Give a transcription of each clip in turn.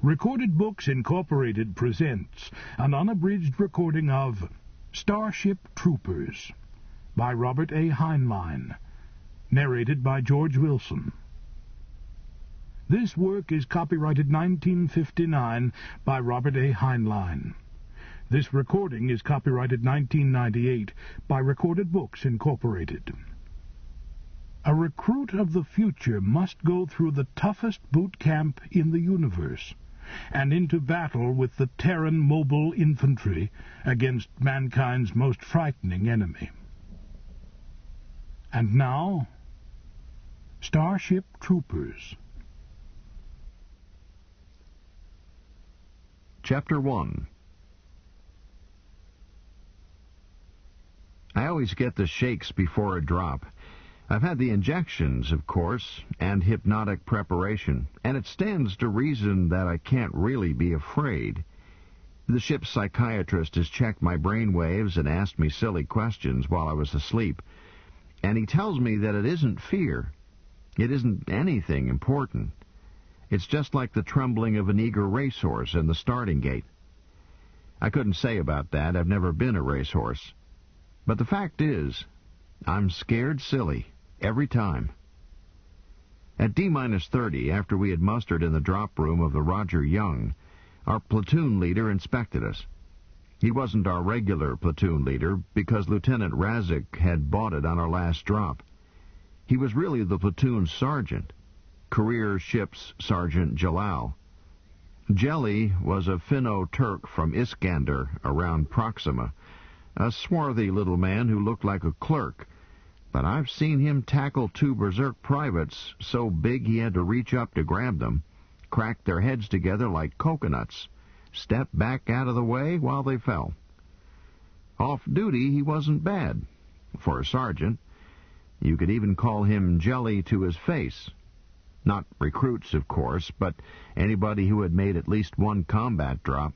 Recorded Books Incorporated presents an unabridged recording of Starship Troopers by Robert A. Heinlein, narrated by George Wilson. This work is copyrighted 1959 by Robert A. Heinlein. This recording is copyrighted 1998 by Recorded Books Incorporated. A recruit of the future must go through the toughest boot camp in the universe, and into battle with the Terran mobile infantry against mankind's most frightening enemy. And now, Starship Troopers. Chapter 1. I always get the shakes before a drop. I've had the injections, of course, and hypnotic preparation, and it stands to reason that I can't really be afraid. The ship's psychiatrist has checked my brain waves and asked me silly questions while I was asleep, and he tells me that it isn't fear. It isn't anything important. It's just like the trembling of an eager racehorse in the starting gate. I couldn't say about that. I've never been a racehorse. But the fact is, I'm scared silly. Every time. At D-30, after we had mustered in the drop room of the Roger Young, our platoon leader inspected us. He wasn't our regular platoon leader because Lieutenant Razik had bought it on our last drop. He was really the platoon sergeant, career ship's Sergeant Jalal. Jelly was a Finno-Turk from Iskander around Proxima, a swarthy little man who looked like a clerk. But I've seen him tackle two berserk privates so big he had to reach up to grab them, crack their heads together like coconuts, step back out of the way while they fell. Off duty, he wasn't bad. For a sergeant, you could even call him jelly to his face. Not recruits, of course, but anybody who had made at least one combat drop.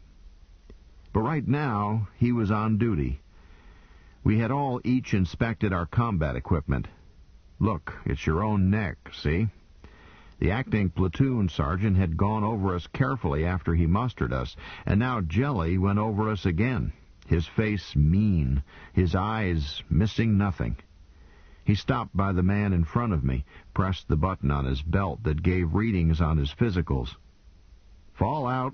But right now, he was on duty. We had all each inspected our combat equipment. Look, it's your own neck, see? The acting platoon sergeant had gone over us carefully after he mustered us, and now Jelly went over us again, his face mean, his eyes missing nothing. He stopped by the man in front of me, pressed the button on his belt that gave readings on his physicals. Fall out.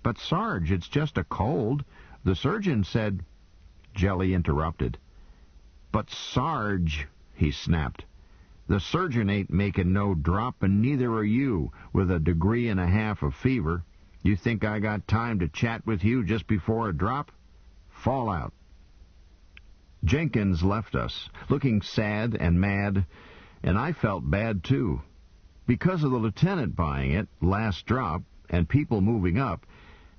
But, Sarge, it's just a cold. The surgeon said... Jelly interrupted. But, Sarge, he snapped, the surgeon ain't making no drop, and neither are you, with a 1.5 degrees of fever. You think I got time to chat with you just before a drop? Fall out. Jenkins left us, looking sad and mad, and I felt bad, too. Because of the lieutenant buying it, last drop, and people moving up,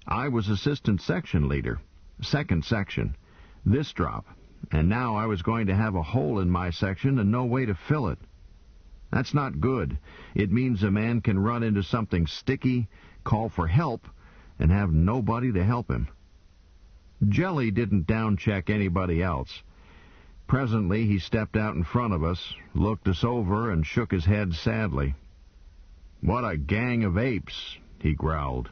I was assistant section leader, second section. This drop, and now I was going to have a hole in my section and no way to fill it. That's not good. It means a man can run into something sticky, call for help, and have nobody to help him. Jelly didn't down-check anybody else. Presently he stepped out in front of us, looked us over, and shook his head sadly. "What a gang of apes," he growled.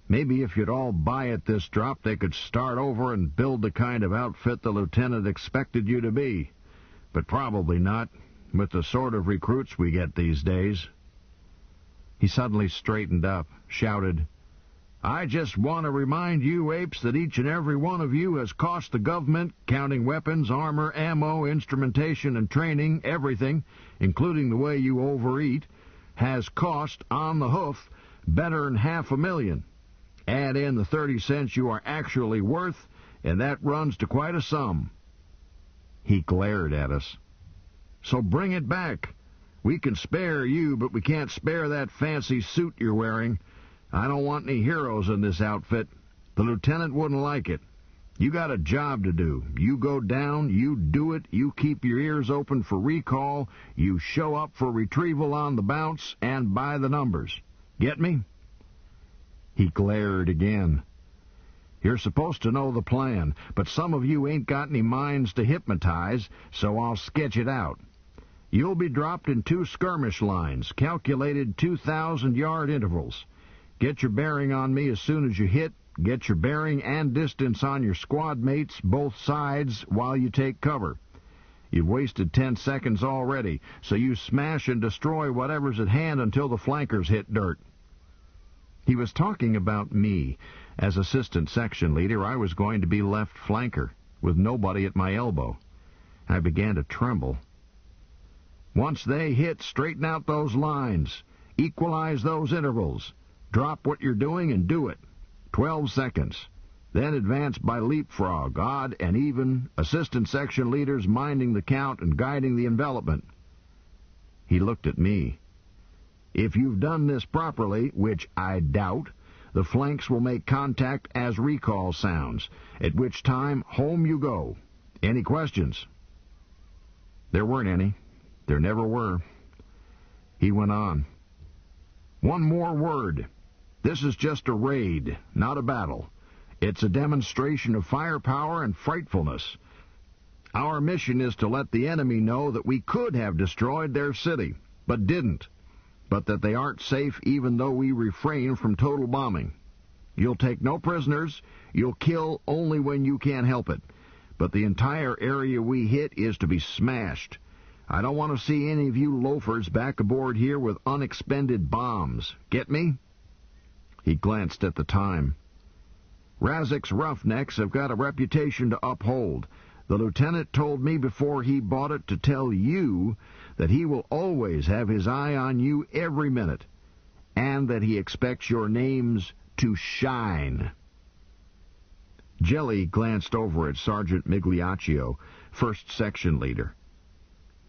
"Maybe if you'd all buy at this drop, they could start over and build the kind of outfit the lieutenant expected you to be. But probably not, with the sort of recruits we get these days." He suddenly straightened up, shouted, "I just want to remind you apes that each and every one of you has cost the government, counting weapons, armor, ammo, instrumentation, and training, everything, including the way you overeat, has cost, on the hoof, better'n $500,000. Add in the 30 cents you are actually worth, and that runs to quite a sum." He glared at us. "So bring it back. We can spare you, but we can't spare that fancy suit you're wearing. I don't want any heroes in this outfit. The lieutenant wouldn't like it. You got a job to do. You go down, you do it, you keep your ears open for recall, you show up for retrieval on the bounce, and by the numbers. Get me?" He glared again. "You're supposed to know the plan, but some of you ain't got any minds to hypnotize, so I'll sketch it out. You'll be dropped in 2 skirmish lines, calculated 2,000-yard intervals. Get your bearing on me as soon as you hit. Get your bearing and distance on your squad mates, both sides, while you take cover. You've wasted 10 seconds already, so you smash and destroy whatever's at hand until the flankers hit dirt. He was talking about me. As assistant section leader, I was going to be left flanker, with nobody at my elbow. I began to tremble. Once they hit, straighten out those lines. Equalize those intervals. Drop what you're doing and do it. 12 seconds. Then advance by leapfrog, odd and even, assistant section leaders minding the count and guiding the envelopment. He looked at me. If you've done this properly, which I doubt, the flanks will make contact as recall sounds, at which time home you go. Any questions? There weren't any. There never were. He went on. One more word. This is just a raid, not a battle. It's a demonstration of firepower and frightfulness. Our mission is to let the enemy know that we could have destroyed their city, but didn't, but that they aren't safe even though we refrain from total bombing. You'll take no prisoners, you'll kill only when you can't help it, but the entire area we hit is to be smashed. I don't want to see any of you loafers back aboard here with unexpended bombs. Get me? He glanced at the time. Razek's Roughnecks have got a reputation to uphold. The lieutenant told me before he bought it to tell you that he will always have his eye on you every minute, and that he expects your names to shine. Jelly glanced over at Sergeant Migliaccio, first section leader.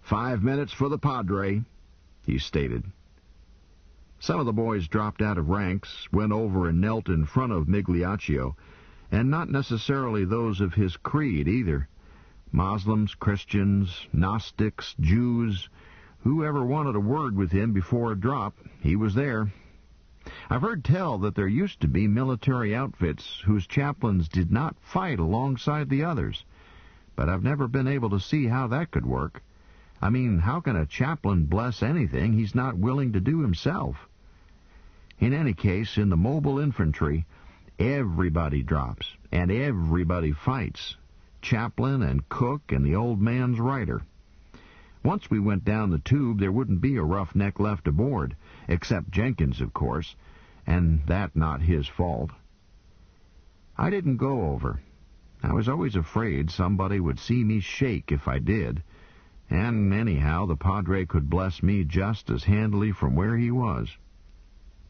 5 minutes for the Padre, he stated. Some of the boys dropped out of ranks, went over and knelt in front of Migliaccio, and not necessarily those of his creed either. Muslims, Christians, Gnostics, Jews, whoever wanted a word with him before a drop, he was there. I've heard tell that there used to be military outfits whose chaplains did not fight alongside the others, but I've never been able to see how that could work. I mean, how can a chaplain bless anything he's not willing to do himself? In any case, in the mobile infantry, everybody drops, and everybody fights. Chaplain and cook and the old man's rider. Once we went down the tube, there wouldn't be a roughneck left aboard, except Jenkins, of course, and that not his fault. I didn't go over. I was always afraid somebody would see me shake if I did, and anyhow the Padre could bless me just as handily from where he was.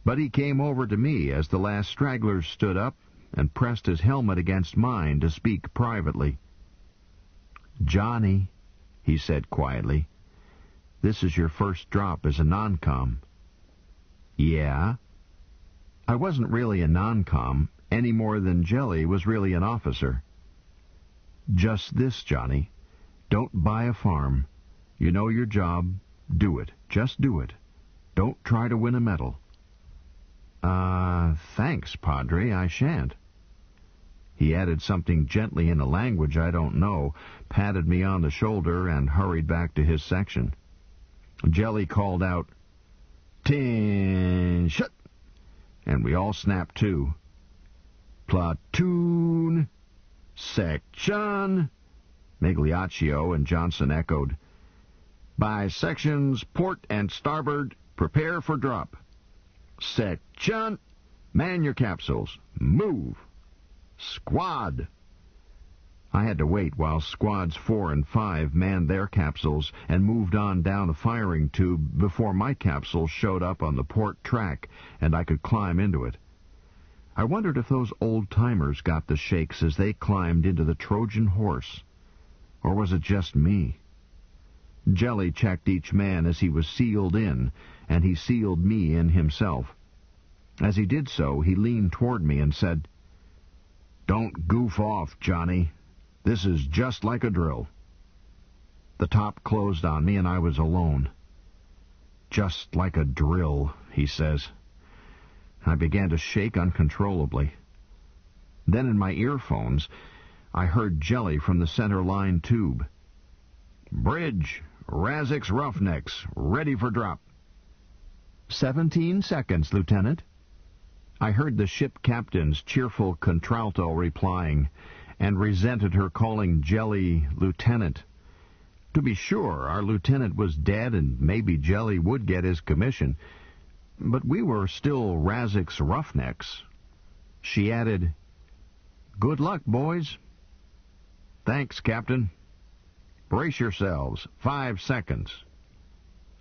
But he came over to me as the last straggler stood up and pressed his helmet against mine to speak privately. "Johnny," he said quietly, "this is your first drop as a non-com." "Yeah?" I wasn't really a non-com, any more than Jelly was really an officer. "Just this, Johnny. Don't buy a farm. You know your job. Do it. Just do it. Don't try to win a medal." Thanks, Padre, I shan't." He added something gently in a language I don't know, patted me on the shoulder, and hurried back to his section. Jelly called out, "Tin shut!" and we all snapped to. "Platoon! Section!" Migliaccio and Johnson echoed. "By sections, port and starboard, prepare for drop. Section! Man your capsules. Move! Squad!" I had to wait while squads 4 and 5 manned their capsules and moved on down a firing tube before my capsule showed up on the port track and I could climb into it. I wondered if those old-timers got the shakes as they climbed into the Trojan horse. Or was it just me? Jelly checked each man as he was sealed in, and he sealed me in himself. As he did so, he leaned toward me and said, "Don't goof off, Johnny. This is just like a drill." The top closed on me, and I was alone. "Just like a drill," he says. I began to shake uncontrollably. Then in my earphones, I heard Jelly from the center line tube. "Bridge, Razek's Roughnecks, ready for drop." 17 seconds, Lieutenant." I heard the ship captain's cheerful contralto replying, and resented her calling Jelly lieutenant. To be sure, our lieutenant was dead, and maybe Jelly would get his commission, but we were still Razek's roughnecks. She added, "Good luck, boys." "Thanks, Captain." "Brace yourselves. 5 seconds."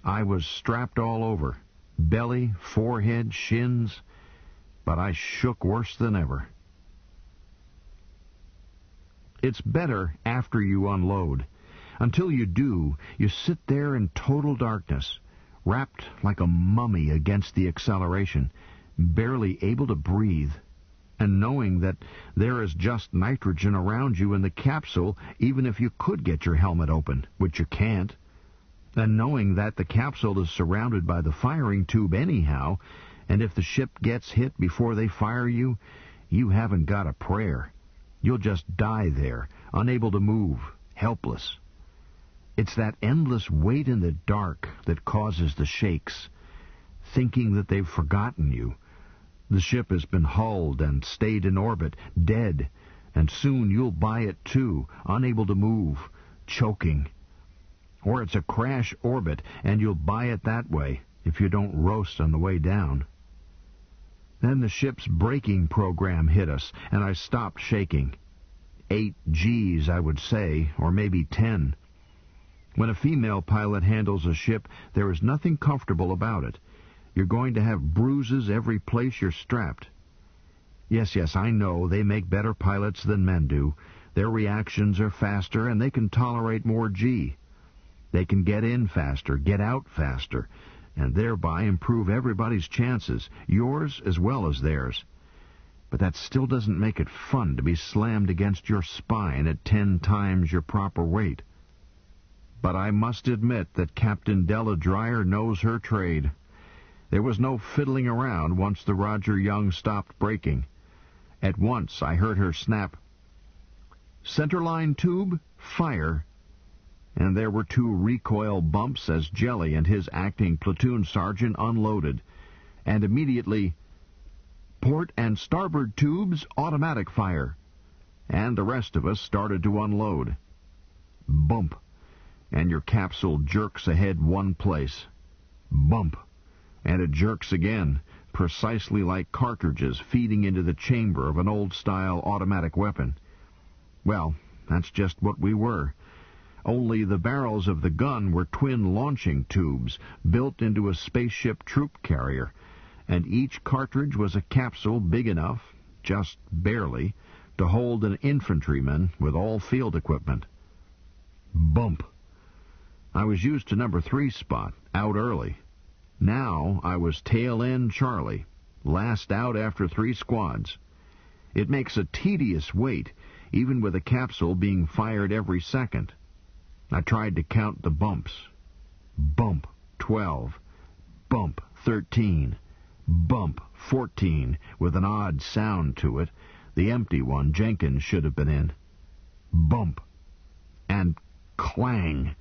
I was strapped all over, belly, forehead, shins, but I shook worse than ever. It's better after you unload. Until you do, you sit there in total darkness, wrapped like a mummy against the acceleration, barely able to breathe, and knowing that there is just nitrogen around you in the capsule even if you could get your helmet open, which you can't, and knowing that the capsule is surrounded by the firing tube anyhow, and if the ship gets hit before they fire you, you haven't got a prayer. You'll just die there, unable to move, helpless. It's that endless wait in the dark that causes the shakes, thinking that they've forgotten you. The ship has been hulled and stayed in orbit, dead, and soon you'll buy it too, unable to move, choking. Or it's a crash orbit, and you'll buy it that way if you don't roast on the way down. Then the ship's braking program hit us, and I stopped shaking. 8 Gs, I would say, or maybe 10. When a female pilot handles a ship, there is nothing comfortable about it. You're going to have bruises every place you're strapped. Yes, I know they make better pilots than men do. Their reactions are faster, and they can tolerate more G. They can get in faster, get out faster, and thereby improve everybody's chances, yours as well as theirs. But that still doesn't make it fun to be slammed against your spine at 10 times your proper weight. But I must admit that Captain Della Dreyer knows her trade. There was no fiddling around once the Roger Young stopped braking. At once I heard her snap, "Centerline tube, fire," and there were 2 recoil bumps as Jelly and his acting platoon sergeant unloaded, and immediately, "Port and starboard tubes, automatic fire," and the rest of us started to unload. Bump, and your capsule jerks ahead 1 place. Bump, and it jerks again, precisely like cartridges feeding into the chamber of an old-style automatic weapon. Well, that's just what we were. Only the barrels of the gun were twin launching tubes built into a spaceship troop carrier, and each cartridge was a capsule big enough, just barely, to hold an infantryman with all field equipment. Bump. I was used to number 3 spot, out early. Now I was tail end Charlie, last out after 3 squads. It makes a tedious wait, even with a capsule being fired every second. I tried to count the bumps. Bump 12, bump 13, bump 14, with an odd sound to it, the empty one Jenkins should have been in. Bump. And clang.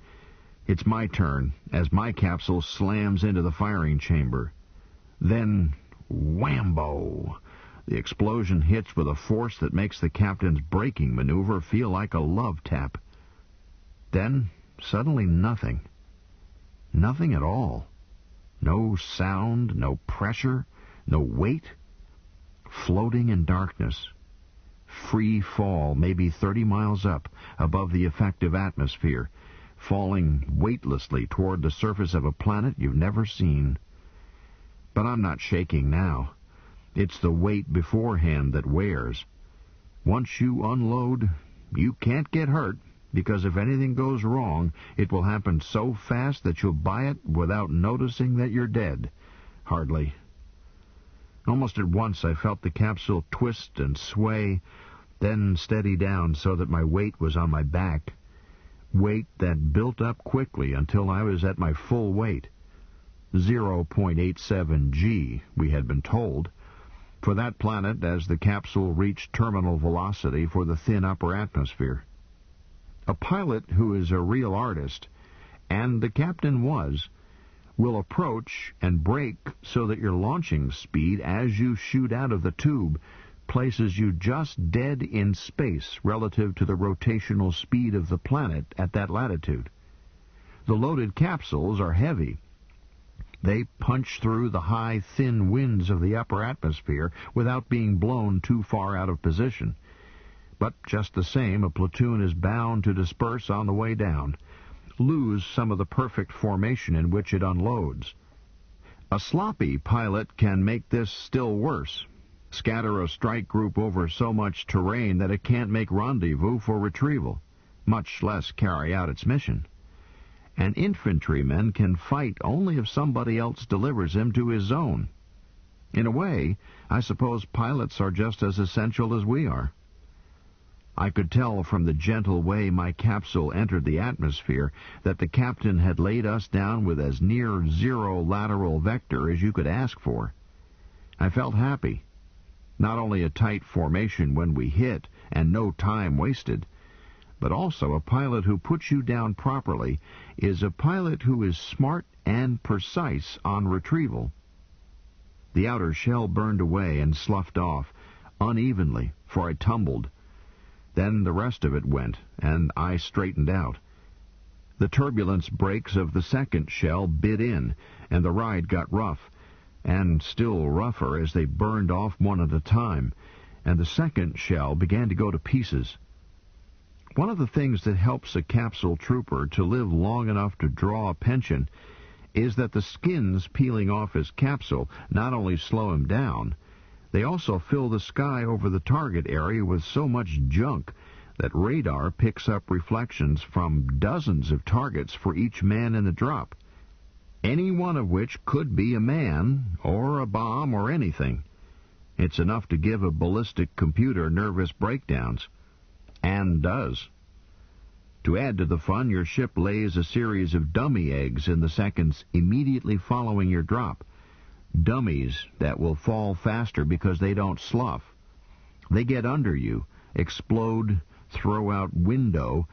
It's my turn, as my capsule slams into the firing chamber. Then, whambo! The explosion hits with a force that makes the captain's braking maneuver feel like a love tap. Then, suddenly nothing. Nothing at all. No sound, no pressure, no weight. Floating in darkness. Free fall, maybe 30 miles up, above the effective atmosphere, falling weightlessly toward the surface of a planet you've never seen. But I'm not shaking now. It's the weight beforehand that wears. Once you unload, you can't get hurt, because if anything goes wrong, it will happen so fast that you'll buy it without noticing that you're dead. Hardly. Almost at once I felt the capsule twist and sway, then steady down so that my weight was on my back. Weight that built up quickly until I was at my full weight. 0.87 G, we had been told, for that planet as the capsule reached terminal velocity for the thin upper atmosphere. A pilot who is a real artist, and the captain was, will approach and brake so that your launching speed as you shoot out of the tube places you just dead in space relative to the rotational speed of the planet at that latitude. The loaded capsules are heavy. They punch through the high, thin winds of the upper atmosphere without being blown too far out of position. But just the same, a platoon is bound to disperse on the way down, lose some of the perfect formation in which it unloads. A sloppy pilot can make this still worse. Scatter a strike group over so much terrain that it can't make rendezvous for retrieval, much less carry out its mission. An infantryman can fight only if somebody else delivers him to his zone. In a way, I suppose pilots are just as essential as we are. I could tell from the gentle way my capsule entered the atmosphere that the captain had laid us down with as near zero lateral vector as you could ask for. I felt happy. Not only a tight formation when we hit, and no time wasted, but also a pilot who puts you down properly is a pilot who is smart and precise on retrieval. The outer shell burned away and sloughed off, unevenly, for I tumbled. Then the rest of it went, and I straightened out. The turbulence brakes of the second shell bit in, and the ride got rough, and still rougher as they burned off one at a time, and the second shell began to go to pieces. One of the things that helps a capsule trooper to live long enough to draw a pension is that the skins peeling off his capsule not only slow him down, they also fill the sky over the target area with so much junk that radar picks up reflections from dozens of targets for each man in the drop, any one of which could be a man, or a bomb, or anything. It's enough to give a ballistic computer nervous breakdowns. And does. To add to the fun, your ship lays a series of dummy eggs in the seconds immediately following your drop. Dummies that will fall faster because they don't slough. They get under you, explode, throw out window,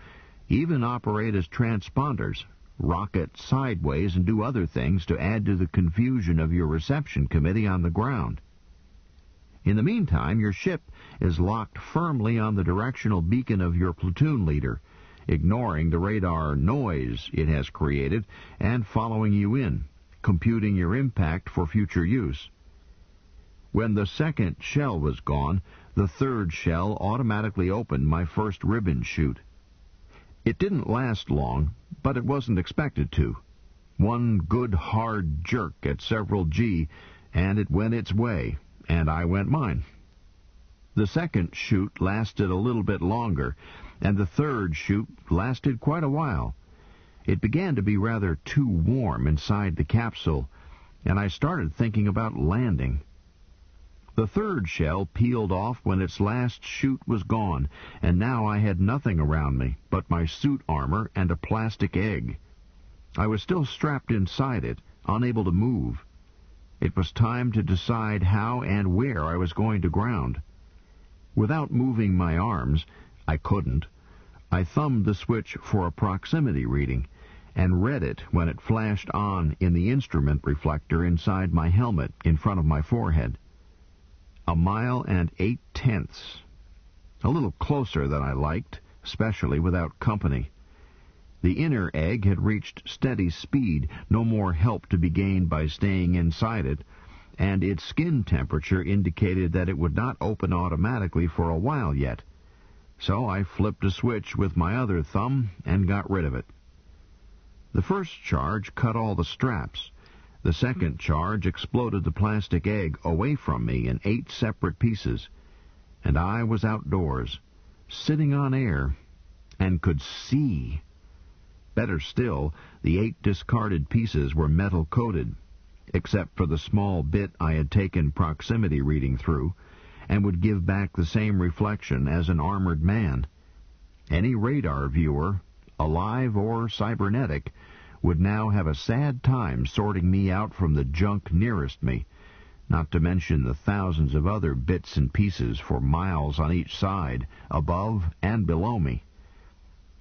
even operate as transponders, rocket sideways, and do other things to add to the confusion of your reception committee on the ground. In the meantime, your ship is locked firmly on the directional beacon of your platoon leader, ignoring the radar noise it has created and following you in, computing your impact for future use. When the second shell was gone, the third shell automatically opened my first ribbon chute. It didn't last long, but it wasn't expected to. One good hard jerk at several G, and it went its way, and I went mine. The second chute lasted a little bit longer, and the third chute lasted quite a while. It began to be rather too warm inside the capsule, and I started thinking about landing. The third shell peeled off when its last chute was gone, and now I had nothing around me but my suit armor and a plastic egg. I was still strapped inside it, unable to move. It was time to decide how and where I was going to ground. Without moving my arms, I couldn't. I thumbed the switch for a proximity reading, and read it when it flashed on in the instrument reflector inside my helmet in front of my forehead. 1 mile and 8/10. A little closer than I liked, especially without company. The inner egg had reached steady speed, no more help to be gained by staying inside it, and its skin temperature indicated that it would not open automatically for a while yet. So I flipped a switch with my other thumb and got rid of it. The first charge cut all the straps. The second charge exploded the plastic egg away from me in 8 separate pieces, and I was outdoors, sitting on air, and could see. Better still, the 8 discarded pieces were metal-coated, except for the small bit I had taken proximity reading through, and would give back the same reflection as an armored man. Any radar viewer, alive or cybernetic, would now have a sad time sorting me out from the junk nearest me, not to mention the thousands of other bits and pieces for miles on each side, above and below me.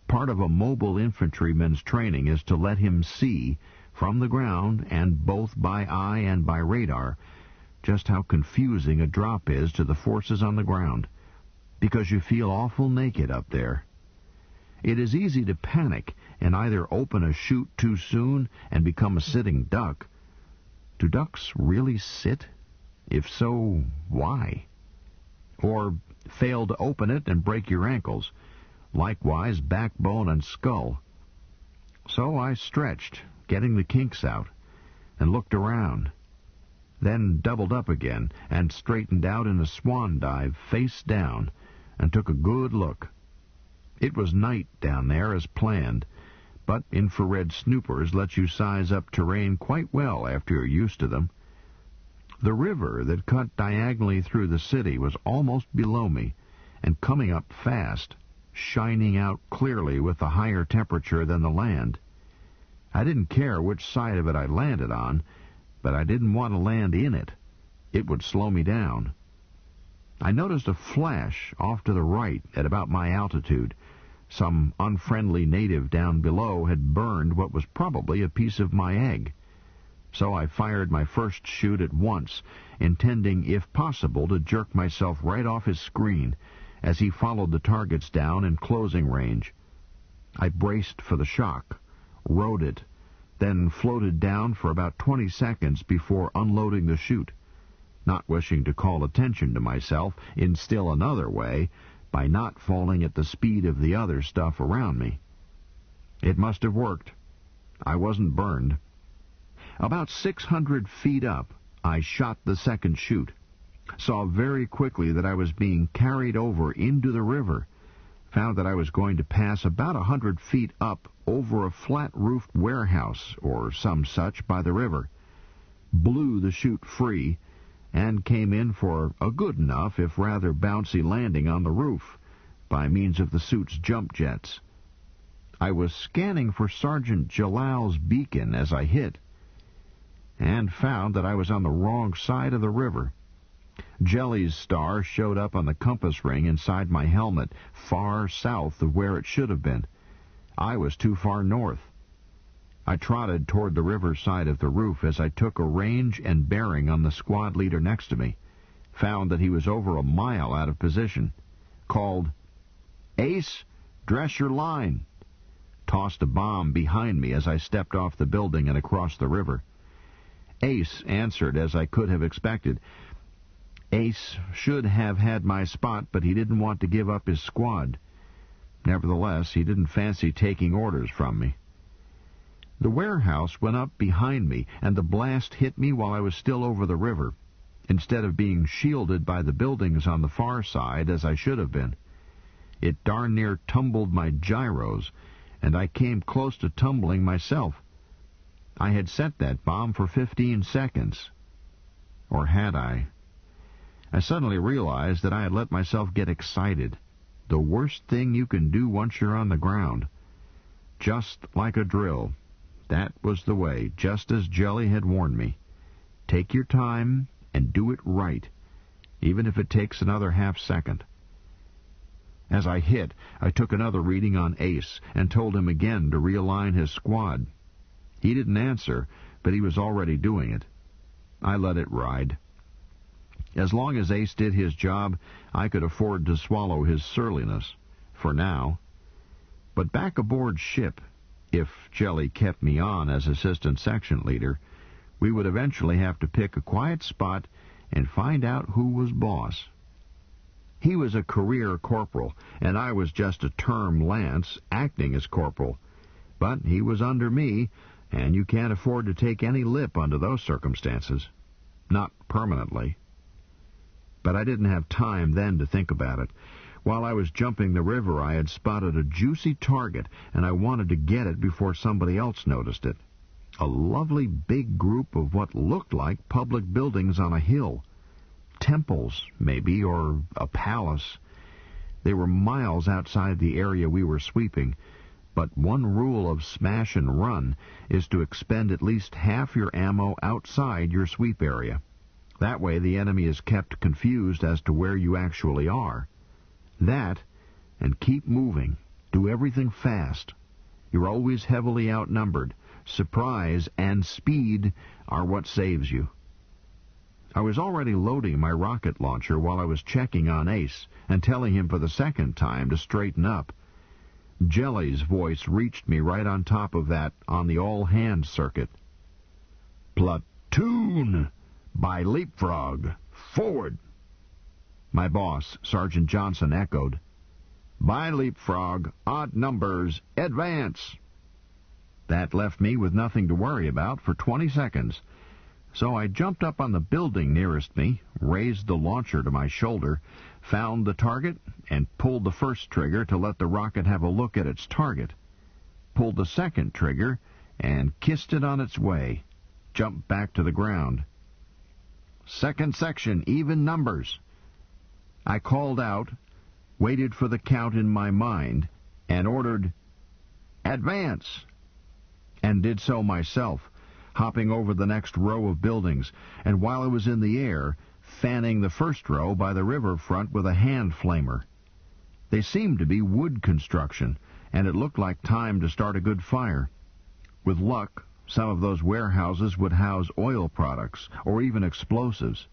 Part of a mobile infantryman's training is to let him see, from the ground and both by eye and by radar, just how confusing a drop is to the forces on the ground, because you feel awful naked up there. It is easy to panic and either open a chute too soon and become a sitting duck. Do ducks really sit? If so, why? Or fail to open it and break your ankles, likewise backbone and skull. So I stretched, getting the kinks out, and looked around, then doubled up again and straightened out in a swan dive face down and took a good look. It was night down there as planned, but infrared snoopers let you size up terrain quite well after you're used to them. The river that cut diagonally through the city was almost below me and coming up fast, shining out clearly with a higher temperature than the land. I didn't care which side of it I landed on, but I didn't want to land in it. It would slow me down. I noticed a flash off to the right at about my altitude. Some unfriendly native down below had burned what was probably a piece of my egg. So I fired my first shoot at once, intending, if possible, to jerk myself right off his screen as he followed the targets down in closing range. I braced for the shock, rode it, then floated down for about 20 seconds before unloading the chute, not wishing to call attention to myself in still another way by not falling at the speed of the other stuff around me. It must have worked. I wasn't burned. About 600 feet up, I shot the second chute, saw very quickly that I was being carried over into the river, found that I was going to pass about 100 feet up over a flat-roofed warehouse or some such by the river, blew the chute free, and came in for a good enough, if rather bouncy, landing on the roof by means of the suit's jump jets. I was scanning for Sergeant Jalal's beacon as I hit, and found that I was on the wrong side of the river. Jelly's star showed up on the compass ring inside my helmet, far south of where it should have been. I was too far north. I trotted toward the river side of the roof as I took a range and bearing on the squad leader next to me, found that he was over a mile out of position, called, "Ace, dress your line," tossed a bomb behind me as I stepped off the building and across the river. Ace answered as I could have expected. Ace should have had my spot, but he didn't want to give up his squad. Nevertheless, he didn't fancy taking orders from me. The warehouse went up behind me, and the blast hit me while I was still over the river, instead of being shielded by the buildings on the far side as I should have been. It darn near tumbled my gyros, and I came close to tumbling myself. I had set that bomb for 15 seconds. Or had I? I suddenly realized that I had let myself get excited. The worst thing you can do once you're on the ground. Just like a drill. That was the way, just as Jelly had warned me. Take your time and do it right, even if it takes another half-second. As I hit, I took another reading on Ace and told him again to realign his squad. He didn't answer, but he was already doing it. I let it ride. As long as Ace did his job, I could afford to swallow his surliness, for now. But back aboard ship, if Jelly kept me on as assistant section leader, we would eventually have to pick a quiet spot and find out who was boss. He was a career corporal, and I was just a term lance acting as corporal. But he was under me, and you can't afford to take any lip under those circumstances. Not permanently. But I didn't have time then to think about it. While I was jumping the river, I had spotted a juicy target, and I wanted to get it before somebody else noticed it. A lovely big group of what looked like public buildings on a hill. Temples, maybe, or a palace. They were miles outside the area we were sweeping, but one rule of smash and run is to expend at least half your ammo outside your sweep area. That way the enemy is kept confused as to where you actually are. That, and keep moving. Do everything fast. You're always heavily outnumbered, surprise, and speed are what saves you. I was already loading my rocket launcher while I was checking on Ace and telling him for the second time to straighten up. Jelly's voice reached me right on top of that on the all-hands circuit. "Platoon! By Leapfrog! Forward!" My boss, Sergeant Johnson, echoed. "By Leapfrog, odd numbers, advance!" That left me with nothing to worry about for 20 seconds. So I jumped up on the building nearest me, raised the launcher to my shoulder, found the target, and pulled the first trigger to let the rocket have a look at its target. Pulled the second trigger and kissed it on its way. Jumped back to the ground. "Second section, even numbers." I called out, waited for the count in my mind, and ordered, "Advance!" and did so myself, hopping over the next row of buildings, and while I was in the air, fanning the first row by the riverfront with a hand flamer. They seemed to be wood construction, and it looked like time to start a good fire. With luck, some of those warehouses would house oil products, or even explosives.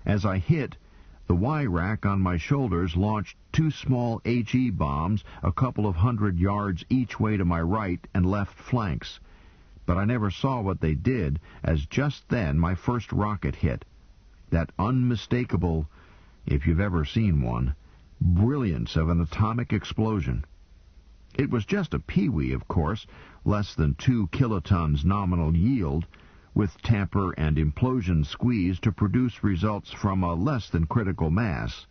As I hit, the Y-rack on my shoulders launched 2 small HE bombs a couple of 100 yards each way to my right and left flanks. But I never saw what they did, as just then my first rocket hit. That unmistakable, if you've ever seen one, brilliance of an atomic explosion. It was just a peewee, of course, less than 2 kilotons nominal yield, with tamper and implosion squeeze to produce results from a less than critical mass.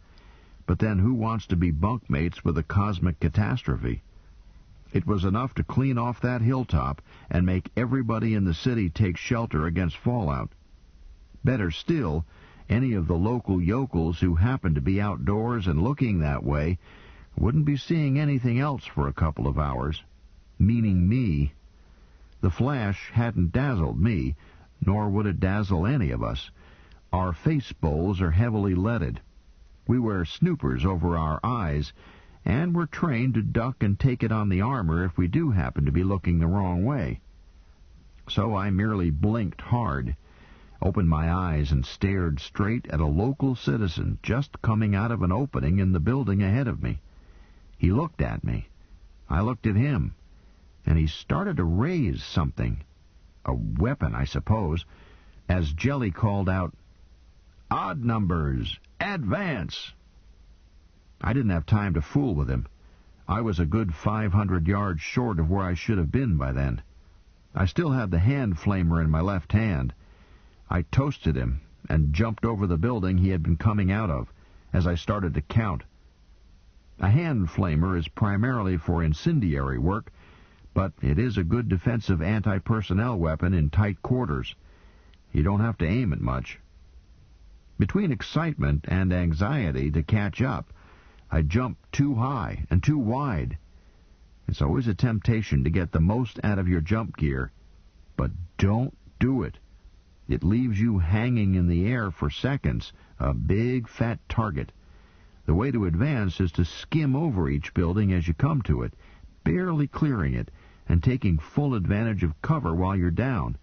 But then who wants to be bunkmates with a cosmic catastrophe? It was enough to clean off that hilltop and make everybody in the city take shelter against fallout. Better still, any of the local yokels who happened to be outdoors and looking that way wouldn't be seeing anything else for a couple of hours, meaning me. The flash hadn't dazzled me, nor would it dazzle any of us. Our face bowls are heavily leaded. We wear snoopers over our eyes, and we're trained to duck and take it on the armor if we do happen to be looking the wrong way. So I merely blinked hard, opened my eyes, and stared straight at a local citizen just coming out of an opening in the building ahead of me. He looked at me. I looked at him, and he started to raise something. A weapon, I suppose, as Jelly called out, "Odd numbers, advance!" I didn't have time to fool with him. I was a good 500 yards short of where I should have been by then. I still had the hand flamer in my left hand. I toasted him and jumped over the building he had been coming out of as I started to count. A hand flamer is primarily for incendiary work, but it is a good defensive anti-personnel weapon in tight quarters. You don't have to aim it much. Between excitement and anxiety to catch up, I jumped too high and too wide. It's always a temptation to get the most out of your jump gear, but don't do it. It leaves you hanging in the air for seconds, a big fat target. The way to advance is to skim over each building as you come to it, barely clearing it, and taking full advantage of cover while you're down.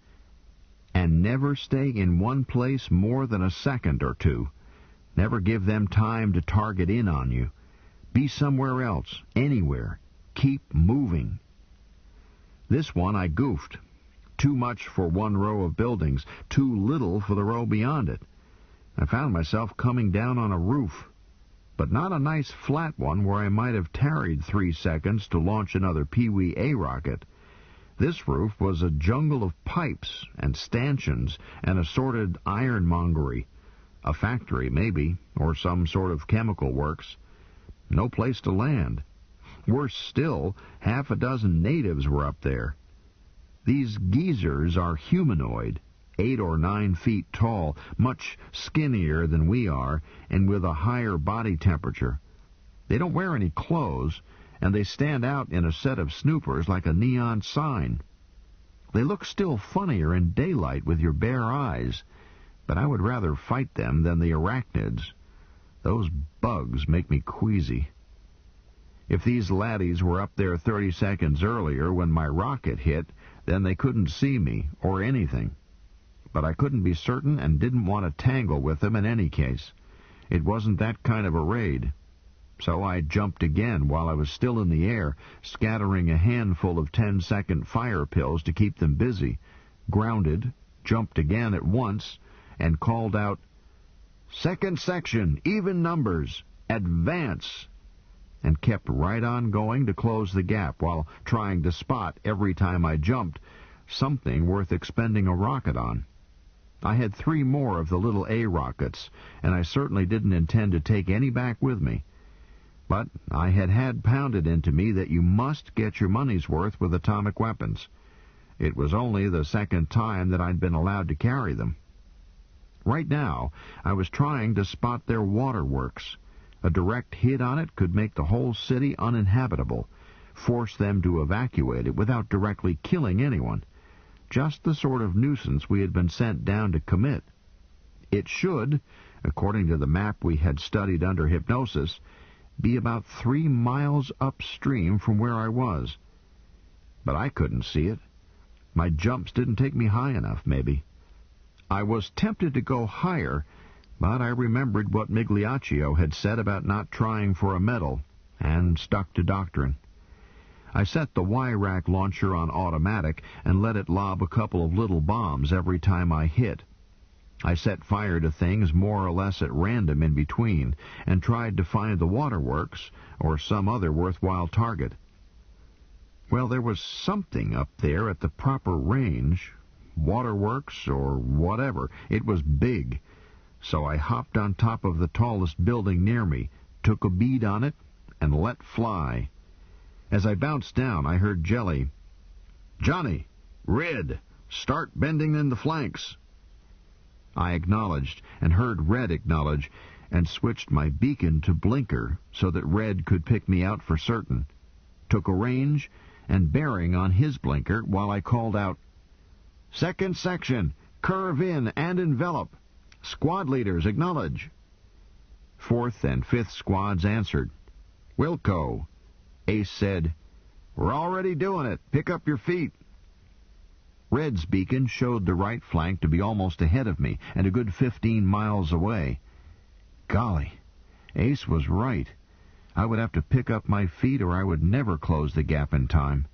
And never stay in one place more than a second or two. Never give them time to target in on you. Be somewhere else, anywhere. Keep moving. This one I goofed. Too much for one row of buildings, too little for the row beyond it. I found myself coming down on a roof, but not a nice flat one where I might have tarried 3 seconds to launch another Pee-wee A rocket. This roof was a jungle of pipes and stanchions and assorted ironmongery. A factory, maybe, or some sort of chemical works. No place to land. Worse still, 6 natives were up there. These geezers are humanoid, 8 or 9 feet tall, much skinnier than we are, and with a higher body temperature. They don't wear any clothes, and they stand out in a set of snoopers like a neon sign. They look still funnier in daylight with your bare eyes, but I would rather fight them than the arachnids. Those bugs make me queasy. If these laddies were up there 30 seconds earlier when my rocket hit, Then they couldn't see me, or anything. But I couldn't be certain and didn't want to tangle with them in any case. It wasn't that kind of a raid. So I jumped again while I was still in the air, scattering a handful of 10-second fire pills to keep them busy, grounded, jumped again at once, and called out, "Second section, even numbers, advance!" and kept right on going to close the gap while trying to spot, every time I jumped, something worth expending a rocket on. I had 3 more of the little A rockets, and I certainly didn't intend to take any back with me. But I had pounded into me that you must get your money's worth with atomic weapons. It was only the second time that I'd been allowed to carry them. Right now, I was trying to spot their waterworks. A direct hit on it could make the whole city uninhabitable, force them to evacuate it without directly killing anyone. Just the sort of nuisance we had been sent down to commit. It should, according to the map we had studied under hypnosis, be about 3 miles upstream from where I was. But I couldn't see it. My jumps didn't take me high enough, maybe. I was tempted to go higher, but I remembered what Migliaccio had said about not trying for a medal, and stuck to doctrine. I set the Y-rack launcher on automatic and let it lob a couple of little bombs every time I hit. I set fire to things more or less at random in between, and tried to find the waterworks or some other worthwhile target. Well, there was something up there at the proper range, waterworks or whatever. It was big. So I hopped on top of the tallest building near me, took a bead on it, and let fly. As I bounced down, I heard Jelly, "Johnny, Red, start bending in the flanks." I acknowledged, and heard Red acknowledge, and switched my beacon to blinker so that Red could pick me out for certain. Took a range and bearing on his blinker while I called out, "Second section, curve in and envelop. Squad leaders, acknowledge." 4th and 5th squads answered. "Wilco." Ace said, "We're already doing it. Pick up your feet." Red's beacon showed the right flank to be almost ahead of me and a good 15 miles away. Golly, Ace was right. I would have to pick up my feet or I would never close the gap in time.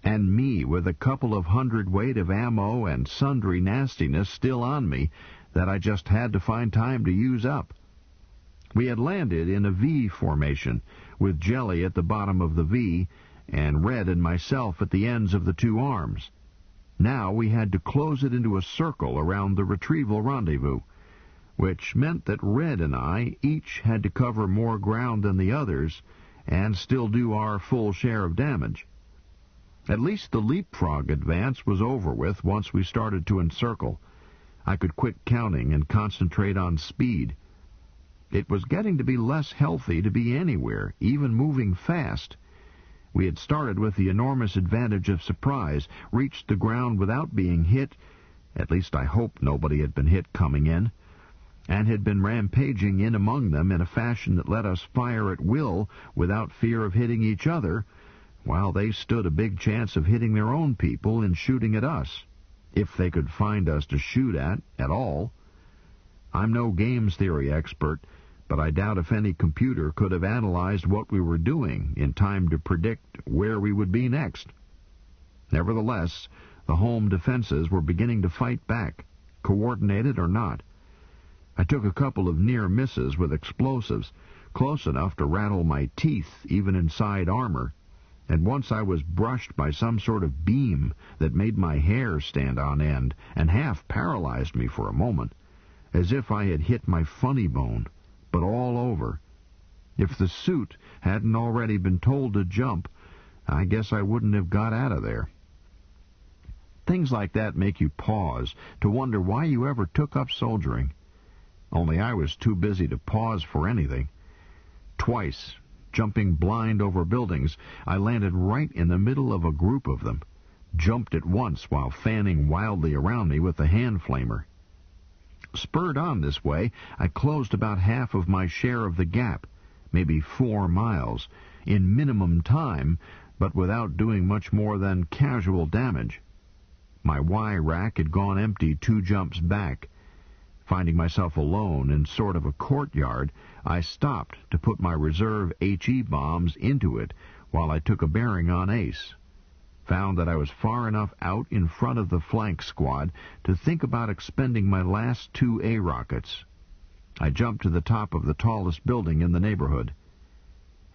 And me with a couple of hundredweight of ammo and sundry nastiness still on me that I just had to find time to use up. We had landed in a V formation, with Jelly at the bottom of the V, and Red and myself at the ends of the 2 arms. Now we had to close it into a circle around the retrieval rendezvous, which meant that Red and I each had to cover more ground than the others, and still do our full share of damage. At least the leapfrog advance was over with once we started to encircle. I could quit counting and concentrate on speed. It was getting to be less healthy to be anywhere, even moving fast. We had started with the enormous advantage of surprise, reached the ground without being hit, at least I hoped nobody had been hit coming in, and had been rampaging in among them in a fashion that let us fire at will without fear of hitting each other, while they stood a big chance of hitting their own people in shooting at us, if they could find us to shoot at all. I'm no games theory expert, but I doubt if any computer could have analyzed what we were doing in time to predict where we would be next. Nevertheless, the home defenses were beginning to fight back, coordinated or not. I took a couple of near misses with explosives, close enough to rattle my teeth even inside armor, and once I was brushed by some sort of beam that made my hair stand on end and half paralyzed me for a moment, as if I had hit my funny bone, but all over. If the suit hadn't already been told to jump, I guess I wouldn't have got out of there. Things like that make you pause to wonder why you ever took up soldiering. Only I was too busy to pause for anything. Twice, jumping blind over buildings, I landed right in the middle of a group of them, jumped at once while fanning wildly around me with the hand flamer. Spurred on this way, I closed about half of my share of the gap, maybe 4 miles, in minimum time, but without doing much more than casual damage. My Y rack had gone empty 2 jumps back. Finding myself alone in sort of a courtyard, I stopped to put my reserve HE bombs into it while I took a bearing on Ace. Found that I was far enough out in front of the flank squad to think about expending my last 2 A rockets. I jumped to the top of the tallest building in the neighborhood.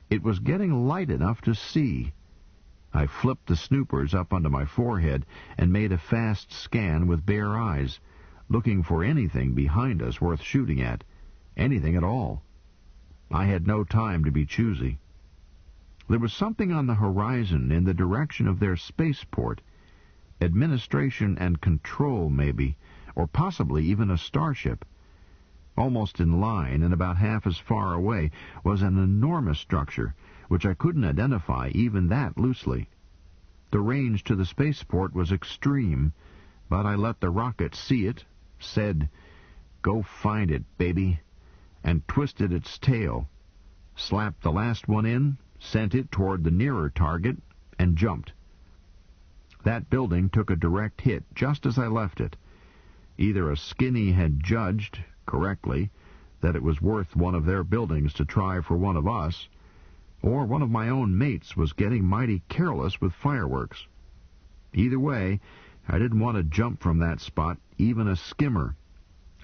It was getting light enough to see. I flipped the snoopers up onto my forehead and made a fast scan with bare eyes, looking for anything behind us worth shooting at, anything at all. I had no time to be choosy. There was something on the horizon in the direction of their spaceport. Administration and control, maybe, or possibly even a starship. Almost in line and about half as far away was an enormous structure, which I couldn't identify even that loosely. The range to the spaceport was extreme, but I let the rocket see it, said, "Go find it, baby," and twisted its tail, slapped the last one in, sent it toward the nearer target, and jumped. That building took a direct hit just as I left it. Either a skinny had judged, correctly, that it was worth one of their buildings to try for one of us, or one of my own mates was getting mighty careless with fireworks. Either way, I didn't want to jump from that spot, even a skimmer.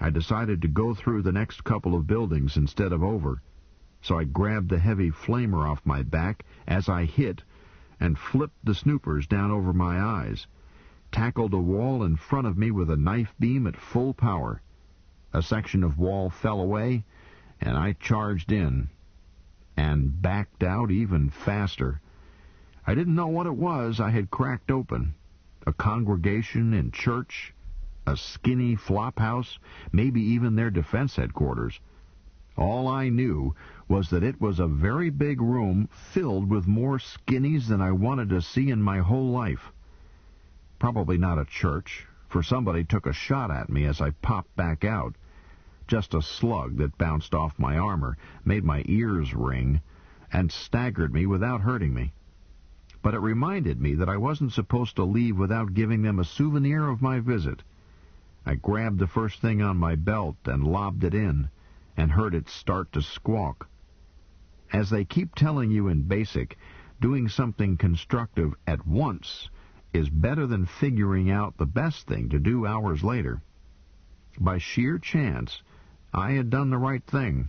I decided to go through the next couple of buildings instead of over. So I grabbed the heavy flamer off my back as I hit and flipped the snoopers down over my eyes, tackled a wall in front of me with a knife beam at full power. A section of wall fell away, and I charged in, and backed out even faster. I didn't know what it was I had cracked open. A congregation in church, a skinny flop house, maybe even their defense headquarters. All I knew was that it was a very big room filled with more skinnies than I wanted to see in my whole life. Probably not a church, for somebody took a shot at me as I popped back out. Just a slug that bounced off my armor, made my ears ring, and staggered me without hurting me. But it reminded me that I wasn't supposed to leave without giving them a souvenir of my visit. I grabbed the first thing on my belt and lobbed it in, and heard it start to squawk. As they keep telling you in basic, doing something constructive at once is better than figuring out the best thing to do hours later. By sheer chance, I had done the right thing.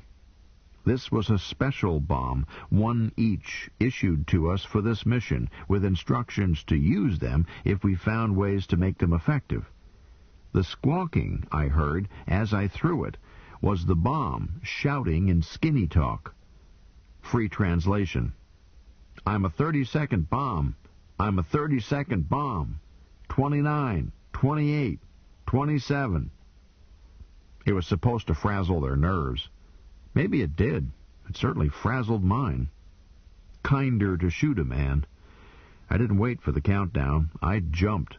This was a special bomb, one each, issued to us for this mission, with instructions to use them if we found ways to make them effective. The squawking I heard as I threw it was the bomb shouting in skinny talk. Free translation: "I'm a 30-second bomb. I'm a 30-second bomb. 29, 28, 27. It was supposed to frazzle their nerves. Maybe it did. It certainly frazzled mine. Kinder to shoot a man. I didn't wait for the countdown. I jumped,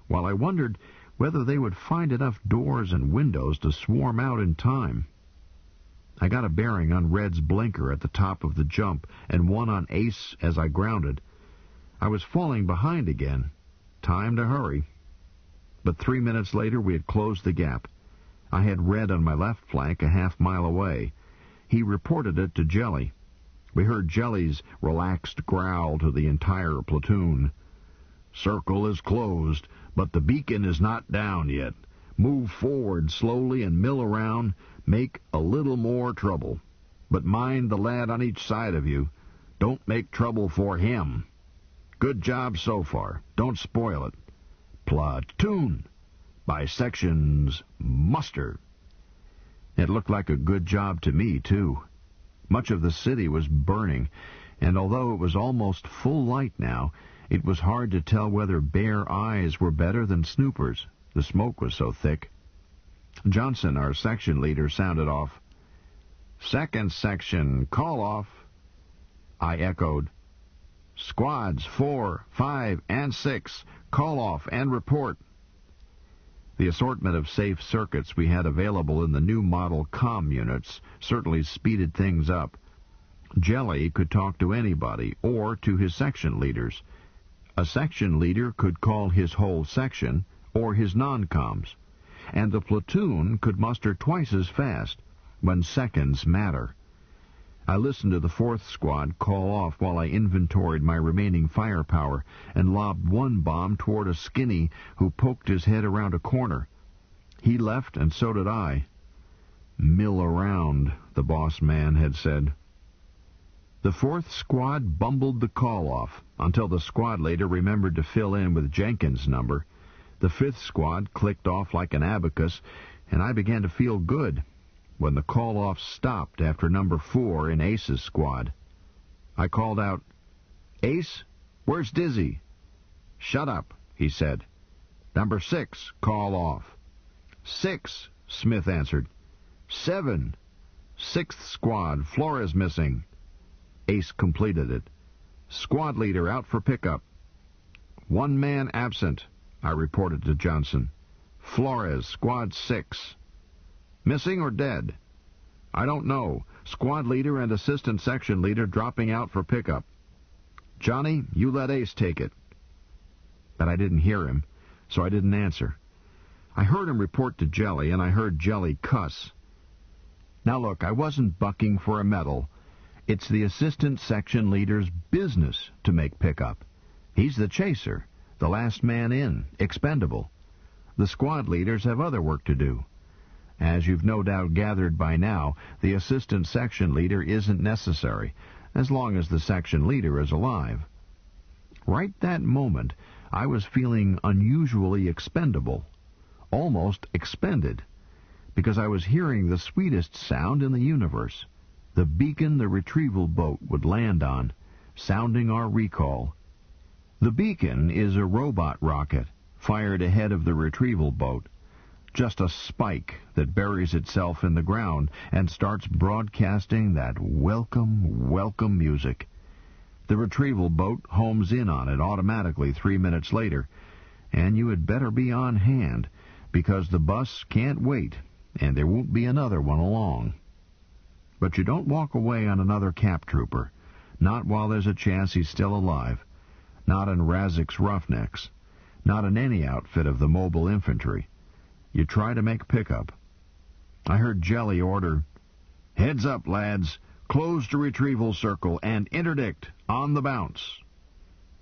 while I wondered whether they would find enough doors and windows to swarm out in time. I got a bearing on Red's blinker at the top of the jump, and one on Ace as I grounded. I was falling behind again. Time to hurry. But 3 minutes later we had closed the gap. I had Red on my left flank a half-mile away. He reported it to Jelly. We heard Jelly's relaxed growl to the entire platoon. "Circle is closed, but the beacon is not down yet. Move forward slowly and mill around. Make a little more trouble. But mind the lad on each side of you. Don't make trouble for him. Good job so far. Don't spoil it. Platoon! By sections, muster." It looked like a good job to me, too. Much of the city was burning, and although it was almost full light now, it was hard to tell whether bare eyes were better than snoopers. The smoke was so thick. Johnson, our section leader, sounded off. "Second section, call off." I echoed. "Squads 4, 5, and 6, call off and report." The assortment of safe circuits we had available in the new model comm units certainly speeded things up. Jelly could talk to anybody or to his section leaders. A section leader could call his whole section or his non-coms, and the platoon could muster twice as fast when seconds matter. I listened to the 4th Squad call off while I inventoried my remaining firepower and lobbed one bomb toward a skinny who poked his head around a corner. He left, and so did I. "Mill around," the boss man had said. The 4th Squad bumbled the call-off until the squad leader remembered to fill in with Jenkins' number. The 5th Squad clicked off like an abacus, and I began to feel good when the call-off stopped after number 4 in Ace's squad. I called out, "Ace, where's Dizzy?" "Shut up," he said. "Number 6, call off." "6," Smith answered. "7. 6th Squad, Flores missing." Ace completed it. "Squad leader out for pickup." "One man absent," I reported to Johnson. "Flores, Squad 6. "Missing or dead?" "I don't know. Squad leader and assistant section leader dropping out for pickup." "Johnny, you let Ace take it." But I didn't hear him, so I didn't answer. I heard him report to Jelly, and I heard Jelly cuss. Now look, I wasn't bucking for a medal. It's the assistant section leader's business to make pickup. He's the chaser, the last man in, expendable. The squad leaders have other work to do. As you've no doubt gathered by now, the assistant section leader isn't necessary, as long as the section leader is alive. Right that moment, I was feeling unusually expendable, almost expended, because I was hearing the sweetest sound in the universe, the beacon the retrieval boat would land on, sounding our recall. The beacon is a robot rocket fired ahead of the retrieval boat, just a spike that buries itself in the ground and starts broadcasting that welcome, welcome music. The retrieval boat homes in on it automatically 3 minutes later, and you had better be on hand, because the bus can't wait, and there won't be another one along. But you don't walk away on another cap trooper, not while there's a chance he's still alive, not in Razek's Roughnecks, not in any outfit of the mobile infantry. You try to make pickup. I heard Jelly order, "Heads up, lads. Close to retrieval circle and interdict on the bounce."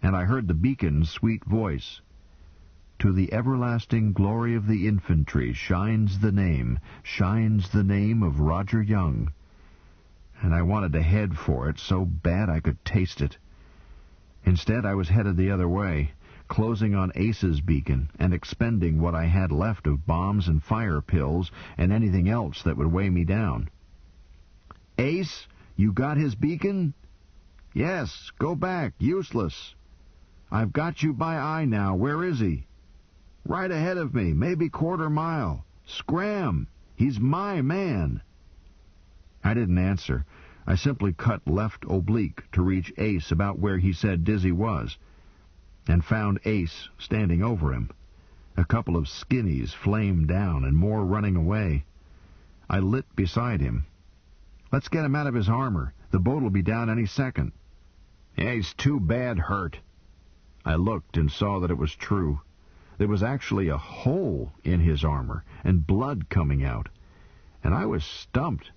And I heard the beacon's sweet voice, "To the everlasting glory of the infantry shines the name of Roger Young." And I wanted to head for it so bad I could taste it. Instead, I was headed the other way, closing on Ace's beacon and expending what I had left of bombs and fire pills and anything else that would weigh me down. "Ace, you got his beacon?" "Yes, go back, useless." "I've got you by eye now, where is he?" "Right ahead of me, maybe quarter mile. Scram, he's my man." I didn't answer. I simply cut left oblique to reach Ace about where he said Dizzy was, and found Ace standing over him. A couple of skinnies flamed down and more running away. I lit beside him. "Let's get him out of his armor. The boat will be down any second." "Yeah, he's too bad hurt." I looked and saw that it was true. There was actually a hole in his armor and blood coming out, and I was stumped.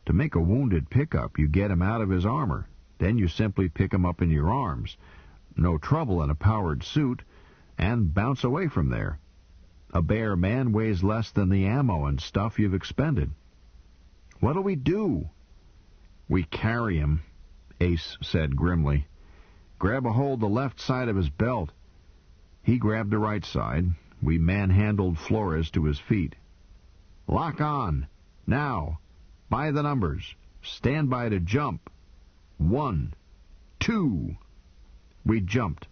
To make a wounded pickup, you get him out of his armor. Then you simply pick him up in your arms. No trouble in a powered suit, and bounce away from there. A bare man weighs less than the ammo and stuff you've expended. "What do we do?" "We carry him," Ace said grimly. "Grab a hold the left side of his belt." He grabbed the right side. We manhandled Flores to his feet. "Lock on. Now. By the numbers. Stand by to jump. 1, 2. We jumped.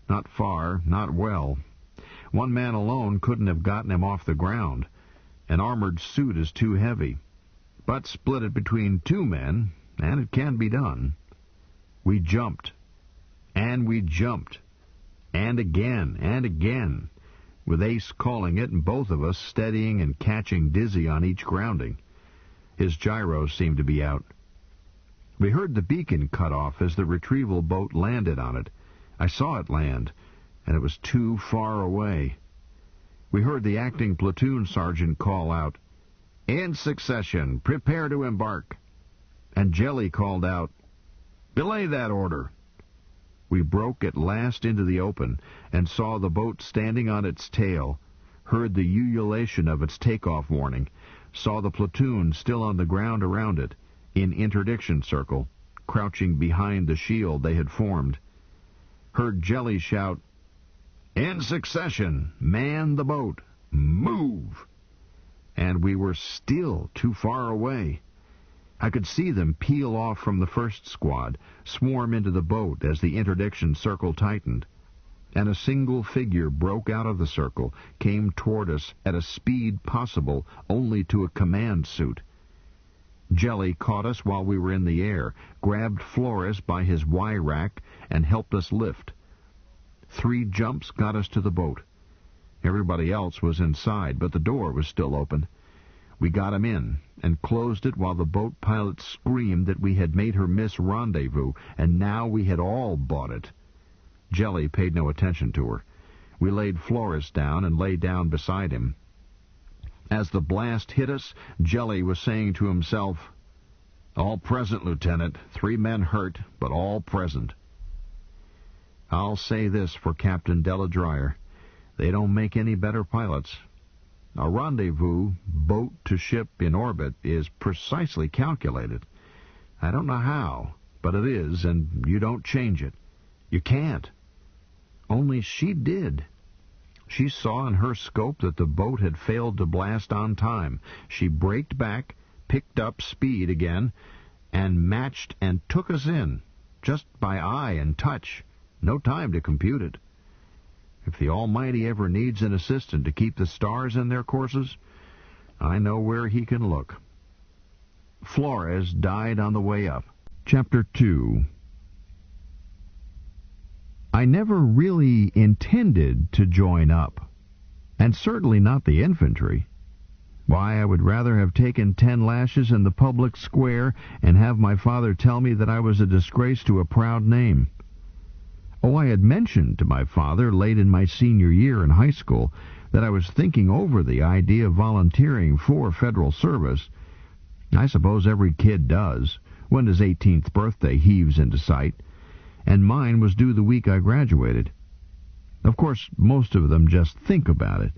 Not far, not well. One man alone couldn't have gotten him off the ground. An armored suit is too heavy. But split it between 2 men, and it can be done. We jumped. And we jumped. And again, with Ace calling it and both of us steadying and catching Dizzy on each grounding. His gyros seemed to be out. We heard the beacon cut off as the retrieval boat landed on it. I saw it land, and it was too far away. We heard the acting platoon sergeant call out, "In succession, prepare to embark." And Jelly called out, "Belay that order." We broke at last into the open and saw the boat standing on its tail, heard the ululation of its takeoff warning, saw the platoon still on the ground around it, in interdiction circle, crouching behind the shield they had formed. Heard Jelly shout, "In succession, man the boat, move!" And we were still too far away. I could see them peel off from the first squad, swarm into the boat as the interdiction circle tightened. And a single figure broke out of the circle, came toward us at a speed possible only to a command suit. Jelly caught us while we were in the air, grabbed Flores by his Y-rack, and helped us lift. 3 jumps got us to the boat. Everybody else was inside, but the door was still open. We got him in, and closed it while the boat pilot screamed that we had made her miss rendezvous, and now we had all bought it. Jelly paid no attention to her. We laid Flores down and lay down beside him. As the blast hit us, Jelly was saying to himself, "All present, Lieutenant. 3 men hurt, but all present." I'll say this for Captain Deladryer. They don't make any better pilots. A rendezvous, boat to ship in orbit, is precisely calculated. I don't know how, but it is, and you don't change it. You can't. Only she did. She saw in her scope that the boat had failed to blast on time. She braked back, picked up speed again, and matched and took us in, just by eye and touch. No time to compute it. If the Almighty ever needs an assistant to keep the stars in their courses, I know where he can look. Flores died on the way up. Chapter 2. I never really intended to join up, and certainly not the infantry. Why, I would rather have taken 10 lashes in the public square and have my father tell me that I was a disgrace to a proud name. Oh, I had mentioned to my father late in my senior year in high school that I was thinking over the idea of volunteering for federal service. I suppose every kid does, when his 18th birthday heaves into sight, and mine was due the week I graduated. Of course, most of them just think about it,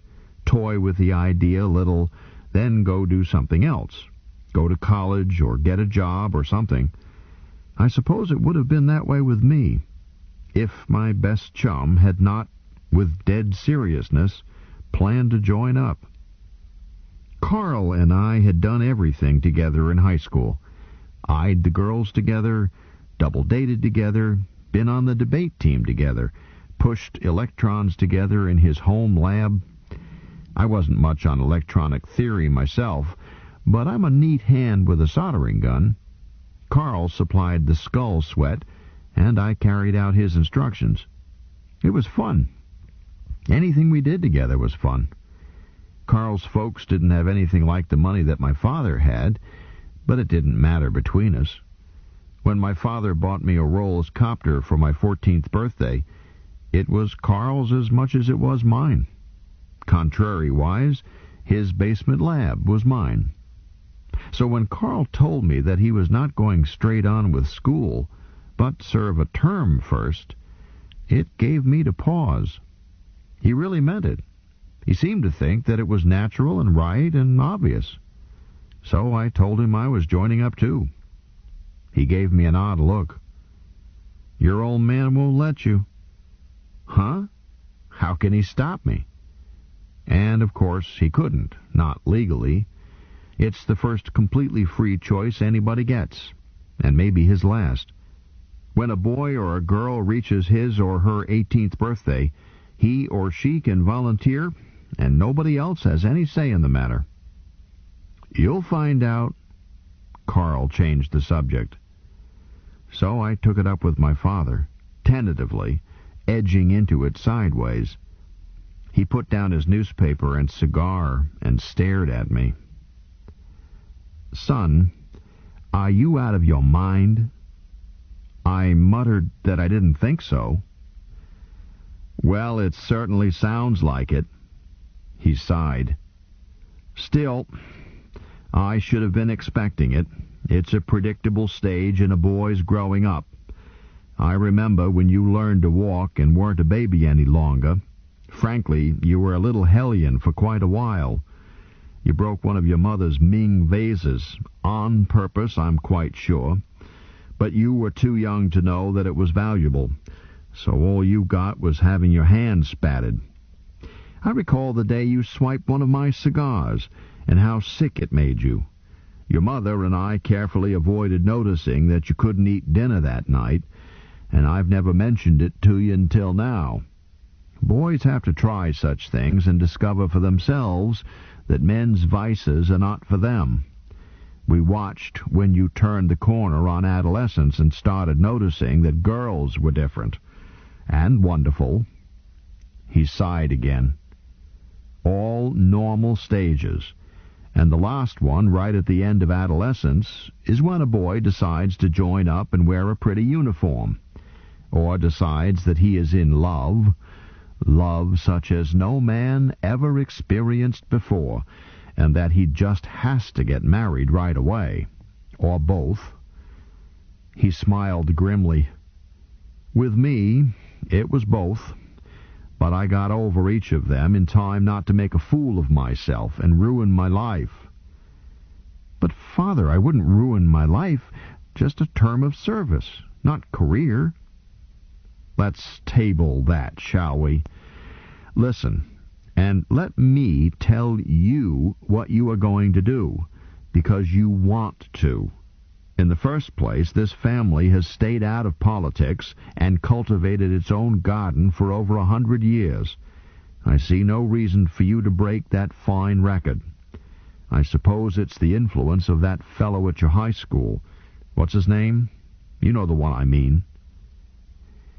toy with the idea a little, then go do something else, go to college or get a job or something. I suppose it would have been that way with me, if my best chum had not, with dead seriousness, planned to join up. Carl and I had done everything together in high school. Eyed the girls together, double-dated together, been on the debate team together, pushed electrons together in his home lab. I wasn't much on electronic theory myself, but I'm a neat hand with a soldering gun. Carl supplied the skull sweat, and I carried out his instructions. It was fun. Anything we did together was fun. Carl's folks didn't have anything like the money that my father had, but it didn't matter between us. When my father bought me a Rolls copter for my 14th birthday, it was Carl's as much as it was mine. Contrariwise, his basement lab was mine. So when Carl told me that he was not going straight on with school, but serve a term first, it gave me to pause. He really meant it. He seemed to think that it was natural and right and obvious. So I told him I was joining up too. He gave me an odd look. "Your old man won't let you." "Huh? How can he stop me?" And, of course, he couldn't, not legally. It's the first completely free choice anybody gets, and maybe his last. When a boy or a girl reaches his or her 18th birthday, he or she can volunteer, and nobody else has any say in the matter. "You'll find out." Carl changed the subject. So I took it up with my father, tentatively, edging into it sideways. He put down his newspaper and cigar and stared at me. "Son, "Are you out of your mind?" I muttered that I didn't think so. "Well, it certainly sounds like it." He sighed. "Still, I should have been expecting it. It's a predictable stage in a boy's growing up. I remember when you learned to walk and weren't a baby any longer. Frankly, you were a little hellion for quite a while. You broke one of your mother's Ming vases, on purpose, I'm quite sure. But you were too young to know that it was valuable, so all you got was having your hand spatted. I recall the day you swiped one of my cigars, and how sick it made you. Your mother and I carefully avoided noticing that you couldn't eat dinner that night, and I've never mentioned it to you until now. Boys have to try such things and discover for themselves that men's vices are not for them. We watched when you turned the corner on adolescence and started noticing that girls were different and wonderful." He sighed again. "All normal stages. And the last one, right at the end of adolescence, is when a boy decides to join up and wear a pretty uniform, or decides that he is in love such as no man ever experienced before, and that he just has to get married right away, or both." He smiled grimly. "With me, it was both. But I got over each of them in time not to make a fool of myself and ruin my life." "But, Father, I wouldn't ruin my life. Just a term of service, not career." "Let's table that, shall we? Listen, and let me tell you what you are going to do, because you want to. In the first place, this family has stayed out of politics and cultivated its own garden for over 100 years. I see no reason for you to break that fine record. I suppose it's the influence of that fellow at your high school. What's his name? You know the one I mean."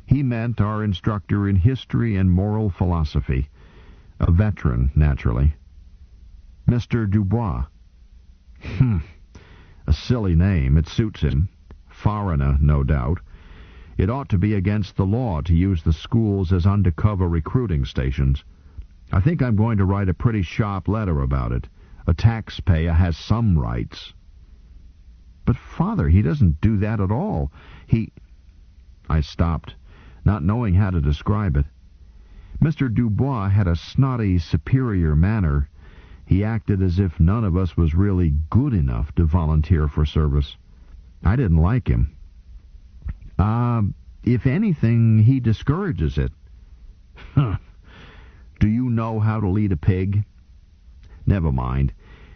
He meant our instructor in history and moral philosophy. A veteran, naturally. "Mr. Dubois." A silly name. It suits him. Foreigner, no doubt. It ought to be against the law to use the schools as undercover recruiting stations. I think I'm going to write a pretty sharp letter about it. A taxpayer has some rights. "But, Father, he doesn't do that at all. I stopped, not knowing how to describe it. Mr. Dubois had a snotty, superior manner. He acted as if none of us was really good enough to volunteer for service. I didn't like him. If anything, he discourages it." "Do you know how to lead a pig?" "Never mind.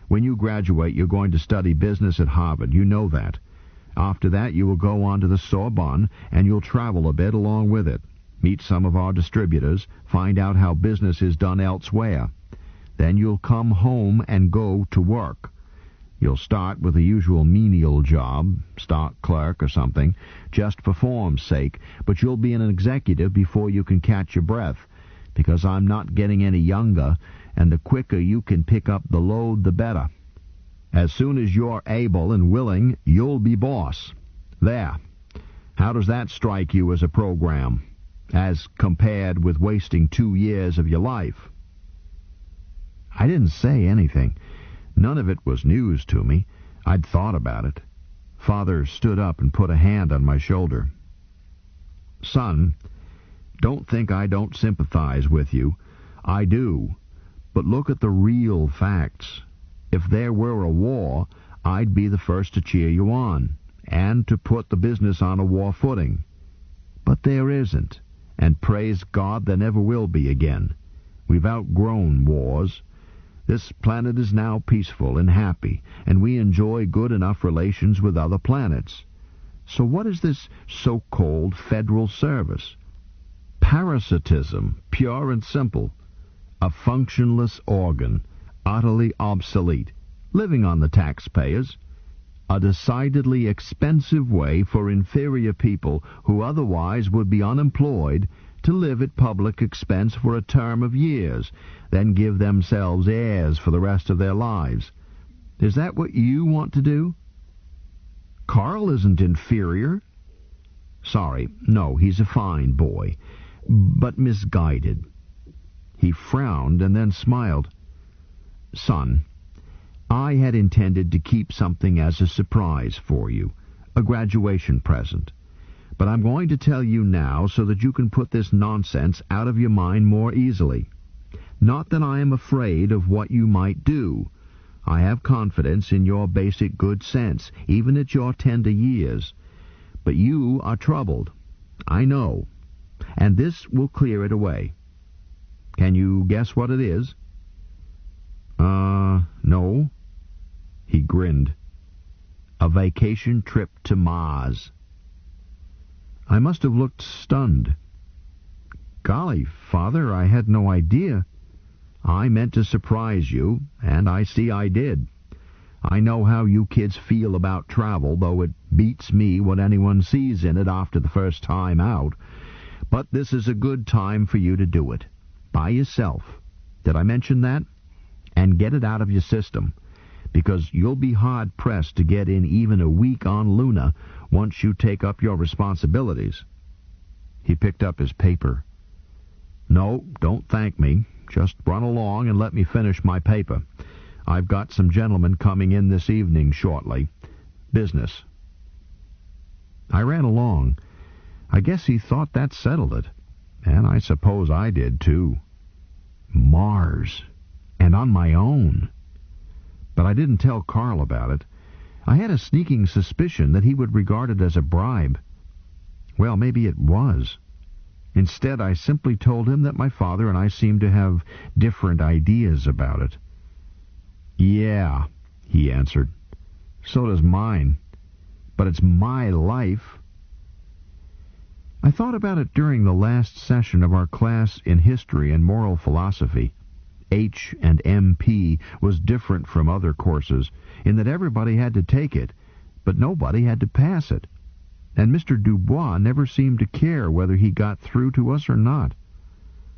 When you graduate, you're going to study business at Harvard. You know that. After that, you will go on to the Sorbonne, and you'll travel a bit along with it. Meet some of our distributors, find out how business is done elsewhere. Then you'll come home and go to work. You'll start with the usual menial job, stock clerk or something, just for form's sake, but you'll be an executive before you can catch your breath, because I'm not getting any younger, and the quicker you can pick up the load, the better. As soon as you're able and willing, you'll be boss. There. How does that strike you as a program, as compared with wasting 2 years of your life?" I didn't say anything. None of it was news to me. I'd thought about it. Father stood up and put a hand on my shoulder. "Son, don't think I don't sympathize with you. I do. But look at the real facts. If there were a war, I'd be the first to cheer you on, and to put the business on a war footing. But there isn't, and praise God there never will be again. We've outgrown wars. This planet is now peaceful and happy, and we enjoy good enough relations with other planets. So what is this so-called federal service? Parasitism, pure and simple. A functionless organ, utterly obsolete, living on the taxpayers. A decidedly expensive way for inferior people who otherwise would be unemployed to live at public expense for a term of years, then give themselves airs for the rest of their lives. Is that what you want to do?" Carl isn't inferior. Sorry, no, he's a fine boy, but misguided. He frowned and then smiled. Son, I had intended to keep something as a surprise for you, a graduation present. But I'm going to tell you now so that you can put this nonsense out of your mind more easily. Not that I am afraid of what you might do. I have confidence in your basic good sense, even at your tender years. But you are troubled. I know. And this will clear it away. Can you guess what it is? No. He grinned. A vacation trip to Mars. I must have looked stunned. Golly, Father, I had no idea. I meant to surprise you, and I see I did. I know how you kids feel about travel, though it beats me what anyone sees in it after the first time out. But this is a good time for you to do it. By yourself. Did I mention that? And get it out of your system, because you'll be hard-pressed to get in even a week on Luna once you take up your responsibilities. He picked up his paper. No, don't thank me. Just run along and let me finish my paper. I've got some gentlemen coming in this evening shortly. Business. I ran along. I guess he thought that settled it. And I suppose I did, too. Mars. And on my own. But I didn't tell Carl about it. I had a sneaking suspicion that he would regard it as a bribe. Well, maybe it was. Instead, I simply told him that my father and I seemed to have different ideas about it. Yeah, he answered. So does mine. But it's my life. I thought about it during the last session of our class in history and moral philosophy. H and MP was different from other courses in that everybody had to take it, but nobody had to pass it. And Mr. Dubois never seemed to care whether he got through to us or not.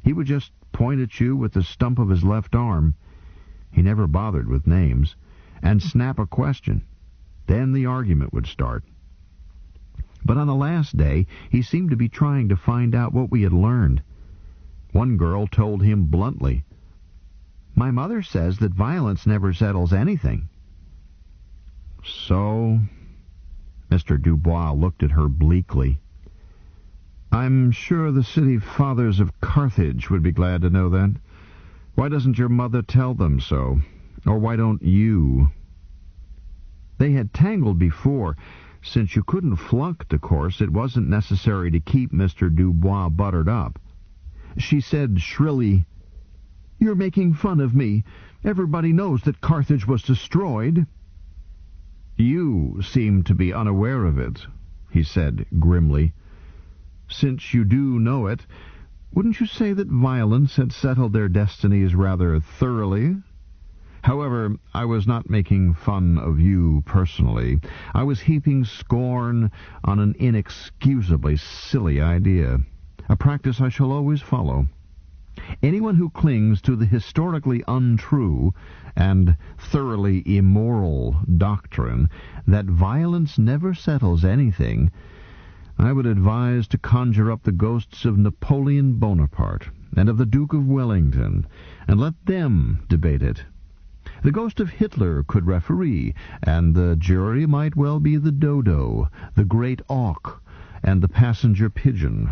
He would just point at you with the stump of his left arm — he never bothered with names — and snap a question. Then the argument would start. But on the last day, he seemed to be trying to find out what we had learned. One girl told him bluntly, "My mother says that violence never settles anything." So, Mr. Dubois looked at her bleakly. "I'm sure the city fathers of Carthage would be glad to know that. Why doesn't your mother tell them so? Or why don't you?" They had tangled before. Since you couldn't flunk the course, it wasn't necessary to keep Mr. Dubois buttered up. She said shrilly, "You're making fun of me. Everybody knows that Carthage was destroyed." "You seem to be unaware of it," he said grimly. "Since you do know it, wouldn't you say that violence had settled their destinies rather thoroughly? However, I was not making fun of you personally. I was heaping scorn on an inexcusably silly idea, a practice I shall always follow. Anyone who clings to the historically untrue and thoroughly immoral doctrine that violence never settles anything, I would advise to conjure up the ghosts of Napoleon Bonaparte and of the Duke of Wellington, and let them debate it. The ghost of Hitler could referee, and the jury might well be the dodo, the great auk, and the passenger pigeon.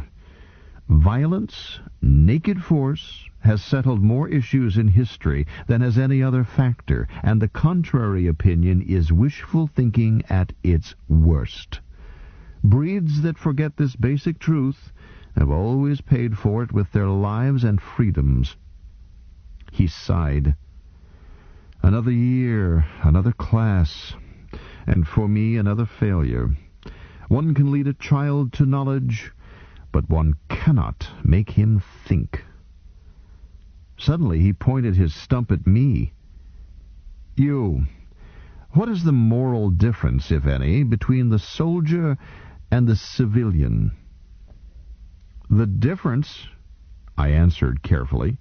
Violence, naked force, has settled more issues in history than has any other factor, and the contrary opinion is wishful thinking at its worst. Breeds that forget this basic truth have always paid for it with their lives and freedoms." He sighed. "Another year, another class, and for me another failure. One can lead a child to knowledge, but one cannot make him think." Suddenly he pointed his stump at me. "You, what is the moral difference, if any, between the soldier and the civilian?" "The difference," I answered carefully,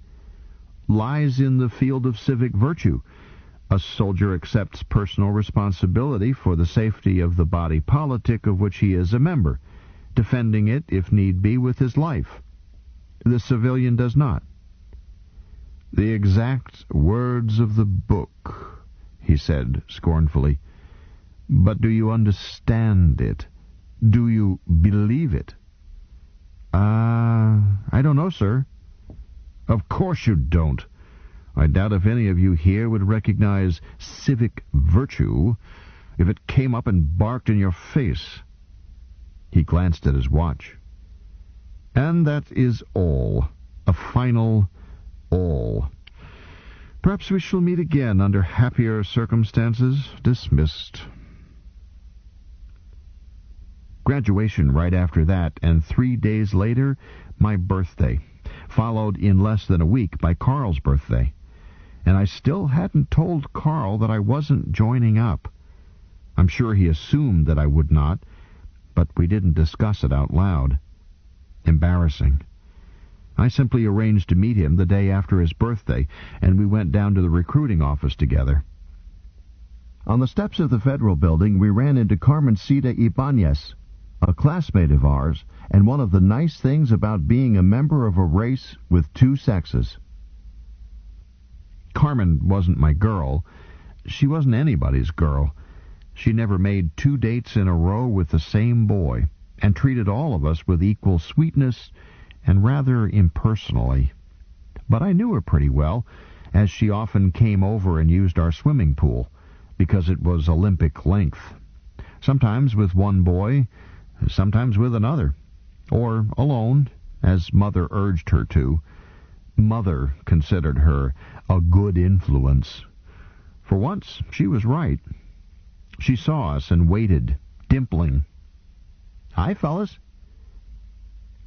"lies in the field of civic virtue. A soldier accepts personal responsibility for the safety of the body politic of which he is a member, defending it, if need be, with his life. The civilian does not. The exact words of the book, he said scornfully. But do you understand it? Do you believe it? I don't know, sir. Of course you don't. I doubt if any of you here would recognize civic virtue if it came up and barked in your face. He glanced at his watch. And that is all. A final all. Perhaps we shall meet again under happier circumstances. Dismissed. Graduation right after that, and 3 days later, my birthday, followed in less than a week by Carl's birthday. And I still hadn't told Carl that I wasn't joining up. I'm sure he assumed that I would not, but we didn't discuss it out loud. Embarrassing. I simply arranged to meet him the day after his birthday, and we went down to the recruiting office together. On the steps of the Federal Building, we ran into Carmencita Ibanez, a classmate of ours, and one of the nice things about being a member of a race with two sexes. Carmen wasn't my girl. She wasn't anybody's girl. She never made 2 dates in a row with the same boy, and treated all of us with equal sweetness and rather impersonally. But I knew her pretty well, as she often came over and used our swimming pool, because it was Olympic length. Sometimes with one boy, sometimes with another, or alone, as Mother urged her to. Mother considered her a good influence. For once, she was right. She saw us and waited, dimpling. "Hi, fellas."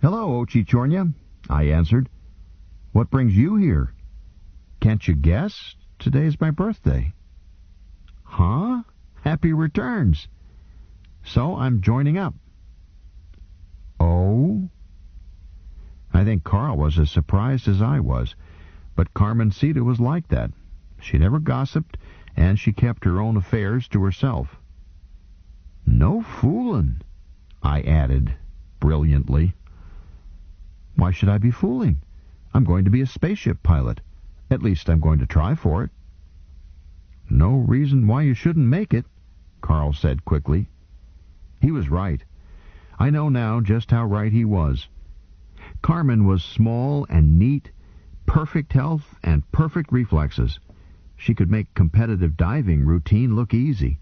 "Hello, Ochichornia," I answered. "What brings you here?" "Can't you guess? Today's my birthday." "Huh? Happy returns." "So I'm joining up." "Oh?" I think Carl was as surprised as I was, but Carmencita was like that. She never gossiped, and she kept her own affairs to herself. "No foolin'," I added, brilliantly. "Why should I be fooling? I'm going to be a spaceship pilot. At least I'm going to try for it." "No reason why you shouldn't make it," Carl said quickly. He was right. I know now just how right he was. Carmen was small and neat, perfect health and perfect reflexes. She could make competitive diving routine look easy,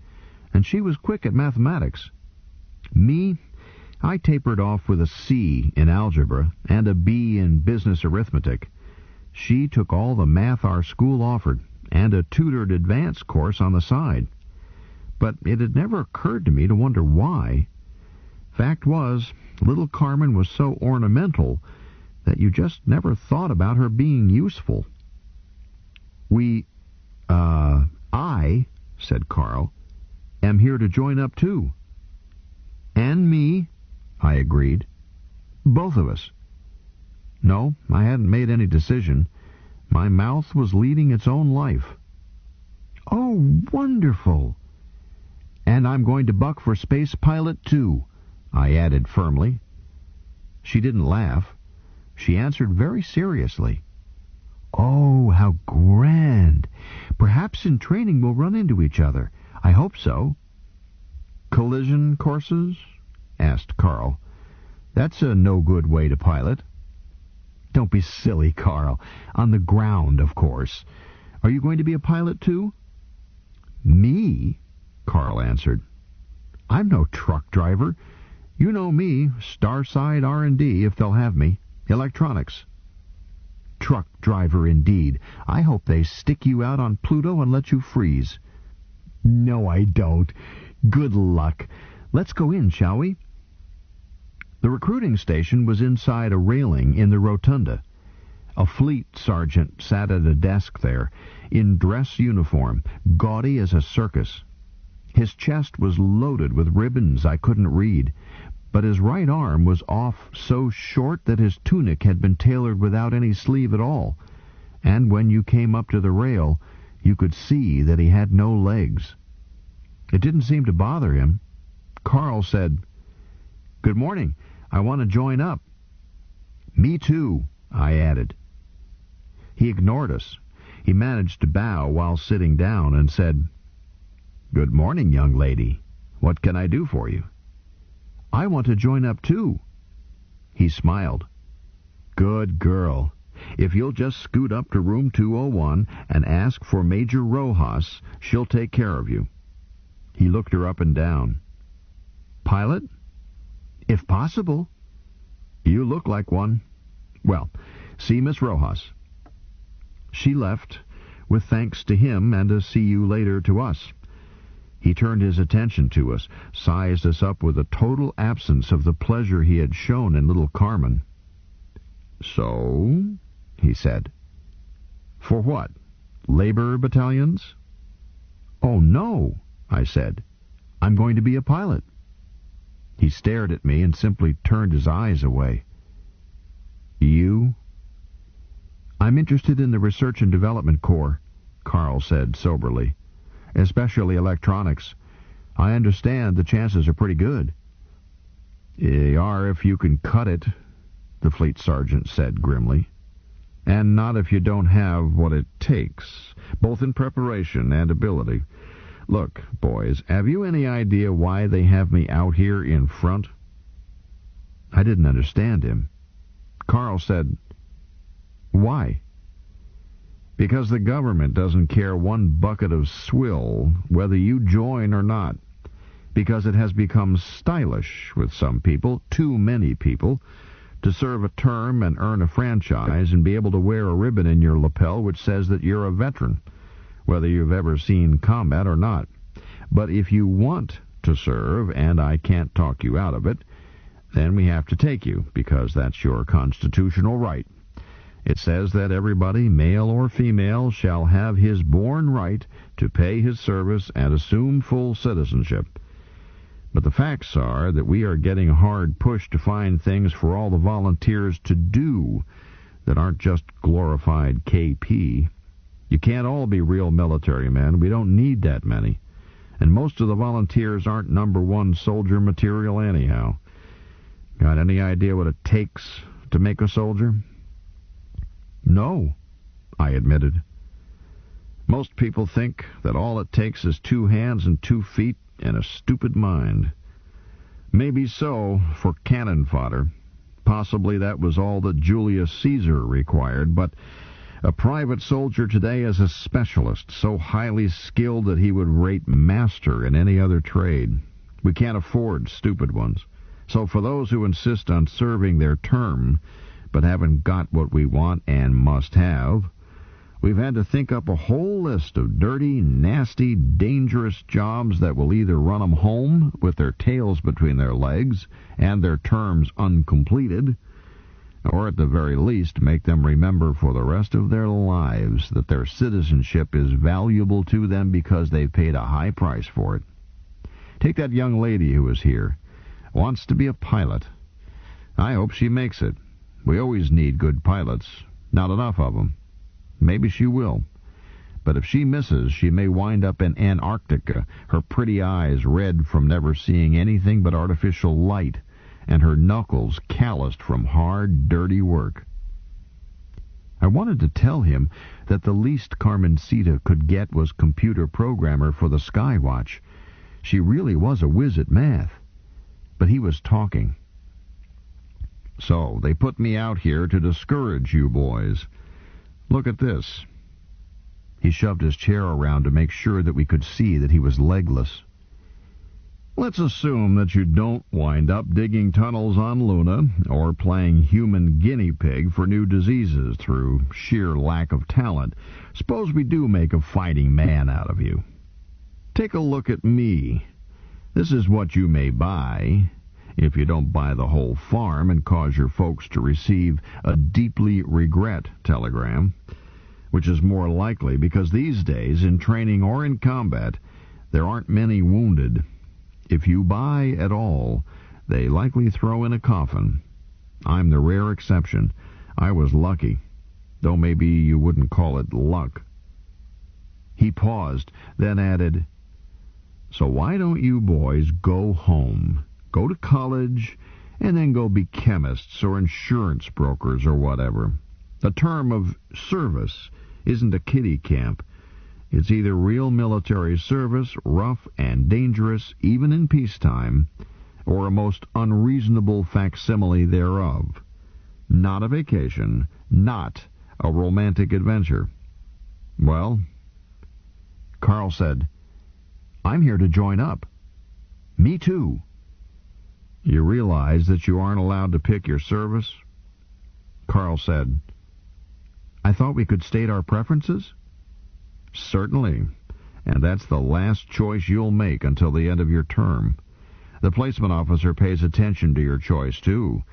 and she was quick at mathematics. Me, I tapered off with a C in algebra and a B in business arithmetic. She took all the math our school offered, and a tutored advanced course on the side. But it had never occurred to me to wonder why. Fact was, little Carmen was so ornamental that you just never thought about her being useful. I, said Carl, am here to join up too. And me, I agreed. Both of us. No, I hadn't made any decision. My mouth was leading its own life. Oh, wonderful! And I'm going to buck for space pilot too, I added firmly. She didn't laugh. She answered very seriously. Oh, how grand! Perhaps in training we'll run into each other. I hope so. Collision courses? Asked Carl. That's a no-good way to pilot. Don't be silly, Carl. On the ground, of course. Are you going to be a pilot too? Me? Carl answered. I'm no truck driver. You know me, Starside R&D, if they'll have me. Electronics. Truck driver, indeed. I hope they stick you out on Pluto and let you freeze. No, I don't. Good luck. Let's go in, shall we? The recruiting station was inside a railing in the rotunda. A fleet sergeant sat at a desk there, in dress uniform, gaudy as a circus. His chest was loaded with ribbons I couldn't read, but his right arm was off so short that his tunic had been tailored without any sleeve at all, and when you came up to the rail, You could see that he had no legs. It didn't seem to bother him. Carl said, "Good morning. I want to join up." "Me too," I added. He ignored us. He managed to bow while sitting down and said, "Good morning, young lady. What can I do for you?" "I want to join up too." He smiled. "Good girl. If you'll just scoot up to room 201 and ask for Major Rojas, she'll take care of you." He looked her up and down. "Pilot?" "If possible." "You look like one. Well, see Miss Rojas." She left, with thanks to him and a see you later to us. He turned his attention to us, sized us up with a total absence of the pleasure he had shown in little Carmen. "So?" he said. "For what? Labor battalions?" "Oh, no," I said. "I'm going to be a pilot." He stared at me and simply turned his eyes away. "You?" "I'm interested in the Research and Development Corps," Carl said soberly. "Especially electronics. I understand the chances are pretty good." "They are if you can cut it," the fleet sergeant said grimly. "And not if you don't have what it takes, both in preparation and ability. Look, boys, have you any idea why they have me out here in front?" I didn't understand him. Carl said, "Why?" "Because the government doesn't care one bucket of swill whether you join or not. Because it has become stylish with some people, too many people, to serve a term and earn a franchise and be able to wear a ribbon in your lapel which says that you're a veteran, whether you've ever seen combat or not. But if you want to serve, and I can't talk you out of it, then we have to take you, because that's your constitutional right. It says that everybody, male or female, shall have his born right to pay his service and assume full citizenship. But the facts are that we are getting hard pushed to find things for all the volunteers to do that aren't just glorified KP. You can't all be real military men. We don't need that many. And most of the volunteers aren't number one soldier material anyhow. Got any idea what it takes to make a soldier?" "No," I admitted. "Most people think that all it takes is 2 hands and 2 feet and a stupid mind. Maybe so for cannon fodder. Possibly that was all that Julius Caesar required, but a private soldier today is a specialist, so highly skilled that he would rate master in any other trade. We can't afford stupid ones. So for those who insist on serving their term but haven't got what we want and must have, we've had to think up a whole list of dirty, nasty, dangerous jobs that will either run 'em home with their tails between their legs and their terms uncompleted, or at the very least make them remember for the rest of their lives that their citizenship is valuable to them because they've paid a high price for it. Take that young lady who is here. Wants to be a pilot. I hope she makes it. We always need good pilots. Not enough of them. Maybe she will. But if she misses, she may wind up in Antarctica, her pretty eyes red from never seeing anything but artificial light, and her knuckles calloused from hard, dirty work. I wanted to tell him that the least Carmencita could get was computer programmer for the Skywatch. She really was a whiz at math. But he was talking. "So, they put me out here to discourage you boys. Look at this." He shoved his chair around to make sure that we could see that he was legless. "Let's assume that you don't wind up digging tunnels on Luna or playing human guinea pig for new diseases through sheer lack of talent. Suppose we do make a fighting man out of you. Take a look at me. This is what you may buy, if you don't buy the whole farm and cause your folks to receive a deeply regret telegram, which is more likely because these days, in training or in combat, there aren't many wounded. If you buy at all, they likely throw in a coffin. I'm the rare exception. I was lucky, though maybe you wouldn't call it luck." He paused, then added, "So why don't you boys go home, go to college, and then go be chemists or insurance brokers or whatever? The term of service isn't a kiddie camp. It's either real military service, rough and dangerous, even in peacetime, or a most unreasonable facsimile thereof. Not a vacation, not a romantic adventure." "Well," Carl said, "I'm here to join up." "Me too." "You realize that you aren't allowed to pick your service?" Carl said, "I thought we could state our preferences?" "Certainly, and that's the last choice you'll make until the end of your term. The placement officer pays attention to your choice, too.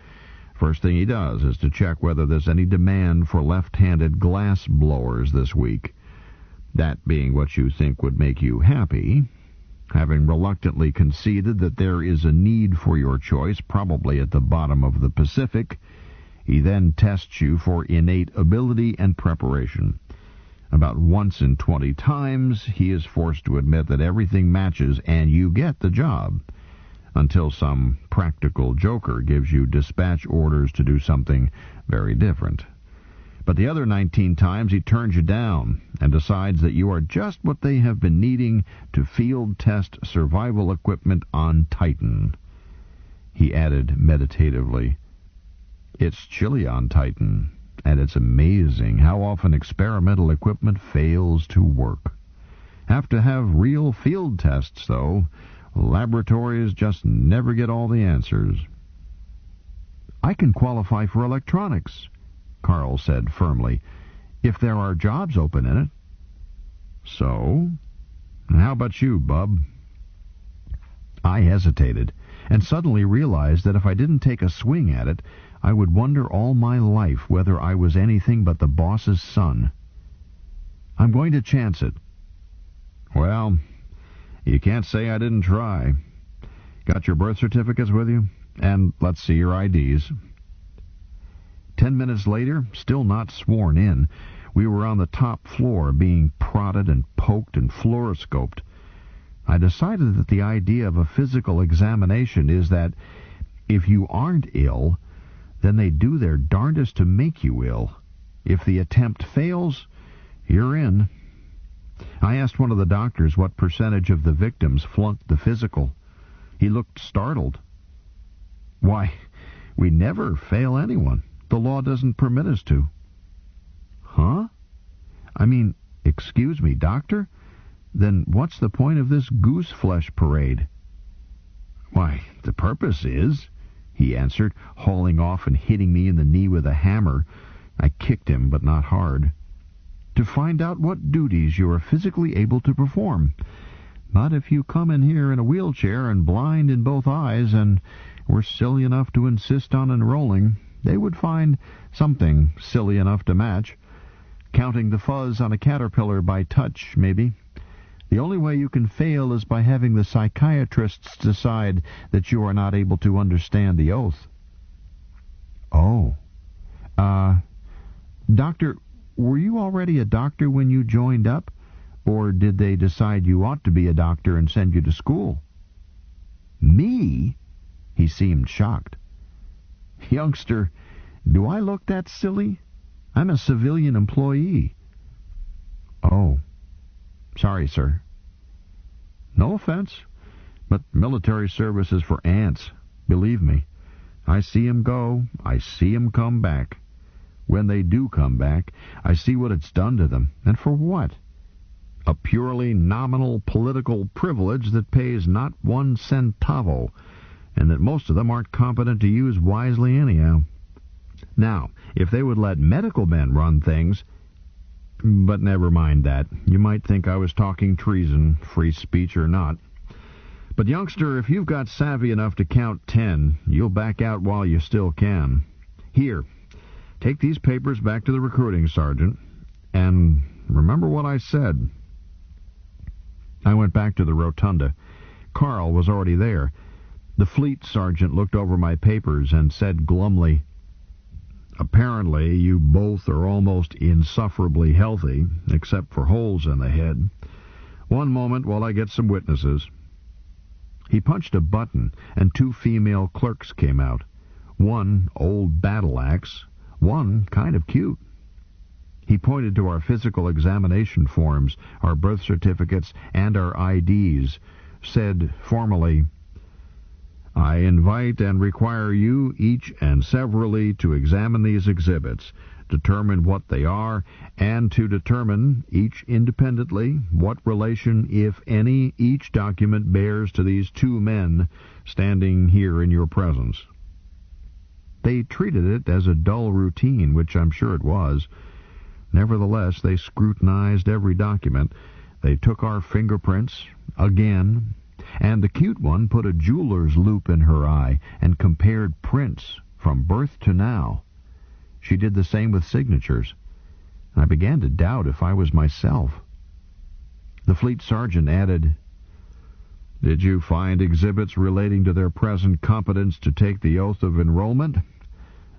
First thing he does is to check whether there's any demand for left-handed glass blowers this week. That being what you think would make you happy. Having reluctantly conceded that there is a need for your choice, probably at the bottom of the Pacific, he then tests you for innate ability and preparation. About once in 20 times, he is forced to admit that everything matches and you get the job, until some practical joker gives you dispatch orders to do something very different. But the other 19 times he turns you down and decides that you are just what they have been needing to field test survival equipment on Titan. He added meditatively, "It's chilly on Titan, and it's amazing how often experimental equipment fails to work. Have to have real field tests, though. Laboratories just never get all the answers." "I can qualify for electronics," Carl said firmly, "if there are jobs open in it." "So? How about you, bub?" I hesitated, and suddenly realized that if I didn't take a swing at it, I would wonder all my life whether I was anything but the boss's son. "I'm going to chance it." "Well, you can't say I didn't try. Got your birth certificates with you? And let's see your IDs." 10 minutes later, still not sworn in, we were on the top floor being prodded and poked and fluoroscoped. I decided that the idea of a physical examination is that if you aren't ill, then they do their darndest to make you ill. If the attempt fails, you're in. I asked one of the doctors what percentage of the victims flunked the physical. He looked startled. "Why, we never fail anyone. The law doesn't permit us to." "Huh? I mean, excuse me, doctor? Then what's the point of this goose-flesh parade?" "Why, the purpose is," he answered, hauling off and hitting me in the knee with a hammer. I kicked him, but not hard. "To find out what duties you are physically able to perform. But if you come in here in a wheelchair and blind in both eyes and were silly enough to insist on enrolling, they would find something silly enough to match. Counting the fuzz on a caterpillar by touch, maybe. The only way you can fail is by having the psychiatrists decide that you are not able to understand the oath." "Oh. Doctor, were you already a doctor when you joined up? Or did they decide you ought to be a doctor and send you to school?" "Me?" He seemed shocked. "Youngster, do I look that silly? I'm a civilian employee." "Oh. Sorry, sir." "No offense, but military service is for ants. Believe me. I see 'em go, I see 'em come back. When they do come back, I see what it's done to them, and for what? A purely nominal political privilege that pays not 1 centavo, and that most of them aren't competent to use wisely anyhow. Now, if they would let medical men run things... But never mind that. You might think I was talking treason, free speech or not. But, youngster, if you've got savvy enough to count 10, you'll back out while you still can. Here, take these papers back to the recruiting sergeant, and remember what I said." I went back to the rotunda. Carl was already there. The fleet sergeant looked over my papers and said glumly, Apparently, you both are almost insufferably healthy, except for holes in the head. One moment while I get some witnesses." He punched a button, and 2 female clerks came out. One old battle-axe, one kind of cute. He pointed to our physical examination forms, our birth certificates, and our IDs, said formally, "I invite and require you each and severally to examine these exhibits, determine what they are, and to determine, each independently, what relation, if any, each document bears to these 2 men standing here in your presence." They treated it as a dull routine, which I'm sure it was. Nevertheless, they scrutinized every document. They took our fingerprints again, and the cute one put a jeweler's loop in her eye and compared prints from birth to now. She did the same with signatures. I began to doubt if I was myself. The fleet sergeant added, "Did you find exhibits relating to their present competence to take the oath of enrollment?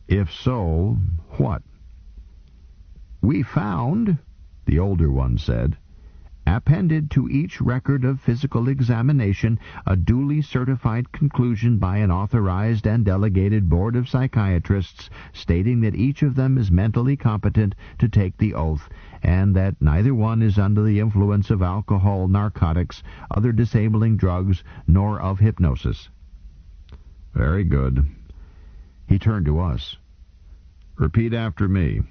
If so, what?" "We found," the older one said, "appended to each record of physical examination a duly certified conclusion by an authorized and delegated board of psychiatrists stating that each of them is mentally competent to take the oath, and that neither one is under the influence of alcohol, narcotics, other disabling drugs, nor of hypnosis." "Very good." He turned to us. "Repeat after me.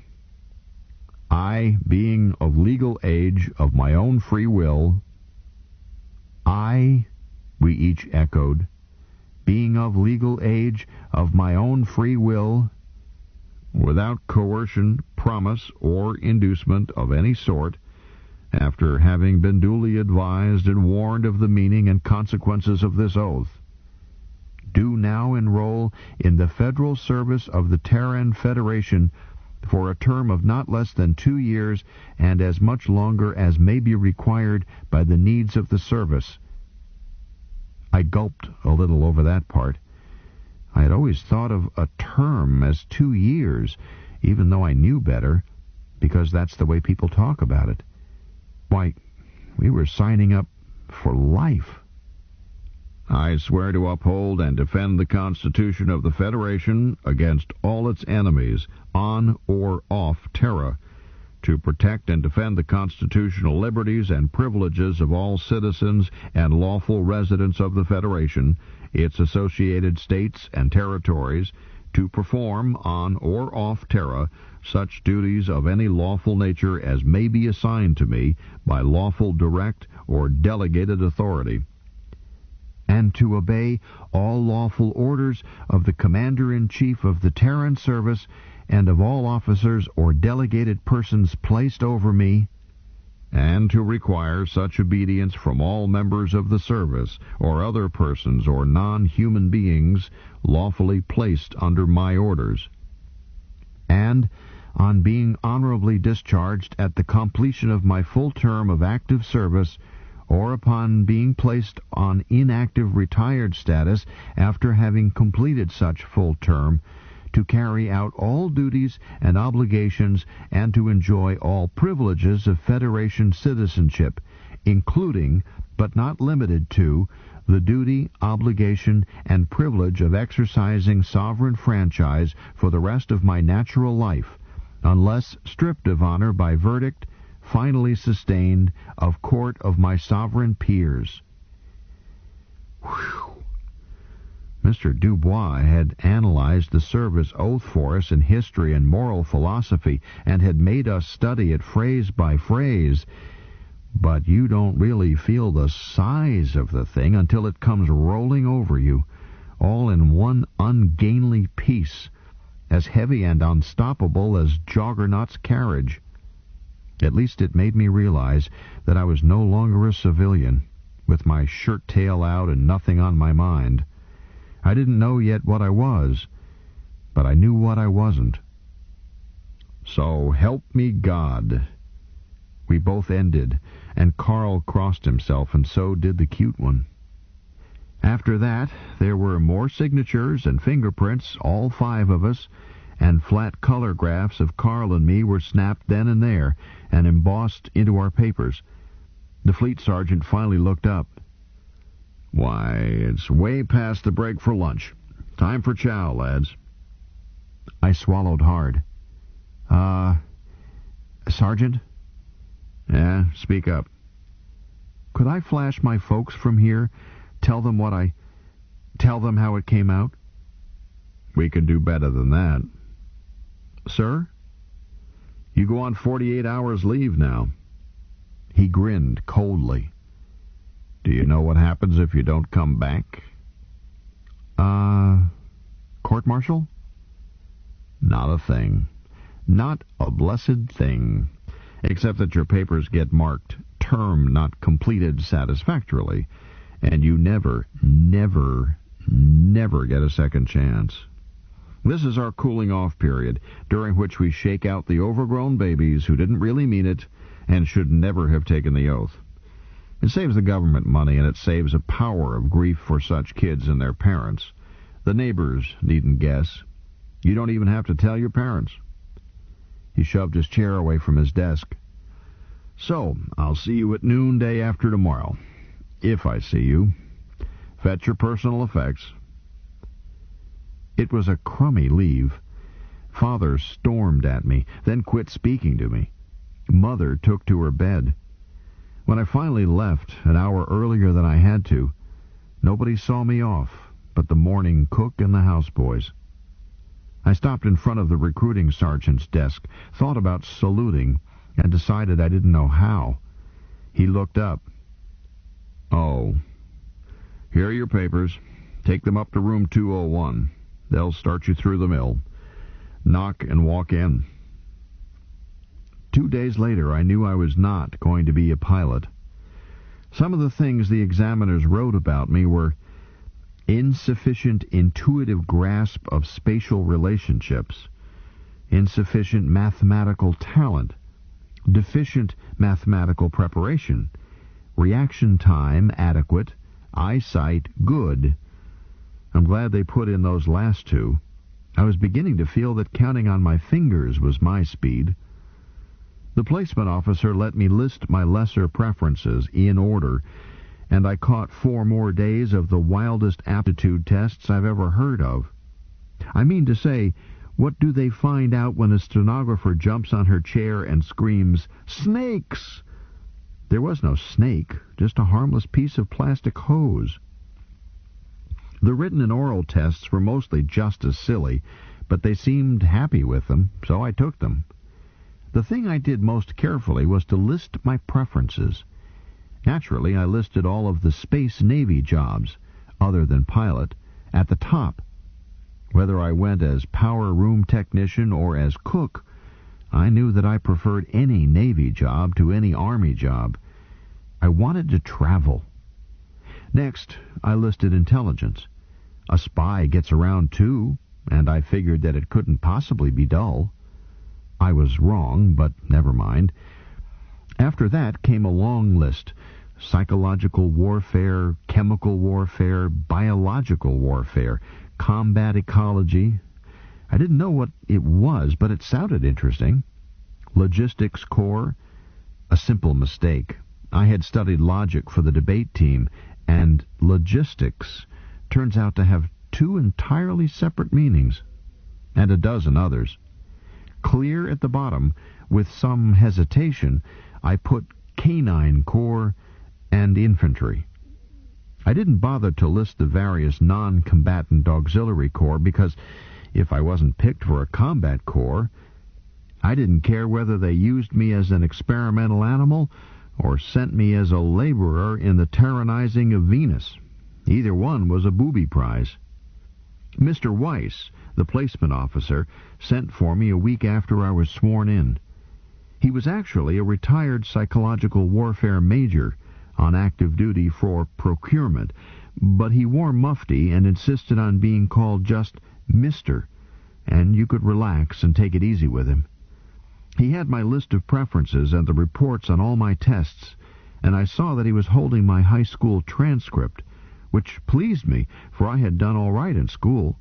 I, being of legal age, of my own free will." "I," we each echoed, "being of legal age, of my own free will, without coercion, promise, or inducement of any sort, after having been duly advised and warned of the meaning and consequences of this oath, do now enroll in the Federal Service of the Terran Federation for a term of not less than 2 years and as much longer as may be required by the needs of the service." I gulped a little over that part. I had always thought of a term as 2 years, even though I knew better, because that's the way people talk about it. Why, we were signing up for life. "I swear to uphold and defend the Constitution of the Federation against all its enemies, on or off Terra, to protect and defend the constitutional liberties and privileges of all citizens and lawful residents of the Federation, its associated states and territories, to perform, on or off Terra, such duties of any lawful nature as may be assigned to me by lawful direct or delegated authority, and to obey all lawful orders of the Commander-in-Chief of the Terran Service and of all officers or delegated persons placed over me, and to require such obedience from all members of the service or other persons or non-human beings lawfully placed under my orders, and on being honorably discharged at the completion of my full term of active service, or upon being placed on inactive retired status after having completed such full term, to carry out all duties and obligations and to enjoy all privileges of Federation citizenship, including, but not limited to, the duty, obligation, and privilege of exercising sovereign franchise for the rest of my natural life, unless stripped of honor by verdict finally sustained of court of my sovereign peers. Whew. Mr. Dubois had analyzed the service oath for us in history and moral philosophy and had made us study it phrase by phrase, but you don't really feel the size of the thing until it comes rolling over you, all in one ungainly piece, as heavy and unstoppable as Juggernaut's carriage. At least it made me realize that I was no longer a civilian, with my shirt tail out and nothing on my mind. I didn't know yet what I was, but I knew what I wasn't. So help me God. We both ended, and Carl crossed himself, and so did the cute one. After that, there were more signatures and fingerprints, all 5 of us, and flat color graphs of Carl and me were snapped then and there and embossed into our papers. The fleet sergeant finally looked up. "Why, it's way past the break for lunch. Time for chow, lads." I swallowed hard. Sergeant? Yeah, speak up. Could I flash my folks from here? Tell them how it came out? We can do better than that. Sir? You go on 48 hours leave now. He grinned coldly. Do you know what happens if you don't come back? Court-martial? Not a thing. Not a blessed thing. Except that your papers get marked term not completed satisfactorily, and you never, never, never get a second chance. This is our cooling-off period, during which we shake out the overgrown babies who didn't really mean it and should never have taken the oath. It saves the government money, and it saves a power of grief for such kids and their parents. The neighbors needn't guess. You don't even have to tell your parents. He shoved his chair away from his desk. So, I'll see you at noon day after tomorrow. If I see you. Fetch your personal effects. It was a crummy leave. Father stormed at me, then quit speaking to me. Mother took to her bed. When I finally left, an hour earlier than I had to, nobody saw me off but the morning cook and the houseboys. I stopped in front of the recruiting sergeant's desk, thought about saluting, and decided I didn't know how. He looked up. "Oh, here are your papers. Take them up to room 201. They'll start you through the mill. Knock and walk in." 2 days later, I knew I was not going to be a pilot. Some of the things the examiners wrote about me were insufficient intuitive grasp of spatial relationships, insufficient mathematical talent, deficient mathematical preparation, reaction time adequate, eyesight good. I'm glad they put in those last two. I was beginning to feel that counting on my fingers was my speed. The placement officer let me list my lesser preferences in order, and I caught 4 more days of the wildest aptitude tests I've ever heard of. I mean to say, what do they find out when a stenographer jumps on her chair and screams, "Snakes!" There was no snake, just a harmless piece of plastic hose. The written and oral tests were mostly just as silly, but they seemed happy with them, so I took them. The thing I did most carefully was to list my preferences. Naturally, I listed all of the Space Navy jobs, other than pilot, at the top. Whether I went as power room technician or as cook, I knew that I preferred any Navy job to any Army job. I wanted to travel. Next, I listed intelligence. A spy gets around too, and I figured that it couldn't possibly be dull. I was wrong, but never mind. After that came a long list: psychological warfare, chemical warfare, biological warfare, combat ecology. I didn't know what it was, but it sounded interesting. Logistics corps. A simple mistake. I had studied logic for the debate team, and logistics turns out to have 2 entirely separate meanings, and a dozen others. Clear at the bottom, with some hesitation, I put Canine Corps and Infantry. I didn't bother to list the various non-combatant auxiliary corps because if I wasn't picked for a combat corps, I didn't care whether they used me as an experimental animal or sent me as a laborer in the tyrannizing of Venus. Either one was a booby prize. Mr. Weiss, the placement officer, sent for me a week after I was sworn in. He was actually a retired psychological warfare major on active duty for procurement, but he wore mufti and insisted on being called just Mr., and you could relax and take it easy with him. He had my list of preferences and the reports on all my tests, and I saw that he was holding my high school transcript, which pleased me, for I had done all right in school.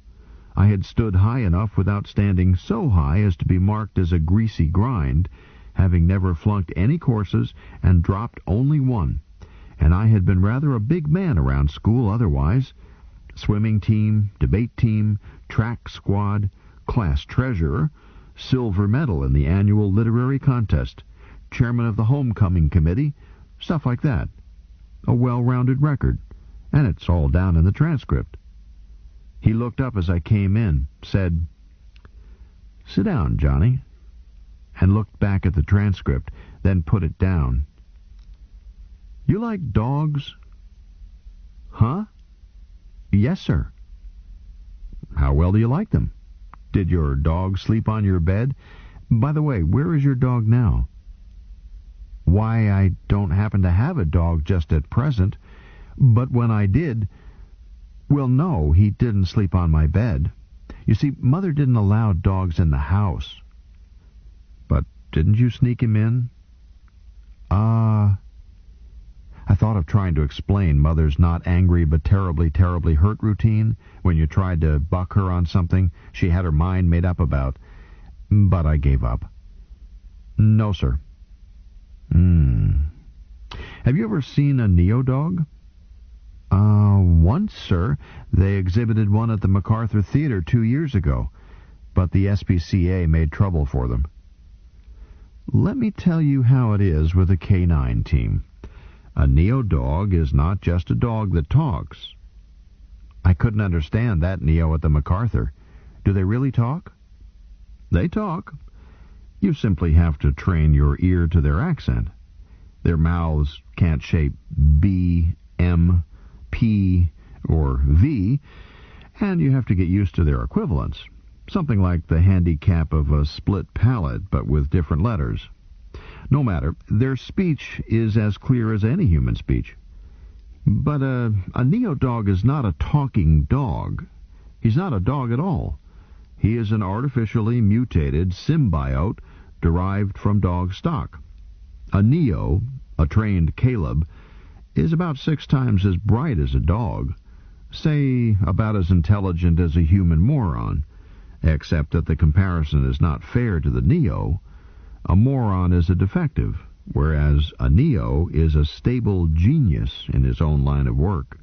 I had stood high enough without standing so high as to be marked as a greasy grind, having never flunked any courses and dropped only one, and I had been rather a big man around school otherwise. Swimming team, debate team, track squad, class treasurer, silver medal in the annual literary contest, chairman of the homecoming committee, stuff like that. A well-rounded record, and it's all down in the transcript. He looked up as I came in, said, "Sit down, Johnny," and looked back at the transcript, then put it down. "You like dogs?" "Huh?" "Yes, sir." "How well do you like them? Did your dog sleep on your bed? By the way, where is your dog now?" "Why, I don't happen to have a dog just at present, but when I did... Well, no, he didn't sleep on my bed. You see, Mother didn't allow dogs in the house." "But didn't you sneak him in?" I thought of trying to explain Mother's not angry but terribly, terribly hurt routine when you tried to buck her on something she had her mind made up about, but I gave up. "No, sir." Have you ever seen a neo-dog?" Once, sir. They exhibited one at the MacArthur Theater 2 years ago, but the SPCA made trouble for them. Let me tell you how it is with a canine team. A neo-dog is not just a dog that talks. I couldn't understand that neo at the MacArthur. Do they really talk? They talk. You simply have to train your ear to their accent. Their mouths can't shape B, M, P, or V, and you have to get used to their equivalents. Something like the handicap of a split palate, but with different letters. No matter, their speech is as clear as any human speech. But a neo-dog is not a talking dog. He's not a dog at all. He is an artificially mutated symbiote derived from dog stock. A neo, a trained Caleb, is about 6 times as bright as a dog, say about as intelligent as a human moron, except that the comparison is not fair to the neo. A moron is a defective, whereas a neo is a stable genius in his own line of work.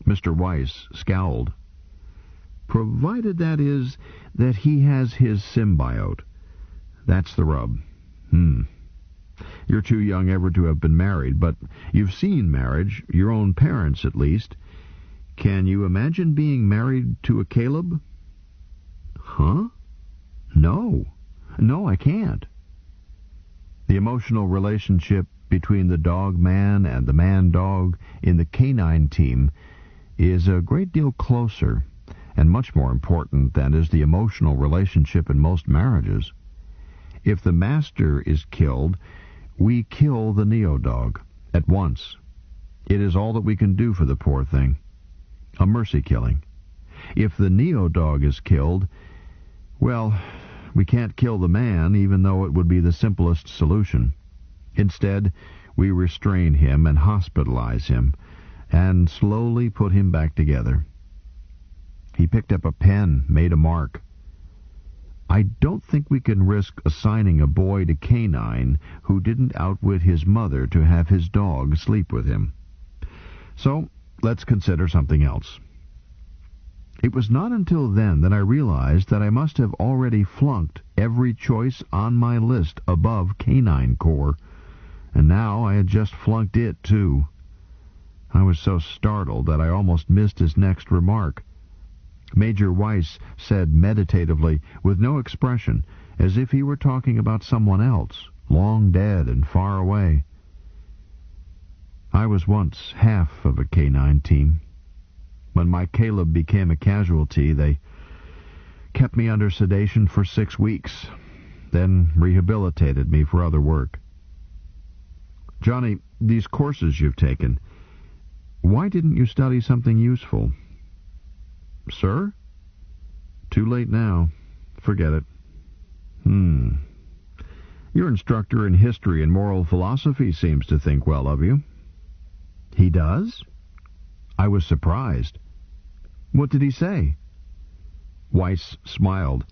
Mr. Weiss scowled. Provided, that is, that he has his symbiote. That's the rub. You're too young ever to have been married, but you've seen marriage, your own parents at least. Can you imagine being married to a Caleb? Huh? No, I can't. The emotional relationship between the dog-man and the man-dog in the canine team is a great deal closer and much more important than is the emotional relationship in most marriages. If the master is killed, we kill the neo-dog at once. It is all that we can do for the poor thing. A mercy killing. If the neo-dog is killed, well, we can't kill the man, even though it would be the simplest solution. Instead, we restrain him and hospitalize him, and slowly put him back together. He picked up a pen, made a mark. I don't think we can risk assigning a boy to canine who didn't outwit his mother to have his dog sleep with him. So, let's consider something else. It was not until then that I realized that I must have already flunked every choice on my list above Canine Corps, and now I had just flunked it, too. I was so startled that I almost missed his next remark. Major Weiss said meditatively, with no expression, as if he were talking about someone else, long dead and far away. I was once half of a canine team. When my Caleb became a casualty, they kept me under sedation for 6 weeks, then rehabilitated me for other work. Johnny, these courses you've taken, why didn't you study something useful? Sir? Too late now. Forget it. Your instructor in history and moral philosophy seems to think well of you. He does? I was surprised. What did he say? Weiss smiled.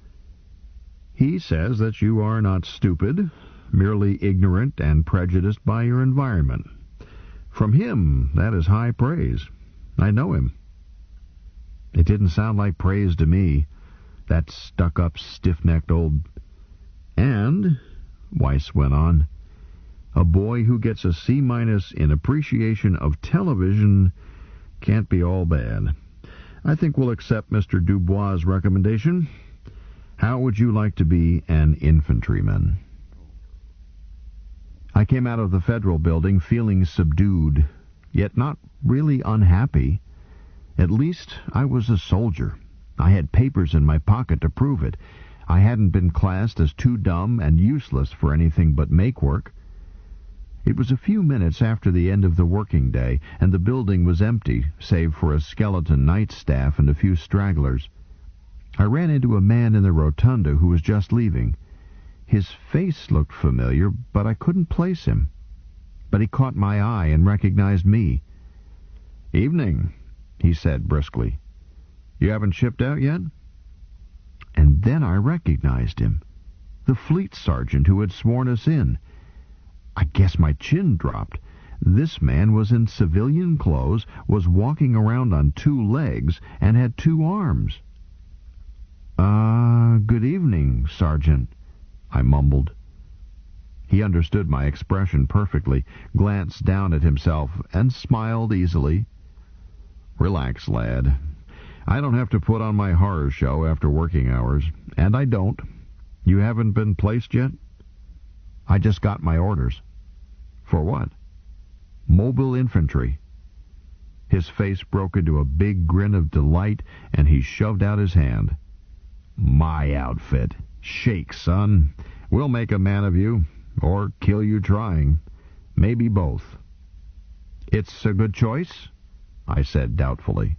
He says that you are not stupid, merely ignorant and prejudiced by your environment. From him, that is high praise. I know him. It didn't sound like praise to me, that stuck-up, stiff-necked old... And, Weiss went on, a boy who gets a C- in appreciation of television can't be all bad. I think we'll accept Mr. Dubois' recommendation. How would you like to be an infantryman? I came out of the Federal Building feeling subdued, yet not really unhappy. At least I was a soldier. I had papers in my pocket to prove it. I hadn't been classed as too dumb and useless for anything but make work. It was a few minutes after the end of the working day, and the building was empty, save for a skeleton night staff and a few stragglers. I ran into a man in the rotunda who was just leaving. His face looked familiar, but I couldn't place him. But he caught my eye and recognized me. "Evening," he said briskly. "You haven't shipped out yet?" And then I recognized him. The fleet sergeant who had sworn us in. I guess my chin dropped. This man was in civilian clothes, was walking around on 2 legs, and had 2 arms. Good evening, Sergeant," I mumbled. He understood my expression perfectly, glanced down at himself, and smiled easily. "Relax, lad. I don't have to put on my horror show after working hours, and I don't. You haven't been placed yet?" "I just got my orders." "For what?" "Mobile infantry." His face broke into a big grin of delight, and he shoved out his hand. "My outfit. Shake, son. We'll make a man of you, or kill you trying. Maybe both." "It's a good choice?" I said doubtfully.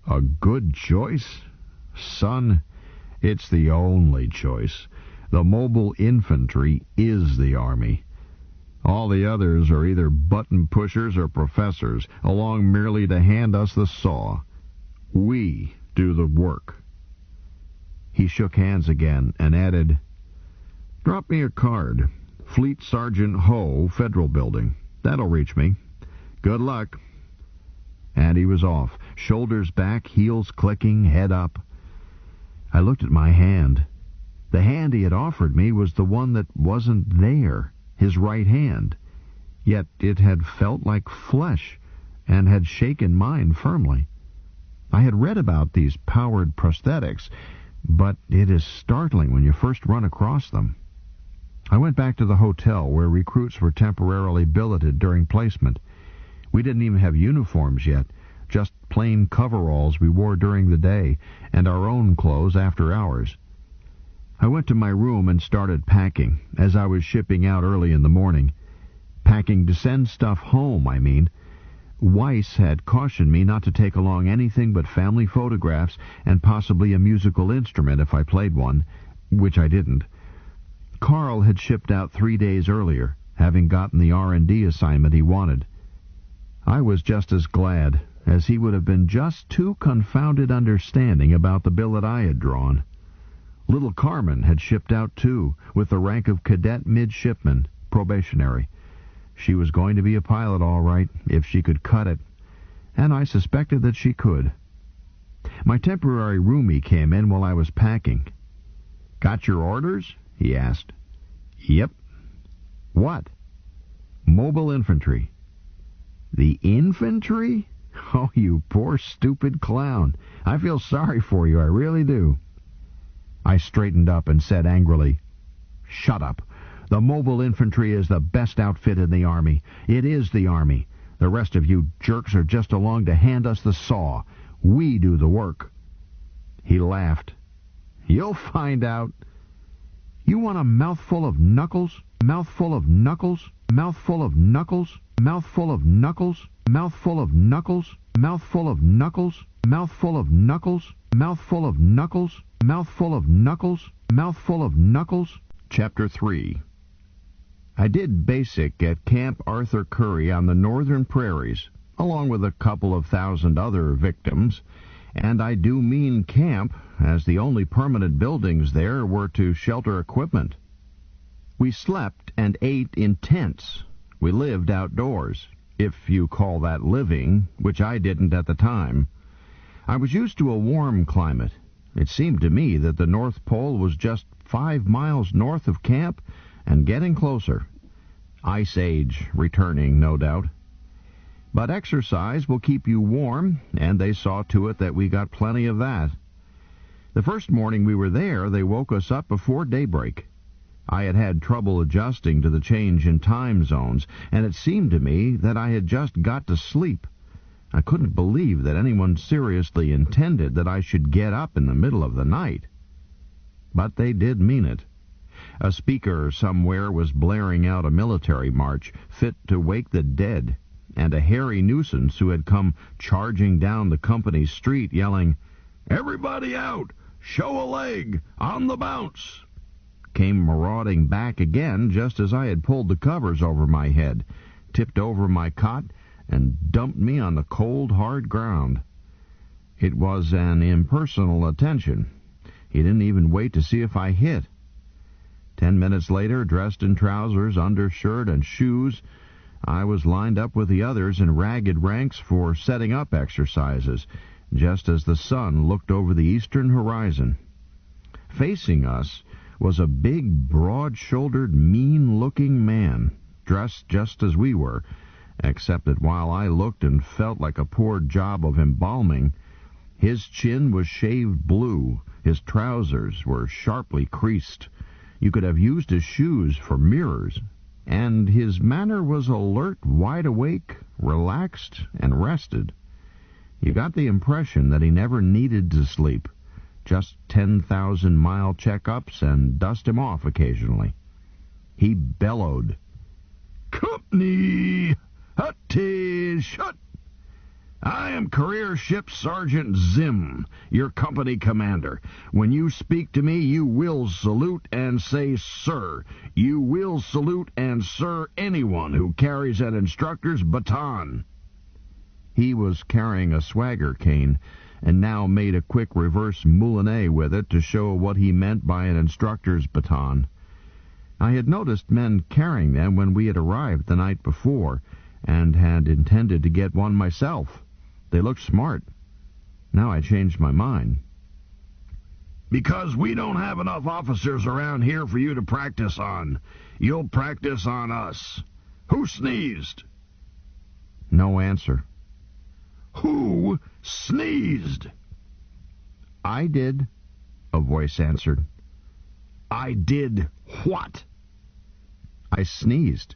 "A good choice? Son, it's the only choice. The mobile infantry is the Army. All the others are either button pushers or professors, along merely to hand us the saw. We do the work." He shook hands again and added, "Drop me a card. Fleet Sergeant Ho, Federal Building. That'll reach me. Good luck." And he was off, shoulders back, heels clicking, head up. I looked at my hand. The hand he had offered me was the one that wasn't there, his right hand. Yet it had felt like flesh, and had shaken mine firmly. I had read about these powered prosthetics, but it is startling when you first run across them. I went back to the hotel where recruits were temporarily billeted during placement. We didn't even have uniforms yet, just plain coveralls we wore during the day, and our own clothes after hours. I went to my room and started packing, as I was shipping out early in the morning. Packing to send stuff home, I mean. Weiss had cautioned me not to take along anything but family photographs and possibly a musical instrument if I played one, which I didn't. Carl had shipped out 3 days earlier, having gotten the R&D assignment he wanted. I was just as glad, as he would have been just too confounded understanding about the billet I had drawn. Little Carmen had shipped out too, with the rank of cadet midshipman, probationary. She was going to be a pilot all right, if she could cut it, and I suspected that she could. My temporary roomie came in while I was packing. "Got your orders?" he asked. "Yep." "What?" "Mobile infantry." "The infantry? Oh, you poor stupid clown. I feel sorry for you, I really do." I straightened up and said angrily, "Shut up. The mobile infantry is the best outfit in the Army. It is the Army. The rest of you jerks are just along to hand us the saw. We do the work." He laughed. "You'll find out." "You want a mouthful of knuckles? Mouthful of knuckles? Mouthful of knuckles? Mouthful of knuckles? Mouthful of knuckles? Mouthful of knuckles? Mouthful of knuckles? Mouthful of knuckles? Mouthful of knuckles? Mouthful of knuckles?" Chapter 3. I did basic at Camp Arthur Curry on the northern prairies, along with a couple of thousand other victims, And I do mean camp, as the only permanent buildings there were to shelter equipment. We slept and ate in tents. We lived outdoors, if you call that living, which I didn't at the time. I was used to a warm climate. It seemed to me that the North Pole was just 5 miles north of camp and getting closer. Ice Age returning, no doubt. But exercise will keep you warm, and they saw to it that we got plenty of that. The first morning we were there, they woke us up before daybreak. I had had trouble adjusting to the change in time zones, and it seemed to me that I had just got to sleep. I couldn't believe that anyone seriously intended that I should get up in the middle of the night. But they did mean it. A speaker somewhere was blaring out a military march fit to wake the dead, and a hairy nuisance who had come charging down the company street yelling, "Everybody out! Show a leg! On the bounce!" came marauding back again just as I had pulled the covers over my head, tipped over my cot, and dumped me on the cold, hard ground. It was an impersonal attention. He didn't even wait to see if I hit. 10 minutes later, dressed in trousers, undershirt, and shoes, I was lined up with the others in ragged ranks for setting up exercises, just as the sun looked over the eastern horizon. Facing us was a big, broad-shouldered, mean-looking man, dressed just as we were, except that while I looked and felt like a poor job of embalming, his chin was shaved blue, his trousers were sharply creased. You could have used his shoes for mirrors, and his manner was alert, wide awake, relaxed, and rested. You got the impression that he never needed to sleep, just 10,000-mile checkups and dust him off occasionally. He bellowed, "Company! Hut-tis, shut! I am Career Ship Sergeant Zim, your company commander. When you speak to me, you will salute and say, 'Sir.' You will salute and 'Sir' anyone who carries an instructor's baton." He was carrying a swagger cane, and now made a quick reverse moulinet with it to show what he meant by an instructor's baton. I had noticed men carrying them when we had arrived the night before, and had intended to get one myself. They looked smart. Now I changed my mind. "Because we don't have enough officers around here for you to practice on. You'll practice on us. Who sneezed?" No answer. "Who sneezed?" "I did," a voice answered. "I did what?" "I sneezed."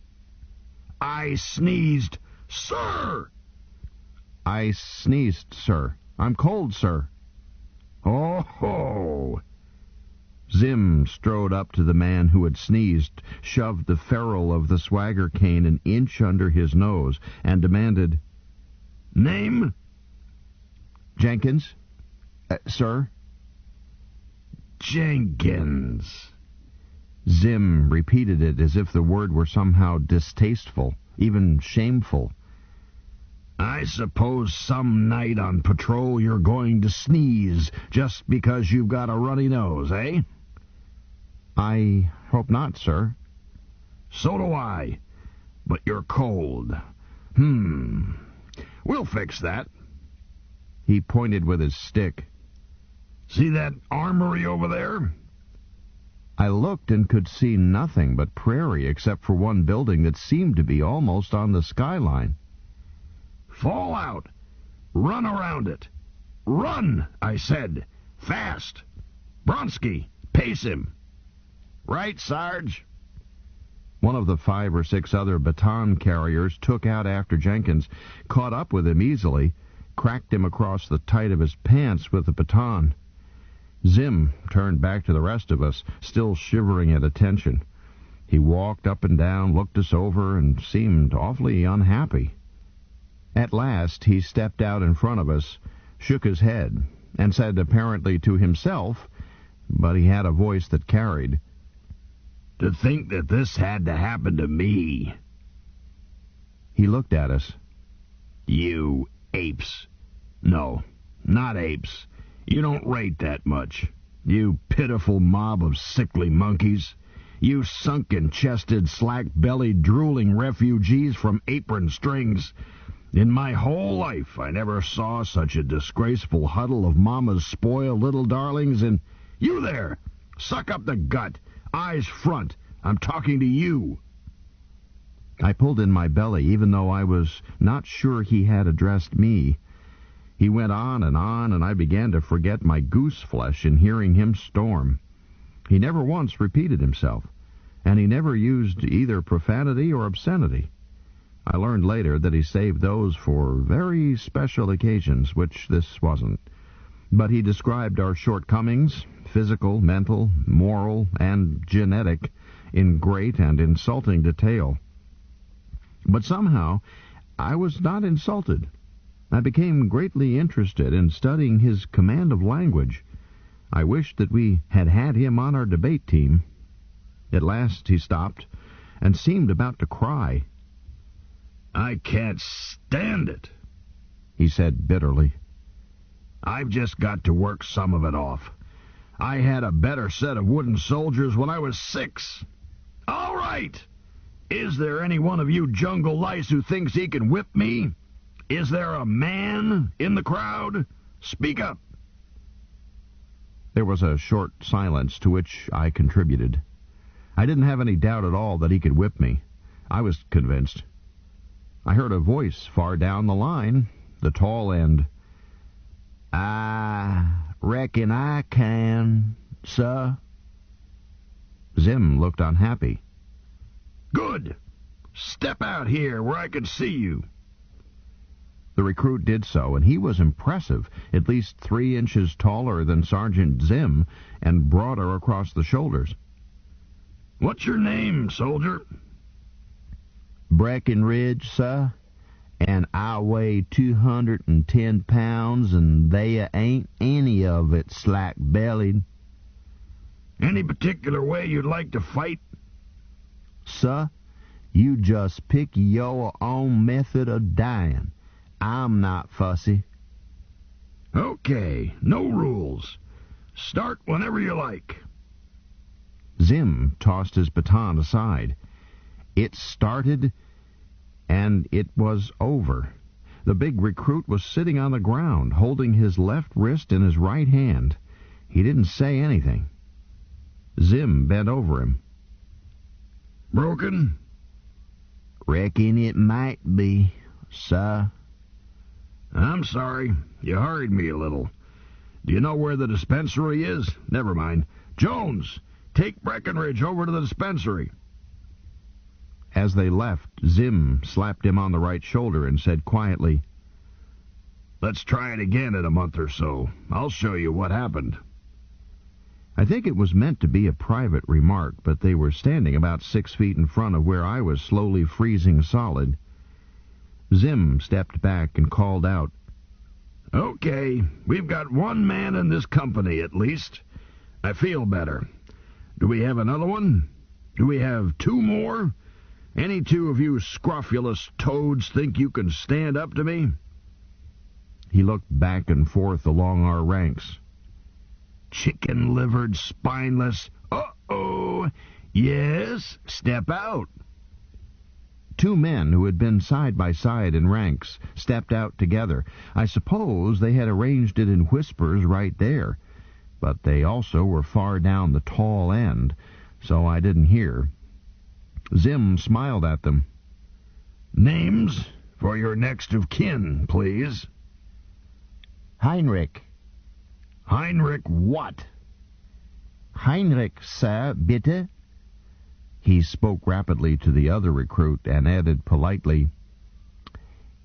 "I sneezed, sir!" "I sneezed, sir. I'm cold, sir." "Oh ho!" Zim strode up to the man who had sneezed, shoved the ferrule of the swagger cane an inch under his nose, and demanded, "Name?" "Jenkins." Sir?" "Jenkins." Zim repeated it as if the word were somehow distasteful, even shameful. "I suppose some night on patrol you're going to sneeze just because you've got a runny nose, eh?" "I hope not, sir." "So do I. But you're cold. We'll fix that." He pointed with his stick. "See that armory over there?" I looked and could see nothing but prairie except for one building that seemed to be almost on the skyline. "Fall out. Run around it. Run, I said. Fast. Bronski, pace him." "Right, Sarge." One of the 5 or 6 other baton carriers took out after Jenkins, caught up with him easily, cracked him across the tight of his pants with the baton. Zim turned back to the rest of us, still shivering at attention. He walked up and down, looked us over, and seemed awfully unhappy. At last he stepped out in front of us, shook his head, and said apparently to himself, but he had a voice that carried, "To think that this had to happen to me." He looked at us. "You apes. No, Not apes. You don't rate that much. You pitiful mob of sickly monkeys. You sunken-chested, slack-bellied, drooling refugees from apron strings. In my whole life, I never saw such a disgraceful huddle of Mama's spoiled little darlings, and you there! Suck up the gut! Eyes front! I'm talking to you! I pulled in my belly, even though I was not sure he had addressed me. He went on, and I began to forget my goose flesh in hearing him storm. He never once repeated himself, and he never used either profanity or obscenity. I learned later that he saved those for very special occasions, which this wasn't. But he described our shortcomings, physical, mental, moral, and genetic, in great and insulting detail. But somehow I was not insulted. I became greatly interested in studying his command of language. I wished that we had had him on our debate team. At last he stopped and seemed about to cry. "I can't stand it," he said bitterly. "I've just got to work some of it off. I had a better set of wooden soldiers when I was 6. All right! Is there any one of you jungle lice who thinks he can whip me? Is there a man in the crowd? Speak up." There was a short silence, to which I contributed. I didn't have any doubt at all that he could whip me. I was convinced. I heard a voice far down the line, the tall end. "I reckon I can, sir." Zim looked unhappy. "Good. Step out here where I can see you." The recruit did so, and he was impressive, at least 3 inches taller than Sergeant Zim and broader across the shoulders. "What's your name, soldier?" "Breckenridge, sir, and I weigh 210 pounds, and there ain't any of it slack-bellied." "Any particular way you'd like to fight?" "Sir, you just pick your own method of dying. I'm not fussy." "Okay, no rules. Start whenever you like." Zim tossed his baton aside. It started, and it was over. The big recruit was sitting on the ground, holding his left wrist in his right hand. He didn't say anything. Zim bent over him. "Broken?" "Reckon it might be, sir." "I'm sorry. You hurried me a little. Do you know where the dispensary is? Never mind. Jones, take Breckenridge over to the dispensary." As they left, Zim slapped him on the right shoulder and said quietly, "Let's try it again in a month or so. I'll show you what happened." I think it was meant to be a private remark, but they were standing about 6 feet in front of where I was slowly freezing solid. Zim stepped back and called out, "Okay, we've got 1 man in this company at least. I feel better. Do we have another one? Do we have 2 more? Any 2 of you scrofulous toads think you can stand up to me?" He looked back and forth along our ranks. "Chicken-livered, spineless. Uh-oh. Yes, step out." 2 men who had been side by side in ranks stepped out together. I suppose they had arranged it in whispers right there, but they also were far down the tall end, so I didn't hear. Zim smiled at them. "Names for your next of kin, please." "Heinrich." "Heinrich what?" "Heinrich, sir, bitte." He spoke rapidly to the other recruit and added politely,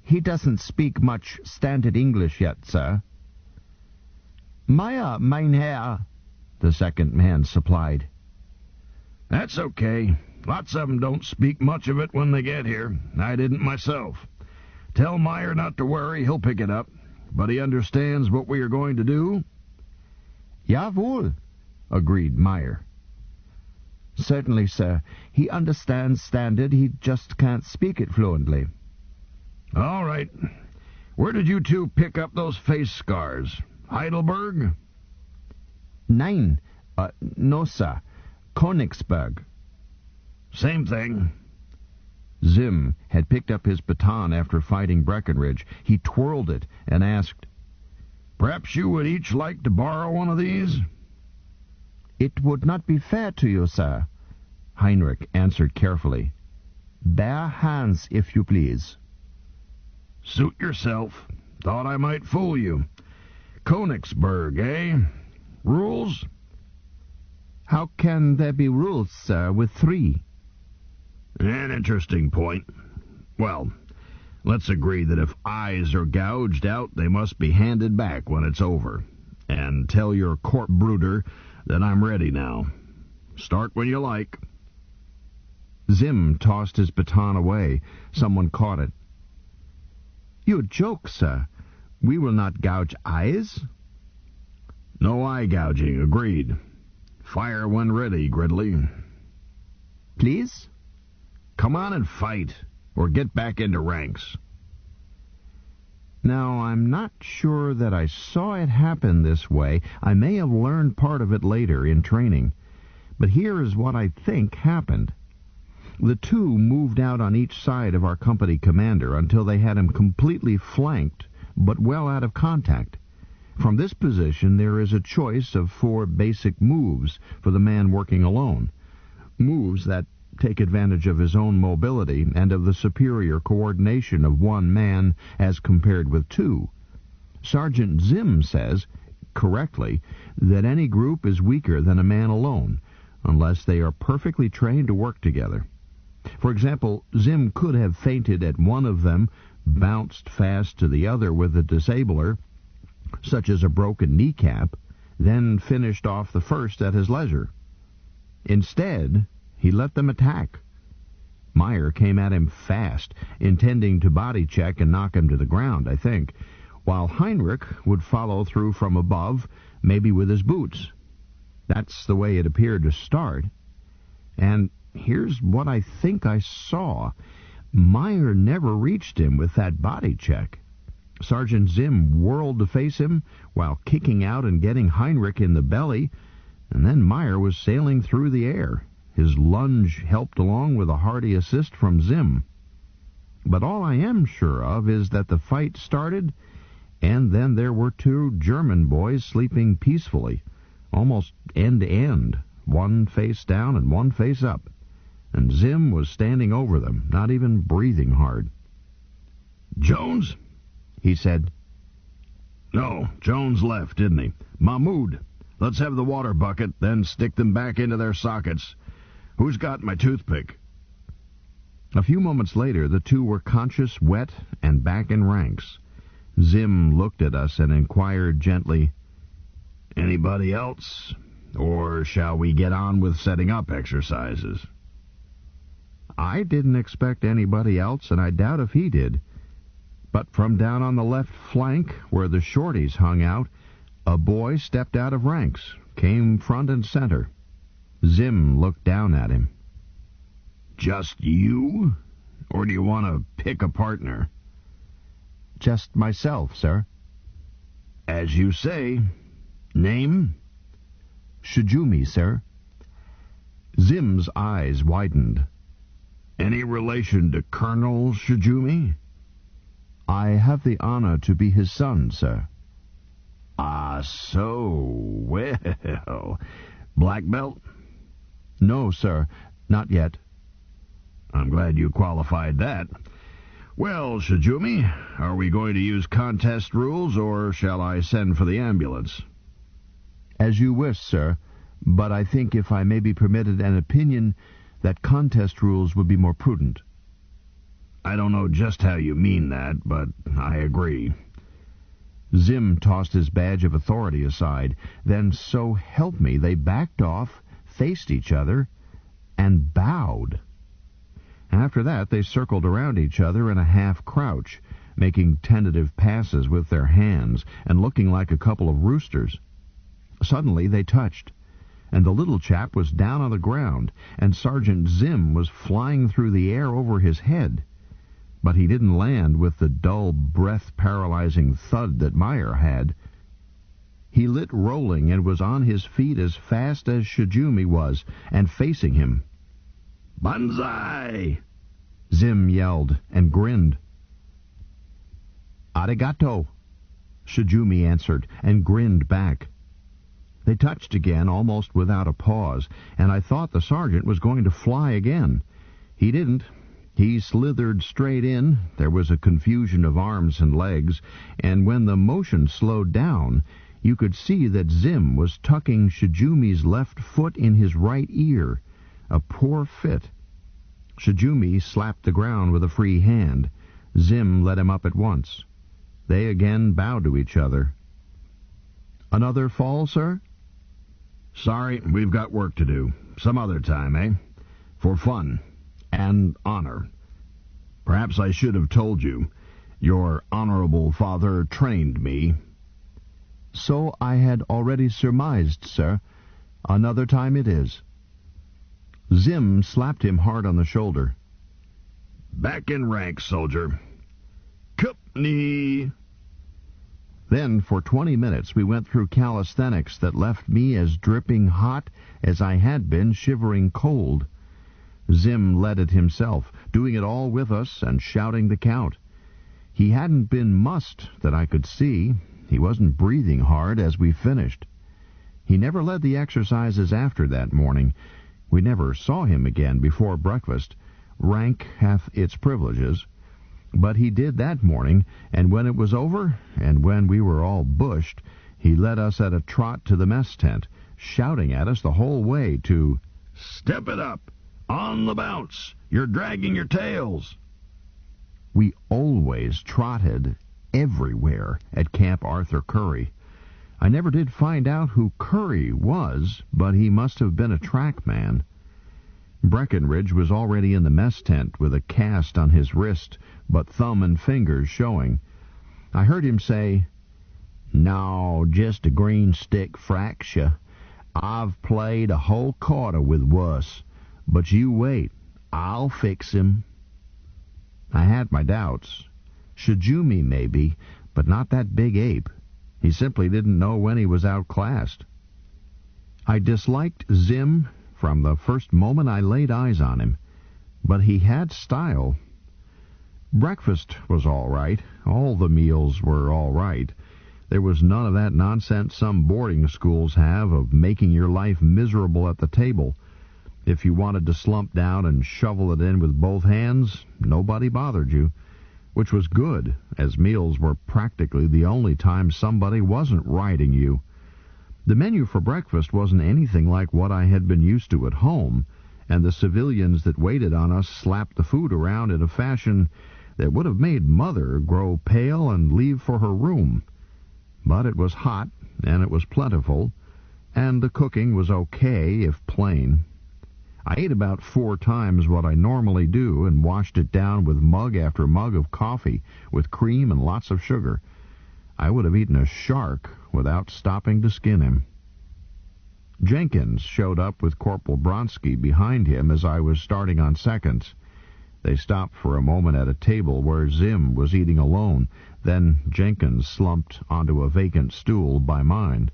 "He doesn't speak much standard English yet, sir." "Meyer, mein Herr," the second man supplied. "That's okay. Lots of 'em don't speak much of it when they get here. I didn't myself. Tell Meyer not to worry, he'll pick it up. But he understands what we are going to do?" "Jawohl," agreed Meyer. "Certainly, sir. He understands standard. He just can't speak it fluently." "All right. Where did you two pick up those face scars? Heidelberg? Nein, no, sir. Königsberg. Same thing. Zim had picked up his baton after fighting Breckenridge. He twirled it and asked, Perhaps you would each like to borrow one of these? It would not be fair to you, sir, Heinrich answered carefully. Bare hands, if you please. Suit yourself. Thought I might fool you. Königsberg, eh? Rules? How can there be rules, sir, with 3? An interesting point. Well, let's agree that if eyes are gouged out, they must be handed back when it's over. And tell your court brooder that I'm ready now. Start when you like. Zim tossed his baton away. Someone caught it. You joke, sir. We will not gouge eyes. No eye gouging, agreed. Fire when ready, Gridley. Please? Come on and fight, or get back into ranks. Now, I'm not sure that I saw it happen this way. I may have learned part of it later in training. But here is what I think happened. The 2 moved out on each side of our company commander until they had him completely flanked, but well out of contact. From this position, there is a choice of 4 basic moves for the man working alone. Moves that take advantage of his own mobility and of the superior coordination of one man as compared with 2. Sergeant Zim says, correctly, that any group is weaker than a man alone, unless they are perfectly trained to work together. For example, Zim could have feinted at one of them, bounced fast to the other with a disabler, such as a broken kneecap, then finished off the first at his leisure. Instead, he let them attack. Meyer came at him fast, intending to body check and knock him to the ground, I think, while Heinrich would follow through from above, maybe with his boots. That's the way it appeared to start. And here's what I think I saw. Meyer never reached him with that body check. Sergeant Zim whirled to face him while kicking out and getting Heinrich in the belly, and then Meyer was sailing through the air. His lunge helped along with a hearty assist from Zim. But all I am sure of is that the fight started, and then there were 2 German boys sleeping peacefully, almost end to end, one face down and one face up, and Zim was standing over them, not even breathing hard. Jones? He said. No, Jones left, didn't he? Mahmoud, let's have the water bucket, then stick them back into their sockets. Who's got my toothpick? A few moments later, the 2 were conscious, wet, and back in ranks. Zim looked at us and inquired gently, Anybody else? Or shall we get on with setting up exercises? I didn't expect anybody else, and I doubt if he did. But from down on the left flank, where the shorties hung out, a boy stepped out of ranks, came front and center. Zim looked down at him. Just you? Or do you want to pick a partner? Just myself, sir. As you say. Name? Shijumi, sir. Zim's eyes widened. Any relation to Colonel Shijumi? I have the honor to be his son, sir. Ah, so. Well. Black belt? No, sir. Not yet. I'm glad you qualified that. Well, Shijumi, are we going to use contest rules, or shall I send for the ambulance? As you wish, sir, but I think if I may be permitted an opinion, that contest rules would be more prudent. I don't know just how you mean that, but I agree. Zim tossed his badge of authority aside. Then, so help me, they backed off, faced each other, and bowed. After that, they circled around each other in a half-crouch, making tentative passes with their hands and looking like a couple of roosters. Suddenly they touched, and the little chap was down on the ground, and Sergeant Zim was flying through the air over his head. but he didn't land with the dull, breath-paralyzing thud that Meyer had. He lit rolling and was on his feet as fast as Shijumi was, and facing him. "Banzai!" Zim yelled and grinned. "Arigato," Shijumi answered, and grinned back. They touched again, almost without a pause, and I thought the sergeant was going to fly again. He didn't. He slithered straight in. There was a confusion of arms and legs, and when the motion slowed down, you could see that Zim was tucking Shijumi's left foot in his right ear. A poor fit. Shijumi slapped the ground with a free hand. Zim let him up at once. They again bowed to each other. "Another fall, sir?" "Sorry, we've got work to do. Some other time, eh? For fun. And honor. Perhaps I should have told you. Your honorable father trained me." "So I had already surmised, sir. Another time it is." Zim slapped him hard on the shoulder. "Back in ranks, soldier. Company." Then, for 20 minutes, we went through calisthenics that left me as dripping hot as I had been shivering cold. Zim led it himself, doing it all with us and shouting the count. He hadn't been mussed that I could see. He wasn't breathing hard as we finished. He never led the exercises after that morning. We never saw him again before breakfast. Rank hath its privileges. But he did that morning, and when it was over, and when we were all bushed, he led us at a trot to the mess tent, shouting at us the whole way to "Step it up! On the bounce! You're dragging your tails!" We always trotted everywhere at Camp Arthur Curry. I never did find out who Curry was, but he must have been a track man. Breckenridge was already in the mess tent with a cast on his wrist, but thumb and fingers showing. I heard him say, "No, just a green stick fracture. I've played a whole quarter with worse. But you wait. I'll fix him." I had my doubts. Shijumi, maybe, but not that big ape. He simply didn't know when he was outclassed. I disliked Zim from the first moment I laid eyes on him, but he had style. Breakfast was all right. All the meals were all right. There was none of that nonsense some boarding schools have of making your life miserable at the table. If you wanted to slump down and shovel it in with both hands, nobody bothered you, which was good, as meals were practically the only time somebody wasn't riding you. The menu for breakfast wasn't anything like what I had been used to at home, and the civilians that waited on us slapped the food around in a fashion that would have made Mother grow pale and leave for her room. But it was hot, and it was plentiful, and the cooking was okay if plain. I ate about 4 times what I normally do and washed it down with mug after mug of coffee with cream and lots of sugar. I would have eaten a shark without stopping to skin him. Jenkins showed up with Corporal Bronsky behind him as I was starting on seconds. They stopped for a moment at a table where Zim was eating alone. Then Jenkins slumped onto a vacant stool by mine.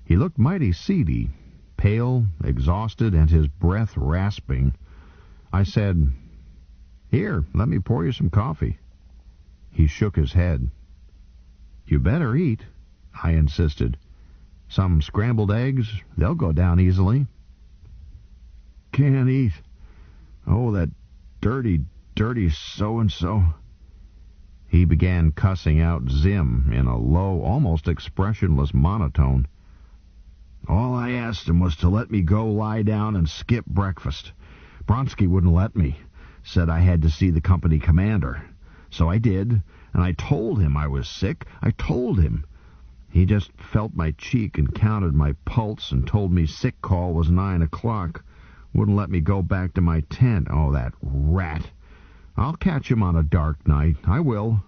He looked mighty seedy, pale, exhausted, and his breath rasping. I said, "Here, let me pour you some coffee." He shook his head. "You better eat," I insisted. "Some scrambled eggs, they'll go down easily." "Can't eat. Oh, that dirty, dirty so-and-so." He began cussing out Zim in a low, almost expressionless monotone. "All I asked him was to let me go lie down and skip breakfast. Bronsky wouldn't let me. Said I had to see the company commander. So I did, and I told him I was sick. I told him. He just felt my cheek and counted my pulse and told me sick call was 9 o'clock. Wouldn't let me go back to my tent. Oh, that rat. I'll catch him on a dark night. I will."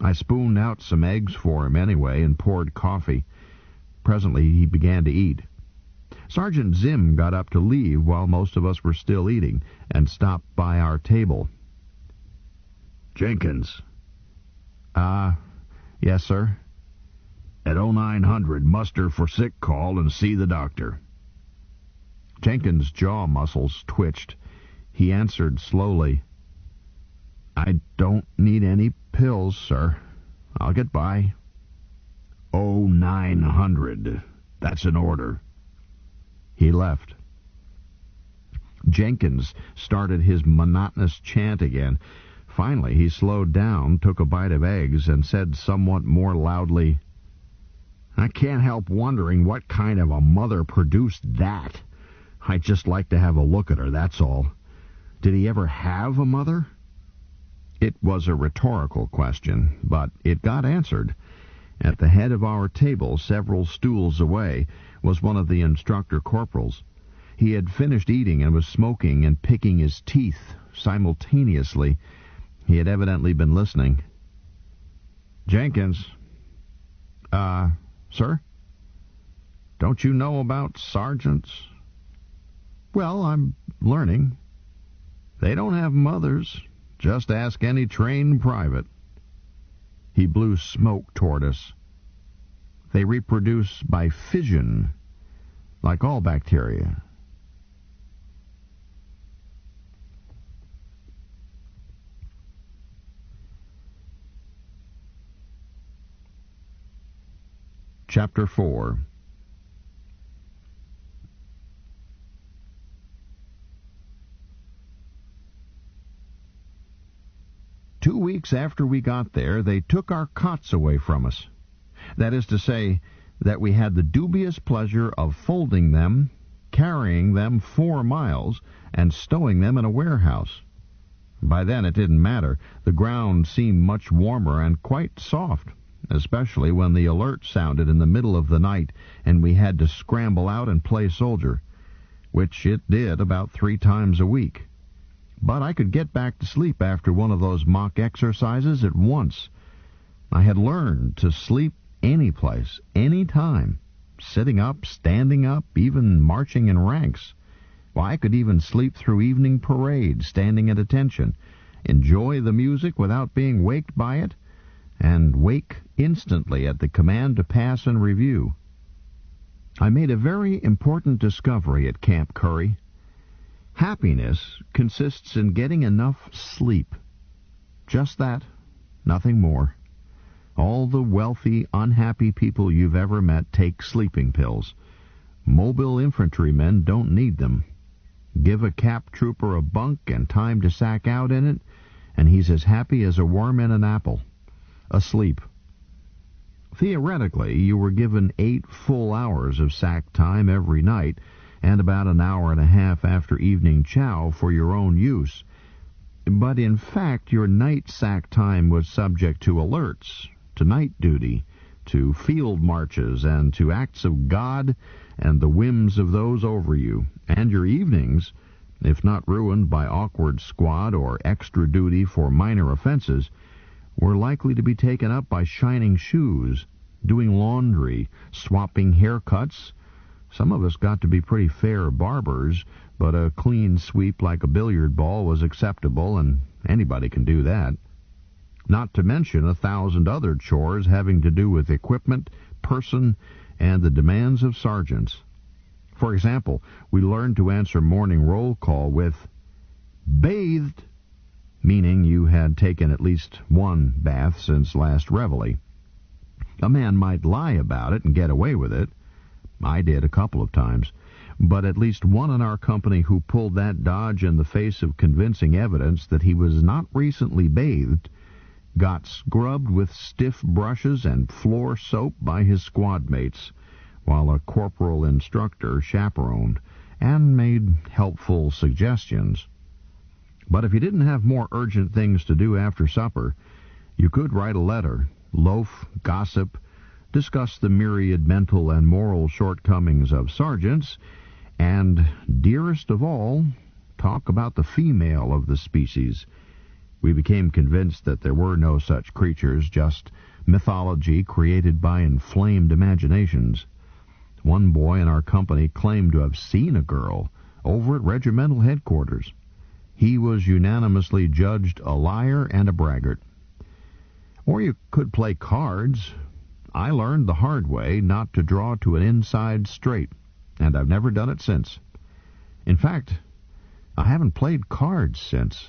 I spooned out some eggs for him anyway and poured coffee. Presently he began to eat. Sergeant Zim got up to leave while most of us were still eating and stopped by our table. Jenkins. Yes, sir. At 0900, muster for sick call and see the doctor. Jenkins' jaw muscles twitched. He answered slowly, I don't need any pills, sir. I'll get by. 0900. That's an order. He left. Jenkins started his monotonous chant again. Finally, he slowed down, took a bite of eggs, and said somewhat more loudly, I can't help wondering what kind of a mother produced that. I'd just like to have a look at her, that's all. Did he ever have a mother? It was a rhetorical question, but it got answered. At the head of our table, several stools away, was one of the instructor corporals. He had finished eating and was smoking and picking his teeth simultaneously. He had evidently been listening. Jenkins. Sir? Don't you know about sergeants? Well, I'm learning. They don't have mothers. Just ask any trained private. He blew smoke toward us. They reproduce by fission, like all bacteria. Chapter 4. Two weeks after we got there, they took our cots away from us. That is to say, that we had the dubious pleasure of folding them, carrying them 4 miles, and stowing them in a warehouse. By then it didn't matter. The ground seemed much warmer and quite soft, especially when the alert sounded in the middle of the night and we had to scramble out and play soldier, which it did about 3 times a week. But I could get back to sleep after one of those mock exercises at once. I had learned to sleep any place, any time, sitting up, standing up, even marching in ranks. Why, I could even sleep through evening parade, standing at attention, enjoy the music without being waked by it, and wake instantly at the command to pass and review. I made a very important discovery at Camp Curry. Happiness consists in getting enough sleep. Just that, nothing more. All the wealthy, unhappy people you've ever met take sleeping pills. Mobile infantrymen don't need them. Give a cap trooper a bunk and time to sack out in it, and he's as happy as a worm in an apple. Asleep. Theoretically, you were given 8 full hours of sack time every night, and about an hour and a half after evening chow for your own use. But in fact, your night sack time was subject to alerts, to night duty, to field marches, and to acts of God and the whims of those over you, and your evenings, if not ruined by awkward squad or extra duty for minor offenses, were likely to be taken up by shining shoes, doing laundry, swapping haircuts. Some of us got to be pretty fair barbers, but a clean sweep like a billiard ball was acceptable, and anybody can do that. Not to mention 1,000 other chores having to do with equipment, person, and the demands of sergeants. For example, we learned to answer morning roll call with, "Bathed," meaning you had taken at least 1 bath since last reveille. A man might lie about it and get away with it. I did a couple of times, but at least one in our company who pulled that dodge in the face of convincing evidence that he was not recently bathed got scrubbed with stiff brushes and floor soap by his squad mates, while a corporal instructor chaperoned and made helpful suggestions. But if you didn't have more urgent things to do after supper, you could write a letter, loaf, gossip, discuss the myriad mental and moral shortcomings of sergeants, and, dearest of all, talk about the female of the species. We became convinced that there were no such creatures, just mythology created by inflamed imaginations. One boy in our company claimed to have seen a girl over at regimental headquarters. he was unanimously judged a liar and a braggart. Or you could play cards. I learned the hard way not to draw to an inside straight, and I've never done it since. In fact, I haven't played cards since.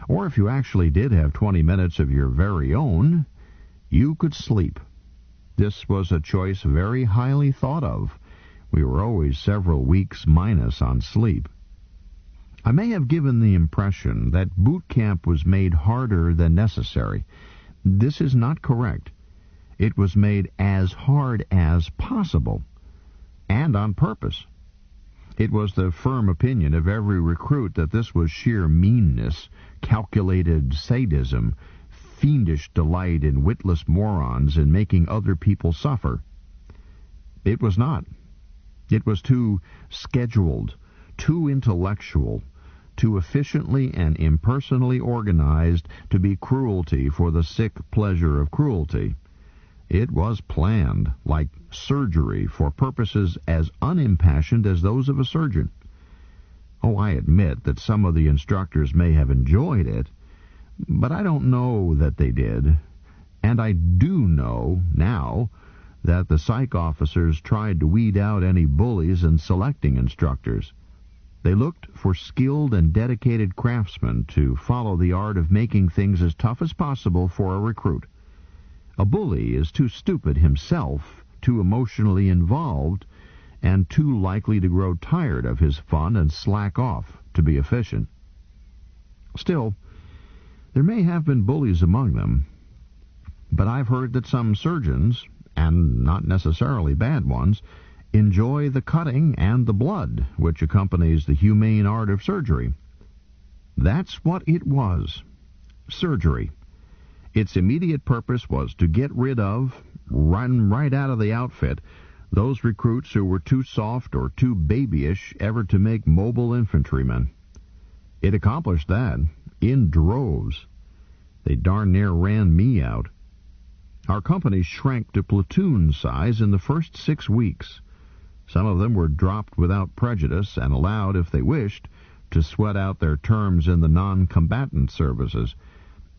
Or if you actually did have 20 minutes of your very own, you could sleep. This was a choice very highly thought of. We were always several weeks minus on sleep. I may have given the impression that boot camp was made harder than necessary. This is not correct. It was made as hard as possible, and on purpose. It was the firm opinion of every recruit that this was sheer meanness, calculated sadism, fiendish delight in witless morons in making other people suffer. It was not. It was too scheduled, too intellectual, too efficiently and impersonally organized to be cruelty for the sick pleasure of cruelty. It was planned, like surgery, for purposes as unimpassioned as those of a surgeon. Oh, I admit that some of the instructors may have enjoyed it, but I don't know that they did. And I do know now that the psych officers tried to weed out any bullies in selecting instructors. They looked for skilled and dedicated craftsmen to follow the art of making things as tough as possible for a recruit. A bully is too stupid himself, too emotionally involved, and too likely to grow tired of his fun and slack off to be efficient. Still, there may have been bullies among them, but I've heard that some surgeons, and not necessarily bad ones, enjoy the cutting and the blood which accompanies the humane art of surgery. That's what it was. Surgery. Its immediate purpose was to get rid of, run right out of the outfit, those recruits who were too soft or too babyish ever to make mobile infantrymen. It accomplished that in droves. They darn near ran me out. Our company shrank to platoon size in the first 6 weeks. Some of them were dropped without prejudice and allowed, if they wished, to sweat out their terms in the non-combatant services.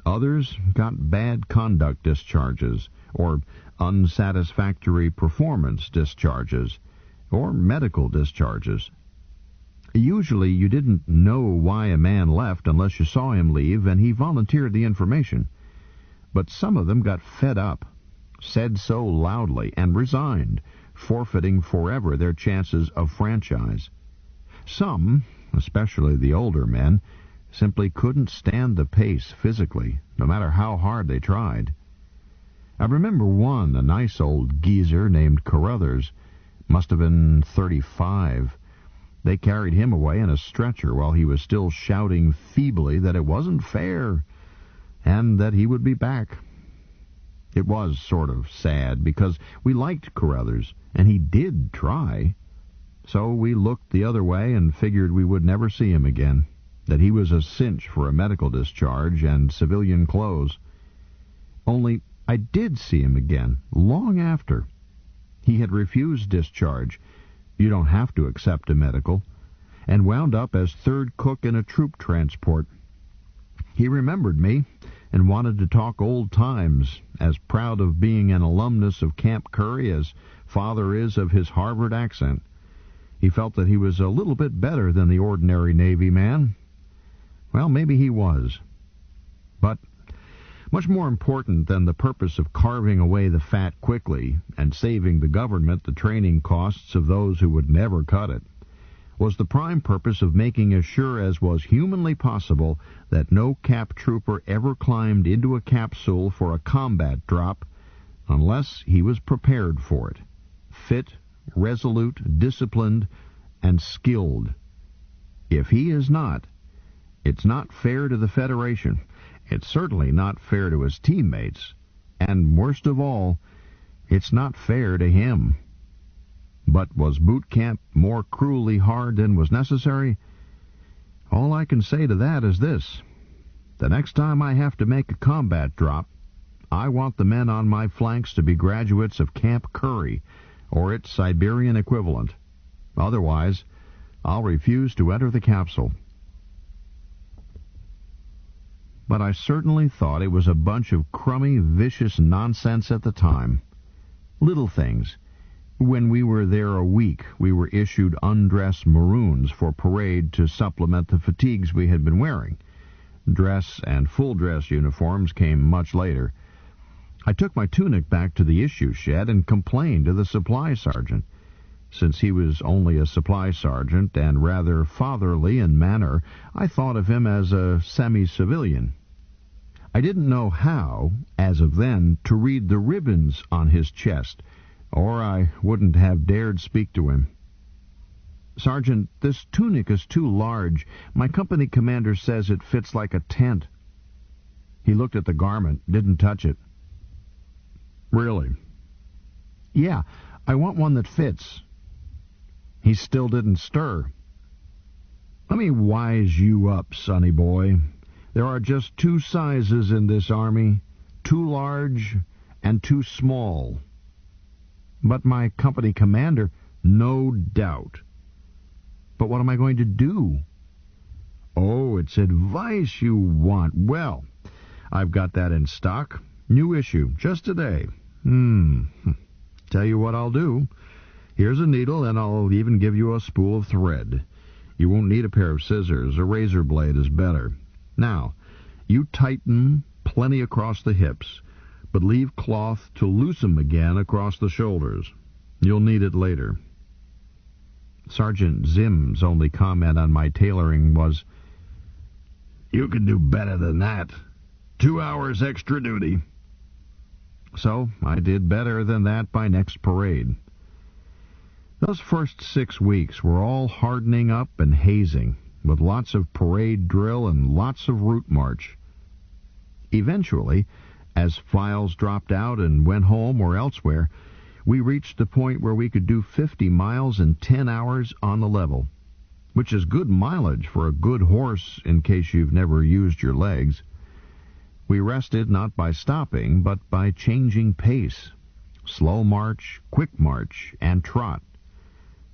Others got bad conduct discharges, or unsatisfactory performance discharges, or medical discharges. Usually you didn't know why a man left unless you saw him leave and he volunteered the information. But some of them got fed up, said so loudly, and resigned, forfeiting forever their chances of franchise. Some, especially the older men, simply couldn't stand the pace physically, no matter how hard they tried. I remember one, a nice old geezer named Carruthers, must have been 35. They carried him away in a stretcher while he was still shouting feebly that it wasn't fair, and that he would be back. It was sort of sad, because we liked Carruthers, and he did try. So we looked the other way and figured we would never see him again, that he was a cinch for a medical discharge and civilian clothes. Only I did see him again, long after. He had refused discharge. You don't have to accept a medical, and wound up as third cook in a troop transport. He remembered me and wanted to talk old times, as proud of being an alumnus of Camp Curry as father is of his Harvard accent. He felt that he was a little bit better than the ordinary Navy man. Well, maybe he was. But much more important than the purpose of carving away the fat quickly and saving the government the training costs of those who would never cut it was the prime purpose of making as sure as was humanly possible that no cap trooper ever climbed into a capsule for a combat drop unless he was prepared for it, fit, resolute, disciplined, and skilled. If he is not, it's not fair to the Federation. It's certainly not fair to his teammates. And worst of all, it's not fair to him. But was boot camp more cruelly hard than was necessary? All I can say to that is this. The next time I have to make a combat drop, I want the men on my flanks to be graduates of Camp Curry or its Siberian equivalent. Otherwise, I'll refuse to enter the capsule. but I certainly thought it was a bunch of crummy, vicious nonsense at the time. Little things. When we were there a week, we were issued undress maroons for parade to supplement the fatigues we had been wearing. Dress and full-dress uniforms came much later. I took my tunic back to the issue shed and complained to the supply sergeant. Since he was only a supply sergeant and rather fatherly in manner, I thought of him as a semi-civilian. I didn't know how, as of then, to read the ribbons on his chest, or I wouldn't have dared speak to him. "Sergeant, this tunic is too large. My company commander says it fits like a tent." He looked at the garment, didn't touch it. "Really?" "Yeah, I want one that fits." He still didn't stir. "Let me wise you up, sonny boy. There are just two sizes in this army, too large and too small." "But my company commander—" "No doubt. But what am I going to do?" "Oh, it's advice you want. Well, I've got that in stock. New issue, just today. Tell you what I'll do. Here's a needle, and I'll even give you a spool of thread. You won't need a pair of scissors. A razor blade is better. Now, you tighten plenty across the hips, but leave cloth to loosen again across the shoulders. You'll need it later." Sergeant Zim's only comment on my tailoring was, "You can do better than that. 2 hours extra duty." So I did better than that by next parade. Those first 6 weeks were all hardening up and hazing, with lots of parade drill and lots of route march. Eventually, as files dropped out and went home or elsewhere, we reached the point where we could do 50 miles in 10 hours on the level, which is good mileage for a good horse in case you've never used your legs. We rested not by stopping, but by changing pace. Slow march, quick march, and trot.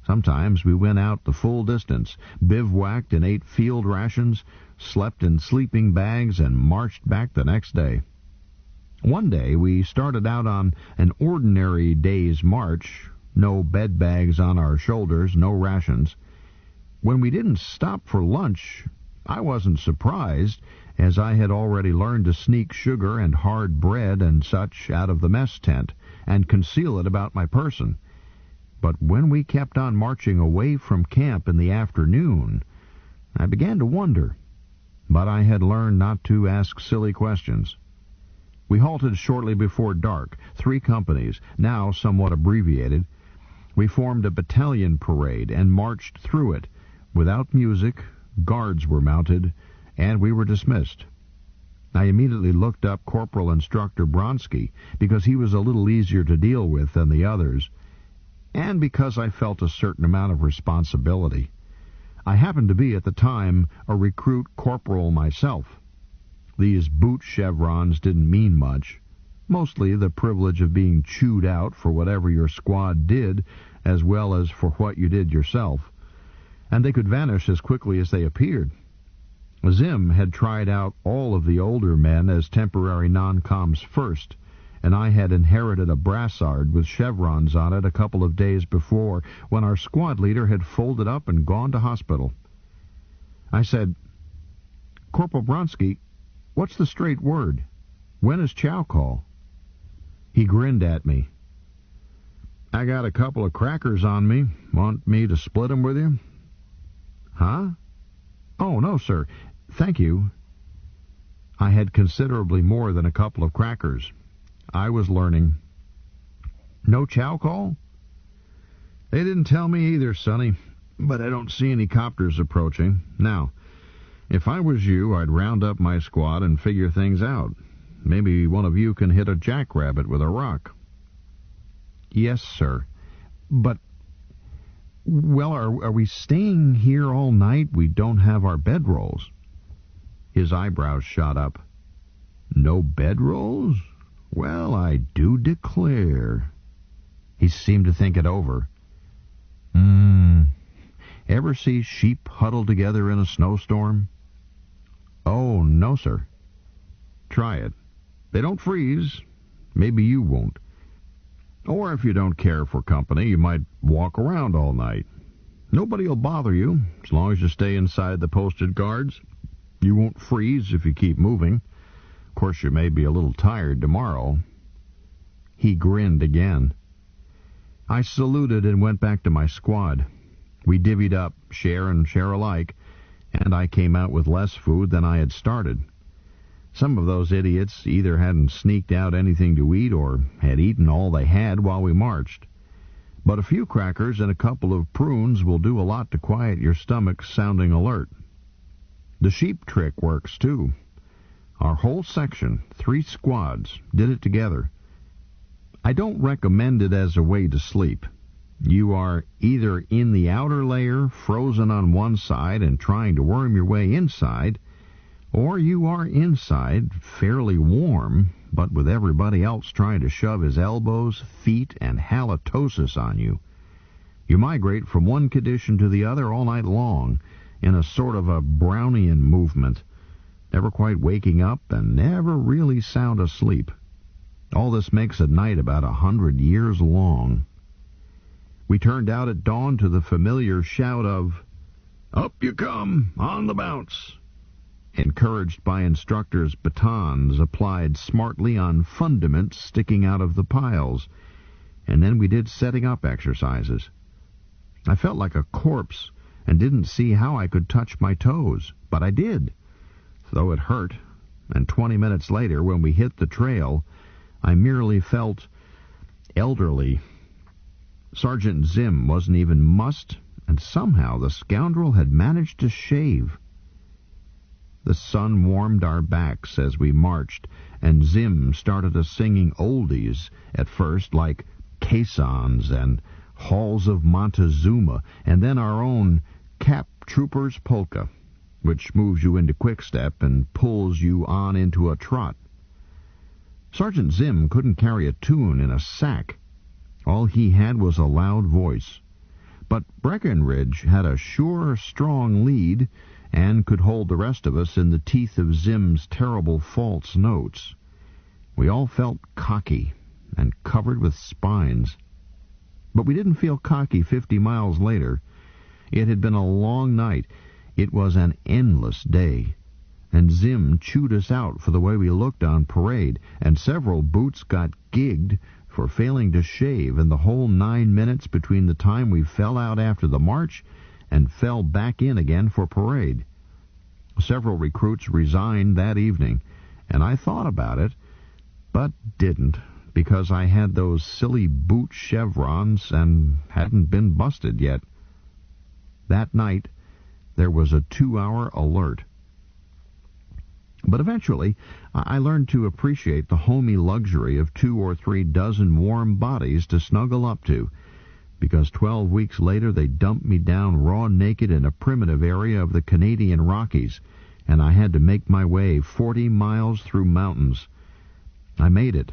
Sometimes we went out the full distance, bivouacked and ate field rations, slept in sleeping bags, and marched back the next day. One day we started out on an ordinary day's march, no bed bags on our shoulders, no rations. When we didn't stop for lunch, I wasn't surprised, as I had already learned to sneak sugar and hard bread and such out of the mess tent and conceal it about my person. But when we kept on marching away from camp in the afternoon, I began to wonder. But I had learned not to ask silly questions. We halted shortly before dark, 3 companies, now somewhat abbreviated. We formed a battalion parade and marched through it. Without music, guards were mounted, and we were dismissed. I immediately looked up Corporal Instructor Bronsky, because he was a little easier to deal with than the others, and because I felt a certain amount of responsibility. I happened to be, at the time, a recruit corporal myself. These boot chevrons didn't mean much. Mostly the privilege of being chewed out for whatever your squad did, as well as for what you did yourself. And they could vanish as quickly as they appeared. Zim had tried out all of the older men as temporary non-coms first, and I had inherited a brassard with chevrons on it a couple of days before, when our squad leader had folded up and gone to hospital. I said, "Corporal Bronsky, what's the straight word? When is chow call?" He grinned at me. "I got a couple of crackers on me. Want me to split 'em with you?" "Huh? Oh, no, sir. Thank you." I had considerably more than a couple of crackers. I was learning. "No chow call?" "They didn't tell me either, Sonny, but I don't see any copters approaching. Now, if I was you, I'd round up my squad and figure things out. Maybe one of you can hit a jackrabbit with a rock." "Yes, sir. But, well, are we staying here all night? We don't have our bedrolls." His eyebrows shot up. "No bedrolls? Well, I do declare." He seemed to think it over. Ever see sheep huddled together in a snowstorm?" "Oh, no, sir." try it. They don't freeze. Maybe you won't. Or if you don't care for company, you might walk around all night. Nobody will bother you as long as you stay inside the posted guards. You won't freeze if you keep moving. Of course, you may be a little tired tomorrow. He grinned again. I saluted and went back to my squad. We divvied up, share and share alike, and I came out with less food than I had started. Some of those idiots either hadn't sneaked out anything to eat or had eaten all they had while we marched. But a few crackers and a couple of prunes will do a lot to quiet your stomach sounding alert. The sheep trick works, too. Our whole section, 3 squads, did it together. I don't recommend it as a way to sleep. You are either in the outer layer, frozen on one side and trying to worm your way inside, or you are inside, fairly warm, but with everybody else trying to shove his elbows, feet, and halitosis on you. You migrate from one condition to the other all night long, in a sort of a Brownian movement, never quite waking up and never really sound asleep. All this makes a night about 100 years long. We turned out at dawn to the familiar shout of, "Up you come, on the bounce," encouraged by instructors' batons applied smartly on fundaments sticking out of the piles, and then we did setting up exercises. I felt like a corpse and didn't see how I could touch my toes, but I did, though it hurt, and 20 minutes later, when we hit the trail, I merely felt elderly. Sergeant Zim wasn't even mussed, and somehow the scoundrel had managed to shave. The sun warmed our backs as we marched, and Zim started us singing oldies, at first like caissons and Halls of Montezuma, and then our own Cap Trooper's Polka, which moves you into quick-step and pulls you on into a trot. Sergeant Zim couldn't carry a tune in a sack. All he had was a loud voice. But Breckenridge had a sure, strong lead and could hold the rest of us in the teeth of Zim's terrible false notes. We all felt cocky and covered with spines. But we didn't feel cocky 50 miles later. It had been a long night. It was an endless day. And Zim chewed us out for the way we looked on parade, and several boots got gigged for failing to shave in the whole 9 minutes between the time we fell out after the march and fell back in again for parade. Several recruits resigned that evening, and I thought about it, but didn't, because I had those silly boot chevrons and hadn't been busted yet. That night, there was a 2-hour alert. But eventually, I learned to appreciate the homey luxury of 2 or 3 dozen warm bodies to snuggle up to, because 12 weeks later they dumped me down raw naked in a primitive area of the Canadian Rockies, and I had to make my way 40 miles through mountains. I made it,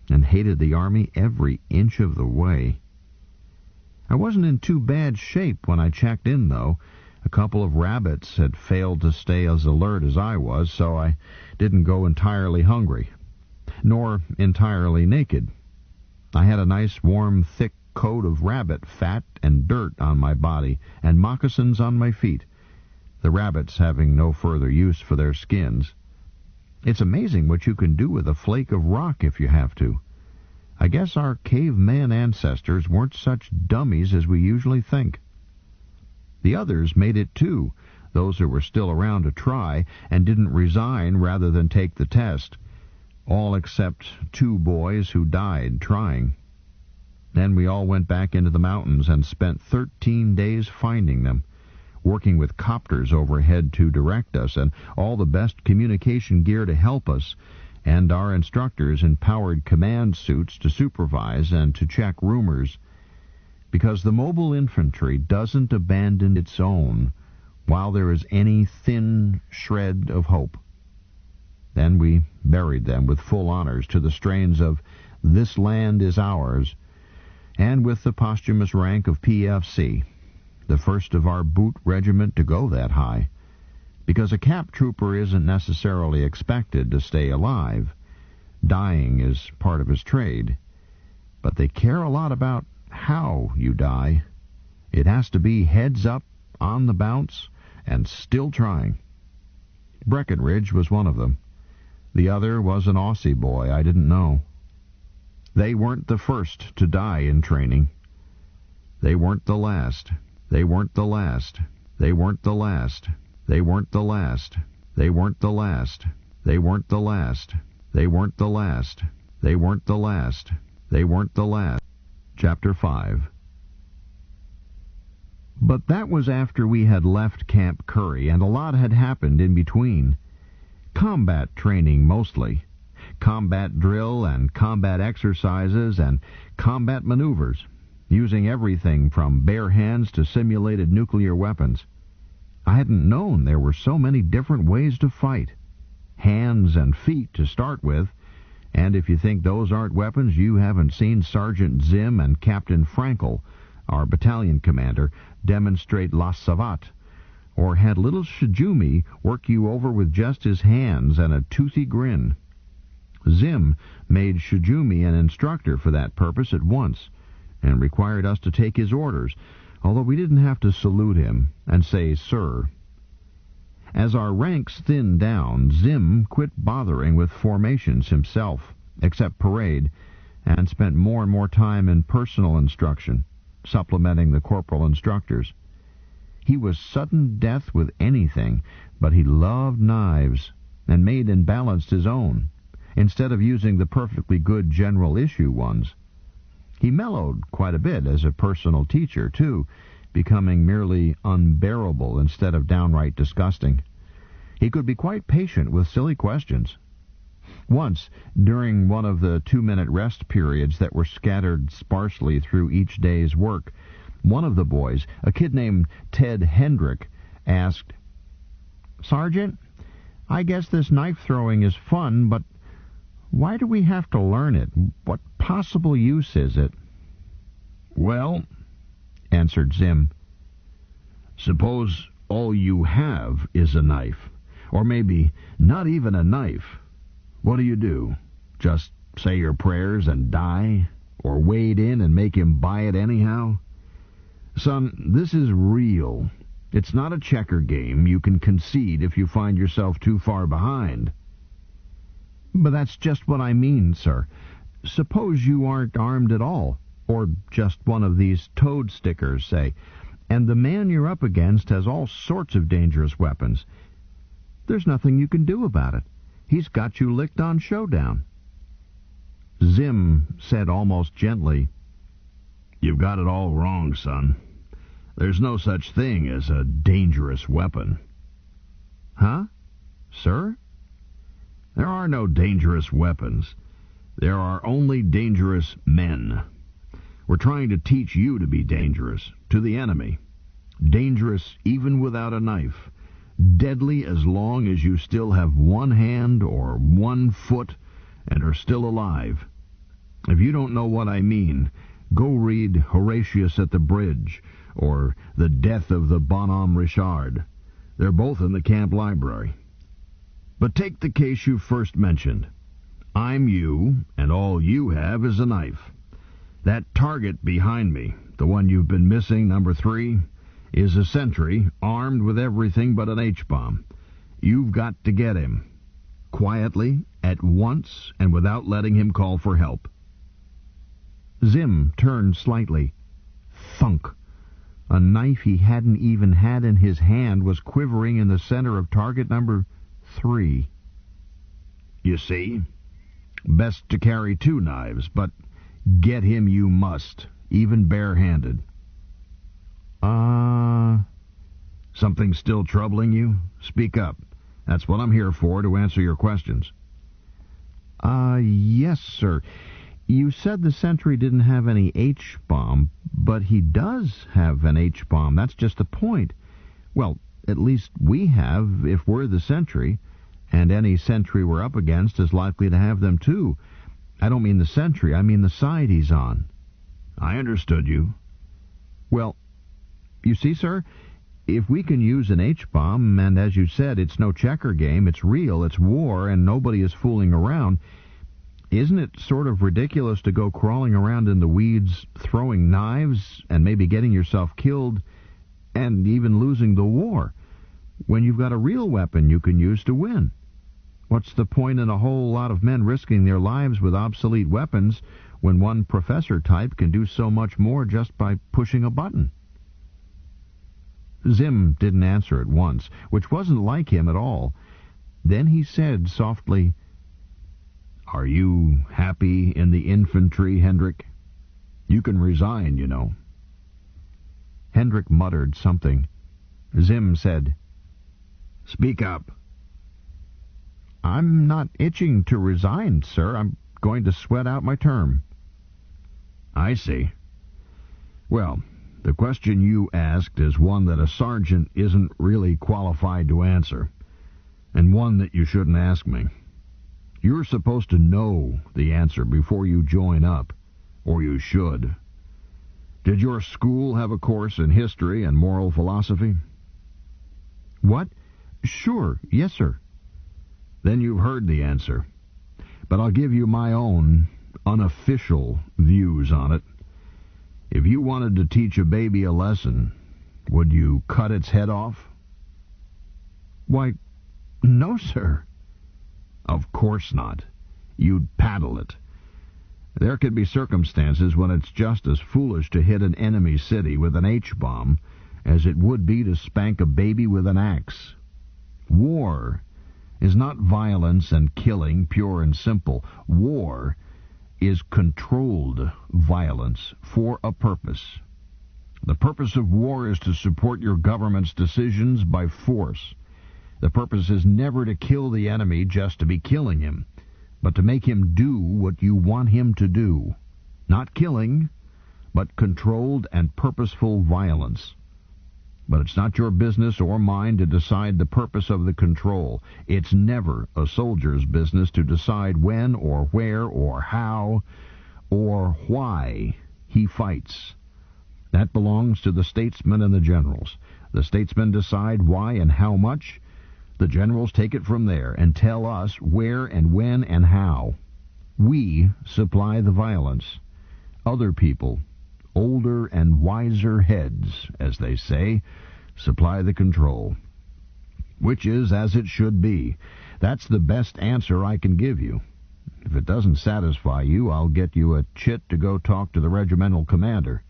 and hated the Army every inch of the way. I wasn't in too bad shape when I checked in, though. A couple of rabbits had failed to stay as alert as I was, so I didn't go entirely hungry, nor entirely naked. I had a nice, warm, thick coat of rabbit fat and dirt on my body, and moccasins on my feet, the rabbits having no further use for their skins. It's amazing what you can do with a flake of rock if you have to. I guess our caveman ancestors weren't such dummies as we usually think. The others made it too, those who were still around to try, and didn't resign rather than take the test, all except 2 boys who died trying. Then we all went back into the mountains and spent 13 days finding them, working with copters overhead to direct us, and all the best communication gear to help us, and our instructors in powered command suits to supervise and to check rumors, because the mobile infantry doesn't abandon its own while there is any thin shred of hope. Then we buried them with full honors to the strains of "This Land is Ours," and with the posthumous rank of PFC, the first of our boot regiment to go that high, because a camp trooper isn't necessarily expected to stay alive. Dying is part of his trade. But they care a lot about how you die. It has to be heads up, on the bounce, and still trying. Breckenridge was one of them. The other was an Aussie boy I didn't know. They weren't the first to die in training. They weren't the last. They weren't the last. They weren't the last. They weren't the last. They weren't the last. They weren't the last. They weren't the last. They weren't the last. They weren't the last. Chapter 5. But that was after we had left Camp Curry, and a lot had happened in between. Combat training mostly. Combat drill and combat exercises and combat maneuvers, using everything from bare hands to simulated nuclear weapons. I hadn't known there were so many different ways to fight. Hands and feet to start with, and if you think those aren't weapons, you haven't seen Sergeant Zim and Captain Frankel, our battalion commander, demonstrate La Savate, or had little Shijumi work you over with just his hands and a toothy grin. Zim made Shijumi an instructor for that purpose at once, and required us to take his orders, although we didn't have to salute him and say, "Sir." As our ranks thinned down, Zim quit bothering with formations himself, except parade, and spent more and more time in personal instruction, supplementing the corporal instructors. He was sudden death with anything, but he loved knives, and made and balanced his own, instead of using the perfectly good general issue ones. He mellowed quite a bit as a personal teacher, too, becoming merely unbearable instead of downright disgusting. He could be quite patient with silly questions. Once, during one of the 2-minute rest periods that were scattered sparsely through each day's work, one of the boys, a kid named Ted Hendrick, asked, "Sergeant, I guess this knife throwing is fun, but why do we have to learn it? What possible use is it?" "Well," answered Zim, "suppose all you have is a knife, or maybe not even a knife. What do? Just say your prayers and die? Or wade in and make him buy it anyhow? Son, this is real. It's not a checker game you can concede if you find yourself too far behind." "But that's just what I mean, sir. Suppose you aren't armed at all, or just one of these toad stickers, say, and the man you're up against has all sorts of dangerous weapons. There's nothing you can do about it. He's got you licked on showdown." Zim said almost gently, "You've got it all wrong, son. There's no such thing as a dangerous weapon." "Huh? Sir?" "There are no dangerous weapons. There are only dangerous men. We're trying to teach you to be dangerous, to the enemy. Dangerous even without a knife. Deadly as long as you still have one hand or one foot and are still alive. If you don't know what I mean, go read Horatius at the Bridge or The Death of the Bonhomme Richard. They're both in the camp library. But take the case you first mentioned. I'm you, and all you have is a knife. That target behind me, the one you've been missing, number 3, is a sentry armed with everything but an H-bomb. You've got to get him. Quietly, at once, and without letting him call for help." Zim turned slightly. Thunk! A knife he hadn't even had in his hand was quivering in the center of target number 3. "You see? Best to carry 2 knives, but get him you must, even barehanded." Something still troubling you? Speak up. That's what I'm here for, to answer your questions. Yes, sir. You said the sentry didn't have any H-bomb, but he does have an H-bomb. That's just the point. Well, at least we have, if we're the sentry, and any sentry we're up against is likely to have them too. I don't mean the sentry, I mean the side he's on. I understood you. Well, you see, sir, If we can use an H-bomb, and as you said, it's no checker game, it's real, it's war, and nobody is fooling around, isn't it sort of ridiculous to go crawling around in the weeds, throwing knives, and maybe getting yourself killed, and even losing the war, when you've got a real weapon you can use to win? What's the point in a whole lot of men risking their lives with obsolete weapons when one professor type can do so much more just by pushing a button? Zim didn't answer at once, which wasn't like him at all. Then he said softly, "Are you happy in the infantry, Hendrik? You can resign, you know." Hendrik muttered something. Zim said, "Speak up." "I'm not itching to resign, sir. I'm going to sweat out my term." "I see. Well, the question you asked is one that a sergeant isn't really qualified to answer, and one that you shouldn't ask me. You're supposed to know the answer before you join up, or you should. Did your school have a course in history and moral philosophy?" "What? Sure, yes, sir." Then you've heard the answer. But I'll give you my own, unofficial views on it. If you wanted to teach a baby a lesson, would you cut its head off? "Why, no, sir." "Of course not. You'd paddle it. There could be circumstances when it's just as foolish to hit an enemy city with an H-bomb as it would be to spank a baby with an axe. War is not violence and killing, pure and simple. War is controlled violence for a purpose. The purpose of war is to support your government's decisions by force. The purpose is never to kill the enemy just to be killing him, but to make him do what you want him to do. Not killing, but controlled and purposeful violence. But it's not your business or mine to decide the purpose of the control. It's never a soldier's business to decide when or where or how or why he fights. That belongs to the statesmen and the generals. The statesmen decide why and how much. The generals take it from there and tell us where and when and how. We supply the violence. Other people, older and wiser heads, as they say, supply the control. Which is as it should be. That's the best answer I can give you. If it doesn't satisfy you, I'll get you a chit to go talk to the regimental commander.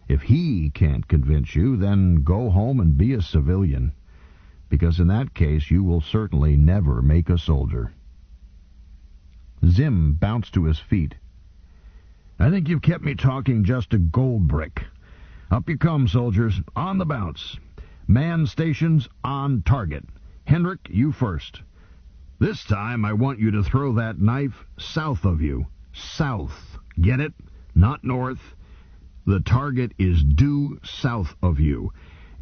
If he can't convince you, then go home and be a civilian, because in that case you will certainly never make a soldier." Zim bounced to his feet. "I think you've kept me talking just a gold brick. Up you come, soldiers, on the bounce. Man stations on target. Hendrik, you first. This time I want you to throw that knife south of you. South. Get it? Not north. The target is due south of you,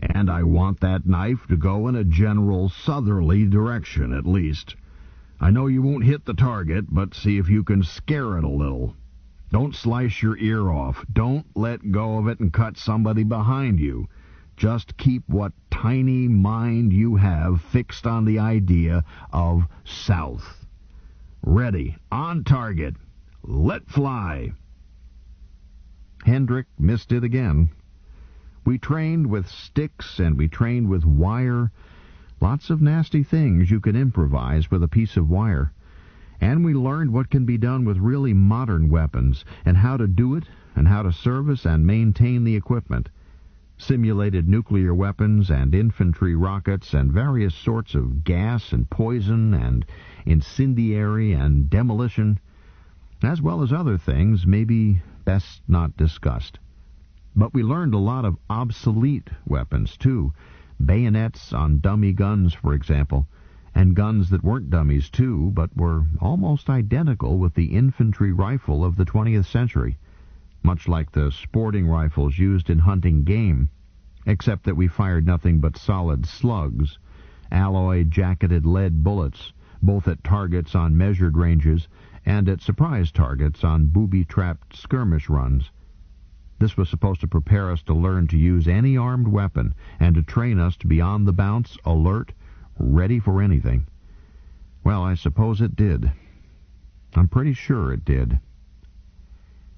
and I want that knife to go in a general southerly direction, at least. I know you won't hit the target, but see if you can scare it a little. Don't slice your ear off. Don't let go of it and cut somebody behind you. Just keep what tiny mind you have fixed on the idea of south. Ready. On target. Let fly." Hendrik missed it again. We trained with sticks and we trained with wire. Lots of nasty things you can improvise with a piece of wire. And we learned what can be done with really modern weapons, and how to do it, and how to service and maintain the equipment. Simulated nuclear weapons and infantry rockets and various sorts of gas and poison and incendiary and demolition, as well as other things maybe best not discussed. But we learned a lot of obsolete weapons, too. Bayonets on dummy guns, for example, and guns that weren't dummies, too, but were almost identical with the infantry rifle of the 20th century, much like the sporting rifles used in hunting game, except that we fired nothing but solid slugs, alloy-jacketed lead bullets, both at targets on measured ranges and at surprise targets on booby-trapped skirmish runs. This was supposed to prepare us to learn to use any armed weapon and to train us to be on the bounce, alert, ready for anything. Well, I suppose it did. I'm pretty sure it did.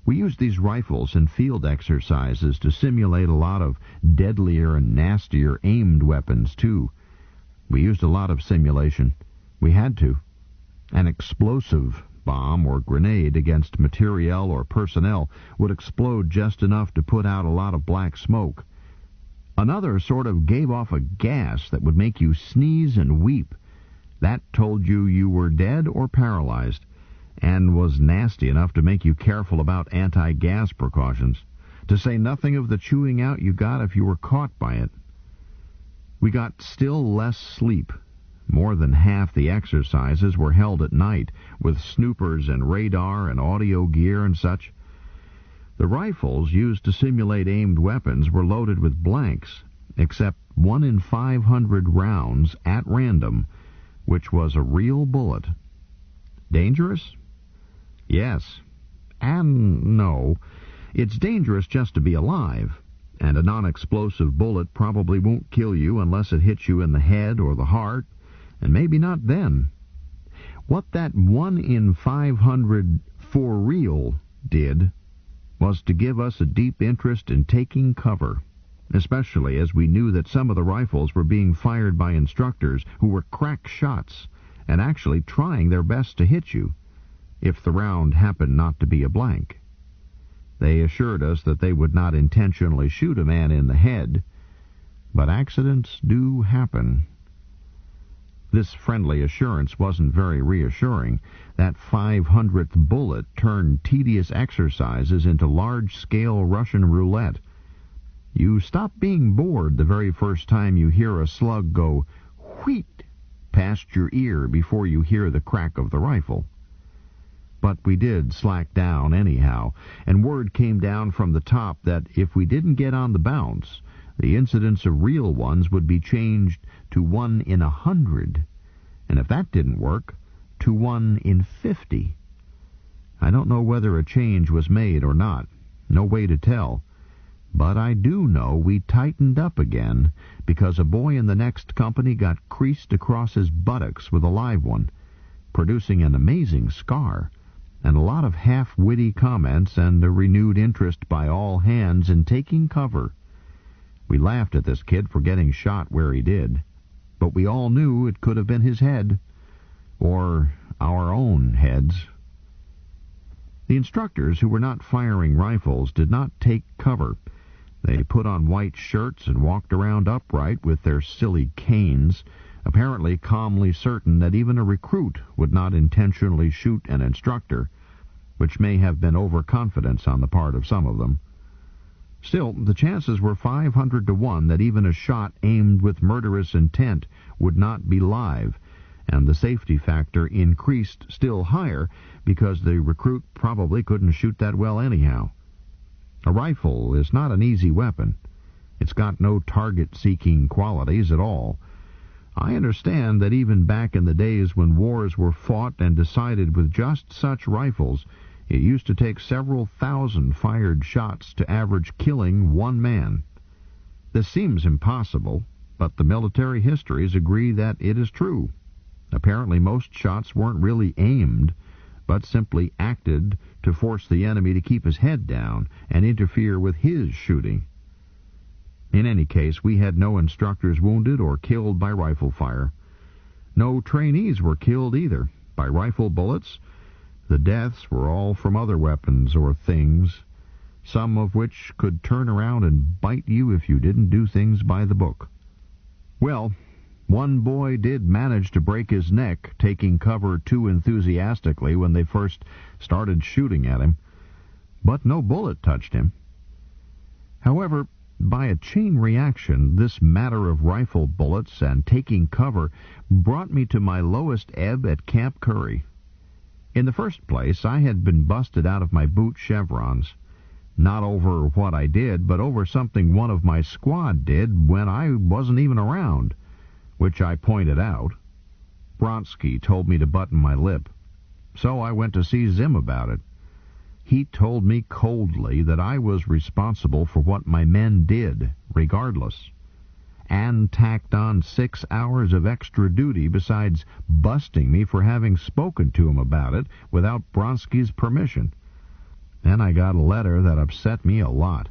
We used these rifles in field exercises to simulate a lot of deadlier and nastier aimed weapons, too. We used a lot of simulation. We had to. An explosive bomb or grenade against materiel or personnel would explode just enough to put out a lot of black smoke. Another sort of gave off a gas that would make you sneeze and weep. That told you you were dead or paralyzed, and was nasty enough to make you careful about anti-gas precautions, to say nothing of the chewing out you got if you were caught by it. We got still less sleep. More than half the exercises were held at night, with snoopers and radar and audio gear and such. The rifles used to simulate aimed weapons were loaded with blanks, except 1 in 500 rounds at random, which was a real bullet. Dangerous? Yes. And no. It's dangerous just to be alive, and a non-explosive bullet probably won't kill you unless it hits you in the head or the heart, and maybe not then. What that 1 in 500 for real did was to give us a deep interest in taking cover, especially as we knew that some of the rifles were being fired by instructors who were crack shots and actually trying their best to hit you, if the round happened not to be a blank. They assured us that they would not intentionally shoot a man in the head, but accidents do happen. This friendly assurance wasn't very reassuring. That 500th bullet turned tedious exercises into large-scale Russian roulette. You stop being bored the very first time you hear a slug go wheat past your ear before you hear the crack of the rifle. But we did slack down anyhow, and word came down from the top that if we didn't get on the bounce, the incidence of real ones would be changed to 1 in 100, and if that didn't work, to 1 in 50. I don't know whether a change was made or not. No way to tell. But I do know we tightened up again because a boy in the next company got creased across his buttocks with a live one, producing an amazing scar, and a lot of half-witty comments and a renewed interest by all hands in taking cover. We laughed at this kid for getting shot where he did, but we all knew it could have been his head, or our own heads. The instructors who were not firing rifles did not take cover. They put on white shirts and walked around upright with their silly canes, apparently calmly certain that even a recruit would not intentionally shoot an instructor, which may have been overconfidence on the part of some of them. Still, the chances were 500 to 1 that even a shot aimed with murderous intent would not be live, and the safety factor increased still higher because the recruit probably couldn't shoot that well anyhow. A rifle is not an easy weapon. It's got no target-seeking qualities at all. I understand that even back in the days when wars were fought and decided with just such rifles, it used to take several thousand fired shots to average killing one man. This seems impossible, but the military histories agree that it is true. Apparently most shots weren't really aimed, but simply acted to force the enemy to keep his head down and interfere with his shooting. In any case, we had no instructors wounded or killed by rifle fire. No trainees were killed either by rifle bullets. The deaths were all from other weapons or things, some of which could turn around and bite you if you didn't do things by the book. Well, one boy did manage to break his neck taking cover too enthusiastically when they first started shooting at him, but no bullet touched him. However, by a chain reaction, this matter of rifle bullets and taking cover brought me to my lowest ebb at Camp Curry. In the first place, I had been busted out of my boot chevrons, not over what I did, but over something one of my squad did when I wasn't even around, which I pointed out. Bronsky told me to button my lip, so I went to see Zim about it. he told me coldly that I was responsible for what my men did, regardless, and tacked on 6 hours of extra duty besides busting me for having spoken to him about it without Bronski's permission. Then I got a letter that upset me a lot.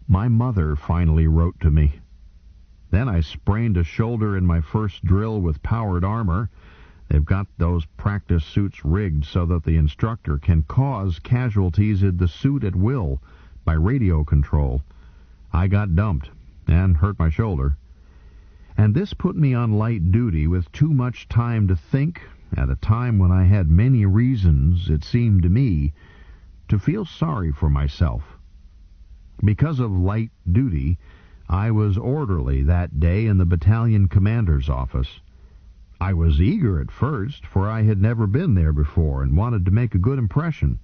My mother finally wrote to me. Then I sprained a shoulder in my first drill with powered armor. They've got those practice suits rigged so that the instructor can cause casualties in the suit at will by radio control. I got dumped and hurt my shoulder. And this put me on light duty with too much time to think at a time when I had many reasons, it seemed to me, to feel sorry for myself. Because of light duty, I was orderly that day in the battalion commander's office. I was eager at first, for I had never been there before and wanted to make a good impression.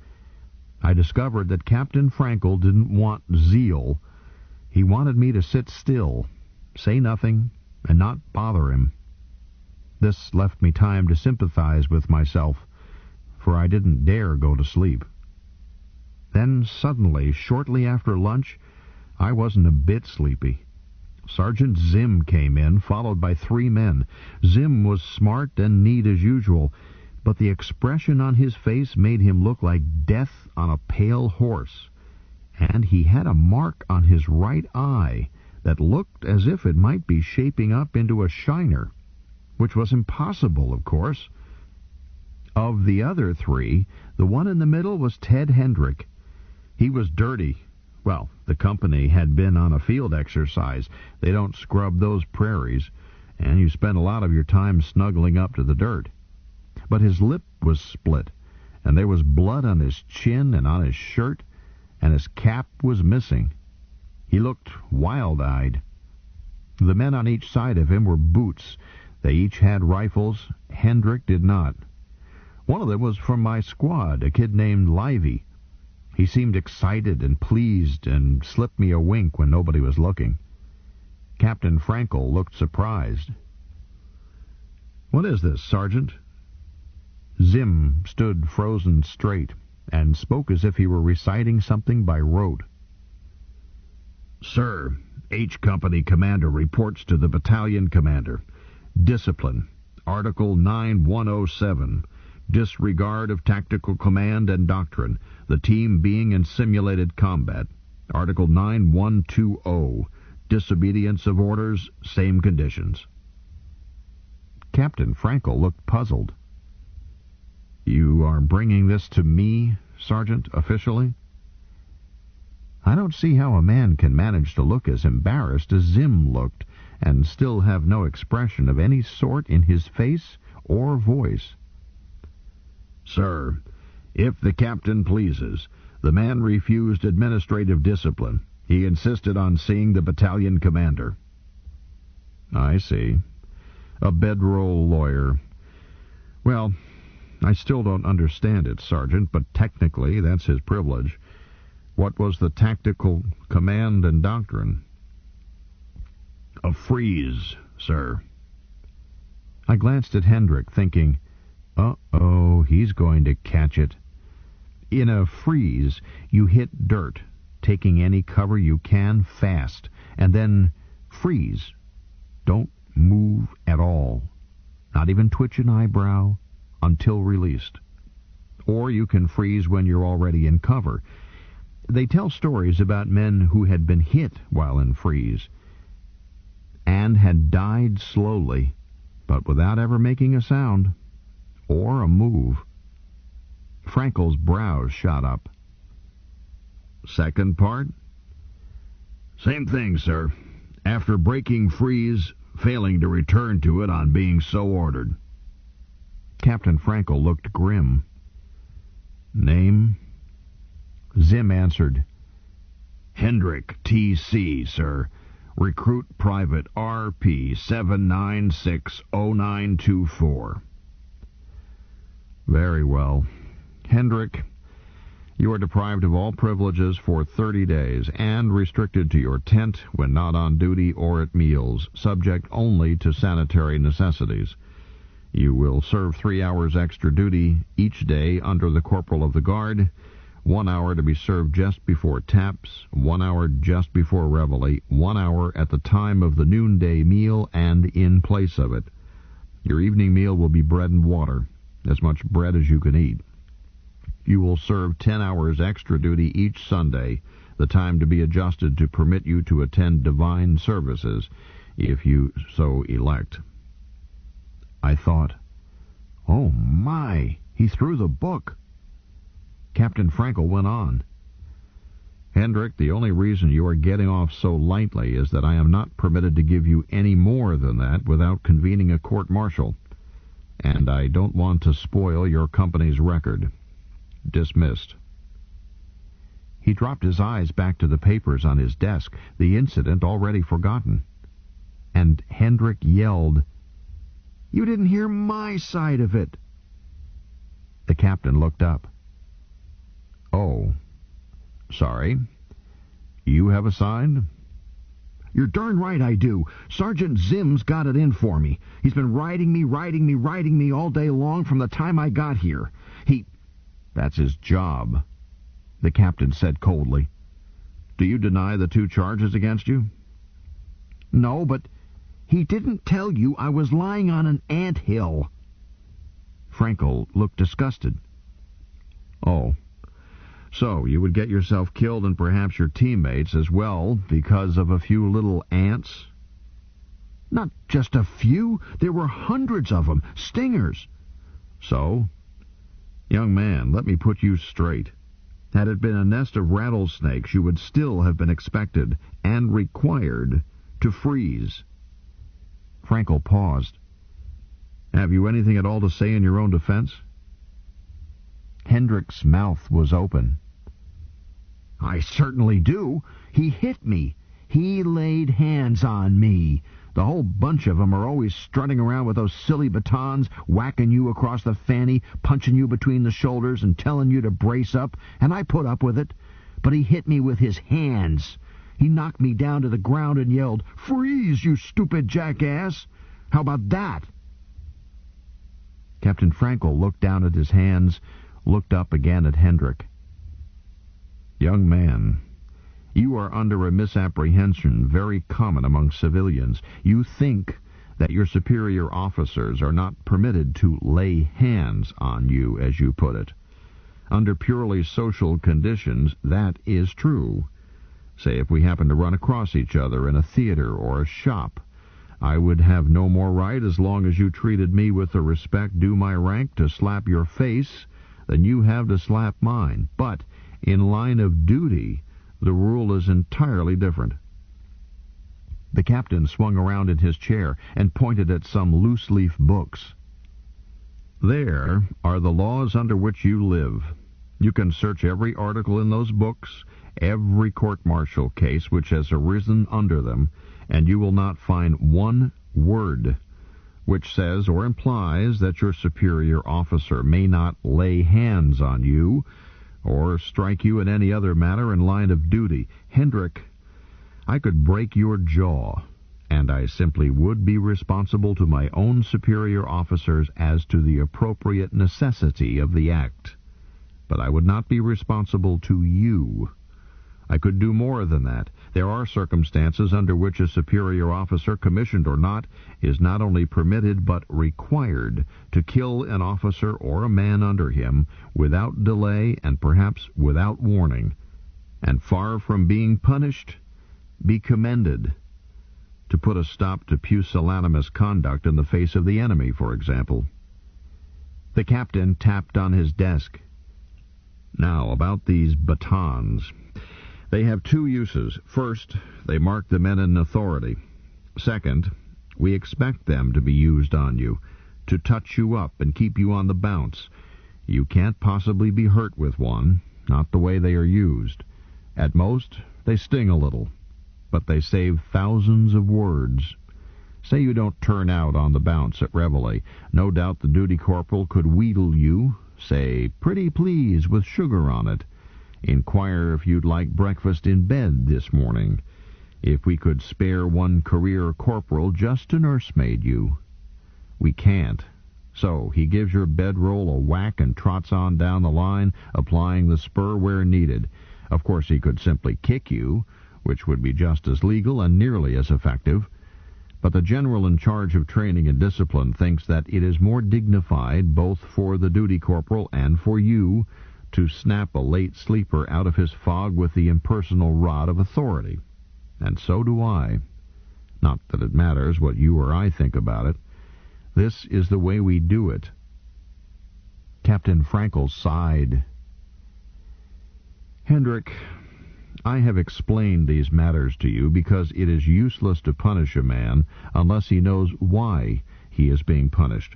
I discovered that Captain Frankel didn't want zeal. He wanted me to sit still, say nothing, and not bother him. This left me time to sympathize with myself, for I didn't dare go to sleep. Then suddenly, shortly after lunch, I wasn't a bit sleepy. Sergeant Zim came in, followed by 3 men. Zim was smart and neat as usual, but the expression on his face made him look like death on a pale horse, and he had a mark on his right eye that looked as if it might be shaping up into a shiner, which was impossible, of course. Of the other 3, the one in the middle was Ted Hendrick. He was dirty. Well, the company had been on a field exercise. They don't scrub those prairies, and you spend a lot of your time snuggling up to the dirt. But his lip was split, and there was blood on his chin and on his shirt, and his cap was missing. He looked wild-eyed. The men on each side of him were boots. They each had rifles. Hendrick did not. One of them was from my squad, a kid named Livy. He seemed excited and pleased and slipped me a wink when nobody was looking. Captain Frankel looked surprised. "What is this, Sergeant?" Zim stood frozen straight and spoke as if he were reciting something by rote. "Sir, H Company Commander reports to the Battalion Commander. Discipline. Article 9107. Disregard of tactical command and doctrine, the team being in simulated combat. Article 9120. Disobedience of orders, same conditions." Captain Frankel looked puzzled. "You are bringing this to me, Sergeant, officially?" I don't see how a man can manage to look as embarrassed as Zim looked, and still have no expression of any sort in his face or voice. "Sir, if the captain pleases, the man refused administrative discipline. He insisted on seeing the battalion commander." "I see. A bedroll lawyer. Well, I still don't understand it, Sergeant, but technically that's his privilege. What was the tactical command and doctrine?" "A freeze, sir." I glanced at Hendrick, thinking, uh-oh, he's going to catch it. In a freeze, you hit dirt, taking any cover you can fast, and then freeze. Don't move at all. Not even twitch an eyebrow until released. Or you can freeze when you're already in cover. They tell stories about men who had been hit while in freeze and had died slowly, but without ever making a sound or a move. Frankel's brows shot up. "Second part?" "Same thing, sir. After breaking freeze, failing to return to it on being so ordered." Captain Frankel looked grim. "Name?" Zim answered, "Hendrick, T.C., sir. Recruit Private R.P. 7960924. "Very well. Hendrick, you are deprived of all privileges for 30 days and restricted to your tent when not on duty or at meals, subject only to sanitary necessities. You will serve 3 hours extra duty each day under the corporal of the guard. 1 hour to be served just before taps, 1 hour just before reveille, 1 hour at the time of the noonday meal and in place of it. Your evening meal will be bread and water, as much bread as you can eat. You will serve 10 hours extra duty each Sunday, the time to be adjusted to permit you to attend divine services, if you so elect. I thought, oh my, he threw the book. Captain Frankel went on. Hendrik, the only reason you are getting off so lightly is that I am not permitted to give you any more than that without convening a court-martial, and I don't want to spoil your company's record. Dismissed. He dropped his eyes back to the papers on his desk, the incident already forgotten. And Hendrik yelled, "You didn't hear my side of it." The captain looked up. "Oh, sorry. You have a side?" "You're darn right I do. Sergeant Zim's got it in for me. He's been riding me all day long from the time I got here. That's his job," the captain said coldly. "Do you deny the 2 charges against you?" "No, but he didn't tell you I was lying on an ant-hill." Frankel looked disgusted. "Oh, so you would get yourself killed and perhaps your teammates as well because of a few little ants?" "Not just a few. There were hundreds of them. Stingers." "So? Young man, let me put you straight. Had it been a nest of rattlesnakes, you would still have been expected and required to freeze." Frankel paused. "Have you anything at all to say in your own defense?" Hendrik's mouth was open. "I certainly do. He hit me. He laid hands on me. The whole bunch of them are always strutting around with those silly batons, whacking you across the fanny, punching you between the shoulders, and telling you to brace up, and I put up with it. But he hit me with his hands. He knocked me down to the ground and yelled, 'Freeze, you stupid jackass!' How about that?" Captain Frankel looked down at his hands, looked up again at Hendrik. "Young man, you are under a misapprehension very common among civilians. You think that your superior officers are not permitted to lay hands on you, as you put it. Under purely social conditions, that is true. Say if we happen to run across each other in a theater or a shop, I would have no more right, as long as you treated me with the respect due my rank, to slap your face than you have to slap mine. But in line of duty, the rule is entirely different." The captain swung around in his chair and pointed at some loose-leaf books. "There are the laws under which you live. You can search every article in those books, every court-martial case which has arisen under them, and you will not find one word which says or implies that your superior officer may not lay hands on you or strike you in any other manner in line of duty. Hendrik, I could break your jaw, and I simply would be responsible to my own superior officers as to the appropriate necessity of the act. But I would not be responsible to you. I could do more than that. There are circumstances under which a superior officer, commissioned or not, is not only permitted but required to kill an officer or a man under him without delay and perhaps without warning, and far from being punished, be commended. To put a stop to pusillanimous conduct in the face of the enemy, for example." The captain tapped on his desk. "Now, about these batons. They have 2 uses. First, they mark the men in authority. Second, we expect them to be used on you, to touch you up and keep you on the bounce. You can't possibly be hurt with one, not the way they are used. At most, they sting a little, but they save thousands of words. Say you don't turn out on the bounce at reveille. No doubt the duty corporal could wheedle you, say, 'Pretty please, with sugar on it.' Inquire if you'd like breakfast in bed this morning. If we could spare one career corporal just to nursemaid you. We can't. So he gives your bedroll a whack and trots on down the line, applying the spur where needed. Of course, he could simply kick you, which would be just as legal and nearly as effective. But the general in charge of training and discipline thinks that it is more dignified, both for the duty corporal and for you, to snap a late sleeper out of his fog with the impersonal rod of authority. And so do I. Not that it matters what you or I think about it. This is the way we do it. Captain Frankel sighed. Hendrik, I have explained these matters to you because it is useless to punish a man unless he knows why he is being punished.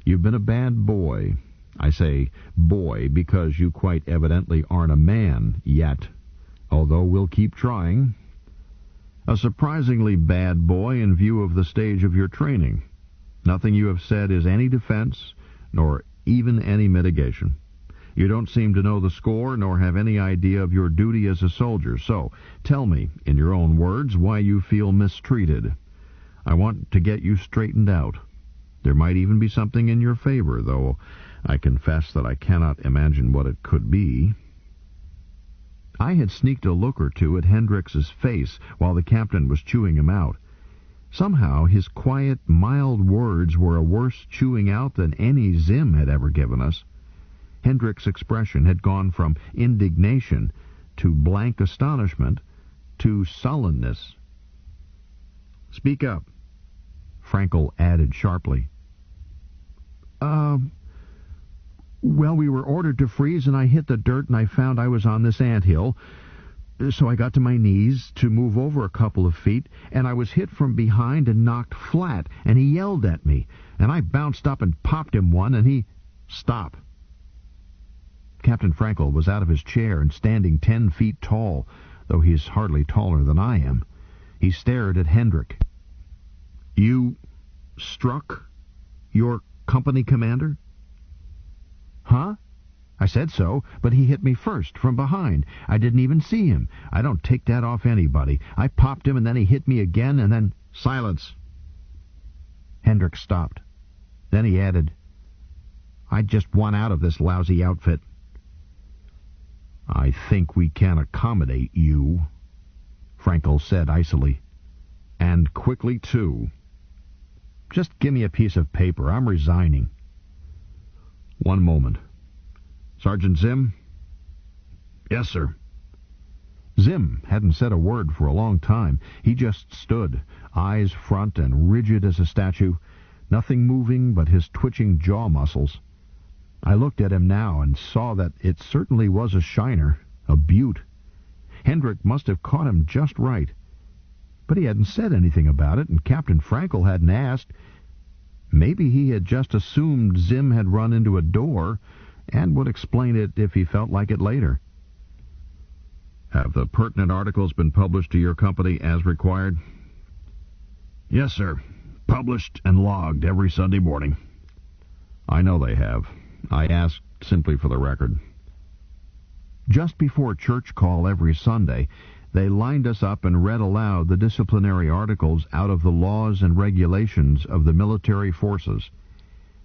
You've been a bad boy. I say boy because you quite evidently aren't a man yet, although we'll keep trying. A surprisingly bad boy in view of the stage of your training. Nothing you have said is any defense, nor even any mitigation. You don't seem to know the score, nor have any idea of your duty as a soldier. So, tell me, in your own words, why you feel mistreated. I want to get you straightened out. There might even be something in your favor, though I confess that I cannot imagine what it could be. I had sneaked a look or two at Hendricks's face while the captain was chewing him out. Somehow his quiet, mild words were a worse chewing out than any Zim had ever given us. Hendrick's expression had gone from indignation to blank astonishment to sullenness. "Speak up," Frankel added sharply. Well, we were ordered to freeze, and I hit the dirt, and I found I was on this anthill. So I got to my knees to move over a couple of feet, and I was hit from behind and knocked flat, and he yelled at me, and I bounced up and popped him one, and he... Stop. Captain Frankel was out of his chair and standing 10 feet tall, though he's hardly taller than I am. He stared at Hendrik. "You struck your company commander?" "Huh?" I said so, but he hit me first, from behind. I didn't even see him. I don't take that off anybody. I popped him, and then he hit me again, and then... Silence. Hendrik stopped. Then he added, "I just want out of this lousy outfit." "I think we can accommodate you," Frankel said icily. "And quickly, too. Just give me a piece of paper. I'm resigning." "One moment. Sergeant Zim?" "Yes, sir." Zim hadn't said a word for a long time. He just stood, eyes front and rigid as a statue, nothing moving but his twitching jaw muscles. I looked at him now and saw that it certainly was a shiner, a beaut. Hendrik must have caught him just right. But he hadn't said anything about it, and Captain Frankel hadn't asked. Maybe he had just assumed Zim had run into a door and would explain it if he felt like it later. "Have the pertinent articles been published to your company as required?" "Yes, sir. Published and logged every Sunday morning." "I know they have. I asked simply for the record." Just before church call every Sunday, they lined us up and read aloud the disciplinary articles out of the laws and regulations of the military forces.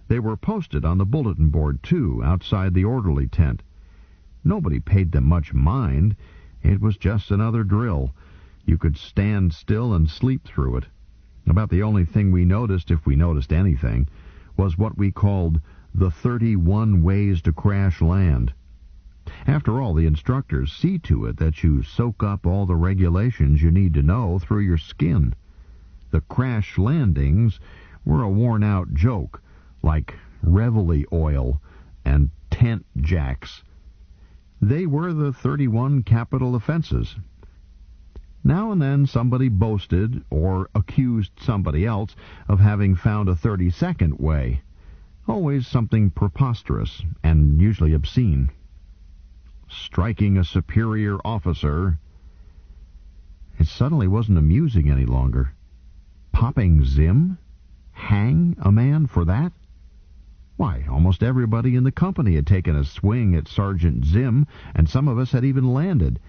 They were posted on the bulletin board, too, outside the orderly tent. Nobody paid them much mind. It was just another drill. You could stand still and sleep through it. About the only thing we noticed, if we noticed anything, was what we called the 31 ways to crash land. After all, the instructors see to it that you soak up all the regulations you need to know through your skin. The crash landings were a worn-out joke, like reveille oil and tent jacks. They were the 31 capital offenses. Now and then somebody boasted or accused somebody else of having found a 32nd way. Always something preposterous and usually obscene. Striking a superior officer. It suddenly wasn't amusing any longer. Popping Zim? Hang a man for that? Why, almost everybody in the company had taken a swing at Sergeant Zim, and some of us had even landed.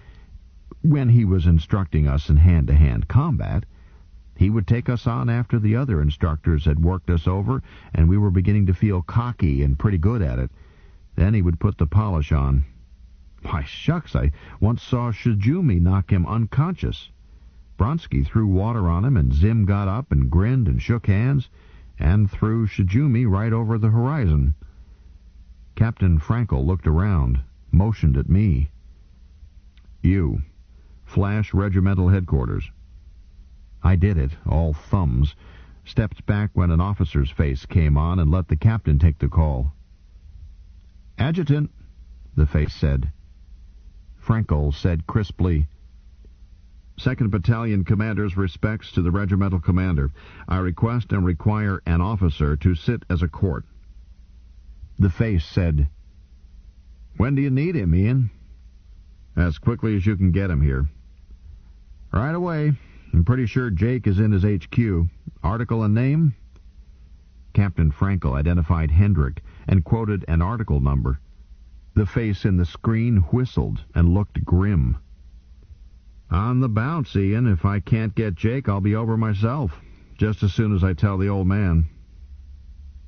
When he was instructing us in hand-to-hand combat, He would take us on after the other instructors had worked us over, and we were beginning to feel cocky and pretty good at it. Then he would put the polish on. Why, shucks, I once saw Shijumi knock him unconscious. Bronsky threw water on him, and Zim got up and grinned and shook hands, and threw Shijumi right over the horizon. Captain Frankel looked around, motioned at me. "You, flash regimental headquarters." I did it, all thumbs, stepped back when an officer's face came on, and let the captain take the call. "Adjutant," the face said. Frankel said crisply, "2nd Battalion Commander's respects to the regimental commander. I request and require an officer to sit as a court." The face said, "When do you need him, Ian?" "As quickly as you can get him here." "Right away. I'm pretty sure Jake is in his HQ. Article and name?" Captain Frankel identified Hendrick and quoted an article number. The face in the screen whistled and looked grim. "On the bounce, Ian. If I can't get Jake, I'll be over myself, just as soon as I tell the old man."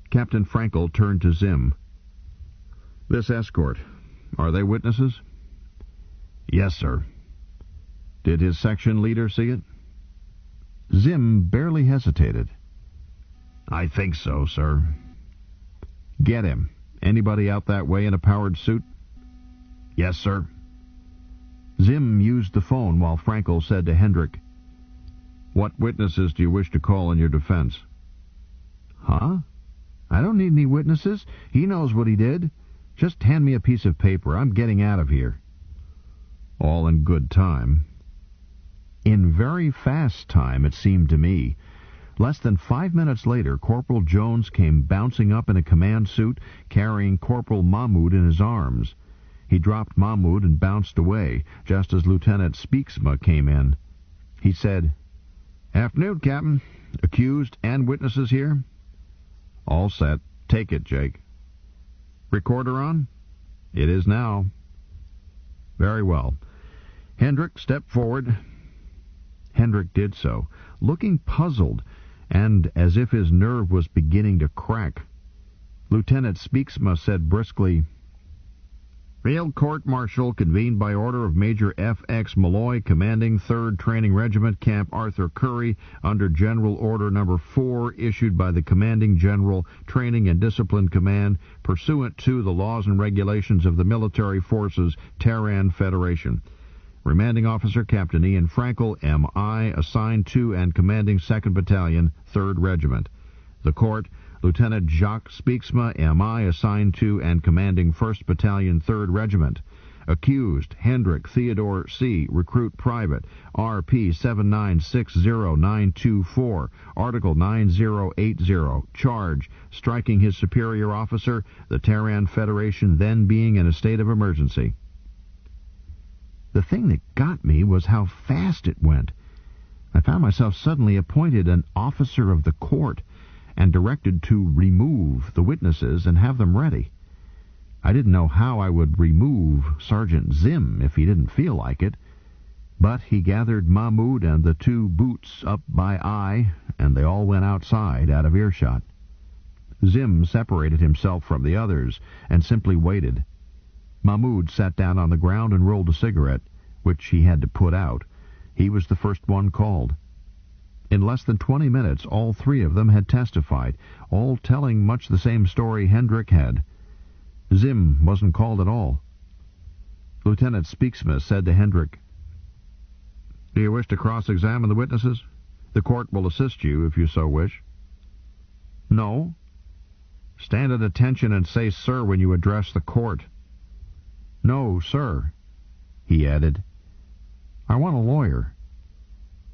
Captain Frankel turned to Zim. "This escort, are they witnesses?" "Yes, sir." "Did his section leader see it?" Zim barely hesitated. "I think so, sir." "Get him. Anybody out that way in a powered suit?" "Yes, sir." Zim used the phone while Frankel said to Hendrick, "What witnesses do you wish to call in your defense?" "Huh? I don't need any witnesses. He knows what he did. Just hand me a piece of paper. I'm getting out of here." All in good time. In very fast time, it seemed to me. Less than 5 minutes later, Corporal Jones came bouncing up in a command suit, carrying Corporal Mahmoud in his arms. He dropped Mahmoud and bounced away, just as Lieutenant Speaksma came in. He said, "Afternoon, Captain. Accused and witnesses here?" "All set. Take it, Jake." "Recorder on?" "It is now." "Very well. Hendrick, step forward." Hendrick did so, looking puzzled, and as if his nerve was beginning to crack. Lieutenant Speaksma said briskly, "Field Court-Martial convened by order of Major F.X. Malloy, commanding 3rd Training Regiment, Camp Arthur Curry, under General Order No. 4, issued by the Commanding General, Training and Discipline Command, pursuant to the laws and regulations of the Military Forces, Tehran Federation. Remanding Officer Captain Ian Frankel, M.I., assigned to and commanding 2nd Battalion, 3rd Regiment. The Court, Lieutenant Jacques Speaksma, M.I., assigned to and commanding 1st Battalion, 3rd Regiment. Accused, Hendrick Theodore C., Recruit Private, RP 7960924, Article 9080, Charge, striking his superior officer, the Tehran Federation then being in a state of emergency." The thing that got me was how fast it went. I found myself suddenly appointed an officer of the court and directed to remove the witnesses and have them ready. I didn't know how I would remove Sergeant Zim if he didn't feel like it, but he gathered Mahmoud and the 2 boots up by eye, and they all went outside, out of earshot. Zim separated himself from the others and simply waited. Mahmoud sat down on the ground and rolled a cigarette, which he had to put out. He was the first one called. In less than 20 minutes, all 3 of them had testified, all telling much the same story Hendrick had. Zim wasn't called at all. Lieutenant Speaksma said to Hendrick, "Do you wish to cross-examine the witnesses? The court will assist you if you so wish." "No." "Stand at attention and say 'sir' when you address the court." "No, sir." He added, "I want a lawyer."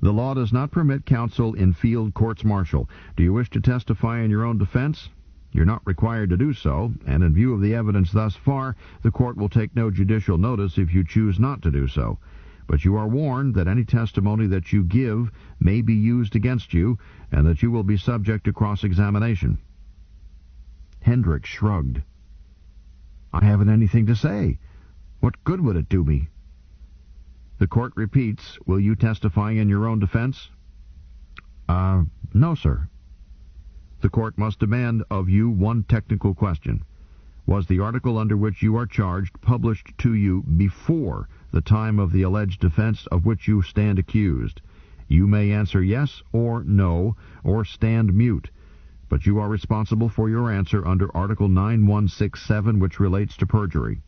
"The law does not permit counsel in field courts-martial. Do you wish to testify in your own defense? You're not required to do so, and in view of the evidence thus far, the court will take no judicial notice if you choose not to do so. But you are warned that any testimony that you give may be used against you, and that you will be subject to cross-examination." Hendrick shrugged. "I haven't anything to say. What good would it do me?" "The court repeats, will you testify in your own defense?" No, sir. The court must demand of you one technical question. Was the article under which you are charged published to you before the time of the alleged offense of which you stand accused? You may answer yes or no, or stand mute, but you are responsible for your answer under Article 9167, which relates to perjury.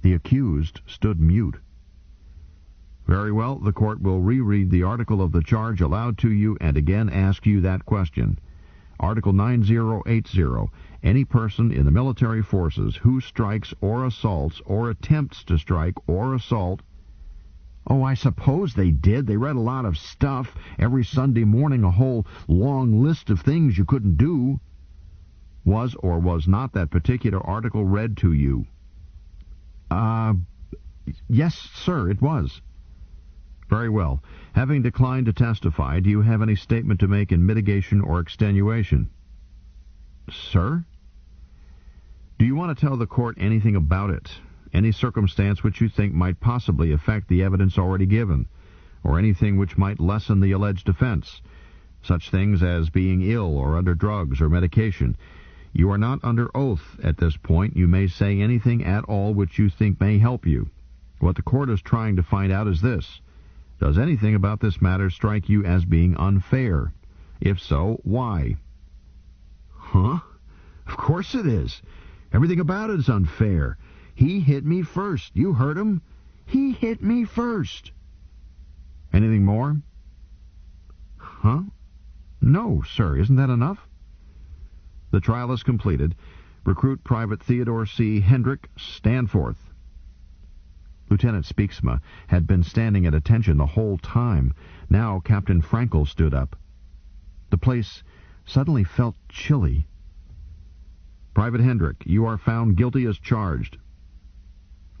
The accused stood mute. Very well, the court will reread the article of the charge aloud to you and again ask you that question. Article 9080. Any person in the military forces who strikes or assaults or attempts to strike or assault... Oh, I suppose they did. They read a lot of stuff. Every Sunday morning a whole long list of things you couldn't do. Was or was not that particular article read to you? Yes, sir, it was. Very well. Having declined to testify, do you have any statement to make in mitigation or extenuation? Sir? Do you want to tell the court anything about it? Any circumstance which you think might possibly affect the evidence already given, or anything which might lessen the alleged offense, such things as being ill or under drugs or medication? You are not under oath at this point. You may say anything at all which you think may help you. What the court is trying to find out is this: does anything about this matter strike you as being unfair? If so, why? Huh? Of course it is. Everything about it is unfair. He hit me first. You heard him. He hit me first. Anything more? Huh? No, sir. Isn't that enough? The trial is completed. Recruit Private Theodore C. Hendrick, stand forth. Lieutenant Speaksma had been standing at attention the whole time. Now Captain Frankel stood up. The place suddenly felt chilly. Private Hendrick, you are found guilty as charged.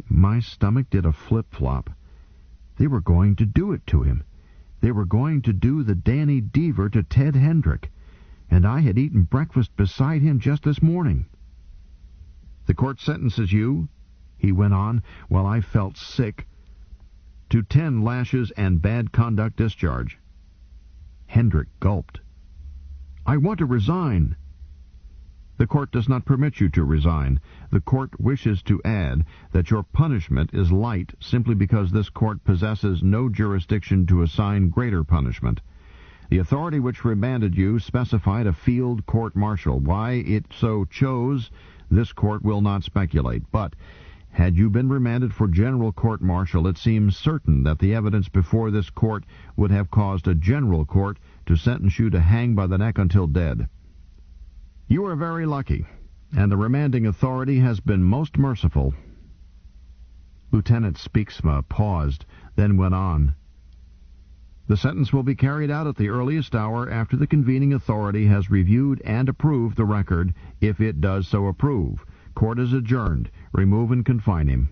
My stomach did a flip-flop. They were going to do it to him. They were going to do the Danny Deaver to Ted Hendrick, and I had eaten breakfast beside him just this morning. The court sentences you, he went on, while I felt sick, to 10 lashes and bad conduct discharge. Hendrick gulped. I want to resign. The court does not permit you to resign. The court wishes to add that your punishment is light simply because this court possesses no jurisdiction to assign greater punishment. The authority which remanded you specified a field court-martial. Why it so chose, this court will not speculate. But had you been remanded for general court-martial, it seems certain that the evidence before this court would have caused a general court to sentence you to hang by the neck until dead. You are very lucky, and the remanding authority has been most merciful. Lieutenant Speaksma paused, then went on. The sentence will be carried out at the earliest hour after the convening authority has reviewed and approved the record, if it does so approve. Court is adjourned. Remove and confine him.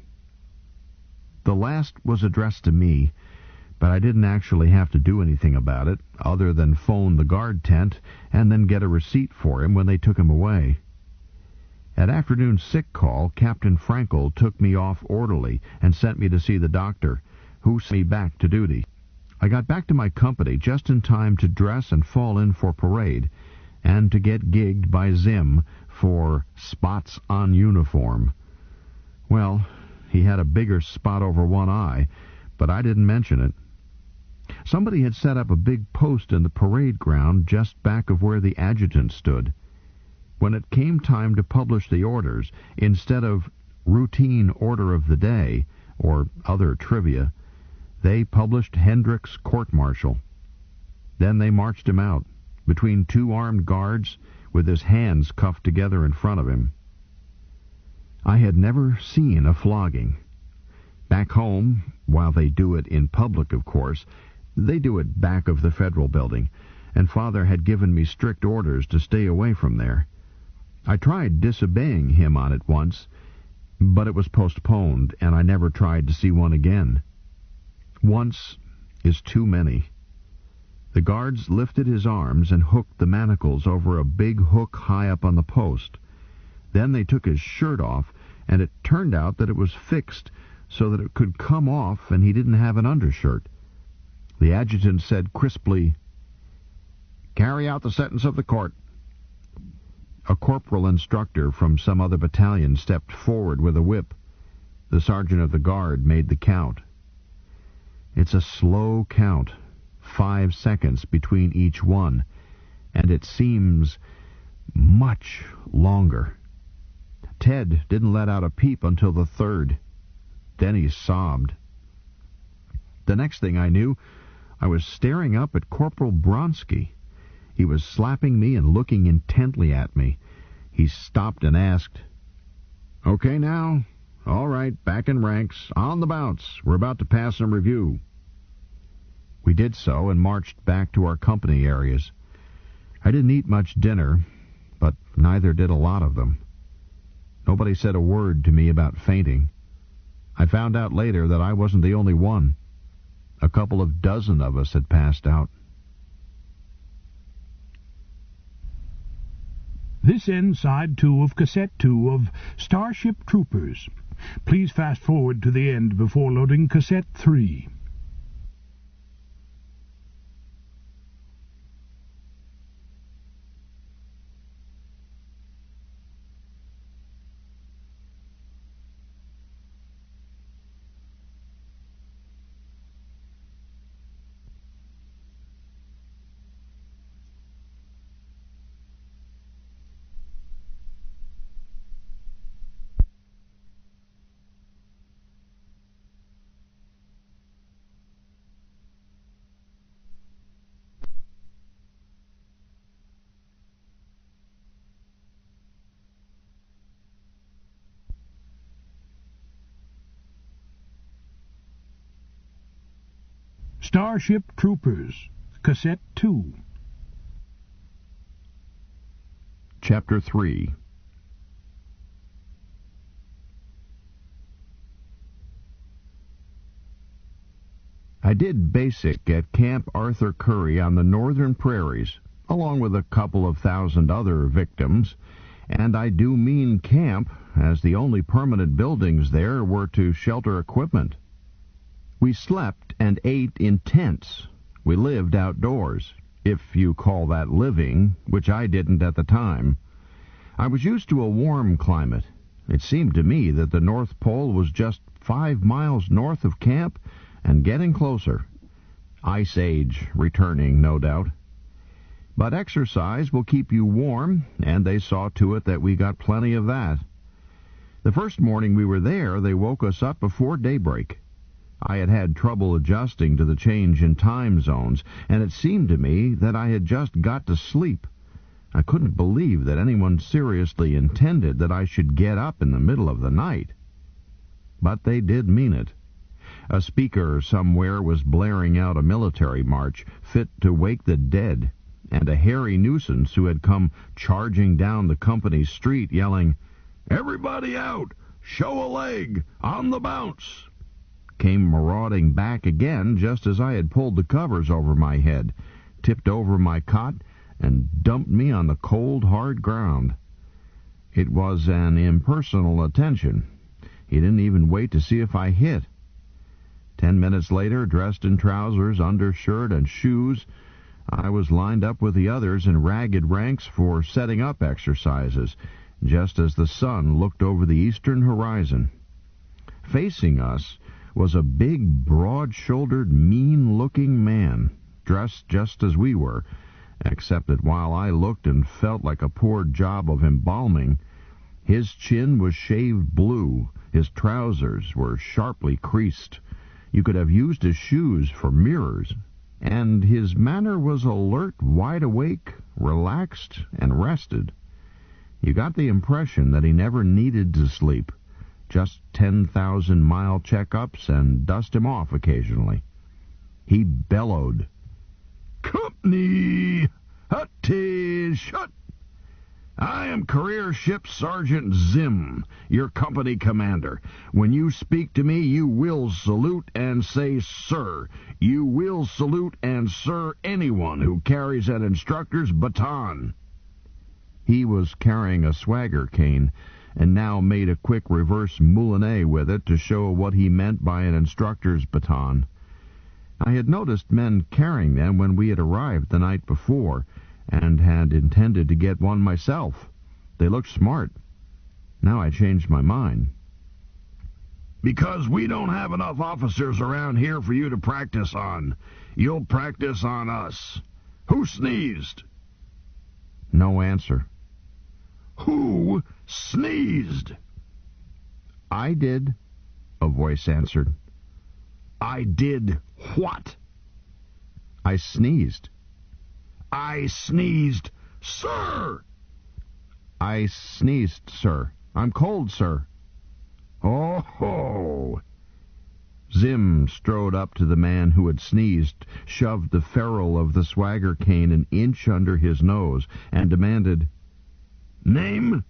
The last was addressed to me, but I didn't actually have to do anything about it, other than phone the guard tent and then get a receipt for him when they took him away. At afternoon sick call, Captain Frankel took me off orderly and sent me to see the doctor, who sent me back to duty. I got back to my company just in time to dress and fall in for parade, and to get gigged by Zim for spots on uniform. Well, he had a bigger spot over one eye, but I didn't mention it. Somebody had set up a big post in the parade ground just back of where the adjutant stood. When it came time to publish the orders, instead of routine order of the day or other trivia, they published Hendrick's court-martial. Then they marched him out, between 2 armed guards, with his hands cuffed together in front of him. I had never seen a flogging. Back home, while they do it in public, of course, they do it back of the Federal Building, and Father had given me strict orders to stay away from there. I tried disobeying him on it once, but it was postponed, and I never tried to see one again. Once is too many. The guards lifted his arms and hooked the manacles over a big hook high up on the post. Then they took his shirt off, and it turned out that it was fixed so that it could come off and he didn't have an undershirt. The adjutant said crisply, Carry out the sentence of the court." A corporal instructor from some other battalion stepped forward with a whip. The sergeant of the guard made the count. It's a slow count, 5 seconds between each one, and it seems much longer. Ted didn't let out a peep until the third. Then he sobbed. The next thing I knew, I was staring up at Corporal Bronsky. He was slapping me and looking intently at me. He stopped and asked, "Okay now? All right, back in ranks. On the bounce. We're about to pass some review." We did so and marched back to our company areas. I didn't eat much dinner, but neither did a lot of them. Nobody said a word to me about fainting. I found out later that I wasn't the only one. A couple of dozen of us had passed out. This ends Side 2 of Cassette 2 of Starship Troopers. Please fast forward to the end before loading Cassette 3. Starship Troopers, Cassette 2. Chapter 3. I did basic at Camp Arthur Curry on the northern prairies, along with a couple of thousand other victims, and I do mean camp, as the only permanent buildings there were to shelter equipment. We slept and ate in tents. We lived outdoors, if you call that living, which I didn't at the time. I was used to a warm climate. It seemed to me that the North Pole was just 5 miles north of camp and getting closer. Ice Age returning, no doubt. But exercise will keep you warm, and they saw to it that we got plenty of that. The first morning we were there, they woke us up before daybreak. I had had trouble adjusting to the change in time zones, and it seemed to me that I had just got to sleep. I couldn't believe that anyone seriously intended that I should get up in the middle of the night. But they did mean it. A speaker somewhere was blaring out a military march fit to wake the dead, and a hairy nuisance who had come charging down the company street yelling, "Everybody out! Show a leg! On the bounce!" came marauding back again just as I had pulled the covers over my head, tipped over my cot, and dumped me on the cold, hard ground. It was an impersonal attention. He didn't even wait to see if I hit. 10 minutes later, dressed in trousers, undershirt, and shoes, I was lined up with the others in ragged ranks for setting up exercises, just as the sun looked over the eastern horizon. Facing us was a big, broad-shouldered, mean-looking man, dressed just as we were, except that while I looked and felt like a poor job of embalming, his chin was shaved blue, his trousers were sharply creased. You could have used his shoes for mirrors, and his manner was alert, wide awake, relaxed, and rested. You got the impression that he never needed to sleep. Just 10,000-mile checkups and dust him off occasionally. He bellowed, "Company! Hut-tish! Hut! I am Career Ship Sergeant Zim, your company commander. When you speak to me, you will salute and say, 'Sir.' You will salute and 'Sir' anyone who carries an instructor's baton." He was carrying a swagger cane, and now made a quick reverse moulinet with it to show what he meant by an instructor's baton. I had noticed men carrying them when we had arrived the night before, and had intended to get one myself. They looked smart. Now I changed my mind. Because we don't have enough officers around here for you to practice on. You'll practice on us. Who sneezed? No answer. Who sneezed? I did, a voice answered. I did what? I sneezed. I sneezed, sir! I sneezed, sir. I'm cold, sir. Oh ho! Zim strode up to the man who had sneezed, shoved the ferrule of the swagger cane an inch under his nose, and demanded, Name?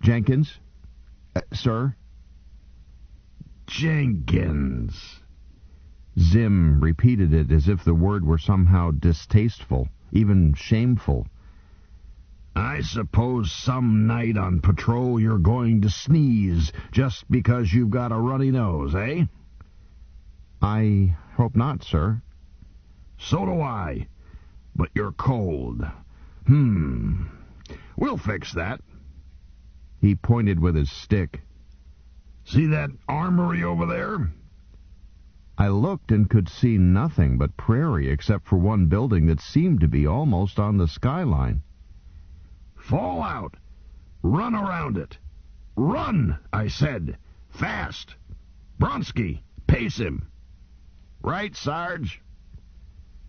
Jenkins? Sir? Jenkins. Zim repeated it as if the word were somehow distasteful, even shameful. I suppose some night on patrol you're going to sneeze just because you've got a runny nose, eh? I hope not, sir. So do I. But you're cold. We'll fix that. He pointed with his stick. See that armory over there? I looked and could see nothing but prairie except for one building that seemed to be almost on the skyline. Fall out. Run around it. Run, I said. Fast. Bronski, pace him. Right, Sarge?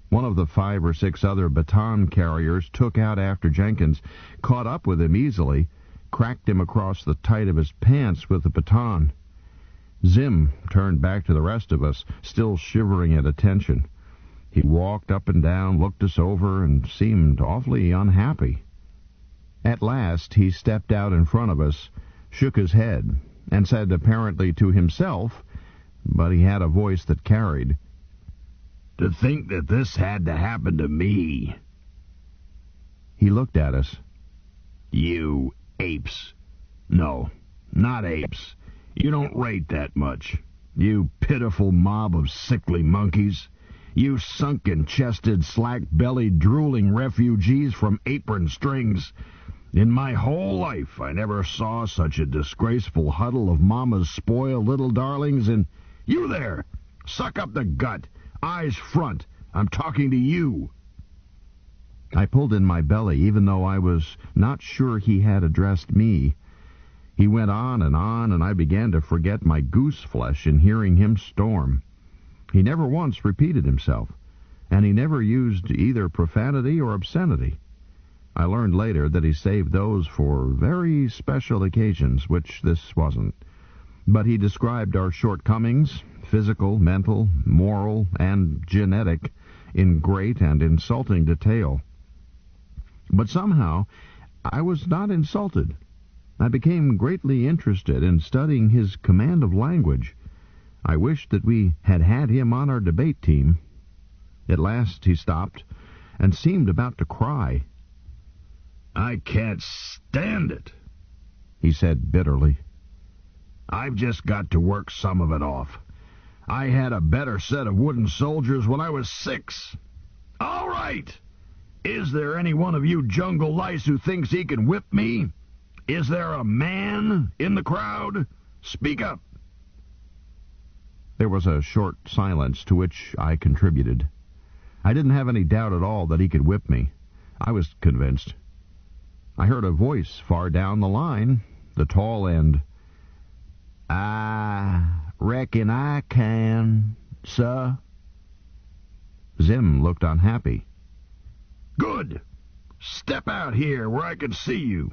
One of the 5 or 6 other baton carriers took out after Jenkins, caught up with him easily, cracked him across the tight of his pants with the baton. Zim turned back to the rest of us, still shivering at attention. He walked up and down, looked us over, and seemed awfully unhappy. At last he stepped out in front of us, shook his head, and said apparently to himself, but he had a voice that carried, To think that this had to happen to me. He looked at us. You apes. No, not apes. You don't rate that much. You pitiful mob of sickly monkeys. You sunken-chested, slack-bellied, drooling refugees from apron strings. In my whole life I never saw such a disgraceful huddle of mama's spoiled little darlings, and you there, suck up the gut, eyes front. I'm talking to you. I pulled in my belly, even though I was not sure he had addressed me. He went on, and I began to forget my goose flesh in hearing him storm. He never once repeated himself, and he never used either profanity or obscenity. I learned later that he saved those for very special occasions, which this wasn't. But he described our shortcomings, physical, mental, moral, and genetic, in great and insulting detail. But somehow I was not insulted. I became greatly interested in studying his command of language. I wished that we had had him on our debate team. At last he stopped and seemed about to cry. I can't stand it, he said bitterly. I've just got to work some of it off. I had a better set of wooden soldiers when I was 6. All right. Is there any one of you jungle lice who thinks he can whip me? Is there a man in the crowd? Speak up. There was a short silence, to which I contributed. I didn't have any doubt at all that he could whip me. I was convinced. I heard a voice far down the line, the tall end. I reckon I can, sir. Zim looked unhappy. Good. Step out here where I can see you.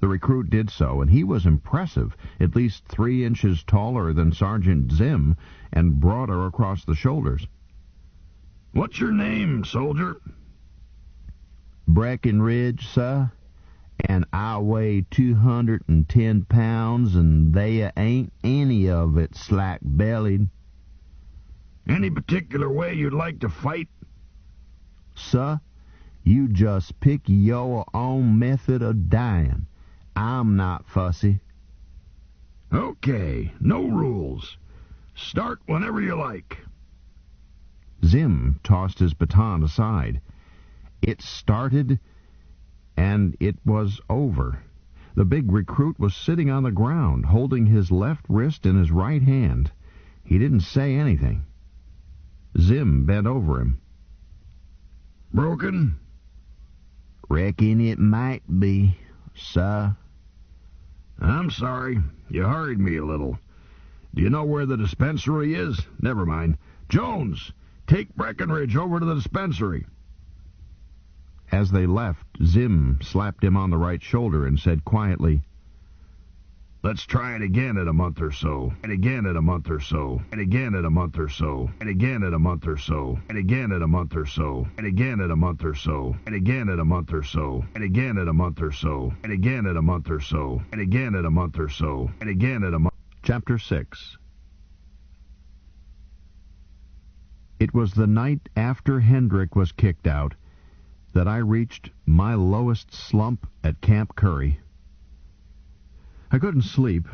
The recruit did so, and he was impressive, at least 3 inches taller than Sergeant Zim, and broader across the shoulders. What's your name, soldier? Breckenridge, sir, and I weigh 210 pounds, and there ain't any of it slack-bellied. Any particular way you'd like to fight? Sir, you just pick your own method of dying. I'm not fussy. Okay, no rules. Start whenever you like. Zim tossed his baton aside. It started, and it was over. The big recruit was sitting on the ground, holding his left wrist in his right hand. He didn't say anything. Zim bent over him. Broken? Reckon it might be, sir. I'm sorry. You hurried me a little. Do you know where the dispensary is? Never mind. Jones, take Breckenridge over to the dispensary. As they left, Zim slapped him on the right shoulder and said quietly, Let's try it again in a month or so, and again in a month or so, and again in a month or so, and again in a month or so, and again in a month or so, and again in a month or so, and again in a month or so, and again in a month or so, and again in a month or so, and again in a month or so, and again in a month. Chapter 6. It was the night after Hendrick was kicked out that I reached my lowest slump at Camp Curry. I couldn't sleep,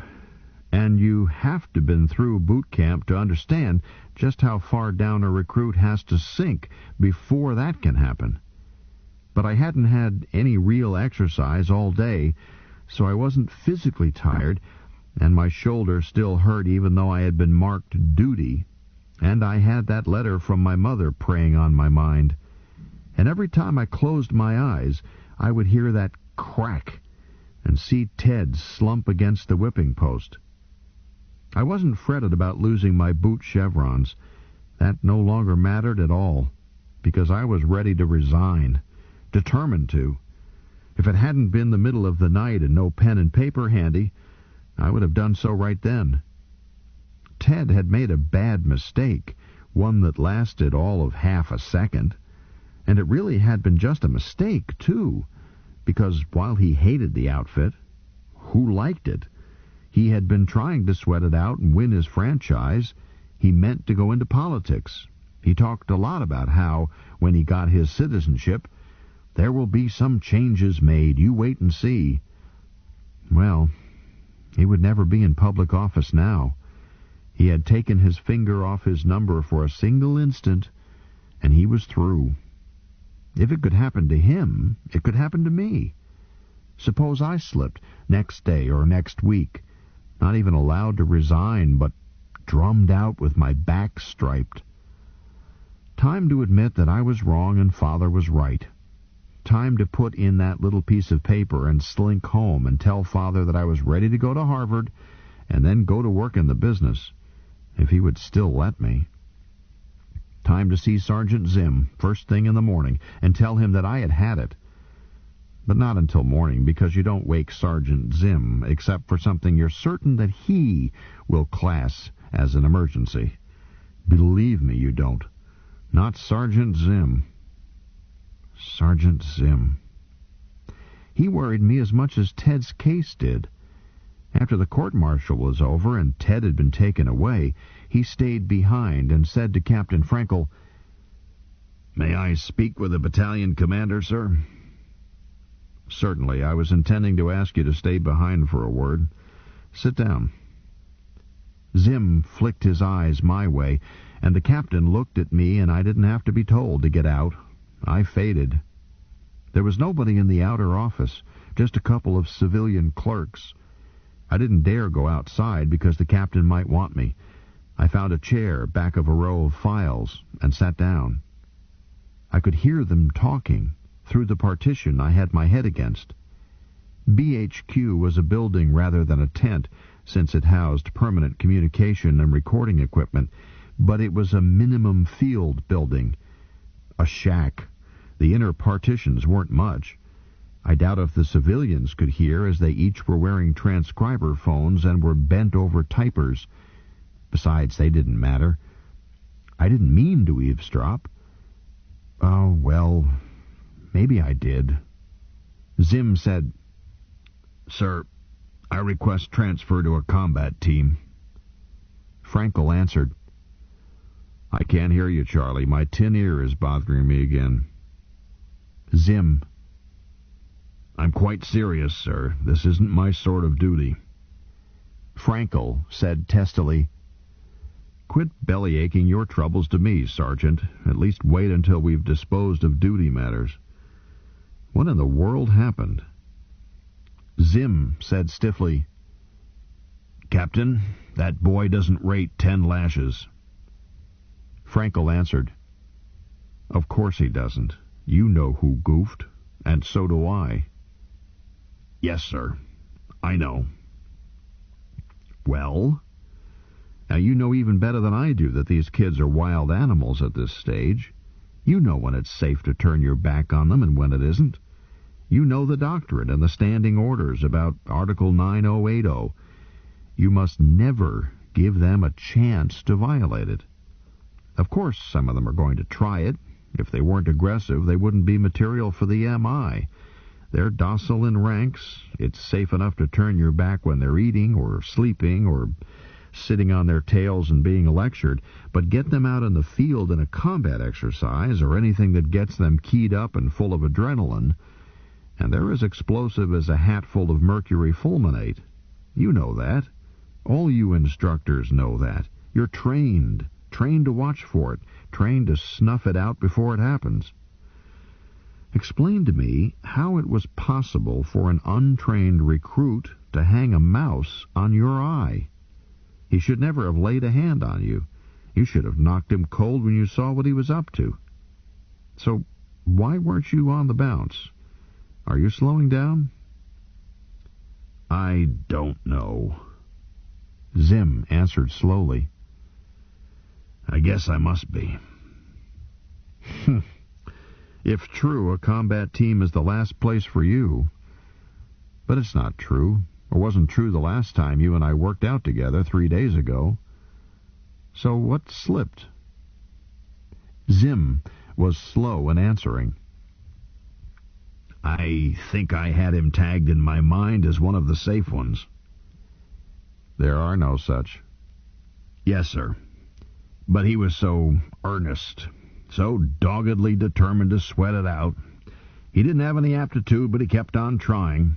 and you have to been through boot camp to understand just how far down a recruit has to sink before that can happen. But I hadn't had any real exercise all day, so I wasn't physically tired, and my shoulder still hurt even though I had been marked duty, and I had that letter from my mother preying on my mind. And every time I closed my eyes, I would hear that crack and see Ted slump against the whipping post. I wasn't fretted about losing my boot chevrons. That no longer mattered at all, because I was ready to resign, determined to. If it hadn't been the middle of the night and no pen and paper handy, I would have done so right then. Ted had made a bad mistake, one that lasted all of half a second. And it really had been just a mistake, too, because while he hated the outfit, who liked it? He had been trying to sweat it out and win his franchise. He meant to go into politics. He talked a lot about how, when he got his citizenship, there will be some changes made. You wait and see. Well, he would never be in public office now. He had taken his finger off his number for a single instant, and he was through. If it could happen to him, it could happen to me. Suppose I slipped next day or next week, not even allowed to resign, but drummed out with my back striped. Time to admit that I was wrong and Father was right. Time to put in that little piece of paper and slink home and tell Father that I was ready to go to Harvard and then go to work in the business, if he would still let me. Time to see Sergeant Zim first thing in the morning and tell him that I had had it. But not until morning, because you don't wake Sergeant Zim except for something you're certain that he will class as an emergency. Believe me, you don't. Not Sergeant Zim. Sergeant Zim. He worried me as much as Ted's case did. After the court-martial was over and Ted had been taken away, he stayed behind and said to Captain Frankel, May I speak with the battalion commander, sir? Certainly. I was intending to ask you to stay behind for a word. Sit down. Zim flicked his eyes my way, and the captain looked at me, and I didn't have to be told to get out. I faded. There was nobody in the outer office, just a couple of civilian clerks. I didn't dare go outside because the captain might want me. I found a chair back of a row of files and sat down. I could hear them talking through the partition I had my head against. BHQ was a building rather than a tent, since it housed permanent communication and recording equipment, but it was a minimum field building, a shack. The inner partitions weren't much. I doubt if the civilians could hear, as they each were wearing transcriber phones and were bent over typers. Besides, they didn't matter. I didn't mean to eavesdrop. Oh, well, maybe I did. Zim said, Sir, I request transfer to a combat team. Frankel answered, I can't hear you, Charlie. My tin ear is bothering me again. Zim, I'm quite serious, sir. This isn't my sort of duty. Frankel said testily, Quit belly-aching your troubles to me, Sergeant. At least wait until we've disposed of duty matters. What in the world happened? Zim said stiffly, "Captain, that boy doesn't rate 10 lashes." Frankel answered, "Of course he doesn't. You know who goofed, and so do I." "Yes, sir. I know." "Well? Now you know even better than I do that these kids are wild animals at this stage. You know when it's safe to turn your back on them and when it isn't. You know the doctrine and the standing orders about Article 9080. You must never give them a chance to violate it. Of course, some of them are going to try it. If they weren't aggressive, they wouldn't be material for the MI. They're docile in ranks. It's safe enough to turn your back when they're eating or sleeping or sitting on their tails and being lectured, but get them out in the field in a combat exercise or anything that gets them keyed up and full of adrenaline, and they're as explosive as a hatful of mercury fulminate. You know that. All you instructors know that. You're trained to watch for it, trained to snuff it out before it happens. Explain to me how it was possible for an untrained recruit to hang a mouse on your eye. He should never have laid a hand on you. You should have knocked him cold when you saw what he was up to. So why weren't you on the bounce? Are you slowing down?" "I don't know," Zim answered slowly. "I guess I must be." "If true, a combat team is the last place for you. But it's not true. It wasn't true the last time you and I worked out together 3 days ago. So what slipped?" Zim was slow in answering. "I think I had him tagged in my mind as one of the safe ones." "There are no such." "Yes, sir. But he was so earnest, so doggedly determined to sweat it out. He didn't have any aptitude, but he kept on trying.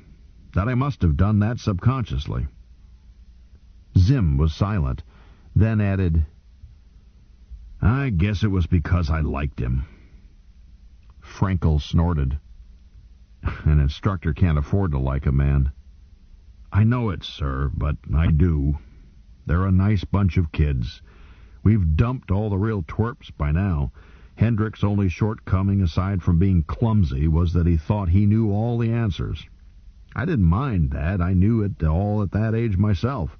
That I must have done that subconsciously." Zim was silent, then added, "I guess it was because I liked him." Frankel snorted. "An instructor can't afford to like a man." "I know it, sir, but I do. They're a nice bunch of kids. We've dumped all the real twerps by now. Hendrick's only shortcoming, aside from being clumsy, was that he thought he knew all the answers. I didn't mind that. I knew it all at that age myself.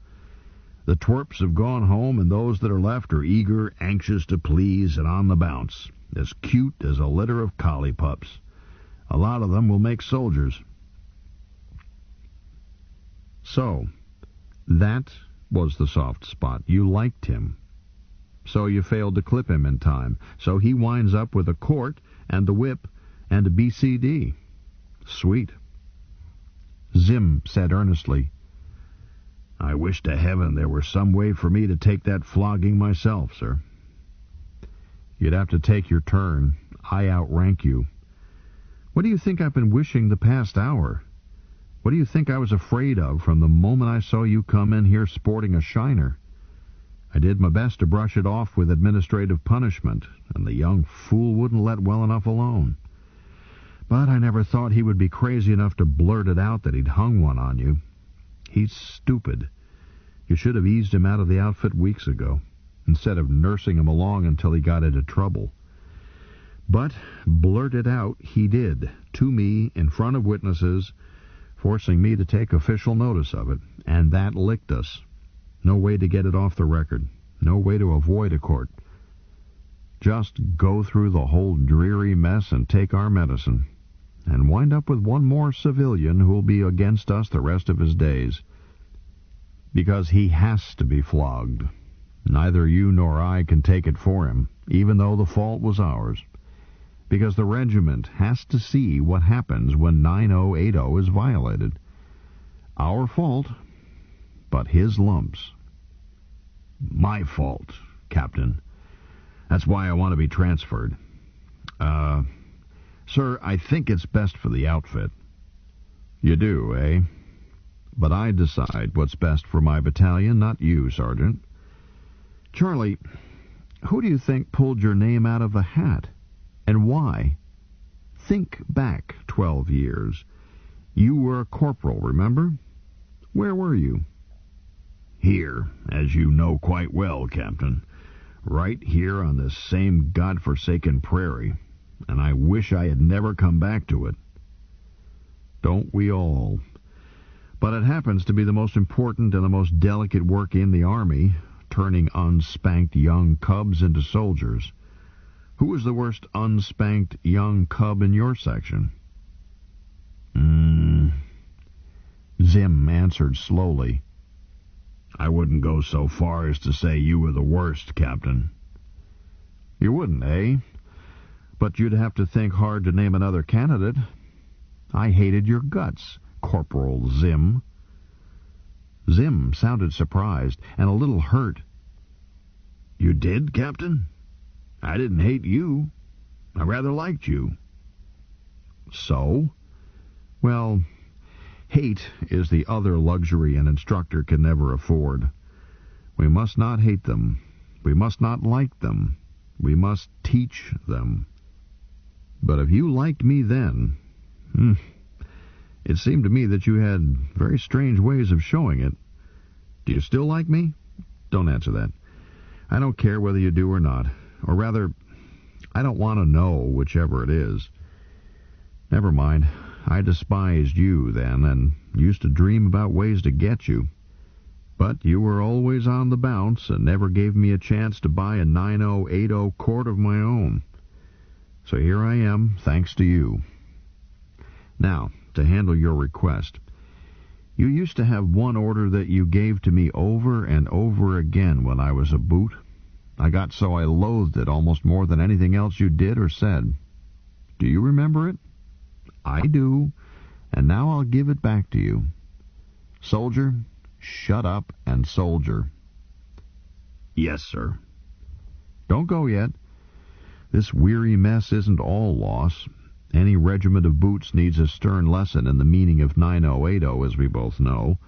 The twerps have gone home, and those that are left are eager, anxious to please, and on the bounce, as cute as a litter of collie pups. A lot of them will make soldiers." "So, that was the soft spot. You liked him. So you failed to clip him in time. So he winds up with a court and the whip and a BCD. Sweet." Zim said earnestly, "I wish to heaven there were some way for me to take that flogging myself, sir." "You'd have to take your turn. I outrank you. What do you think I've been wishing the past hour? What do you think I was afraid of from the moment I saw you come in here sporting a shiner? I did my best to brush it off with administrative punishment, and the young fool wouldn't let well enough alone. But I never thought he would be crazy enough to blurt it out that he'd hung one on you. He's stupid. You should have eased him out of the outfit weeks ago, instead of nursing him along until he got into trouble. But blurt it out he did, to me, in front of witnesses, forcing me to take official notice of it, and that licked us. No way to get it off the record. No way to avoid a court. Just go through the whole dreary mess and take our medicine, and wind up with one more civilian who'll be against us the rest of his days. Because he has to be flogged. Neither you nor I can take it for him, even though the fault was ours. Because the regiment has to see what happens when 9080 is violated. Our fault, but his lumps." "My fault, Captain. That's why I want to be transferred. Sir, I think it's best for the outfit." "You do, eh? But I decide what's best for my battalion, not you, Sergeant. Charlie, who do you think pulled your name out of the hat? And why?" think back 12 years. You were a corporal, remember? Where were you? Here, as you know quite well, Captain. Right here on this same godforsaken prairie. And I wish I had never come back to it. Don't we all? But it happens to be the most important and the most delicate work in the Army, turning unspanked young cubs into soldiers. Who was the worst unspanked young cub in your section? Zim answered slowly. I wouldn't go so far as to say you were the worst, Captain. You wouldn't, eh? But you'd have to think hard to name another candidate. I hated your guts, Corporal Zim. Zim sounded surprised and a little hurt. You did, Captain? I didn't hate you. I rather liked you. So? Well, hate is the other luxury an instructor can never afford. We must not hate them. We must not like them. We must teach them. But if you liked me then, it seemed to me that you had very strange ways of showing it. Do you still like me? Don't answer that. I don't care whether you do or not. Or rather, I don't want to know, whichever it is. Never mind. I despised you then, and used to dream about ways to get you. But you were always on the bounce, and never gave me a chance to buy a 9080 Court of my own. So here I am, thanks to you. Now, to handle your request. You used to have one order that you gave to me over and over again when I was a boot. I got so I loathed it almost more than anything else you did or said. Do you remember it? I do, and now I'll give it back to you. Soldier, shut up and soldier. Yes, sir. Don't go yet. This weary mess isn't all loss. Any regiment of boots needs a stern lesson in the meaning of 9080, as we both know.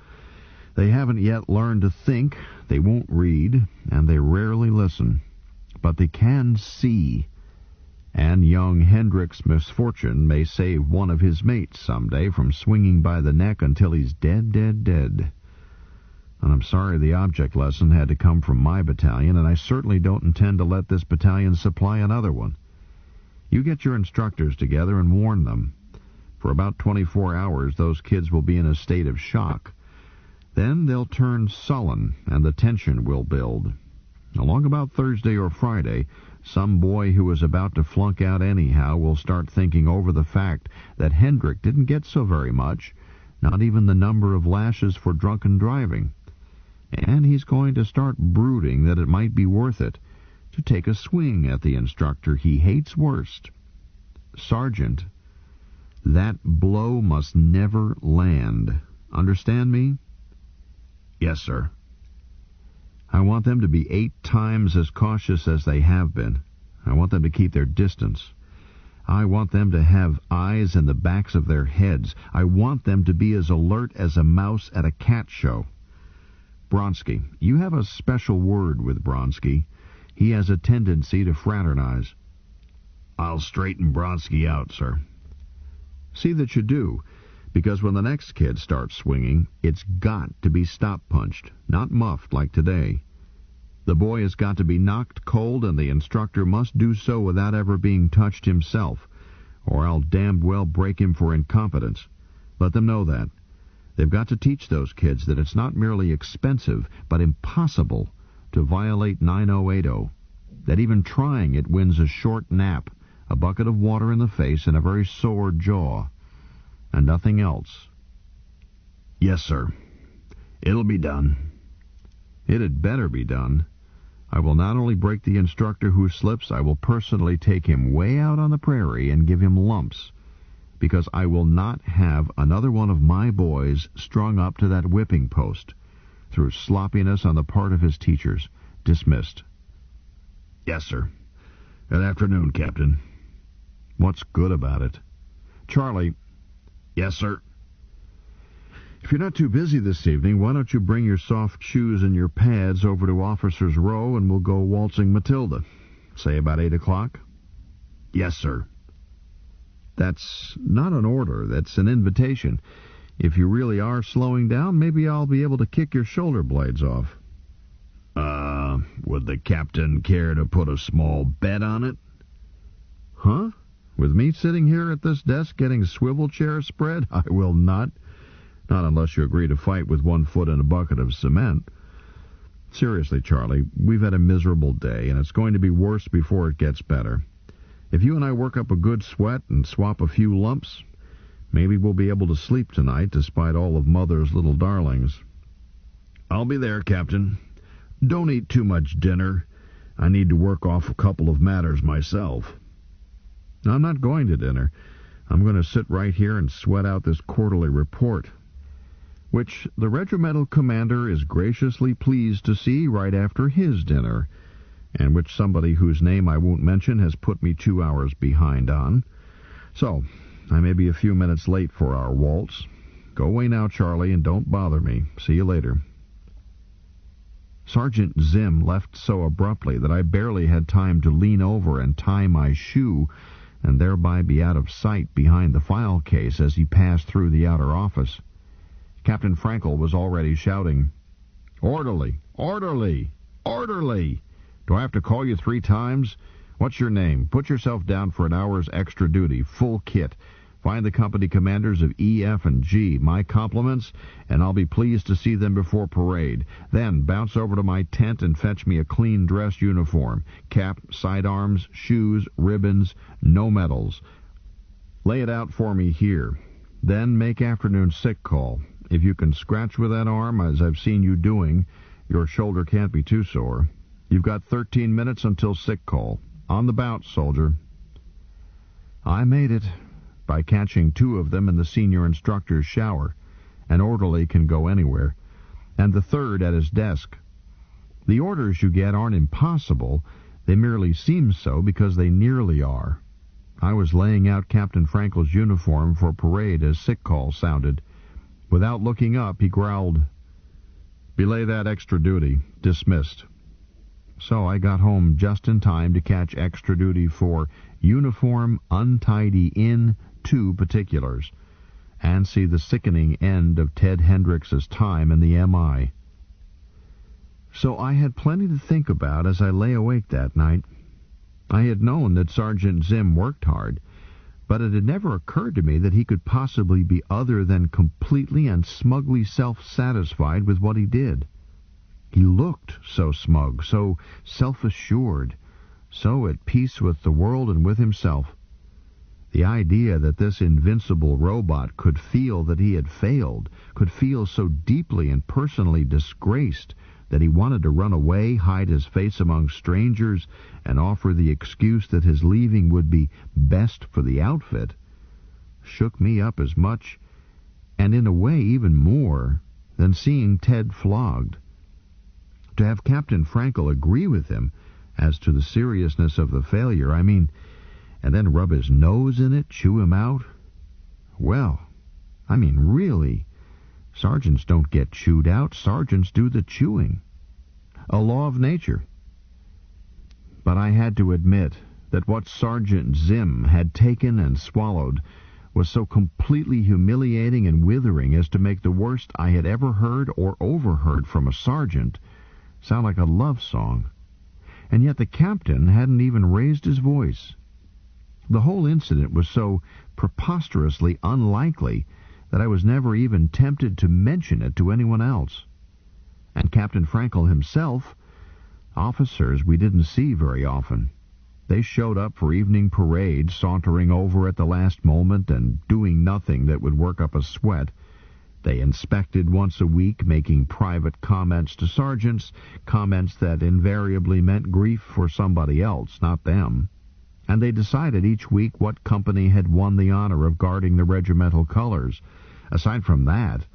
They haven't yet learned to think, they won't read, and they rarely listen. But they can see. And young Hendrick's misfortune may save one of his mates someday from swinging by the neck until he's dead, dead, dead. And I'm sorry the object lesson had to come from my battalion, and I certainly don't intend to let this battalion supply another one. You get your instructors together and warn them. For about 24 hours, those kids will be in a state of shock. Then they'll turn sullen, and the tension will build. Along about Thursday or Friday, some boy who is about to flunk out anyhow will start thinking over the fact that Hendrick didn't get so very much, not even the number of lashes for drunken driving. And he's going to start brooding that it might be worth it to take a swing at the instructor he hates worst. Sergeant, that blow must never land. Understand me? Yes, sir. I want them to be 8 times as cautious as they have been. I want them to keep their distance. I want them to have eyes in the backs of their heads. I want them to be as alert as a mouse at a cat show. Bronsky, you have a special word with Bronsky. He has a tendency to fraternize. I'll straighten Bronsky out, sir. See that you do, because when the next kid starts swinging, it's got to be stop-punched, not muffed like today. The boy has got to be knocked cold, and the instructor must do so without ever being touched himself, or I'll damned well break him for incompetence. Let them know that. They've got to teach those kids that it's not merely expensive, but impossible to violate 9080, that even trying it wins a short nap, a bucket of water in the face, and a very sore jaw, and nothing else. Yes, sir. It'll be done. It had better be done. I will not only break the instructor who slips, I will personally take him way out on the prairie and give him lumps, because I will not have another one of my boys strung up to that whipping post through sloppiness on the part of his teachers. Dismissed. Yes, sir. Good afternoon, Captain. What's good about it? Charlie. Yes, sir. If you're not too busy this evening, why don't you bring your soft shoes and your pads over to Officers' Row and we'll go waltzing Matilda. Say about 8 o'clock? Yes, sir. That's not an order, that's an invitation. If you really are slowing down, maybe I'll be able to kick your shoulder blades off. Would the captain care to put a small bet on it? Huh? With me sitting here at this desk getting swivel chair spread? I will not. Not unless you agree to fight with 1 foot in a bucket of cement. Seriously, Charlie, we've had a miserable day, and it's going to be worse before it gets better. If you and I work up a good sweat and swap a few lumps, maybe we'll be able to sleep tonight despite all of Mother's little darlings. I'll be there, Captain. Don't eat too much dinner. I need to work off a couple of matters myself. I'm not going to dinner. I'm going to sit right here and sweat out this quarterly report, which the regimental commander is graciously pleased to see right after his dinner, and which somebody whose name I won't mention has put me 2 hours behind on. So, I may be a few minutes late for our waltz. Go away now, Charlie, and don't bother me. See you later. Sergeant Zim left so abruptly that I barely had time to lean over and tie my shoe, and thereby be out of sight behind the file case as he passed through the outer office. Captain Frankel was already shouting, "Orderly! Orderly! Orderly! Do I have to call you 3 times? What's your name? Put yourself down for an hour's extra duty, full kit. Find the company commanders of E, F, and G. My compliments, and I'll be pleased to see them before parade. Then bounce over to my tent and fetch me a clean dress uniform, cap, sidearms, shoes, ribbons, no medals. Lay it out for me here. Then make afternoon sick call. If you can scratch with that arm, as I've seen you doing, your shoulder can't be too sore. You've got 13 minutes until sick call. On the bounce, soldier." I made it by catching 2 of them in the senior instructor's shower. An orderly can go anywhere, and the 3rd at his desk. The orders you get aren't impossible. They merely seem so because they nearly are. I was laying out Captain Frankel's uniform for parade as sick call sounded. Without looking up, he growled, "Belay that extra duty. Dismissed." So I got home just in time to catch extra duty for uniform untidy in 2 particulars, and see the sickening end of Ted Hendricks's time in the MI. So I had plenty to think about as I lay awake that night. I had known that Sergeant Zim worked hard, but it had never occurred to me that he could possibly be other than completely and smugly self-satisfied with what he did. He looked so smug, so self-assured, so at peace with the world and with himself. The idea that this invincible robot could feel that he had failed, could feel so deeply and personally disgraced that he wanted to run away, hide his face among strangers, and offer the excuse that his leaving would be best for the outfit, shook me up as much, and in a way even more, than seeing Ted flogged. To have Captain Frankel agree with him as to the seriousness of the failure, and then rub his nose in it, chew him out? Well, really, sergeants don't get chewed out. Sergeants do the chewing. A law of nature. But I had to admit that what Sergeant Zim had taken and swallowed was so completely humiliating and withering as to make the worst I had ever heard or overheard from a sergeant sound like a love song. And yet the captain hadn't even raised his voice. The whole incident was so preposterously unlikely that I was never even tempted to mention it to anyone else. And Captain Frankel himself, officers we didn't see very often. They showed up for evening parade, sauntering over at the last moment and doing nothing that would work up a sweat. They inspected once a week, making private comments to sergeants, comments that invariably meant grief for somebody else, not them. And they decided each week what company had won the honor of guarding the regimental colors. Aside from that,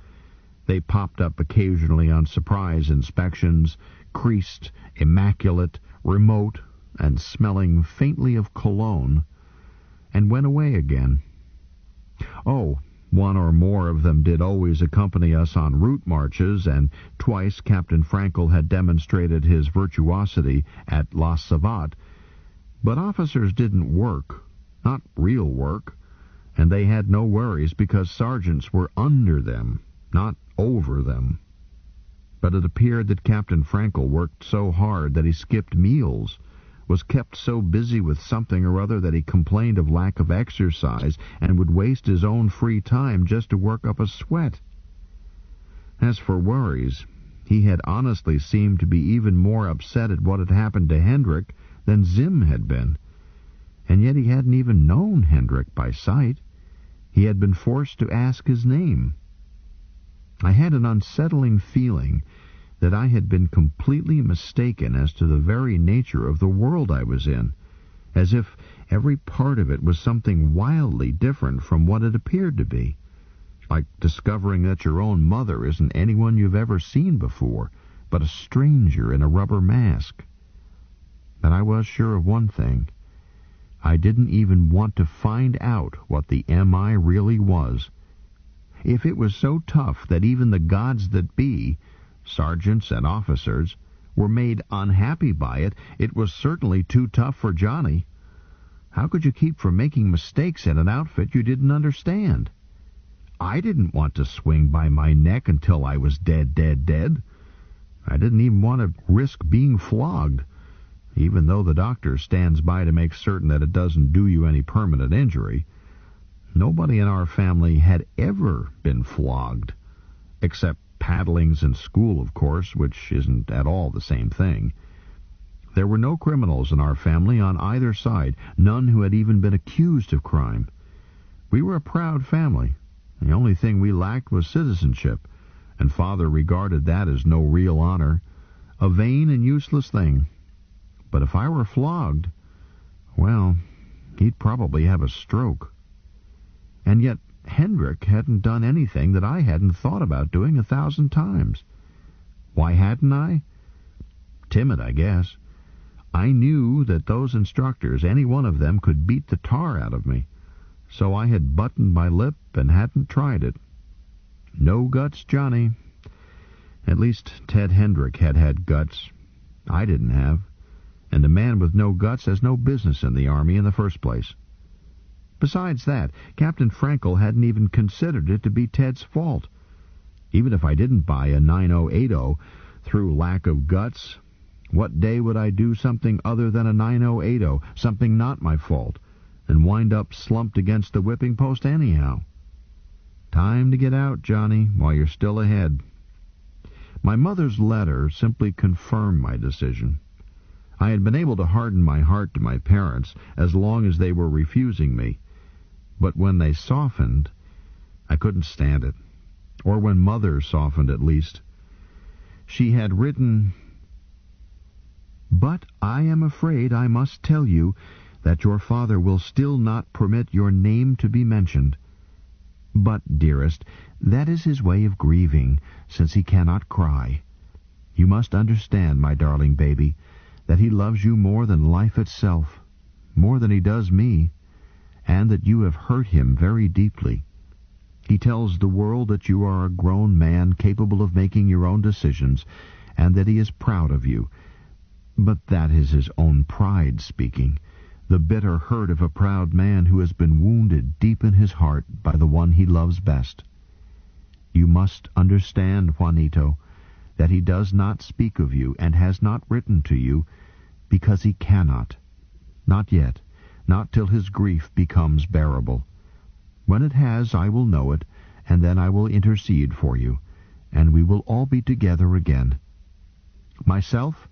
they popped up occasionally on surprise inspections, creased, immaculate, remote, and smelling faintly of cologne, and went away again. Oh, 1 or more of them did always accompany us on route marches, and twice Captain Frankel had demonstrated his virtuosity at La Savate. But officers didn't work, not real work. and they had no worries because sergeants were under them, not over them. But it appeared that Captain Frankel worked so hard that he skipped meals, was kept so busy with something or other that he complained of lack of exercise and would waste his own free time just to work up a sweat. As for worries, he had honestly seemed to be even more upset at what had happened to Hendrik than Zim had been. And yet he hadn't even known Hendrik by sight. He had been forced to ask his name. I had an unsettling feeling that I had been completely mistaken as to the very nature of the world I was in, as if every part of it was something wildly different from what it appeared to be, like discovering that your own mother isn't anyone you've ever seen before, but a stranger in a rubber mask. But I was sure of one thing. I didn't even want to find out what the M.I. really was. If it was so tough that even the gods that be, sergeants and officers, were made unhappy by it, it was certainly too tough for Johnny. How could you keep from making mistakes in an outfit you didn't understand? I didn't want to swing by my neck until I was dead. I didn't even want to risk being flogged, even though the doctor stands by to make certain that it doesn't do you any permanent injury. Nobody in our family had ever been flogged, except paddlings in school, of course, which isn't at all the same thing. There were no criminals in our family on either side, none who had even been accused of crime. We were a proud family. The only thing we lacked was citizenship, and Father regarded that as no real honor, a vain and useless thing. But if I were flogged, well, he'd probably have a stroke. And yet Hendrik hadn't done anything that I hadn't thought about doing 1,000 times. Why hadn't I? Timid, I guess. I knew that those instructors, any one of them, could beat the tar out of me, so I had buttoned my lip and hadn't tried it. No guts, Johnny. At least Ted Hendrik had guts. I didn't have, and a man with no guts has no business in the Army in the first place. Besides that, Captain Frankel hadn't even considered it to be Ted's fault. Even if I didn't buy a 9080 through lack of guts, what day would I do something other than a 9080, something not my fault, and wind up slumped against the whipping post anyhow? Time to get out, Johnny, while you're still ahead. My mother's letter simply confirmed my decision. I had been able to harden my heart to my parents as long as they were refusing me. But when they softened, I couldn't stand it. Or when Mother softened, at least. She had written, "But I am afraid I must tell you that your father will still not permit your name to be mentioned. But, dearest, that is his way of grieving, since he cannot cry. You must understand, my darling baby, that he loves you more than life itself, more than he does me, and that you have hurt him very deeply. He tells the world that you are a grown man capable of making your own decisions, and that he is proud of you. But that is his own pride speaking, the bitter hurt of a proud man who has been wounded deep in his heart by the one he loves best. You must understand, Juanito, that he does not speak of you and has not written to you because he cannot. Not yet. Not till his grief becomes bearable. When it has, I will know it, and then I will intercede for you, and we will all be together again. Myself?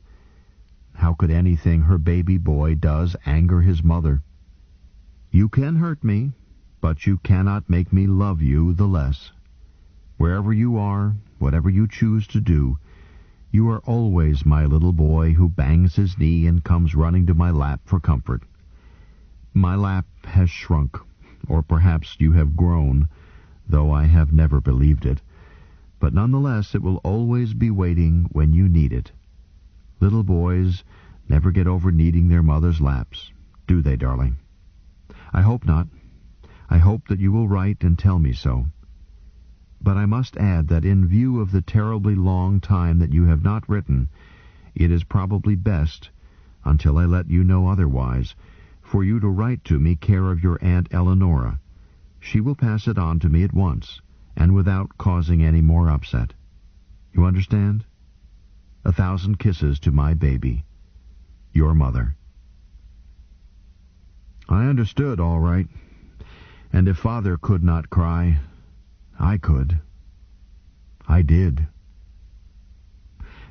How could anything her baby boy does anger his mother? You can hurt me, but you cannot make me love you the less. Wherever you are, whatever you choose to do, you are always my little boy who bangs his knee and comes running to my lap for comfort. My lap has shrunk, or perhaps you have grown, though I have never believed it. But nonetheless it will always be waiting when you need it. Little boys never get over needing their mother's laps, do they, darling? I hope not. I hope that you will write and tell me so. But I must add that in view of the terribly long time that you have not written, it is probably best, until I let you know otherwise, for you to write to me care of your Aunt Eleonora. she will pass it on to me at once, and without causing any more upset. You understand? 1,000 kisses to my baby. Your mother. I understood, all right. And if Father could not cry, I could. I did.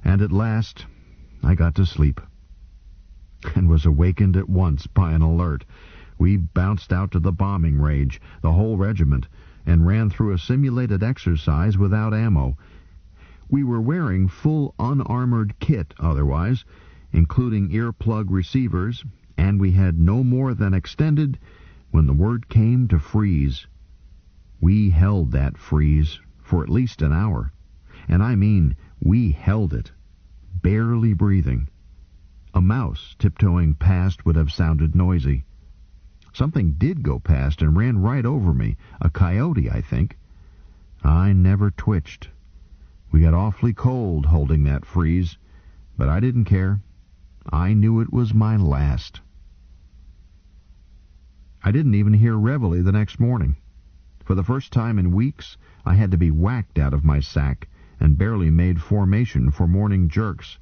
And at last, I got to sleep, and was awakened at once by an alert. We bounced out to the bombing range, the whole regiment, and ran through a simulated exercise without ammo. We were wearing full unarmored kit otherwise, including earplug receivers, and we had no more than extended when the word came to freeze. We held that freeze for at least an hour, and I mean we held it, barely breathing. A mouse tiptoeing past would have sounded noisy. Something did go past and ran right over me, a coyote, I think. I never twitched. We got awfully cold holding that freeze, but I didn't care. I knew it was my last. I didn't even hear reveille the next morning. For the first time in weeks, I had to be whacked out of my sack and barely made formation for morning jerks.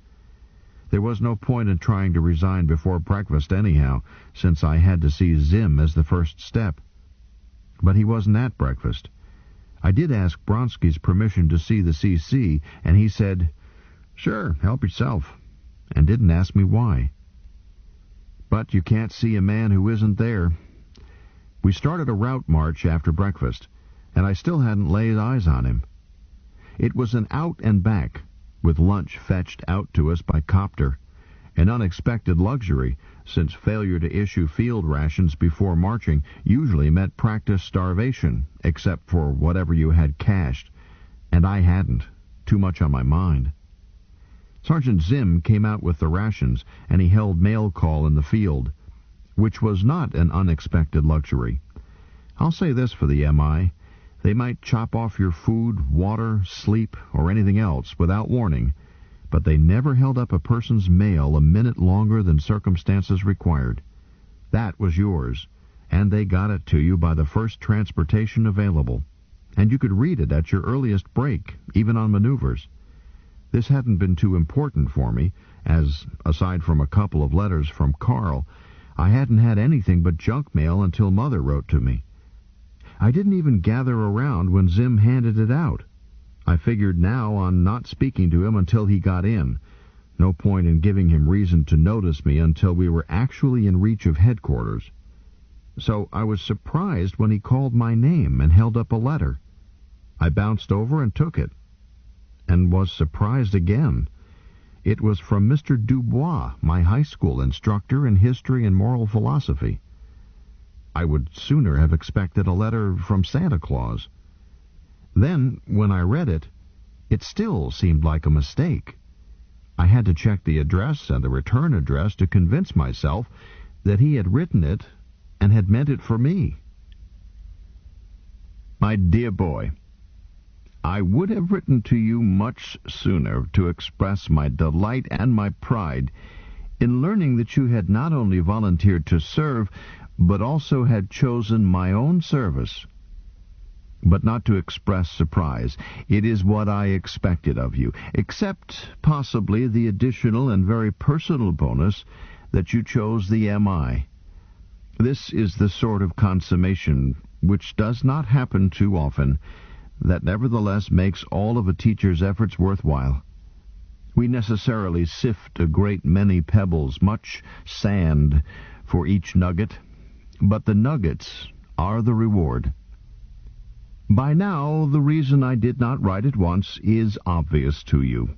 There was no point in trying to resign before breakfast anyhow, since I had to see Zim as the first step. But he wasn't at breakfast. I did ask Bronsky's permission to see the CC, and he said, "Sure, help yourself," and didn't ask me why. But you can't see a man who isn't there. We started a route march after breakfast, and I still hadn't laid eyes on him. It was an out and back, with lunch fetched out to us by copter, an unexpected luxury, since failure to issue field rations before marching usually meant practice starvation, except for whatever you had cached, and I hadn't, too much on my mind. Sergeant Zim came out with the rations, and he held mail call in the field, which was not an unexpected luxury. I'll say this for the MI. They might chop off your food, water, sleep, or anything else without warning, but they never held up a person's mail a minute longer than circumstances required. That was yours, and they got it to you by the first transportation available, and you could read it at your earliest break, even on maneuvers. This hadn't been too important for me, as, aside from a couple of letters from Carl, I hadn't had anything but junk mail until Mother wrote to me. I didn't even gather around when Zim handed it out. I figured now on not speaking to him until he got in. No point in giving him reason to notice me until we were actually in reach of headquarters. So I was surprised when he called my name and held up a letter. I bounced over and took it, and was surprised again. It was from Mr. Dubois, my high school instructor in history and moral philosophy. I would sooner have expected a letter from Santa Claus. Then, when I read it, it still seemed like a mistake. I had to check the address and the return address to convince myself that he had written it and had meant it for me. My dear boy, I would have written to you much sooner to express my delight and my pride in learning that you had not only volunteered to serve, but also had chosen my own service. But not to express surprise. It is what I expected of you, except possibly the additional and very personal bonus that you chose the MI. This is the sort of consummation which does not happen too often, that nevertheless makes all of a teacher's efforts worthwhile. We necessarily sift a great many pebbles, much sand, for each nugget, but the nuggets are the reward. By now, the reason I did not write at once is obvious to you.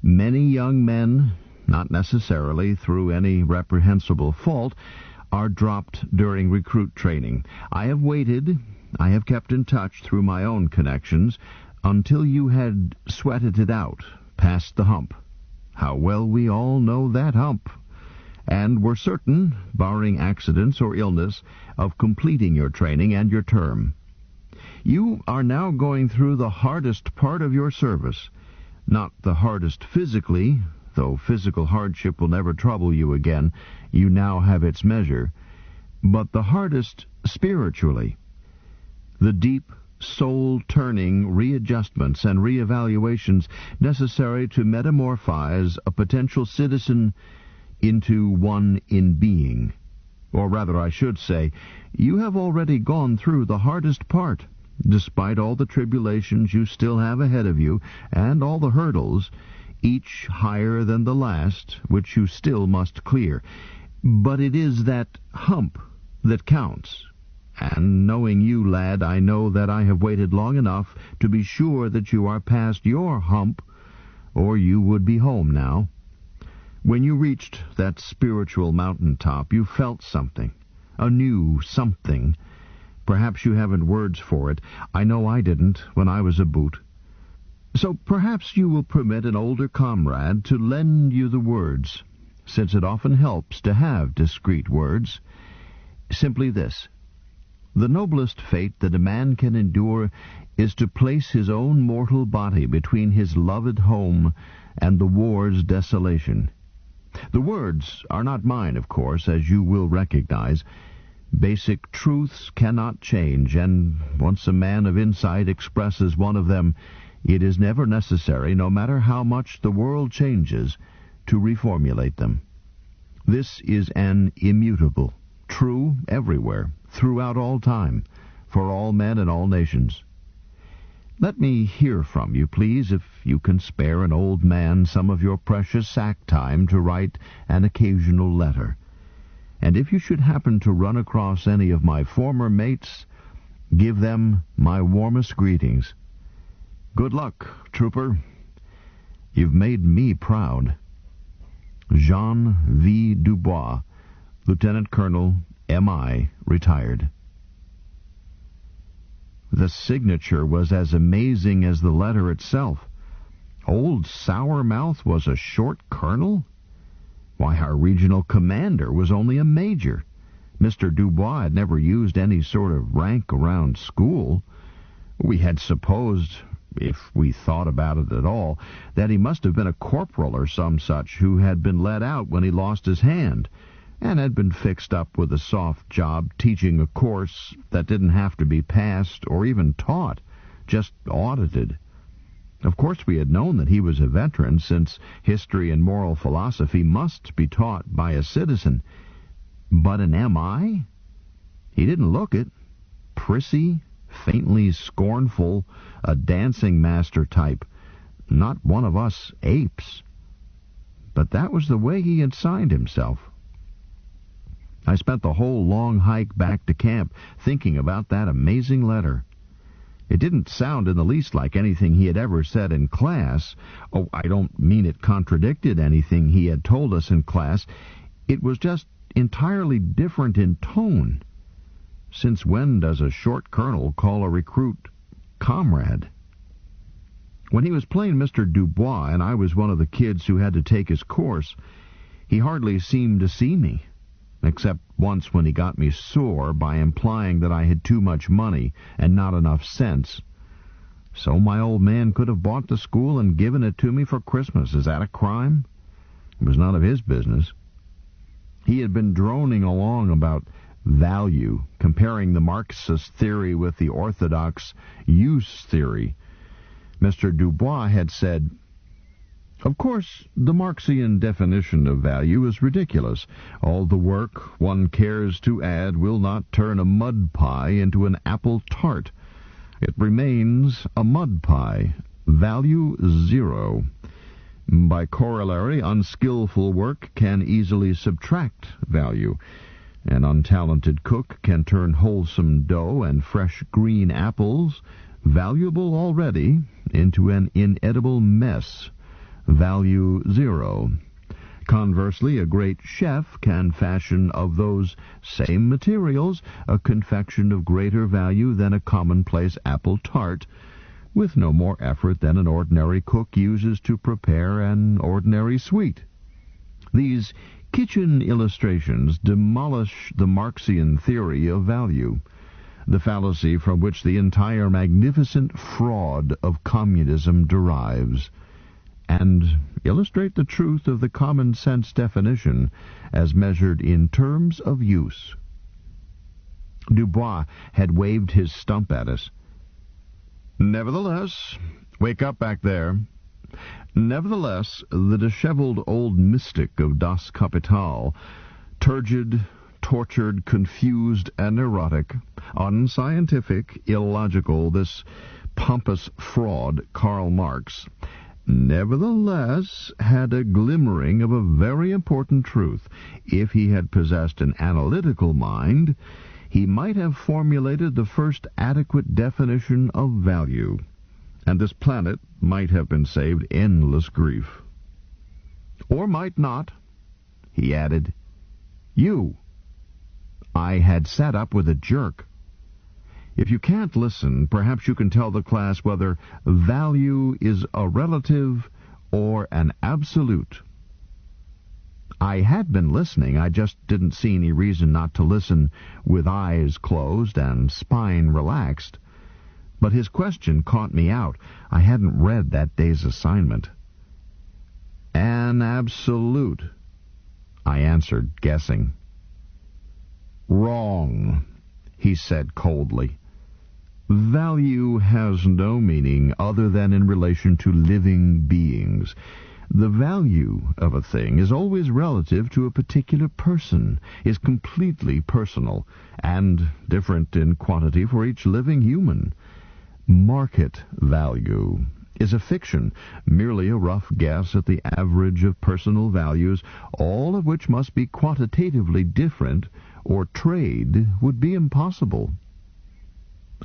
Many young men, not necessarily through any reprehensible fault, are dropped during recruit training. I have waited, I have kept in touch through my own connections, until you had sweated it out, past the hump. How well we all know that hump. And were certain, barring accidents or illness, of completing your training and your term. You are now going through the hardest part of your service. Not the hardest physically, though physical hardship will never trouble you again. You now have its measure. But the hardest spiritually. the deep, soul-turning readjustments and reevaluations necessary to metamorphose a potential citizen into one in being. Or rather, I should say, you have already gone through the hardest part, despite all the tribulations you still have ahead of you, and all the hurdles, each higher than the last, which you still must clear. But it is that hump that counts. And knowing you, lad, I know that I have waited long enough to be sure that you are past your hump, or you would be home now. When you reached that spiritual mountaintop, you felt something, a new something. Perhaps you haven't words for it. I know I didn't when I was a boot. So perhaps you will permit an older comrade to lend you the words, since it often helps to have discreet words. Simply this: the noblest fate that a man can endure is to place his own mortal body between his loved home and the war's desolation. The words are not mine, of course, as you will recognize. Basic truths cannot change, and once a man of insight expresses one of them, it is never necessary, no matter how much the world changes, to reformulate them. This is an immutable, true everywhere, throughout all time, for all men and all nations. Let me hear from you, please, if you can spare an old man some of your precious sack time to write an occasional letter. And if you should happen to run across any of my former mates, give them my warmest greetings. Good luck, trooper. You've made me proud. Jean V. Dubois, Lieutenant Colonel, M.I., retired. The signature was as amazing as the letter itself. Old Sourmouth was a short colonel? Why, our regional commander was only a major. Mr. Dubois had never used any sort of rank around school. We had supposed, if we thought about it at all, that he must have been a corporal or some such who had been let out when he lost his hand, and had been fixed up with a soft job teaching a course that didn't have to be passed or even taught, just audited. Of course we had known that he was a veteran, since history and moral philosophy must be taught by a citizen. But an M.I.? He didn't look it. Prissy, faintly scornful, a dancing master type. Not one of us apes. But that was the way he had signed himself. I spent the whole long hike back to camp thinking about that amazing letter. It didn't sound in the least like anything he had ever said in class. Oh, I don't mean it contradicted anything he had told us in class. It was just entirely different in tone. Since when does a short colonel call a recruit comrade? When he was playing Mr. Dubois and I was one of the kids who had to take his course, he hardly seemed to see me, except once when he got me sore by implying that I had too much money and not enough sense. So my old man could have bought the school and given it to me for Christmas. Is that a crime? It was none of his business. He had been droning along about value, comparing the Marxist theory with the orthodox use theory. Mr. Dubois had said, "Of course, the Marxian definition of value is ridiculous. All the work one cares to add will not turn a mud pie into an apple tart. It remains a mud pie. Value zero. By corollary, unskillful work can easily subtract value. An untalented cook can turn wholesome dough and fresh green apples, valuable already, into an inedible mess. Value zero. Conversely, a great chef can fashion of those same materials a confection of greater value than a commonplace apple tart, with no more effort than an ordinary cook uses to prepare an ordinary sweet. These kitchen illustrations demolish the Marxian theory of value, the fallacy from which the entire magnificent fraud of communism derives, and illustrate the truth of the common-sense definition as measured in terms of use. Dubois had waved his stump at us. "Nevertheless, wake up back there. Nevertheless, the disheveled old mystic of Das Kapital, turgid, tortured, confused, and neurotic, unscientific, illogical, this pompous fraud, Karl Marx, nevertheless had a glimmering of a very important truth. If he had possessed an analytical mind, he might have formulated the first adequate definition of value, and this planet might have been saved endless grief. Or might not," he added. "You." I had sat up with a jerk. "If you can't listen, perhaps you can tell the class whether value is a relative or an absolute." I had been listening. I just didn't see any reason not to listen with eyes closed and spine relaxed. But his question caught me out. I hadn't read that day's assignment. "An absolute," I answered, guessing. "Wrong," he said coldly. "Value has no meaning other than in relation to living beings. The value of a thing is always relative to a particular person, is completely personal, and different in quantity for each living human. Market value is a fiction, merely a rough guess at the average of personal values, all of which must be quantitatively different, or trade would be impossible."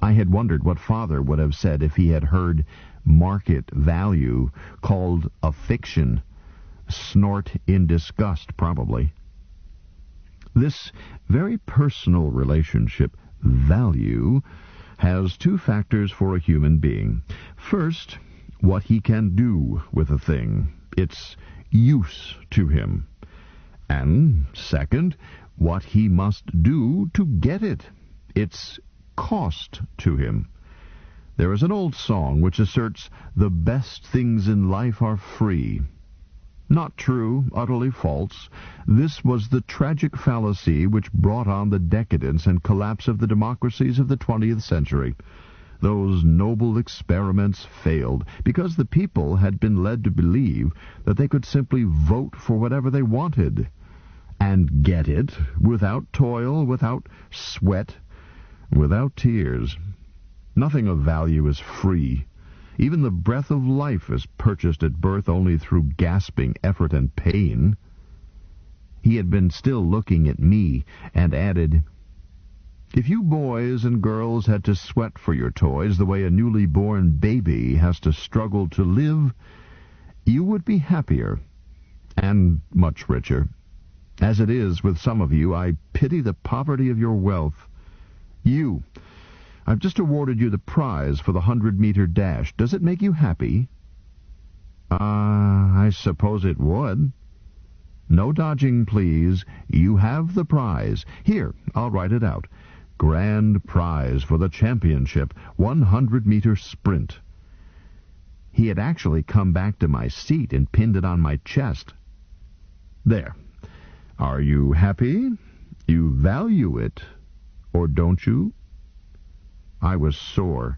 I had wondered what Father would have said if he had heard market value called a fiction. Snort in disgust, probably. This very personal relationship, value, has two factors for a human being. First, what he can do with a thing, its use to him. And second, what he must do to get it, its cost to him. There is an old song which asserts the best things in life are free. Not true, utterly false. This was the tragic fallacy which brought on the decadence and collapse of the democracies of the 20th century. Those noble experiments failed because the people had been led to believe that they could simply vote for whatever they wanted and get it without toil, without sweat, without tears. Nothing of value is free. Even the breath of life is purchased at birth only through gasping effort and pain. He had been still looking at me, and added, "If you boys and girls had to sweat for your toys the way a newly born baby has to struggle to live, you would be happier, and much richer. As it is with some of you, I pity the poverty of your wealth. I've just awarded you the prize for the 100-meter dash. Does it make you happy?" I suppose it would." "No dodging, please. You have the prize. Here, I'll write it out. Grand prize for the championship, 100-meter sprint." He had actually come back to my seat and pinned it on my chest. "There. Are you happy? You value it, or don't you?" I was sore.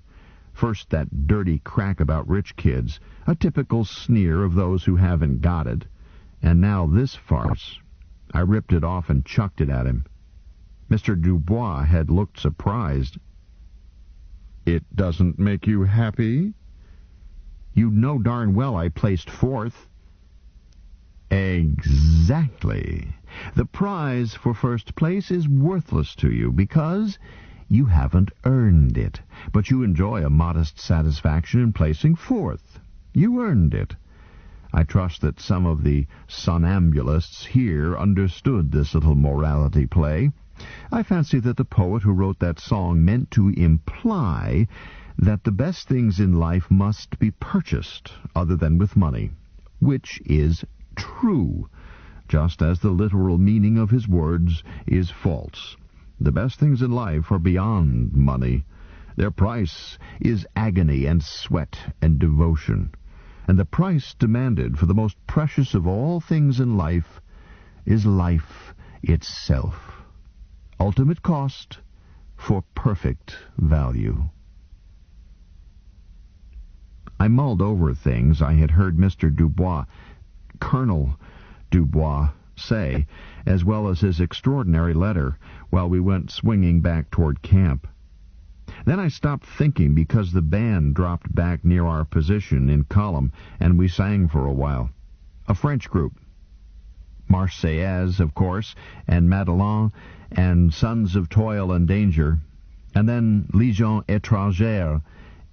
First that dirty crack about rich kids, a typical sneer of those who haven't got it, and now this farce. I ripped it off and chucked it at him. Mr. Dubois had looked surprised. "It doesn't make you happy?" "You know darn well I placed fourth." "Exactly. The prize for first place is worthless to you because you haven't earned it, but you enjoy a modest satisfaction in placing fourth. You earned it." I trust that some of the somnambulists here understood this little morality play. I fancy that the poet who wrote that song meant to imply that the best things in life must be purchased other than with money, which is true, just as the literal meaning of his words is false. The best things in life are beyond money. Their price is agony and sweat and devotion. And the price demanded for the most precious of all things in life is life itself. Ultimate cost, for perfect value. I mulled over things I had heard Mr. Dubois, Colonel Dubois, say, as well as his extraordinary letter, while we went swinging back toward camp. Then I stopped thinking because the band dropped back near our position in column, and we sang for a while. A French group. Marseillaise, of course, and Madelon, and Sons of Toil and Danger, and then Légion Étrangère,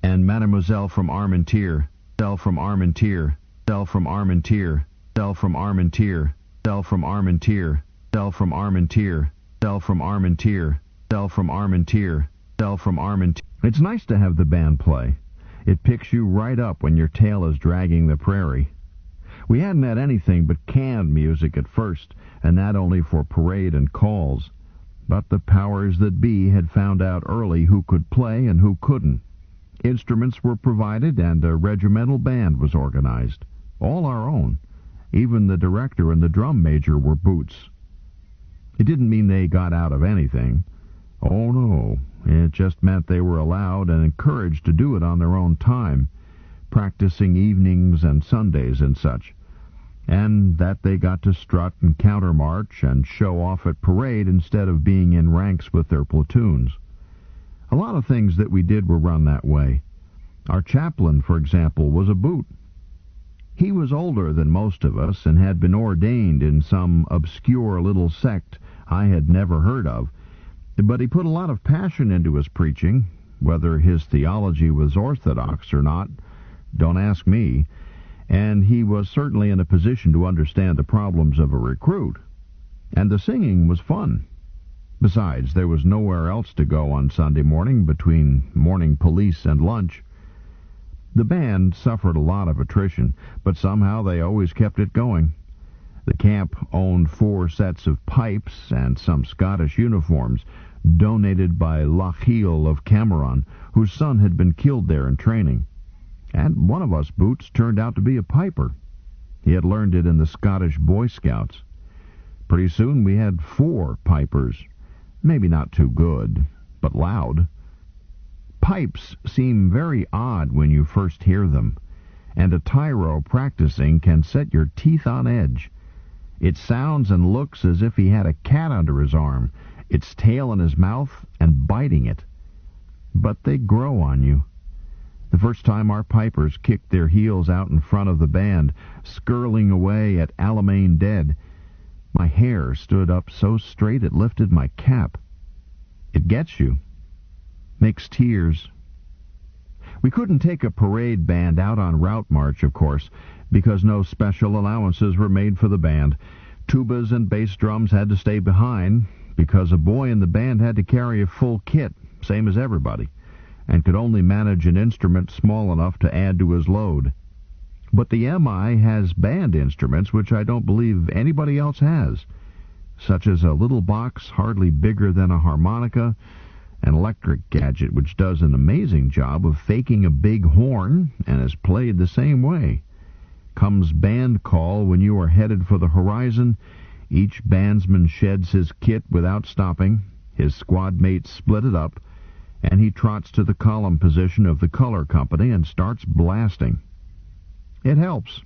and Mademoiselle from Armentières, Del from Armentières, Del from Armentières, Del from Armentières, Del from Armentières, Del from Armentières, Del from Armentières, Del from Armentières, Del from Armentières. It's nice to have the band play. It picks you right up when your tail is dragging the prairie. We hadn't had anything but canned music at first, and that only for parade and calls. But the powers that be had found out early who could play and who couldn't. Instruments were provided, and a regimental band was organized. All our own. Even the director and the drum major were boots. It didn't mean they got out of anything. Oh, no. It just meant they were allowed and encouraged to do it on their own time, practicing evenings and Sundays and such, and that they got to strut and countermarch and show off at parade instead of being in ranks with their platoons. A lot of things that we did were run that way. Our chaplain, for example, was a boot. He was older than most of us and had been ordained in some obscure little sect I had never heard of, but he put a lot of passion into his preaching. Whether his theology was orthodox or not, don't ask me, and he was certainly in a position to understand the problems of a recruit. And the singing was fun. Besides, there was nowhere else to go on Sunday morning between morning police and lunch. The band suffered a lot of attrition, but somehow they always kept it going. The camp owned 4 sets of pipes and some Scottish uniforms, donated by Lochiel of Cameron, whose son had been killed there in training. And one of us boots turned out to be a piper. He had learned it in the Scottish Boy Scouts. Pretty soon we had 4 pipers. Maybe not too good, but loud. Pipes seem very odd when you first hear them, and a tyro practicing can set your teeth on edge. It sounds and looks as if he had a cat under his arm, its tail in his mouth, and biting it. But they grow on you. The first time our pipers kicked their heels out in front of the band, skirling away at Alamein Dead, my hair stood up so straight it lifted my cap. It gets you. Makes tears. We couldn't take a parade band out on route march, of course, because no special allowances were made for the band. Tubas and bass drums had to stay behind, because a boy in the band had to carry a full kit, same as everybody, and could only manage an instrument small enough to add to his load. But the MI has band instruments which I don't believe anybody else has, such as a little box hardly bigger than a harmonica, an electric gadget which does an amazing job of faking a big horn and is played the same way. Comes band call when you are headed for the horizon, each bandsman sheds his kit without stopping, his squad mates split it up, and he trots to the column position of the color company and starts blasting. It helps.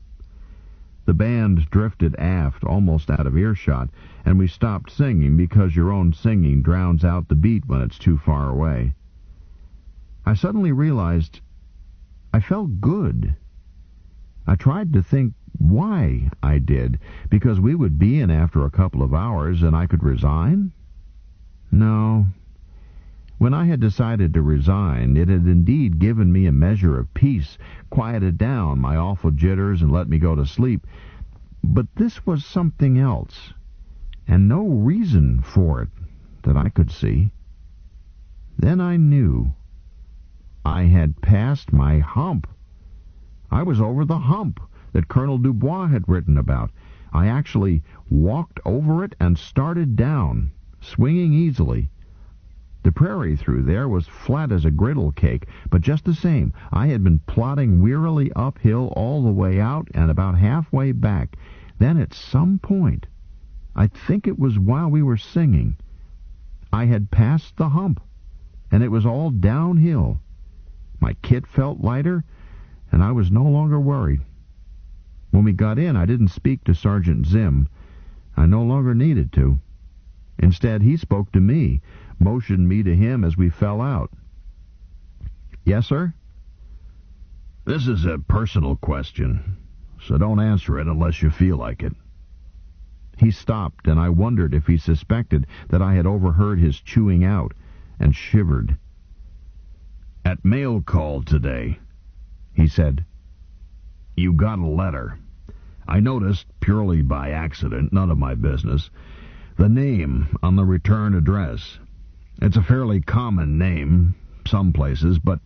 The band drifted aft, almost out of earshot, and we stopped singing because your own singing drowns out the beat when it's too far away. I suddenly realized I felt good. I tried to think why I did, because we would be in after a couple of hours and I could resign? No. When I had decided to resign, it had indeed given me a measure of peace, quieted down my awful jitters, and let me go to sleep. But this was something else, and no reason for it that I could see. Then I knew. I had passed my hump. I was over the hump that Colonel Dubois had written about. I actually walked over it and started down, swinging easily. The prairie through there was flat as a griddle cake, but just the same, I had been plodding wearily uphill all the way out and about halfway back. Then at some point, I think it was while we were singing, I had passed the hump. and it was all downhill. My kit felt lighter, and I was no longer worried. When we got in, I didn't speak to Sergeant Zim. I no longer needed to. Instead, he spoke to me, motioned me to him as we fell out. "Yes, sir?" "This is a personal question, so don't answer it unless you feel like it." He stopped, and I wondered if he suspected that I had overheard his chewing out, and shivered. "At mail call today," he said, "you got a letter. I noticed, purely by accident, none of my business, the name on the return address. It's a fairly common name, some places, but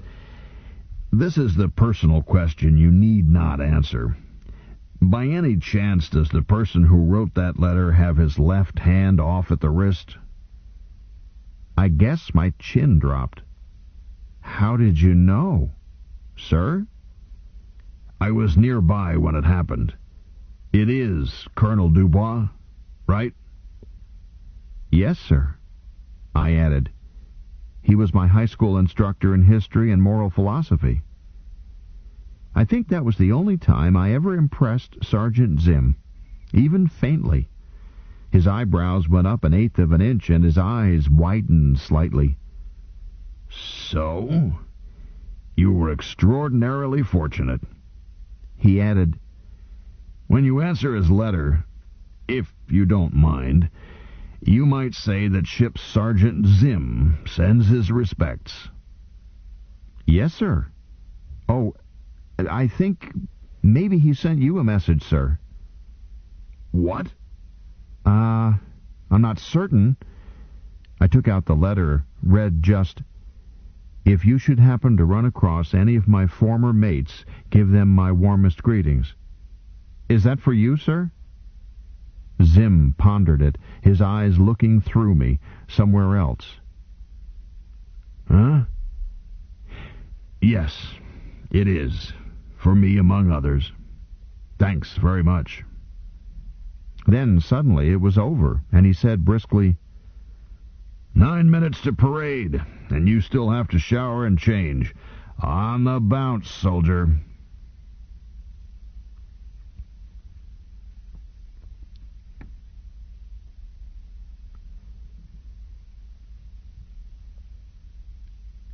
this is the personal question you need not answer. By any chance does the person who wrote that letter have his left hand off at the wrist?" I guess my chin dropped. "How did you know, sir?" "I was nearby when it happened. It is Colonel Dubois, right?" "Yes, sir," I added. He was my high school instructor in history and moral philosophy. I think that was the only time I ever impressed Sergeant Zim, even faintly. His eyebrows went up 1/8 of an inch, and his eyes widened slightly. "So, you were extraordinarily fortunate." He added, "When you answer his letter, if you don't mind, you might say that Ship's Sergeant Zim sends his respects." "Yes, sir. Oh, I think maybe he sent you a message, sir." "What?" I'm not certain." I took out the letter, read just, "If you should happen to run across any of my former mates, give them my warmest greetings." "Is that for you, sir?" Zim pondered it, his eyes looking through me, somewhere else. "Huh? Yes, it is. For me, among others. Thanks very much." Then, suddenly, it was over, and he said briskly, 9 minutes to parade, and you still have to shower and change. On the bounce, soldier."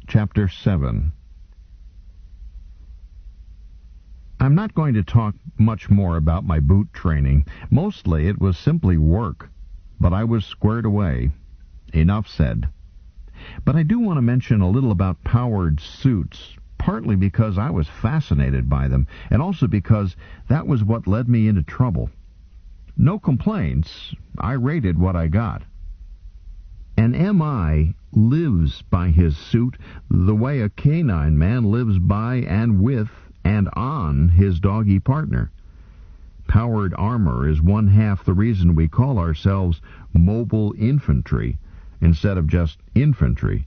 Chapter 7. I'm not going to talk much more about my boot training. Mostly it was simply work, but I was squared away. Enough said. But I do want to mention a little about powered suits, partly because I was fascinated by them, and also because that was what led me into trouble. No complaints. I rated what I got. An M.I. lives by his suit the way a canine man lives by and with and on his doggy partner. Powered armor is one half the reason we call ourselves mobile infantry instead of just infantry.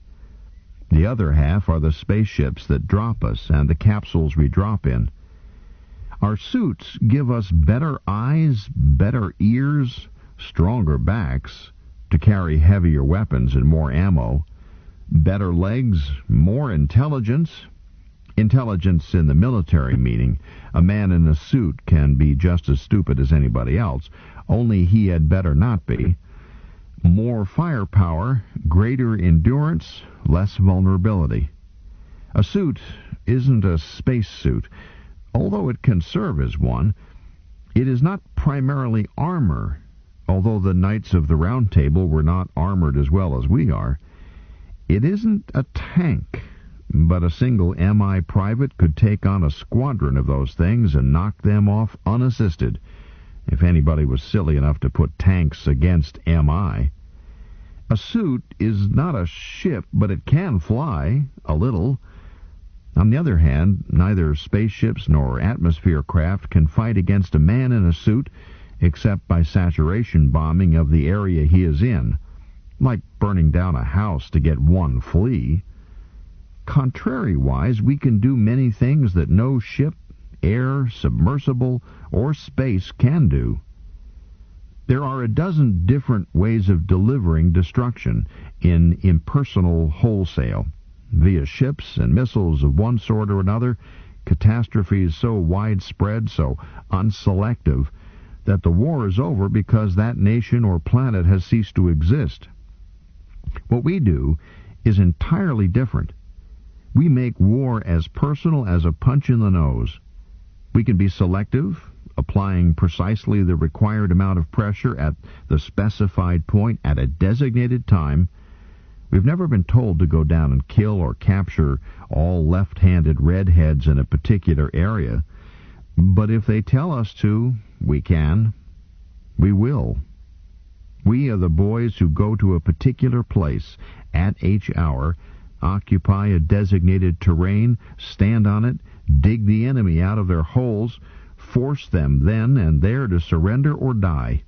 The other half are the spaceships that drop us and the capsules we drop in. Our suits give us better eyes, better ears, stronger backs to carry heavier weapons and more ammo, better legs, more intelligence. Intelligence in the military meaning. A man in a suit can be just as stupid as anybody else, only he had better not be. More firepower, greater endurance, less vulnerability. A suit isn't a space suit. Although it can serve as one, it is not primarily armor, although the Knights of the Round Table were not armored as well as we are. It isn't a tank, but a single M.I. private could take on a squadron of those things and knock them off unassisted, if anybody was silly enough to put tanks against M.I. A suit is not a ship, but it can fly, a little. On the other hand, neither spaceships nor atmosphere craft can fight against a man in a suit except by saturation bombing of the area he is in, like burning down a house to get one flea. Contrariwise, we can do many things that no ship, air, submersible, or space can do. There are a dozen different ways of delivering destruction in impersonal wholesale. via ships and missiles of one sort or another, catastrophes so widespread, so unselective, that the war is over because that nation or planet has ceased to exist. What we do is entirely different. We make war as personal as a punch in the nose. We can be selective, applying precisely the required amount of pressure at the specified point at a designated time. We've never been told to go down and kill or capture all left-handed redheads in a particular area. But if they tell us to, we can. We will. We are the boys who go to a particular place at H hour, occupy a designated terrain, stand on it, dig the enemy out of their holes, force them then and there to surrender or die.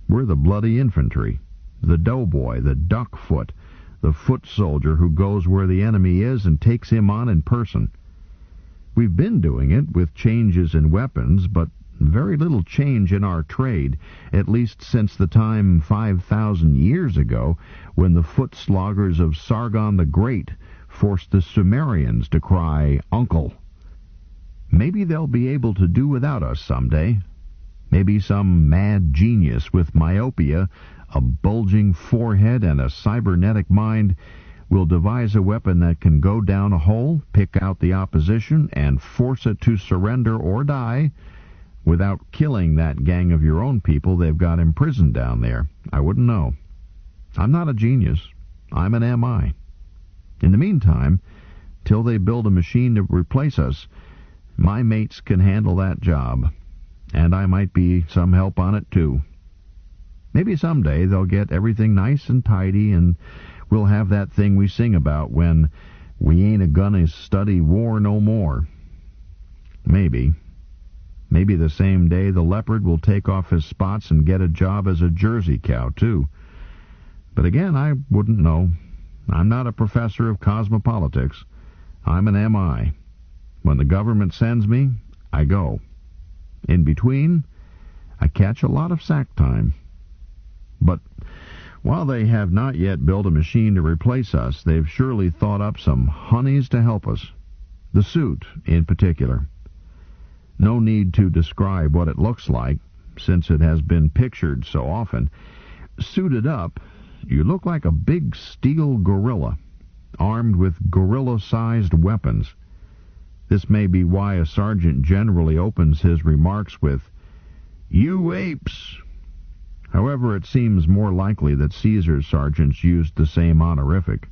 We're the bloody infantry, the doughboy, the duckfoot, the foot soldier who goes where the enemy is and takes him on in person. We've been doing it with changes in weapons, but very little change in our trade, at least since the time 5,000 years ago when the foot sloggers of Sargon the Great forced the Sumerians to cry, "Uncle." Maybe they'll be able to do without us someday. Maybe some mad genius with myopia, a bulging forehead, and a cybernetic mind will devise a weapon that can go down a hole, pick out the opposition, and force it to surrender or die without killing that gang of your own people they've got imprisoned down there. I wouldn't know. I'm not a genius. I'm an MI. In the meantime, till they build a machine to replace us, my mates can handle that job, and I might be some help on it too. Maybe someday they'll get everything nice and tidy, and we'll have that thing we sing about when we ain't a-gonna study war no more. Maybe. Maybe the same day the leopard will take off his spots and get a job as a Jersey cow, too. But again, I wouldn't know. I'm not a professor of cosmopolitics. I'm an MI. When the government sends me, I go. In between, I catch a lot of sack time. But while they have not yet built a machine to replace us, they've surely thought up some honeys to help us. The suit, in particular. No need to describe what it looks like, since it has been pictured so often. Suited up, you look like a big steel gorilla, armed with gorilla-sized weapons. This may be why a sergeant generally opens his remarks with, "You apes!" However, it seems more likely that Caesar's sergeants used the same honorific.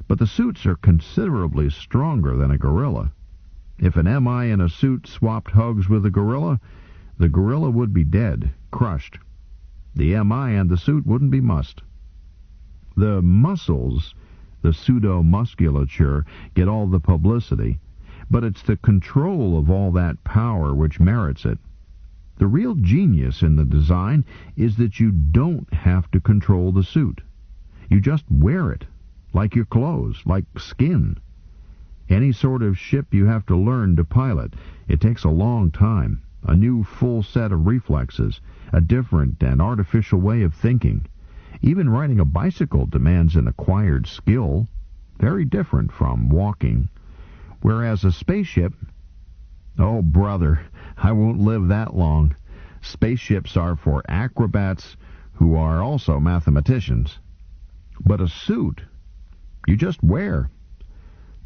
But the suits are considerably stronger than a gorilla. If an MI in a suit swapped hugs with the gorilla would be dead, crushed. The MI and the suit wouldn't be mussed. The muscles, the pseudo-musculature, get all the publicity, but it's the control of all that power which merits it. The real genius in the design is that you don't have to control the suit. You just wear it, like your clothes, like skin. Any sort of ship you have to learn to pilot. It takes a long time, a new full set of reflexes, a different and artificial way of thinking. Even riding a bicycle demands an acquired skill, very different from walking. Whereas a spaceship... Oh, brother, I won't live that long. Spaceships are for acrobats who are also mathematicians. But a suit, you just wear.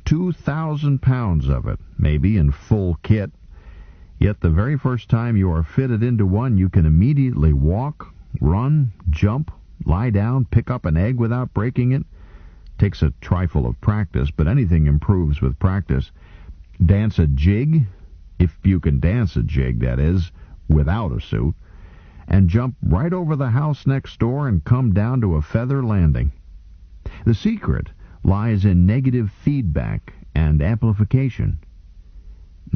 2,000 pounds of it, maybe in full kit. Yet the very first time you are fitted into one, you can immediately walk, run, jump, lie down, pick up an egg without breaking it. Takes a trifle of practice, but anything improves with practice. Dance a jig, if you can dance a jig, that is, without a suit, and jump right over the house next door and come down to a feather landing. The secret lies in negative feedback and amplification.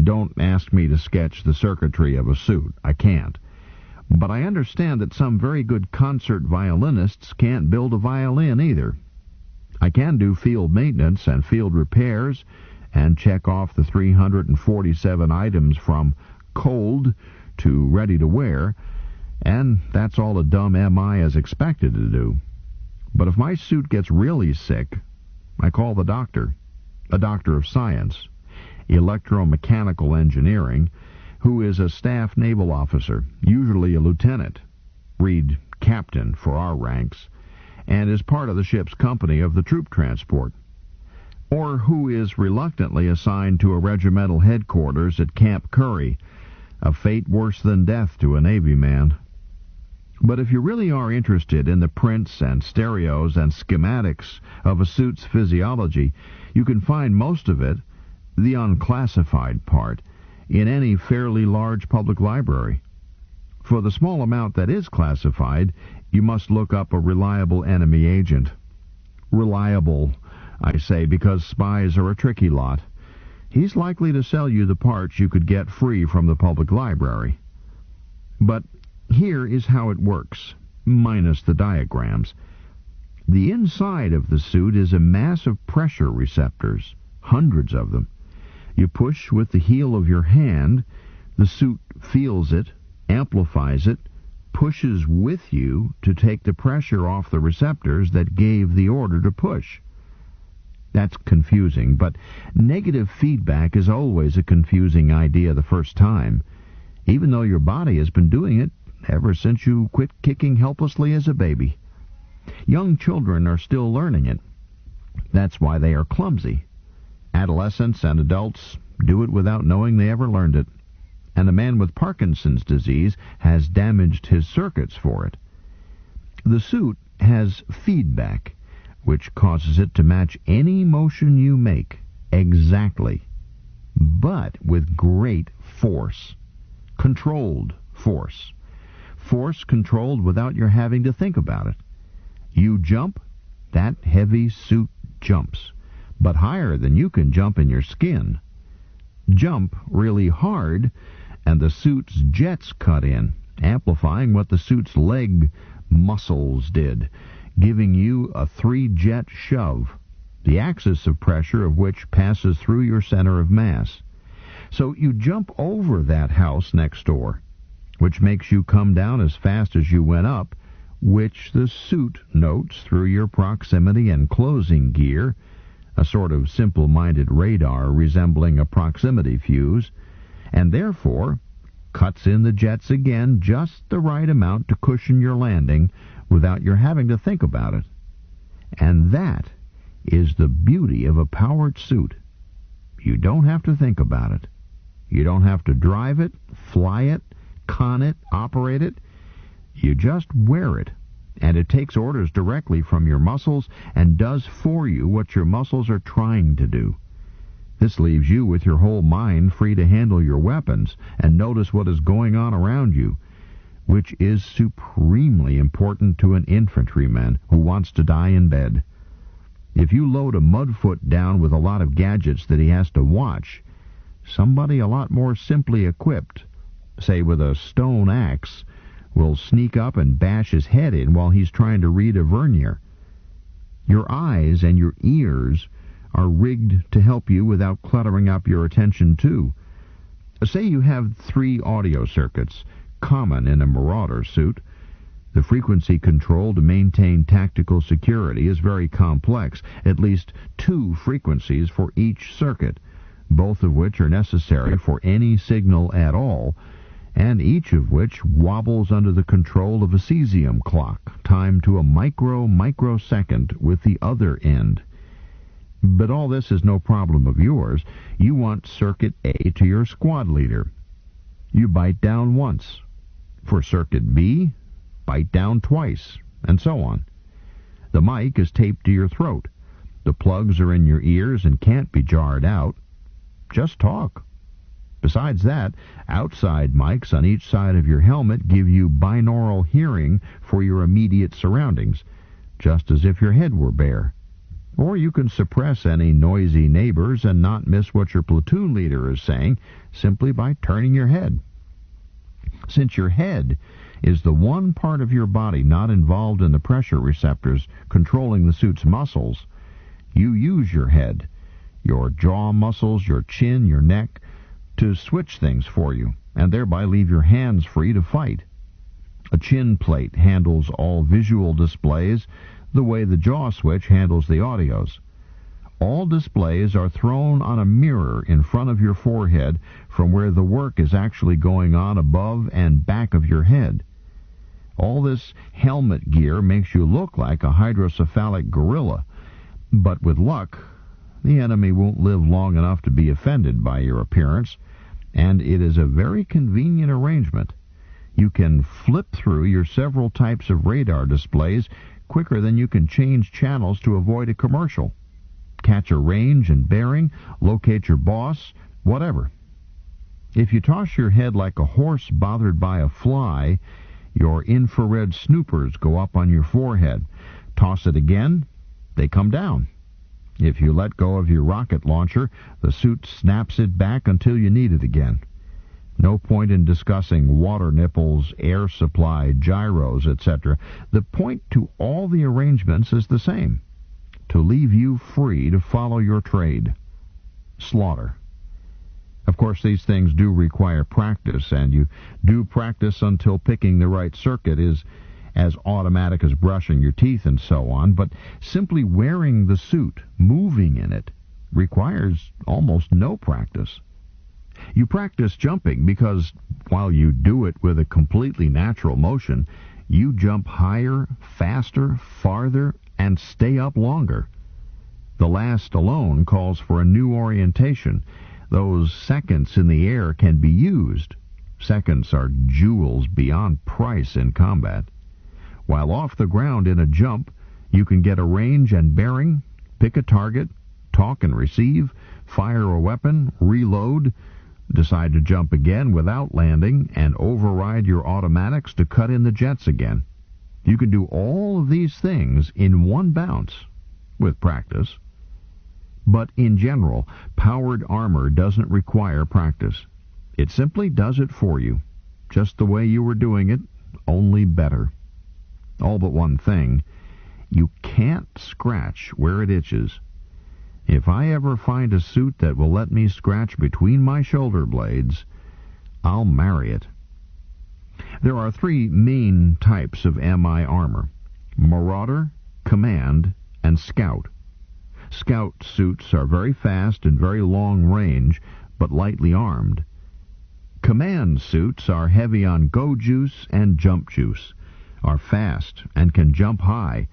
Don't ask me to sketch the circuitry of a suit. I can't. But I understand that some very good concert violinists can't build a violin either. I can do field maintenance and field repairs and check off the 347 items from cold to ready to wear, and that's all a dumb MI is expected to do. But if my suit gets really sick, I call the doctor, a doctor of science, electromechanical engineering, who is a staff naval officer, usually a lieutenant, read captain for our ranks, and is part of the ship's company of the troop transport, or who is reluctantly assigned to a regimental headquarters at Camp Curry, a fate worse than death to a Navy man. But if you really are interested in the prints and stereos and schematics of a suit's physiology, you can find most of it, the unclassified part, in any fairly large public library. For the small amount that is classified, you must look up a reliable enemy agent. Reliable, I say, because spies are a tricky lot. He's likely to sell you the parts you could get free from the public library. But here is how it works, minus the diagrams. The inside of the suit is a mass of pressure receptors, hundreds of them. You push with the heel of your hand, the suit feels it, amplifies it, pushes with you to take the pressure off the receptors that gave the order to push. That's confusing, but negative feedback is always a confusing idea the first time, even though your body has been doing it ever since you quit kicking helplessly as a baby. Young children are still learning it. That's why they are clumsy. Adolescents and adults do it without knowing they ever learned it. And a man with Parkinson's disease has damaged his circuits for it. The suit has feedback, which causes it to match any motion you make, exactly, but with great force. Controlled force. Force controlled without your having to think about it. You jump, that heavy suit jumps, but higher than you can jump in your skin. Jump really hard, and the suit's jets cut in, amplifying what the suit's leg muscles did, giving you a 3-jet shove, the axis of pressure of which passes through your center of mass. So you jump over that house next door, which makes you come down as fast as you went up, which the suit notes through your proximity and closing gear, a sort of simple-minded radar resembling a proximity fuse, and therefore cuts in the jets again just the right amount to cushion your landing without your having to think about it. And that is the beauty of a powered suit. You don't have to think about it. You don't have to drive it, fly it, con it, operate it. You just wear it, and it takes orders directly from your muscles and does for you what your muscles are trying to do. This leaves you with your whole mind free to handle your weapons and notice what is going on around you, which is supremely important to an infantryman who wants to die in bed. If you load a mudfoot down with a lot of gadgets that he has to watch, somebody a lot more simply equipped, say with a stone axe, will sneak up and bash his head in while he's trying to read a vernier. Your eyes and your ears are rigged to help you without cluttering up your attention too. Say you have 3 audio circuits, common in a marauder suit. The frequency control to maintain tactical security is very complex, at least 2 frequencies for each circuit, both of which are necessary for any signal at all, and each of which wobbles under the control of a cesium clock, timed to a microsecond with the other end. But all this is no problem of yours. You want Circuit A to your squad leader. You bite down once. For Circuit B, bite down twice, and so on. The mic is taped to your throat. The plugs are in your ears and can't be jarred out. Just talk. Besides that, outside mics on each side of your helmet give you binaural hearing for your immediate surroundings, just as if your head were bare. Or you can suppress any noisy neighbors and not miss what your platoon leader is saying simply by turning your head. Since your head is the one part of your body not involved in the pressure receptors controlling the suit's muscles, you use your head, your jaw muscles, your chin, your neck, to switch things for you, and thereby leave your hands free to fight. A chin plate handles all visual displays the way the jaw switch handles the audios. All displays are thrown on a mirror in front of your forehead from where the work is actually going on above and back of your head. All this helmet gear makes you look like a hydrocephalic gorilla, but with luck, the enemy won't live long enough to be offended by your appearance, and it is a very convenient arrangement. You can flip through your several types of radar displays quicker than you can change channels to avoid a commercial. Catch a range and bearing, locate your boss, whatever. If you toss your head like a horse bothered by a fly, your infrared snoopers go up on your forehead. Toss it again, they come down. If you let go of your rocket launcher, the suit snaps it back until you need it again. No point in discussing water nipples, air supply, gyros, etc. The point to all the arrangements is the same: to leave you free to follow your trade. Slaughter. Of course, these things do require practice, and you do practice until picking the right circuit is as automatic as brushing your teeth and so on, but simply wearing the suit, moving in it, requires almost no practice. You practice jumping because, while you do it with a completely natural motion, you jump higher, faster, farther, and stay up longer. The last alone calls for a new orientation. Those seconds in the air can be used. Seconds are jewels beyond price in combat. While off the ground in a jump, you can get a range and bearing, pick a target, talk and receive, fire a weapon, reload, decide to jump again without landing, and override your automatics to cut in the jets again. You can do all of these things in one bounce, with practice. But in general, powered armor doesn't require practice. It simply does it for you, just the way you were doing it, only better. All but one thing: you can't scratch where it itches. If I ever find a suit that will let me scratch between my shoulder blades, I'll marry it. There are three main types of MI armor: Marauder, Command, and Scout. Scout suits are very fast and very long range, but lightly armed. Command suits are heavy on go juice and jump juice, are fast, and can jump high.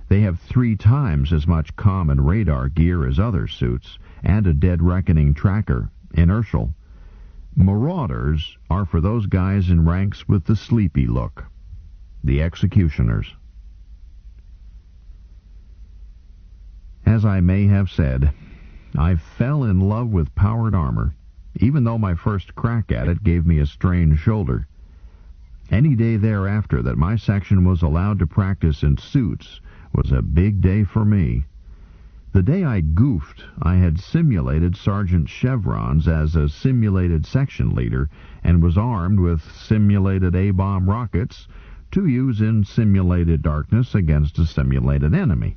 They have 3 times as much comm and radar gear as other suits, and a dead reckoning tracker, inertial. Marauders are for those guys in ranks with the sleepy look, the executioners. As I may have said, I fell in love with powered armor, even though my first crack at it gave me a strained shoulder. Any day thereafter that my section was allowed to practice in suits was a big day for me. The day I goofed, I had simulated Sergeant Chevrons as a simulated section leader and was armed with simulated A-bomb rockets to use in simulated darkness against a simulated enemy.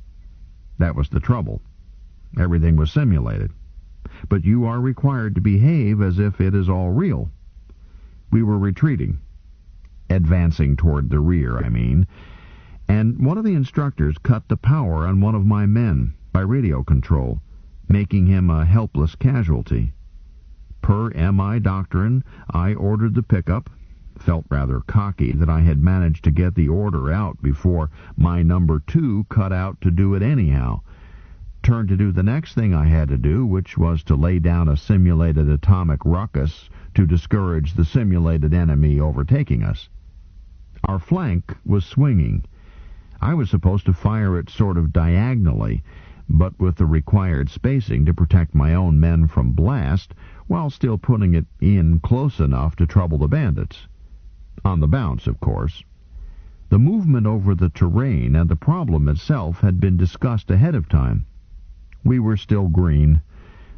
That was the trouble. Everything was simulated. But you are required to behave as if it is all real. We were retreating. Advancing toward the rear, I mean. And one of the instructors cut the power on one of my men by radio control, making him a helpless casualty. Per MI doctrine, I ordered the pickup, felt rather cocky that I had managed to get the order out before my number 2 cut out to do it anyhow. Turned to do the next thing I had to do, which was to lay down a simulated atomic ruckus to discourage the simulated enemy overtaking us. Our flank was swinging. I was supposed to fire it sort of diagonally, but with the required spacing to protect my own men from blast, while still putting it in close enough to trouble the bandits. On the bounce, of course. The movement over the terrain and the problem itself had been discussed ahead of time. We were still green.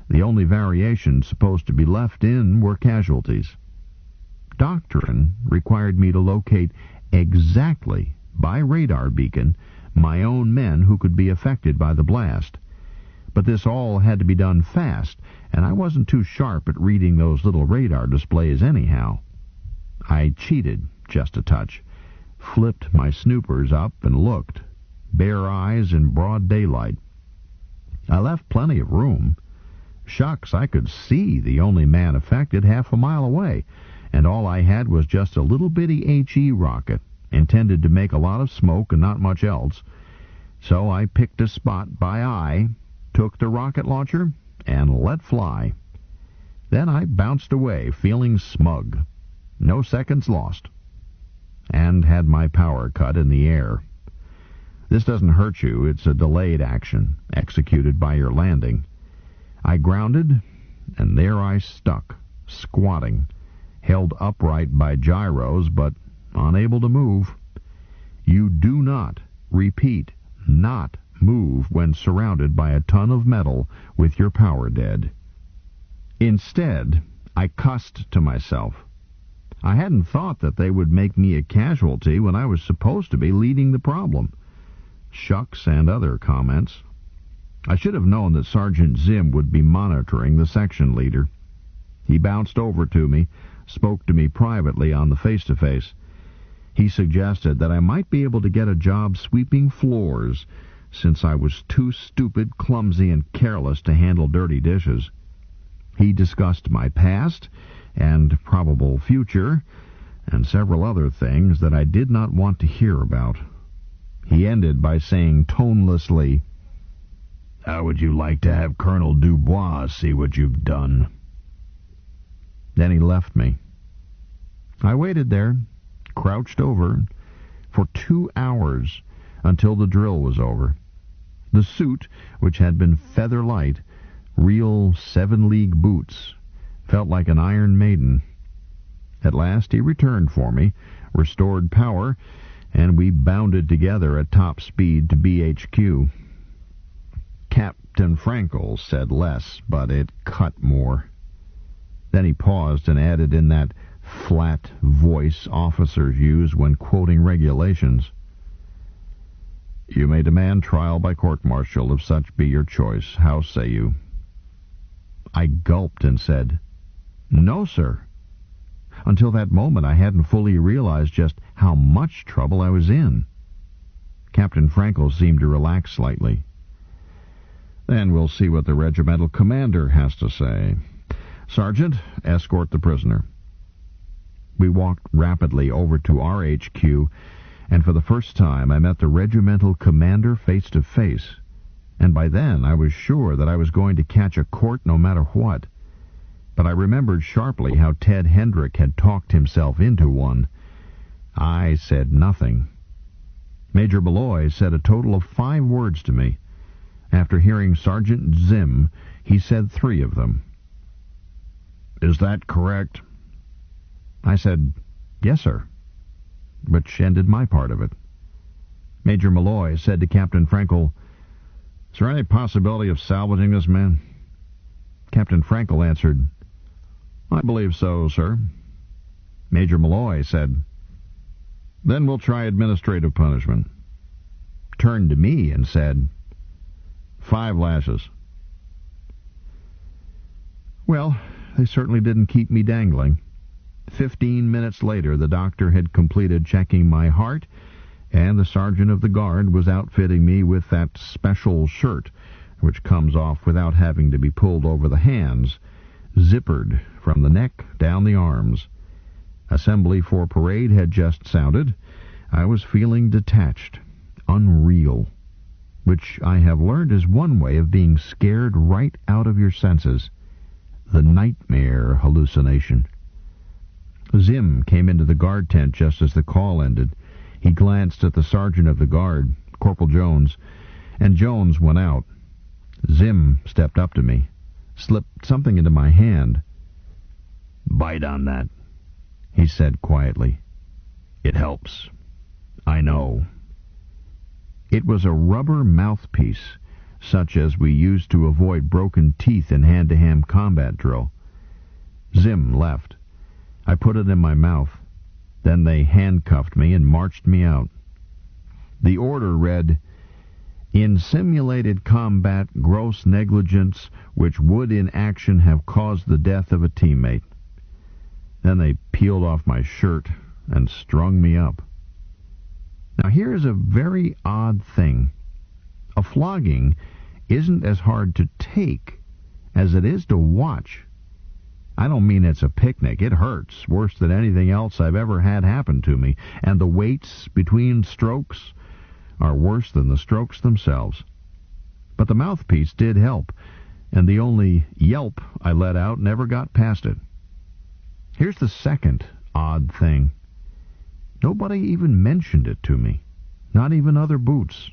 The only variations supposed to be left in were casualties. Doctrine required me to locate exactly, by radar beacon, my own men who could be affected by the blast. But this all had to be done fast, and I wasn't too sharp at reading those little radar displays anyhow. I cheated just a touch, flipped my snoopers up and looked, bare eyes in broad daylight. I left plenty of room. Shucks, I could see the only man affected half a mile away, and all I had was just a little bitty HE rocket, intended to make a lot of smoke and not much else. So I picked a spot by eye, took the rocket launcher, and let fly. Then I bounced away, feeling smug. No seconds lost. And had my power cut in the air. This doesn't hurt you. It's a delayed action, executed by your landing. I grounded, and there I stuck, squatting, held upright by gyros, but unable to move. You do not, repeat, not move when surrounded by a ton of metal with your power dead. Instead, I cussed to myself. I hadn't thought that they would make me a casualty when I was supposed to be leading the problem. Shucks and other comments. I should have known that Sergeant Zim would be monitoring the section leader. He bounced over to me, spoke to me privately on the face-to-face. He suggested that I might be able to get a job sweeping floors, since I was too stupid, clumsy, and careless to handle dirty dishes. He discussed my past and probable future, and several other things that I did not want to hear about. He ended by saying tonelessly, "How would you like to have Colonel Dubois see what you've done?" Then he left me. I waited there, crouched over, for 2 hours, until the drill was over. The suit, which had been feather light, real 7-league boots, felt like an Iron Maiden. At last he returned for me, restored power, and we bounded together at top speed to BHQ. Captain Frankel said less, but it cut more. Then he paused and added in that flat voice officers use when quoting regulations, "You may demand trial by court-martial if such be your choice. How say you?" I gulped and said, "No, sir." Until that moment I hadn't fully realized just how much trouble I was in. Captain Frankel seemed to relax slightly. "Then we'll see what the regimental commander has to say. Sergeant, escort the prisoner." We walked rapidly over to our HQ, and for the first time I met the regimental commander face to face. And by then I was sure that I was going to catch a court no matter what. But I remembered sharply how Ted Hendrick had talked himself into one. I said nothing. Major Malloy said a total of 5 words to me. After hearing Sergeant Zim, he said 3 of them. "Is that correct?" I said, "Yes, sir," which ended my part of it. Major Malloy said to Captain Frankel, "Is there any possibility of salvaging this man?" Captain Frankel answered, "I believe so, sir." Major Malloy said, "Then we'll try administrative punishment." Turned to me and said, 5 lashes. Well, they certainly didn't keep me dangling. 15 minutes later, the doctor had completed checking my heart, and the sergeant of the guard was outfitting me with that special shirt, which comes off without having to be pulled over the hands, zippered from the neck down the arms. Assembly for parade had just sounded. I was feeling detached, unreal, which I have learned is one way of being scared right out of your senses. The nightmare hallucination. Zim came into the guard tent just as the call ended. He glanced at the sergeant of the guard, Corporal Jones, and Jones went out. Zim stepped up to me, slipped something into my hand. "Bite on that," he said quietly. "It helps. I know." It was a rubber mouthpiece, such as we used to avoid broken teeth in hand-to-hand combat drill. Zim left. I put it in my mouth. Then they handcuffed me and marched me out. The order read, "In simulated combat, gross negligence which would in action have caused the death of a teammate." Then they peeled off my shirt and strung me up. Now here is a very odd thing. A flogging isn't as hard to take as it is to watch. I don't mean it's a picnic. It hurts worse than anything else I've ever had happen to me, and the waits between strokes are worse than the strokes themselves. But the mouthpiece did help, and the only yelp I let out never got past it. Here's the second odd thing. Nobody even mentioned it to me, not even other boots.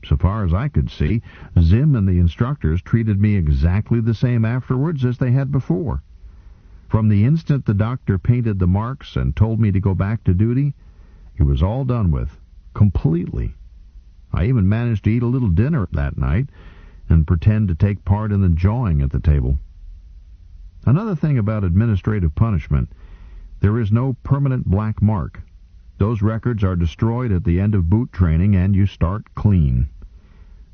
So far as I could see, Zim and the instructors treated me exactly the same afterwards as they had before. From the instant the doctor painted the marks and told me to go back to duty, it was all done with, completely. I even managed to eat a little dinner that night and pretend to take part in the jawing at the table. Another thing about administrative punishment, there is no permanent black mark. Those records are destroyed at the end of boot training, and you start clean.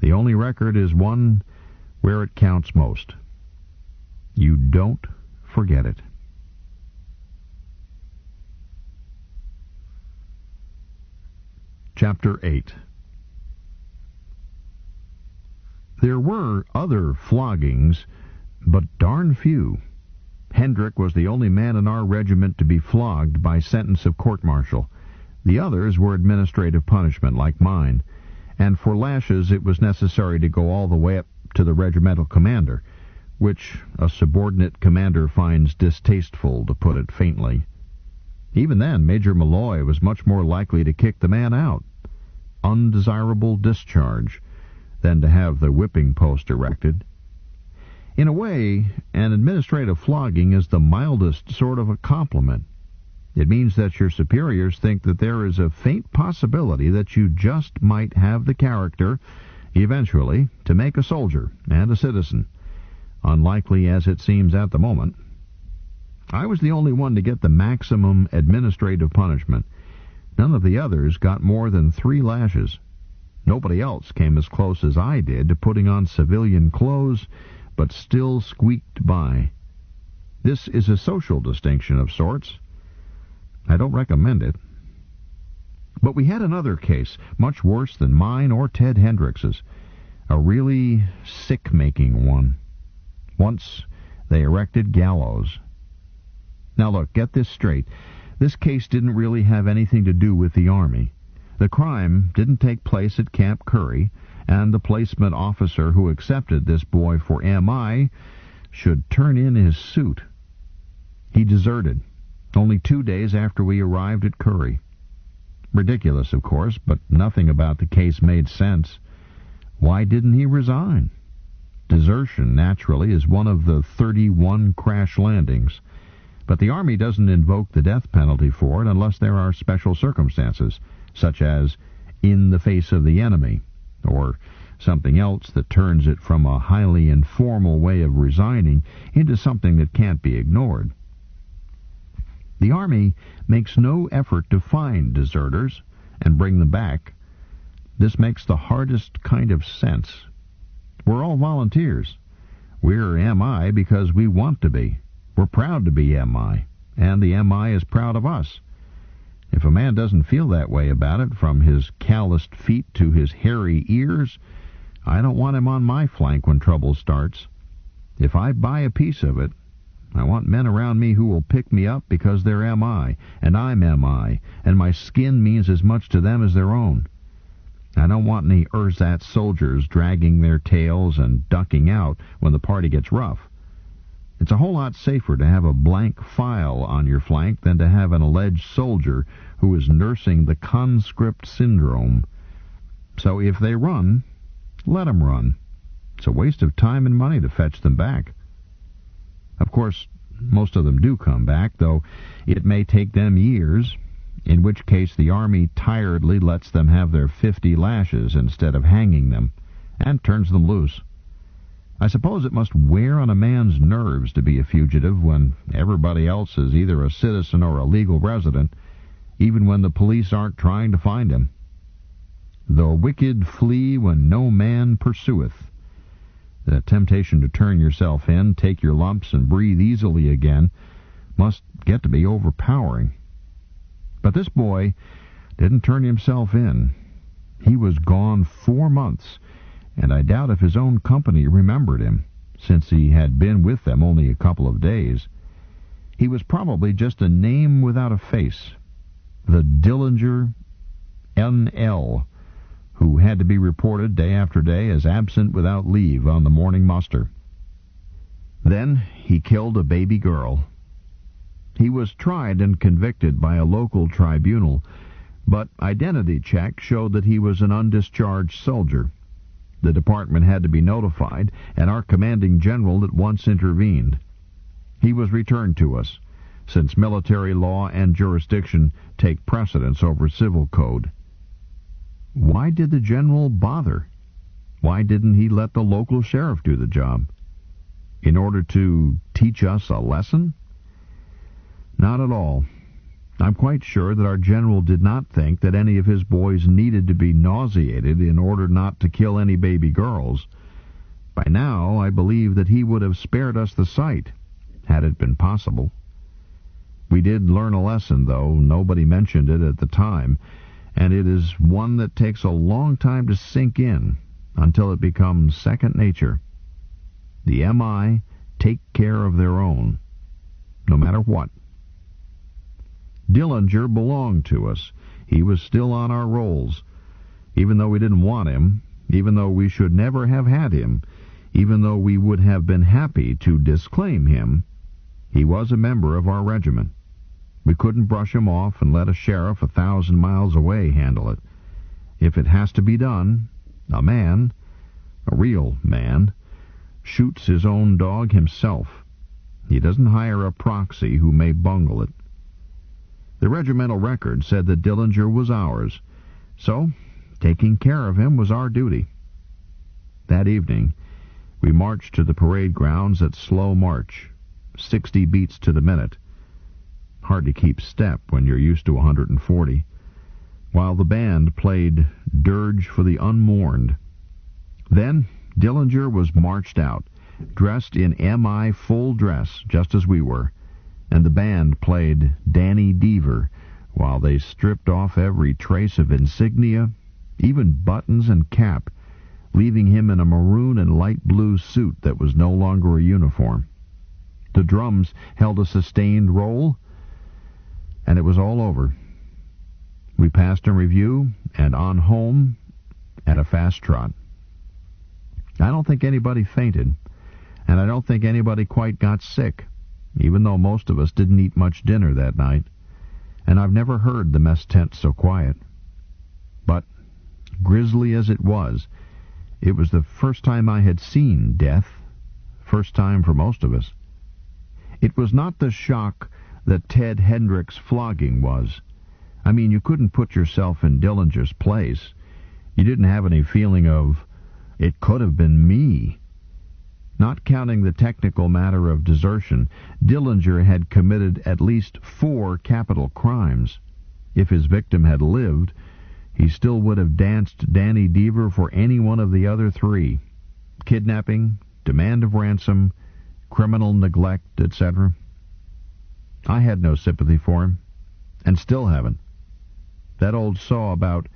The only record is one where it counts most. You don't forget it. Chapter 8. There were other floggings, but darn few. Hendrick was the only man in our regiment to be flogged by sentence of court-martial. The others were administrative punishment, like mine, and for lashes it was necessary to go all the way up to the regimental commander, which a subordinate commander finds distasteful, to put it faintly. Even then, Major Malloy was much more likely to kick the man out, undesirable discharge, than to have the whipping post erected. In a way, an administrative flogging is the mildest sort of a compliment. It means that your superiors think that there is a faint possibility that you just might have the character, eventually, to make a soldier and a citizen, unlikely as it seems at the moment. I was the only one to get the maximum administrative punishment. None of the others got more than 3 lashes. Nobody else came as close as I did to putting on civilian clothes, but still squeaked by. This is a social distinction of sorts. I don't recommend it. But we had another case, much worse than mine or Ted Hendricks's, a really sick-making one. Once they erected gallows. Now look, get this straight. This case didn't really have anything to do with the Army. The crime didn't take place at Camp Curry, and the placement officer who accepted this boy for MI should turn in his suit. He deserted, only 2 days after we arrived at Curry. Ridiculous, of course, but nothing about the case made sense. Why didn't he resign? Desertion, naturally, is one of the 31 crash landings, but the Army doesn't invoke the death penalty for it unless there are special circumstances, such as in the face of the enemy, or something else that turns it from a highly informal way of resigning into something that can't be ignored. The Army makes no effort to find deserters and bring them back. This makes the hardest kind of sense. We're all volunteers. We're MI because we want to be. We're proud to be MI, and the MI is proud of us. If a man doesn't feel that way about it, from his calloused feet to his hairy ears, I don't want him on my flank when trouble starts. If I buy a piece of it, I want men around me who will pick me up because they're MI, and I'm MI, and my skin means as much to them as their own. I don't want any ersatz soldiers dragging their tails and ducking out when the party gets rough. It's a whole lot safer to have a blank file on your flank than to have an alleged soldier who is nursing the conscript syndrome. So if they run, let them run. It's a waste of time and money to fetch them back. Of course, most of them do come back, though it may take them years, in which case the Army tiredly lets them have their 50 lashes instead of hanging them, and turns them loose. I suppose it must wear on a man's nerves to be a fugitive when everybody else is either a citizen or a legal resident, even when the police aren't trying to find him. The wicked flee when no man pursueth. The temptation to turn yourself in, take your lumps, and breathe easily again must get to be overpowering. But this boy didn't turn himself in. He was gone 4 months, and I doubt if his own company remembered him, since he had been with them only a couple of days. He was probably just a name without a face, the Dillinger N.L., who had to be reported day after day as absent without leave on the morning muster. Then he killed a baby girl. He was tried and convicted by a local tribunal, but identity check showed that he was an undischarged soldier. The department had to be notified, and our commanding general at once intervened. He was returned to us, since military law and jurisdiction take precedence over civil code. Why did the general bother? Why didn't he let the local sheriff do the job? In order to teach us a lesson? Not at all. I'm quite sure that our general did not think that any of his boys needed to be nauseated in order not to kill any baby girls. By now, I believe that he would have spared us the sight, had it been possible. We did learn a lesson, though nobody mentioned it at the time, and it is one that takes a long time to sink in until it becomes second nature. The MI take care of their own, no matter what. Dillinger belonged to us. He was still on our rolls, even though we didn't want him, even though we should never have had him, even though we would have been happy to disclaim him. He was a member of our regiment. We couldn't brush him off and let a sheriff 1,000 miles away handle it. If it has to be done, a man, a real man, shoots his own dog himself. He doesn't hire a proxy who may bungle it. The regimental record said that Dillinger was ours, so taking care of him was our duty. That evening, we marched to the parade grounds at slow march, 60 beats to the minute. Hard to keep step when you're used to 140, while the band played Dirge for the Unmourned. Then Dillinger was marched out, dressed in MI full dress, just as we were, and the band played Danny Deaver, while they stripped off every trace of insignia, even buttons and cap, leaving him in a maroon and light blue suit that was no longer a uniform. The drums held a sustained roll, and it was all over. We passed in review and on home at a fast trot. I don't think anybody fainted, and I don't think anybody quite got sick, even though most of us didn't eat much dinner that night, and I've never heard the mess tent so quiet. But, grisly as it was the first time I had seen death, first time for most of us. It was not the shock that Ted Hendricks' flogging was. I mean, you couldn't put yourself in Dillinger's place. You didn't have any feeling of, it could have been me. Not counting the technical matter of desertion, Dillinger had committed at least 4 capital crimes. If his victim had lived, he still would have danced Danny Deaver for any one of the other 3. Kidnapping, demand of ransom, criminal neglect, etc. I had no sympathy for him, and still haven't. That old saw about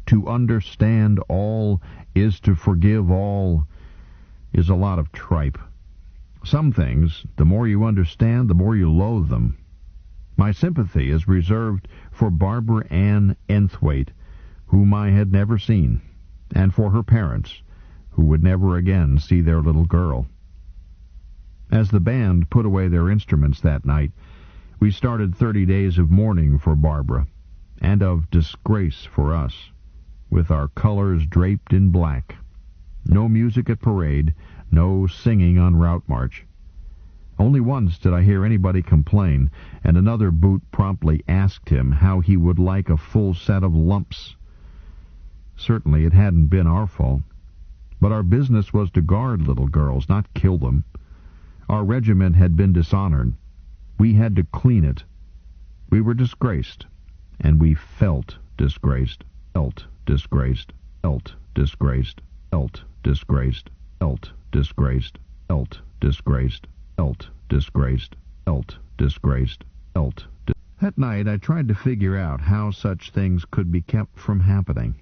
to understand all is to forgive all is a lot of tripe. Some things, the more you understand, the more you loathe them. My sympathy is reserved for Barbara Ann Enthwaite, whom I had never seen, and for her parents, who would never again see their little girl. As the band put away their instruments that night, we started 30 days of mourning for Barbara, and of disgrace for us, with our colors draped in black. No music at parade, no singing on route march. Only once did I hear anybody complain, and another boot promptly asked him how he would like a full set of lumps. Certainly it hadn't been our fault, but our business was to guard little girls, not kill them. Our regiment had been dishonored. We had to clean it. We were disgraced, and we felt disgraced, felt disgraced, felt disgraced, felt disgraced, felt disgraced, felt disgraced, felt disgraced, felt disgraced, felt. That night I tried to figure out how such things could be kept from happening.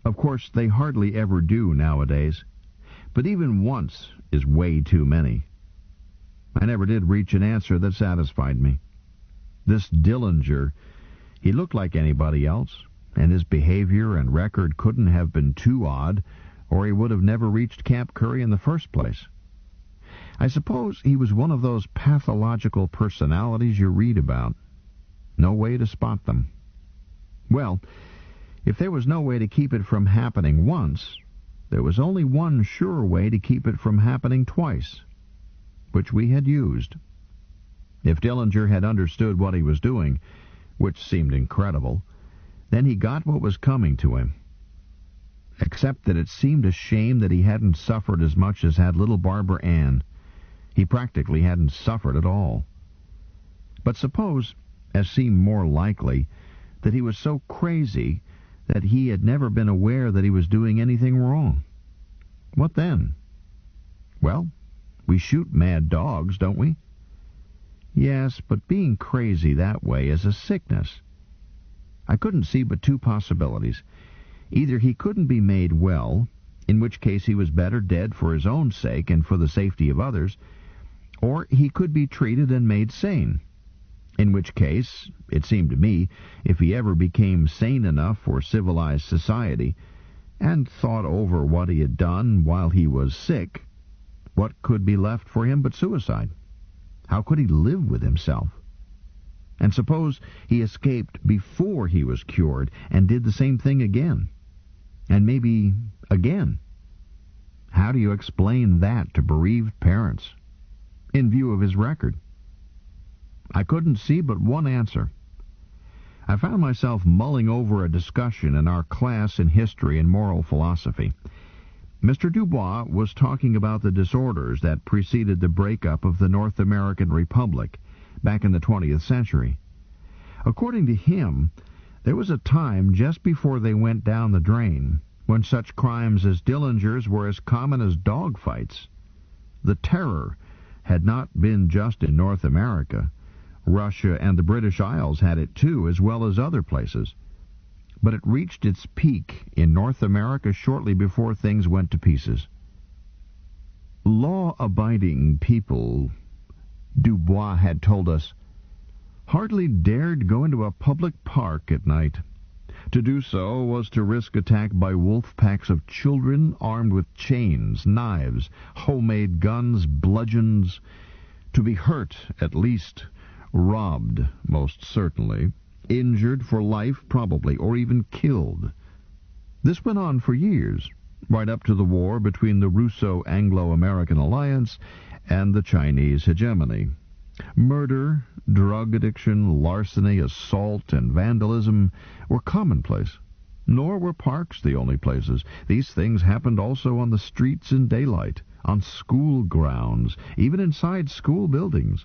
Of course, they hardly ever do nowadays, but even once is way too many. I never did reach an answer that satisfied me. This Dillinger, he looked like anybody else, and his behavior and record couldn't have been too odd, or he would have never reached Camp Curry in the first place. I suppose he was one of those pathological personalities you read about. No way to spot them. Well, if there was no way to keep it from happening once, there was only one sure way to keep it from happening twice, which we had used. If Dillinger had understood what he was doing, which seemed incredible, then he got what was coming to him. Except that it seemed a shame that he hadn't suffered as much as had little Barbara Ann. He practically hadn't suffered at all. But suppose, as seemed more likely, that he was so crazy that he had never been aware that he was doing anything wrong. What then? Well, we shoot mad dogs, don't we? Yes, but being crazy that way is a sickness. I couldn't see but two possibilities. Either he couldn't be made well, in which case he was better dead for his own sake and for the safety of others, or he could be treated and made sane, in which case, it seemed to me, if he ever became sane enough for civilized society, and thought over what he had done while he was sick, what could be left for him but suicide? How could he live with himself? And suppose he escaped before he was cured and did the same thing again, and maybe again. How do you explain that to bereaved parents, in view of his record? I couldn't see but one answer. I found myself mulling over a discussion in our class in history and moral philosophy. Mr. Dubois was talking about the disorders that preceded the breakup of the North American Republic back in the 20th century. According to him, there was a time just before they went down the drain when such crimes as Dillinger's were as common as dogfights. The terror had not been just in North America. Russia and the British Isles had it too, as well as other places. But it reached its peak in North America shortly before things went to pieces. Law-abiding people, Dubois had told us, hardly dared go into a public park at night. To do so was to risk attack by wolf packs of children armed with chains, knives, homemade guns, bludgeons, to be hurt at least, robbed most certainly, injured for life probably, or even killed. This went on for years, right up to the war between the Russo-Anglo-American alliance and the Chinese hegemony. Murder, drug addiction, larceny, assault, and vandalism were commonplace. Nor were parks the only places. These things happened also on the streets in daylight, on school grounds, even inside school buildings.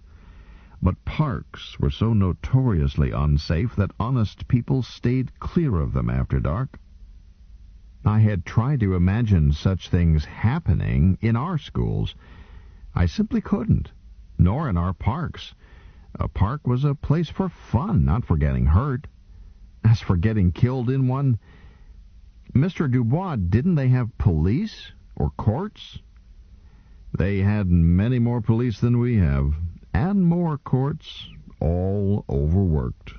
But parks were so notoriously unsafe that honest people stayed clear of them after dark. I had tried to imagine such things happening in our schools. I simply couldn't, nor in our parks. A park was a place for fun, not for getting hurt. As for getting killed in one, Mr. Dubois, didn't they have police or courts? They had many more police than we have, and more courts, all overworked.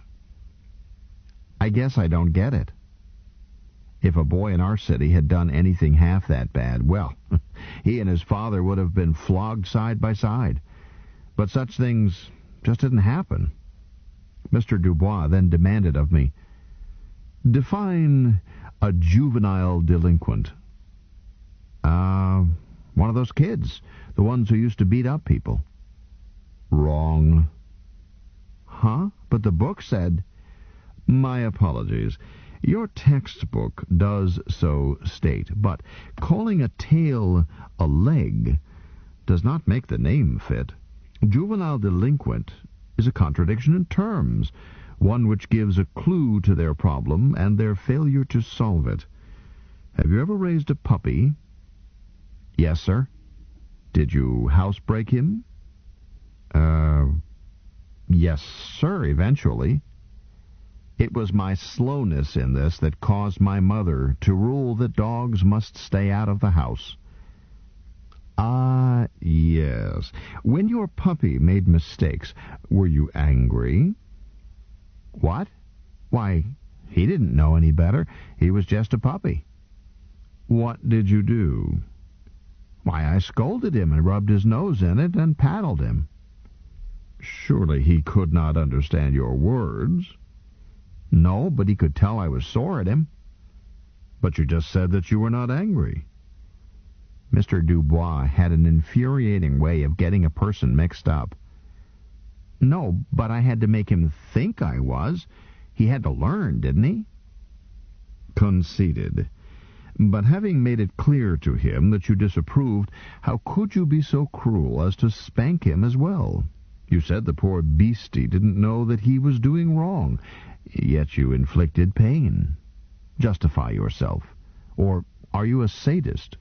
I guess I don't get it. If a boy in our city had done anything half that bad, well, he and his father would have been flogged side by side. But such things just didn't happen. Mr. Dubois then demanded of me, define a juvenile delinquent. One of those kids, the ones who used to beat up people. Wrong. Huh? But the book said... My apologies. Your textbook does so state, but calling a tail a leg does not make the name fit. Juvenile delinquent is a contradiction in terms, one which gives a clue to their problem and their failure to solve it. Have you ever raised a puppy? Yes, sir. Did you housebreak him? Yes, sir, eventually. It was my slowness in this that caused my mother to rule that dogs must stay out of the house. Ah, yes. When your puppy made mistakes, were you angry? What? Why, he didn't know any better. He was just a puppy. What did you do? Why, I scolded him and rubbed his nose in it and paddled him. Surely he could not understand your words. No, but he could tell I was sore at him. But you just said that you were not angry. Mr. Dubois had an infuriating way of getting a person mixed up. No, but I had to make him think I was. He had to learn, didn't he? Conceded. But having made it clear to him that you disapproved, how could you be so cruel as to spank him as well? You said the poor beastie didn't know that he was doing wrong, yet you inflicted pain. Justify yourself. Or are you a sadist?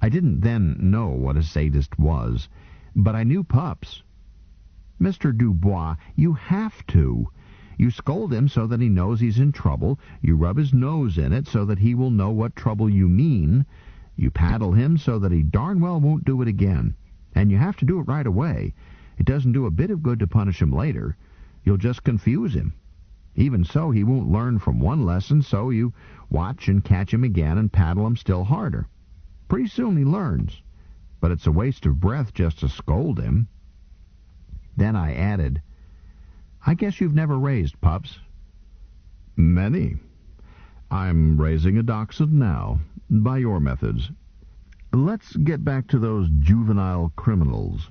I didn't then know what a sadist was, but I knew pups. Mr. Dubois, you have to. You scold him so that he knows he's in trouble. You rub his nose in it so that he will know what trouble you mean. You paddle him so that he darn well won't do it again. And you have to do it right away. It doesn't do a bit of good to punish him later. You'll just confuse him. Even so, he won't learn from one lesson, so you watch and catch him again and paddle him still harder. Pretty soon he learns, but it's a waste of breath just to scold him. Then I added, I guess you've never raised pups. Many. I'm raising a dachshund now, by your methods. Let's get back to those juvenile criminals.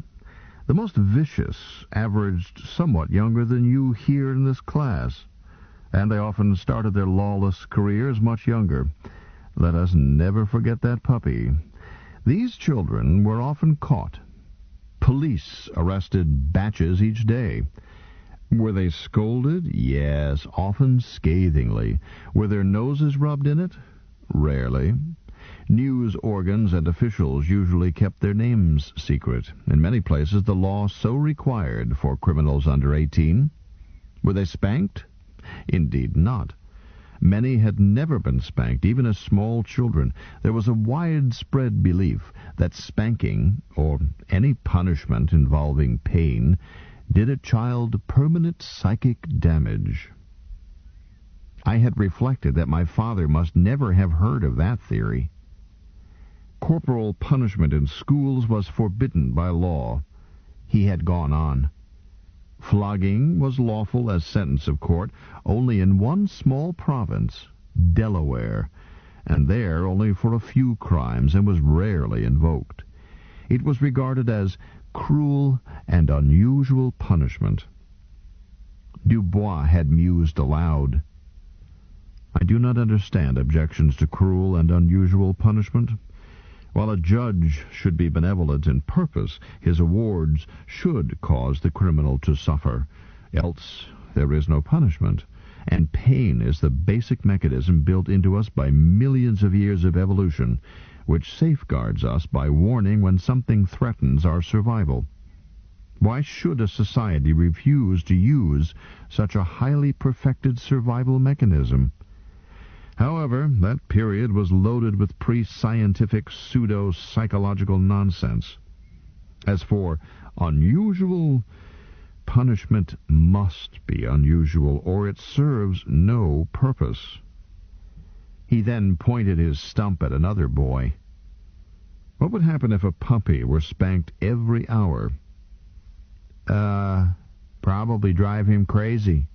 The most vicious averaged somewhat younger than you here in this class, and they often started their lawless careers much younger. Let us never forget that puppy. These children were often caught. Police arrested batches each day. Were they scolded? Yes, often scathingly. Were their noses rubbed in it? Rarely. News organs and officials usually kept their names secret. In many places the law so required for criminals under 18. Were they spanked? Indeed not. Many had never been spanked, even as small children. There was a widespread belief that spanking, or any punishment involving pain, did a child permanent psychic damage. I had reflected that my father must never have heard of that theory. Corporal punishment in schools was forbidden by law. He had gone on. Flogging was lawful as sentence of court only in one small province, Delaware, and there only for a few crimes, and was rarely invoked. It was regarded as cruel and unusual punishment. Dubois had mused aloud. I do not understand objections to cruel and unusual punishment. While a judge should be benevolent in purpose, his awards should cause the criminal to suffer. Else there is no punishment, and pain is the basic mechanism built into us by millions of years of evolution, which safeguards us by warning when something threatens our survival. Why should a society refuse to use such a highly perfected survival mechanism? However, that period was loaded with pre-scientific pseudo-psychological nonsense. As for unusual, punishment must be unusual, or it serves no purpose. He then pointed his stump at another boy. What would happen if a puppy were spanked every hour? Probably drive him crazy.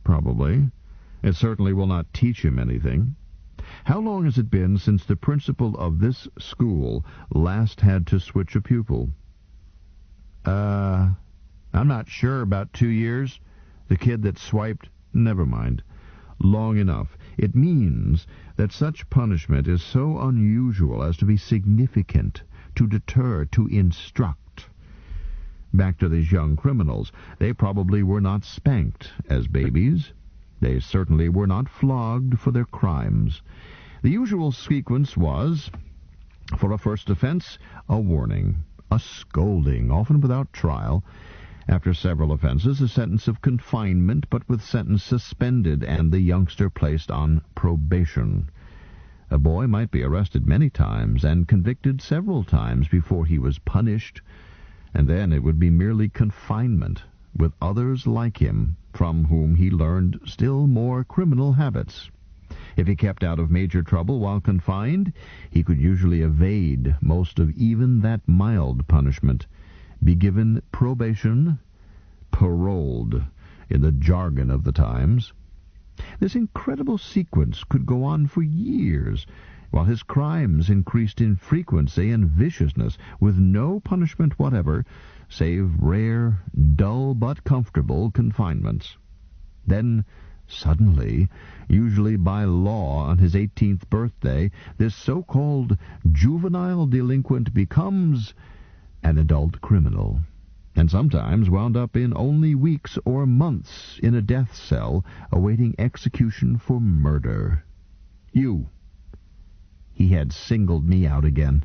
Probably. It certainly will not teach him anything. How long has it been since the principal of this school last had to switch a pupil? I'm not sure. About 2 years. The kid that swiped? Never mind. Long enough. It means that such punishment is so unusual as to be significant, to deter, to instruct. Back to these young criminals. They probably were not spanked as babies. They certainly were not flogged for their crimes. The usual sequence was, for a first offense, a warning, a scolding, often without trial, After several offenses, a sentence of confinement, but with sentence suspended, and the youngster placed on probation. A boy might be arrested many times and convicted several times before he was punished, and then it would be merely confinement, with others like him, from whom he learned still more criminal habits. If he kept out of major trouble while confined, he could usually evade most of even that mild punishment, be given probation, paroled, in the jargon of the times. This incredible sequence could go on for years, while his crimes increased in frequency and viciousness, with no punishment whatever, save rare, dull but comfortable confinements. Then, suddenly, usually by law on his 18th birthday, this so-called juvenile delinquent becomes an adult criminal, and sometimes wound up in only weeks or months in a death cell awaiting execution for murder. You. He had singled me out again.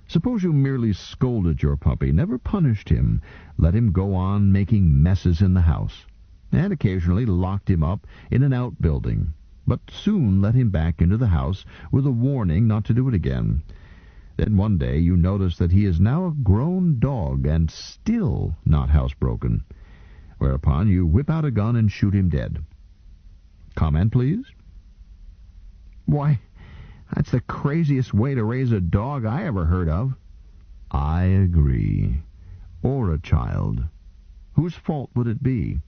Suppose you merely scolded your puppy, never punished him, let him go on making messes in the house, and occasionally locked him up in an outbuilding, but soon let him back into the house with a warning not to do it again. Then one day you notice that he is now a grown dog and still not housebroken, whereupon you whip out a gun and shoot him dead. Comment, please? Why, that's the craziest way to raise a dog I ever heard of. I agree. Or a child. Whose fault would it be?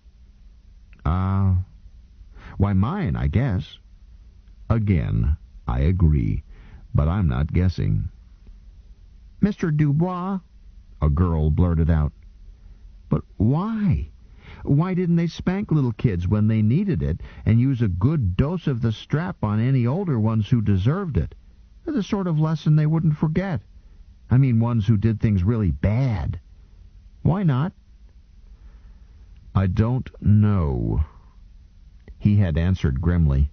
Why, mine, I guess. Again, I agree, but I'm not guessing. Mr. Dubois, a girl blurted out. But why? Why didn't they spank little kids when they needed it and use a good dose of the strap on any older ones who deserved it? The sort of lesson they wouldn't forget. I mean, ones who did things really bad. Why not? I don't know, he had answered grimly,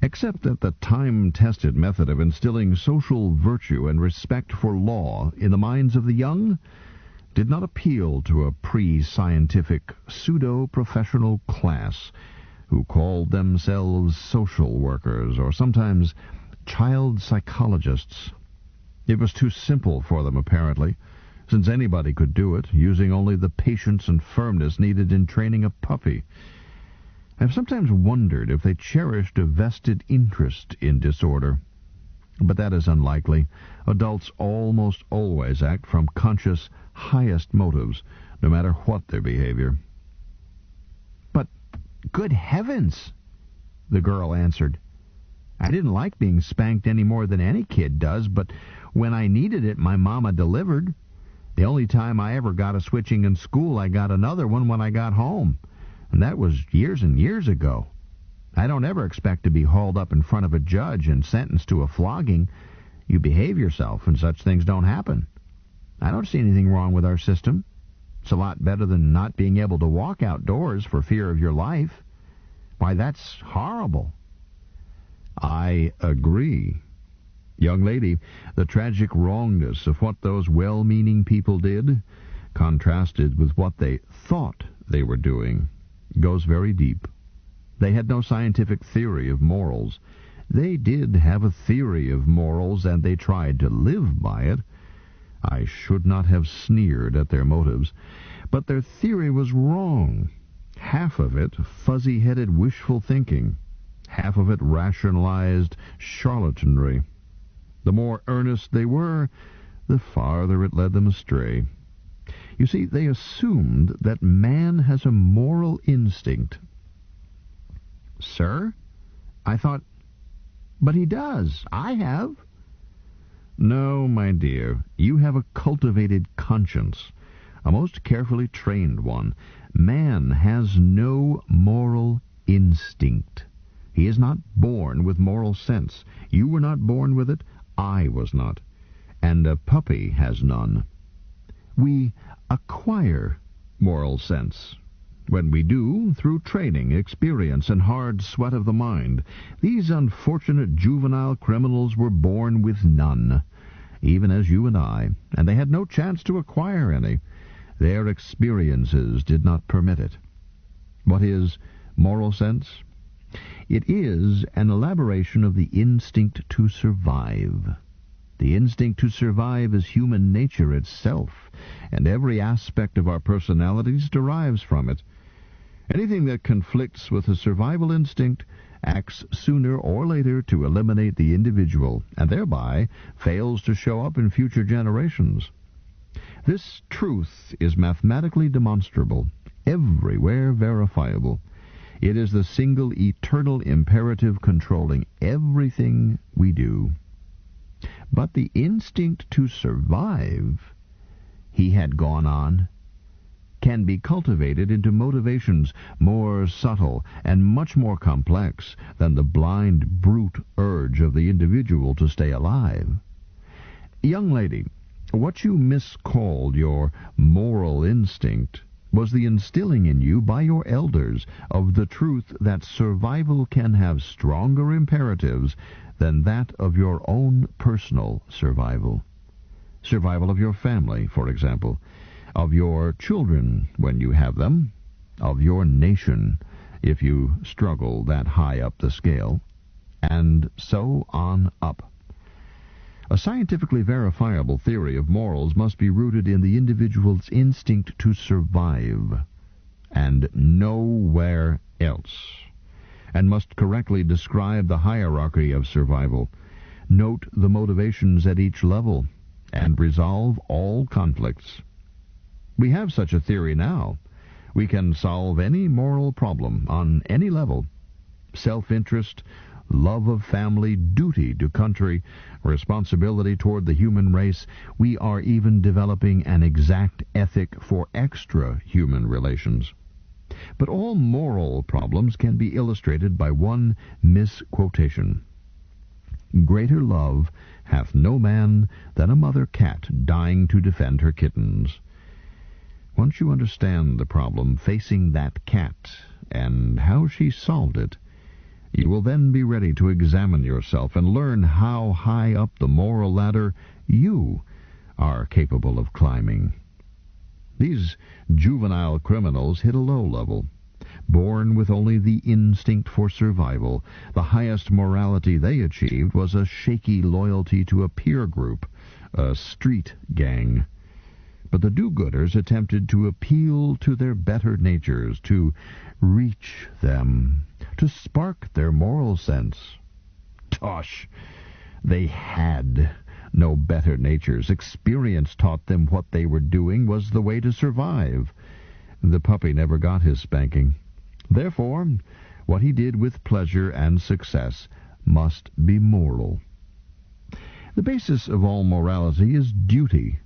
except that the time-tested method of instilling social virtue and respect for law in the minds of the young did not appeal to a pre-scientific, pseudo-professional class who called themselves social workers or sometimes child psychologists. It was too simple for them, apparently, since anybody could do it, using only the patience and firmness needed in training a puppy. I've sometimes wondered if they cherished a vested interest in disorder. But that is unlikely. Adults almost always act from conscious, highest motives, no matter what their behavior. But, good heavens, the girl answered. I didn't like being spanked any more than any kid does, but when I needed it, my mama delivered. The only time I ever got a switching in school, I got another one when I got home. And that was years and years ago. I don't ever expect to be hauled up in front of a judge and sentenced to a flogging. You behave yourself, and such things don't happen. I don't see anything wrong with our system. It's a lot better than not being able to walk outdoors for fear of your life. Why, that's horrible. I agree. Young lady, the tragic wrongness of what those well-meaning people did, contrasted with what they thought they were doing, goes very deep. They had no scientific theory of morals. They did have a theory of morals, and they tried to live by it. I should not have sneered at their motives, but their theory was wrong. Half of it fuzzy-headed wishful thinking, half of it rationalized charlatanry. The more earnest they were, the farther it led them astray. You see, they assumed that man has a moral instinct. Sir? I thought... But he does. I have. No, my dear. You have a cultivated conscience, a most carefully trained one. Man has no moral instinct. He is not born with moral sense. You were not born with it. I was not. And a puppy has none. We acquire moral sense. When we do, through training, experience, and hard sweat of the mind. These unfortunate juvenile criminals were born with none, even as you and I, and they had no chance to acquire any. Their experiences did not permit it. What is moral sense? It is an elaboration of the instinct to survive. The instinct to survive is human nature itself, and every aspect of our personalities derives from it. Anything that conflicts with the survival instinct acts sooner or later to eliminate the individual, and thereby fails to show up in future generations. This truth is mathematically demonstrable, everywhere verifiable. It is the single eternal imperative controlling everything we do. But the instinct to survive, he had gone on, can be cultivated into motivations more subtle and much more complex than the blind brute urge of the individual to stay alive. Young lady, what you miscalled your moral instinct was the instilling in you by your elders of the truth that survival can have stronger imperatives than that of your own personal survival. Survival of your family, for example, of your children when you have them, of your nation if you struggle that high up the scale, and so on up. A scientifically verifiable theory of morals must be rooted in the individual's instinct to survive, and nowhere else, and must correctly describe the hierarchy of survival, note the motivations at each level, and resolve all conflicts. We have such a theory now. We can solve any moral problem on any level. Self-interest, love of family, duty to country, responsibility toward the human race. We are even developing an exact ethic for extra-human relations. But all moral problems can be illustrated by one misquotation. Greater love hath no man than a mother cat dying to defend her kittens. Once you understand the problem facing that cat and how she solved it, you will then be ready to examine yourself and learn how high up the moral ladder you are capable of climbing. These juvenile criminals hit a low level. Born with only the instinct for survival, the highest morality they achieved was a shaky loyalty to a peer group, a street gang. But the do-gooders attempted to appeal to their better natures, to reach them, to spark their moral sense. Tosh! They had no better natures. Experience taught them what they were doing was the way to survive. The puppy never got his spanking. Therefore, what he did with pleasure and success must be moral. The basis of all morality is duty,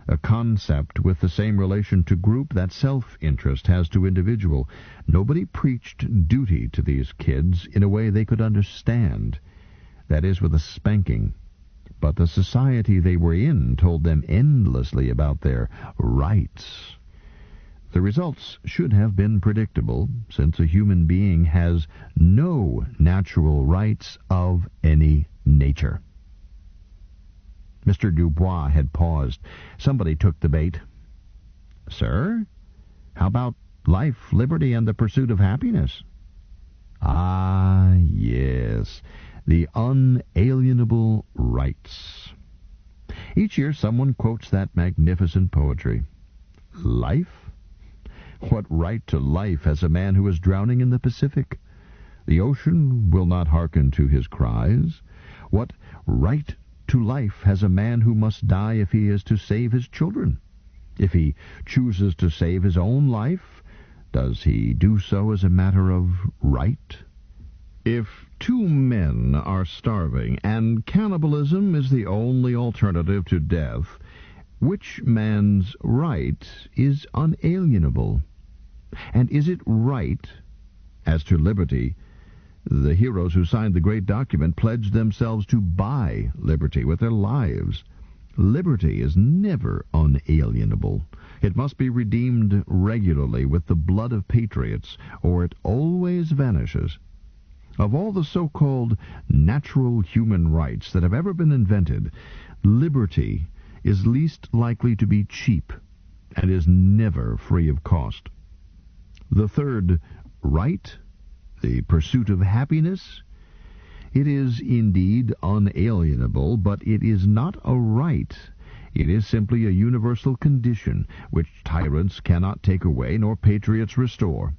a concept with the same relation to group that self-interest has to individual. Nobody preached duty to these kids in a way they could understand, that is, with a spanking. But the society they were in told them endlessly about their rights. The results should have been predictable, since a human being has no natural rights of any nature. Mr. Dubois had paused. Somebody took the bait. Sir, how about life, liberty, and the pursuit of happiness? Ah, yes, the unalienable rights. Each year someone quotes that magnificent poetry. Life? What right to life has a man who is drowning in the Pacific? The ocean will not hearken to his cries. What right to life has a man who must die if he is to save his children? If he chooses to save his own life, does he do so as a matter of right? If two men are starving and cannibalism is the only alternative to death, which man's right is unalienable? And is it right, as to liberty, the heroes who signed the great document pledged themselves to buy liberty with their lives? Liberty is never unalienable. It must be redeemed regularly with the blood of patriots, or it always vanishes. Of all the so-called natural human rights that have ever been invented, liberty is least likely to be cheap, and and is never free of cost. The third, right, the pursuit of happiness, it is indeed unalienable, but it is not a right. It is simply a universal condition, which tyrants cannot take away, nor patriots restore.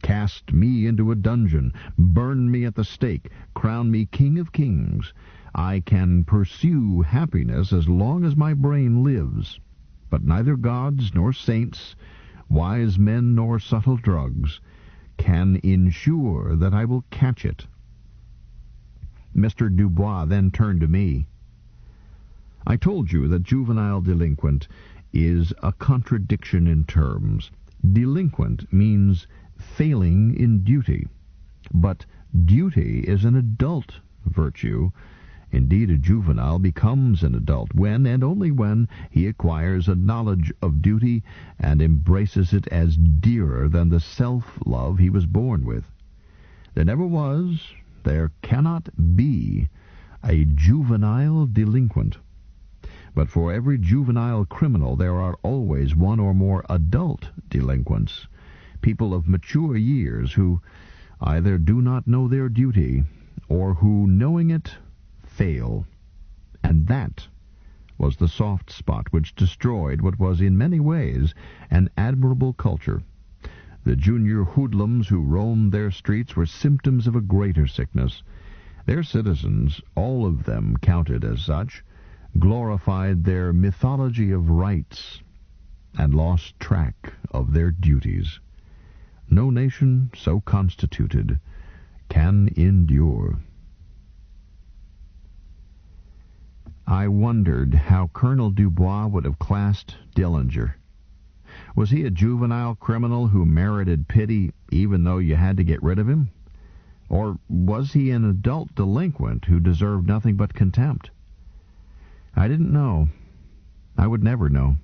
Cast me into a dungeon, burn me at the stake, crown me king of kings. I can pursue happiness as long as my brain lives. But neither gods nor saints, wise men nor subtle drugs, can ensure that I will catch it. Mr. Dubois then turned to me. I told you that juvenile delinquent is a contradiction in terms. Delinquent means failing in duty, but duty is an adult virtue. Indeed, a juvenile becomes an adult when, and only when, he acquires a knowledge of duty and embraces it as dearer than the self-love he was born with. There never was, there cannot be, a juvenile delinquent. But for every juvenile criminal there are always one or more adult delinquents, people of mature years who either do not know their duty or who, knowing it, fail. And that was the soft spot which destroyed what was in many ways an admirable culture. The junior hoodlums who roamed their streets were symptoms of a greater sickness. Their citizens, all of them counted as such, glorified their mythology of rights and lost track of their duties. No nation so constituted can endure. I wondered how Colonel Dubois would have classed Dillinger. Was he a juvenile criminal who merited pity even though you had to get rid of him? Or was he an adult delinquent who deserved nothing but contempt? I didn't know. I would never know.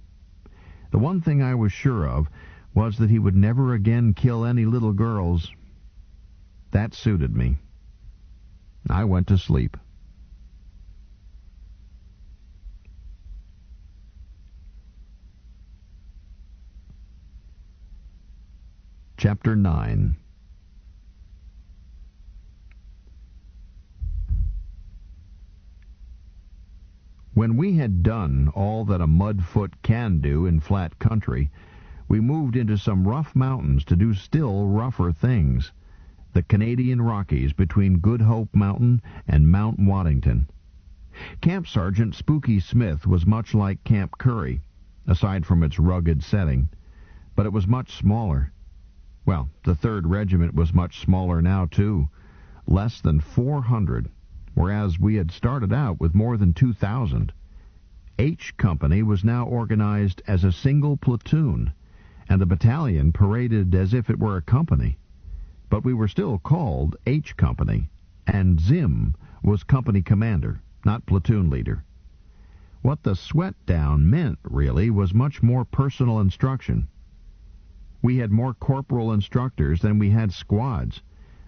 The one thing I was sure of was that he would never again kill any little girls. That suited me. I went to sleep. Chapter 9. When we had done all that a mudfoot can do in flat country, we moved into some rough mountains to do still rougher things. The Canadian Rockies between Good Hope Mountain and Mount Waddington. Camp Sergeant Spooky Smith was much like Camp Curry, aside from its rugged setting, but it was much smaller. Well, the 3rd Regiment was much smaller now, too. Less than 400, whereas we had started out with more than 2,000. H Company was now organized as a single platoon, and the battalion paraded as if it were a company. But we were still called H Company, and Zim was company commander, not platoon leader. What the sweat down meant, really, was much more personal instruction. We had more corporal instructors than we had squads,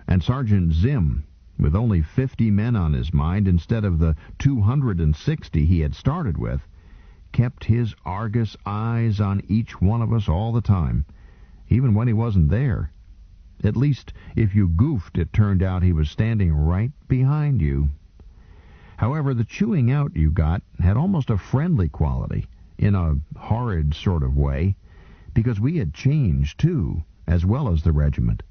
and Sergeant Zim, with only 50 men on his mind instead of the 260 he had started with, kept his Argus eyes on each one of us all the time, even when he wasn't there. At least, if you goofed, it turned out he was standing right behind you. However, the chewing out you got had almost a friendly quality, in a horrid sort of way, because we had changed, too, as well as the regiment.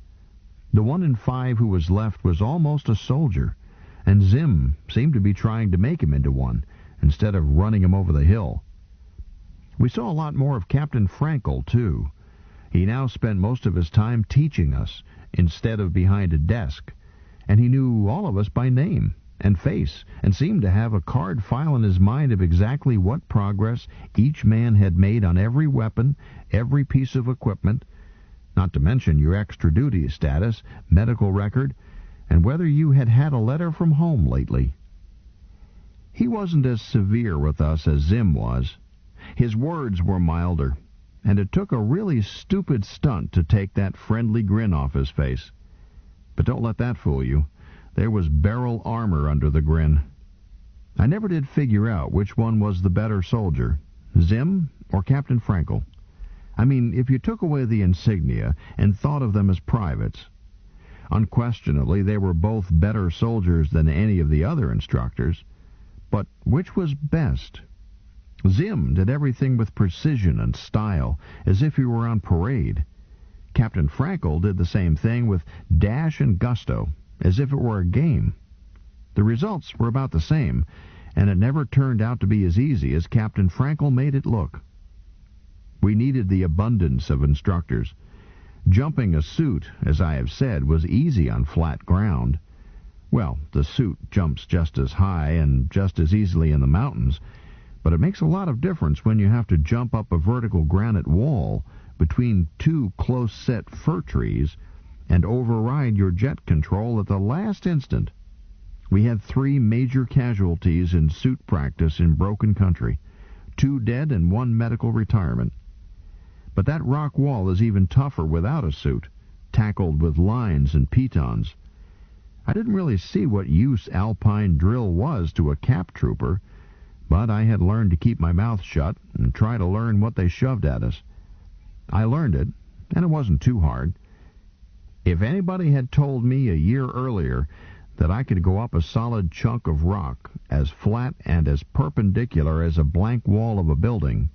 The 1 in 5 who was left was almost a soldier, and Zim seemed to be trying to make him into one, instead of running him over the hill. We saw a lot more of Captain Frankel, too. He now spent most of his time teaching us, instead of behind a desk, and he knew all of us by name and face, and seemed to have a card file in his mind of exactly what progress each man had made on every weapon, every piece of equipment, not to mention your extra duty status, medical record, and whether you had had a letter from home lately. He wasn't as severe with us as Zim was. His words were milder, and it took a really stupid stunt to take that friendly grin off his face. But don't let that fool you. There was barrel armor under the grin. I never did figure out which one was the better soldier, Zim or Captain Frankel. I mean, if you took away the insignia and thought of them as privates, unquestionably they were both better soldiers than any of the other instructors. But which was best? Zim did everything with precision and style, as if he were on parade. Captain Frankel did the same thing with dash and gusto, as if it were a game. The results were about the same, and it never turned out to be as easy as Captain Frankel made it look. We needed the abundance of instructors. Jumping a suit, as I have said, was easy on flat ground. Well, the suit jumps just as high and just as easily in the mountains, but it makes a lot of difference when you have to jump up a vertical granite wall between two close-set fir trees and override your jet control at the last instant. We had 3 major casualties in suit practice in broken country, 2 dead and 1 medical retirement. But that rock wall is even tougher without a suit, tackled with lines and pitons. I didn't really see what use alpine drill was to a cap trooper, but I had learned to keep my mouth shut and try to learn what they shoved at us. I learned it, and it wasn't too hard. If anybody had told me a year earlier that I could go up a solid chunk of rock as flat and as perpendicular as a blank wall of a building,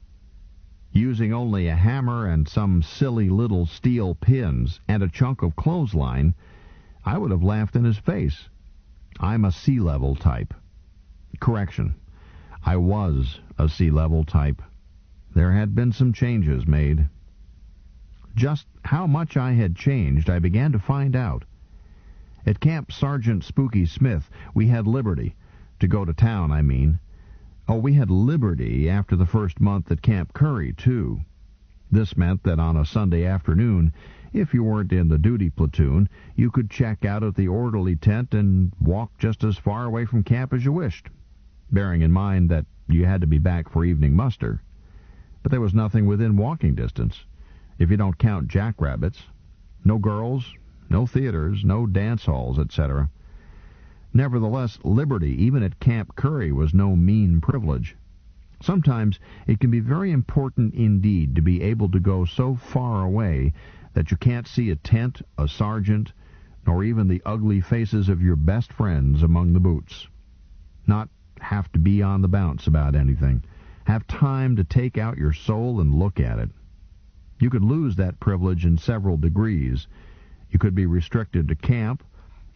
using only a hammer and some silly little steel pins and a chunk of clothesline, I would have laughed in his face. I'm a sea-level type. Correction, I was a sea-level type. There had been some changes made. Just how much I had changed I began to find out. At Camp Sergeant Spooky Smith, we had liberty. To go to town, I mean. Oh, we had liberty after the first month at Camp Curry, too. This meant that on a Sunday afternoon, if you weren't in the duty platoon, you could check out at the orderly tent and walk just as far away from camp as you wished, bearing in mind that you had to be back for evening muster. But there was nothing within walking distance, if you don't count jackrabbits. No girls, no theaters, no dance halls, etc. Nevertheless, liberty, even at Camp Curry, was no mean privilege. Sometimes it can be very important indeed to be able to go so far away that you can't see a tent, a sergeant, nor even the ugly faces of your best friends among the boots. Not have to be on the bounce about anything. Have time to take out your soul and look at it. You could lose that privilege in several degrees. You could be restricted to camp,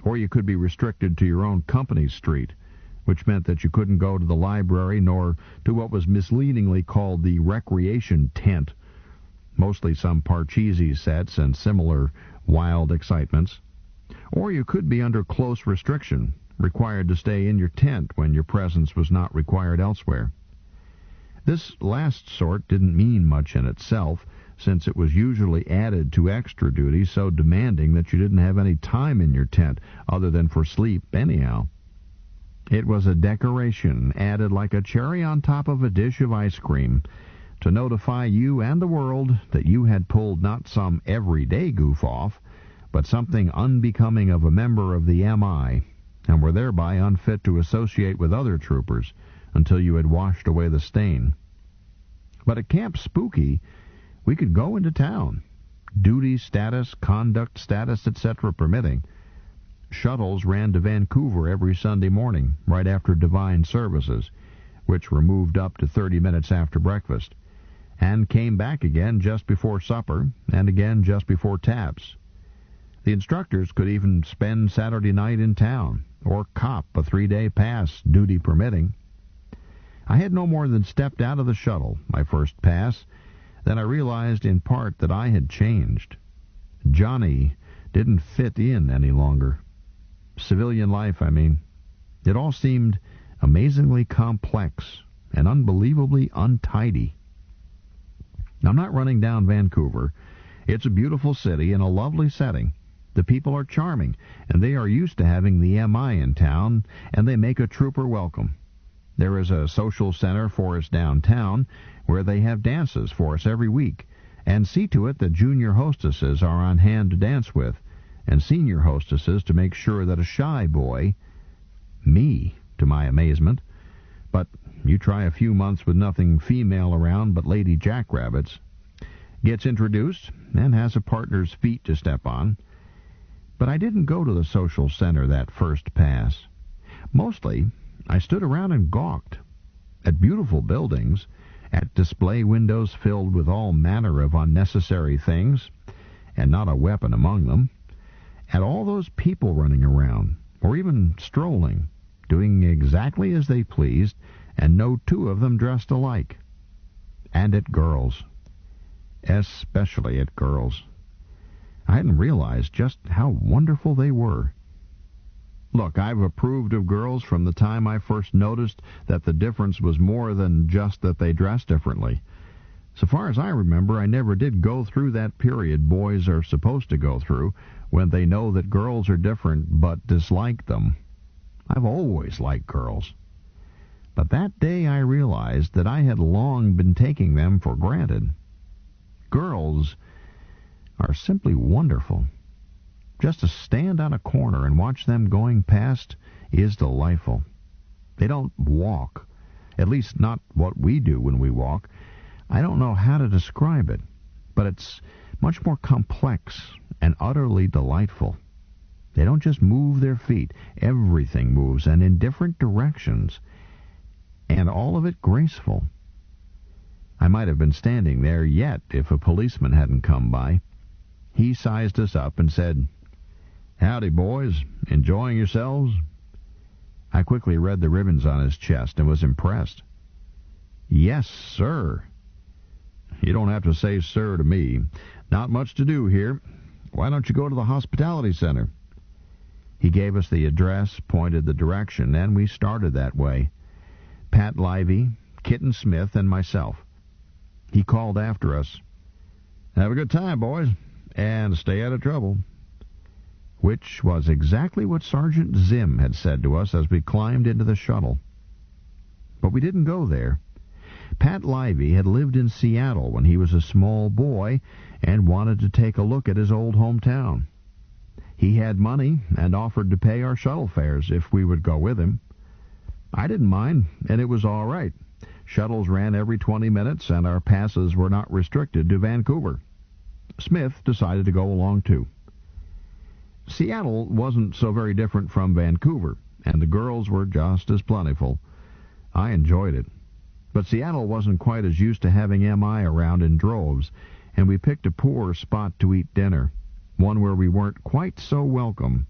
or you could be restricted to your own company street, which meant that you couldn't go to the library nor to what was misleadingly called the recreation tent, mostly some Parcheesi sets and similar wild excitements. Or you could be under close restriction, required to stay in your tent when your presence was not required elsewhere. This last sort didn't mean much in itself, since it was usually added to extra duties so demanding that you didn't have any time in your tent other than for sleep anyhow. It was a decoration added like a cherry on top of a dish of ice cream to notify you and the world that you had pulled not some everyday goof-off, but something unbecoming of a member of the MI, and were thereby unfit to associate with other troopers until you had washed away the stain. But at Camp Spooky, we could go into town, duty status, conduct status, etc. permitting. Shuttles ran to Vancouver every Sunday morning, right after divine services, which were moved up to 30 minutes after breakfast, and came back again just before supper, and again just before taps. The instructors could even spend Saturday night in town, or cop a 3-day pass, duty permitting. I had no more than stepped out of the shuttle, my first pass, than I realized in part that I had changed. Johnny didn't fit in any longer. Civilian life, I mean. It all seemed amazingly complex and unbelievably untidy. I'm not running down Vancouver. It's a beautiful city in a lovely setting. The people are charming, and they are used to having the MI in town, and they make a trooper welcome. There is a social center for us downtown, where they have dances for us every week, and see to it that junior hostesses are on hand to dance with, and senior hostesses to make sure that a shy boy, me, to my amazement, but you try a few months with nothing female around but lady jackrabbits, gets introduced, and has a partner's feet to step on. But I didn't go to the social center that first pass. Mostly, I stood around and gawked at beautiful buildings, at display windows filled with all manner of unnecessary things, and not a weapon among them, at all those people running around, or even strolling, doing exactly as they pleased, and no two of them dressed alike. And at girls. Especially at girls. I hadn't realized just how wonderful they were. Look, I've approved of girls from the time I first noticed that the difference was more than just that they dressed differently. So far as I remember, I never did go through that period boys are supposed to go through when they know that girls are different but dislike them. I've always liked girls. But that day I realized that I had long been taking them for granted. Girls are simply wonderful. Just to stand on a corner and watch them going past is delightful. They don't walk, at least not what we do when we walk. I don't know how to describe it, but it's much more complex and utterly delightful. They don't just move their feet. Everything moves, and in different directions, and all of it graceful. I might have been standing there yet if a policeman hadn't come by. He sized us up and said, "Howdy, boys. Enjoying yourselves?" I quickly read the ribbons on his chest and was impressed. "Yes, sir." "You don't have to say sir to me. Not much to do here. Why don't you go to the hospitality center?" He gave us the address, pointed the direction, and we started that way. Pat Livy, Kitten Smith, and myself. He called after us, "Have a good time, boys, and stay out of trouble." Which was exactly what Sergeant Zim had said to us as we climbed into the shuttle. But we didn't go there. Pat Livy had lived in Seattle when he was a small boy and wanted to take a look at his old hometown. He had money and offered to pay our shuttle fares if we would go with him. I didn't mind, and it was all right. Shuttles ran every 20 minutes, and our passes were not restricted to Vancouver. Smith decided to go along, too. Seattle wasn't so very different from Vancouver, and the girls were just as plentiful. I enjoyed it. But Seattle wasn't quite as used to having MI around in droves, and we picked a poor spot to eat dinner, one where we weren't quite so welcome,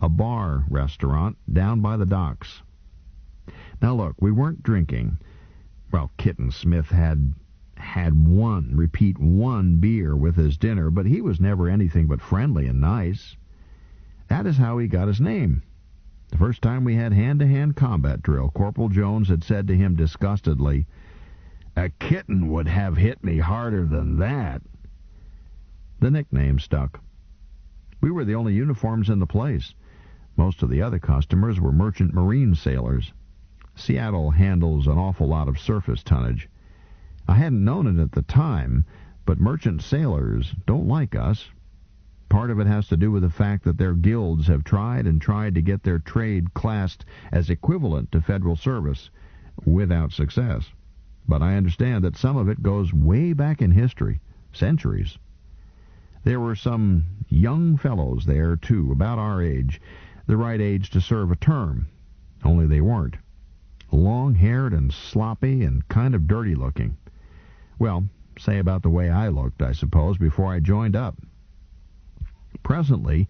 a bar restaurant down by the docks. Now look, we weren't drinking. Well, Kitten Smith had one beer with his dinner, but he was never anything but friendly and nice. That is how he got his name. The first time we had hand-to-hand combat drill, Corporal Jones had said to him disgustedly, "A kitten would have hit me harder than that." The nickname stuck. We were the only uniforms in the place. Most of the other customers were merchant marine sailors. Seattle handles an awful lot of surface tonnage. I hadn't known it at the time, but merchant sailors don't like us. Part of it has to do with the fact that their guilds have tried to get their trade classed as equivalent to federal service, without success. But I understand that some of it goes way back in history, centuries. There were some young fellows there, too, about our age, the right age to serve a term, only they weren't. Long-haired and sloppy and kind of dirty-looking. Well, say about the way I looked, I suppose, before I joined up. Presently,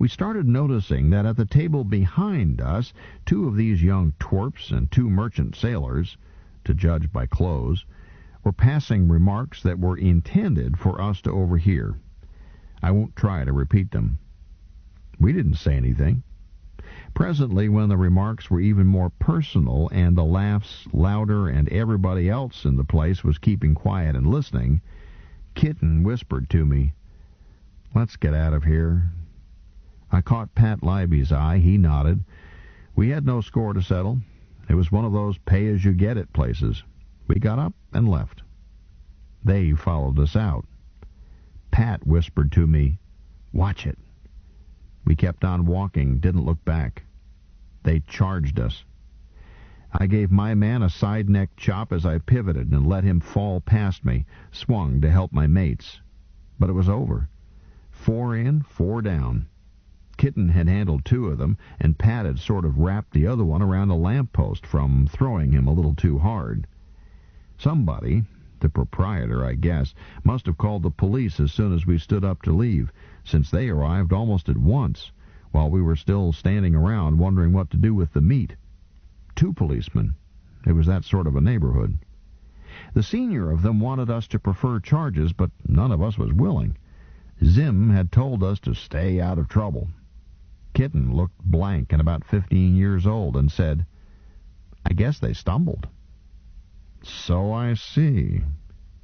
we started noticing that at the table behind us, two of these young twerps and two merchant sailors, to judge by clothes, were passing remarks that were intended for us to overhear. I won't try to repeat them. We didn't say anything. Presently, when the remarks were even more personal and the laughs louder and everybody else in the place was keeping quiet and listening, Kitten whispered to me, "Let's get out of here." I caught Pat Livy's eye. He nodded. We had no score to settle. It was one of those pay-as-you-get-it places. We got up and left. They followed us out. Pat whispered to me, "Watch it." We kept on walking, didn't look back. They charged us. I gave my man a side-neck chop as I pivoted and let him fall past me, swung to help my mates. But it was over. 4 in, 4 down. Kitten had handled 2 of them, and Pat had sort of wrapped the other one around a lamppost from throwing him a little too hard. Somebody, the proprietor, I guess, must have called the police as soon as we stood up to leave, since they arrived almost at once, while we were still standing around wondering what to do with the meat. 2 policemen. It was that sort of a neighborhood. The senior of them wanted us to prefer charges, but none of us was willing. Zim had told us to stay out of trouble. Kitten looked blank and about 15 years old and said, "I guess they stumbled." "So I see,"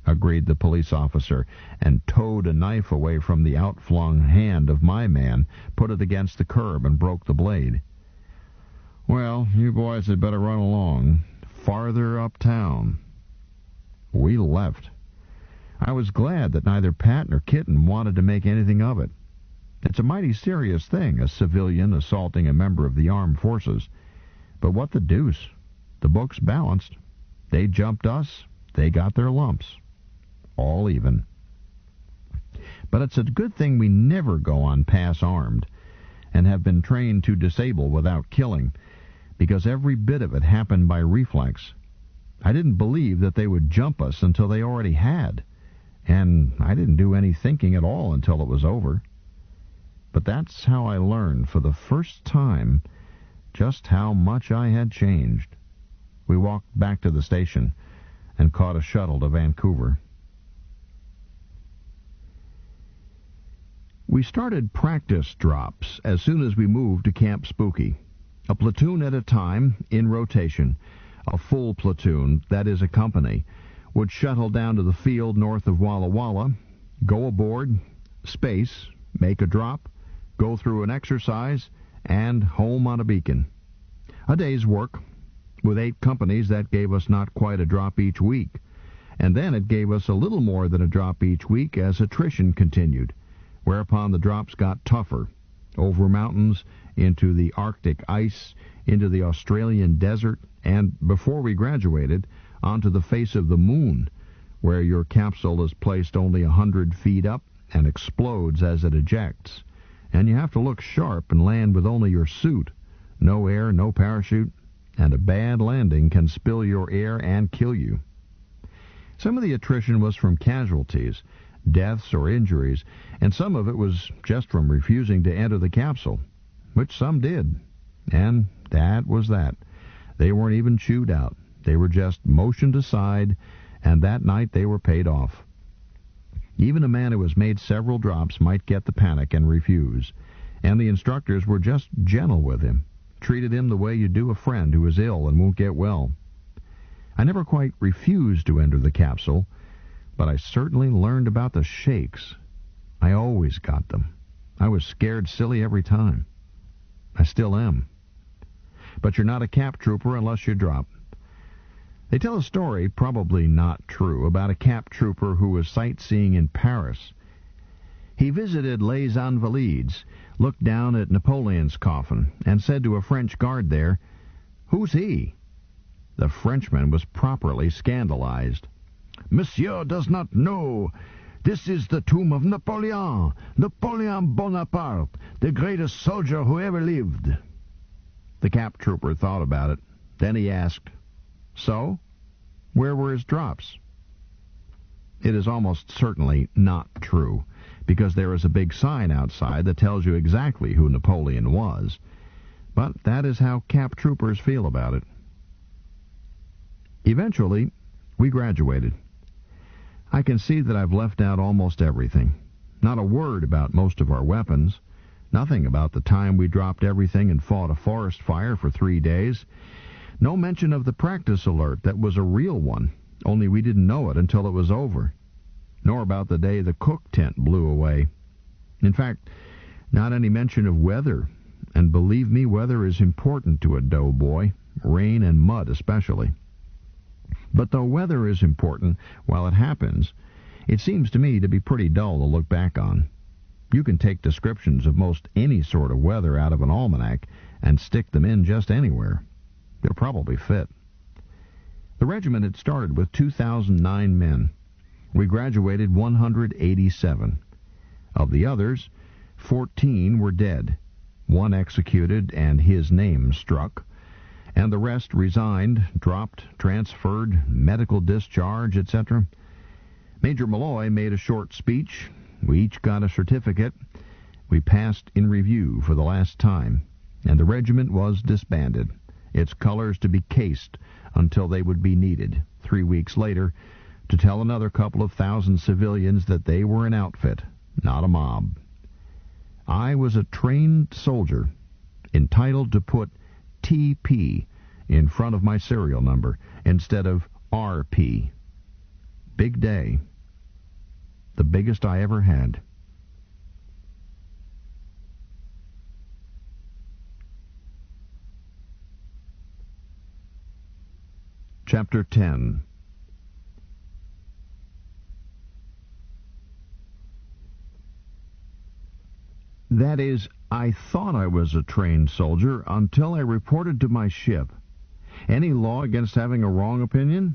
agreed the police officer, and towed a knife away from the outflung hand of my man, put it against the curb, and broke the blade. "Well, you boys had better run along. Farther uptown." We left. I was glad that neither Pat nor Kitten wanted to make anything of it. It's a mighty serious thing, a civilian assaulting a member of the armed forces. But what the deuce? The books balanced. They jumped us, they got their lumps. All even. But it's a good thing we never go on pass armed, and have been trained to disable without killing, because every bit of it happened by reflex. I didn't believe that they would jump us until they already had, and I didn't do any thinking at all until it was over. But that's how I learned for the first time just how much I had changed. We walked back to the station and caught a shuttle to Vancouver. We started practice drops as soon as we moved to Camp Spooky. A platoon at a time, in rotation. A full platoon, that is a company, would shuttle down to the field north of Walla Walla, go aboard, space, make a drop, go through an exercise, and home on a beacon. A day's work. With 8 companies, that gave us not quite a drop each week. And then it gave us a little more than a drop each week as attrition continued, whereupon the drops got tougher. Over mountains, into the Arctic ice, into the Australian desert, and, before we graduated, onto the face of the moon, where your capsule is placed only 100 feet up and explodes as it ejects. And you have to look sharp and land with only your suit. No air, no parachute, and a bad landing can spill your air and kill you. Some of the attrition was from casualties, deaths or injuries, and some of it was just from refusing to enter the capsule, which some did. And that was that. They weren't even chewed out. They were just motioned aside, and that night they were paid off. Even a man who has made several drops might get the panic and refuse, and the instructors were just gentle with him, treated him the way you do a friend who is ill and won't get well. I never quite refused to enter the capsule, but I certainly learned about the shakes. I always got them. I was scared silly every time. I still am. But you're not a cap trooper unless you drop. They tell a story, probably not true, about a cap trooper who was sightseeing in Paris. He visited Les Invalides, looked down at Napoleon's coffin, and said to a French guard there, "Who's he?" The Frenchman was properly scandalized. "Monsieur does not know. This is the tomb of Napoleon Bonaparte, the greatest soldier who ever lived." The cap trooper thought about it. Then he asked, "So, where were his drops?" It is almost certainly not true, because there is a big sign outside that tells you exactly who Napoleon was. But that is how cap troopers feel about it. Eventually, we graduated. I can see that I've left out almost everything. Not a word about most of our weapons. Nothing about the time we dropped everything and fought a forest fire for 3 days. No mention of the practice alert that was a real one, only we didn't know it until it was over. Nor about the day the cook tent blew away. In fact, not any mention of weather, and believe me, weather is important to a doughboy, rain and mud especially. But though weather is important while it happens, it seems to me to be pretty dull to look back on. You can take descriptions of most any sort of weather out of an almanac and stick them in just anywhere. They'll probably fit. The regiment had started with 2,009 men. We graduated 187. Of the others, 14 were dead, one executed and his name struck, and the rest resigned, dropped, transferred, medical discharge, etc. Major Malloy made a short speech. We each got a certificate. We passed in review for the last time, and the regiment was disbanded, its colors to be cased until they would be needed, 3 weeks later, to tell another couple of thousand civilians that they were an outfit, not a mob. I was a trained soldier, entitled to put TP in front of my serial number instead of RP. Big day. The biggest I ever had. Chapter 10. That is, I thought I was a trained soldier until I reported to my ship. Any law against having a wrong opinion?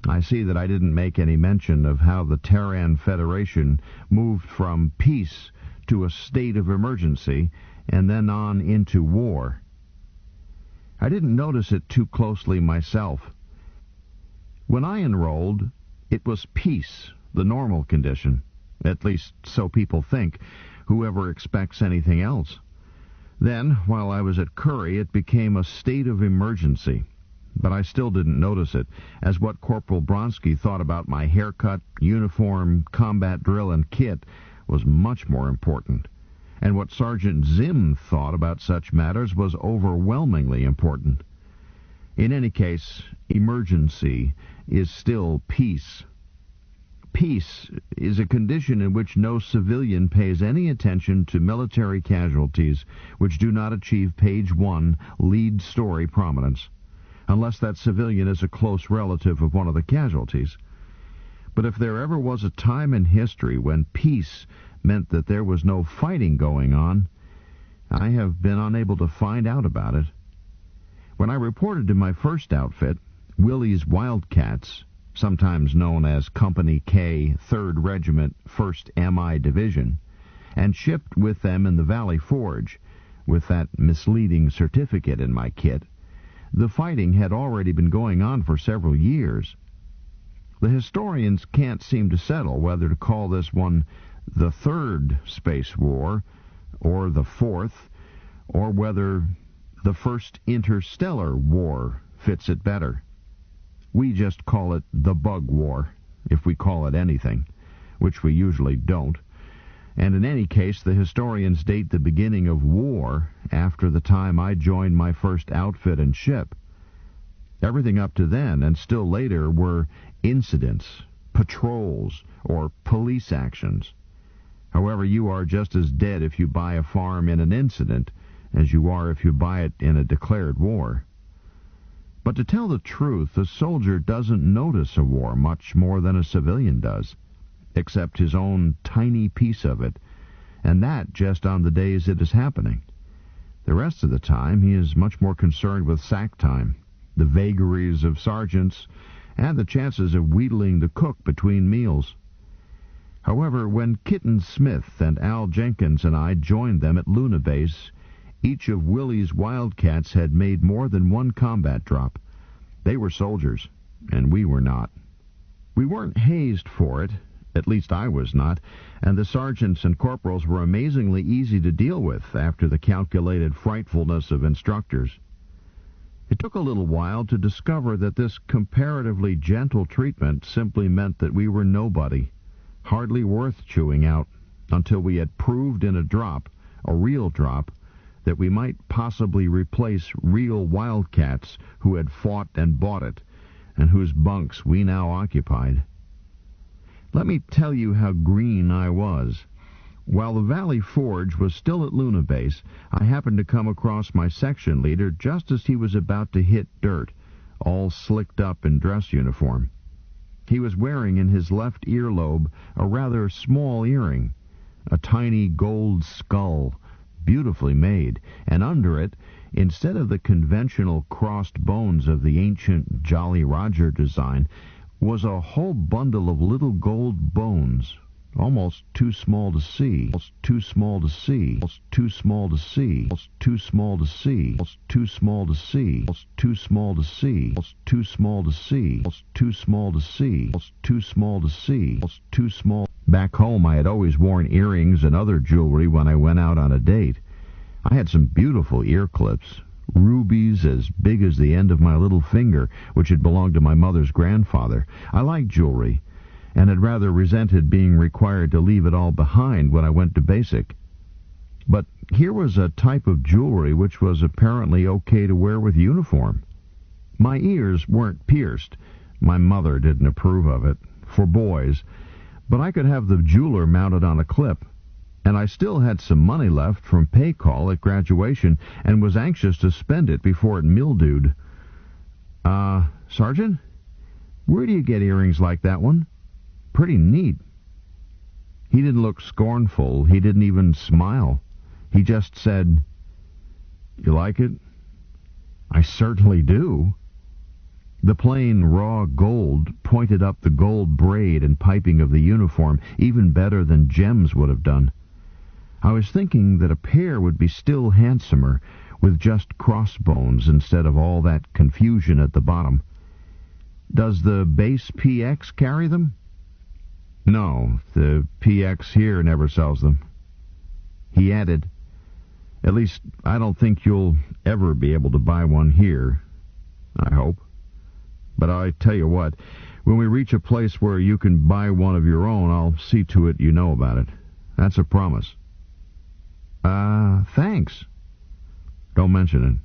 I see that I didn't make any mention of how the Terran Federation moved from peace to a state of emergency and then on into war. I didn't notice it too closely myself. When I enrolled, it was peace, the normal condition. At least so people think. Whoever expects anything else? Then, while I was at Curry, it became a state of emergency. But I still didn't notice it, as what Corporal Bronsky thought about my haircut, uniform, combat drill, and kit was much more important. And what Sergeant Zim thought about such matters was overwhelmingly important. In any case, emergency is still peace. Peace is a condition in which no civilian pays any attention to military casualties which do not achieve page 1 lead story prominence, unless that civilian is a close relative of one of the casualties. But if there ever was a time in history when peace meant that there was no fighting going on, I have been unable to find out about it. When I reported to my first outfit, Willie's Wildcats, sometimes known as Company K, 3rd Regiment, 1st MI Division, and shipped with them in the Valley Forge, with that misleading certificate in my kit, the fighting had already been going on for several years. The historians can't seem to settle whether to call this one the 3rd Space War, or the 4th, or whether the First Interstellar War fits it better. We just call it the Bug War, if we call it anything, which we usually don't. And in any case, the historians date the beginning of war after the time I joined my first outfit and ship. Everything up to then, and still later, were incidents, patrols, or police actions. However, you are just as dead if you buy a farm in an incident as you are if you buy it in a declared war. But to tell the truth, a soldier doesn't notice a war much more than a civilian does, except his own tiny piece of it, and that just on the days it is happening. The rest of the time he is much more concerned with sack time, the vagaries of sergeants, and the chances of wheedling the cook between meals. However, when Kitten Smith and Al Jenkins and I joined them at Luna Base, each of Willie's Wildcats had made more than one combat drop. They were soldiers, and we were not. We weren't hazed for it, at least I was not, and the sergeants and corporals were amazingly easy to deal with after the calculated frightfulness of instructors. It took a little while to discover that this comparatively gentle treatment simply meant that we were nobody, hardly worth chewing out, until we had proved in a drop, a real drop, that we might possibly replace real wildcats who had fought and bought it, and whose bunks we now occupied. Let me tell you how green I was. While the Valley Forge was still at Luna Base, I happened to come across my section leader just as he was about to hit dirt, all slicked up in dress uniform. He was wearing in his left earlobe a rather small earring, a tiny gold skull, beautifully made, and under it instead of the conventional crossed bones of the ancient Jolly Roger design, was a whole bundle of little gold bones, almost too small to see, too small to see, too small to see, too small to see, too small to see, too small to see, too small to see, too small to see, too small to see, too small. Back home, I had always worn earrings and other jewelry when I went out on a date. I had some beautiful ear clips, rubies as big as the end of my little finger, which had belonged to my mother's grandfather. I liked jewelry, and had rather resented being required to leave it all behind when I went to basic. But here was a type of jewelry which was apparently okay to wear with uniform. My ears weren't pierced. My mother didn't approve of it, for boys, but I could have the jeweler mounted on a clip, and I still had some money left from pay call at graduation and was anxious to spend it before it mildewed. Sergeant, where do you get earrings like that one? Pretty neat. He didn't look scornful. He didn't even smile. He just said, "You like it?" "I certainly do." The plain, raw gold pointed up the gold braid and piping of the uniform even better than gems would have done. I was thinking that a pair would be still handsomer, with just crossbones instead of all that confusion at the bottom. "Does the base PX carry them?" "No, the PX here never sells them." He added, "At least, I don't think you'll ever be able to buy one here. I hope. But I tell you what, when we reach a place where you can buy one of your own, I'll see to it you know about it. That's a promise." Thanks. Don't mention it."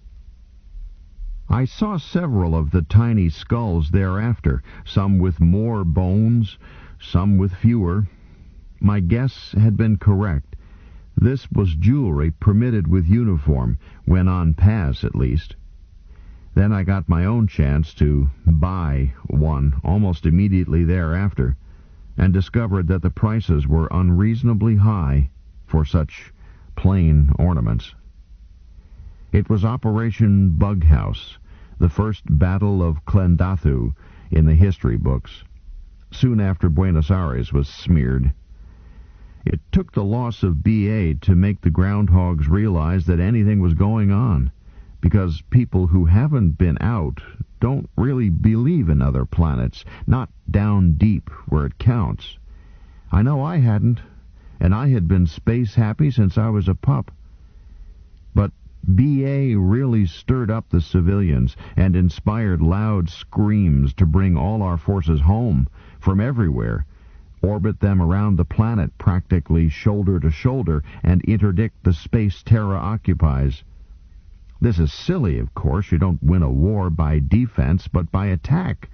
I saw several of the tiny skulls thereafter, some with more bones, some with fewer. My guess had been correct. This was jewelry permitted with uniform, when on pass at least. Then I got my own chance to buy one almost immediately thereafter, and discovered that the prices were unreasonably high for such plain ornaments. It was Operation Bughouse, the first Battle of Clendathu in the history books, soon after Buenos Aires was smeared. It took the loss of B.A. to make the groundhogs realize that anything was going on, because people who haven't been out don't really believe in other planets, not down deep where it counts. I know I hadn't, and I had been space happy since I was a pup. But B.A. really stirred up the civilians and inspired loud screams to bring all our forces home from everywhere, orbit them around the planet practically shoulder to shoulder, and interdict the space Terra occupies. This is silly, of course. You don't win a war by defense, but by attack.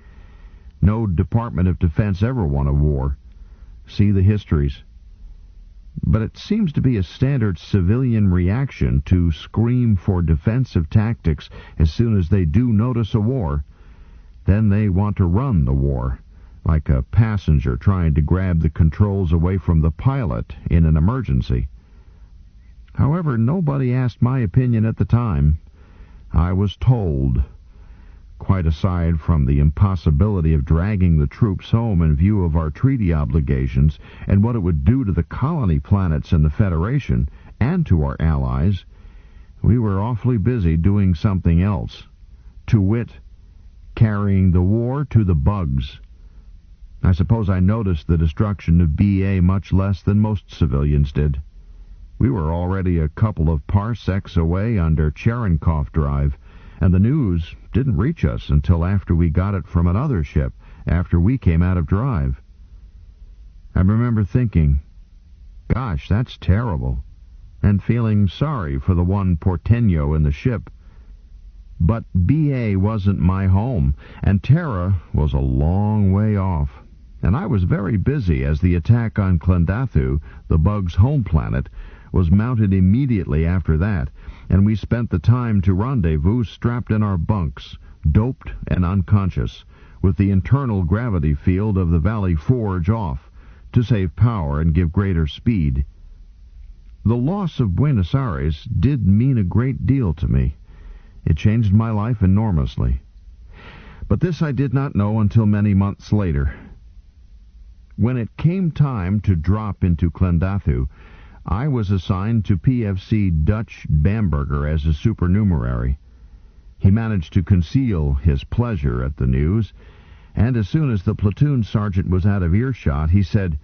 No Department of Defense ever won a war. See the histories. But it seems to be a standard civilian reaction to scream for defensive tactics as soon as they do notice a war. Then they want to run the war, like a passenger trying to grab the controls away from the pilot in an emergency. However, nobody asked my opinion at the time. I was told. Quite aside from the impossibility of dragging the troops home in view of our treaty obligations and what it would do to the colony planets in the Federation and to our allies, we were awfully busy doing something else, to wit, carrying the war to the bugs. I suppose I noticed the destruction of B.A. much less than most civilians did. We were already a couple of parsecs away under Cherenkov Drive, and the news didn't reach us until after we got it from another ship, after we came out of drive. I remember thinking, gosh, that's terrible, and feeling sorry for the one Porteño in the ship. But B.A. wasn't my home, and Terra was a long way off, and I was very busy as the attack on Clendathu, the bug's home planet, was mounted immediately after that, and we spent the time to rendezvous strapped in our bunks, doped and unconscious, with the internal gravity field of the Valley Forge off, to save power and give greater speed. The loss of Buenos Aires did mean a great deal to me, It changed my life enormously. But this I did not know until many months later. When it came time to drop into Llandathu, I was assigned to PFC Dutch Bamberger as a supernumerary. He managed to conceal his pleasure at the news, and as soon as the platoon sergeant was out of earshot, he said,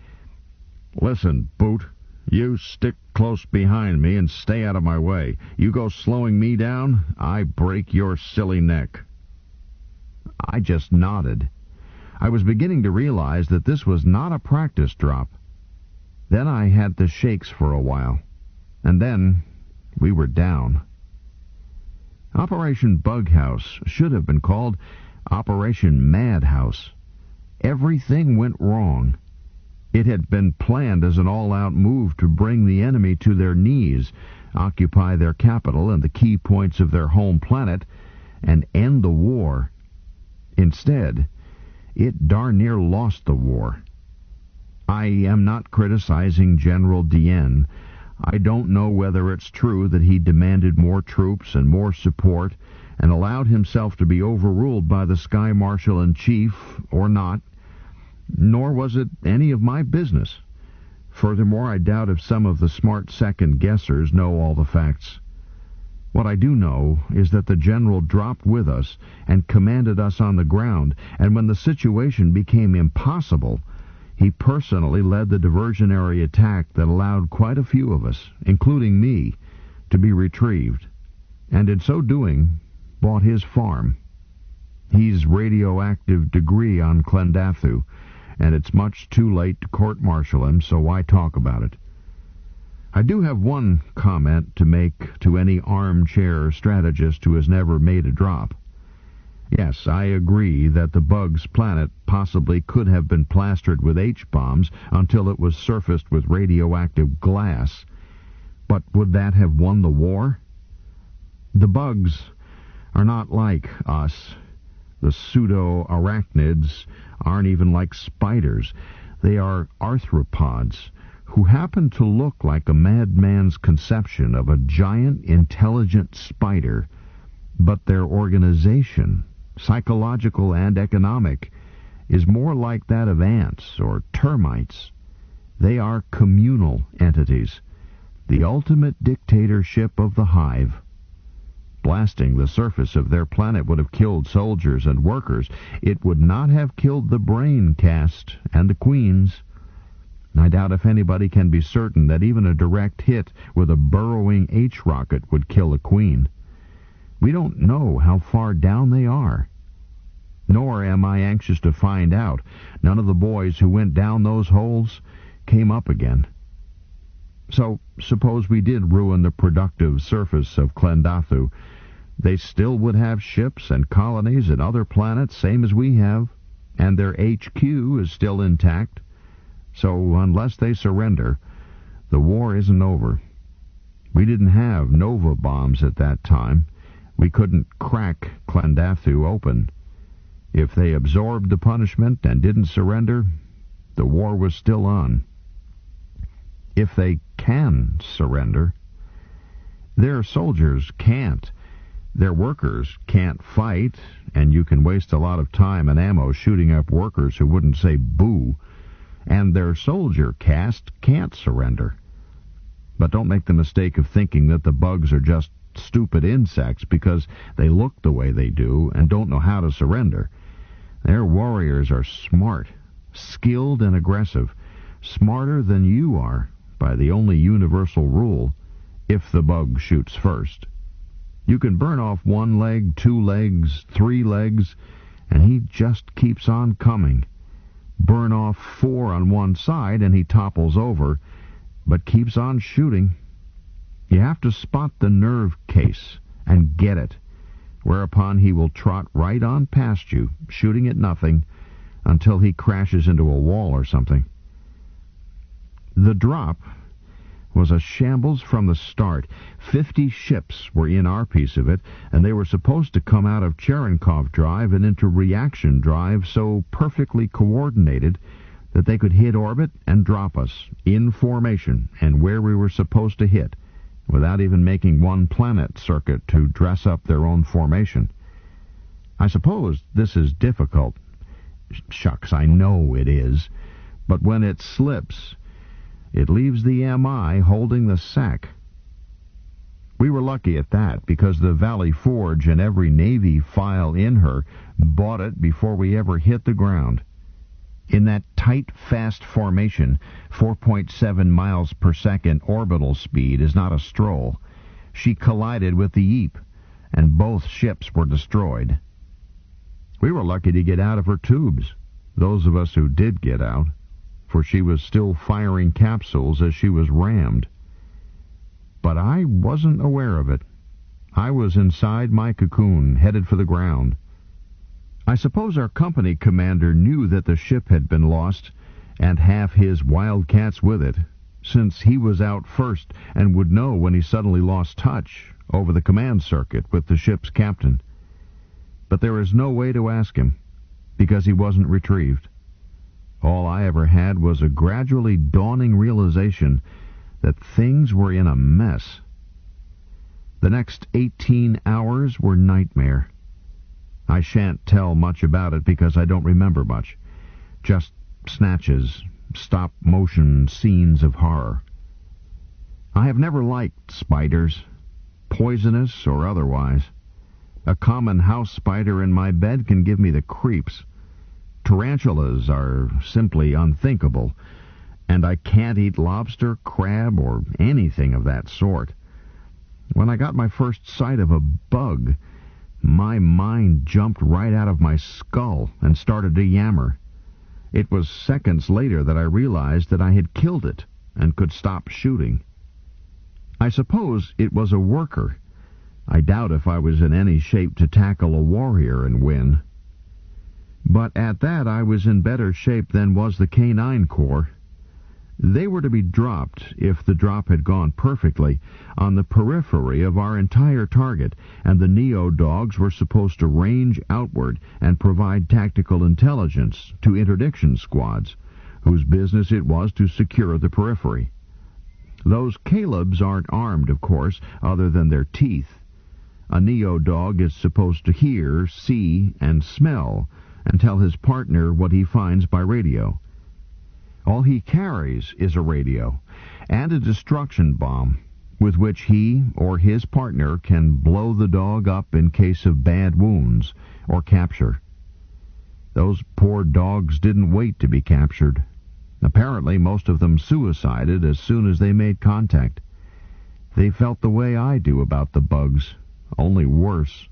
"Listen, Boot, you stick close behind me and stay out of my way. You go slowing me down, I break your silly neck." I just nodded. I was beginning to realize that this was not a practice drop. Then I had the shakes for a while, and then we were down. Operation Bughouse should have been called Operation Madhouse. Everything went wrong. It had been planned as an all-out move to bring the enemy to their knees, occupy their capital and the key points of their home planet, and end the war. Instead, it darn near lost the war. I am not criticizing General Dien. I don't know whether it's true that he demanded more troops and more support and allowed himself to be overruled by the Sky Marshal-in-Chief or not, nor was it any of my business. Furthermore, I doubt if some of the smart second-guessers know all the facts. What I do know is that the general dropped with us and commanded us on the ground, and when the situation became impossible, he personally led the diversionary attack that allowed quite a few of us, including me, to be retrieved, and in so doing, bought his farm. He's radioactive degree on Llandathu, and it's much too late to court-martial him, so why talk about it? I do have one comment to make to any armchair strategist who has never made a drop. Yes, I agree that the bug's planet possibly could have been plastered with H-bombs until it was surfaced with radioactive glass. But would that have won the war? The bugs are not like us. The pseudo-arachnids aren't even like spiders. They are arthropods, who happen to look like a madman's conception of a giant, intelligent spider, but their organization, psychological and economic, is more like that of ants or termites. They are communal entities, the ultimate dictatorship of the hive. Blasting the surface of their planet would have killed soldiers and workers. It would not have killed the brain caste and the queens. I doubt if anybody can be certain that even a direct hit with a burrowing H-rocket would kill a queen. We don't know how far down they are. Nor am I anxious to find out. None of the boys who went down those holes came up again. So, suppose we did ruin the productive surface of Llandathu. They still would have ships and colonies and other planets, same as we have, and their HQ is still intact. So, unless they surrender, the war isn't over. We didn't have Nova bombs at that time. We couldn't crack Llandathu open. If they absorbed the punishment and didn't surrender, the war was still on. If they can surrender, their soldiers can't. Their workers can't fight, and you can waste a lot of time and ammo shooting up workers who wouldn't say boo. And their soldier caste can't surrender. But don't make the mistake of thinking that the bugs are just stupid insects because they look the way they do and don't know how to surrender. Their warriors are smart, skilled and aggressive, smarter than you are by the only universal rule, if the bug shoots first. You can burn off one leg, 2 legs, 3 legs, and he just keeps on coming. Burn off 4 on one side and he topples over, but keeps on shooting. You have to spot the nerve case and get it, whereupon he will trot right on past you, shooting at nothing, until he crashes into a wall or something. The drop was a shambles from the start. 50 ships were in our piece of it, and they were supposed to come out of Cherenkov Drive and into Reaction Drive so perfectly coordinated that they could hit orbit and drop us, in formation, and where we were supposed to hit, without even making one planet circuit to dress up their own formation. I suppose this is difficult. Shucks, I know it is. But when it slips, it leaves the MI holding the sack. We were lucky at that, because the Valley Forge and every Navy file in her bought it before we ever hit the ground. In that tight, fast formation, 4.7 miles per second orbital speed is not a stroll. She collided with the Yeep, and both ships were destroyed. We were lucky to get out of her tubes, those of us who did get out, for she was still firing capsules as she was rammed. But I wasn't aware of it. I was inside my cocoon, headed for the ground. I suppose our company commander knew that the ship had been lost, and half his wildcats with it, since he was out first and would know when he suddenly lost touch over the command circuit with the ship's captain. But there is no way to ask him, because he wasn't retrieved. All I ever had was a gradually dawning realization that things were in a mess. The next 18 hours were nightmare. I shan't tell much about it because I don't remember much. Just snatches, stop-motion scenes of horror. I have never liked spiders, poisonous or otherwise. A common house spider in my bed can give me the creeps. Tarantulas are simply unthinkable, and I can't eat lobster, crab, or anything of that sort. When I got my first sight of a bug, my mind jumped right out of my skull and started to yammer. It was seconds later that I realized that I had killed it and could stop shooting. I suppose it was a worker. I doubt if I was in any shape to tackle a warrior and win. But at that I was in better shape than was the Canine Corps. They were to be dropped, if the drop had gone perfectly, on the periphery of our entire target, and the Neo dogs were supposed to range outward and provide tactical intelligence to interdiction squads, whose business it was to secure the periphery. Those Calebs aren't armed, of course, other than their teeth. A Neo dog is supposed to hear, see, and smell, and tell his partner what he finds by radio. All he carries is a radio, and a destruction bomb, with which he or his partner can blow the dog up in case of bad wounds or capture. Those poor dogs didn't wait to be captured. Apparently most of them suicided as soon as they made contact. They felt the way I do about the bugs, only worse.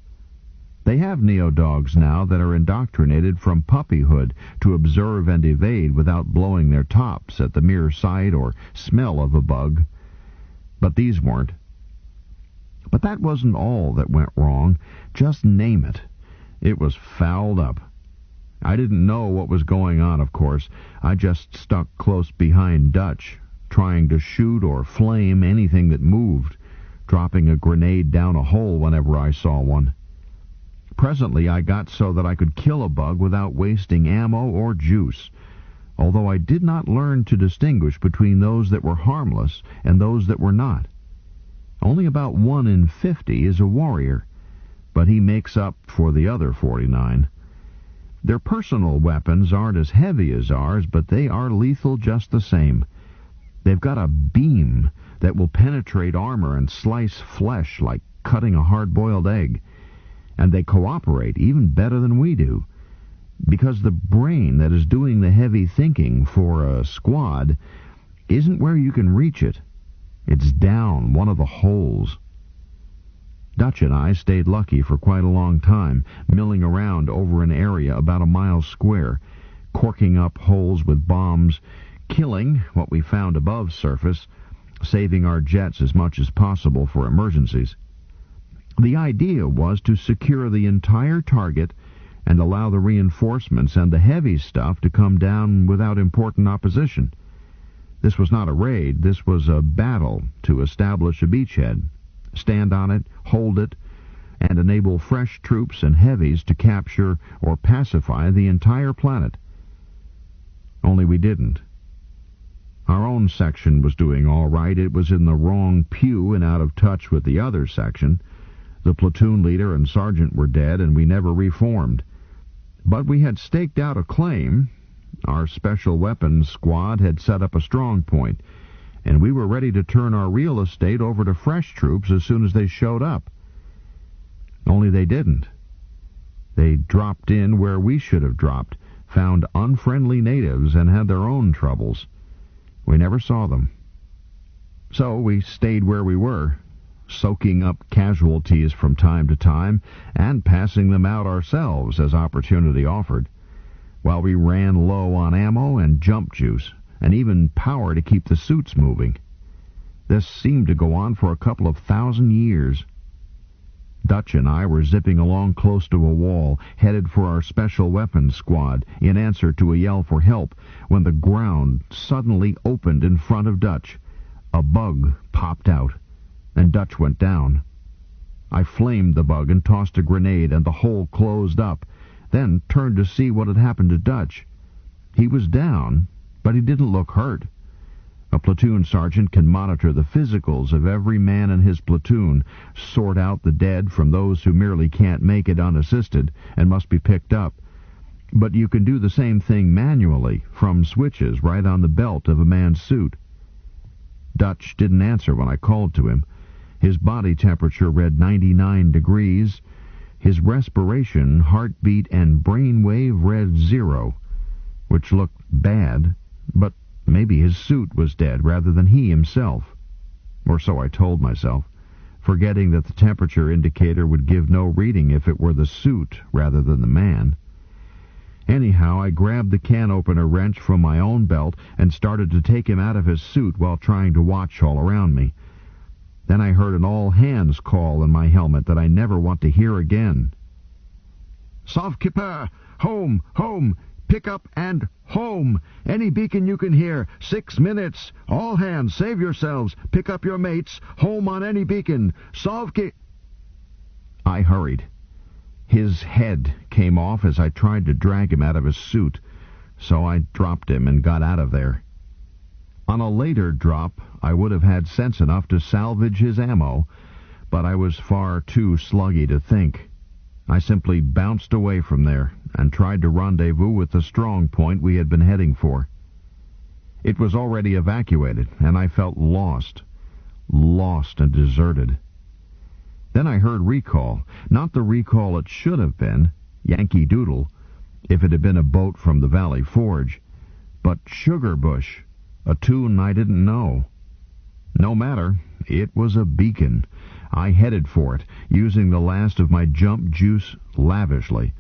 They have neo-dogs now that are indoctrinated from puppyhood to observe and evade without blowing their tops at the mere sight or smell of a bug. But these weren't. But that wasn't all that went wrong. Just name it. It was fouled up. I didn't know what was going on, of course. I just stuck close behind Dutch, trying to shoot or flame anything that moved, dropping a grenade down a hole whenever I saw one. Presently I got so that I could kill a bug without wasting ammo or juice, although I did not learn to distinguish between those that were harmless and those that were not. Only about 1 in 50 is a warrior, but he makes up for the other 49. Their personal weapons aren't as heavy as ours, but they are lethal just the same. They've got a beam that will penetrate armor and slice flesh like cutting a hard-boiled egg. And they cooperate even better than we do, because the brain that is doing the heavy thinking for a squad isn't where you can reach it. It's down one of the holes. Dutch and I stayed lucky for quite a long time, milling around over an area about a mile square, corking up holes with bombs, killing what we found above surface, saving our jets as much as possible for emergencies. The idea was to secure the entire target and allow the reinforcements and the heavy stuff to come down without important opposition. This was not a raid, this was a battle to establish a beachhead, stand on it, hold it, and enable fresh troops and heavies to capture or pacify the entire planet. Only we didn't. Our own section was doing all right. It was in the wrong pew and out of touch with the other section. The platoon leader and sergeant were dead, and we never reformed. But we had staked out a claim. Our special weapons squad had set up a strong point, and we were ready to turn our real estate over to fresh troops as soon as they showed up. Only they didn't. They dropped in where we should have dropped, found unfriendly natives, and had their own troubles. We never saw them. So we stayed where we were, soaking up casualties from time to time and passing them out ourselves as opportunity offered, while we ran low on ammo and jump juice, and even power to keep the suits moving. This seemed to go on for a couple of 1,000 years. Dutch and I were zipping along close to a wall, headed for our special weapons squad, in answer to a yell for help, when the ground suddenly opened in front of Dutch. A bug popped out, and Dutch went down. I flamed the bug and tossed a grenade, and the hole closed up, then turned to see what had happened to Dutch. He was down, but he didn't look hurt. A platoon sergeant can monitor the physicals of every man in his platoon, sort out the dead from those who merely can't make it unassisted and must be picked up. But you can do the same thing manually, from switches right on the belt of a man's suit. Dutch didn't answer when I called to him. His body temperature read 99 degrees. His respiration, heartbeat, and brainwave read 0, which looked bad, but maybe his suit was dead rather than he himself. Or so I told myself, forgetting that the temperature indicator would give no reading if it were the suit rather than the man. Anyhow, I grabbed the can-opener wrench from my own belt and started to take him out of his suit while trying to watch all around me. Then I heard an all-hands call in my helmet that I never want to hear again. "Sauve-qui-peut! Home! Home! Pick up and home! Any beacon you can hear! 6 minutes! All hands, save yourselves! Pick up your mates! Home on any beacon! Sauve-qui..." I hurried. His head came off as I tried to drag him out of his suit, so I dropped him and got out of there. On a later drop, I would have had sense enough to salvage his ammo, but I was far too sluggy to think. I simply bounced away from there and tried to rendezvous with the strong point we had been heading for. It was already evacuated, and I felt lost and deserted. Then I heard recall, not the recall it should have been, Yankee Doodle, if it had been a boat from the Valley Forge, but Sugar Bush, a tune I didn't know. No matter, it was a beacon. I headed for it, using the last of my jump juice lavishly.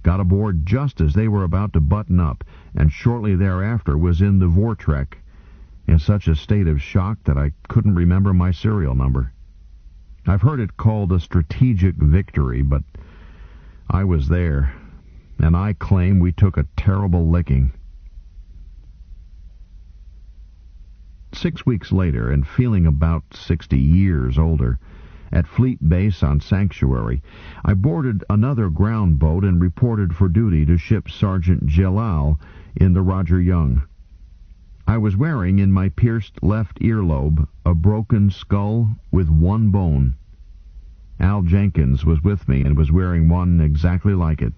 Got aboard just as they were about to button up, and shortly thereafter was in the Vortrek, in such a state of shock that I couldn't remember my serial number. I've heard it called a strategic victory, but I was there, and I claim we took a terrible licking. 6 weeks later, and feeling about 60 years older, at Fleet Base on Sanctuary, I boarded another ground boat and reported for duty to Ship Sergeant Jalal in the Roger Young. I was wearing in my pierced left earlobe a broken skull with one bone. Al Jenkins was with me and was wearing one exactly like it.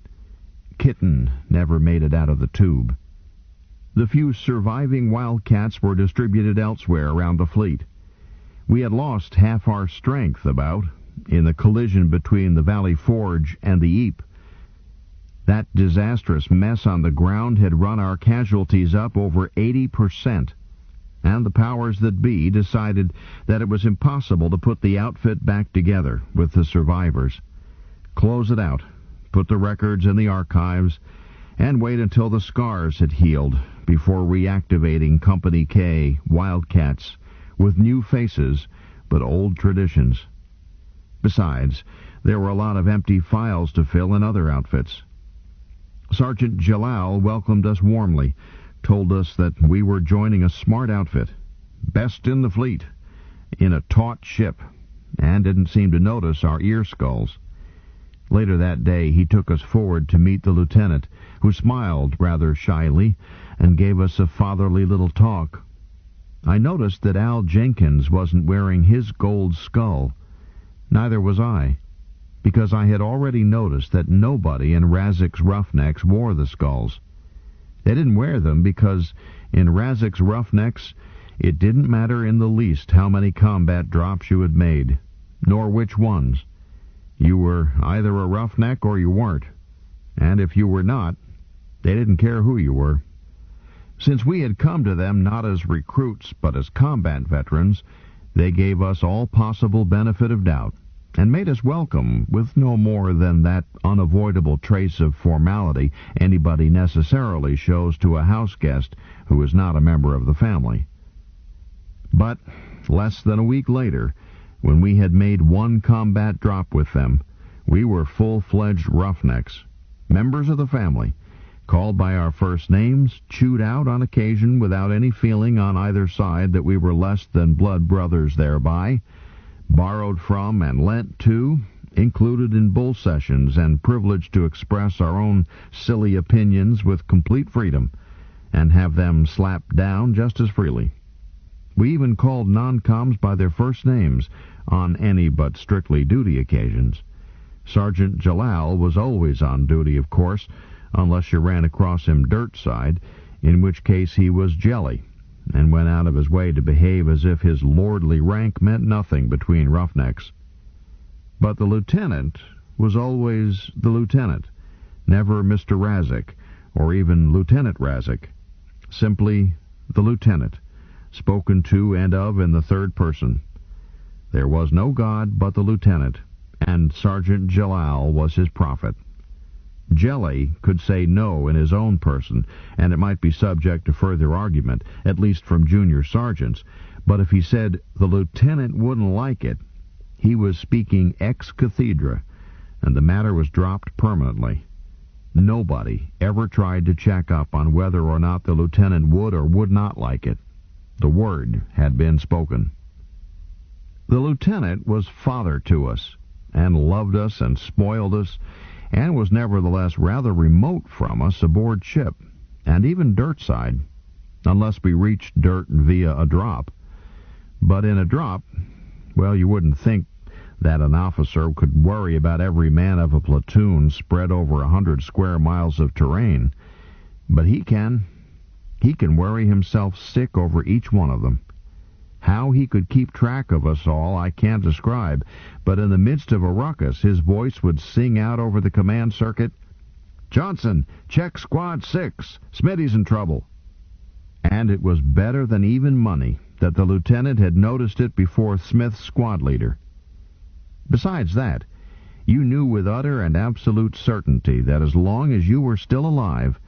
Kitten never made it out of the tube. The few surviving Wildcats were distributed elsewhere around the fleet. We had lost half our strength, about, in the collision between the Valley Forge and the Eep. That disastrous mess on the ground had run our casualties up over 80%, and the powers that be decided that it was impossible to put the outfit back together with the survivors. Close it out, put the records in the archives, and wait until the scars had healed before reactivating Company K Wildcats with new faces but old traditions. Besides, there were a lot of empty files to fill in other outfits. Sergeant Jalal welcomed us warmly, told us that we were joining a smart outfit, best in the fleet, in a taut ship, and didn't seem to notice our ear skulls. Later that day he took us forward to meet the lieutenant, who smiled rather shyly and gave us a fatherly little talk. I noticed that Al Jenkins wasn't wearing his gold skull. Neither was I, because I had already noticed that nobody in Razek's Roughnecks wore the skulls. They didn't wear them because in Razek's Roughnecks it didn't matter in the least how many combat drops you had made, nor which ones. You were either a roughneck or you weren't, and if you were not, they didn't care who you were. Since we had come to them not as recruits but as combat veterans, they gave us all possible benefit of doubt, and made us welcome with no more than that unavoidable trace of formality anybody necessarily shows to a house guest who is not a member of the family. But less than a week later, when we had made one combat drop with them, we were full-fledged roughnecks, members of the family, called by our first names, chewed out on occasion without any feeling on either side that we were less than blood brothers thereby, borrowed from and lent to, included in bull sessions, and privileged to express our own silly opinions with complete freedom, and have them slapped down just as freely. We even called non-coms by their first names on any but strictly duty occasions. Sergeant Jalal was always on duty, of course, unless you ran across him dirt side, in which case he was jelly, and went out of his way to behave as if his lordly rank meant nothing between roughnecks. But the lieutenant was always the lieutenant, never Mr. Razek, or even Lieutenant Razek. Simply the lieutenant, spoken to and of in the third person. There was no God but the lieutenant, and Sergeant Jalal was his prophet. Jelly could say no in his own person, and it might be subject to further argument, at least from junior sergeants, but if he said the lieutenant wouldn't like it, he was speaking ex cathedra, and the matter was dropped permanently. Nobody ever tried to check up on whether or not the lieutenant would or would not like it. The word had been spoken. The lieutenant was father to us, and loved us and spoiled us, and was nevertheless rather remote from us aboard ship, and even dirt side, unless we reached dirt via a drop. But in a drop, well, you wouldn't think that an officer could worry about every man of a platoon spread over 100 square miles of terrain. But he can. He can worry himself sick over each one of them. How he could keep track of us all I can't describe, but in the midst of a ruckus his voice would sing out over the command circuit, "Johnson, check Squad 6. Smitty's in trouble." And it was better than even money that the lieutenant had noticed it before Smith's squad leader. Besides that, you knew with utter and absolute certainty that as long as you were still alive,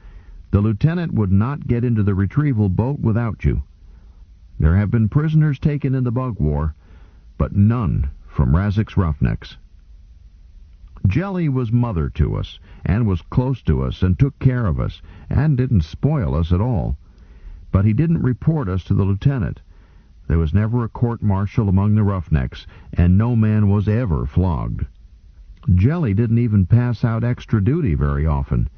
the lieutenant would not get into the retrieval boat without you. There have been prisoners taken in the Bug War, but none from Razek's Roughnecks. Jelly was mother to us, and was close to us, and took care of us, and didn't spoil us at all. But he didn't report us to the lieutenant. There was never a court-martial among the Roughnecks, and no man was ever flogged. Jelly didn't even pass out extra duty very often.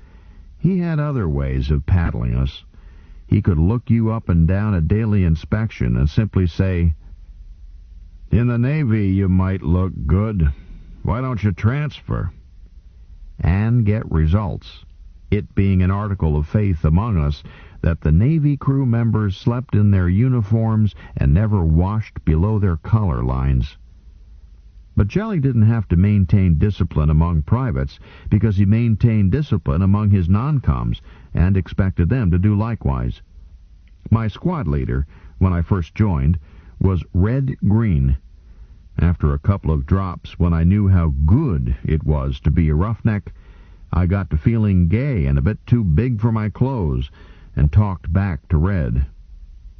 He had other ways of paddling us. He could look you up and down a daily inspection and simply say, "In the Navy you might look good. Why don't you transfer?" And get results, it being an article of faith among us that the Navy crew members slept in their uniforms and never washed below their collar lines. But Jelly didn't have to maintain discipline among privates, because he maintained discipline among his non-coms and expected them to do likewise. My squad leader, when I first joined, was red-green. After a couple of drops, when I knew how good it was to be a roughneck, I got to feeling gay and a bit too big for my clothes, and talked back to Red.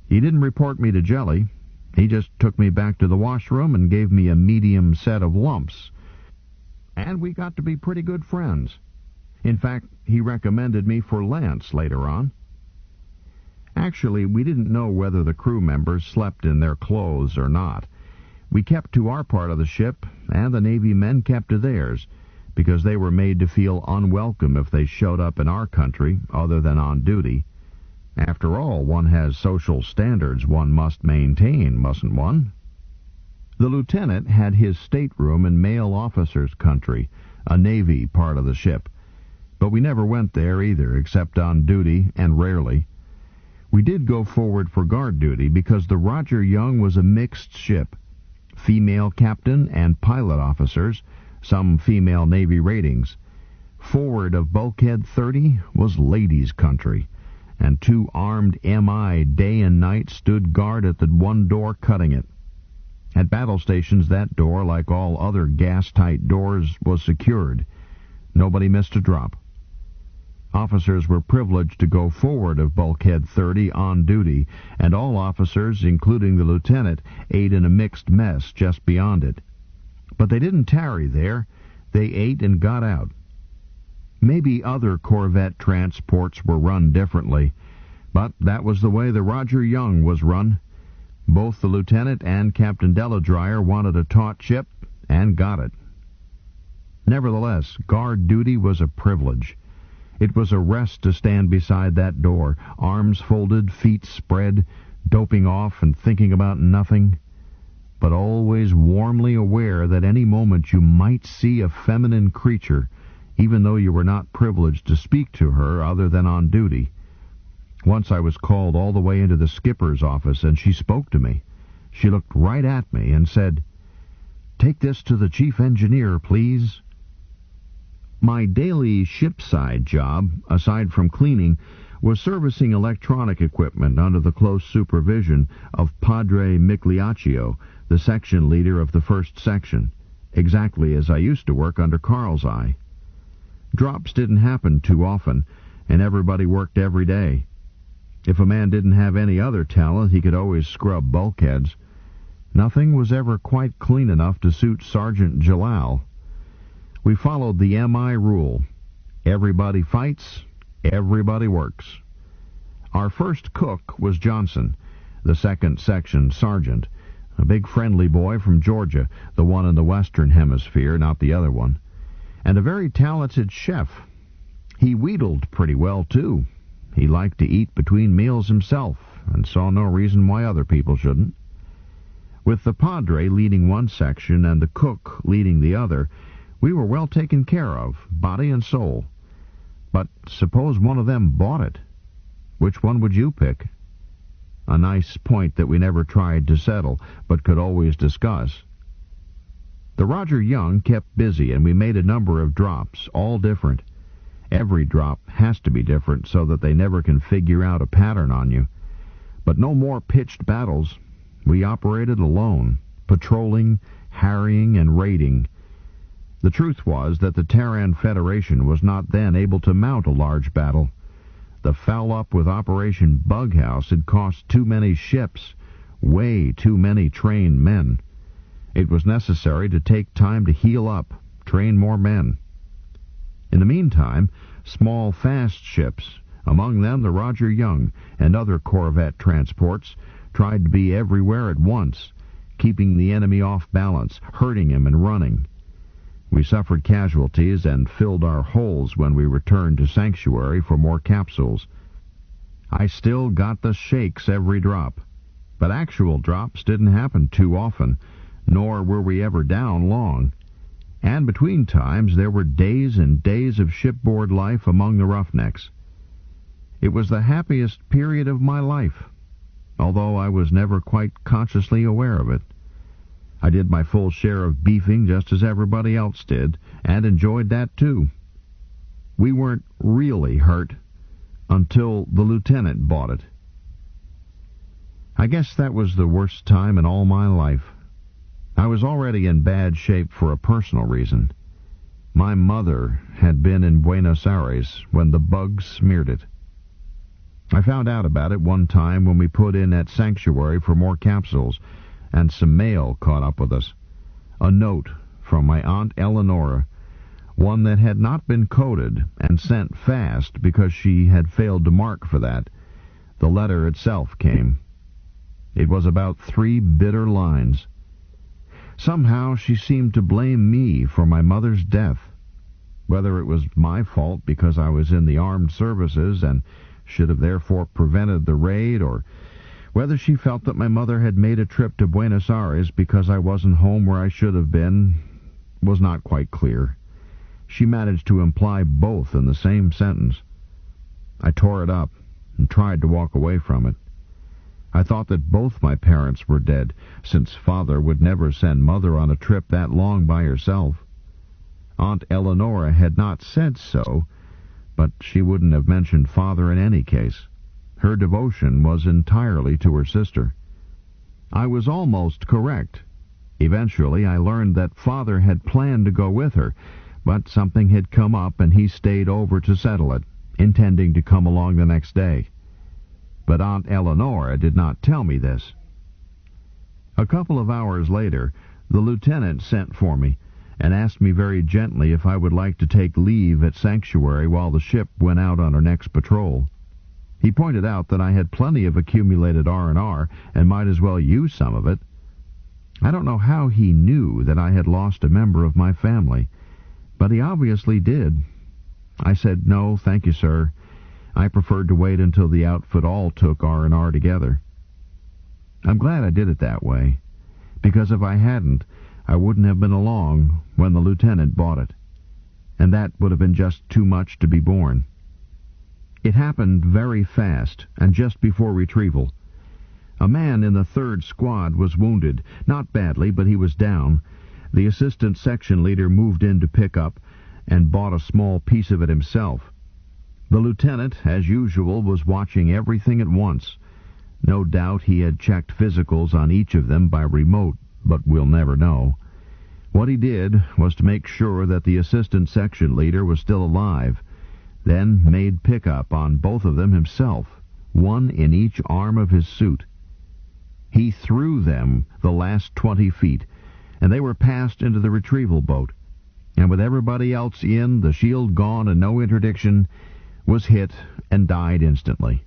He didn't report me to Jelly. He just took me back to the washroom and gave me a medium set of lumps. And we got to be pretty good friends. In fact, he recommended me for Lance later on. Actually, we didn't know whether the crew members slept in their clothes or not. We kept to our part of the ship, and the Navy men kept to theirs, because they were made to feel unwelcome if they showed up in our country other than on duty. After all, one has social standards one must maintain, mustn't one? The lieutenant had his stateroom in male officers' country, a Navy part of the ship, but we never went there either, except on duty, and rarely. We did go forward for guard duty because the Roger Young was a mixed ship, female captain and pilot officers, some female Navy ratings. Forward of bulkhead 30 was ladies' country, and 2 armed MI day and night stood guard at the one door cutting it. At battle stations, that door, like all other gas-tight doors, was secured. Nobody missed a drop. Officers were privileged to go forward of bulkhead 30 on duty, and all officers, including the lieutenant, ate in a mixed mess just beyond it. But they didn't tarry there. They ate and got out. Maybe other corvette transports were run differently, but that was the way the Roger Young was run. Both the lieutenant and Captain Deladryer wanted a taut ship, and got it. Nevertheless, guard duty was a privilege. It was a rest to stand beside that door, arms folded, feet spread, doping off and thinking about nothing, but always warmly aware that any moment you might see a feminine creature, even though you were not privileged to speak to her other than on duty. Once I was called all the way into the skipper's office, and she spoke to me. She looked right at me and said, "Take this to the chief engineer, please." My daily shipside job, aside from cleaning, was servicing electronic equipment under the close supervision of Padre Migliaccio, the section leader of the first section, exactly as I used to work under Carl's eye. Drops didn't happen too often, and everybody worked every day. If a man didn't have any other talent, he could always scrub bulkheads. Nothing was ever quite clean enough to suit Sergeant Jalal. We followed the MI rule. Everybody fights, everybody works. Our first cook was Johnson, the second section sergeant, a big friendly boy from Georgia, the one in the Western Hemisphere, not the other one, and a very talented chef. He wheedled pretty well, too. He liked to eat between meals himself, and saw no reason why other people shouldn't. With the Padre leading one section and the cook leading the other, we were well taken care of, body and soul. But suppose one of them bought it. Which one would you pick? A nice point that we never tried to settle, but could always discuss. The Roger Young kept busy, and we made a number of drops, all different. Every drop has to be different so that they never can figure out a pattern on you. But no more pitched battles. We operated alone, patrolling, harrying, and raiding. The truth was that the Terran Federation was not then able to mount a large battle. The foul-up with Operation Bughouse had cost too many ships, way too many trained men. It was necessary to take time to heal up, train more men. In the meantime, small, fast ships, among them the Roger Young and other corvette transports, tried to be everywhere at once, keeping the enemy off balance, hurting him and running. We suffered casualties and filled our holes when we returned to Sanctuary for more capsules. I still got the shakes every drop, but actual drops didn't happen too often, nor were we ever down long. And between times there were days and days of shipboard life among the roughnecks. It was the happiest period of my life, although I was never quite consciously aware of it. I did my full share of beefing just as everybody else did, and enjoyed that too. We weren't really hurt until the lieutenant bought it. I guess that was the worst time in all my life. I was already in bad shape for a personal reason. My mother had been in Buenos Aires when the bugs smeared it. I found out about it one time when we put in at Sanctuary for more capsules, and some mail caught up with us. A note from my Aunt Eleonora, one that had not been coded and sent fast because she had failed to mark for that. The letter itself came. It was about 3 bitter lines. Somehow she seemed to blame me for my mother's death. Whether it was my fault because I was in the armed services and should have therefore prevented the raid, or whether she felt that my mother had made a trip to Buenos Aires because I wasn't home where I should have been, was not quite clear. She managed to imply both in the same sentence. I tore it up and tried to walk away from it. I thought that both my parents were dead, since Father would never send Mother on a trip that long by herself. Aunt Eleonora had not said so, but she wouldn't have mentioned Father in any case. Her devotion was entirely to her sister. I was almost correct. Eventually I learned that Father had planned to go with her, but something had come up and he stayed over to settle it, intending to come along the next day. But Aunt Eleonora did not tell me this. A couple of hours later, the lieutenant sent for me and asked me very gently if I would like to take leave at Sanctuary while the ship went out on her next patrol. He pointed out that I had plenty of accumulated R&R and might as well use some of it. I don't know how he knew that I had lost a member of my family, but he obviously did. I said, "No, thank you, sir. I preferred to wait until the outfit all took R&R together." I'm glad I did it that way, because if I hadn't, I wouldn't have been along when the lieutenant bought it, and that would have been just too much to be borne. It happened very fast, and just before retrieval. A man in the 3rd Squad was wounded, not badly, but he was down. The assistant section leader moved in to pick up, and bought a small piece of it himself. The lieutenant, as usual, was watching everything at once. No doubt he had checked physicals on each of them by remote, but we'll never know. What he did was to make sure that the assistant section leader was still alive, then made pickup on both of them himself, one in each arm of his suit. He threw them the last 20 feet, and they were passed into the retrieval boat, and with everybody else in, the shield gone and no interdiction, was hit and died instantly.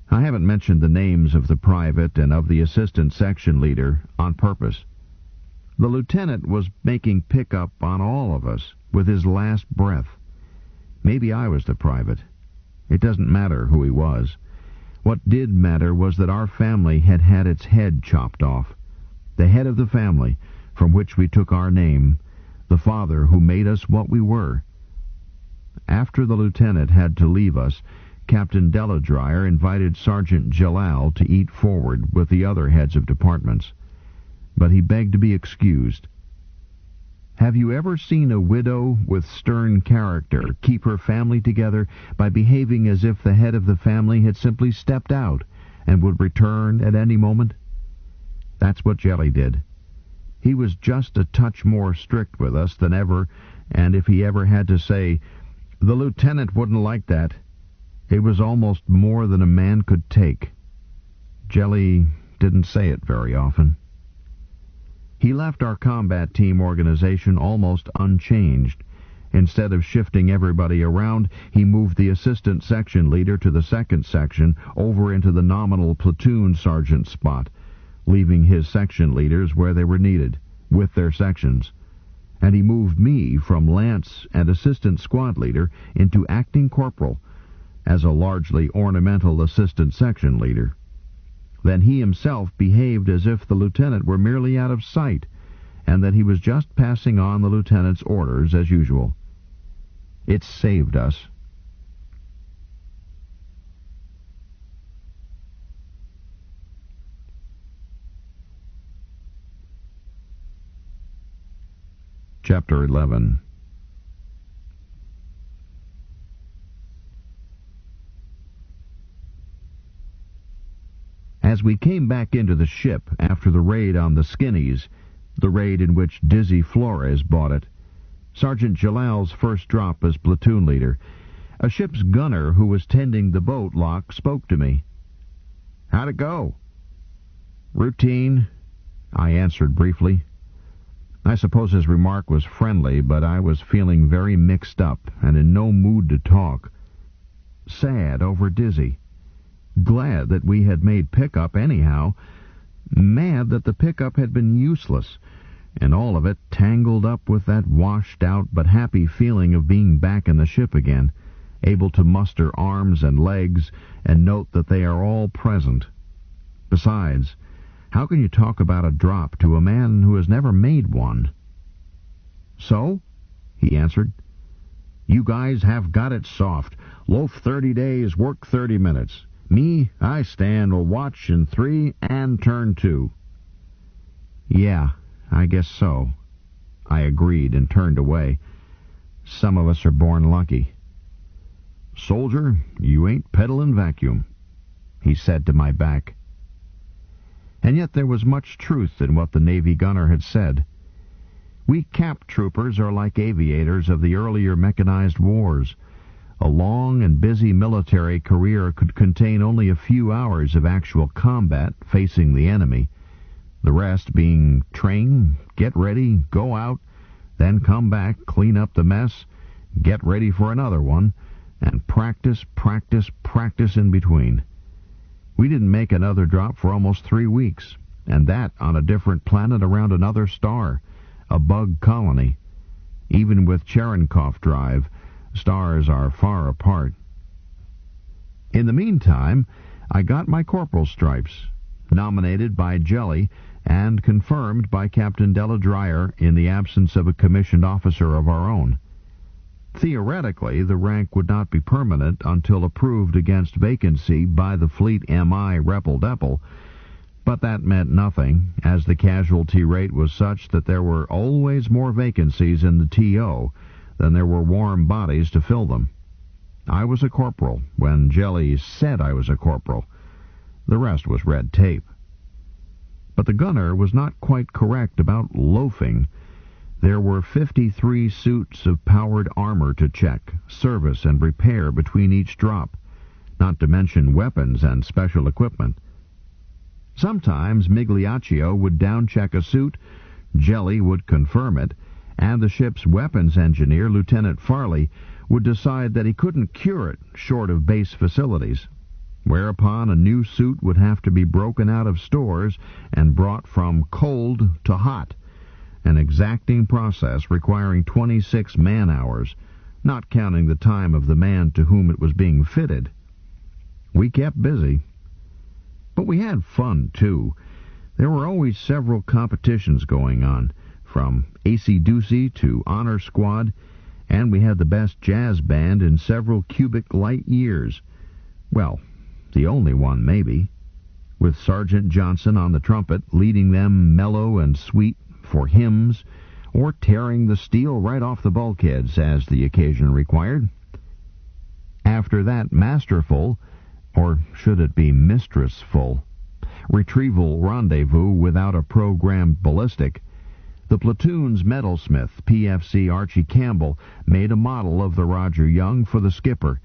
I haven't mentioned the names of the private and of the assistant section leader on purpose. The lieutenant was making pickup on all of us with his last breath. Maybe I was the private. It doesn't matter who he was. What did matter was that our family had had its head chopped off. The head of the family, from which we took our name, the father who made us what we were. After the lieutenant had to leave us, Captain Deladryer invited Sergeant Jalal to eat forward with the other heads of departments, but he begged to be excused. Have you ever seen a widow with stern character keep her family together by behaving as if the head of the family had simply stepped out and would return at any moment? That's what Jelly did. He was just a touch more strict with us than ever, and if he ever had to say, "The lieutenant wouldn't like that," it was almost more than a man could take. Jelly didn't say it very often. He left our combat team organization almost unchanged. Instead of shifting everybody around, he moved the assistant section leader to the 2nd section over into the nominal platoon sergeant spot, leaving his section leaders where they were needed, with their sections. And he moved me from lance and assistant squad leader into acting corporal, as a largely ornamental assistant section leader. Then he himself behaved as if the lieutenant were merely out of sight, and that he was just passing on the lieutenant's orders as usual. It saved us. Chapter 11. As we came back into the ship after the raid on the Skinnies, the raid in which Dizzy Flores bought it, Sergeant Jalal's first drop as platoon leader, a ship's gunner who was tending the boat lock spoke to me. "How'd it go?" "Routine," I answered briefly. I suppose his remark was friendly, but I was feeling very mixed up and in no mood to talk. Sad over Dizzy. Glad that we had made pickup anyhow. Mad that the pickup had been useless, and all of it tangled up with that washed-out but happy feeling of being back in the ship again, able to muster arms and legs and note that they are all present. Besides, how can you talk about a drop to a man who has never made one? "So?" he answered. "You guys have got it soft. Loaf 30 days, work 30 minutes. Me, I stand or watch in 3 and turn 2. "Yeah, I guess so," I agreed and turned away. "Some of us are born lucky." "Soldier, you ain't peddling vacuum," he said to my back. And yet there was much truth in what the Navy gunner had said. We camp troopers are like aviators of the earlier mechanized wars. A long and busy military career could contain only a few hours of actual combat facing the enemy, the rest being train, get ready, go out, then come back, clean up the mess, get ready for another one, and practice, practice, practice in between. We didn't make another drop for almost 3 weeks, and that on a different planet around another star, a bug colony. Even with Cherenkov Drive, stars are far apart. In the meantime, I got my corporal stripes, nominated by Jelly and confirmed by Captain Deladryer in the absence of a commissioned officer of our own. Theoretically, the rank would not be permanent until approved against vacancy by the Fleet M.I. Repple-Depple, but that meant nothing, as the casualty rate was such that there were always more vacancies in the T.O. than there were warm bodies to fill them. I was a corporal when Jelly said I was a corporal. The rest was red tape. But the gunner was not quite correct about loafing. There were 53 suits of powered armor to check, service, and repair between each drop, not to mention weapons and special equipment. Sometimes Migliaccio would down-check a suit, Jelly would confirm it, and the ship's weapons engineer, Lieutenant Farley, would decide that he couldn't cure it short of base facilities, whereupon a new suit would have to be broken out of stores and brought from cold to hot, an exacting process requiring 26 man-hours, not counting the time of the man to whom it was being fitted. We kept busy. But we had fun, too. There were always several competitions going on, from AC-doocy to honor squad, and we had the best jazz band in several cubic light years. Well, the only one, maybe, with Sergeant Johnson on the trumpet, leading them mellow and sweet for hymns, or tearing the steel right off the bulkheads as the occasion required. After that masterful, or should it be mistressful, retrieval rendezvous without a programmed ballistic, the platoon's metalsmith, PFC Archie Campbell, made a model of the Roger Young for the skipper,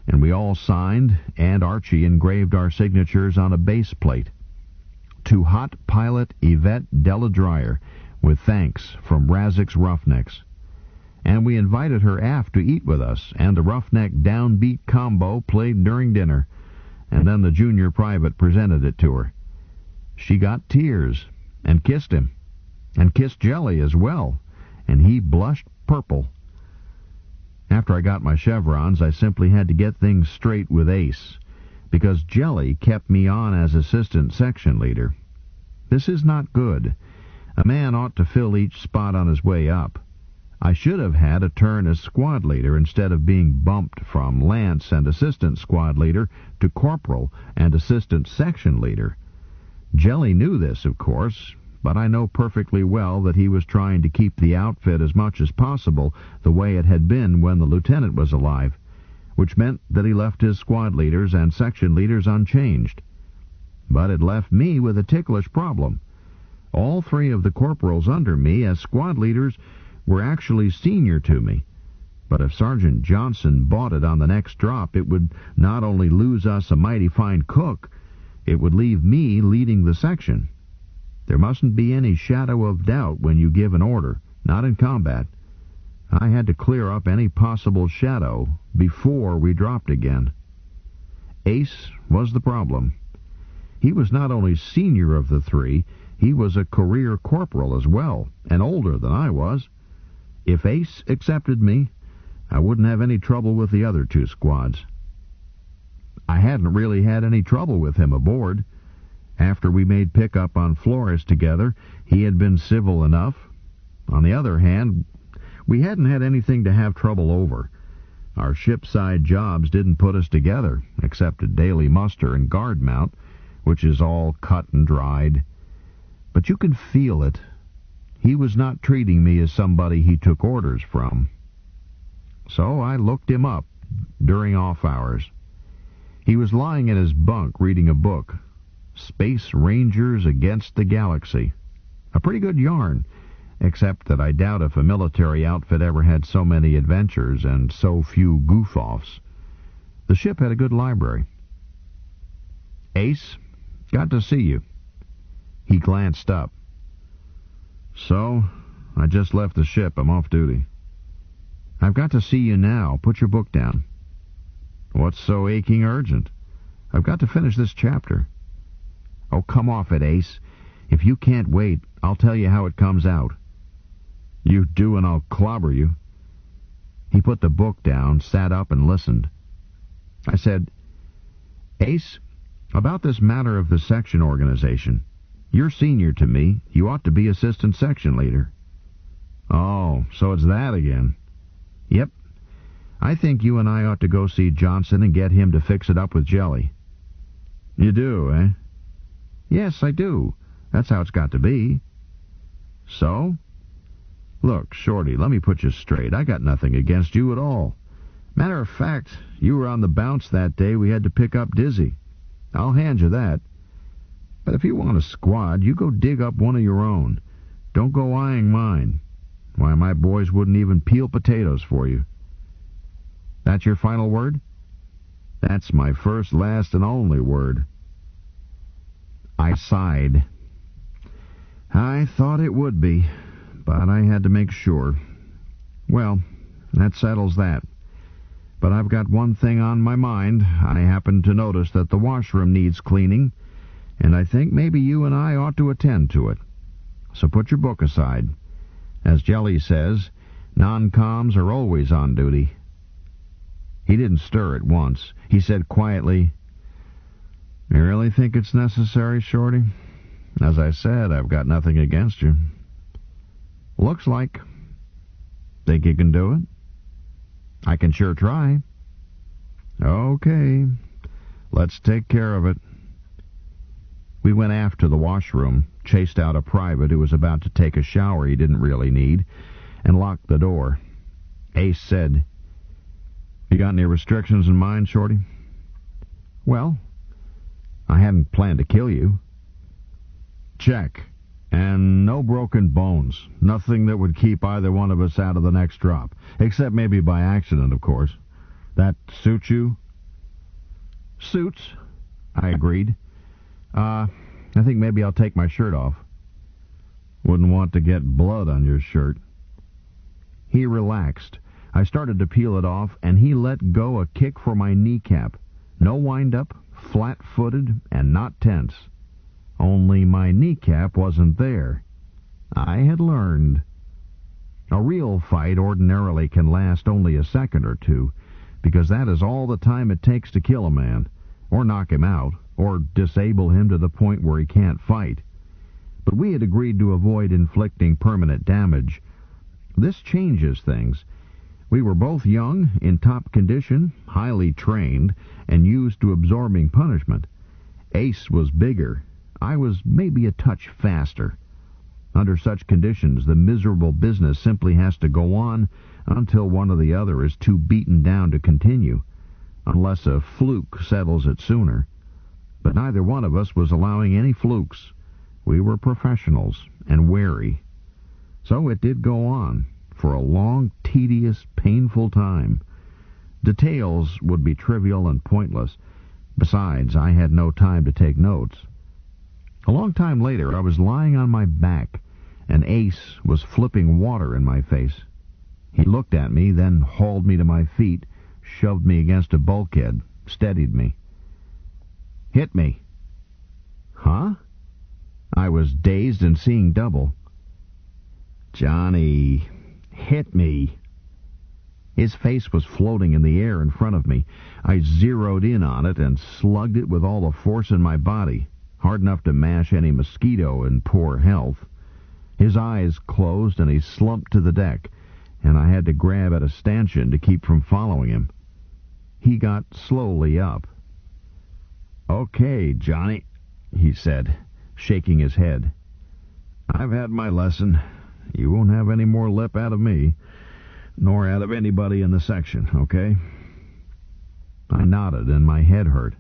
and we all signed, and Archie engraved our signatures on a base plate. To Hot Pilot Yvette Deladryer, with thanks from Razek's Roughnecks. And we invited her aft to eat with us, and the roughneck downbeat combo played during dinner, and then the junior private presented it to her. She got tears, and kissed him, and kissed Jelly as well, and he blushed purple. After I got my chevrons, I simply had to get things straight with Ace, because Jelly kept me on as assistant section leader. This is not good. A man ought to fill each spot on his way up. I should have had a turn as squad leader instead of being bumped from lance and assistant squad leader to corporal and assistant section leader. Jelly knew this, of course, but I know perfectly well that he was trying to keep the outfit as much as possible the way it had been when the lieutenant was alive, which meant that he left his squad leaders and section leaders unchanged. But it left me with a ticklish problem. All 3 of the corporals under me as squad leaders were actually senior to me, but if Sergeant Johnson bought it on the next drop, it would not only lose us a mighty fine cook, it would leave me leading the section. There mustn't be any shadow of doubt when you give an order, not in combat. I had to clear up any possible shadow before we dropped again. Ace was the problem. He was not only senior of the 3, he was a career corporal as well, and older than I was. If Ace accepted me, I wouldn't have any trouble with the other 2 squads. I hadn't really had any trouble with him aboard. After we made pickup on Flores together, he had been civil enough. On the other hand, we hadn't had anything to have trouble over. Our shipside jobs didn't put us together, except a daily muster and guard mount, which is all cut and dried. But you could feel it. He was not treating me as somebody he took orders from. So I looked him up during off hours. He was lying in his bunk reading a book, Space Rangers Against the Galaxy. A pretty good yarn, except that I doubt if a military outfit ever had so many adventures and so few goof-offs. The ship had a good library. "Ace, got to see you." He glanced up. "So, I just left the ship. I'm off duty." "I've got to see you now. Put your book down." "What's so aching urgent?" "I've got to finish this chapter." "Oh, come off it, Ace. If you can't wait, I'll tell you how it comes out." "You do and I'll clobber you." He put the book down, sat up, and listened. I said, "Ace, about this matter of the section organization. You're senior to me. You ought to be assistant section leader." "Oh, so it's that again." "Yep. I think you and I ought to go see Johnson and get him to fix it up with Jelly." "You do, eh?" "Yes, I do. That's how it's got to be." "So?" "Look, Shorty, let me put you straight. I got nothing against you at all. Matter of fact, you were on the bounce that day we had to pick up Dizzy. I'll hand you that. But if you want a squad, you go dig up one of your own. Don't go eyeing mine. Why, my boys wouldn't even peel potatoes for you." "That's your final word?" "That's my first, last, and only word." I sighed. I thought it would be, but I had to make sure. Well, that settles that. But I've got one thing on my mind. I happened to notice that the washroom needs cleaning, and I think maybe you and I ought to attend to it. So put your book aside. As Jelly says, non-coms are always on duty. He didn't stir at once. He said quietly, "You really think it's necessary, Shorty? As I said, I've got nothing against you." "Looks like. Think you can do it?" "I can sure try." "Okay. Let's take care of it." We went aft to the washroom, chased out a private who was about to take a shower he didn't really need, and locked the door. Ace said, "You got any restrictions in mind, Shorty?" "Well, I hadn't planned to kill you." "Check. And no broken bones. Nothing that would keep either one of us out of the next drop. Except maybe by accident, of course. That suit you?" "Suits," I agreed. I think maybe I'll take my shirt off." "Wouldn't want to get blood on your shirt." He relaxed. I started to peel it off, and he let go a kick for my kneecap. No wind-up, flat-footed, and not tense. Only my kneecap wasn't there. I had learned. A real fight ordinarily can last only a second or two, because that is all the time it takes to kill a man, or knock him out, or disable him to the point where he can't fight. But we had agreed to avoid inflicting permanent damage. This changes things. We were both young, in top condition, highly trained, and used to absorbing punishment. Ace was bigger. I was maybe a touch faster. Under such conditions, the miserable business simply has to go on until one or the other is too beaten down to continue, unless a fluke settles it sooner. But neither one of us was allowing any flukes. We were professionals and wary. So it did go on, for a long, tedious, painful time. Details would be trivial and pointless. Besides, I had no time to take notes. A long time later, I was lying on my back, and Ace was flipping water in my face. He looked at me, then hauled me to my feet, shoved me against a bulkhead, steadied me. "Hit me." "Huh?" I was dazed and seeing double. "Johnny, hit me." His face was floating in the air in front of me. I zeroed in on it and slugged it with all the force in my body, hard enough to mash any mosquito in poor health. His eyes closed and he slumped to the deck, and I had to grab at a stanchion to keep from following him. He got slowly up. "Okay, Johnny," he said, shaking his head. "I've had my lesson. You won't have any more lip out of me, nor out of anybody in the section, okay?" I nodded, and my head hurt.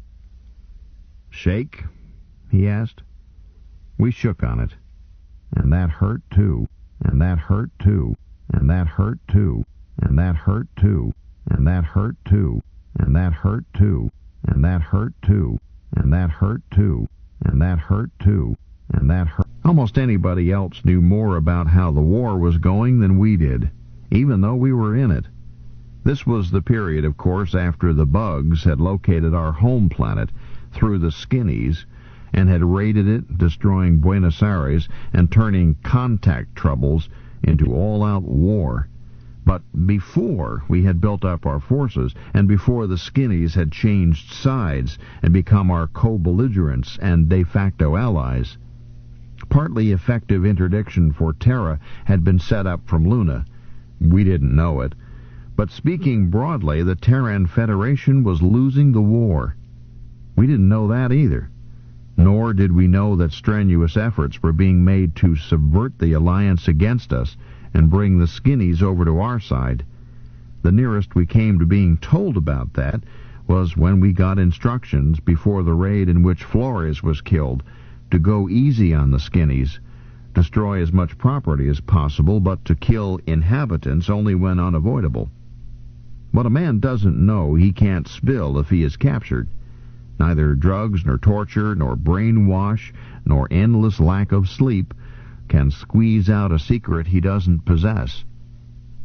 "Shake?" he asked. We shook on it. And that hurt too, and that hurt too, and that hurt too, and that hurt too, and that hurt too, and that hurt too, and that hurt too, and that hurt too, and that hurt too, and that hurt. Almost anybody else knew more about how the war was going than we did, even though we were in it. This was the period, of course, after the bugs had located our home planet through the skinnies and had raided it, destroying Buenos Aires and turning contact troubles into all-out war. But before we had built up our forces, and before the skinnies had changed sides and become our co-belligerents and de facto allies, partly effective interdiction for Terra had been set up from Luna. We didn't know it. But speaking broadly, the Terran Federation was losing the war. We didn't know that either. Nor did we know that strenuous efforts were being made to subvert the alliance against us and bring the skinnies over to our side. The nearest we came to being told about that was when we got instructions before the raid in which Flores was killed to go easy on the skinnies, destroy as much property as possible, but to kill inhabitants only when unavoidable. What a man doesn't know he can't spill if he is captured. Neither drugs, nor torture, nor brainwash, nor endless lack of sleep can squeeze out a secret he doesn't possess.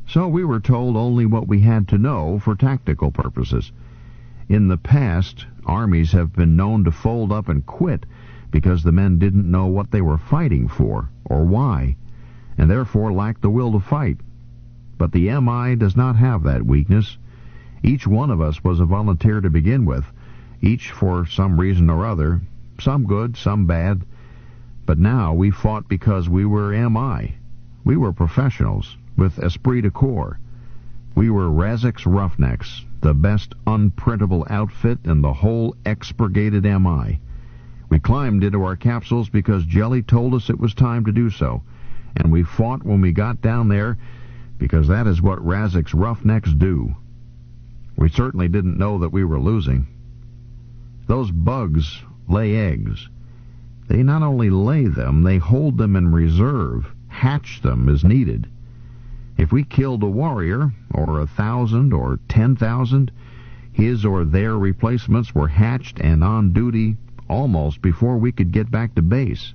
So we were told only what we had to know for tactical purposes. In the past, armies have been known to fold up and quit because the men didn't know what they were fighting for, or why, and therefore lacked the will to fight. But the MI does not have that weakness. Each one of us was a volunteer to begin with, each for some reason or other, some good, some bad. But now we fought because we were MI. We were professionals, with esprit de corps. We were Razek's Roughnecks, the best unprintable outfit in the whole expurgated MI. We climbed into our capsules because Jelly told us it was time to do so, and we fought when we got down there because that is what Razek's Roughnecks do. We certainly didn't know that we were losing. Those bugs lay eggs. They not only lay them, they hold them in reserve, hatch them as needed. If we killed a warrior, or 1,000 or 10,000, his or their replacements were hatched and on duty almost before we could get back to base.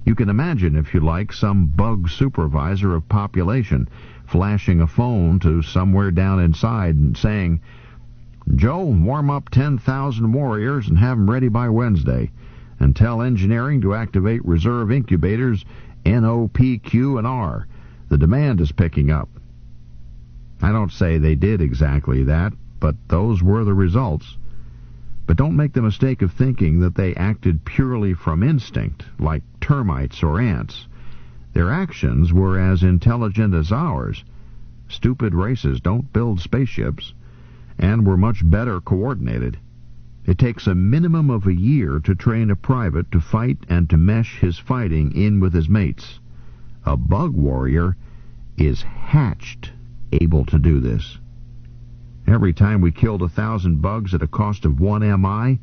You can imagine, if you like, some bug supervisor of population flashing a phone to somewhere down inside and saying, "Joe, warm up 10,000 warriors and have them ready by Wednesday, and tell engineering to activate reserve incubators NO, P, Q, and R. The demand is picking up." I don't say they did exactly that, but those were the results. But don't make the mistake of thinking that they acted purely from instinct, like termites or ants. Their actions were as intelligent as ours. Stupid races don't build spaceships, and were much better coordinated. It takes a minimum of a year to train a private to fight and to mesh his fighting in with his mates. A bug warrior is hatched able to do this. Every time we killed 1,000 bugs at a cost of 1 MI,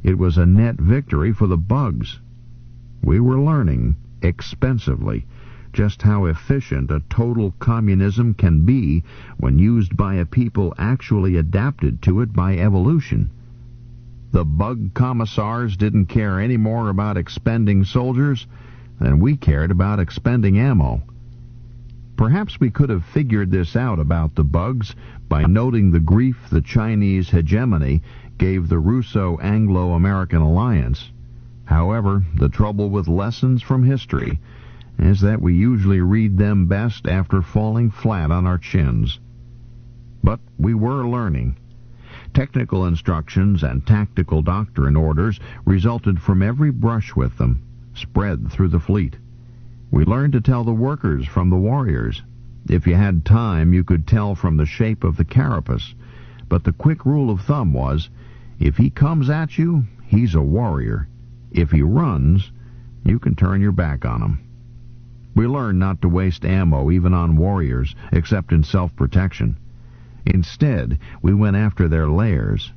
it was a net victory for the bugs. We were learning, expensively, just how efficient a total communism can be when used by a people actually adapted to it by evolution. The bug commissars didn't care any more about expending soldiers than we cared about expending ammo. Perhaps we could have figured this out about the bugs by noting the grief the Chinese hegemony gave the Russo-Anglo-American alliance. However, the trouble with lessons from history is that we usually read them best after falling flat on our chins. But we were learning. Technical instructions and tactical doctrine orders resulted from every brush with them, spread through the fleet. We learned to tell the workers from the warriors. If you had time, you could tell from the shape of the carapace. But the quick rule of thumb was, if he comes at you, he's a warrior. If he runs, you can turn your back on him. We learned not to waste ammo even on warriors, except in self-protection. Instead, we went after their lairs.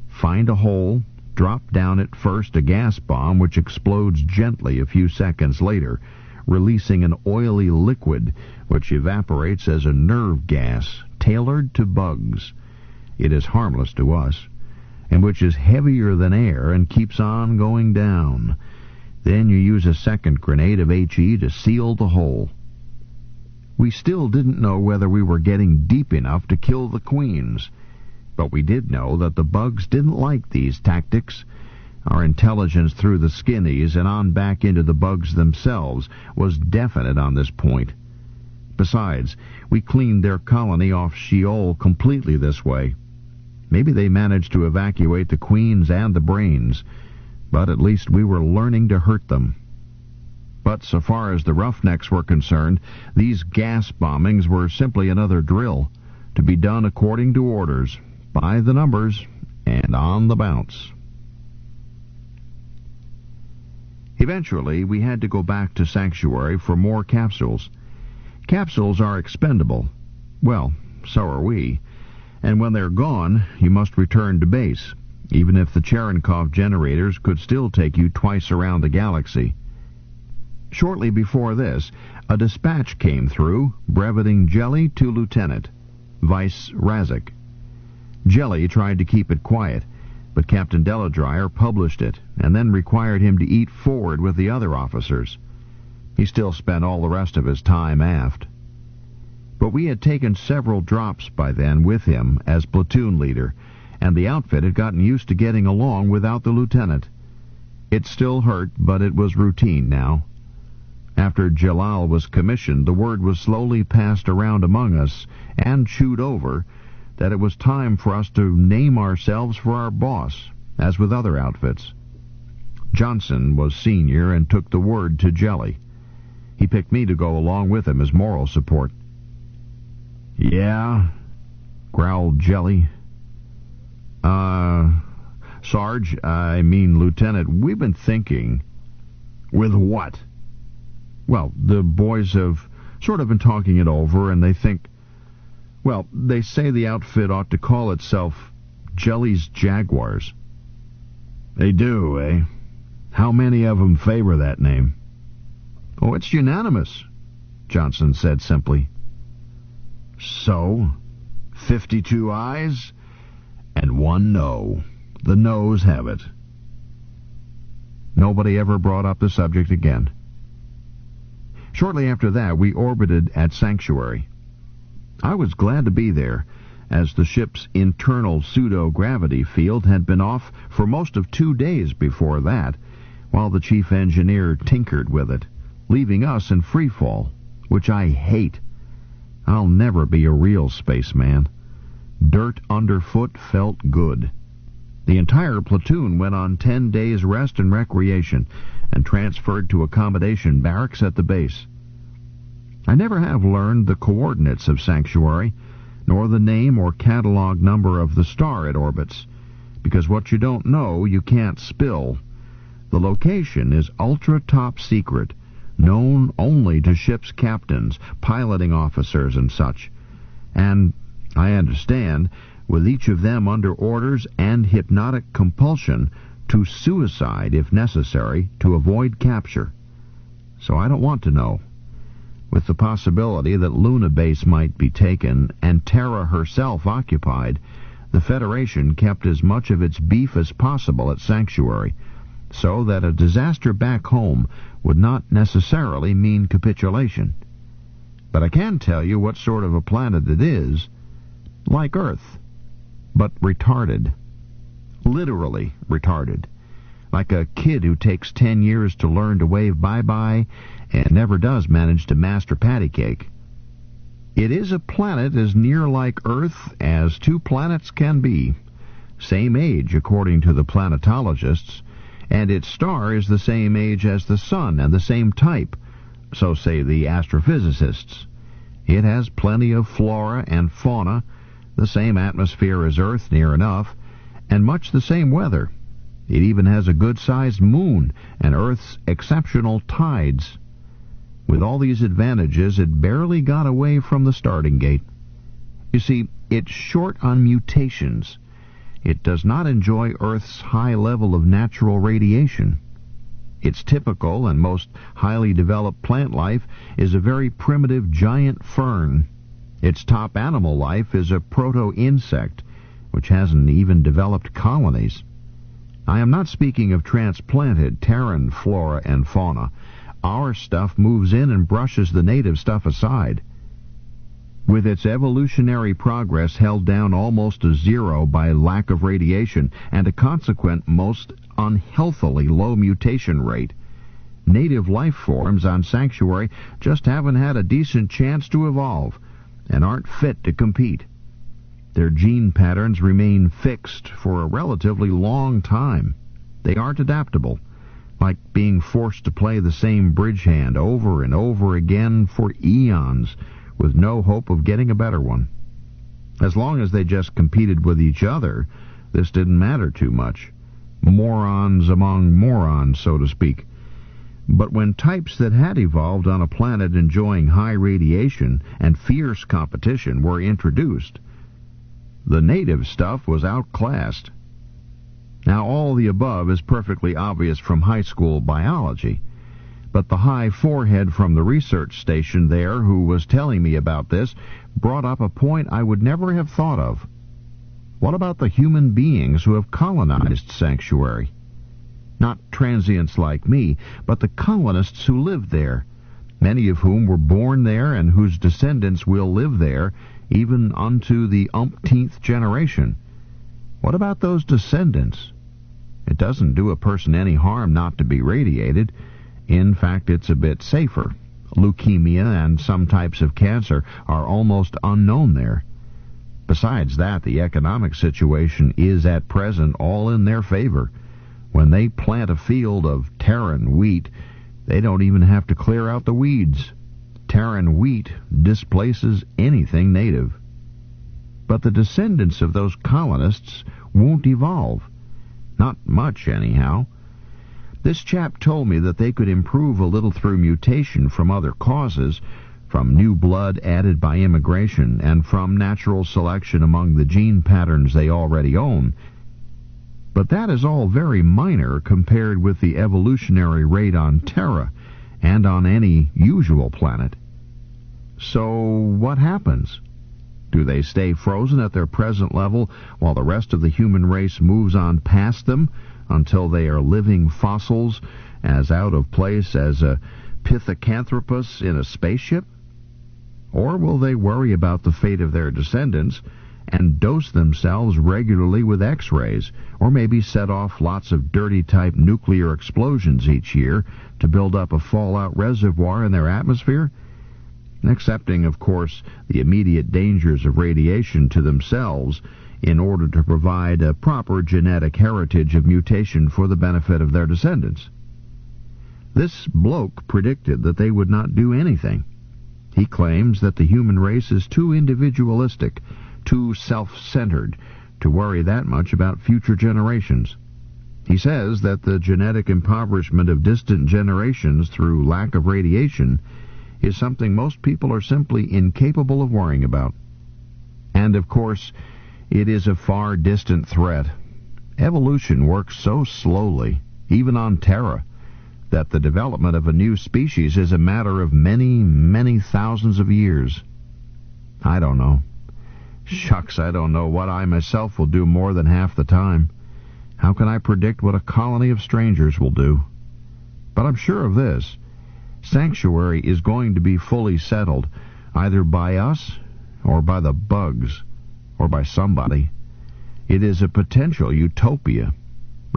Find a hole, drop down it first a gas bomb which explodes gently a few seconds later, releasing an oily liquid which evaporates as a nerve gas tailored to bugs. It is harmless to us, and which is heavier than air and keeps on going down. Then you use a second grenade of HE to seal the hole. We still didn't know whether we were getting deep enough to kill the queens, but we did know that the bugs didn't like these tactics. Our intelligence through the skinnies and on back into the bugs themselves was definite on this point. Besides, we cleaned their colony off Sheol completely this way. Maybe they managed to evacuate the queens and the brains, but at least we were learning to hurt them. But so far as the roughnecks were concerned, these gas bombings were simply another drill, to be done according to orders, by the numbers, and on the bounce. Eventually, we had to go back to Sanctuary for more capsules. Capsules are expendable. Well, so are we. And when they're gone, you must return to base, even if the Cherenkov generators could still take you twice around the galaxy. Shortly before this, a dispatch came through, breveting Jelly to Lieutenant, Vice Razik. Jelly tried to keep it quiet, but Captain Deladryer published it, and then required him to eat forward with the other officers. He still spent all the rest of his time aft. But we had taken several drops by then with him as platoon leader, and the outfit had gotten used to getting along without the lieutenant. It still hurt, but it was routine now. After Jalal was commissioned, the word was slowly passed around among us, and chewed over, that it was time for us to name ourselves for our boss, as with other outfits. Johnson was senior and took the word to Jelly. He picked me to go along with him as moral support. "Yeah," growled Jelly. Sarge, I mean Lieutenant, we've been thinking." "With what?" "Well, the boys have sort of been talking it over, and they think... Well, they say the outfit ought to call itself Jelly's Jaguars." "They do, eh? How many of them favor that name?" "Oh, it's unanimous," Johnson said simply. "So, 52 ayes and 1 no. The noes have it." Nobody ever brought up the subject again. Shortly after that, we orbited at Sanctuary. I was glad to be there, as the ship's internal pseudo-gravity field had been off for most of 2 days before that, while the chief engineer tinkered with it, leaving us in free fall, which I hate. I'll never be a real spaceman. Dirt underfoot felt good. The entire platoon went on 10 days' rest and recreation, and transferred to accommodation barracks at the base. I never have learned the coordinates of Sanctuary, nor the name or catalog number of the star it orbits, because what you don't know you can't spill. The location is ultra-top secret, known only to ship's captains, piloting officers, and such. And, I understand, with each of them under orders and hypnotic compulsion to suicide if necessary to avoid capture. So I don't want to know. With the possibility that Luna Base might be taken and Terra herself occupied, the Federation kept as much of its beef as possible at Sanctuary, so that a disaster back home would not necessarily mean capitulation. But I can tell you what sort of a planet it is. Like Earth, but retarded. Literally retarded. Like a kid who takes 10 years to learn to wave bye-bye and never does manage to master patty cake. It is a planet as near like Earth as two planets can be. Same age, according to the planetologists, and its star is the same age as the Sun and the same type, so say the astrophysicists. It has plenty of flora and fauna, the same atmosphere as Earth near enough, and much the same weather. It even has a good-sized moon and Earth's exceptional tides. With all these advantages, it barely got away from the starting gate. You see, it's short on mutations. It does not enjoy Earth's high level of natural radiation. Its typical and most highly developed plant life is a very primitive giant fern. Its top animal life is a proto-insect, which hasn't even developed colonies. I am not speaking of transplanted Terran flora and fauna. Our stuff moves in and brushes the native stuff aside. With its evolutionary progress held down almost to zero by lack of radiation and a consequent most unhealthily low mutation rate, native life forms on Sanctuary just haven't had a decent chance to evolve and aren't fit to compete. Their gene patterns remain fixed for a relatively long time. They aren't adaptable, like being forced to play the same bridge hand over and over again for eons, with no hope of getting a better one. As long as they just competed with each other, this didn't matter too much. Morons among morons, so to speak. But when types that had evolved on a planet enjoying high radiation and fierce competition were introduced, the native stuff was outclassed. Now, all the above is perfectly obvious from high school biology, but the high forehead from the research station there who was telling me about this brought up a point I would never have thought of. What about the human beings who have colonized Sanctuary? Not transients like me, but the colonists who lived there, many of whom were born there and whose descendants will live there even unto the umpteenth generation. What about those descendants? It doesn't do a person any harm not to be radiated. In fact, it's a bit safer. Leukemia and some types of cancer are almost unknown there. Besides that, the economic situation is at present all in their favor. When they plant a field of Terran wheat, they don't even have to clear out the weeds. Terran wheat displaces anything native. But the descendants of those colonists won't evolve. Not much, anyhow. This chap told me that they could improve a little through mutation from other causes, from new blood added by immigration, and from natural selection among the gene patterns they already own. But that is all very minor compared with the evolutionary rate on Terra, and on any usual planet. So what happens? Do they stay frozen at their present level while the rest of the human race moves on past them until they are living fossils as out of place as a Pithecanthropus in a spaceship? Or will they worry about the fate of their descendants and dose themselves regularly with X-rays, or maybe set off lots of dirty-type nuclear explosions each year to build up a fallout reservoir in their atmosphere? Accepting, of course, the immediate dangers of radiation to themselves in order to provide a proper genetic heritage of mutation for the benefit of their descendants. This bloke predicted that they would not do anything. He claims that the human race is too individualistic, too self-centered, to worry that much about future generations. He says that the genetic impoverishment of distant generations through lack of radiation is something most people are simply incapable of worrying about. And, of course, it is a far distant threat. Evolution works so slowly, even on Terra, that the development of a new species is a matter of many, many thousands of years. I don't know. Shucks, I don't know what I myself will do more than half the time. How can I predict what a colony of strangers will do? But I'm sure of this. Sanctuary is going to be fully settled, either by us, or by the bugs, or by somebody. It is a potential utopia,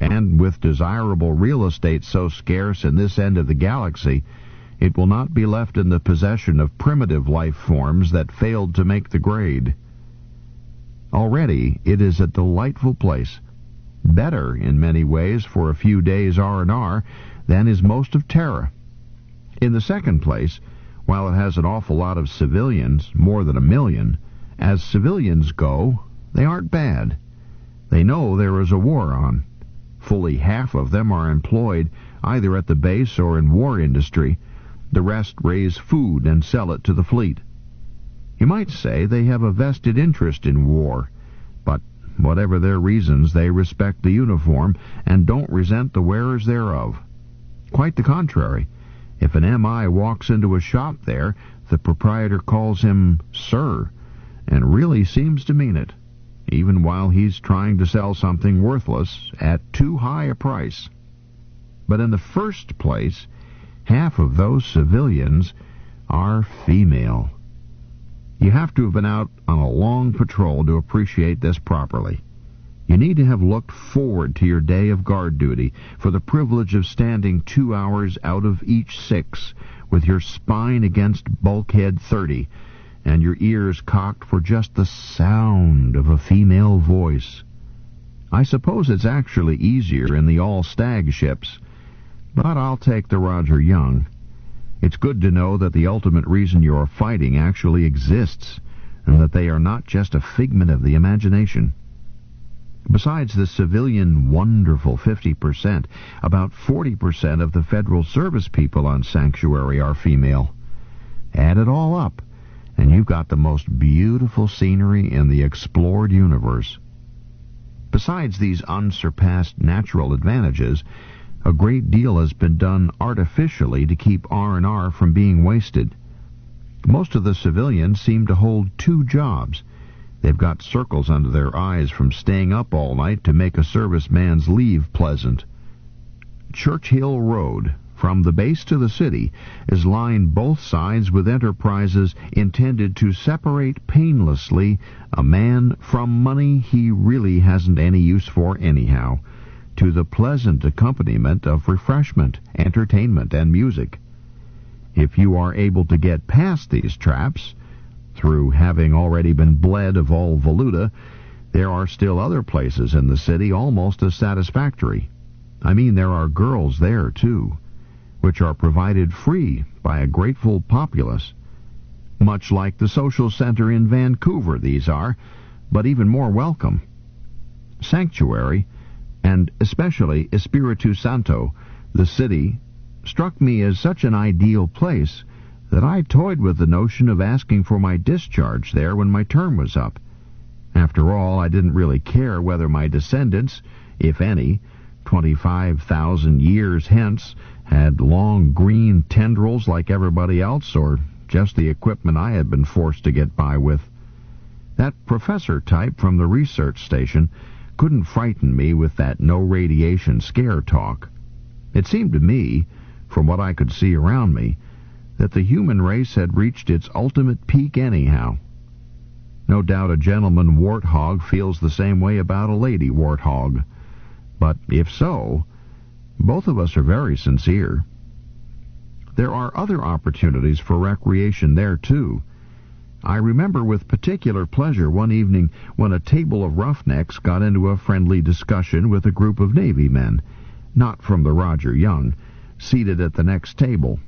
and with desirable real estate so scarce in this end of the galaxy, it will not be left in the possession of primitive life forms that failed to make the grade. Already it is a delightful place, better in many ways for a few days R&R than is most of Terra. In the second place, while it has an awful lot of civilians, more than 1 million, as civilians go, they aren't bad. They know there is a war on. Fully half of them are employed either at the base or in war industry. The rest raise food and sell it to the fleet. You might say they have a vested interest in war, but whatever their reasons, they respect the uniform and don't resent the wearers thereof. Quite the contrary. If an MI walks into a shop there, the proprietor calls him Sir, and really seems to mean it, even while he's trying to sell something worthless at too high a price. But in the first place, half of those civilians are female. You have to have been out on a long patrol to appreciate this properly. You need to have looked forward to your day of guard duty for the privilege of standing 2 hours out of each 6 with your spine against bulkhead 30 and your ears cocked for just the sound of a female voice. I suppose it's actually easier in the all-stag ships, but I'll take the Roger Young. It's good to know that the ultimate reason you're fighting actually exists, and that they are not just a figment of the imagination. Besides the civilian wonderful 50%, about 40% of the Federal Service people on Sanctuary are female. Add it all up, and you've got the most beautiful scenery in the explored universe. Besides these unsurpassed natural advantages, a great deal has been done artificially to keep R&R from being wasted. Most of the civilians seem to hold 2 jobs. They've got circles under their eyes from staying up all night to make a serviceman's leave pleasant. Churchill Road, from the base to the city, is lined both sides with enterprises intended to separate painlessly a man from money he really hasn't any use for anyhow, to the pleasant accompaniment of refreshment, entertainment, and music. If you are able to get past these traps, through having already been bled of all valuta, there are still other places in the city almost as satisfactory. I mean, there are girls there, too, which are provided free by a grateful populace. Much like the social center in Vancouver, these are, but even more welcome. Sanctuary, and especially Espiritu Santo, the city, struck me as such an ideal place that I toyed with the notion of asking for my discharge there when my term was up. After all, I didn't really care whether my descendants, if any, 25,000 years hence, had long green tendrils like everybody else, or just the equipment I had been forced to get by with. That professor type from the research station couldn't frighten me with that no-radiation scare talk. It seemed to me, from what I could see around me, that the human race had reached its ultimate peak anyhow. No doubt a gentleman warthog feels the same way about a lady warthog. But if so, both of us are very sincere. There are other opportunities for recreation there, too. I remember with particular pleasure one evening when a table of roughnecks got into a friendly discussion with a group of Navy men, not from the Roger Young, seated at the next table.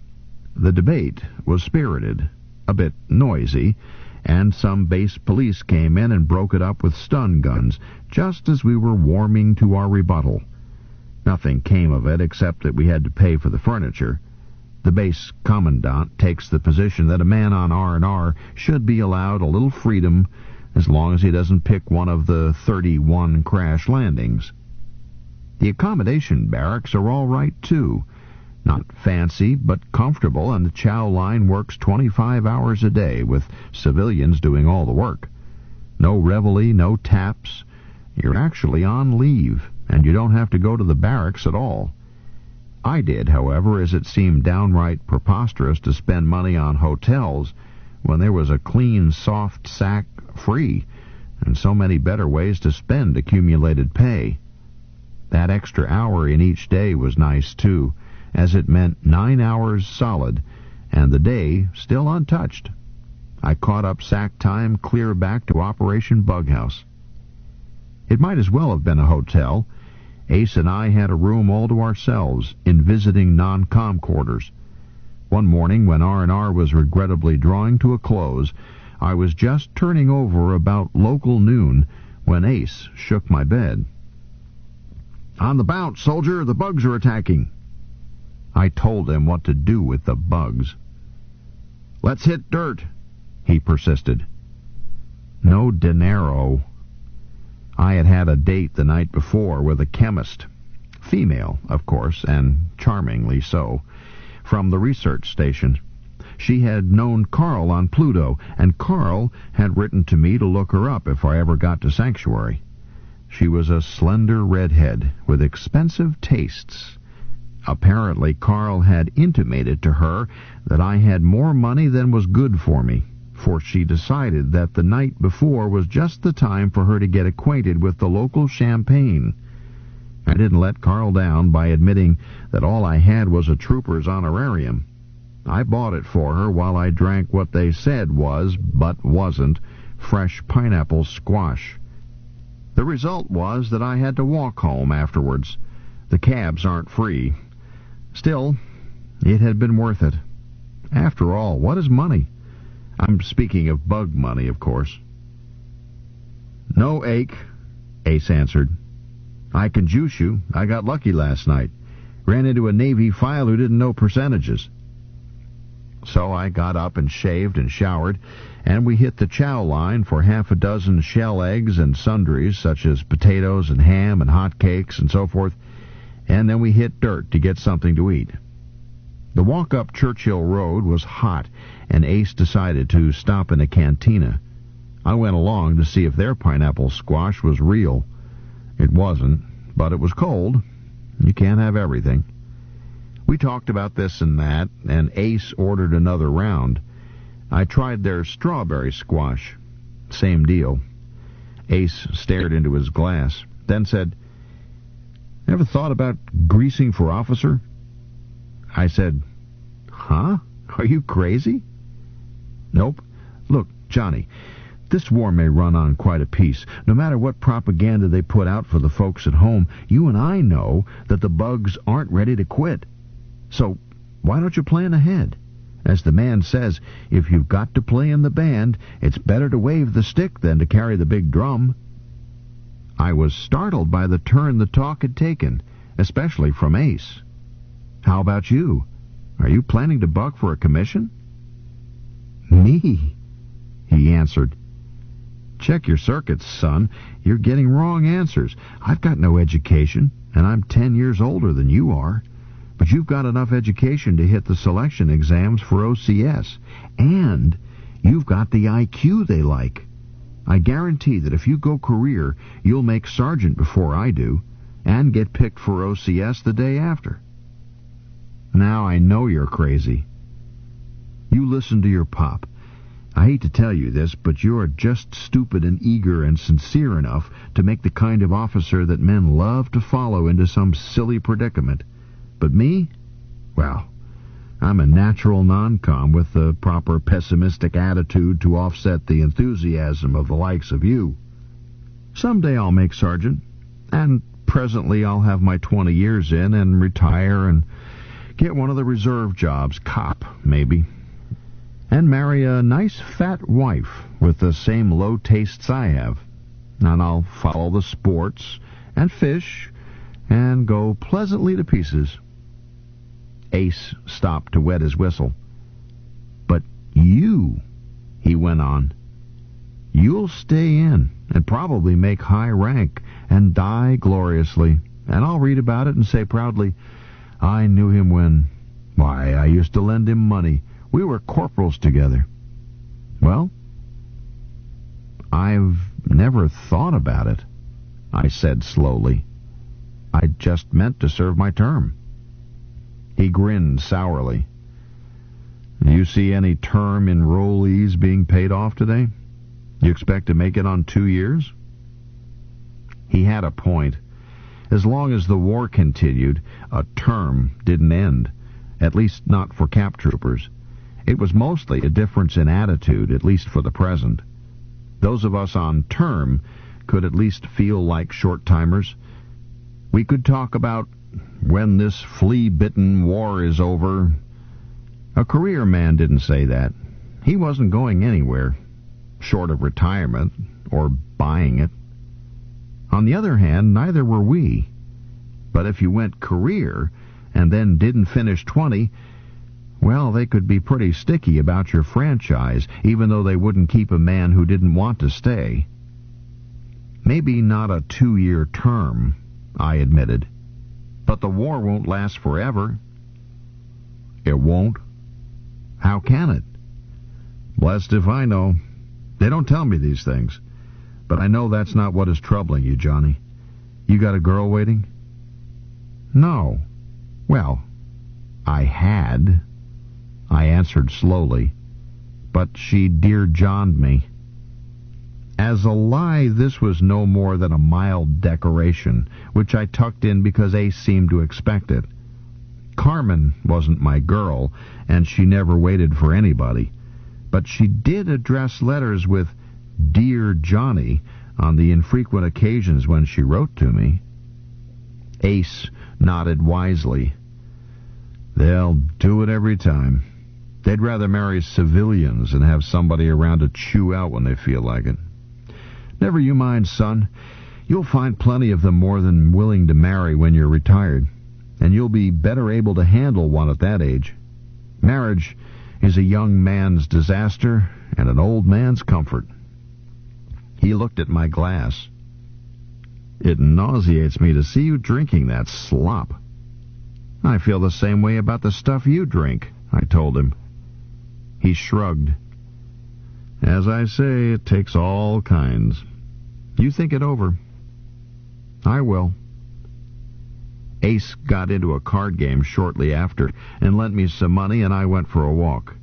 The debate was spirited, a bit noisy, and some base police came in and broke it up with stun guns, just as we were warming to our rebuttal. Nothing came of it except that we had to pay for the furniture. The base commandant takes the position that a man on R&R should be allowed a little freedom as long as he doesn't pick one of the 31 crash landings. The accommodation barracks are all right, too. Not fancy, but comfortable, and the chow line works 25 hours a day, with civilians doing all the work. No reveille, no taps. You're actually on leave, and you don't have to go to the barracks at all. I did, however, as it seemed downright preposterous to spend money on hotels when there was a clean, soft sack free, and so many better ways to spend accumulated pay. That extra hour in each day was nice, too, as it meant 9 hours solid and the day still untouched. I caught up sack time clear back to Operation Bughouse. It might as well have been a hotel. Ace and I had a room all to ourselves in visiting non-com quarters. One morning when R&R was regrettably drawing to a close, I was just turning over about local noon when Ace shook my bed. "On the bounce, soldier, the bugs are attacking." I told him what to do with the bugs. "Let's hit dirt," he persisted. No dinero. I had had a date the night before with a chemist, female, of course, and charmingly so, from the research station. She had known Carl on Pluto, and Carl had written to me to look her up if I ever got to Sanctuary. She was a slender redhead with expensive tastes. Apparently Carl had intimated to her that I had more money than was good for me, for she decided that the night before was just the time for her to get acquainted with the local champagne. I didn't let Carl down by admitting that all I had was a trooper's honorarium. I bought it for her while I drank what they said was, but wasn't, fresh pineapple squash. The result was that I had to walk home afterwards. The cabs aren't free. Still, it had been worth it. After all, what is money? I'm speaking of bug money, of course. "No ache," Ace answered. "I can juice you. I got lucky last night. Ran into a Navy file who didn't know percentages." So I got up and shaved and showered, and we hit the chow line for half a dozen shell eggs and sundries, such as potatoes and ham and hot cakes and so forth, and then we hit dirt to get something to eat. The walk up Churchill Road was hot, and Ace decided to stop in a cantina. I went along to see if their pineapple squash was real. It wasn't, but it was cold. You can't have everything. We talked about this and that, and Ace ordered another round. I tried their strawberry squash. Same deal. Ace stared into his glass, then said, "Ever thought about greasing for officer?" I said, "Huh? Are you crazy?" "Nope. Look, Johnny, this war may run on quite a piece. No matter what propaganda they put out for the folks at home, you and I know that the bugs aren't ready to quit. So why don't you plan ahead? As the man says, if you've got to play in the band, it's better to wave the stick than to carry the big drum." I was startled by the turn the talk had taken, especially from Ace. "How about you? Are you planning to buck for a commission?" "Me?" he answered. "Check your circuits, son. You're getting wrong answers. I've got no education, and I'm 10 years older than you are. But you've got enough education to hit the selection exams for OCS, and you've got the IQ they like. I guarantee that if you go career, you'll make sergeant before I do, and get picked for OCS the day after." "Now I know you're crazy." "You listen to your pop. I hate to tell you this, but you're just stupid and eager and sincere enough to make the kind of officer that men love to follow into some silly predicament. But me? Well, I'm a natural non-com with the proper pessimistic attitude to offset the enthusiasm of the likes of you. Someday I'll make sergeant, and presently I'll have my 20 years in and retire and get one of the reserve jobs, cop, maybe, and marry a nice fat wife with the same low tastes I have. And I'll follow the sports and fish and go pleasantly to pieces." Ace stopped to wet his whistle. "But you," he went on, "you'll stay in and probably make high rank and die gloriously, and I'll read about it and say proudly, 'I knew him when, why, I used to lend him money. We were corporals together.' Well, I've never thought about it," I said slowly. "I just meant to serve my term." He grinned sourly. "Do you see any term enrollees being paid off today? You expect to make it on 2 years?" He had a point. As long as the war continued, a term didn't end, at least not for cap troopers. It was mostly a difference in attitude, at least for the present. Those of us on term could at least feel like short-timers. We could talk about when this flea-bitten war is over. A career man didn't say that. He wasn't going anywhere, short of retirement or buying it. On the other hand, neither were we. But if you went career and then didn't finish 20, well, they could be pretty sticky about your franchise, even though they wouldn't keep a man who didn't want to stay. Maybe not a 2-year term, I admitted. But the war won't last forever. It won't? How can it? Blessed if I know. They don't tell me these things. But I know that's not what is troubling you, Johnny. You got a girl waiting? No. Well, I had, I answered slowly, but she dear John'd me. As a lie, this was no more than a mild decoration, which I tucked in because Ace seemed to expect it. Carmen wasn't my girl, and she never waited for anybody, but she did address letters with Dear Johnny on the infrequent occasions when she wrote to me. Ace nodded wisely. They'll do it every time. They'd rather marry civilians than have somebody around to chew out when they feel like it. Never you mind, son. You'll find plenty of them more than willing to marry when you're retired, and you'll be better able to handle one at that age. Marriage is a young man's disaster and an old man's comfort. He looked at my glass. It nauseates me to see you drinking that slop. I feel the same way about the stuff you drink, I told him. He shrugged. As I say, it takes all kinds. You think it over. I will. Ace got into a card game shortly after and lent me some money, and I went for a walk.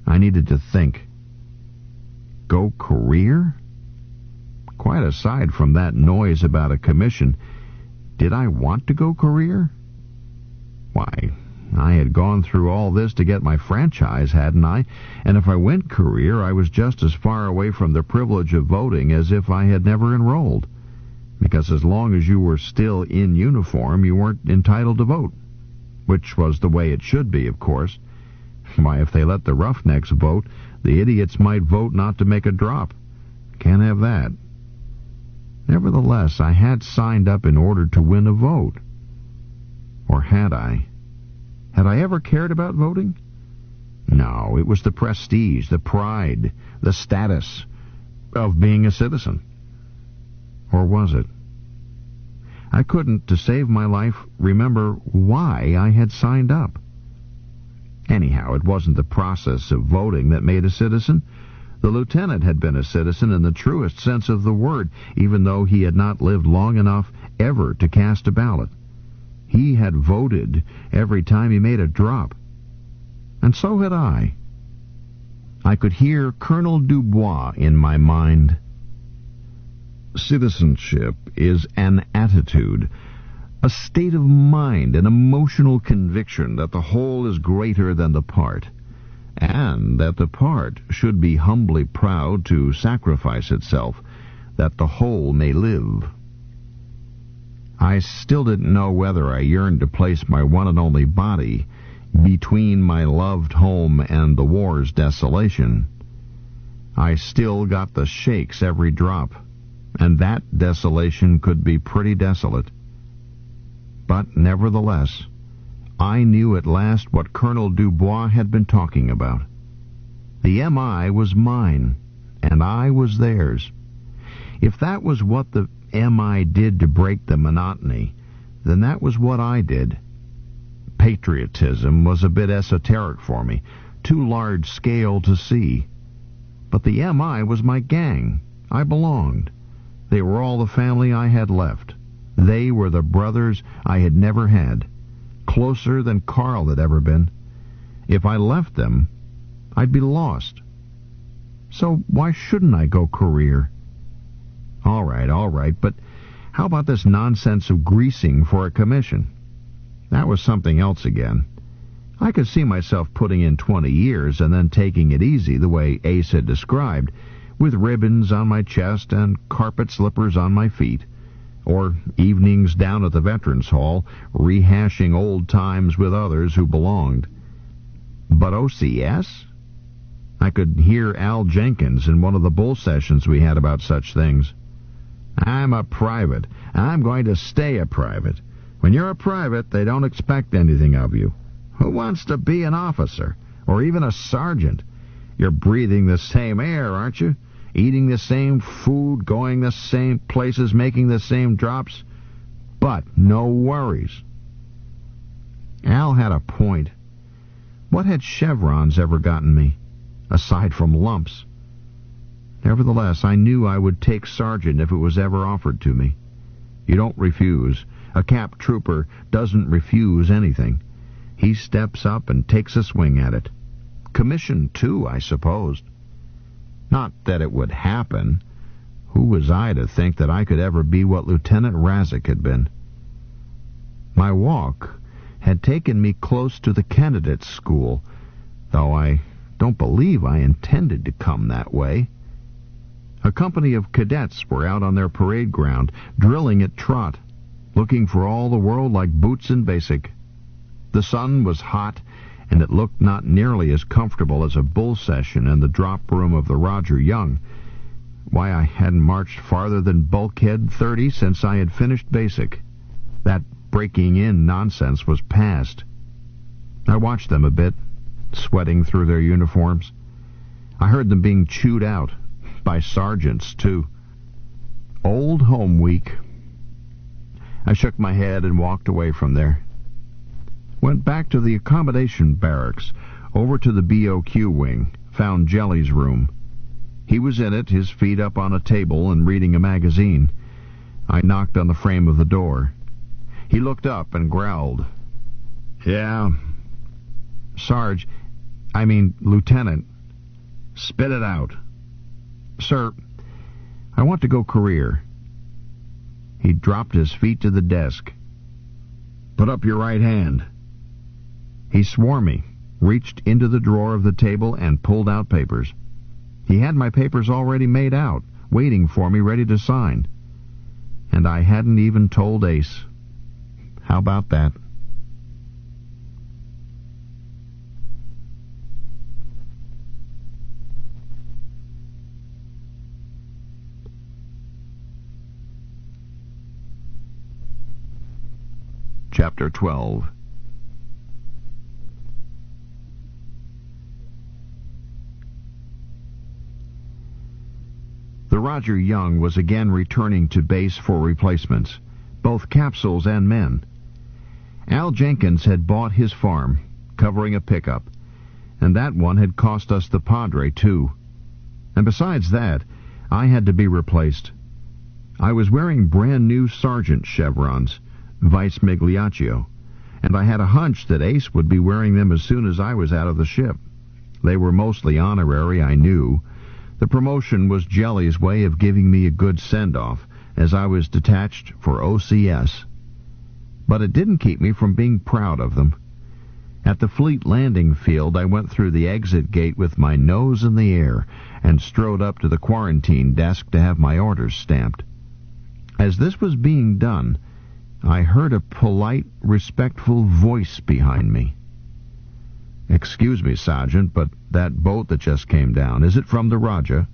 I needed to think. Go career? Quite aside from that noise about a commission, did I want to go career? Why, I had gone through all this to get my franchise, hadn't I? And if I went career, I was just as far away from the privilege of voting as if I had never enrolled. Because as long as you were still in uniform, you weren't entitled to vote. Which was the way it should be, of course. Why, if they let the roughnecks vote, the idiots might vote not to make a drop. Can't have that. Nevertheless, I had signed up in order to win a vote. Or had I? Had I ever cared about voting? No, it was the prestige, the pride, the status of being a citizen. Or was it? I couldn't, to save my life, remember why I had signed up. Anyhow, it wasn't the process of voting that made a citizen. The lieutenant had been a citizen in the truest sense of the word, even though he had not lived long enough ever to cast a ballot. He had voted every time he made a drop. And so had I. I could hear Colonel Dubois in my mind. Citizenship is an attitude, a state of mind, an emotional conviction that the whole is greater than the part, and that the part should be humbly proud to sacrifice itself, that the whole may live. I still didn't know whether I yearned to place my one and only body between my loved home and the war's desolation. I still got the shakes every drop, and that desolation could be pretty desolate. But nevertheless, I knew at last what Colonel Dubois had been talking about. The M.I. was mine, and I was theirs. If that was what the M.I. did to break the monotony, then that was what I did. Patriotism was a bit esoteric for me, too large scale to see. But the M.I. was my gang. I belonged. They were all the family I had left. They were the brothers I had never had, closer than Carl had ever been. If I left them, I'd be lost. So why shouldn't I go career? All right, but how about this nonsense of greasing for a commission? That was something else again. I could see myself putting in 20 years and then taking it easy the way Ace had described, with ribbons on my chest and carpet slippers on my feet, or evenings down at the Veterans Hall rehashing old times with others who belonged. But OCS? I could hear Al Jenkins in one of the bull sessions we had about such things. I'm a private. I'm going to stay a private. When you're a private, they don't expect anything of you. Who wants to be an officer, or even a sergeant? You're breathing the same air, aren't you? Eating the same food, going the same places, making the same drops. But no worries. Al had a point. What had chevrons ever gotten me, aside from lumps? Nevertheless, I knew I would take sergeant if it was ever offered to me. You don't refuse. A cap trooper doesn't refuse anything. He steps up and takes a swing at it. Commission, too, I supposed. Not that it would happen. Who was I to think that I could ever be what Lieutenant Razek had been? My walk had taken me close to the candidates' school, though I don't believe I intended to come that way. A company of cadets were out on their parade ground, drilling at trot, looking for all the world like boots in basic. The sun was hot, and it looked not nearly as comfortable as a bull session in the drop room of the Roger Young. Why, I hadn't marched farther than Bulkhead 30 since I had finished basic. That breaking in nonsense was past. I watched them a bit, sweating through their uniforms. I heard them being chewed out, by sergeants, too. Old home week. I shook my head and walked away from there. Went back to the accommodation barracks, over to the BOQ wing, found Jelly's room. He was in it, his feet up on a table and reading a magazine. I knocked on the frame of the door. He looked up and growled. "Yeah, Sarge, Lieutenant." "Spit it out." "Sir, I want to go career." He dropped his feet to the desk. "Put up your right hand." He swore me, reached into the drawer of the table and pulled out papers. He had my papers already made out, waiting for me, ready to sign. And I hadn't even told Ace. How about that? Chapter 12. The Roger Young was again returning to base for replacements, both capsules and men. Al Jenkins had bought his farm, covering a pickup, and that one had cost us the Padre, too. And besides that, I had to be replaced. I was wearing brand-new sergeant chevrons, Vice Migliaccio, and I had a hunch that Ace would be wearing them as soon as I was out of the ship. They were mostly honorary, I knew. The promotion was Jelly's way of giving me a good send-off, as I was detached for OCS. But it didn't keep me from being proud of them. At the Fleet Landing Field, I went through the exit gate with my nose in the air and strode up to the quarantine desk to have my orders stamped. As this was being done, I heard a polite, respectful voice behind me. "Excuse me, Sergeant, but that boat that just came down, is it from the Raja?"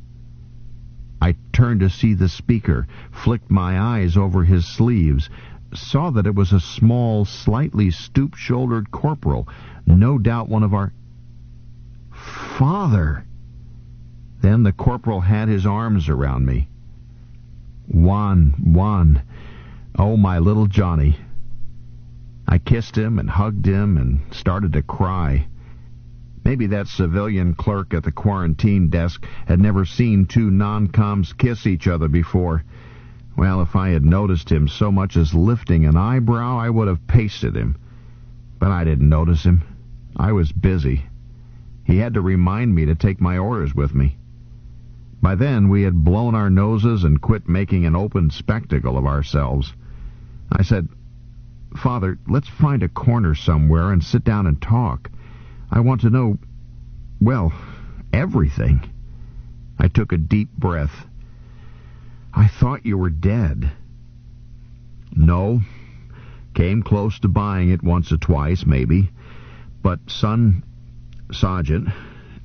I turned to see the speaker, flicked my eyes over his sleeves, saw that it was a small, slightly stoop-shouldered corporal, no doubt one of our... Father! Then the corporal had his arms around me. Juan, oh, my little Johnny. I kissed him and hugged him and started to cry. Maybe that civilian clerk at the quarantine desk had never seen two non-coms kiss each other before. Well, if I had noticed him so much as lifting an eyebrow, I would have pasted him. But I didn't notice him. I was busy. He had to remind me to take my orders with me. By then, we had blown our noses and quit making an open spectacle of ourselves. I said, "Father, let's find a corner somewhere and sit down and talk. I want to know, well, everything. I took a deep breath. I thought you were dead. No. Came close to buying it once or twice, maybe. But, son, Sergeant,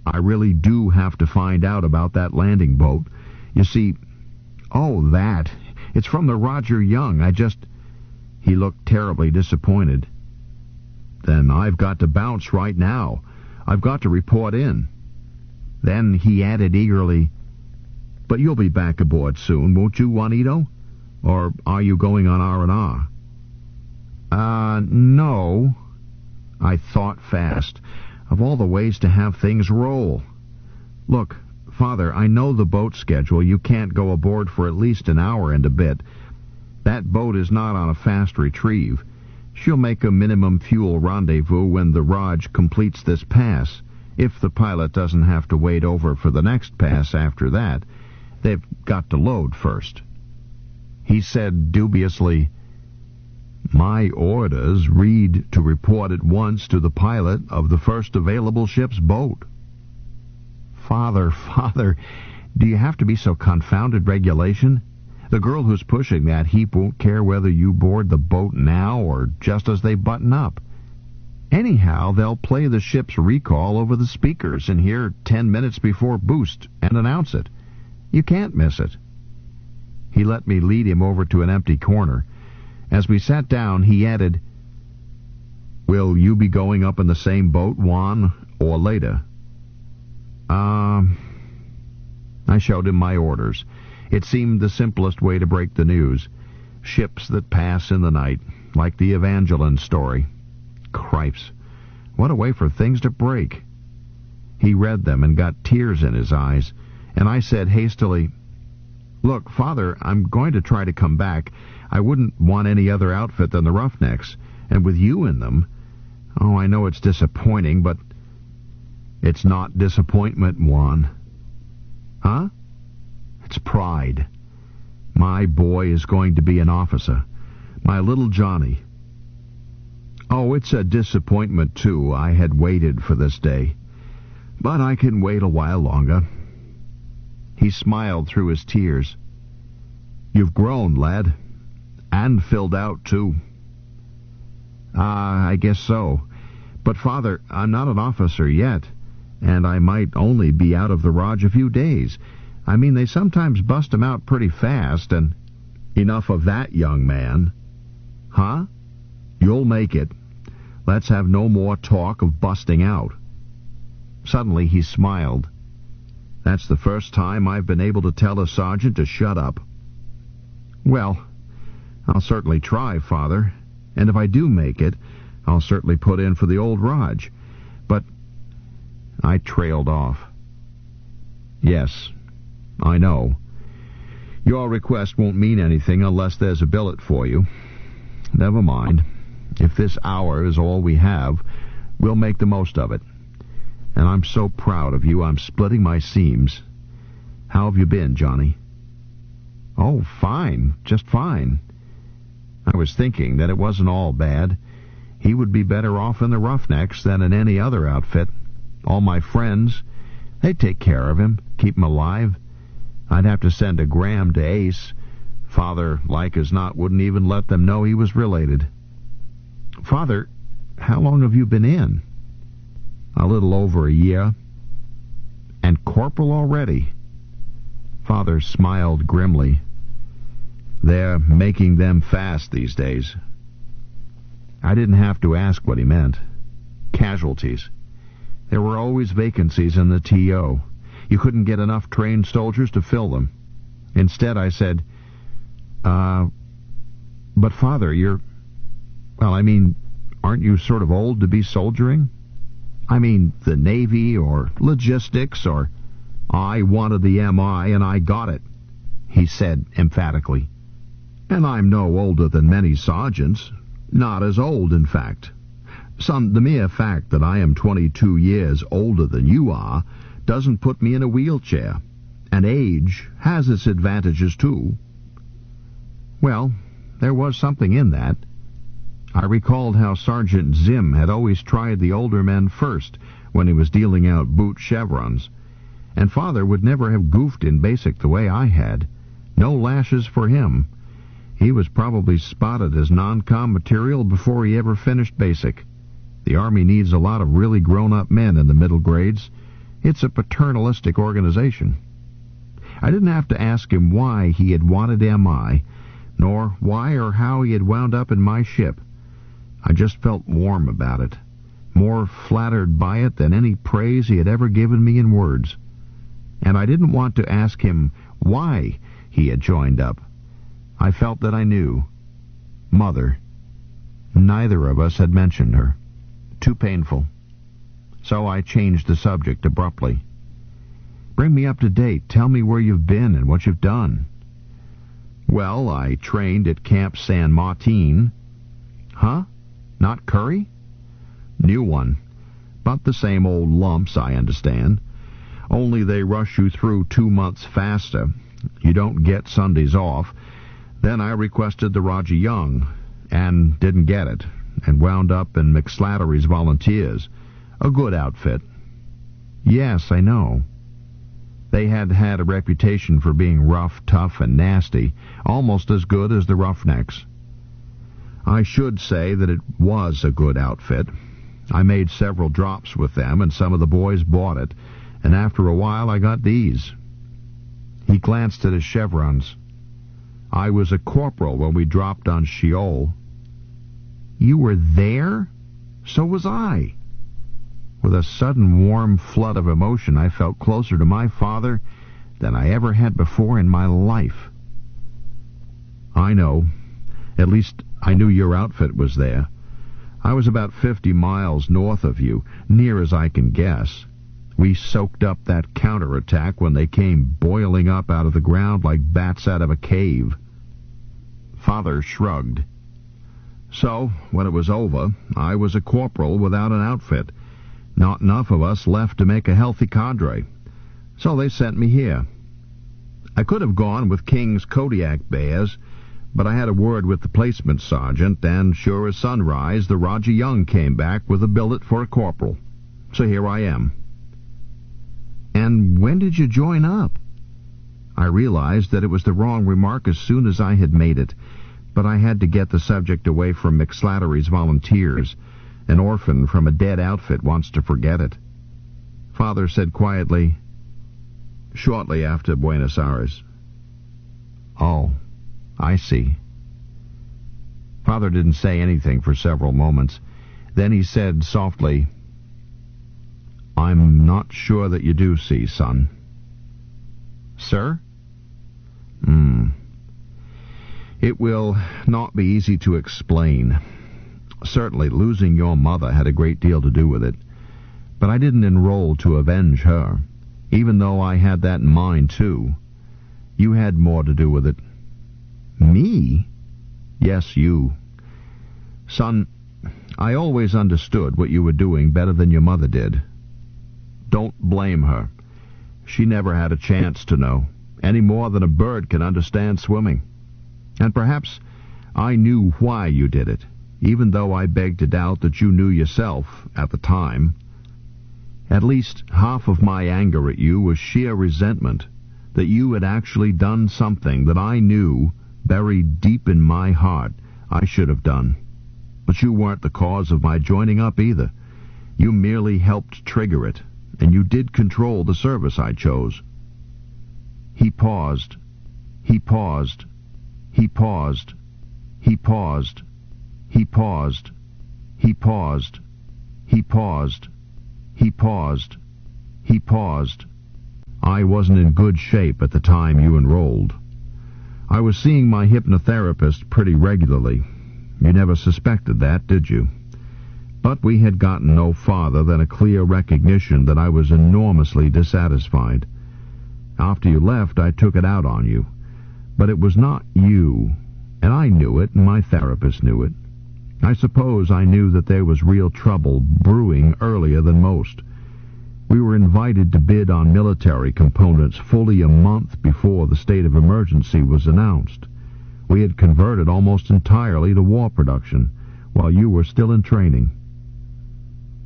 I really do have to find out about that landing boat. You see, oh, that. It's from the Roger Young. He looked terribly disappointed. Then I've got to bounce right now. I've got to report in. Then he added eagerly, but you'll be back aboard soon, won't you, Juanito? Or are you going on R&R? No. I thought fast. Of all the ways to have things roll. Look, Father, I know the boat schedule. You can't go aboard for at least an hour and a bit. That boat is not on a fast retrieve. She'll make a minimum fuel rendezvous when the Raj completes this pass. If the pilot doesn't have to wait over for the next pass after that, they've got to load first. He said dubiously, my orders read to report at once to the pilot of the first available ship's boat. Father, do you have to be so confounded regulation? The girl who's pushing that heap won't care whether you board the boat now or just as they button up. Anyhow, they'll play the ship's recall over the speakers in here 10 minutes before boost and announce it. You can't miss it. He let me lead him over to an empty corner. As we sat down, he added, will you be going up in the same boat, Juan, or later? I showed him my orders. It seemed the simplest way to break the news. Ships that pass in the night, like the Evangeline story. Cripes, what a way for things to break. He read them and got tears in his eyes, and I said hastily, look, Father, I'm going to try to come back. I wouldn't want any other outfit than the Roughnecks, and with you in them. Oh, I know it's disappointing, but it's not disappointment, Juan. Huh? It's pride. My boy is going to be an officer. My little Johnny. Oh, it's a disappointment, too. I had waited for this day. But I can wait a while longer. He smiled through his tears. You've grown, lad. And filled out, too. I guess so. But, Father, I'm not an officer yet, and I might only be out of the Raj a few days. I mean, they sometimes bust 'em out pretty fast, and... Enough of that, young man. Huh? You'll make it. Let's have no more talk of busting out. Suddenly he smiled. That's the first time I've been able to tell a sergeant to shut up. Well, I'll certainly try, Father, and if I do make it, I'll certainly put in for the old Raj. But I trailed off. Yes, I know. Your request won't mean anything unless there's a billet for you. Never mind. If this hour is all we have, we'll make the most of it. And I'm so proud of you, I'm splitting my seams. How have you been, Johnny? Oh, fine. Just fine. I was thinking that it wasn't all bad. He would be better off in the Roughnecks than in any other outfit. All my friends, they'd take care of him, keep him alive. I'd have to send a gram to Ace. Father, like as not, wouldn't even let them know he was related. Father, how long have you been in? A little over a year. And corporal already? Father smiled grimly. They're making them fast these days. I didn't have to ask what he meant. Casualties. There were always vacancies in the TO. You couldn't get enough trained soldiers to fill them. Instead, I said, but Father, aren't you sort of old to be soldiering? I mean, the Navy or logistics or... I wanted the MI and I got it, he said emphatically. And I'm no older than many sergeants. Not as old, in fact. Son, the mere fact that I am 22 years older than you are doesn't put me in a wheelchair. And age has its advantages, too. Well, there was something in that. I recalled how Sergeant Zim had always tried the older men first when he was dealing out boot chevrons, and Father would never have goofed in basic the way I had. No lashes for him. He was probably spotted as non-com material before he ever finished basic. The Army needs a lot of really grown-up men in the middle grades. It's a paternalistic organization. I didn't have to ask him why he had wanted MI, nor why or how he had wound up in my ship. I just felt warm about it, more flattered by it than any praise he had ever given me in words. And I didn't want to ask him why he had joined up. I felt that I knew. Mother. Neither of us had mentioned her. Too painful. So I changed the subject abruptly. Bring me up to date. Tell me where you've been and what you've done. Well, I trained at Camp San Martin. Huh? Not Curry? New one. But the same old lumps, I understand. Only they rush you through 2 months faster. You don't get Sundays off. Then I requested the Roger Young, and didn't get it, and wound up in McSlattery's Volunteers. A good outfit. Yes, I know. They had had a reputation for being rough, tough, and nasty, almost as good as the Roughnecks. I should say that it was a good outfit. I made several drops with them, and some of the boys bought it, and after a while I got these. He glanced at his chevrons. I was a corporal when we dropped on Sheol. You were there? So was I. With a sudden warm flood of emotion, I felt closer to my father than I ever had before in my life. I know. At least I knew your outfit was there. I was about 50 miles north of you, near as I can guess. We soaked up that counterattack when they came boiling up out of the ground like bats out of a cave. Father shrugged. So, when it was over, I was a corporal without an outfit. Not enough of us left to make a healthy cadre. So they sent me here. I could have gone with King's Kodiak Bears, but I had a word with the placement sergeant, and sure as sunrise, the Roger Young came back with a billet for a corporal. So here I am. And when did you join up? I realized that it was the wrong remark as soon as I had made it, but I had to get the subject away from McSlattery's Volunteers. An orphan from a dead outfit wants to forget it. Father said quietly, shortly after Buenos Aires. Oh, I see. Father didn't say anything for several moments. Then he said softly, I'm not sure that you do see, son. Sir? It will not be easy to explain. Certainly losing your mother had a great deal to do with it. But I didn't enroll to avenge her, even though I had that in mind, too. You had more to do with it. Me? Yes, you. Son, I always understood what you were doing better than your mother did. Don't blame her. She never had a chance to know, any more than a bird can understand swimming. And perhaps I knew why you did it, even though I beg to doubt that you knew yourself at the time. At least half of my anger at you was sheer resentment that you had actually done something that I knew, buried deep in my heart, I should have done. But you weren't the cause of my joining up either. You merely helped trigger it, and you did control the service I chose. He paused. He paused. He paused. He paused. He paused. He paused. He paused. He paused. He paused. I wasn't in good shape at the time you enrolled. I was seeing my hypnotherapist pretty regularly. You never suspected that, did you? But we had gotten no farther than a clear recognition that I was enormously dissatisfied. After you left, I took it out on you. But it was not you, and I knew it, and my therapist knew it. I suppose I knew that there was real trouble brewing earlier than most. We were invited to bid on military components fully a month before the state of emergency was announced. We had converted almost entirely to war production, while you were still in training.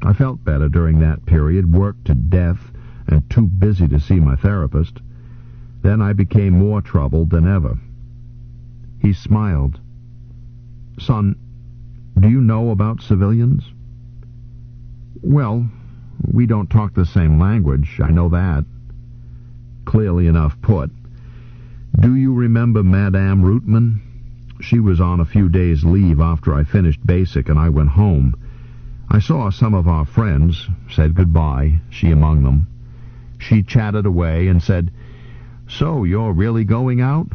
I felt better during that period, worked to death, and too busy to see my therapist. Then I became more troubled than ever. He smiled. Son, do you know about civilians? Well, we don't talk the same language, I know that. Clearly enough put. Do you remember Madame Rootman? She was on a few days' leave after I finished basic and I went home. I saw some of our friends, said goodbye, she among them. She chatted away and said, So, you're really going out?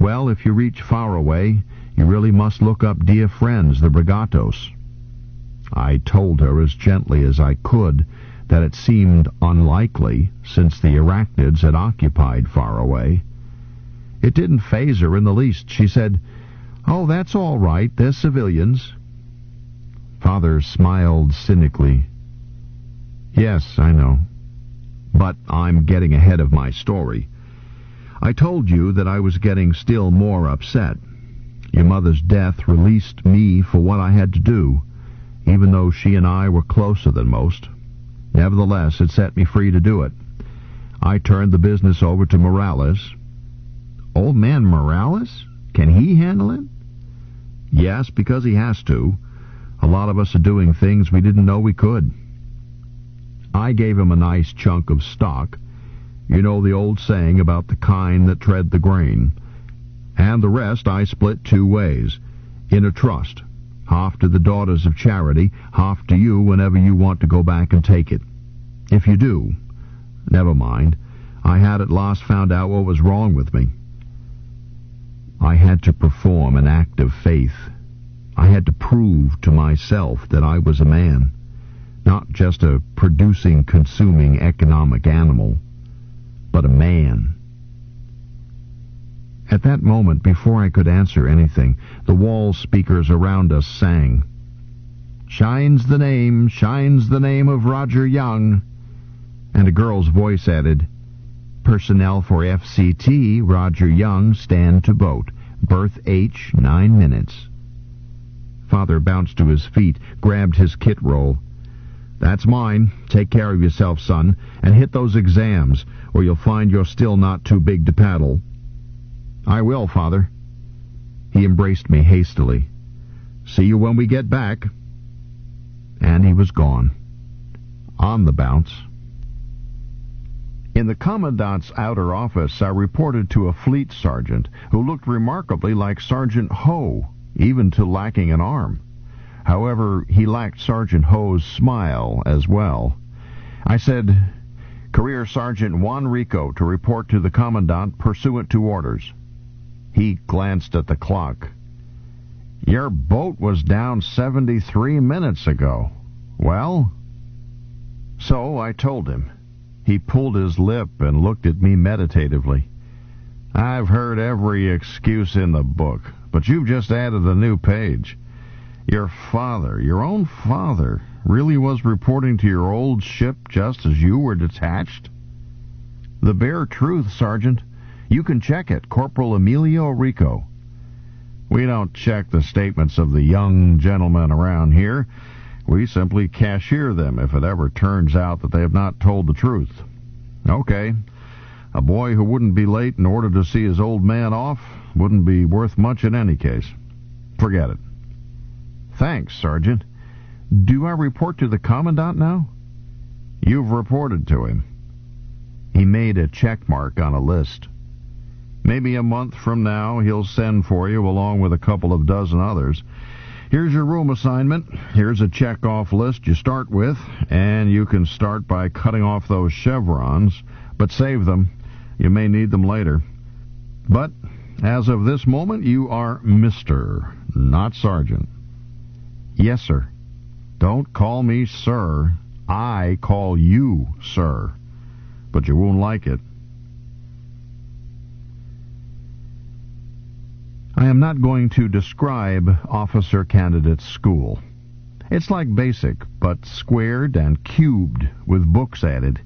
Well, if you reach Faraway, you really must look up dear friends, the Brigatos. I told her as gently as I could that it seemed unlikely, since the Arachnids had occupied Faraway. It didn't faze her in the least. She said, Oh, that's all right, they're civilians. Father smiled cynically. Yes, I know. But I'm getting ahead of my story. I told you that I was getting still more upset. Your mother's death released me for what I had to do, even though she and I were closer than most. Nevertheless, it set me free to do it. I turned the business over to Morales. Old man Morales? Can he handle it? Yes, because he has to. A lot of us are doing things we didn't know we could. I gave him a nice chunk of stock. You know the old saying about the kine that tread the grain. And the rest I split 2 ways. In a trust. Half to the Daughters of Charity, half to you whenever you want to go back and take it. If you do, never mind. I had at last found out what was wrong with me. I had to perform an act of faith. I had to prove to myself that I was a man, not just a producing, consuming economic animal, but a man. At that moment, before I could answer anything, the wall speakers around us sang, shines the name of Roger Young, and a girl's voice added, Personnel for FCT, Roger Young, stand to vote. Berth H, 9 minutes. Father bounced to his feet, grabbed his kit roll. That's mine. Take care of yourself, son, and hit those exams, or you'll find you're still not too big to paddle. I will, Father. He embraced me hastily. See you when we get back. And he was gone. On the bounce. In the Commandant's outer office, I reported to a fleet sergeant who looked remarkably like Sergeant Ho, even to lacking an arm. However, he lacked Sergeant Ho's smile as well. I said, Career Sergeant Juan Rico to report to the Commandant pursuant to orders. He glanced at the clock. Your boat was down 73 minutes ago. Well? So I told him. He pulled his lip and looked at me meditatively. I've heard every excuse in the book, but you've just added a new page. Your father, your own father, really was reporting to your old ship just as you were detached? The bare truth, Sergeant. You can check it, Corporal Emilio Rico. We don't check the statements of the young gentlemen around here. We simply cashier them if it ever turns out that they have not told the truth. Okay, a boy who wouldn't be late in order to see his old man off wouldn't be worth much in any case. Forget it. Thanks, Sergeant. Do I report to the Commandant now? You've reported to him. He made a check mark on a list. Maybe a month from now he'll send for you along with a couple of dozen others. Here's your room assignment. Here's a check-off list you start with, and you can start by cutting off those chevrons, but save them. You may need them later. But as of this moment, you are Mr., not Sergeant. Yes, sir. Don't call me sir. I call you sir. But you won't like it. I am not going to describe Officer Candidate School. It's like basic, but squared and cubed with books added.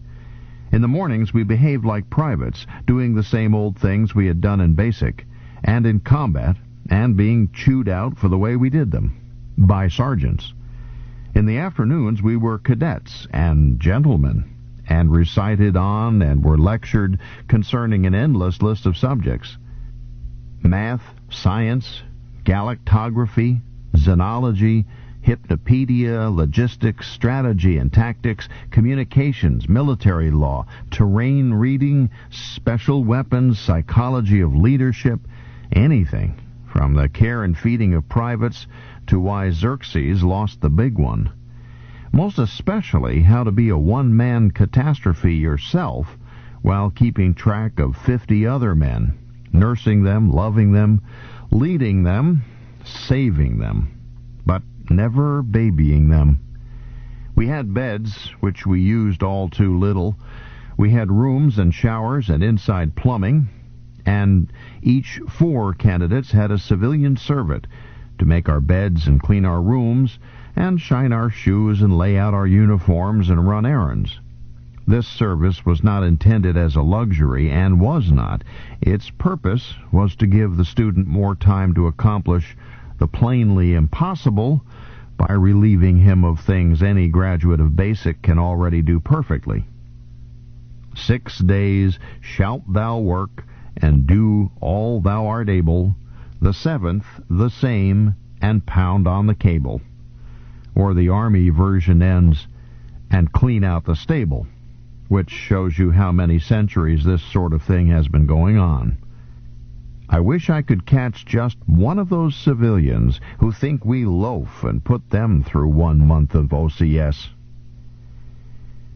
In the mornings we behaved like privates, doing the same old things we had done in basic, and in combat, and being chewed out for the way we did them. by sergeants. In the afternoons we were cadets and gentlemen, and recited on and were lectured concerning an endless list of subjects: math, science, galactography, xenology, hypnopedia, logistics, strategy and tactics, communications, military law, terrain reading, special weapons, psychology of leadership, anything, from the care and feeding of privates to why Xerxes lost the big one. Most especially how to be a one-man catastrophe yourself while keeping track of 50 other men, nursing them, loving them, leading them, saving them, but never babying them. We had beds, which we used all too little. We had rooms and showers and inside plumbing, and each 4 candidates had a civilian servant to make our beds and clean our rooms and shine our shoes and lay out our uniforms and run errands. This service was not intended as a luxury, and was not. Its purpose was to give the student more time to accomplish the plainly impossible by relieving him of things any graduate of basic can already do perfectly. 6 days shalt thou work, and do all thou art able, the 7th the same, and pound on the cable. Or the Army version ends, and clean out the stable, which shows you how many centuries this sort of thing has been going on. I wish I could catch just one of those civilians who think we loaf and put them through 1 month of OCS.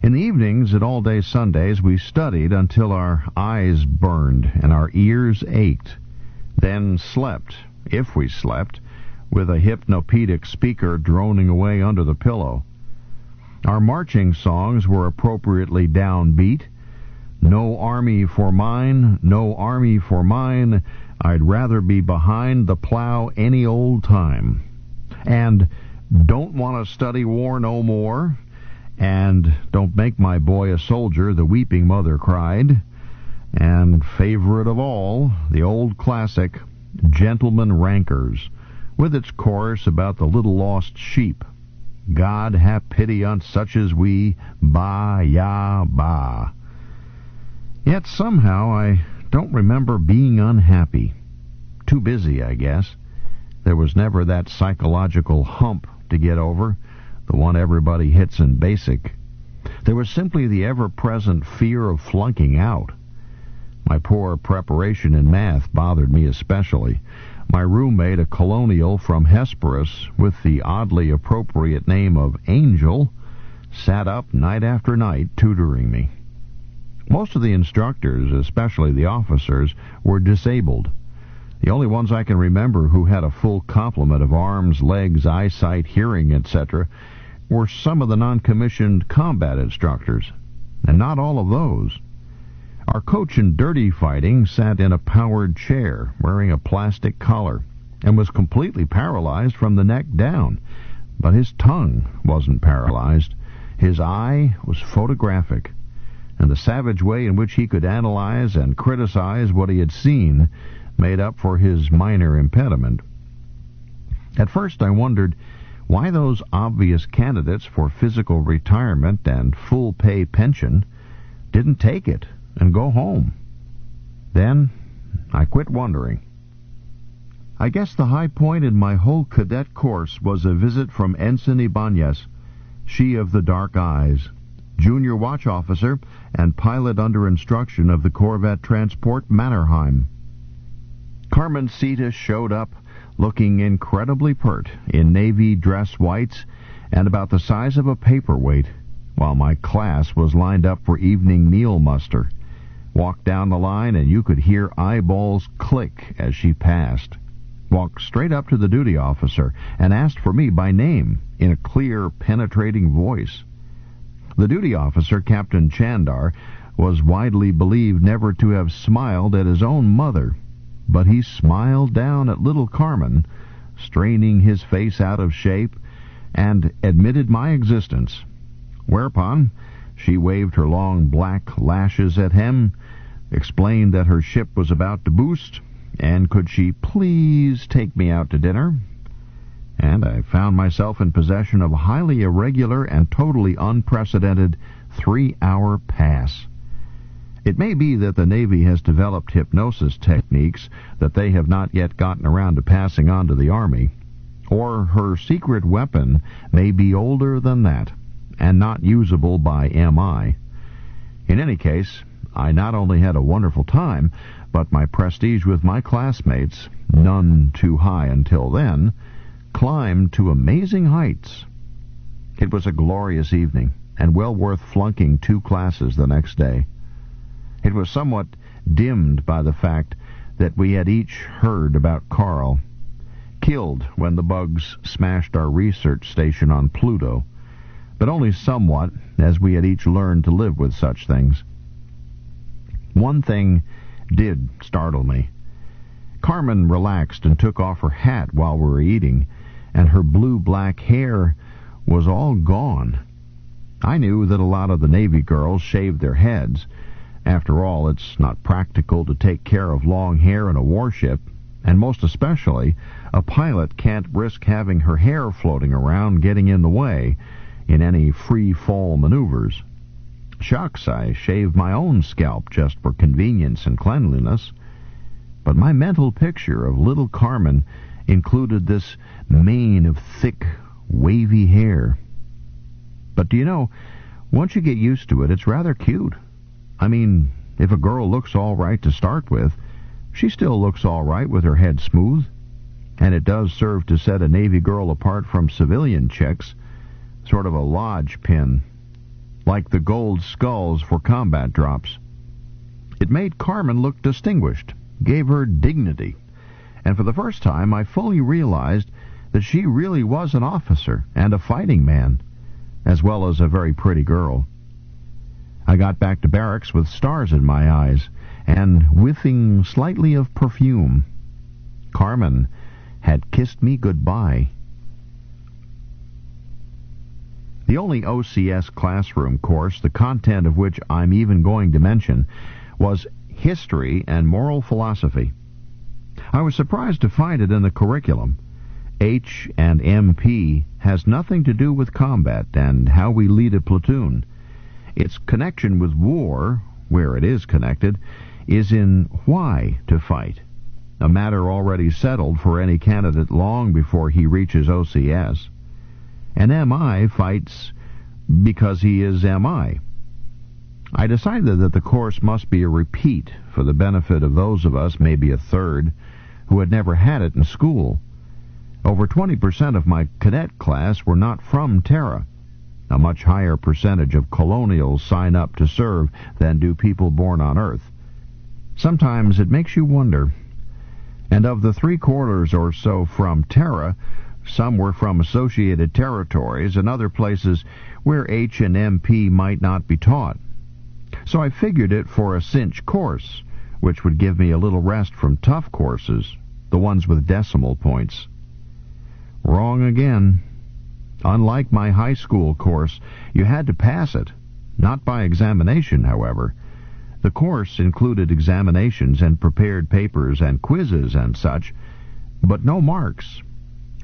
In the evenings at all-day Sundays, we studied until our eyes burned and our ears ached, then slept, if we slept, with a hypnopedic speaker droning away under the pillow. Our marching songs were appropriately downbeat. No army for mine, no army for mine, I'd rather be behind the plow any old time. And don't want to study war no more, and don't make my boy a soldier, the weeping mother cried. And favorite of all, the old classic, Gentlemen Rankers, with its chorus about the little lost sheep. God have pity on such as we, ba, ya, ba. Yet somehow I don't remember being unhappy. Too busy, I guess. There was never that psychological hump to get over, the one everybody hits in basic. There was simply the ever-present fear of flunking out. My poor preparation in math bothered me especially. My roommate, a colonial from Hesperus with the oddly appropriate name of Angel, sat up night after night tutoring me. Most of the instructors, especially the officers, were disabled. The only ones I can remember who had a full complement of arms, legs, eyesight, hearing, etc., were some of the non-commissioned combat instructors, and not all of those. Our coach in dirty fighting sat in a powered chair, wearing a plastic collar, and was completely paralyzed from the neck down. But his tongue wasn't paralyzed. His eye was photographic, and the savage way in which he could analyze and criticize what he had seen made up for his minor impediment. At first I wondered why those obvious candidates for physical retirement and full-pay pension didn't take it and go home. Then I quit wondering. I guess the high point in my whole cadet course was a visit from Ensign Ibanez, she of the dark eyes, junior watch officer and pilot under instruction of the corvette transport Mannerheim. Carmencita showed up looking incredibly pert in navy dress whites and about the size of a paperweight, while my class was lined up for evening meal muster. Walked down the line and you could hear eyeballs click as she passed. Walked straight up to the duty officer and asked for me by name in a clear, penetrating voice. The duty officer, Captain Chandar, was widely believed never to have smiled at his own mother, but he smiled down at little Carmen, straining his face out of shape, and admitted my existence, whereupon she waved her long black lashes at him, explained that her ship was about to boost, and could she please take me out to dinner? and I found myself in possession of a highly irregular and totally unprecedented 3-hour pass. It may be that the Navy has developed hypnosis techniques that they have not yet gotten around to passing on to the Army, or her secret weapon may be older than that, and not usable by MI. In any case, I not only had a wonderful time, but my prestige with my classmates, none too high until then, climbed to amazing heights. It was a glorious evening, and well worth flunking 2 classes the next day. It was somewhat dimmed by the fact that we had each heard about Carl, killed when the bugs smashed our research station on Pluto, but only somewhat, as we had each learned to live with such things. One thing did startle me. Carmen relaxed and took off her hat while we were eating, and her blue-black hair was all gone. I knew that a lot of the Navy girls shaved their heads. After all, it's not practical to take care of long hair in a warship, and most especially, a pilot can't risk having her hair floating around getting in the way in any free-fall maneuvers. Shucks, I shaved my own scalp just for convenience and cleanliness. But my mental picture of little Carmen included this mane of thick, wavy hair. But do you know, once you get used to it, it's rather cute. I mean, if a girl looks all right to start with, she still looks all right with her head smooth. And it does serve to set a Navy girl apart from civilian chicks, sort of a lodge pin, like the gold skulls for combat drops. It made Carmen look distinguished, gave her dignity, and for the first time I fully realized that she really was an officer and a fighting man, as well as a very pretty girl. I got back to barracks with stars in my eyes, and whiffing slightly of perfume. Carmen had kissed me goodbye. The only OCS classroom course, the content of which I'm even going to mention, was History and Moral Philosophy. I was surprised to find it in the curriculum. H and MP has nothing to do with combat and how we lead a platoon. Its connection with war, where it is connected, is in why to fight, a matter already settled for any candidate long before he reaches OCS. An MI fights because he is MI. I decided that the course must be a repeat for the benefit of those of us, maybe a third, who had never had it in school. Over 20% of my cadet class were not from Terra. A much higher percentage of colonials sign up to serve than do people born on Earth. Sometimes it makes you wonder. And of the 3/4 or so from Terra, some were from associated territories and other places where H and MP might not be taught. So I figured it for a cinch course, which would give me a little rest from tough courses, the ones with decimal points. Wrong again. Unlike my high school course, you had to pass it, not by examination, however. The course included examinations and prepared papers and quizzes and such, but no marks.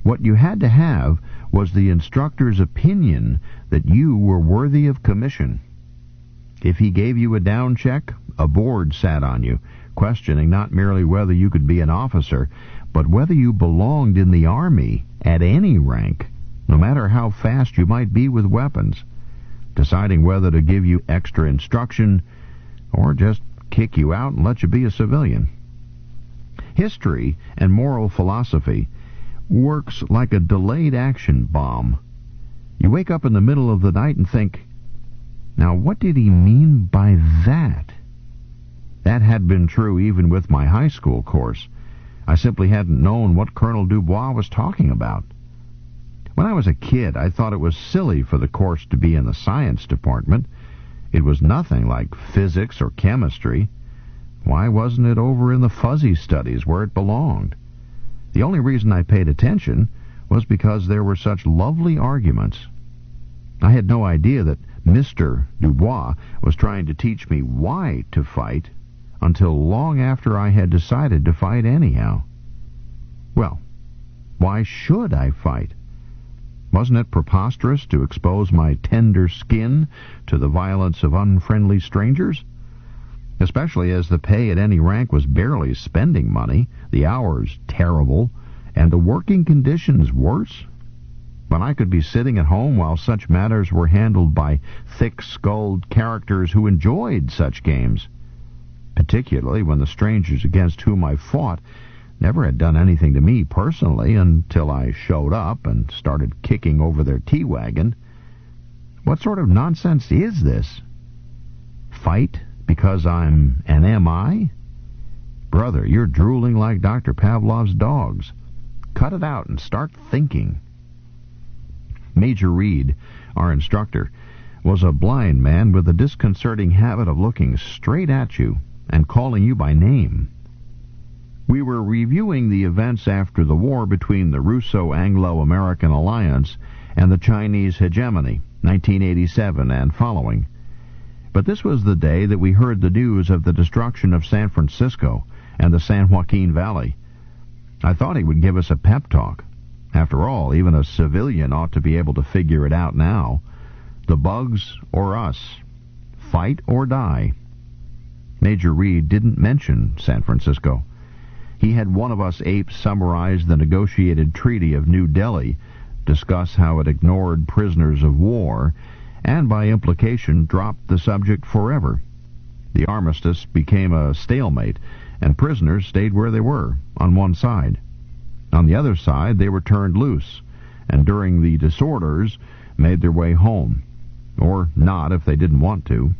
What you had to have was the instructor's opinion that you were worthy of commission. If he gave you a down check, a board sat on you, questioning not merely whether you could be an officer, but whether you belonged in the Army at any rank, no matter how fast you might be with weapons, deciding whether to give you extra instruction or just kick you out and let you be a civilian. History and moral philosophy works like a delayed action bomb. You wake up in the middle of the night and think, now what did he mean by that? That had been true even with my high school course. I simply hadn't known what Colonel Dubois was talking about. When I was a kid, I thought it was silly for the course to be in the science department. It was nothing like physics or chemistry. Why wasn't it over in the fuzzy studies where it belonged? The only reason I paid attention was because there were such lovely arguments. I had no idea that Mr. Dubois was trying to teach me why to fight until long after I had decided to fight anyhow. Well, Why should I fight? Wasn't it preposterous to expose my tender skin to the violence of unfriendly strangers? Especially as the pay at any rank was barely spending money, the hours terrible, and the working conditions worse? When I could be sitting at home while such matters were handled by thick-skulled characters who enjoyed such games, particularly when the strangers against whom I fought never had done anything to me personally until I showed up and started kicking over their tea wagon. What sort of nonsense is this? Fight because I'm an M.I.? Brother, you're drooling like Dr. Pavlov's dogs. Cut it out and start thinking. Major Reed, our instructor, was a blind man with the disconcerting habit of looking straight at you and calling you by name. We were reviewing the events after the war between the Russo-Anglo-American Alliance and the Chinese hegemony, 1987 and following. But this was the day that we heard the news of the destruction of San Francisco and the San Joaquin Valley. I thought he would give us a pep talk. After all, even a civilian ought to be able to figure it out now. The bugs or us. Fight or die. Major Reed didn't mention San Francisco. He had one of us apes summarize the negotiated Treaty of New Delhi, discuss how it ignored prisoners of war, and by implication dropped the subject forever. The armistice became a stalemate, and prisoners stayed where they were, on one side. On the other side, they were turned loose, and during the disorders, made their way home. Or not, if they didn't want to.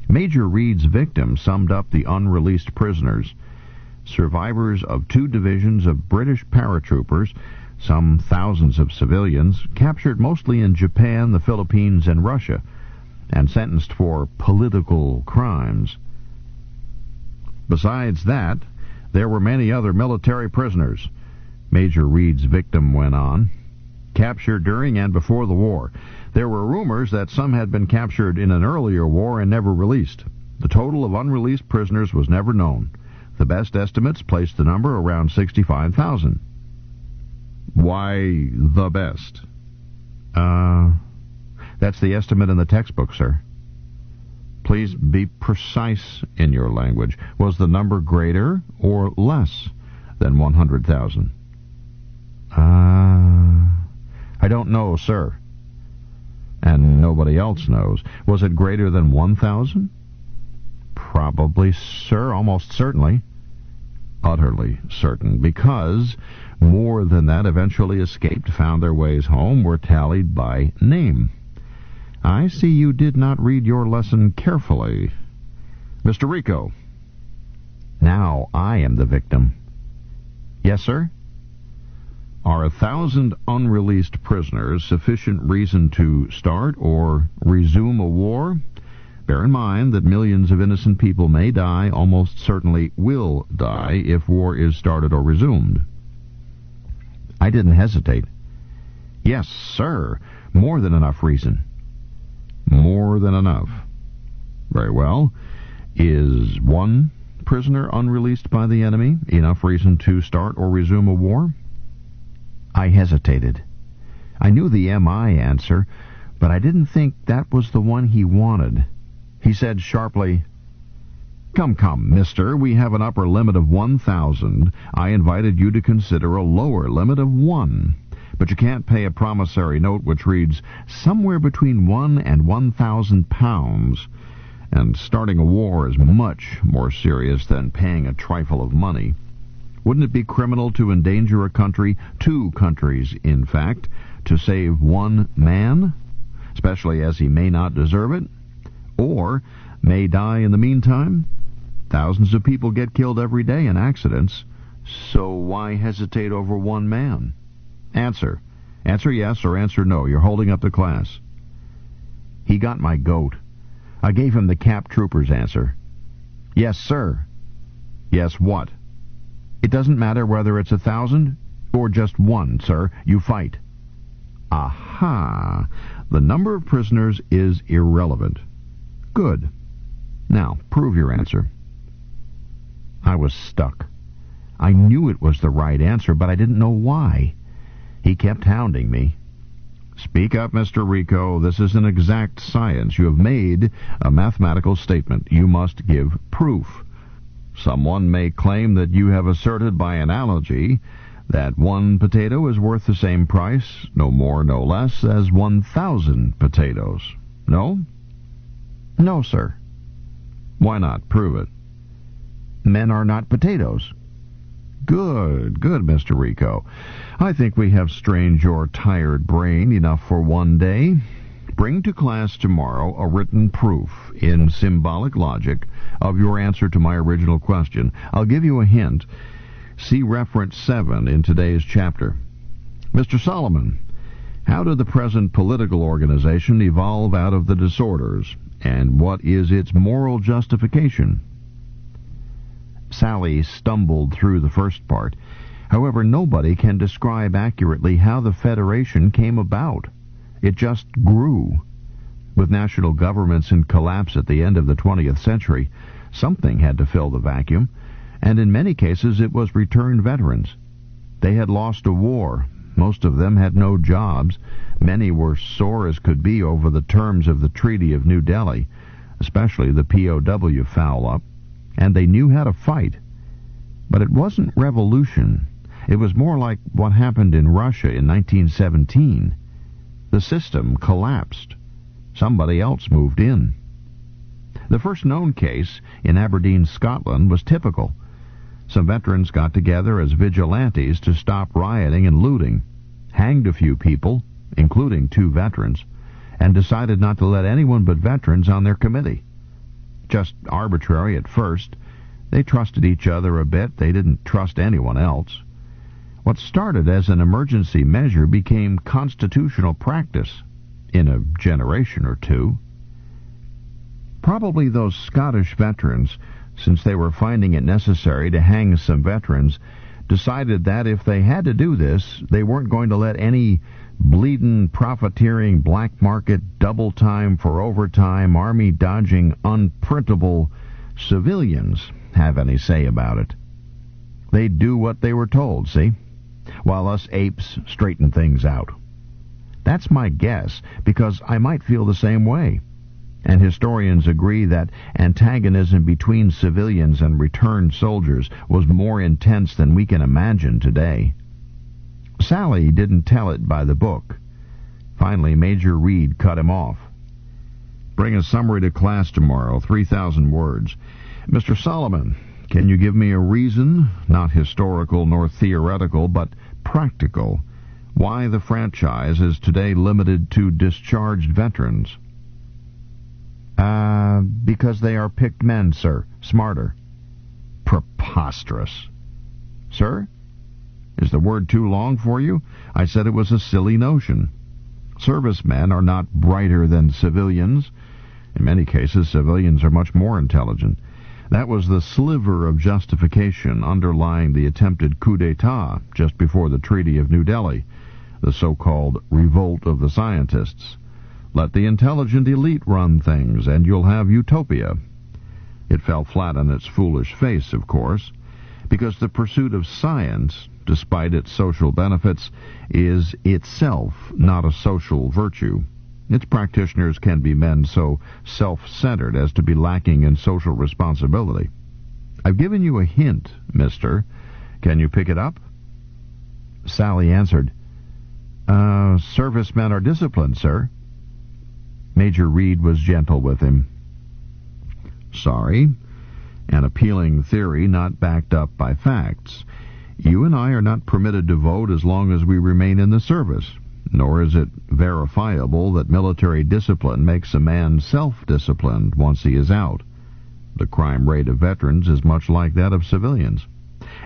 Major Reed's victim summed up the unreleased prisoners, survivors of 2 divisions of British paratroopers, some thousands of civilians, captured mostly in Japan, the Philippines, and Russia, and sentenced for political crimes. Besides that, there were many other military prisoners, Major Reed's victim went on, captured during and before the war. There were rumors that some had been captured in an earlier war and never released. The total of unreleased prisoners was never known. The best estimates placed the number around 65,000. Why the best? That's the estimate in the textbook, sir. Please be precise in your language. Was the number greater or less than 100,000? I don't know, sir. And nobody else knows. Was it greater than 1,000? Probably, sir, almost certainly. Utterly certain, because more than that eventually escaped, found their ways home, were tallied by name. I see you did not read your lesson carefully. Mr. Rico. Now I am the victim. Yes, sir? Are 1,000 unreleased prisoners sufficient reason to start or resume a war? Bear in mind that millions of innocent people may die, almost certainly will die, if war is started or resumed. I didn't hesitate. Yes, sir. More than enough reason. More than enough. Very well. Is 1 prisoner unreleased by the enemy enough reason to start or resume a war? I hesitated. I knew the M.I. answer, but I didn't think that was the one he wanted. He said sharply, Come, mister, we have an upper limit of 1,000. I invited you to consider a lower limit of 1. But you can't pay a promissory note which reads somewhere between 1 and 1,000 pounds. And starting a war is much more serious than paying a trifle of money. Wouldn't it be criminal to endanger a country, 2 countries, in fact, to save 1 man, especially as he may not deserve it, or may die in the meantime? Thousands of people get killed every day in accidents, so why hesitate over 1 man? Answer. Answer yes or answer no. You're holding up the class. He got my goat. I gave him the cap trooper's answer. Yes, sir. Yes, what? It doesn't matter whether it's 1,000 or just 1, sir. You fight. Aha! The number of prisoners is irrelevant. Good. Now, prove your answer. I was stuck. I knew it was the right answer, but I didn't know why. He kept hounding me. Speak up, Mr. Rico. This is an exact science. You have made a mathematical statement. You must give proof. Someone may claim that you have asserted by analogy that one potato is worth the same price, no more, no less, as 1,000 potatoes. No? No, sir. Why not? Prove it. Men are not potatoes. Good, Mr. Rico. I think we have strained your tired brain enough for one day. Bring to class tomorrow a written proof in symbolic logic of your answer to my original question. I'll give you a hint. See reference 7 in today's chapter. Mr. Solomon, how did the present political organization evolve out of the disorders, and what is its moral justification? Sally stumbled through the first part. However, nobody can describe accurately how the Federation came about. It just grew. With national governments in collapse at the end of the 20th century, something had to fill the vacuum, and in many cases it was returned veterans. They had lost a war. Most of them had no jobs. Many were sore as could be over the terms of the Treaty of New Delhi, especially the POW foul-up, and they knew how to fight. But it wasn't revolution. It was more like what happened in Russia in 1917. The system collapsed. Somebody else moved in. The first known case in Aberdeen, Scotland, was typical. Some veterans got together as vigilantes to stop rioting and looting, hanged a few people, including 2 veterans, and decided not to let anyone but veterans on their committee. Just arbitrary at first. They trusted each other a bit. They didn't trust anyone else. What started as an emergency measure became constitutional practice in a generation or 2. Probably those Scottish veterans, since they were finding it necessary to hang some veterans, decided that if they had to do this, they weren't going to let any bleedin', profiteering, black market, double time for overtime, army-dodging, unprintable civilians have any say about it. They'd do what they were told, see? While us apes straighten things out. That's my guess, because I might feel the same way. And historians agree that antagonism between civilians and returned soldiers was more intense than we can imagine today. Sally didn't tell it by the book. Finally, Major Reed cut him off. Bring a summary to class tomorrow, 3,000 words. Mr. Solomon, can you give me a reason, not historical nor theoretical, but practical, why the franchise is today limited to discharged veterans? Because they are picked men, sir. Smarter. Preposterous. Sir? Is the word too long for you? I said it was a silly notion. Servicemen are not brighter than civilians. In many cases, civilians are much more intelligent. That was the sliver of justification underlying the attempted coup d'etat just before the Treaty of New Delhi, the so-called revolt of the scientists. Let the intelligent elite run things, and you'll have utopia. It fell flat on its foolish face, of course, because the pursuit of science, despite its social benefits, is itself not a social virtue. Its practitioners can be men so self-centered as to be lacking in social responsibility. I've given you a hint, mister. Can you pick it up? Sally answered, Servicemen are disciplined, sir. Major Reed was gentle with him. Sorry. An appealing theory not backed up by facts. You and I are not permitted to vote as long as we remain in the service, nor is it verifiable that military discipline makes a man self-disciplined once he is out. The crime rate of veterans is much like that of civilians.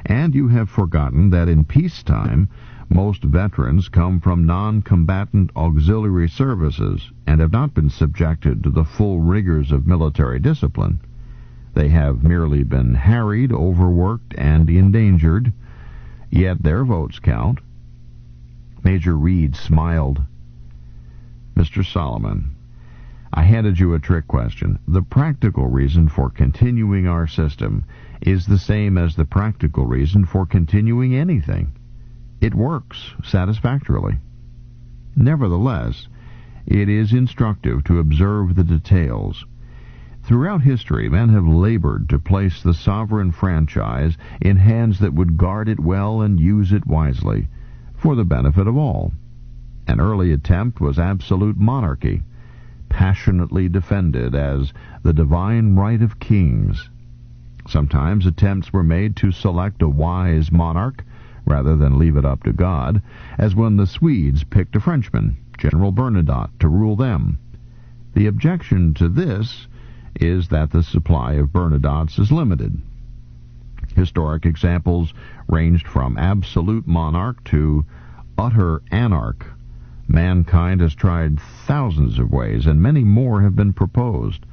And you have forgotten that in peacetime, most veterans come from non-combatant auxiliary services and have not been subjected to the full rigors of military discipline. They have merely been harried, overworked, and endangered, yet their votes count. Major Reed smiled. Mr. Solomon, I handed you a trick question. The practical reason for continuing our system is the same as the practical reason for continuing anything. It works satisfactorily. Nevertheless, it is instructive to observe the details. Throughout history, men have labored to place the sovereign franchise in hands that would guard it well and use it wisely, for the benefit of all. An early attempt was absolute monarchy, passionately defended as the divine right of kings. Sometimes attempts were made to select a wise monarch, rather than leave it up to God, as when the Swedes picked a Frenchman, General Bernadotte, to rule them. The objection to this is that the supply of Bernadottes is limited. Historic examples ranged from absolute monarch to utter anarch. Mankind has tried thousands of ways, and many more have been proposed,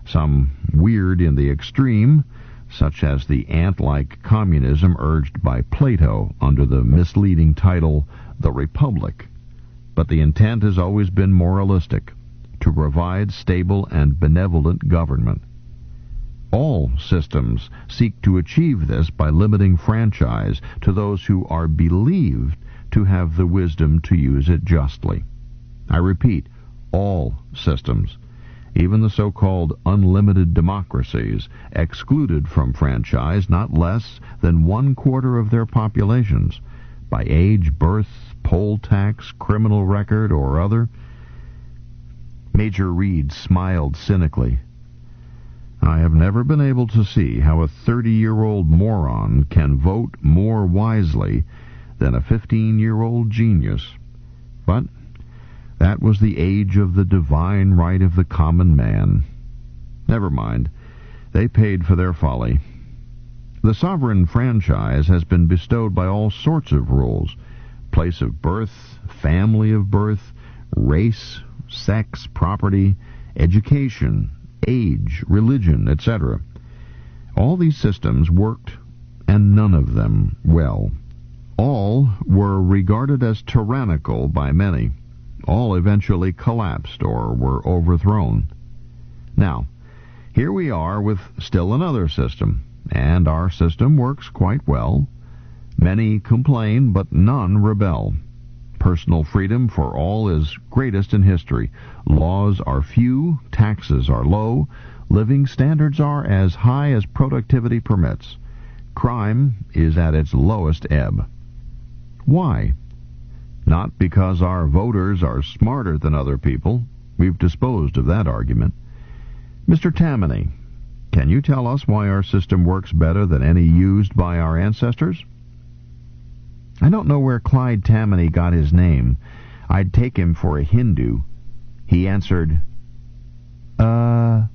some weird in the extreme, such as the ant-like communism urged by Plato under the misleading title The Republic. But the intent has always been moralistic, to provide stable and benevolent government. All systems seek to achieve this by limiting franchise to those who are believed to have the wisdom to use it justly. I repeat, all systems, even the so-called unlimited democracies, excluded from franchise not less than 1/4 of their populations, by age, birth, poll tax, criminal record, or other. Major Reed smiled cynically. I have never been able to see how a 30-year-old moron can vote more wisely than a 15-year-old genius. But that was the age of the divine right of the common man. Never mind. They paid for their folly. The sovereign franchise has been bestowed by all sorts of rules. Place of birth, family of birth, race, sex, property, education, age, religion, etc. All these systems worked, and none of them well. All were regarded as tyrannical by many. All eventually collapsed or were overthrown. Now, here we are with still another system, and our system works quite well. Many complain, but none rebel. Personal freedom for all is greatest in history. Laws are few, taxes are low, living standards are as high as productivity permits. Crime is at its lowest ebb. Why? Not because our voters are smarter than other people. We've disposed of that argument. Mr. Tammany, can you tell us why our system works better than any used by our ancestors? I don't know where Clyde Tammany got his name. I'd take him for a Hindu. He answered, I'd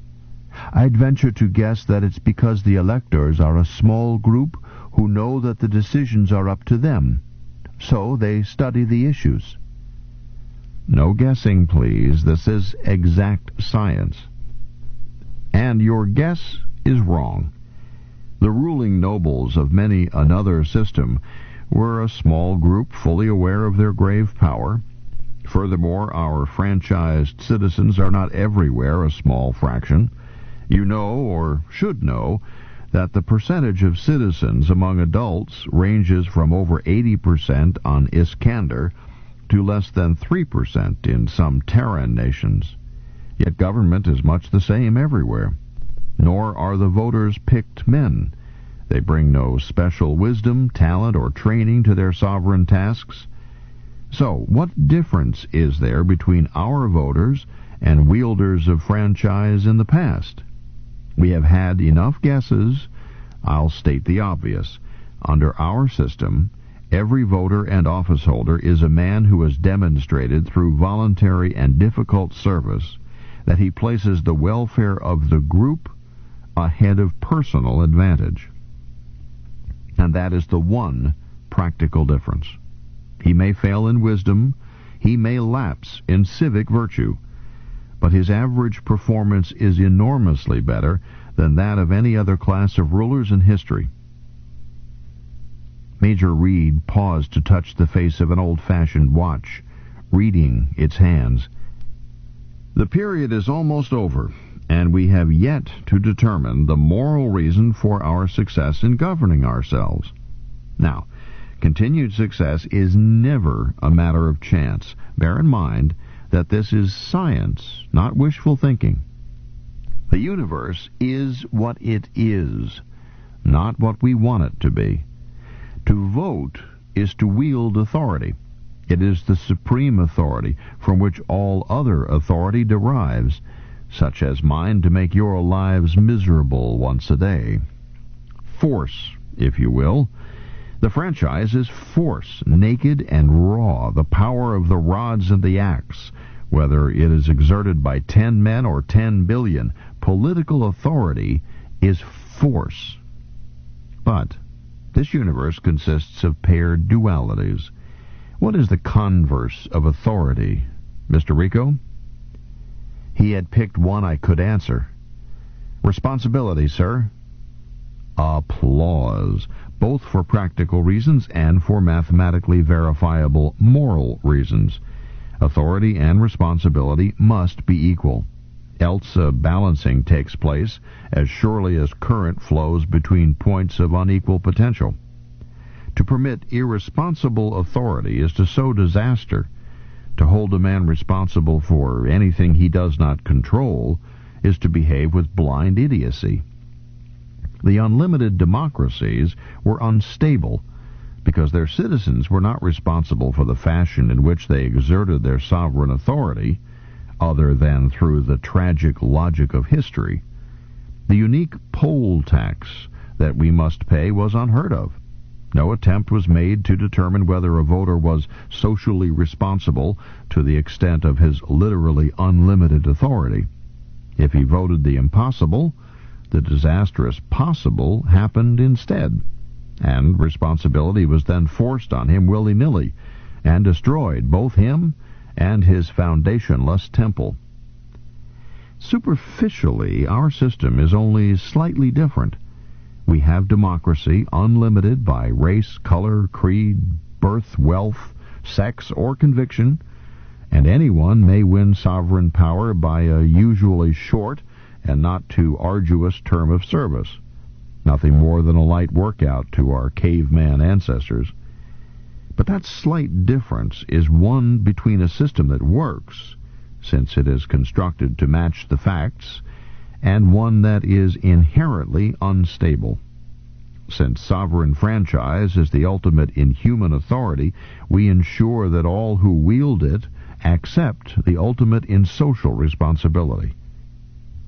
venture to guess that it's because the electors are a small group who know that the decisions are up to them. So they study the issues. No guessing, please. This is exact science. And your guess is wrong. The ruling nobles of many another system were a small group fully aware of their grave power. Furthermore, our franchised citizens are not everywhere a small fraction. You know, or should know, that the percentage of citizens among adults ranges from over 80% on Iskander to less than 3% in some Terran nations. Yet government is much the same everywhere. Nor are the voters picked men. They bring no special wisdom, talent, or training to their sovereign tasks. So, what difference is there between our voters and wielders of franchise in the past? We have had enough guesses. I'll state the obvious. Under our system, every voter and office holder is a man who has demonstrated through voluntary and difficult service that he places the welfare of the group ahead of personal advantage. And that is the one practical difference. He may fail in wisdom, he may lapse in civic virtue, but his average performance is enormously better than that of any other class of rulers in history. Major Reed paused to touch the face of an old-fashioned watch, reading its hands. The period is almost over, and we have yet to determine the moral reason for our success in governing ourselves. Now, continued success is never a matter of chance. Bear in mind that this is science, not wishful thinking. The universe is what it is, not what we want it to be. To vote is to wield authority. It is the supreme authority from which all other authority derives, such as mine to make your lives miserable once a day. Force, if you will. The franchise is force, naked and raw, the power of the rods and the axe. Whether it is exerted by 10 men or 10 billion, political authority is force. But this universe consists of paired dualities. What is the converse of authority, Mr. Rico? He had picked one I could answer. Responsibility, sir. Applause, both for practical reasons and for mathematically verifiable moral reasons. Authority and responsibility must be equal, else a balancing takes place as surely as current flows between points of unequal potential. To permit irresponsible authority is to sow disaster. To hold a man responsible for anything he does not control is to behave with blind idiocy. The unlimited democracies were unstable because their citizens were not responsible for the fashion in which they exerted their sovereign authority, other than through the tragic logic of history. The unique poll tax that we must pay was unheard of. No attempt was made to determine whether a voter was socially responsible to the extent of his literally unlimited authority. If he voted the impossible, the disastrous possible happened instead, and responsibility was then forced on him willy-nilly, and destroyed both him and his foundationless temple. Superficially, our system is only slightly different. We have democracy unlimited by race, color, creed, birth, wealth, sex, or conviction, and anyone may win sovereign power by a usually short and not too arduous term of service. Nothing more than a light workout to our caveman ancestors. But that slight difference is one between a system that works, since it is constructed to match the facts, and one that is inherently unstable. Since sovereign franchise is the ultimate in human authority, we ensure that all who wield it accept the ultimate in social responsibility.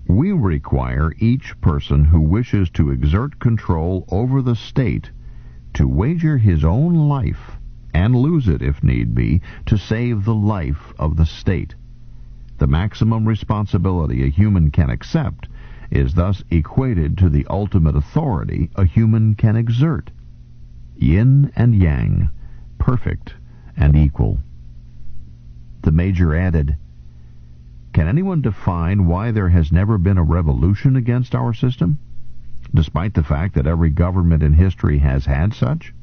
We require each person who wishes to exert control over the state to wager his own life, and lose it if need be, to save the life of the state. The maximum responsibility a human can accept is thus equated to the ultimate authority a human can exert. Yin and yang, perfect and equal. The Major added, "Can anyone define why there has never been a revolution against our system? Despite the fact that every government in history has had such?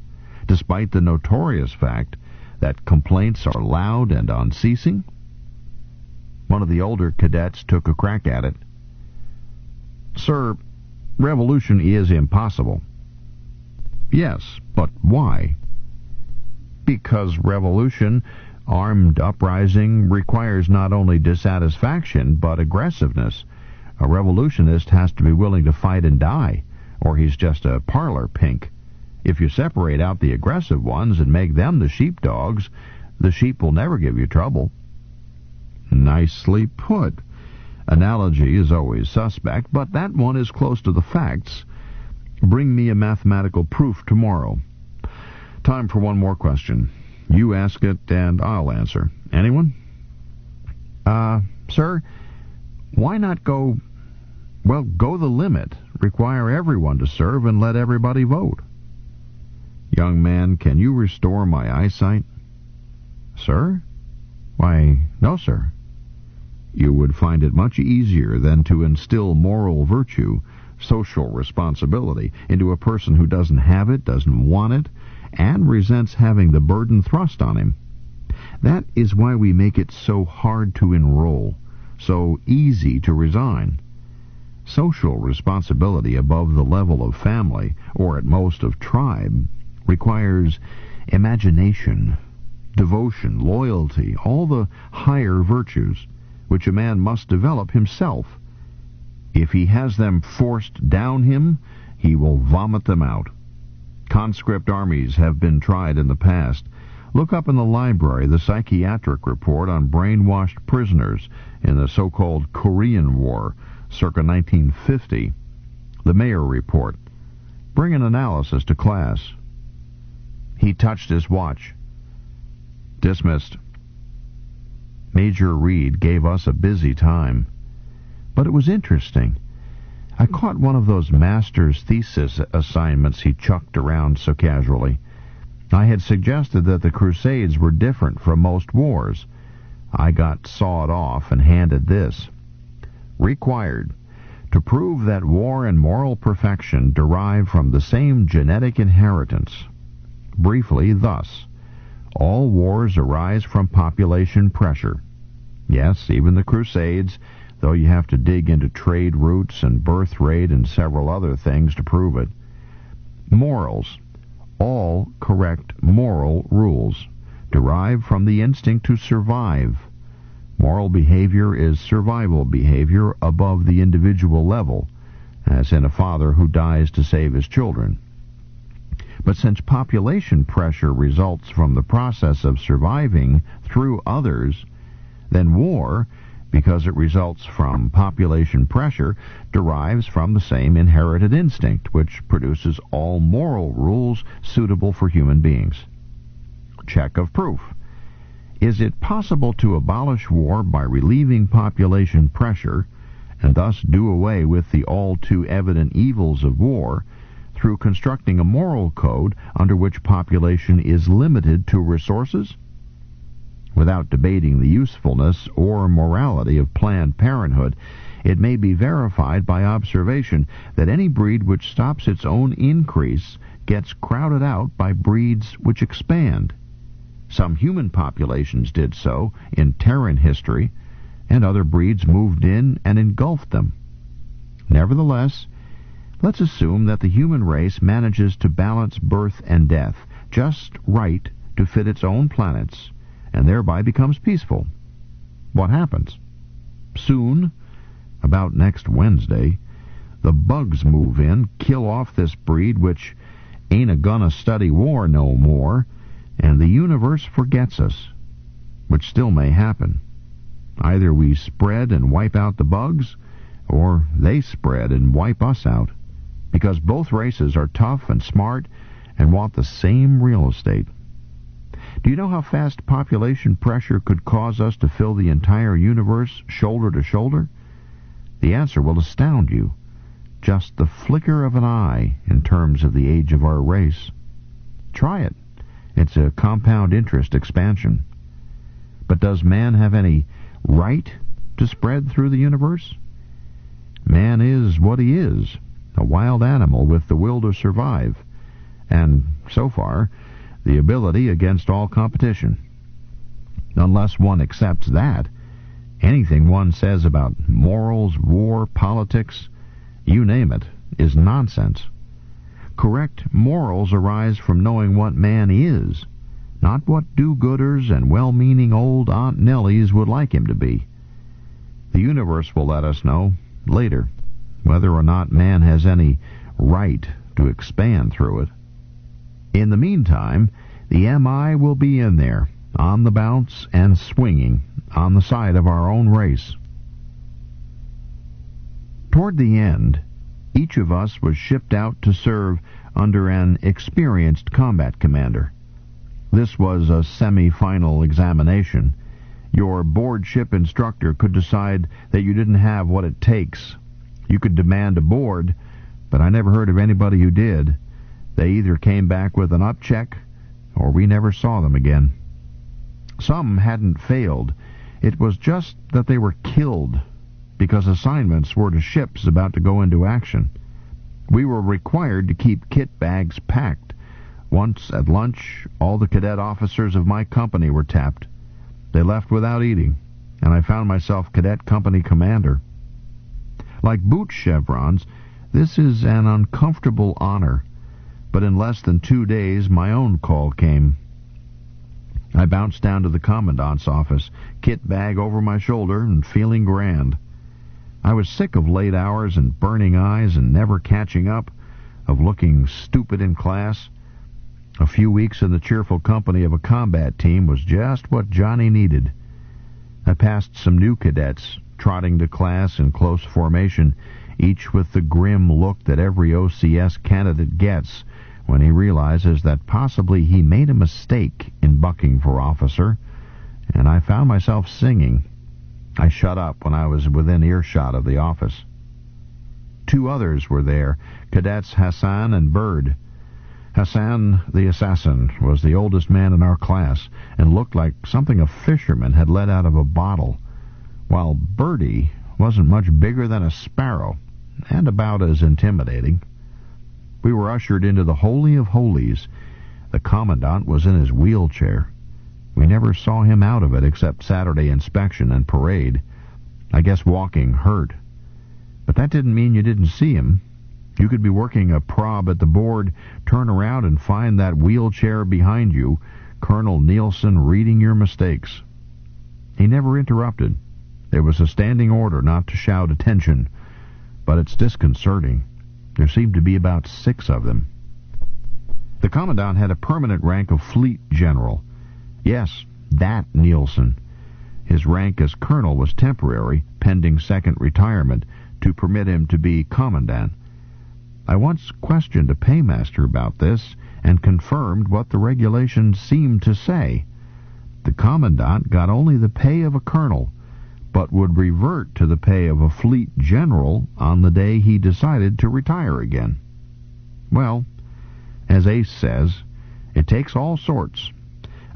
Despite the notorious fact that complaints are loud and unceasing?" One of the older cadets took a crack at it. "Sir, revolution is impossible." "Yes, but why?" "Because revolution, armed uprising, requires not only dissatisfaction, but aggressiveness. A revolutionist has to be willing to fight and die, or he's just a parlor pink. If you separate out the aggressive ones and make them the sheepdogs, the sheep will never give you trouble." Nicely put. Analogy is always suspect, but that one is close to the facts. Bring me a mathematical proof tomorrow. Time for one more question. You ask it, and I'll answer. Anyone? Sir, why not go the limit. Require everyone to serve and let everybody vote. Young man, can you restore my eyesight? Sir? Why, no, sir. You would find it much easier than to instill moral virtue, social responsibility, into a person who doesn't have it, doesn't want it, and resents having the burden thrust on him. That is why we make it so hard to enroll, so easy to resign. Social responsibility above the level of family, or at most of tribe, requires imagination, devotion, loyalty, all the higher virtues, which a man must develop himself. If he has them forced down him, he will vomit them out. Conscript armies have been tried in the past. Look up in the library the psychiatric report on brainwashed prisoners in the so-called Korean War, circa 1950. The Mayer report. Bring an analysis to class. He touched his watch. Dismissed. Major Reed gave us a busy time. But it was interesting. I caught one of those master's thesis assignments he chucked around so casually. I had suggested that the Crusades were different from most wars. I got sawed off and handed this. Required to prove that war and moral perfection derive from the same genetic inheritance. Briefly, thus, all wars arise from population pressure. Yes, even the Crusades, though you have to dig into trade routes and birth rate and several other things to prove it. Morals. All correct moral rules derive from the instinct to survive. Moral behavior is survival behavior above the individual level, as in a father who dies to save his children. But since population pressure results from the process of surviving through others, then war, because it results from population pressure, derives from the same inherited instinct, which produces all moral rules suitable for human beings. Check of proof. Is it possible to abolish war by relieving population pressure, and thus do away with the all too evident evils of war, through constructing a moral code under which population is limited to resources? Without debating the usefulness or morality of Planned Parenthood, it may be verified by observation that any breed which stops its own increase gets crowded out by breeds which expand. Some human populations did so in Terran history, and other breeds moved in and engulfed them. Nevertheless, let's assume that the human race manages to balance birth and death just right to fit its own planets, and thereby becomes peaceful. What happens? Soon, about next Wednesday, the bugs move in, kill off this breed which ain't a-gonna study war no more, and the universe forgets us, which still may happen. Either we spread and wipe out the bugs, or they spread and wipe us out, because both races are tough and smart and want the same real estate. Do you know how fast population pressure could cause us to fill the entire universe shoulder to shoulder? The answer will astound you. Just the flicker of an eye in terms of the age of our race. Try it. It's a compound interest expansion. But does man have any right to spread through the universe? Man is what he is, a wild animal with the will to survive, and, so far, the ability against all competition. Unless one accepts that, anything one says about morals, war, politics, you name it, is nonsense. Correct morals arise from knowing what man is, not what do-gooders and well-meaning old Aunt Nellies would like him to be. The universe will let us know, later, whether or not man has any right to expand through it. In the meantime, the MI will be in there, on the bounce and swinging, on the side of our own race. Toward the end, each of us was shipped out to serve under an experienced combat commander. This was a semi-final examination. Your board ship instructor could decide that you didn't have what it takes. You could demand a board, but I never heard of anybody who did. They either came back with an up check, or we never saw them again. Some hadn't failed. It was just that they were killed, because assignments were to ships about to go into action. We were required to keep kit bags packed. Once at lunch, all the cadet officers of my company were tapped. They left without eating. and I found myself cadet company commander. Like boot chevrons, this is an uncomfortable honor, but in less than 2 days my own call came. I bounced down to the commandant's office, kit bag over my shoulder and feeling grand. I was sick of late hours and burning eyes and never catching up, of looking stupid in class. A few weeks in the cheerful company of a combat team was just what Johnny needed. I passed some new cadets, trotting to class in close formation, each with the grim look that every OCS candidate gets when he realizes that possibly he made a mistake in bucking for officer, and I found myself singing. I shut up when I was within earshot of the office. 2 others were there, Cadets Hassan and Bird. Hassan, the assassin, was the oldest man in our class and looked like something a fisherman had let out of a bottle, while Birdie wasn't much bigger than a sparrow and about as intimidating. We were ushered into the Holy of Holies. The commandant was in his wheelchair. We never saw him out of it except Saturday inspection and parade. I guess walking hurt. But that didn't mean you didn't see him. You could be working a prob at the board, turn around and find that wheelchair behind you, Colonel Nielsen reading your mistakes. He never interrupted. There was a standing order not to shout attention, but it's disconcerting. There seemed to be about 6 of them. The commandant had a permanent rank of fleet general. Yes, that Nielsen. His rank as colonel was temporary, pending second retirement, to permit him to be commandant. I once questioned a paymaster about this and confirmed what the regulations seemed to say. The commandant got only the pay of a colonel, but would revert to the pay of a fleet general on the day he decided to retire again. Well, as Ace says, it takes all sorts.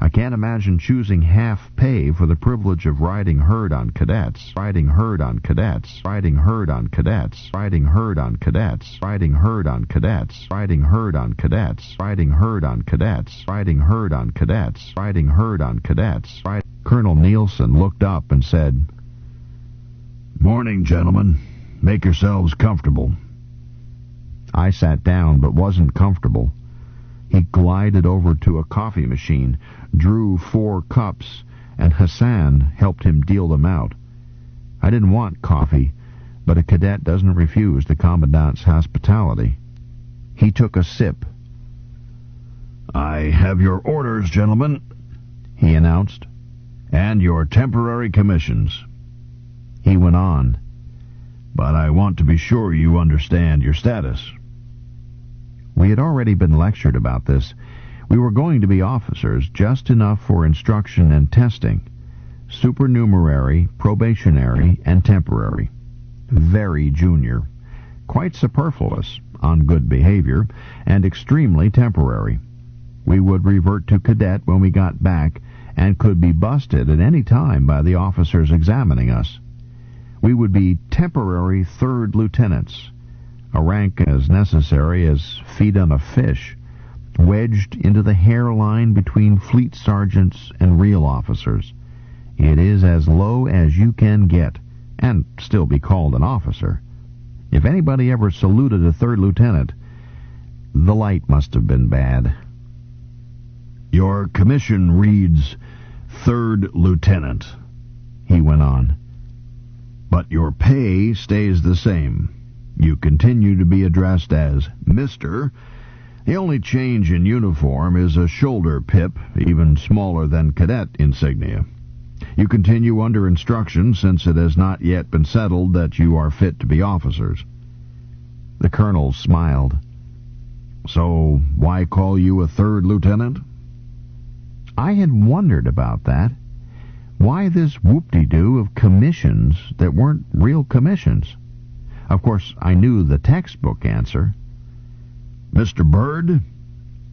I can't imagine choosing half pay for the privilege of riding herd on cadets, riding herd on cadets, riding herd on cadets, riding herd on cadets, riding herd on cadets, riding herd on cadets, riding herd on cadets, riding herd on cadets, riding herd on cadets. Colonel Nielsen looked up and said, "Morning, gentlemen. Make yourselves comfortable." I sat down but wasn't comfortable. He glided over to a coffee machine, drew 4 cups, and Hassan helped him deal them out. I didn't want coffee, but a cadet doesn't refuse the commandant's hospitality. He took a sip. "I have your orders, gentlemen," he announced, "and your temporary commissions." He went on, "But I want to be sure you understand your status." We had already been lectured about this. We were going to be officers, just enough for instruction and testing. Supernumerary, probationary, and temporary. Very junior. Quite superfluous, on good behavior, and extremely temporary. We would revert to cadet when we got back, and could be busted at any time by the officers examining us. We would be temporary 3rd lieutenants, a rank as necessary as feet on a fish, wedged into the hairline between fleet sergeants and real officers. It is as low as you can get, and still be called an officer. If anybody ever saluted a 3rd lieutenant, the light must have been bad. "Your commission reads 3rd lieutenant," he went on. "But your pay stays the same. You continue to be addressed as Mr. The only change in uniform is a shoulder pip, even smaller than cadet insignia. You continue under instruction since it has not yet been settled that you are fit to be officers." The colonel smiled. "So why call you a 3rd lieutenant?" I had wondered about that. Why this whoop-de-doo of commissions that weren't real commissions? Of course, I knew the textbook answer. "Mr. Bird,"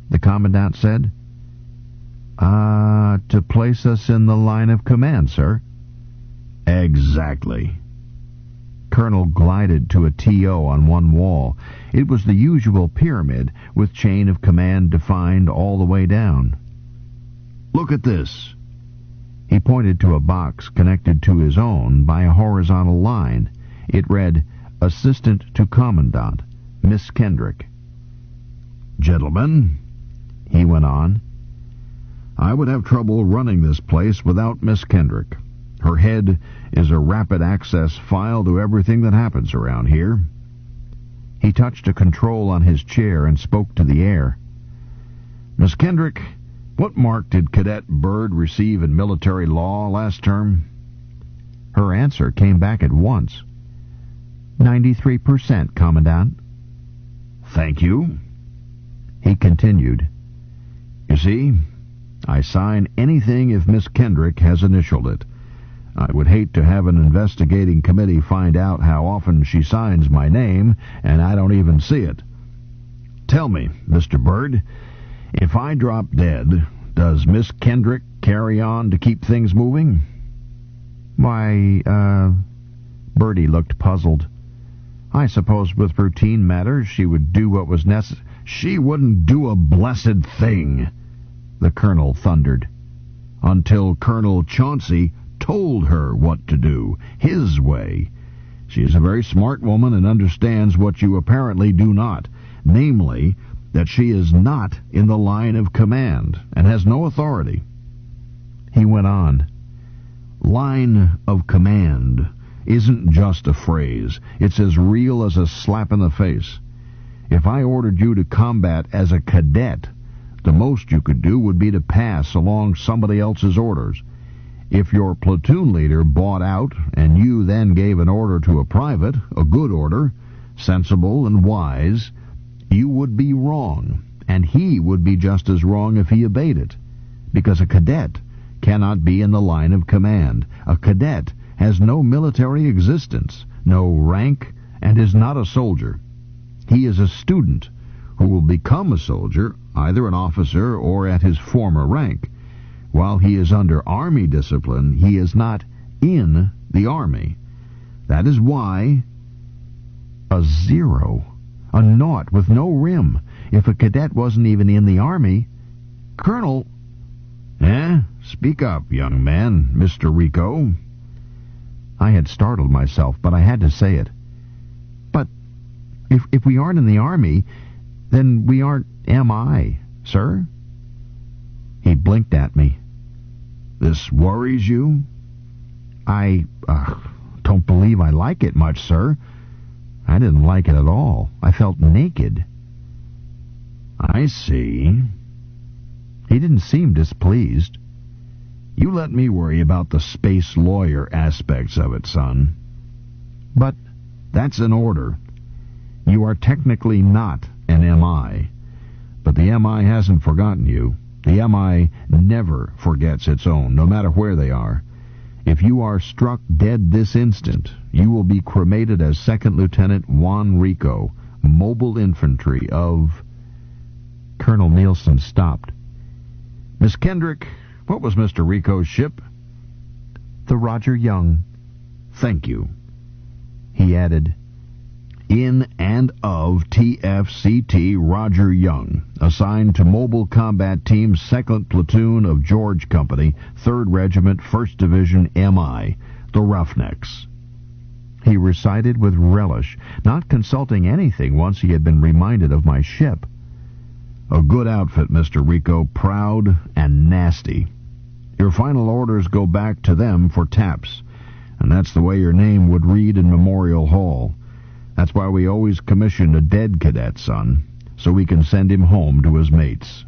the commandant said. To place us in the line of command, sir." "Exactly." Colonel glided to a TO on one wall. It was the usual pyramid, with chain of command defined all the way down. "Look at this." He pointed to a box connected to his own by a horizontal line. It read, Assistant to Commandant, Miss Kendrick. Gentlemen, he went on, I would have trouble running this place without Miss Kendrick. Her head is a rapid access file to everything that happens around here. He touched a control on his chair and spoke to the air. Miss Kendrick, what mark did Cadet Byrd receive in military law last term? Her answer came back at once. 93%, Commandant. Thank you. He continued. You see, I sign anything if Miss Kendrick has initialed it. I would hate to have an investigating committee find out how often she signs my name, and I don't even see it. Tell me, Mr. Byrd, if I drop dead, does Miss Kendrick carry on to keep things moving? Why, Birdie looked puzzled. I suppose with routine matters she would do what was necessary. She wouldn't do a blessed thing, the colonel thundered, until Colonel Chauncey told her what to do, his way. She is a very smart woman and understands what you apparently do not, namely, that she is not in the line of command and has no authority. He went on. Line of command isn't just a phrase. It's as real as a slap in the face. If I ordered you to combat as a cadet, the most you could do would be to pass along somebody else's orders. If your platoon leader bought out and you then gave an order to a private, a good order, sensible and wise, you would be wrong, and he would be just as wrong if he obeyed it, because a cadet cannot be in the line of command. A cadet has no military existence, no rank, and is not a soldier. He is a student who will become a soldier, either an officer or at his former rank. While he is under Army discipline, he is not in the Army. That is why a zero, a naught with no rim. If a cadet wasn't even in the Army, Colonel... Speak up, young man, Mr. Rico. I had startled myself, but I had to say it. But if we aren't in the Army, then we aren't MI, sir? He blinked at me. This worries you? I don't believe I like it much, sir. I didn't like it at all. I felt naked. I see. He didn't seem displeased. You let me worry about the space lawyer aspects of it, son. But that's an order. You are technically not an MI, but the MI hasn't forgotten you. The MI never forgets its own, no matter where they are. If you are struck dead this instant, you will be cremated as Second Lieutenant Juan Rico, Mobile Infantry of... Colonel Nielsen stopped. Miss Kendrick, what was Mr. Rico's ship? The Roger Young. Thank you. He added, in and of TFCT Roger Young, assigned to Mobile Combat Team 2nd Platoon of George Company, 3rd Regiment, 1st Division, MI, the Roughnecks. He recited with relish, not consulting anything once he had been reminded of my ship. A good outfit, Mr. Rico, proud and nasty. Your final orders go back to them for taps, and that's the way your name would read in Memorial Hall. That's why we always commission a dead cadet, son, so we can send him home to his mates.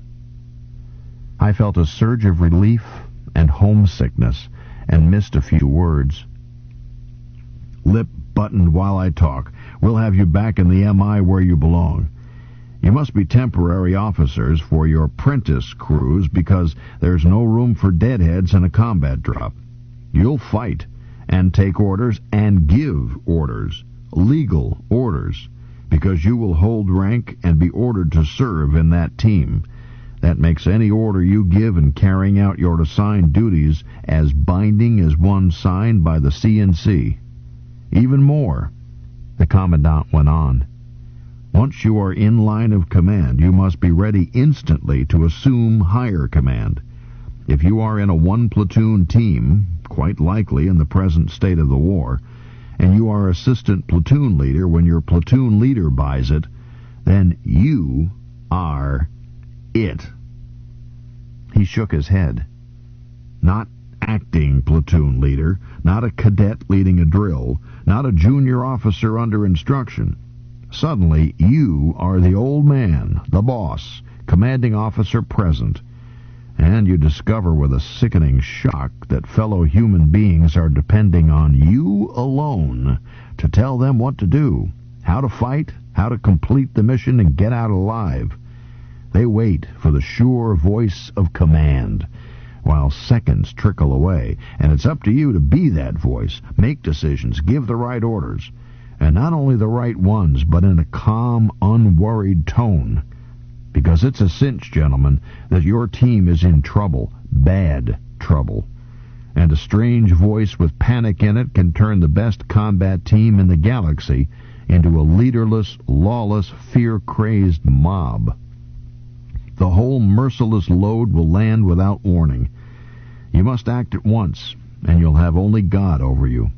I felt a surge of relief and homesickness, and missed a few words. Lip buttoned while I talk. We'll have you back in the MI where you belong. You must be temporary officers for your apprentice crews because there's no room for deadheads in a combat drop. You'll fight and take orders and give orders, legal orders, because you will hold rank and be ordered to serve in that team. That makes any order you give in carrying out your assigned duties as binding as one signed by the CNC. Even more, the Commandant went on. Once you are in line of command, you must be ready instantly to assume higher command. If you are in a one-platoon team, quite likely in the present state of the war, and you are assistant platoon leader when your platoon leader buys it, then you are it. He shook his head. Not acting platoon leader, not a cadet leading a drill, not a junior officer under instruction. Suddenly, you are the old man, the boss, commanding officer present, and you discover with a sickening shock that fellow human beings are depending on you alone to tell them what to do, how to fight, how to complete the mission and get out alive. They wait for the sure voice of command, while seconds trickle away, and it's up to you to be that voice, make decisions, give the right orders, and not only the right ones, but in a calm, unworried tone. Because it's a cinch, gentlemen, that your team is in trouble, bad trouble. And a strange voice with panic in it can turn the best combat team in the galaxy into a leaderless, lawless, fear-crazed mob. The whole merciless load will land without warning. You must act at once, and you'll have only God over you.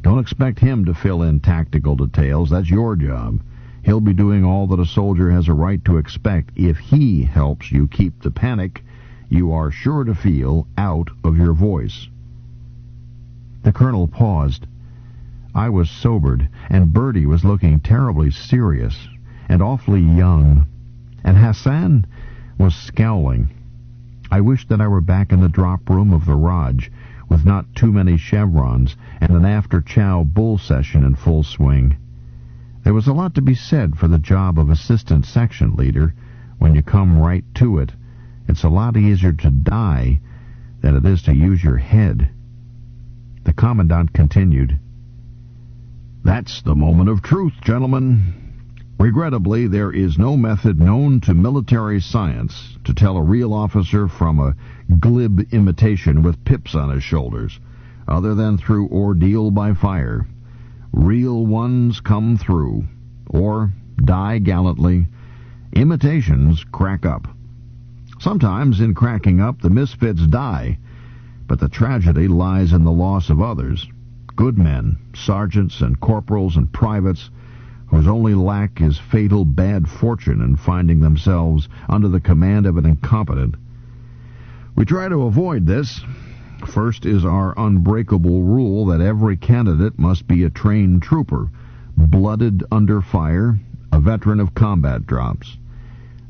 Don't expect him to fill in tactical details. That's your job. He'll be doing all that a soldier has a right to expect. If he helps you keep the panic, you are sure to feel out of your voice. The colonel paused. I was sobered, and Bertie was looking terribly serious and awfully young, and Hassan was scowling. I wished that I were back in the drop room of the Raj, with not too many chevrons, and an after-chow bull session in full swing. There was a lot to be said for the job of assistant section leader. When you come right to it, it's a lot easier to die than it is to use your head. The commandant continued. That's the moment of truth, gentlemen. Regrettably, there is no method known to military science to tell a real officer from a glib imitation with pips on his shoulders, other than through ordeal by fire. Real ones come through, or die gallantly. Imitations crack up. Sometimes in cracking up, the misfits die, but the tragedy lies in the loss of others. Good men, sergeants and corporals and privates, whose only lack is fatal bad fortune in finding themselves under the command of an incompetent. We try to avoid this. First is our unbreakable rule that every candidate must be a trained trooper, blooded under fire, a veteran of combat drops.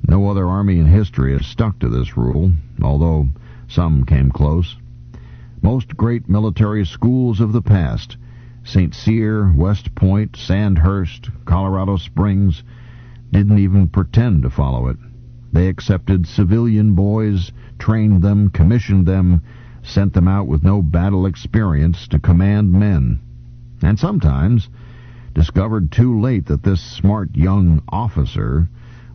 No other army in history has stuck to this rule, although some came close. Most great military schools of the past, St. Cyr, West Point, Sandhurst, Colorado Springs, didn't even pretend to follow it. They accepted civilian boys, trained them, commissioned them, sent them out with no battle experience to command men, and sometimes discovered too late that this smart young officer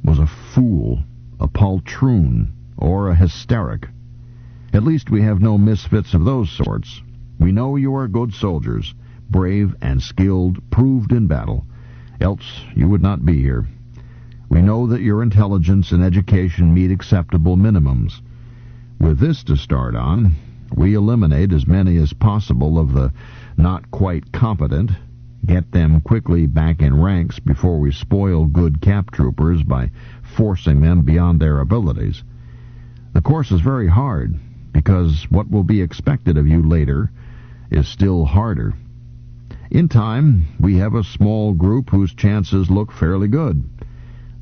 was a fool, a poltroon, or a hysteric. At least we have no misfits of those sorts. We know you are good soldiers, brave and skilled, proved in battle, else you would not be here. We know that your intelligence and education meet acceptable minimums. With this to start on, we eliminate as many as possible of the not quite competent, get them quickly back in ranks before we spoil good cap troopers by forcing them beyond their abilities. The course is very hard, because what will be expected of you later is still harder. In time, we have a small group whose chances look fairly good.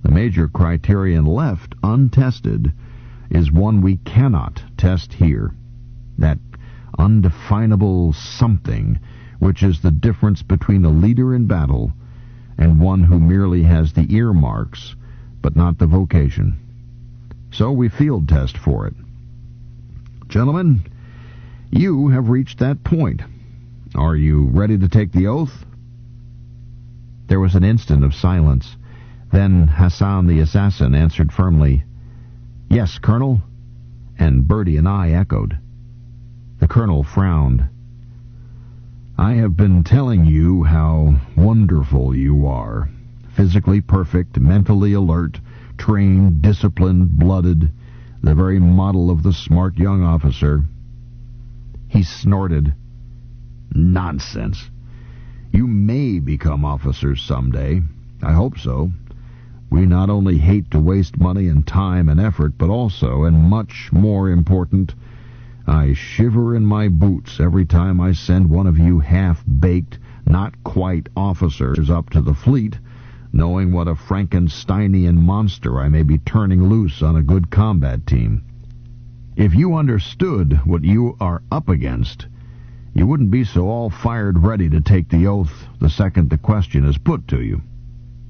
The major criterion left untested is one we cannot test here. That undefinable something which is the difference between a leader in battle and one who merely has the earmarks but not the vocation. So we field test for it. Gentlemen, you have reached that point. Are you ready to take the oath? There was an instant of silence. Then Hassan the assassin answered firmly, "Yes, Colonel," and Bertie and I echoed. The Colonel frowned. "I have been telling you how wonderful you are. Physically perfect, mentally alert, trained, disciplined, blooded. the very model of the smart young officer. He snorted. Nonsense. You may become officers someday. I hope so. We not only hate to waste money and time and effort, but also, and much more important, I shiver in my boots every time I send one of you half-baked, not quite officers up to the fleet, knowing what a Frankensteinian monster I may be turning loose on a good combat team. If you understood what you are up against, you wouldn't be so all-fired ready to take the oath the second the question is put to you.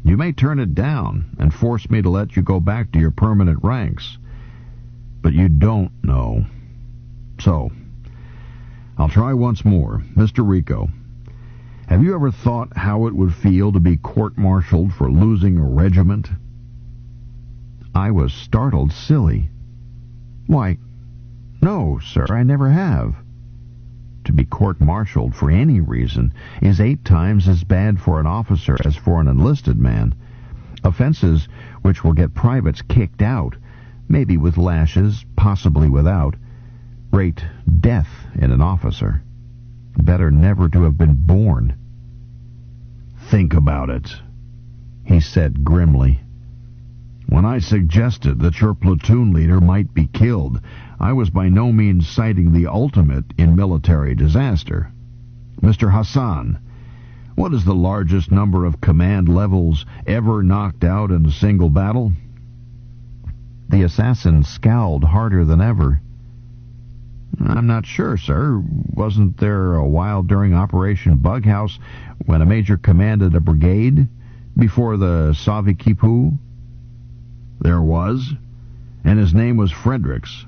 You may turn it down and force me to let you go back to your permanent ranks, but you don't know. So, I'll try once more. Mr. Rico, have you ever thought how it would feel to be court-martialed for losing a regiment? I was startled silly. Why, no, sir, I never have. To be court-martialed for any reason is 8 times as bad for an officer as for an enlisted man. Offenses which will get privates kicked out, maybe with lashes, possibly without, rate death in an officer. Better never to have been born. Think about it, he said grimly. When I suggested that your platoon leader might be killed, I was by no means citing the ultimate in military disaster. Mr. Hassan, what is the largest number of command levels ever knocked out in a single battle? The assassin scowled harder than ever. I'm not sure, sir. Wasn't there a while during Operation Bughouse when a major commanded a brigade before the Savy-Kipu? There was, and his name was Fredericks.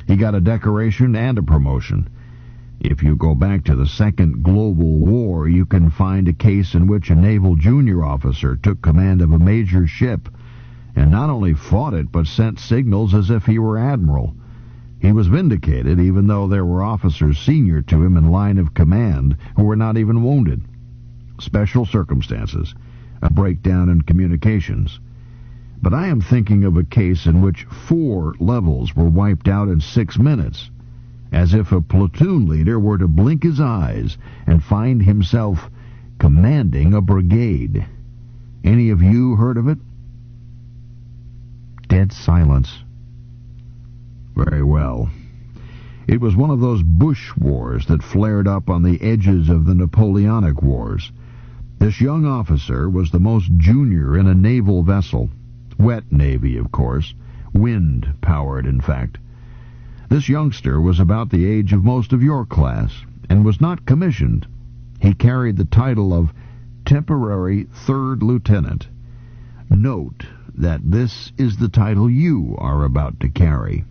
He got a decoration and a promotion. If you go back to the Second Global War, you can find a case in which a naval junior officer took command of a major ship and not only fought it, but sent signals as if he were admiral. He was vindicated, even though there were officers senior to him in line of command who were not even wounded. Special circumstances, a breakdown in communications. But I am thinking of a case in which 4 levels were wiped out in 6 minutes, as if a platoon leader were to blink his eyes and find himself commanding a brigade. Any of you heard of it? Dead silence. Very well. It was one of those bush wars that flared up on the edges of the Napoleonic Wars. This young officer was the most junior in a naval vessel. Wet navy, of course. Wind-powered, in fact. This youngster was about the age of most of your class, and was not commissioned. He carried the title of Temporary Third Lieutenant. Note that this is the title you are about to carry.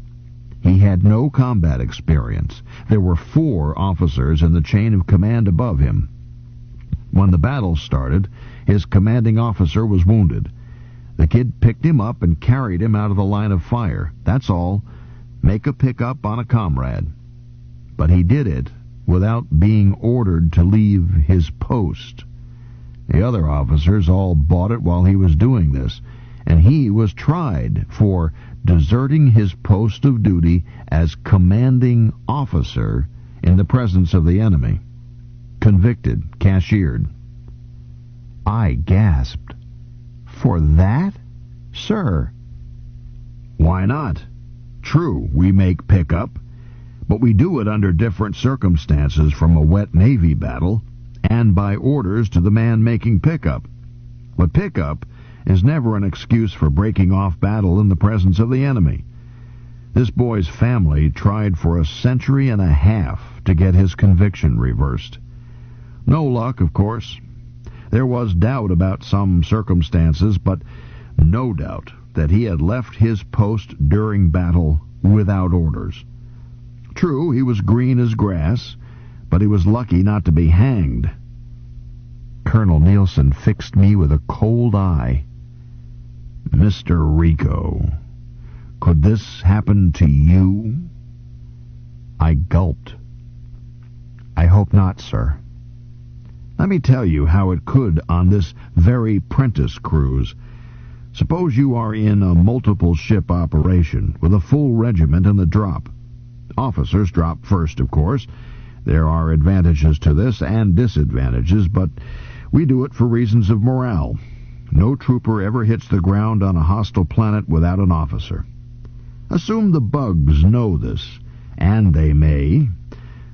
He had no combat experience. There were 4 officers in the chain of command above him. When the battle started, his commanding officer was wounded. The kid picked him up and carried him out of the line of fire. That's all. Make a pickup on a comrade. But he did it without being ordered to leave his post. The other officers all bought it while he was doing this, and he was tried for deserting his post of duty as commanding officer in the presence of the enemy. Convicted, cashiered. I gasped. For that, sir? Why not? True, we make pickup, but we do it under different circumstances from a wet Navy battle and by orders to the man making pickup. But pickup is never an excuse for breaking off battle in the presence of the enemy. This boy's family tried for a century and a half to get his conviction reversed. No luck, of course. There was doubt about some circumstances, but no doubt that he had left his post during battle without orders. True, he was green as grass, but he was lucky not to be hanged. Colonel Nielsen fixed me with a cold eye. Mr. Rico, could this happen to you? I gulped. I hope not, sir. Let me tell you how it could on this very Prentice cruise. Suppose you are in a multiple-ship operation with a full regiment in the drop. Officers drop first, of course. There are advantages to this and disadvantages, but we do it for reasons of morale. No trooper ever hits the ground on a hostile planet without an officer. Assume the bugs know this, and they may.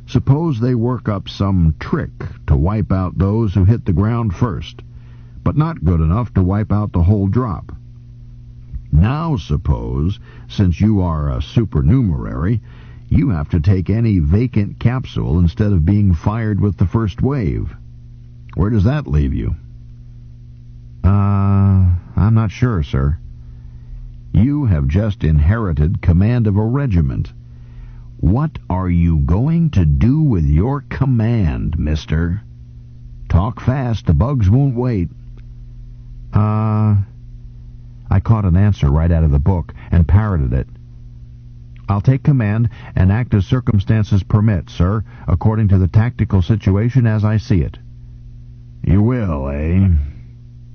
Suppose they work up some trick to wipe out those who hit the ground first, but not good enough to wipe out the whole drop. Now suppose, since you are a supernumerary, you have to take any vacant capsule instead of being fired with the first wave. Where does that leave you? I'm not sure, sir. You have just inherited command of a regiment. What are you going to do with your command, mister? Talk fast, the bugs won't wait. I caught an answer right out of the book and parroted it. I'll take command and act as circumstances permit, sir, according to the tactical situation as I see it. You will, eh?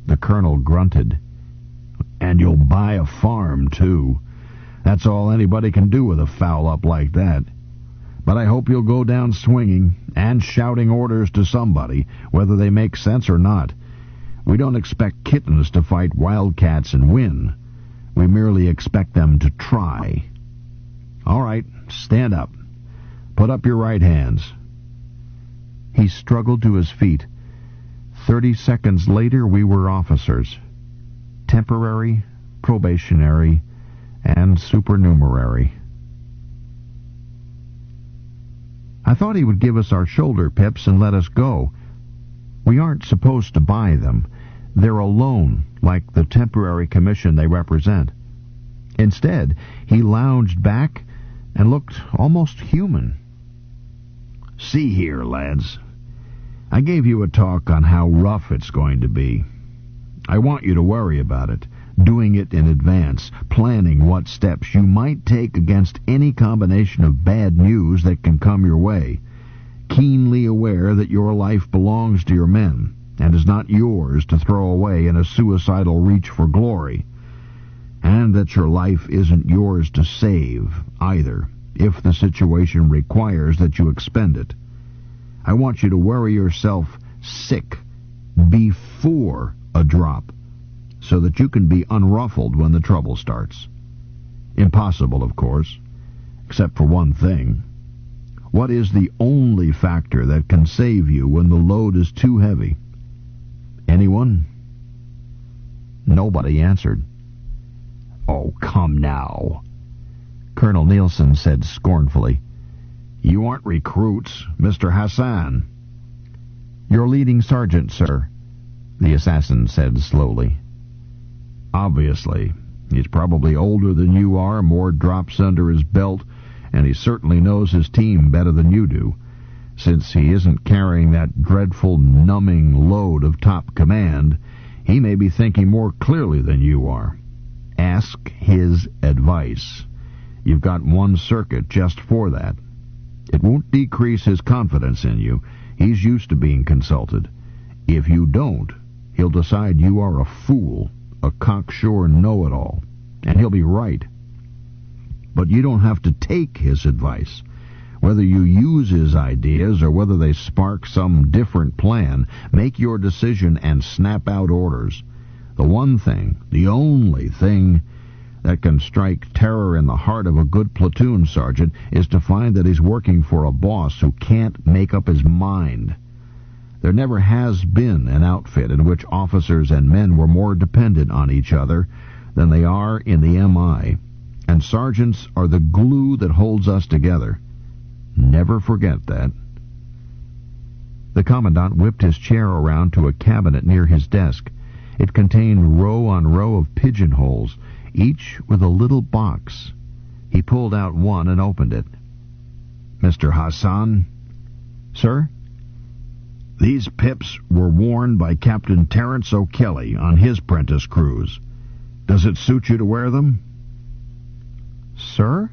The colonel grunted. And you'll buy a farm, too. That's all anybody can do with a foul-up like that. But I hope you'll go down swinging and shouting orders to somebody, whether they make sense or not. We don't expect kittens to fight wildcats and win. We merely expect them to try. All right, stand up. Put up your right hands. He struggled to his feet. 30 seconds later, we were officers. Temporary, probationary, and supernumerary. I thought he would give us our shoulder pips and let us go. We aren't supposed to buy them. They're a loan, like the temporary commission they represent. Instead, he lounged back and looked almost human. See here, lads. I gave you a talk on how rough it's going to be. I want you to worry about it, doing it in advance, planning what steps you might take against any combination of bad news that can come your way, keenly aware that your life belongs to your men and is not yours to throw away in a suicidal reach for glory, and that your life isn't yours to save either, if the situation requires that you expend it. I want you to worry yourself sick before a drop, so that you can be unruffled when the trouble starts. Impossible, of course, except for one thing. What is the only factor that can save you when the load is too heavy? Anyone? Nobody answered. Oh, come now, Colonel Nielsen said scornfully. You aren't recruits, Mr. Hassan. Your leading sergeant, sir, the assassin said slowly. Obviously. He's probably older than you are, more drops under his belt, and he certainly knows his team better than you do, since he isn't carrying that dreadful, numbing load of top command. He may be thinking more clearly than you are. Ask his advice. You've got one circuit just for that. It won't decrease his confidence in you. He's used to being consulted. If you don't, he'll decide you are a fool, a cocksure know-it-all, and he'll be right. But you don't have to take his advice. Whether you use his ideas or whether they spark some different plan, make your decision and snap out orders. The one thing, the only thing that can strike terror in the heart of a good platoon sergeant is to find that he's working for a boss who can't make up his mind. There never has been an outfit in which officers and men were more dependent on each other than they are in the MI, and sergeants are the glue that holds us together. Never forget that. The commandant whipped his chair around to a cabinet near his desk. It contained row on row of pigeonholes, each with a little box. He pulled out one and opened it. Mr. Hassan? Sir? These pips were worn by Captain Terence O'Kelly on his Prentice cruise. Does it suit you to wear them? Sir?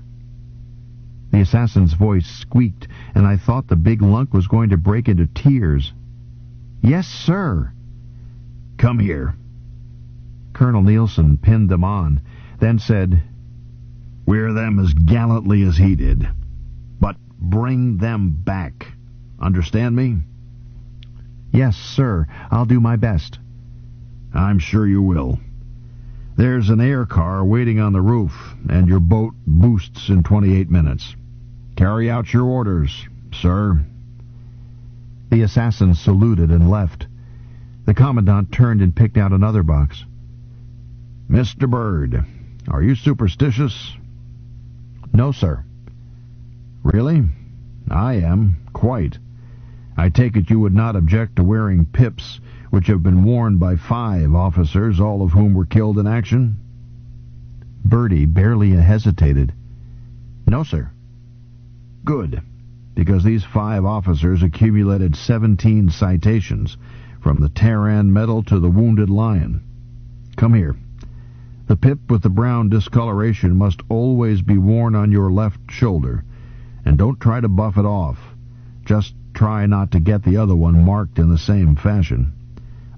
The assassin's voice squeaked, and I thought the big lunk was going to break into tears. Yes, sir. Come here. Colonel Nielsen pinned them on, then said, "Wear them as gallantly as he did. But bring them back. Understand me?" "Yes, sir. I'll do my best." "I'm sure you will. There's an air car waiting on the roof, and your boat boosts in 28 minutes. Carry out your orders, sir." The assassin saluted and left. The commandant turned and picked out another box. "Mr. Bird, are you superstitious?" "No, sir." "Really? I am, quite. I take it you would not object to wearing pips which have been worn by 5 officers, all of whom were killed in action?" Birdie barely hesitated. "No, sir." "Good, because these 5 officers accumulated 17 citations, from the Terran Medal to the Wounded Lion. Come here. The pip with the brown discoloration must always be worn on your left shoulder, and don't try to buff it off. Just try not to get the other one marked in the same fashion.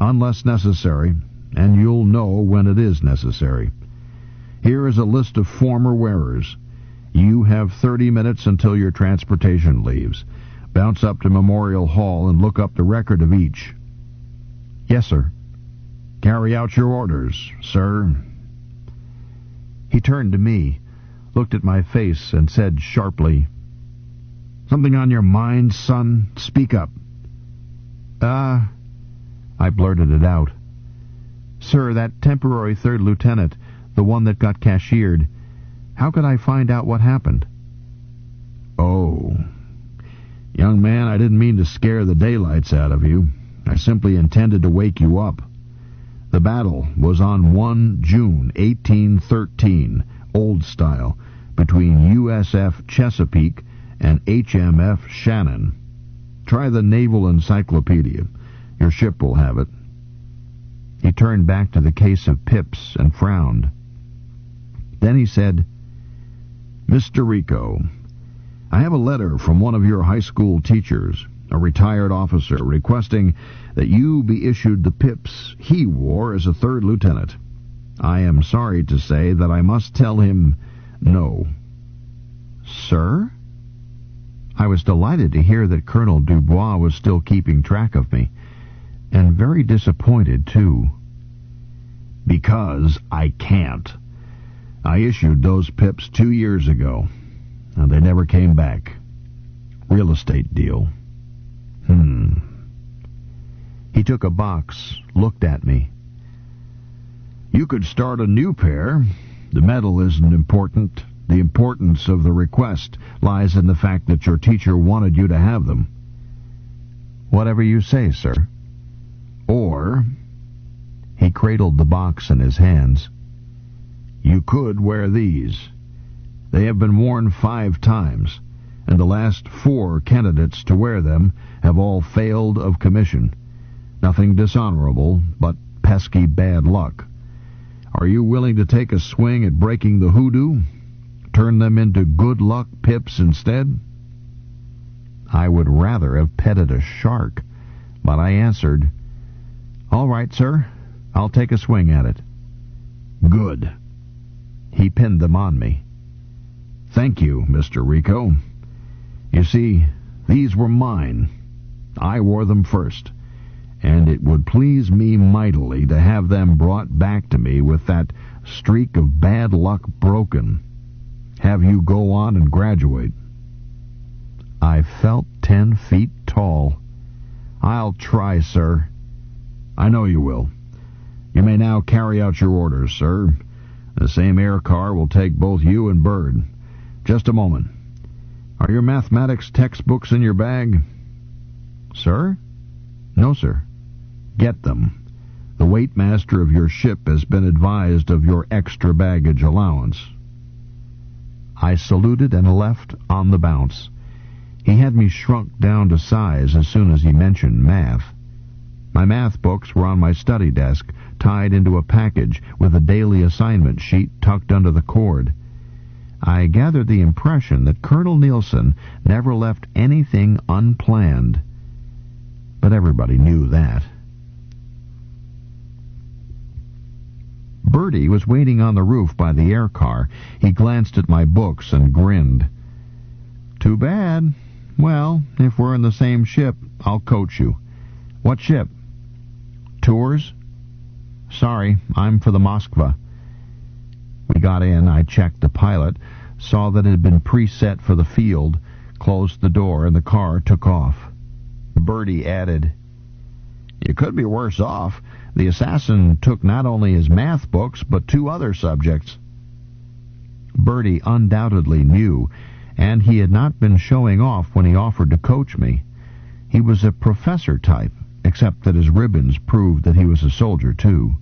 Unless necessary, and you'll know when it is necessary. Here is a list of former wearers. You have 30 minutes until your transportation leaves. Bounce up to Memorial Hall and look up the record of each." "Yes, sir." "Carry out your orders, sir." He turned to me, looked at my face, and said sharply, "Something on your mind, son? Speak up." I blurted it out. "Sir, that temporary 3rd lieutenant, the one that got cashiered, how could I find out what happened?" "Oh. Young man, I didn't mean to scare the daylights out of you. I simply intended to wake you up. The battle was on 1 June 1813, old style, between USF Chesapeake and HMF Shannon. Try the Naval Encyclopedia. Your ship will have it." He turned back to the case of pips and frowned. Then he said, "Mr. Rico, I have a letter from one of your high school teachers, a retired officer, requesting that you be issued the pips he wore as a 3rd lieutenant. I am sorry to say that I must tell him no." "Sir?" I was delighted to hear that Colonel Dubois was still keeping track of me, and very disappointed, too. "Because I can't. I issued those pips 2 years ago, and they never came back. Real estate deal." He took a box, looked at me. "You could start a new pair. The medal isn't important. The importance of the request lies in the fact that your teacher wanted you to have them." "Whatever you say, sir." "Or," he cradled the box in his hands, "you could wear these. They have been worn 5 times, and the last 4 candidates to wear them have all failed of commission. Nothing dishonorable, but pesky bad luck. Are you willing to take a swing at breaking the hoodoo? Turn them into good luck pips instead?" I would rather have petted a shark, but I answered, "All right, sir. I'll take a swing at it." "Good." He pinned them on me. "Thank you, Mr. Rico. You see, these were mine. I wore them first, and it would please me mightily to have them brought back to me with that streak of bad luck broken. Have you go on and graduate." I felt 10 feet tall. "I'll try, sir." "I know you will. You may now carry out your orders, sir. The same air car will take both you and Bird. Just a moment. Are your mathematics textbooks in your bag?" "Sir?" "No, sir." "Get them. The weightmaster of your ship has been advised of your extra baggage allowance." I saluted and left on the bounce. He had me shrunk down to size as soon as he mentioned math. My math books were on my study desk, tied into a package with a daily assignment sheet tucked under the cord. I gathered the impression that Colonel Nielsen never left anything unplanned, but everybody knew that. Bertie was waiting on the roof by the air car. He glanced at my books and grinned. "Too bad. Well, if we're in the same ship, I'll coach you." "What ship?" "Tours?" "Sorry, I'm for the Moskva." We got in, I checked the pilot, saw that it had been preset for the field, closed the door, and the car took off. Bertie added, "You could be worse off. The assassin took not only his math books, but 2 other subjects." Bertie undoubtedly knew, and he had not been showing off when he offered to coach me. He was a professor type, except that his ribbons proved that he was a soldier, too.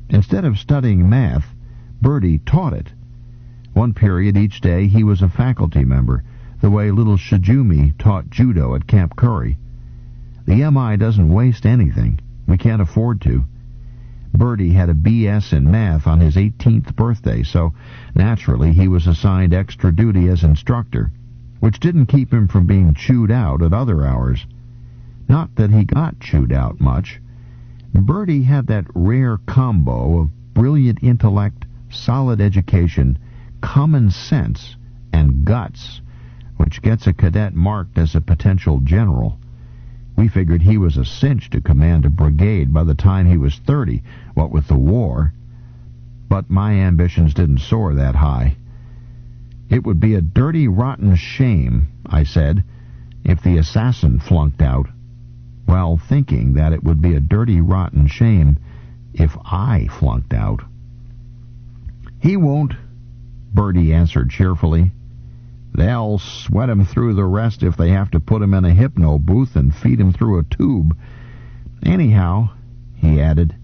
Instead of studying math, Bertie taught it. One period each day he was a faculty member, the way little Shijumi taught judo at Camp Curry. The MI doesn't waste anything. We can't afford to. Bertie had a BS in math on his 18th birthday, so naturally he was assigned extra duty as instructor, which didn't keep him from being chewed out at other hours. Not that he got chewed out much. Bertie had that rare combo of brilliant intellect, solid education, common sense, and guts, which gets a cadet marked as a potential general. We figured he was a cinch to command a brigade by the time he was 30, what with the war. But my ambitions didn't soar that high. "It would be a dirty, rotten shame," I said, "if the assassin flunked out," while thinking that it would be a dirty, rotten shame if I flunked out. "He won't," Bertie answered cheerfully. "They'll sweat him through the rest if they have to put him in a hypno booth and feed him through a tube. Anyhow," he added,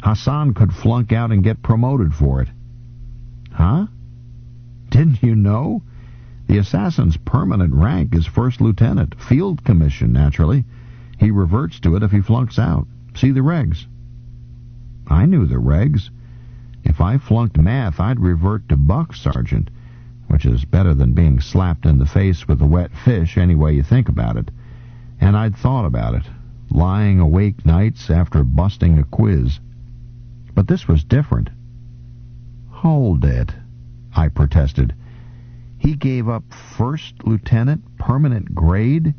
"Hassan could flunk out and get promoted for it." "Huh? Didn't you know? The assassin's permanent rank is first lieutenant, field commission, naturally. He reverts to it if he flunks out. See the regs." I knew the regs. If I flunked math, I'd revert to buck sergeant, which is better than being slapped in the face with a wet fish any way you think about it. And I'd thought about it, lying awake nights after busting a quiz. But this was different. "Hold it," I protested. "He gave up first lieutenant, permanent grade,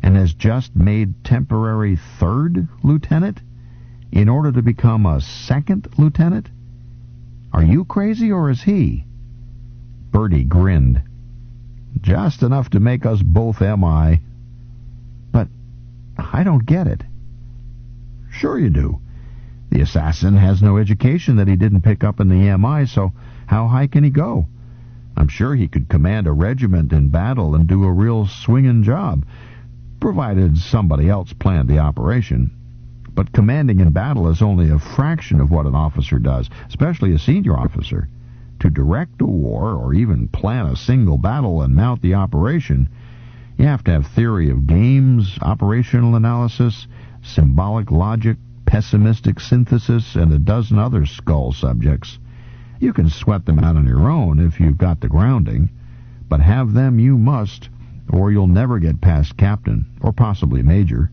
and has just made temporary third lieutenant in order to become a second lieutenant? Are you crazy, or is he?" Bertie grinned. "Just enough to make us both MI. "But I don't get it." "Sure you do. The assassin has no education that he didn't pick up in the MI, so how high can he go? I'm sure he could command a regiment in battle and do a real swinging job, provided somebody else planned the operation. But commanding in battle is only a fraction of what an officer does, especially a senior officer. To direct a war, or even plan a single battle and mount the operation, you have to have theory of games, operational analysis, symbolic logic, pessimistic synthesis, and a dozen other skull subjects. You can sweat them out on your own if you've got the grounding, but have them you must, or you'll never get past captain, or possibly major.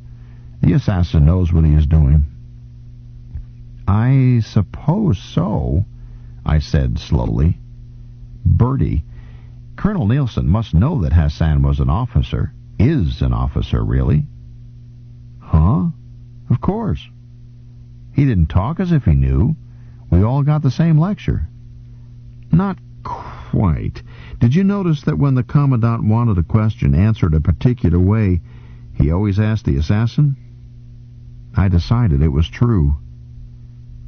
The assassin knows what he is doing." "I suppose so," I said slowly. "Bertie, Colonel Nielsen must know that Hassan was an officer. Is an officer, really." "Huh? Of course. He didn't talk as if he knew. We all got the same lecture." "Not quite. Did you notice that when the Commandant wanted a question answered a particular way, he always asked the assassin?" I decided it was true.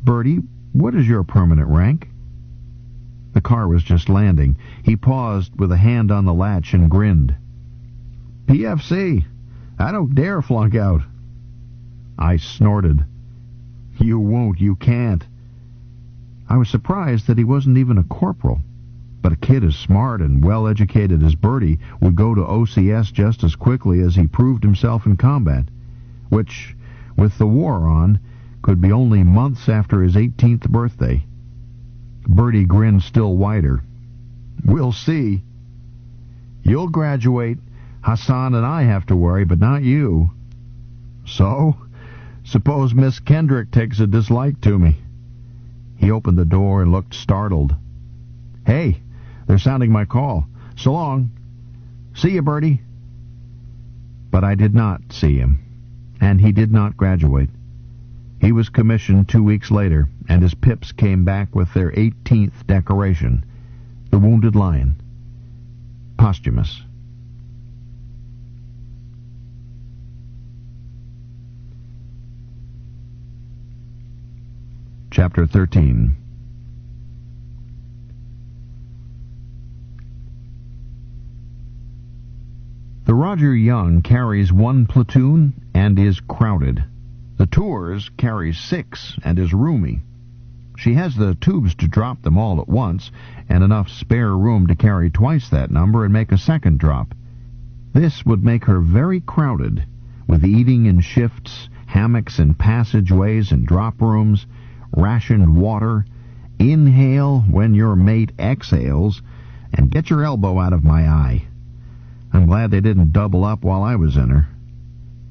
"Bertie, what is your permanent rank?" The car was just landing. He paused with a hand on the latch and grinned. "PFC. I don't dare flunk out." I snorted. "You won't, you can't." I was surprised that he wasn't even a corporal. But a kid as smart and well-educated as Bertie would go to OCS just as quickly as he proved himself in combat, which, with the war on, could be only months after his 18th birthday. Bertie grinned still wider. "We'll see. You'll graduate. Hassan and I have to worry, but not you." "So? Suppose Miss Kendrick takes a dislike to me." He opened the door and looked startled. "Hey, they're sounding my call. So long. See you, Bertie." But I did not see him, and he did not graduate. He was commissioned 2 weeks later, and his pips came back with their 18th decoration, the Wounded Lion. Posthumous. Chapter 13. The Roger Young carries 1 platoon and is crowded. The Tours carries 6 and is roomy. She has the tubes to drop them all at once, and enough spare room to carry twice that number and make a second drop. This would make her very crowded, with eating in shifts, hammocks in passageways and drop rooms, rationed water, inhale when your mate exhales, and get your elbow out of my eye. I'm glad they didn't double up while I was in her.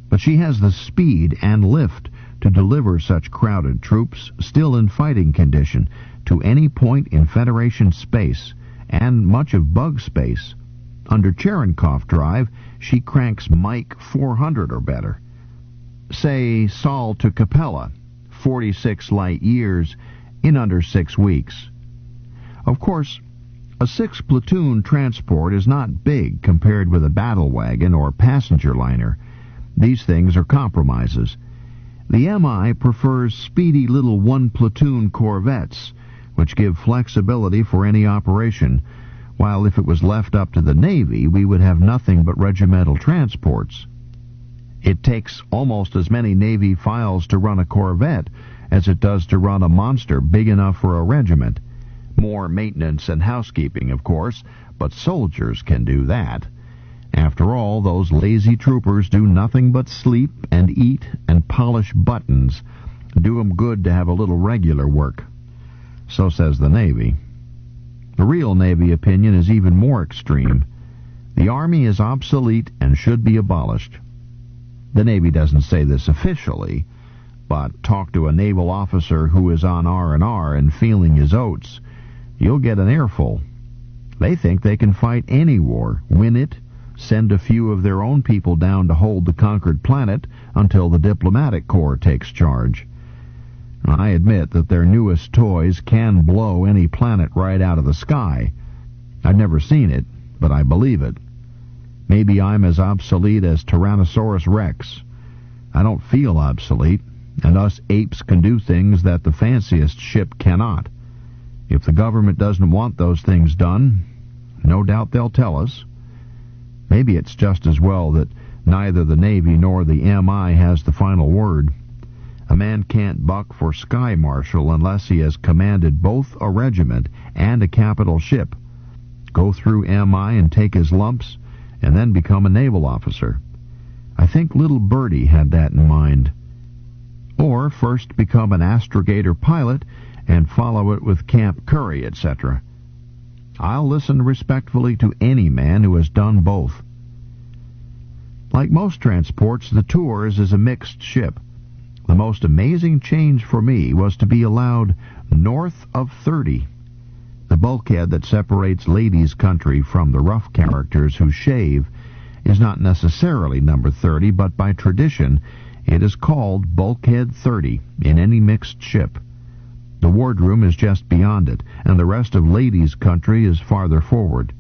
But she has the speed and lift to deliver such crowded troops, still in fighting condition, to any point in Federation space, and much of bug space. Under Cherenkov drive, she cranks Mike 400 or better. Say Sol to Capella, 46 light years, in under 6 weeks. Of course, a 6-platoon transport is not big compared with a battle wagon or passenger liner. These things are compromises. The MI prefers speedy little 1-platoon corvettes, which give flexibility for any operation, while if it was left up to the Navy, we would have nothing but regimental transports. It takes almost as many Navy files to run a corvette as it does to run a monster big enough for a regiment. More maintenance and housekeeping, of course, but soldiers can do that. After all, those lazy troopers do nothing but sleep and eat and polish buttons. Do 'em good to have a little regular work. So says the Navy. The real Navy opinion is even more extreme. The Army is obsolete and should be abolished. The Navy doesn't say this officially, but talk to a naval officer who is on R&R and feeling his oats. You'll get an earful. They think they can fight any war, win it, send a few of their own people down to hold the conquered planet until the diplomatic corps takes charge. I admit that their newest toys can blow any planet right out of the sky. I've never seen it, but I believe it. Maybe I'm as obsolete as Tyrannosaurus Rex. I don't feel obsolete, and us apes can do things that the fanciest ship cannot. If the government doesn't want those things done, no doubt they'll tell us. Maybe it's just as well that neither the Navy nor the MI has the final word. A man can't buck for Sky Marshal unless he has commanded both a regiment and a capital ship, go through MI and take his lumps, and then become a naval officer. I think little Bertie had that in mind. Or first become an astrogator pilot and follow it with Camp Curry, etc. I'll listen respectfully to any man who has done both. Like most transports, the Tours is a mixed ship. The most amazing change for me was to be allowed north of 30. The bulkhead that separates ladies' country from the rough characters who shave is not necessarily number 30, but by tradition it is called Bulkhead 30 in any mixed ship. The wardroom is just beyond it, and the rest of ladies' country is farther forward.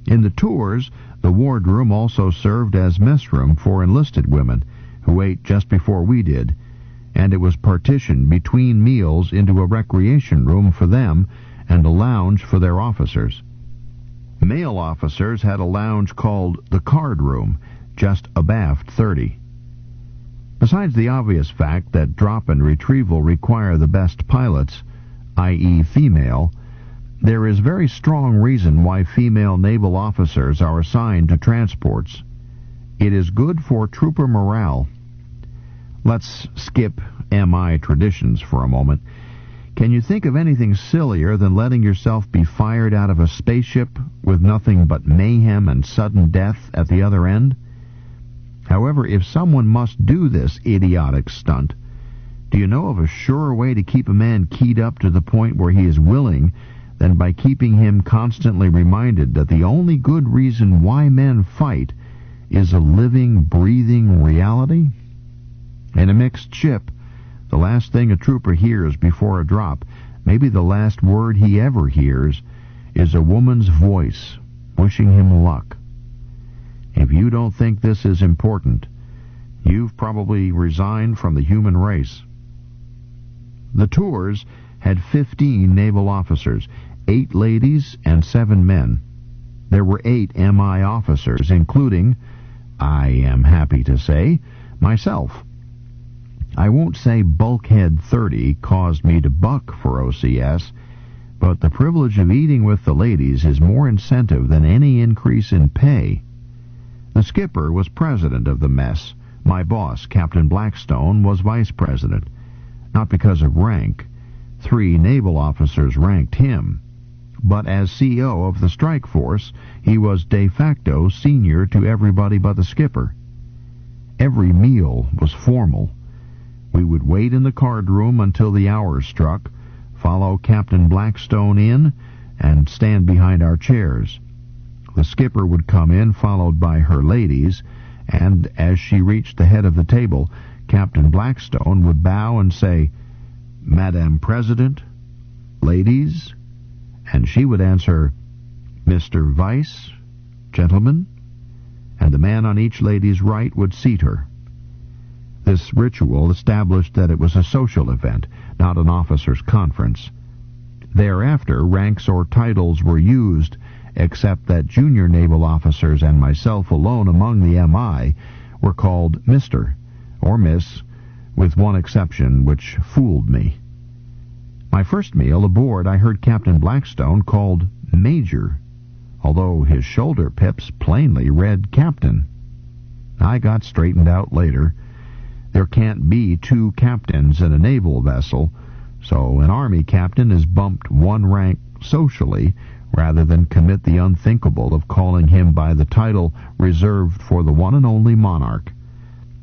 In the Tours, the wardroom also served as messroom for enlisted women, who ate just before we did, and it was partitioned between meals into a recreation room for them and a lounge for their officers. Male officers had a lounge called the card room, just abaft 30. Besides the obvious fact that drop and retrieval require the best pilots, i.e. female, there is very strong reason why female naval officers are assigned to transports. It is good for trooper morale. Let's skip MI traditions for a moment. Can you think of anything sillier than letting yourself be fired out of a spaceship with nothing but mayhem and sudden death at the other end? However, if someone must do this idiotic stunt, Do you know of a surer way to keep a man keyed up to the point where he is willing than by keeping him constantly reminded that the only good reason why men fight is a living, breathing reality? In a mixed ship, the last thing a trooper hears before a drop, maybe the last word he ever hears, is a woman's voice wishing him luck. If you don't think this is important, you've probably resigned from the human race. The tours had 15 naval officers, 8 ladies and 7 men. There were 8 MI officers, including, I am happy to say, myself. I won't say Bulkhead 30 caused me to buck for OCS, but the privilege of eating with the ladies is more incentive than any increase in pay. The skipper was president of the mess. My boss, Captain Blackstone, was vice president. Not because of rank. 3 naval officers ranked him. But as CEO of the strike force, he was de facto senior to everybody but the skipper. Every meal was formal. We would wait in the card room until the hour struck, follow Captain Blackstone in, and stand behind our chairs. The skipper would come in, followed by her ladies, and as she reached the head of the table, Captain Blackstone would bow and say, Madam President, ladies, and she would answer, Mr. Vice, gentlemen, and the man on each lady's right would seat her. This ritual established that it was a social event, not an officers' conference. Thereafter, ranks or titles were used, except that junior naval officers and myself alone among the MI were called Mr. or Miss, with one exception which fooled me. My first meal aboard I heard Captain Blackstone called Major, although his shoulder pips plainly read Captain. I got straightened out later. There can't be 2 captains in a naval vessel, so an Army captain is bumped 1 rank socially rather than commit the unthinkable of calling him by the title reserved for the one and only monarch.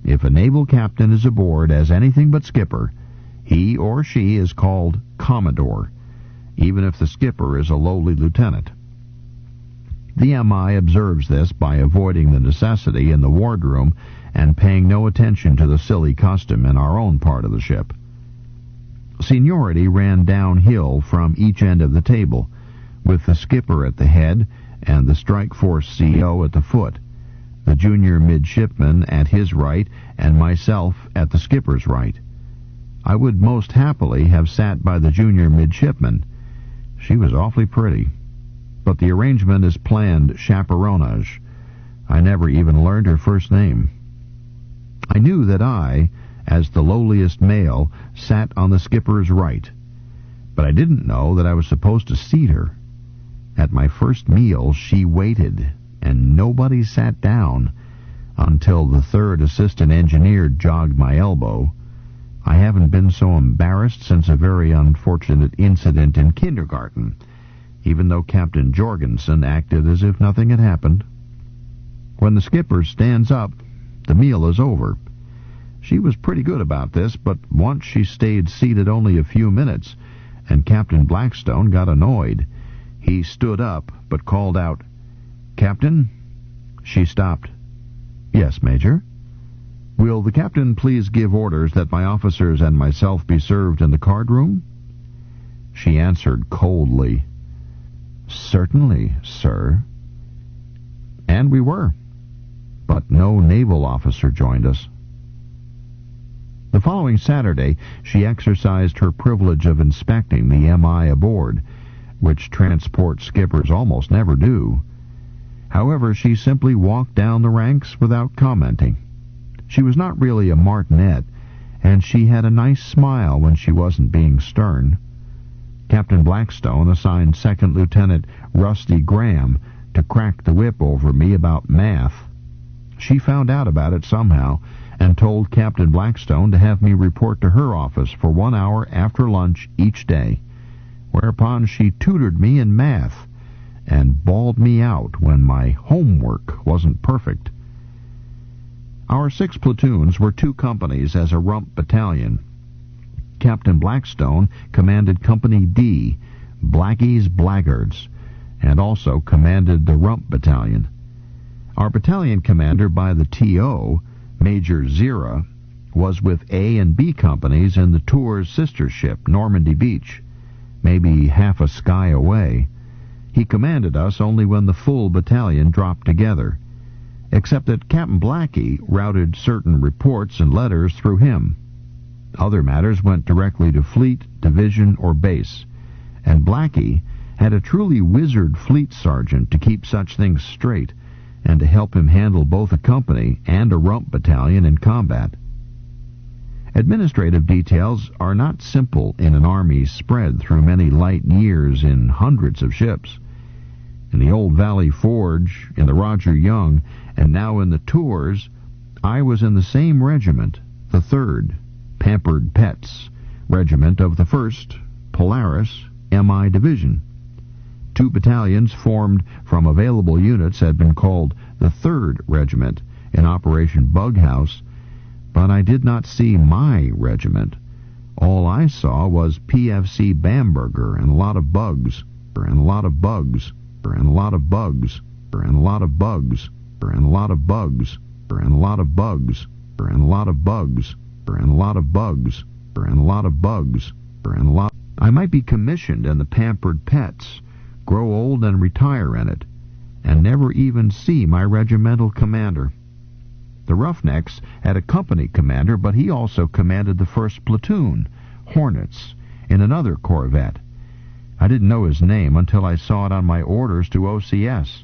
If a naval captain is aboard as anything but skipper, he or she is called Commodore, even if the skipper is a lowly lieutenant. The MI observes this by avoiding the necessity in the wardroom and paying no attention to the silly custom in our own part of the ship. Seniority ran downhill from each end of the table, with the skipper at the head and the strike force CO at the foot, the junior midshipman at his right, and myself at the skipper's right. I would most happily have sat by the junior midshipman. She was awfully pretty. But the arrangement is planned chaperonage. I never even learned her first name. I knew that I, as the lowliest male, sat on the skipper's right, but I didn't know that I was supposed to seat her. At my first meal, she waited, and nobody sat down until the 3rd assistant engineer jogged my elbow. I haven't been so embarrassed since a very unfortunate incident in kindergarten, even though Captain Jorgensen acted as if nothing had happened. When the skipper stands up, the meal is over. She was pretty good about this, but once she stayed seated only a few minutes, and Captain Blackstone got annoyed. He stood up, but called out, "Captain?" She stopped. "Yes, Major." "Will the captain please give orders that my officers and myself be served in the card room?" She answered coldly, "Certainly, sir." And we were. But no naval officer joined us. The following Saturday, she exercised her privilege of inspecting the MI aboard, which transport skippers almost never do. However, she simply walked down the ranks without commenting. She was not really a martinet, and she had a nice smile when she wasn't being stern. Captain Blackstone assigned Second Lieutenant Rusty Graham to crack the whip over me about math. She found out about it somehow and told Captain Blackstone to have me report to her office for 1 hour after lunch each day, whereupon she tutored me in math and bawled me out when my homework wasn't perfect. Our 6 platoons were 2 companies as a rump battalion. Captain Blackstone commanded Company D, Blackie's Blackguards, and also commanded the Rump Battalion. Our battalion commander by the TO, Major Zira, was with A and B companies in the Tours sister ship, Normandy Beach, maybe half a sky away. He commanded us only when the full battalion dropped together, except that Captain Blackie routed certain reports and letters through him. Other matters went directly to fleet, division, or base, and Blackie had a truly wizard fleet sergeant to keep such things straight and to help him handle both a company and a rump battalion in combat. Administrative details are not simple in an army spread through many light years in hundreds of ships. In the Old Valley Forge, in the Roger Young, and now in the Tours, I was in the same regiment, the 3rd, Pampered Pets, regiment of the 1st, Polaris, MI Division. 2 battalions formed from available units had been called the 3rd Regiment in Operation Bughouse, but I did not see my regiment. All I saw was PFC Bamberger and a lot of bugs, and a lot of bugs, and a lot of bugs, and a lot of bugs, and a lot of bugs, and a lot of bugs, and a lot of bugs, and a lot of bugs, and a lot of bugs, and a lot. I might be commissioned in the Pampered Pets, grow old and retire in it, and never even see my regimental commander. The Roughnecks had a company commander, but he also commanded the 1st Platoon, Hornets, in another corvette. I didn't know his name until I saw it on my orders to OCS.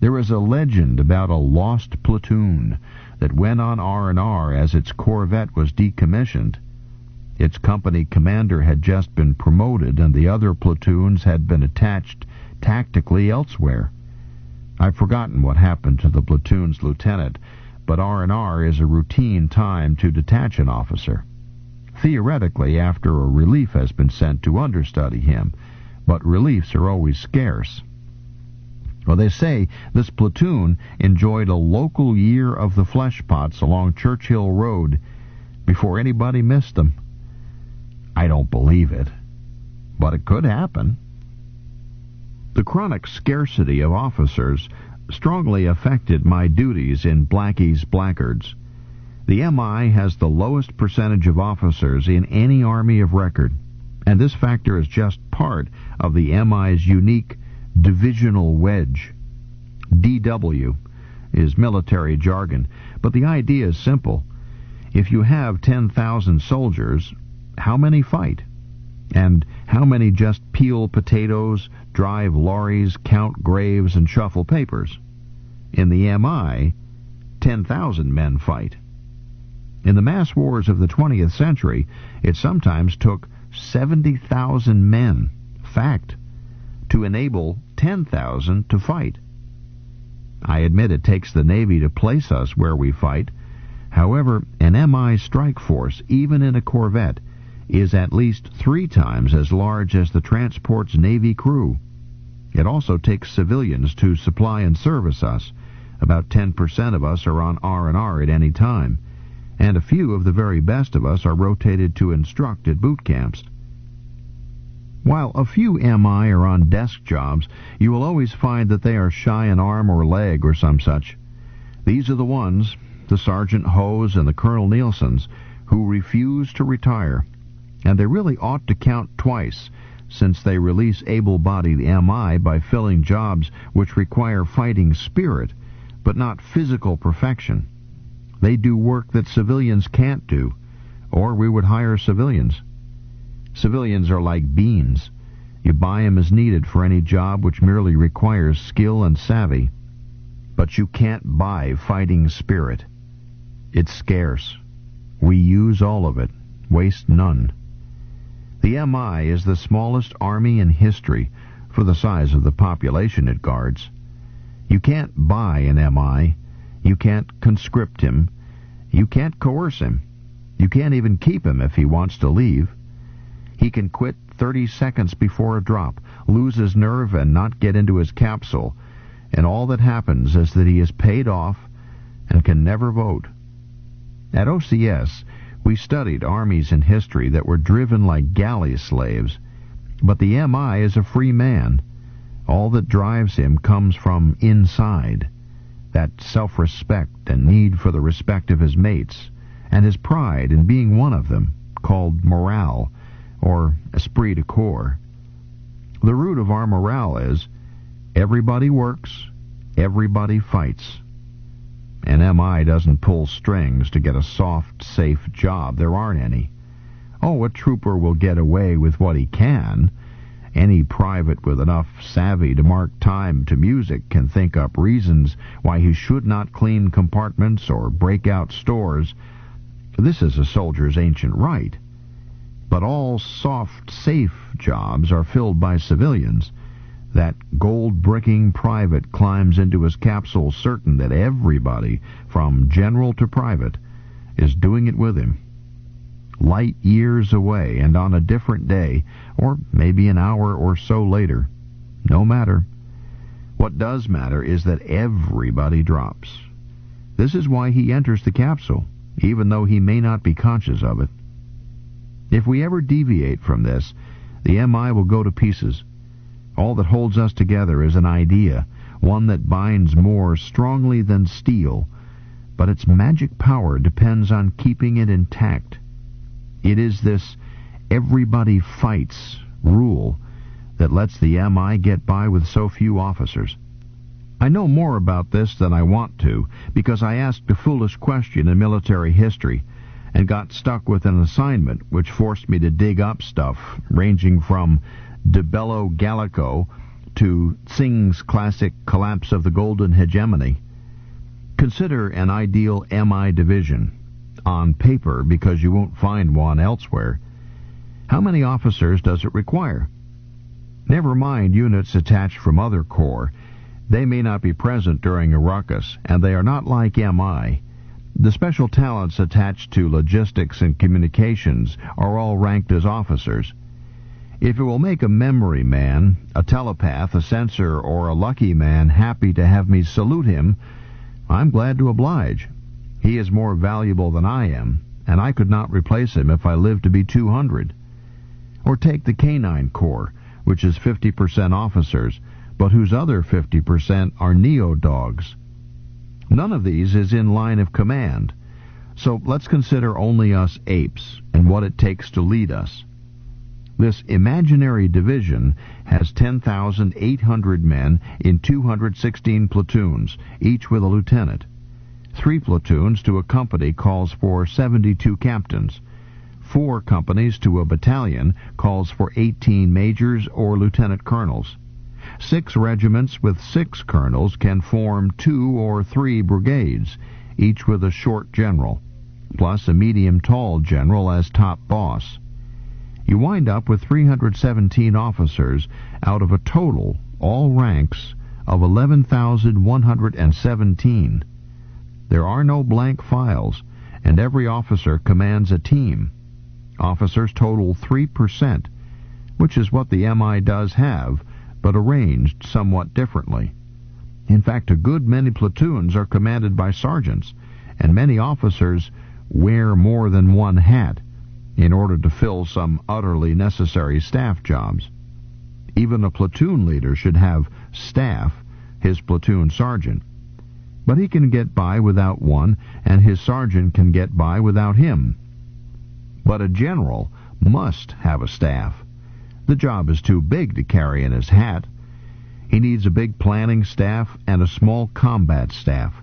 There is a legend about a lost platoon that went on R&R as its corvette was decommissioned. Its company commander had just been promoted, and the other platoons had been attached tactically elsewhere. I've forgotten what happened to the platoon's lieutenant, but R&R is a routine time to detach an officer. Theoretically, after a relief has been sent to understudy him, but reliefs are always scarce. Well, they say this platoon enjoyed a local year of the flesh pots along Churchill Road before anybody missed them. I don't believe it, but it could happen. The chronic scarcity of officers strongly affected my duties in Blackie's Blackguards. The MI has the lowest percentage of officers in any army of record, and this factor is just part of the MI's unique divisional wedge. DW is military jargon, but the idea is simple. If you have 10,000 soldiers, how many fight? And how many just peel potatoes, drive lorries, count graves, and shuffle papers? In the MI, 10,000 men fight. In the mass wars of the 20th century, it sometimes took 70,000 men, fact, to enable 10,000 to fight. I admit it takes the Navy to place us where we fight. However, an MI strike force, even in a corvette, is at least 3 times as large as the transport's Navy crew. It also takes civilians to supply and service us. About 10% of us are on R&R at any time, and a few of the very best of us are rotated to instruct at boot camps. While a few MI are on desk jobs, you will always find that they are shy an arm or leg or some such. These are the ones, the Sergeant Hoes and the Colonel Nielsen's, who refuse to retire, and they really ought to count twice, since they release able-bodied MI by filling jobs which require fighting spirit, but not physical perfection. They do work that civilians can't do, or we would hire civilians. Civilians are like beans. You buy them as needed for any job which merely requires skill and savvy. But you can't buy fighting spirit. It's scarce. We use all of it, waste none. The MI is the smallest army in history for the size of the population it guards. You can't buy an MI. You can't conscript him. You can't coerce him. You can't even keep him if he wants to leave. He can quit 30 seconds before a drop, lose his nerve, and not get into his capsule, and all that happens is that he is paid off and can never vote. At OCS, We studied armies in history that were driven like galley slaves, but the MI is a free man. All that drives him comes from inside, that self-respect and need for the respect of his mates, and his pride in being one of them, called morale, or esprit de corps. The root of our morale is, everybody works, everybody fights. An MI doesn't pull strings to get a soft, safe job. There aren't any. Oh, a trooper will get away with what he can. Any private with enough savvy to mark time to music can think up reasons why he should not clean compartments or break out stores. This is a soldier's ancient right. But all soft, safe jobs are filled by civilians. That gold-bricking private climbs into his capsule certain that everybody, from general to private, is doing it with him. Light years away and on a different day, or maybe an hour or so later. No matter. What does matter is that everybody drops. This is why he enters the capsule, even though he may not be conscious of it. If we ever deviate from this, the MI will go to pieces. All that holds us together is an idea, one that binds more strongly than steel, but its magic power depends on keeping it intact. It is this everybody fights rule that lets the MI get by with so few officers. I know more about this than I want to, because I asked a foolish question in military history and got stuck with an assignment which forced me to dig up stuff ranging from De Bello Gallico to Tsing's classic Collapse of the Golden Hegemony. Consider an ideal MI division, on paper because you won't find one elsewhere. How many officers does it require? Never mind units attached from other corps. They may not be present during a ruckus, and they are not like MI. The special talents attached to logistics and communications are all ranked as officers. If it will make a memory man, a telepath, a censor, or a lucky man happy to have me salute him, I'm glad to oblige. He is more valuable than I am, and I could not replace him if I lived to be 200. Or take the Canine Corps, which is 50% officers, but whose other 50% are neo-dogs. None of these is in line of command, so let's consider only us apes and what it takes to lead us. This imaginary division has 10,800 men in 216 platoons, each with a lieutenant. 3 platoons to a company calls for 72 captains. 4 companies to a battalion calls for 18 majors or lieutenant colonels. 6 regiments with 6 colonels can form 2 or 3 brigades, each with a short general, plus a medium-tall general as top boss. You wind up with 317 officers out of a total, all ranks, of 11,117. There are no blank files, and every officer commands a team. Officers total 3%, which is what the MI does have, but arranged somewhat differently. In fact, a good many platoons are commanded by sergeants, and many officers wear more than one hat in order to fill some utterly necessary staff jobs. Even a platoon leader should have staff, his platoon sergeant. But he can get by without one, and his sergeant can get by without him. But a general must have a staff. The job is too big to carry in his hat. He needs a big planning staff and a small combat staff.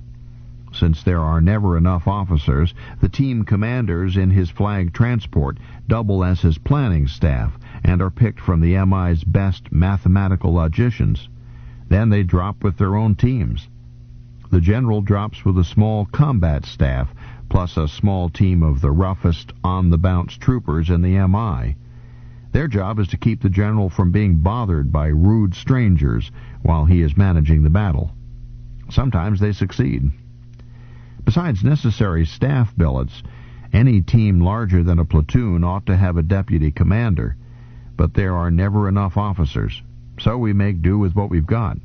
Since there are never enough officers, the team commanders in his flag transport double as his planning staff and are picked from the MI's best mathematical logicians. Then they drop with their own teams. The general drops with a small combat staff, plus a small team of the roughest, on-the-bounce troopers in the MI. Their job is to keep the general from being bothered by rude strangers while he is managing the battle. Sometimes they succeed. Besides necessary staff billets, any team larger than a platoon ought to have a deputy commander, but there are never enough officers, so we make do with what we've got.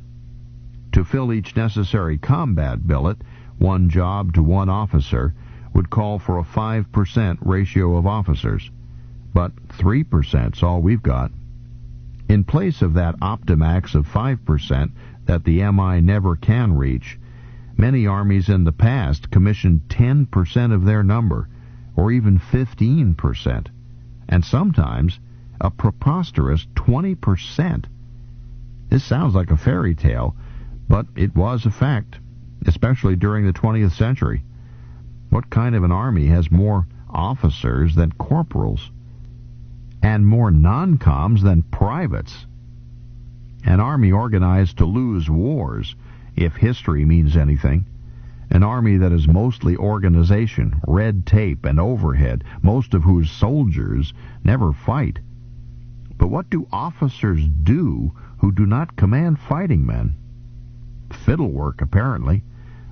To fill each necessary combat billet, one job to one officer, would call for a 5% ratio of officers, but 3%'s all we've got. In place of that optimax of 5% that the MI never can reach, many armies in the past commissioned 10% of their number, or even 15%, and sometimes a preposterous 20%. This sounds like a fairy tale, but it was a fact, especially during the 20th century. What kind of an army has more officers than corporals? And more non-coms than privates? An army organized to lose wars, if history means anything. An army that is mostly organization, red tape, and overhead, most of whose soldiers never fight. But what do officers do who do not command fighting men? Fiddle work, apparently.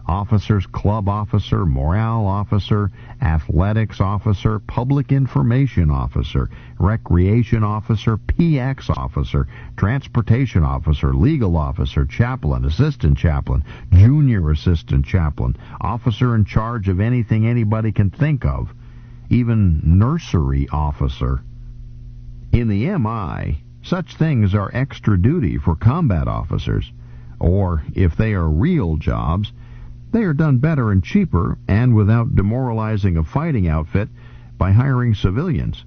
Officers club officer, morale officer, athletics officer, public information officer, recreation officer, PX officer, transportation officer, legal officer, chaplain, assistant chaplain, junior assistant chaplain, officer in charge of anything anybody can think of, even nursery officer. In the MI, such things are extra duty for combat officers, or if they are real jobs, they are done better and cheaper, and without demoralizing a fighting outfit, by hiring civilians.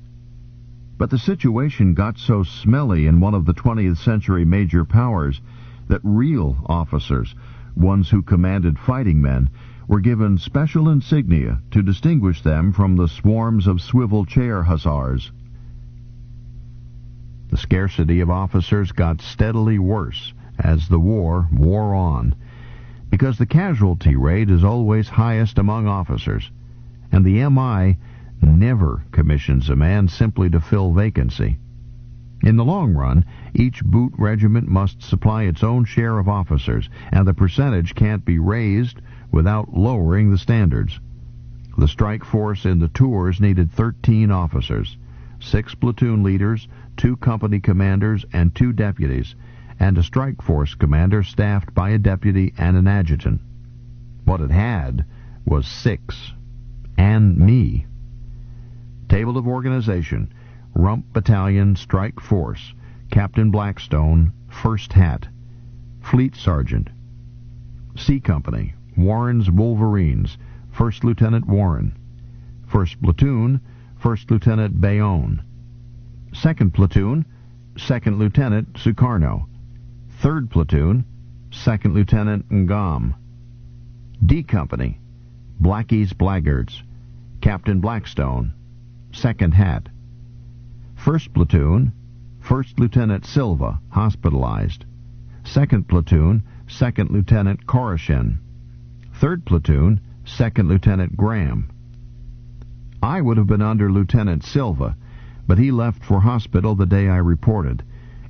But the situation got so smelly in one of the 20th century major powers that real officers, ones who commanded fighting men, were given special insignia to distinguish them from the swarms of swivel chair hussars. The scarcity of officers got steadily worse as the war wore on, because the casualty rate is always highest among officers, and the MI never commissions a man simply to fill vacancy. In the long run, each boot regiment must supply its own share of officers, and the percentage can't be raised without lowering the standards. The strike force in the tours needed 13 officers, 6 platoon leaders, 2 company commanders, and 2 deputies, and a strike force commander staffed by a deputy and an adjutant. What it had was 6, and me. Table of organization: Rump Battalion, Strike Force, Captain Blackstone, First Hat, Fleet Sergeant. C Company, Warren's Wolverines, First Lieutenant Warren. First Platoon, First Lieutenant Bayonne. Second Platoon, Second Lieutenant Sukarno. Third Platoon, Second Lieutenant Ngam. D Company, Blackie's Blackguards, Captain Blackstone, Second Hat. First Platoon, First Lieutenant Silva, hospitalized. Second Platoon, Second Lieutenant Koroshin. Third Platoon, Second Lieutenant Graham. I would have been under Lieutenant Silva, but he left for hospital the day I reported,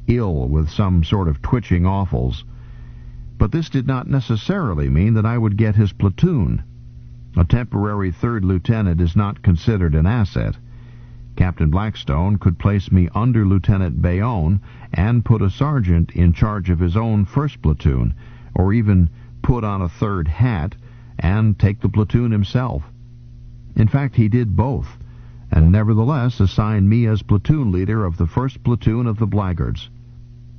ill with some sort of twitching offals. But this did not necessarily mean that I would get his platoon. A temporary third lieutenant is not considered an asset. Captain Blackstone could place me under Lieutenant Bayonne and put a sergeant in charge of his own first platoon, or even put on a third hat and take the platoon himself. In fact, he did both, and nevertheless assigned me as platoon leader of the first platoon of the Blackguards.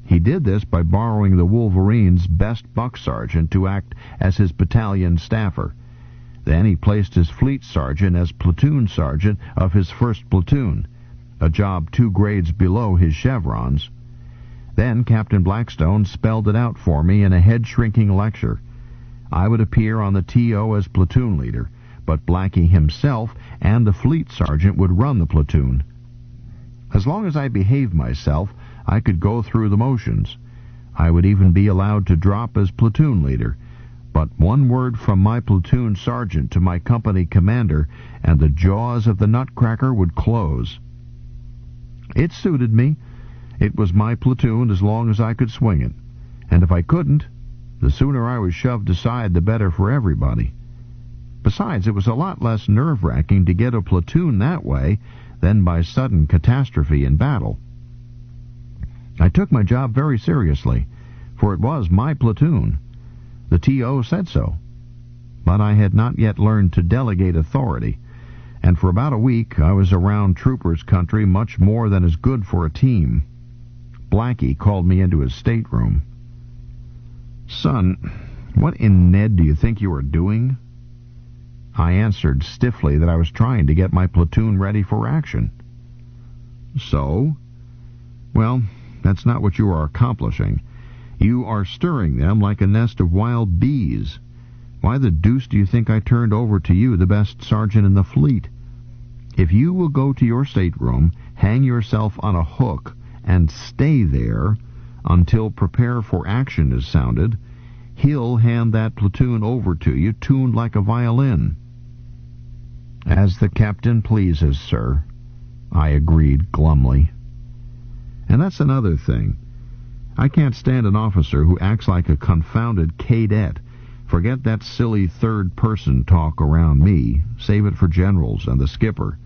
He did this by borrowing the Wolverines' best buck sergeant to act as his battalion staffer. Then he placed his fleet sergeant as platoon sergeant of his first platoon, a job 2 grades below his chevrons. Then Captain Blackstone spelled it out for me in a head-shrinking lecture. I would appear on the TO as platoon leader, but Blackie himself and the fleet sergeant would run the platoon. As long as I behaved myself, I could go through the motions. I would even be allowed to drop as platoon leader, but one word from my platoon sergeant to my company commander, and the jaws of the nutcracker would close. It suited me. It was my platoon as long as I could swing it, and if I couldn't, the sooner I was shoved aside the better for everybody. Besides, it was a lot less nerve-wracking to get a platoon that way than by sudden catastrophe in battle. I took my job very seriously, for it was my platoon. The TO said so. but I had not yet learned to delegate authority, and for about a week I was around troopers' country much more than is good for a team. Blackie called me into his stateroom. "Son, what in Ned do you think you are doing?" I answered stiffly that I was trying to get my platoon ready for action. "So?" "Well, that's not what you are accomplishing. You are stirring them like a nest of wild bees. Why the deuce do you think I turned over to you, the best sergeant in the fleet? If you will go to your stateroom, hang yourself on a hook, and stay there until prepare for action is sounded, he'll hand that platoon over to you, tuned like a violin." "As the captain pleases, sir," I agreed glumly. And that's another thing. I can't stand an officer who acts like a confounded cadet. Forget that silly third-person talk around me. Save it for generals and the skipper.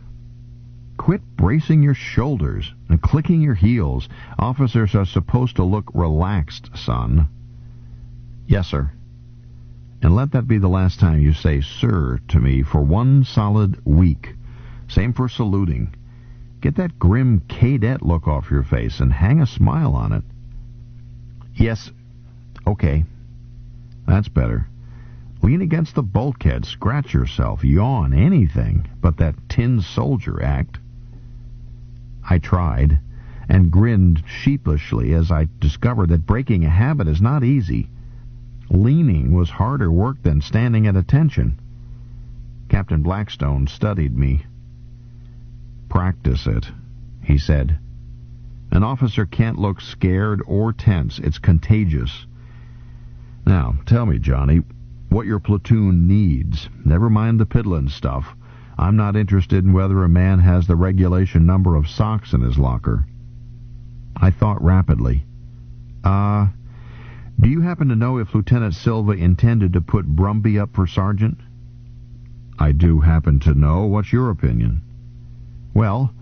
Quit bracing your shoulders and clicking your heels. Officers are supposed to look relaxed, son. "Yes, sir." "And let that be the last time you say 'sir' to me for one solid week. Same for saluting. Get that grim cadet look off your face and hang a smile on it." "Yes, okay. That's better. Lean against the bulkhead, scratch yourself, yawn, anything but that tin soldier act." I tried, and grinned sheepishly as I discovered that breaking a habit is not easy. Leaning was harder work than standing at attention. Captain Blackstone studied me. "Practice it," he said. "An officer can't look scared or tense. It's contagious. Now, tell me, Johnny, what your platoon needs. Never mind the piddlin' stuff. I'm not interested in whether a man has the regulation number of socks in his locker." I thought rapidly. Do you happen to know if Lieutenant Silva intended to put Brumby up for sergeant?" "I do happen to know. What's your opinion?" "Well,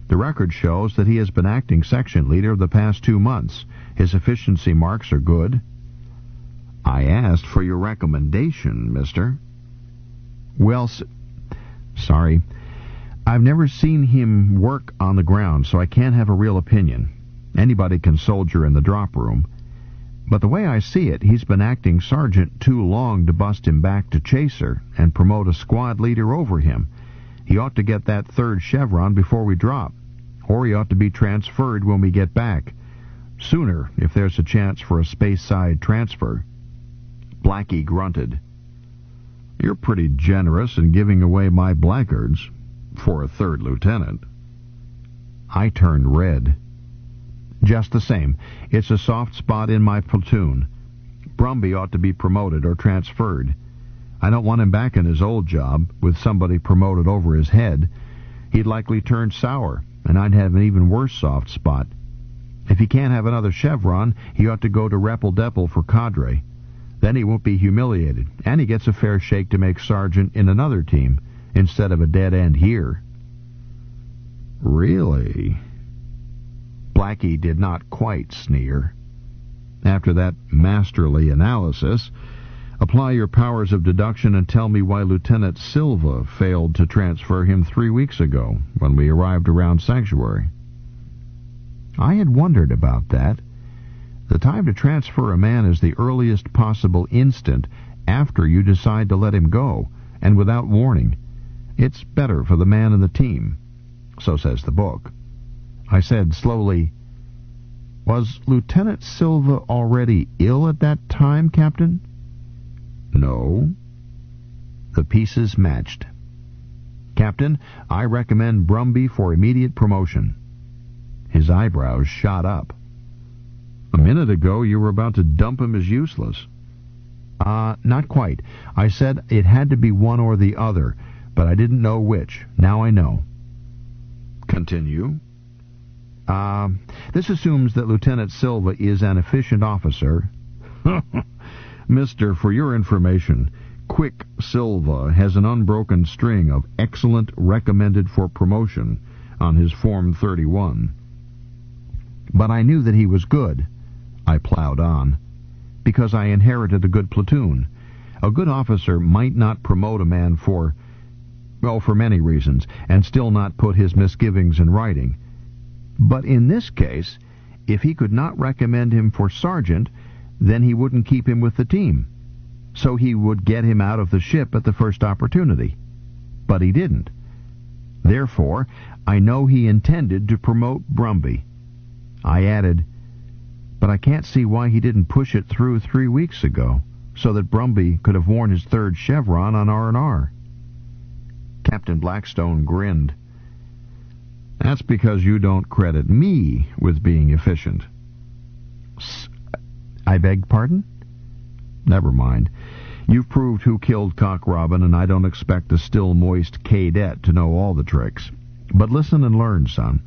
the record shows that he has been acting section leader the past 2 months. His efficiency marks are good." "I asked for your recommendation, mister." "Well, sorry. I've never seen him work on the ground, so I can't have a real opinion. Anybody can soldier in the drop room. But the way I see it, he's been acting sergeant too long to bust him back to chaser and promote a squad leader over him. He ought to get that 3rd chevron before we drop, or he ought to be transferred when we get back. Sooner, if there's a chance for a space-side transfer." Blackie grunted. "You're pretty generous in giving away my blackguards for a 3rd lieutenant." I turned red. "Just the same, it's a soft spot in my platoon. Brumby ought to be promoted or transferred. I don't want him back in his old job, with somebody promoted over his head. He'd likely turn sour, and I'd have an even worse soft spot. If he can't have another chevron, he ought to go to Reppel-Deppel for cadre. Then he won't be humiliated, and he gets a fair shake to make sergeant in another team, instead of a dead end here." "Really?" Blackie did not quite sneer. After that masterly analysis, apply your powers of deduction and tell me why Lieutenant Silva failed to transfer him 3 weeks ago, when we arrived around Sanctuary. I had wondered about that. The time to transfer a man is the earliest possible instant after you decide to let him go, and without warning. It's better for the man and the team. So says the book. I said slowly, "Was Lieutenant Silva already ill at that time, Captain?" "No." The pieces matched. "Captain, I recommend Brumby for immediate promotion." His eyebrows shot up. "A minute ago you were about to dump him as useless." Not quite. I said it had to be one or the other, but I didn't know which. Now I know." "Continue." This assumes that Lieutenant Silva is an efficient officer." "Mister, for your information, Quick Silva has an unbroken string of excellent recommended for promotion on his Form 31. "But I knew that he was good," I plowed on, "because I inherited a good platoon. A good officer might not promote a man for many reasons, and still not put his misgivings in writing. But in this case, if he could not recommend him for sergeant, then he wouldn't keep him with the team. So he would get him out of the ship at the first opportunity. But he didn't. Therefore, I know he intended to promote Brumby. I added, but I can't see why he didn't push it through 3 weeks ago, so that Brumby could have worn his third chevron on R&R. Captain Blackstone grinned. That's because you don't credit me with being efficient. I beg pardon? Never mind. You've proved who killed Cock Robin, and I don't expect a still-moist cadet to know all the tricks. But listen and learn, son.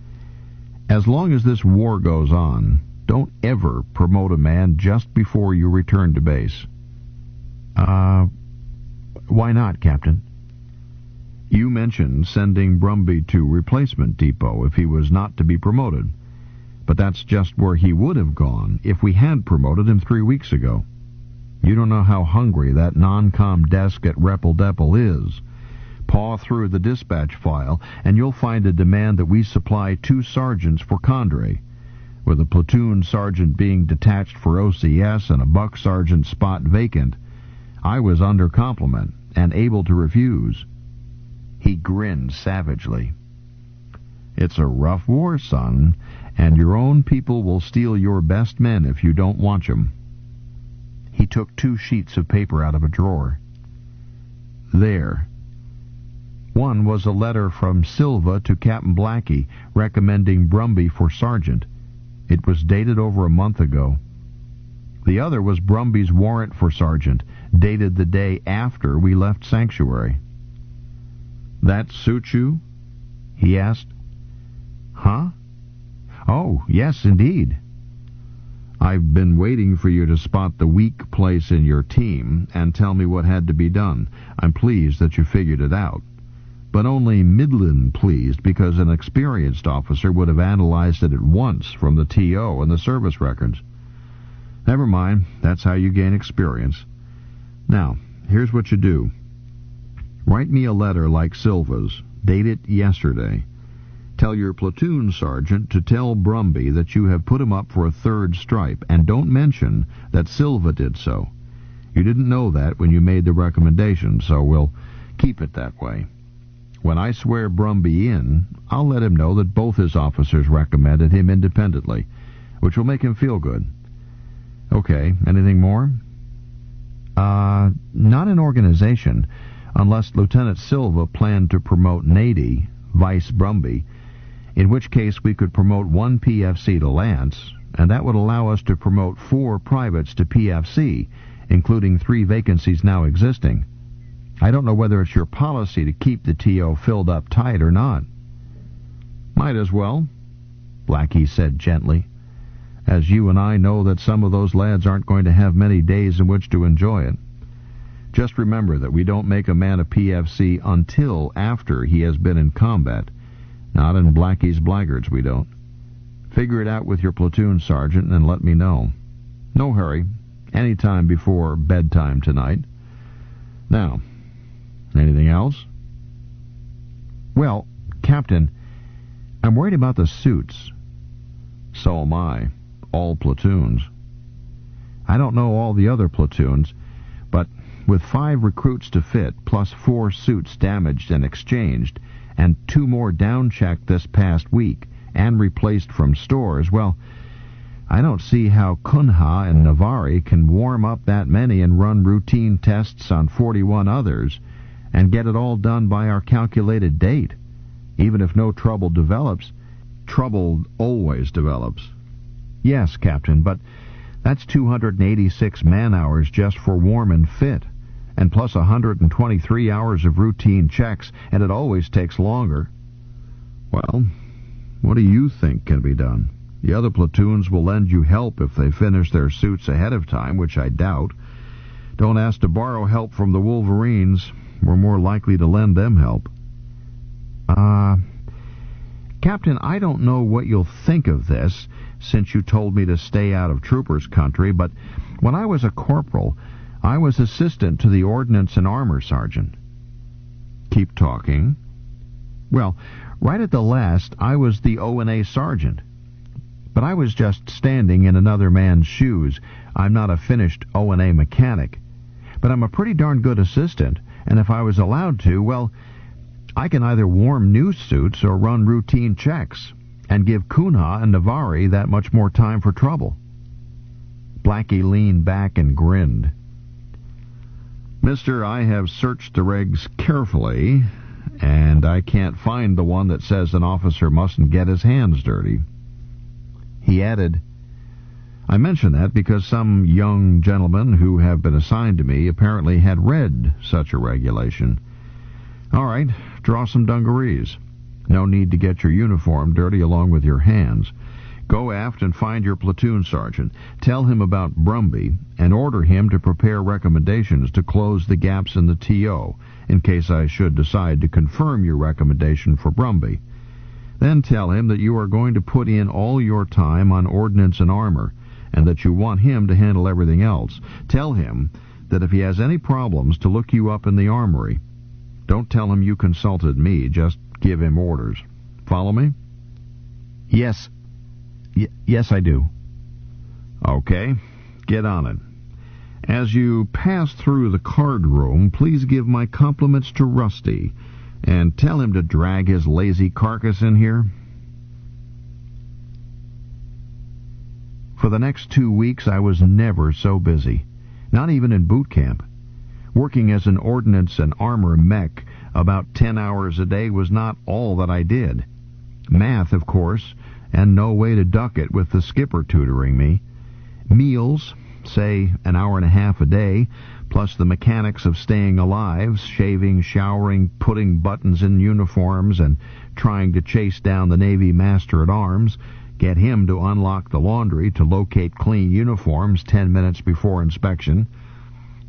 As long as this war goes on, don't ever promote a man just before you return to base. Why not, Captain? You mentioned sending Brumby to replacement depot if he was not to be promoted. But that's just where he would have gone if we had promoted him 3 weeks ago. You don't know how hungry that non-com desk at Repple-Depple is. Paw through the dispatch file, and you'll find a demand that we supply 2 sergeants for Condre, with a platoon sergeant being detached for OCS and a buck sergeant spot vacant. I was under compliment and able to refuse. He grinned savagely. It's a rough war, son, and your own people will steal your best men if you don't watch 'em. He took 2 sheets of paper out of a drawer. There. One was a letter from Silva to Captain Blackie recommending Brumby for sergeant. It was dated over a month ago. The other was Brumby's warrant for sergeant, dated the day after we left Sanctuary. That suit you? He asked. Huh? Oh, yes, indeed. I've been waiting for you to spot the weak place in your team and tell me what had to be done. I'm pleased that you figured it out. But only middling pleased, because an experienced officer would have analyzed it at once from the TO and the service records. Never mind, that's how you gain experience. Now, here's what you do. Write me a letter like Silva's, date it yesterday. Tell your platoon sergeant to tell Brumby that you have put him up for a 3rd stripe, and don't mention that Silva did so. You didn't know that when you made the recommendation, so we'll keep it that way. When I swear Brumby in, I'll let him know that both his officers recommended him independently, which will make him feel good. Okay, anything more? Not an organization, unless Lieutenant Silva planned to promote Nady, Vice Brumby, in which case we could promote 1 PFC to Lance, and that would allow us to promote 4 privates to PFC, including 3 vacancies now existing. I don't know whether it's your policy to keep the TO filled up tight or not. Might as well, Blackie said gently, as you and I know that some of those lads aren't going to have many days in which to enjoy it. Just remember that we don't make a man a PFC until after he has been in combat. Not in Blackie's Blackguards, we don't. Figure it out with your platoon sergeant and let me know. No hurry. Any time before bedtime tonight. Now, anything else? Well, Captain, I'm worried about the suits. So am I. All platoons. I don't know all the other platoons, but with 5 recruits to fit, plus 4 suits damaged and exchanged, and 2 more down-checked this past week, and replaced from stores, well, I don't see how Cunha and Navari can warm up that many and run routine tests on 41 others, and get it all done by our calculated date. Even if no trouble develops, trouble always develops. Yes, Captain, but that's 286 man-hours just for warm and fit, and plus 123 hours of routine checks, and it always takes longer. Well, what do you think can be done? The other platoons will lend you help if they finish their suits ahead of time, which I doubt. Don't ask to borrow help from the Wolverines. We're more likely to lend them help. Captain, I don't know what you'll think of this, since you told me to stay out of troopers' country, but when I was a corporal, I was assistant to the Ordnance and Armor Sergeant. Keep talking. Well, right at the last, I was the O&A Sergeant. But I was just standing in another man's shoes. I'm not a finished O&A mechanic. But I'm a pretty darn good assistant, and if I was allowed to, well, I can either warm new suits or run routine checks, and give Cunha and Navari that much more time for trouble. Blackie leaned back and grinned. Mister, I have searched the regs carefully, and I can't find the one that says an officer mustn't get his hands dirty. He added, I mention that because some young gentlemen who have been assigned to me apparently had read such a regulation. All right, draw some dungarees. No need to get your uniform dirty along with your hands. Go aft and find your platoon sergeant. Tell him about Brumby and order him to prepare recommendations to close the gaps in the TO, in case I should decide to confirm your recommendation for Brumby. Then tell him that you are going to put in all your time on ordnance and armor, and that you want him to handle everything else. Tell him that if he has any problems to look you up in the armory. Don't tell him you consulted me, just give him orders. Follow me? Yes. Yes, I do. Okay, get on it. As you pass through the card room, please give my compliments to Rusty, and tell him to drag his lazy carcass in here. For the next 2 weeks, I was never so busy, not even in boot camp. Working as an ordnance and armor mech about 10 hours a day was not all that I did. Math, of course, and no way to duck it with the skipper tutoring me. Meals, say an hour and a half a day, plus the mechanics of staying alive, shaving, showering, putting buttons in uniforms, and trying to chase down the Navy Master-at-Arms, get him to unlock the laundry to locate clean uniforms 10 minutes before inspection.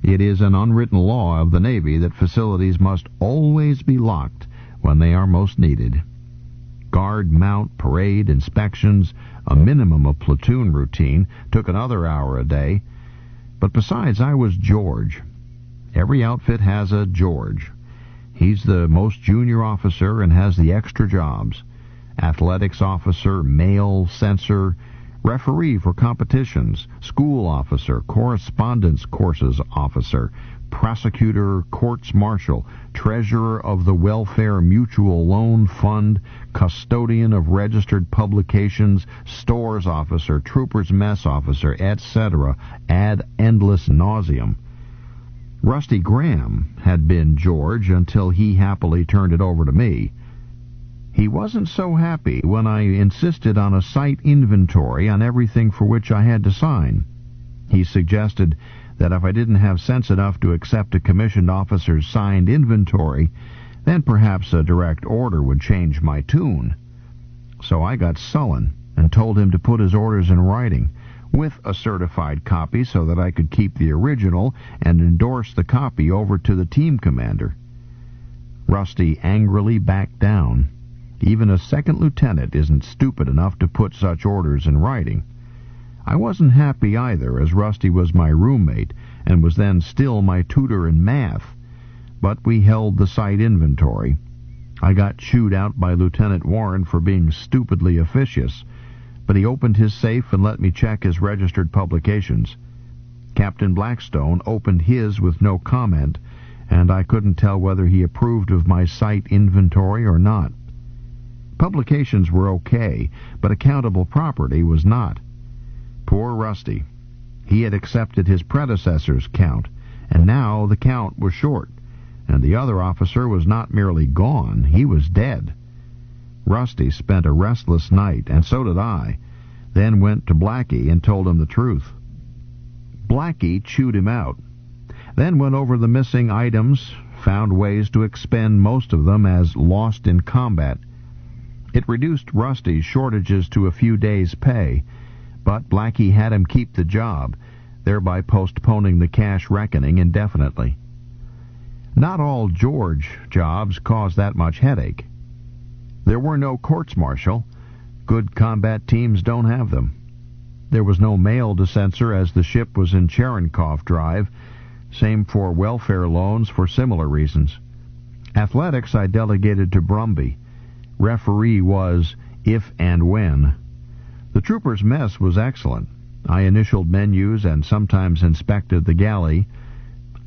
It is an unwritten law of the Navy that facilities must always be locked when they are most needed. Guard, mount, parade, inspections, a minimum of platoon routine, took another hour a day. But besides, I was George. Every outfit has a George. He's the most junior officer and has the extra jobs. Athletics officer, mail, censor, referee for competitions, school officer, correspondence courses officer, prosecutor, courts martial, treasurer of the Welfare Mutual Loan Fund, custodian of registered publications, stores officer, trooper's mess officer, etc., ad endless nauseam. Rusty Graham had been George until he happily turned it over to me. He wasn't so happy when I insisted on a site inventory on everything for which I had to sign. He suggested that if I didn't have sense enough to accept a commissioned officer's signed inventory, then perhaps a direct order would change my tune. So I got sullen and told him to put his orders in writing, with a certified copy so that I could keep the original and endorse the copy over to the team commander. Rusty angrily backed down. Even a second lieutenant isn't stupid enough to put such orders in writing. I wasn't happy either, as Rusty was my roommate and was then still my tutor in math. But we held the site inventory. I got chewed out by Lieutenant Warren for being stupidly officious, but he opened his safe and let me check his registered publications. Captain Blackstone opened his with no comment, and I couldn't tell whether he approved of my site inventory or not. Publications were okay, but accountable property was not. Poor Rusty. He had accepted his predecessor's count, and now the count was short, and the other officer was not merely gone, he was dead. Rusty spent a restless night, and so did I, then went to Blackie and told him the truth. Blackie chewed him out, then went over the missing items, found ways to expend most of them as lost in combat. It reduced Rusty's shortages to a few days' pay, but Blackie had him keep the job, thereby postponing the cash reckoning indefinitely. Not all George jobs caused that much headache. There were no courts-martial. Good combat teams don't have them. There was no mail to censor as the ship was in Cherenkov Drive, Same for welfare loans for similar reasons. Athletics I delegated to Brumby. Referee was if and when. The troopers' mess was excellent. I initialed menus and sometimes inspected the galley,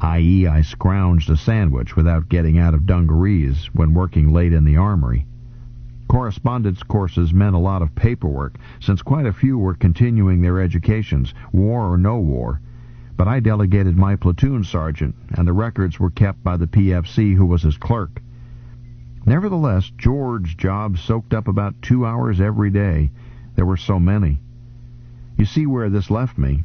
i.e. I scrounged a sandwich without getting out of dungarees when working late in the armory. Correspondence courses meant a lot of paperwork, since quite a few were continuing their educations, war or no war. But I delegated my platoon sergeant, and the records were kept by the PFC, who was his clerk. Nevertheless, George's job soaked up about 2 hours every day. There were so many. You see where this left me.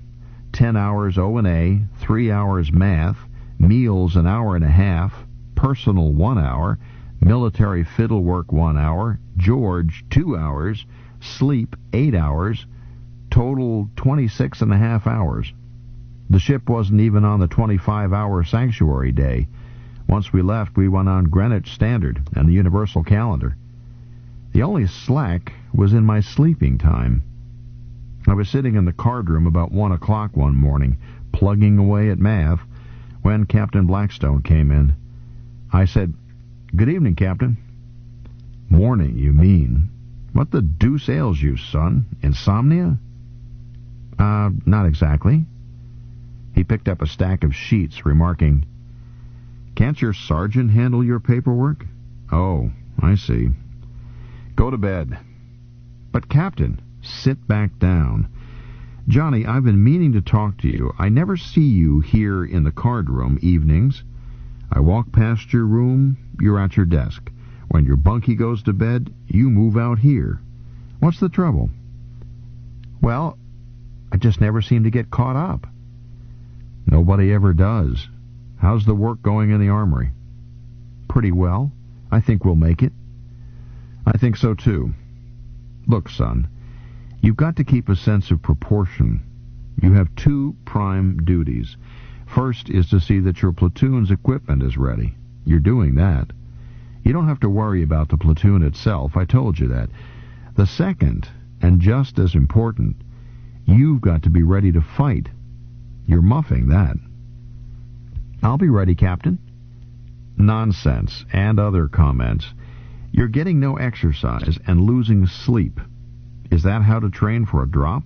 10 hours O&A, 3 hours math, meals an hour and a half, personal 1 hour, military fiddle work 1 hour, George 2 hours, sleep 8 hours, total 26 and a half hours. The ship wasn't even on the 25-hour sanctuary day. Once we left, we went on Greenwich Standard and the Universal Calendar. The only slack was in my sleeping time. I was sitting in the card room about 1 o'clock one morning, plugging away at math, when Captain Blackstone came in. I said, "Good evening, Captain." "Morning, you mean? What the deuce ails you, son? Insomnia?" Not exactly." He picked up a stack of sheets, remarking, "Can't your sergeant handle your paperwork?" "Oh, I see. Go to bed." "But, Captain..." "Sit back down. Johnny, I've been meaning to talk to you. I never see you here in the card room evenings. I walk past your room, you're at your desk. When your bunkie goes to bed, you move out here. What's the trouble?" "Well, I just never seem to get caught up." "Nobody ever does. How's the work going in the armory?" "Pretty well. I think we'll make it." "I think so, too. Look, son, you've got to keep a sense of proportion. You have two prime duties. First is to see that your platoon's equipment is ready. You're doing that. You don't have to worry about the platoon itself. I told you that. The second, and just as important, you've got to be ready to fight. You're muffing that." "I'll be ready, Captain." "Nonsense," and other comments. "You're getting no exercise and losing sleep. Is that how to train for a drop?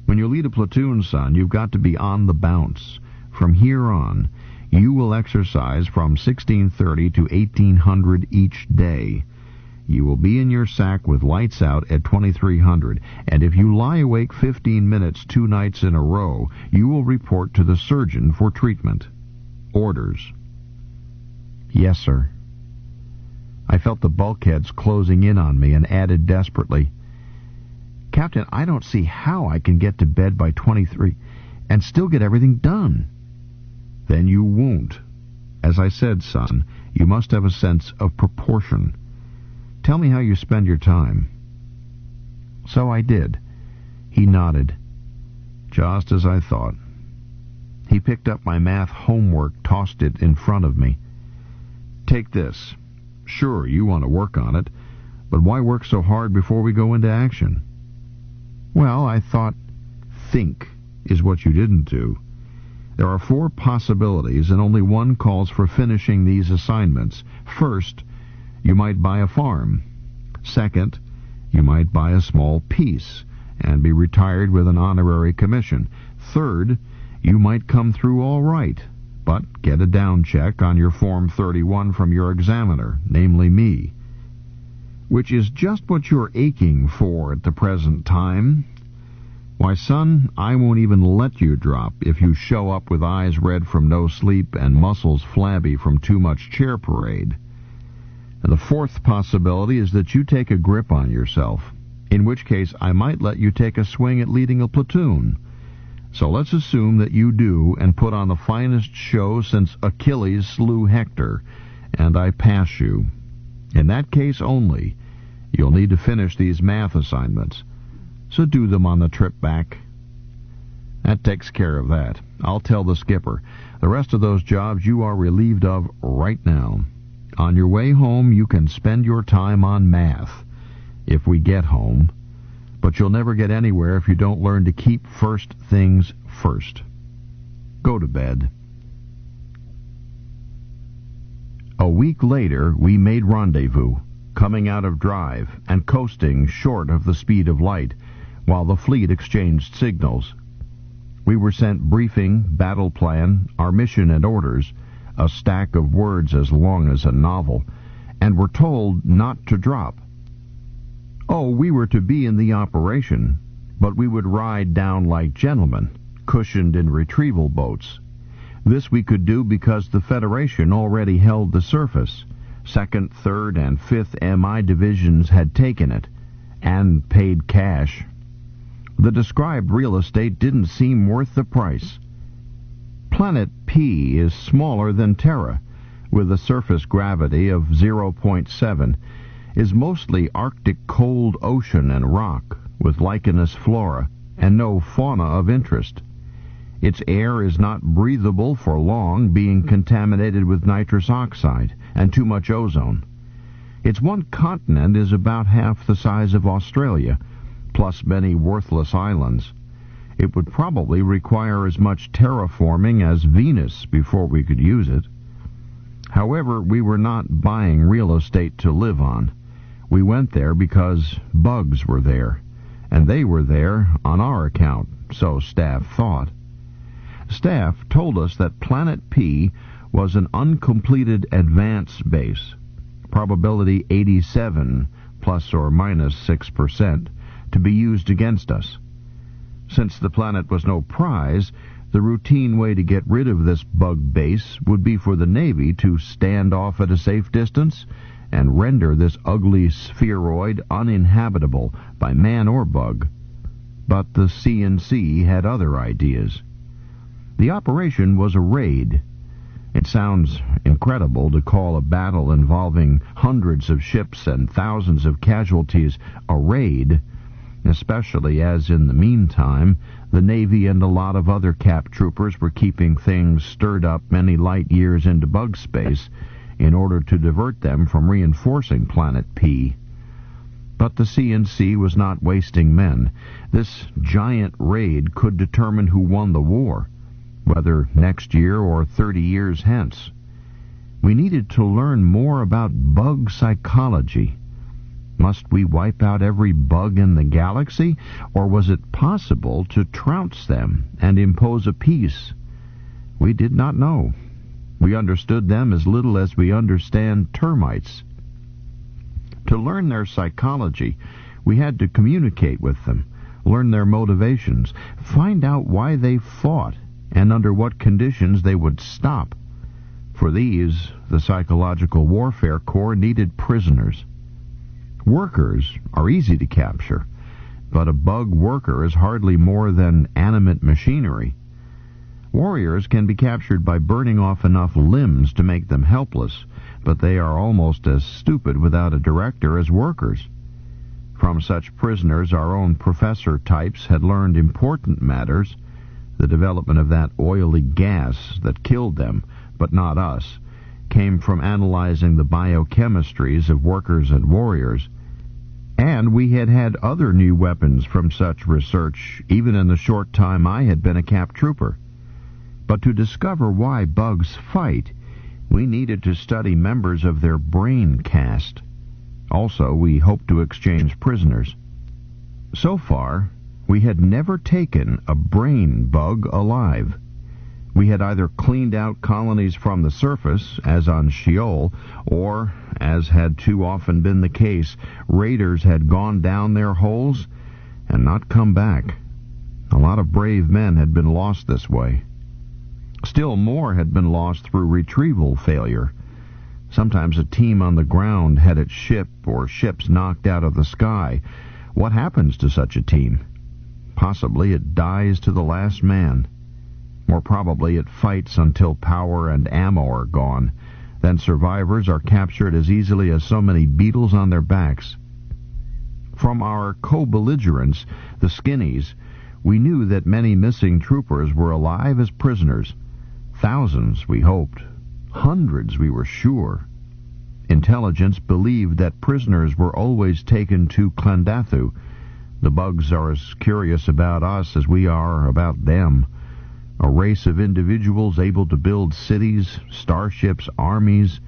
When you lead a platoon, son, you've got to be on the bounce. From here on, you will exercise from 1630 to 1800 each day. You will be in your sack with lights out at 2300, and if you lie awake 15 minutes 2 nights in a row, you will report to the surgeon for treatment. Orders." "Yes, sir." I felt the bulkheads closing in on me and added desperately, "Captain, I don't see how I can get to bed by 23 and still get everything done." "Then you won't. As I said, son, you must have a sense of proportion. Tell me how you spend your time." So I did. He nodded. "Just as I thought." He picked up my math homework, tossed it in front of me. "Take this. Sure, you want to work on it, but why work so hard before we go into action?" "Well, I thought..." "Think is what you didn't do. There are 4 possibilities, and only one calls for finishing these assignments. First, you might buy a farm. Second, you might buy a small piece and be retired with an honorary commission. Third, you might come through all right, but get a down check on your Form 31 from your examiner, namely me. Which is just what you're aching for at the present time. Why, son, I won't even let you drop if you show up with eyes red from no sleep and muscles flabby from too much chair parade. And the 4th possibility is that you take a grip on yourself, in which case I might let you take a swing at leading a platoon. So let's assume that you do and put on the finest show since Achilles slew Hector, and I pass you. In that case only, you'll need to finish these math assignments. So do them on the trip back." "That takes care of that. I'll tell the skipper. The rest of those jobs you are relieved of right now. On your way home, you can spend your time on math, if we get home. But you'll never get anywhere if you don't learn to keep first things first. Go to bed." A week later, we made rendezvous, coming out of drive and coasting short of the speed of light, while the fleet exchanged signals. We were sent briefing, battle plan, our mission and orders, a stack of words as long as a novel, and were told not to drop. Oh, we were to be in the operation, but we would ride down like gentlemen, cushioned in retrieval boats. This we could do because the Federation already held the surface. 2nd, 3rd, and 5th MI divisions had taken it, and paid cash. The described real estate didn't seem worth the price. Planet P is smaller than Terra, with a surface gravity of 0.7, is mostly Arctic cold ocean and rock, with lichenous flora, and no fauna of interest. Its air is not breathable for long, being contaminated with nitrous oxide and too much ozone. Its one continent is about half the size of Australia, plus many worthless islands. It would probably require as much terraforming as Venus before we could use it. However, we were not buying real estate to live on. We went there because bugs were there, and they were there on our account, so staff thought. Staff told us that Planet P was an uncompleted advance base, probability 87 plus or minus 6%, to be used against us. Since the planet was no prize, the routine way to get rid of this bug base would be for the Navy to stand off at a safe distance and render this ugly spheroid uninhabitable by man or bug. But the C&C had other ideas. The operation was a raid. It sounds incredible to call a battle involving hundreds of ships and thousands of casualties a raid, especially as in the meantime the Navy and a lot of other cap troopers were keeping things stirred up many light years into bug space in order to divert them from reinforcing Planet P. But the C&C was not wasting men. This giant raid could determine who won the war, whether next year or 30 years hence. We needed to learn more about bug psychology. Must we wipe out every bug in the galaxy, or was it possible to trounce them and impose a peace? We did not know. We understood them as little as we understand termites. To learn their psychology, we had to communicate with them, learn their motivations, find out why they fought, and under what conditions they would stop. For these, the Psychological Warfare Corps needed prisoners. Workers are easy to capture, but a bug worker is hardly more than animate machinery. Warriors can be captured by burning off enough limbs to make them helpless, but they are almost as stupid without a director as workers. From such prisoners, our own professor types had learned important matters. The development of that oily gas that killed them, but not us, came from analyzing the biochemistries of workers and warriors. And we had had other new weapons from such research, even in the short time I had been a cap trooper. But to discover why bugs fight, we needed to study members of their brain caste. Also, we hoped to exchange prisoners. So far, we had never taken a brain bug alive. We had either cleaned out colonies from the surface, as on Sheol, or, as had too often been the case, raiders had gone down their holes and not come back. A lot of brave men had been lost this way. Still more had been lost through retrieval failure. Sometimes a team on the ground had its ship or ships knocked out of the sky. What happens to such a team? Possibly it dies to the last man. More probably it fights until power and ammo are gone. Then survivors are captured as easily as so many beetles on their backs. From our co-belligerents, the skinnies, we knew that many missing troopers were alive as prisoners. Thousands, we hoped. Hundreds, we were sure. Intelligence believed that prisoners were always taken to Klandathu. The bugs are as curious about us as we are about them. A race of individuals able to build cities, starships, armies.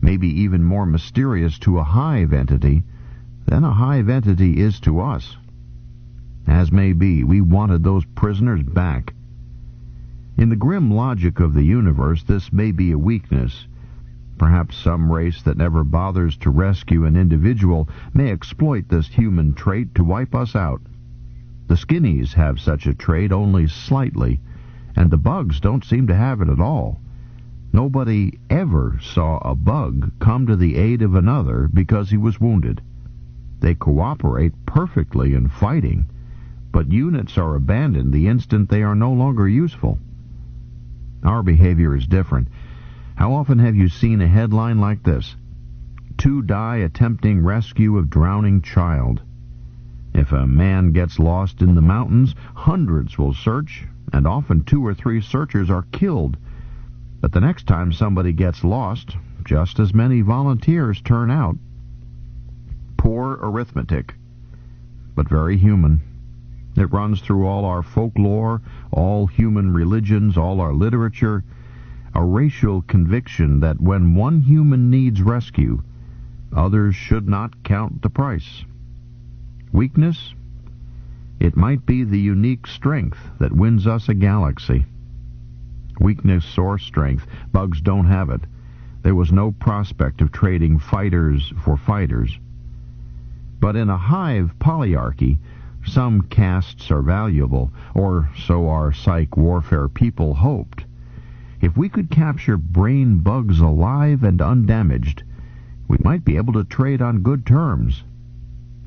maybe even more mysterious to a hive entity than a hive entity is to us. As may be, we wanted those prisoners back. In the grim logic of the universe, this may be a weakness. Perhaps some race that never bothers to rescue an individual may exploit this human trait to wipe us out. The skinnies have such a trait only slightly, and the bugs don't seem to have it at all. Nobody ever saw a bug come to the aid of another because he was wounded. They cooperate perfectly in fighting, but units are abandoned the instant they are no longer useful. Our behavior is different. How often have you seen a headline like this? 2 die attempting rescue of drowning child. If a man gets lost in the mountains, hundreds will search, and often 2 or 3 searchers are killed. But the next time somebody gets lost, just as many volunteers turn out. Poor arithmetic, but very human. It runs through all our folklore, all human religions, all our literature, a racial conviction that when one human needs rescue, others should not count the price. Weakness? It might be the unique strength that wins us a galaxy. Weakness or strength, bugs don't have it. There was no prospect of trading fighters for fighters. But in a hive polyarchy, some castes are valuable, or so our psych warfare people hoped. If we could capture brain bugs alive and undamaged, we might be able to trade on good terms.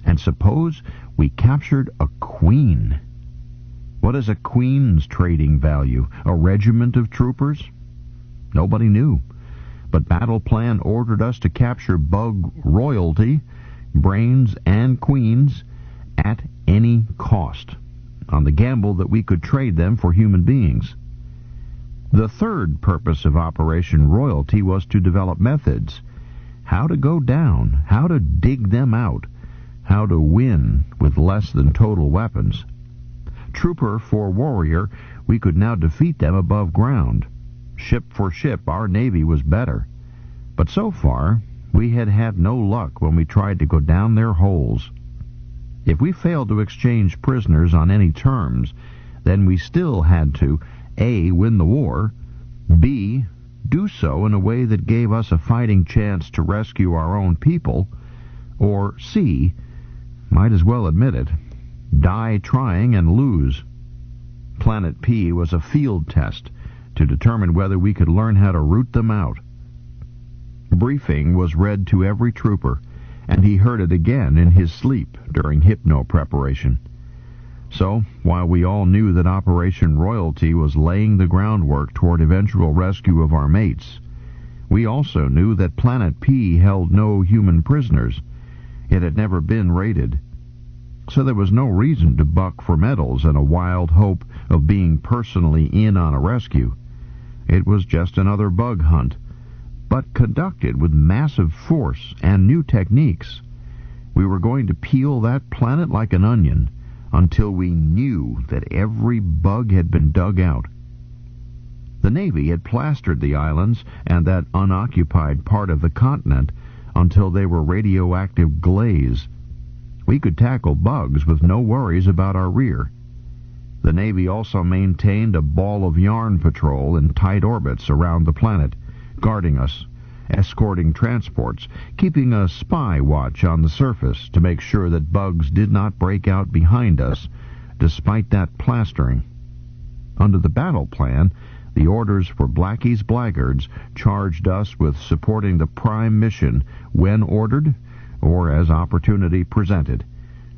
And suppose we captured a queen. What is a queen's trading value? A regiment of troopers? Nobody knew. But Battle Plan ordered us to capture bug royalty, brains and queens, at any cost, on the gamble that we could trade them for human beings. The third purpose of Operation Royalty was to develop methods. How to go down, how to dig them out, how to win with less than total weapons. Trooper for warrior, we could now defeat them above ground. Ship for ship, our Navy was better. But so far, we had had no luck when we tried to go down their holes. If we failed to exchange prisoners on any terms, then we still had to A. win the war, B. do so in a way that gave us a fighting chance to rescue our own people, or C. might as well admit it, die trying and lose. Planet P was a field test to determine whether we could learn how to root them out. Briefing was read to every trooper, and he heard it again in his sleep during hypno preparation. So, while we all knew that Operation Royalty was laying the groundwork toward eventual rescue of our mates, we also knew that Planet P held no human prisoners. It had never been raided. So there was no reason to buck for medals and a wild hope of being personally in on a rescue. It was just another bug hunt, but conducted with massive force and new techniques. We were going to peel that planet like an onion until we knew that every bug had been dug out. The Navy had plastered the islands and that unoccupied part of the continent until they were radioactive glaze. We could tackle bugs with no worries about our rear. The Navy also maintained a ball of yarn patrol in tight orbits around the planet, guarding us, escorting transports, keeping a spy watch on the surface to make sure that bugs did not break out behind us, despite that plastering. Under the battle plan, the orders for Blackie's blackguards charged us with supporting the prime mission when ordered or as opportunity presented,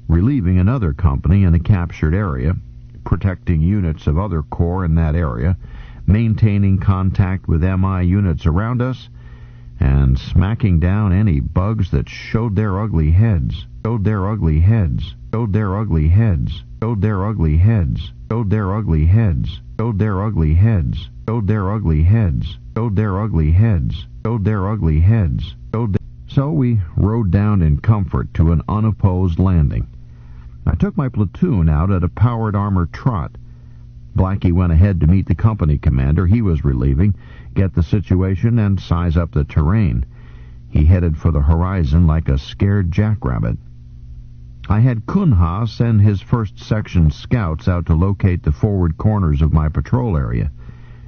relieving another company in a captured area, protecting units of other corps in that area, maintaining contact with MI units around us, and smacking down any bugs that showed their ugly heads, showed their ugly heads, showed their ugly heads, showed their ugly heads, showed their ugly heads, showed their ugly heads, showed their ugly heads, showed their ugly heads, showed their ugly heads, showed their... So we rode down in comfort to an unopposed landing. I took my platoon out at a powered armor trot. Blackie went ahead to meet the company commander he was relieving, get the situation, and size up the terrain. He headed for the horizon like a scared jackrabbit. I had Kunha send his first section scouts out to locate the forward corners of my patrol area,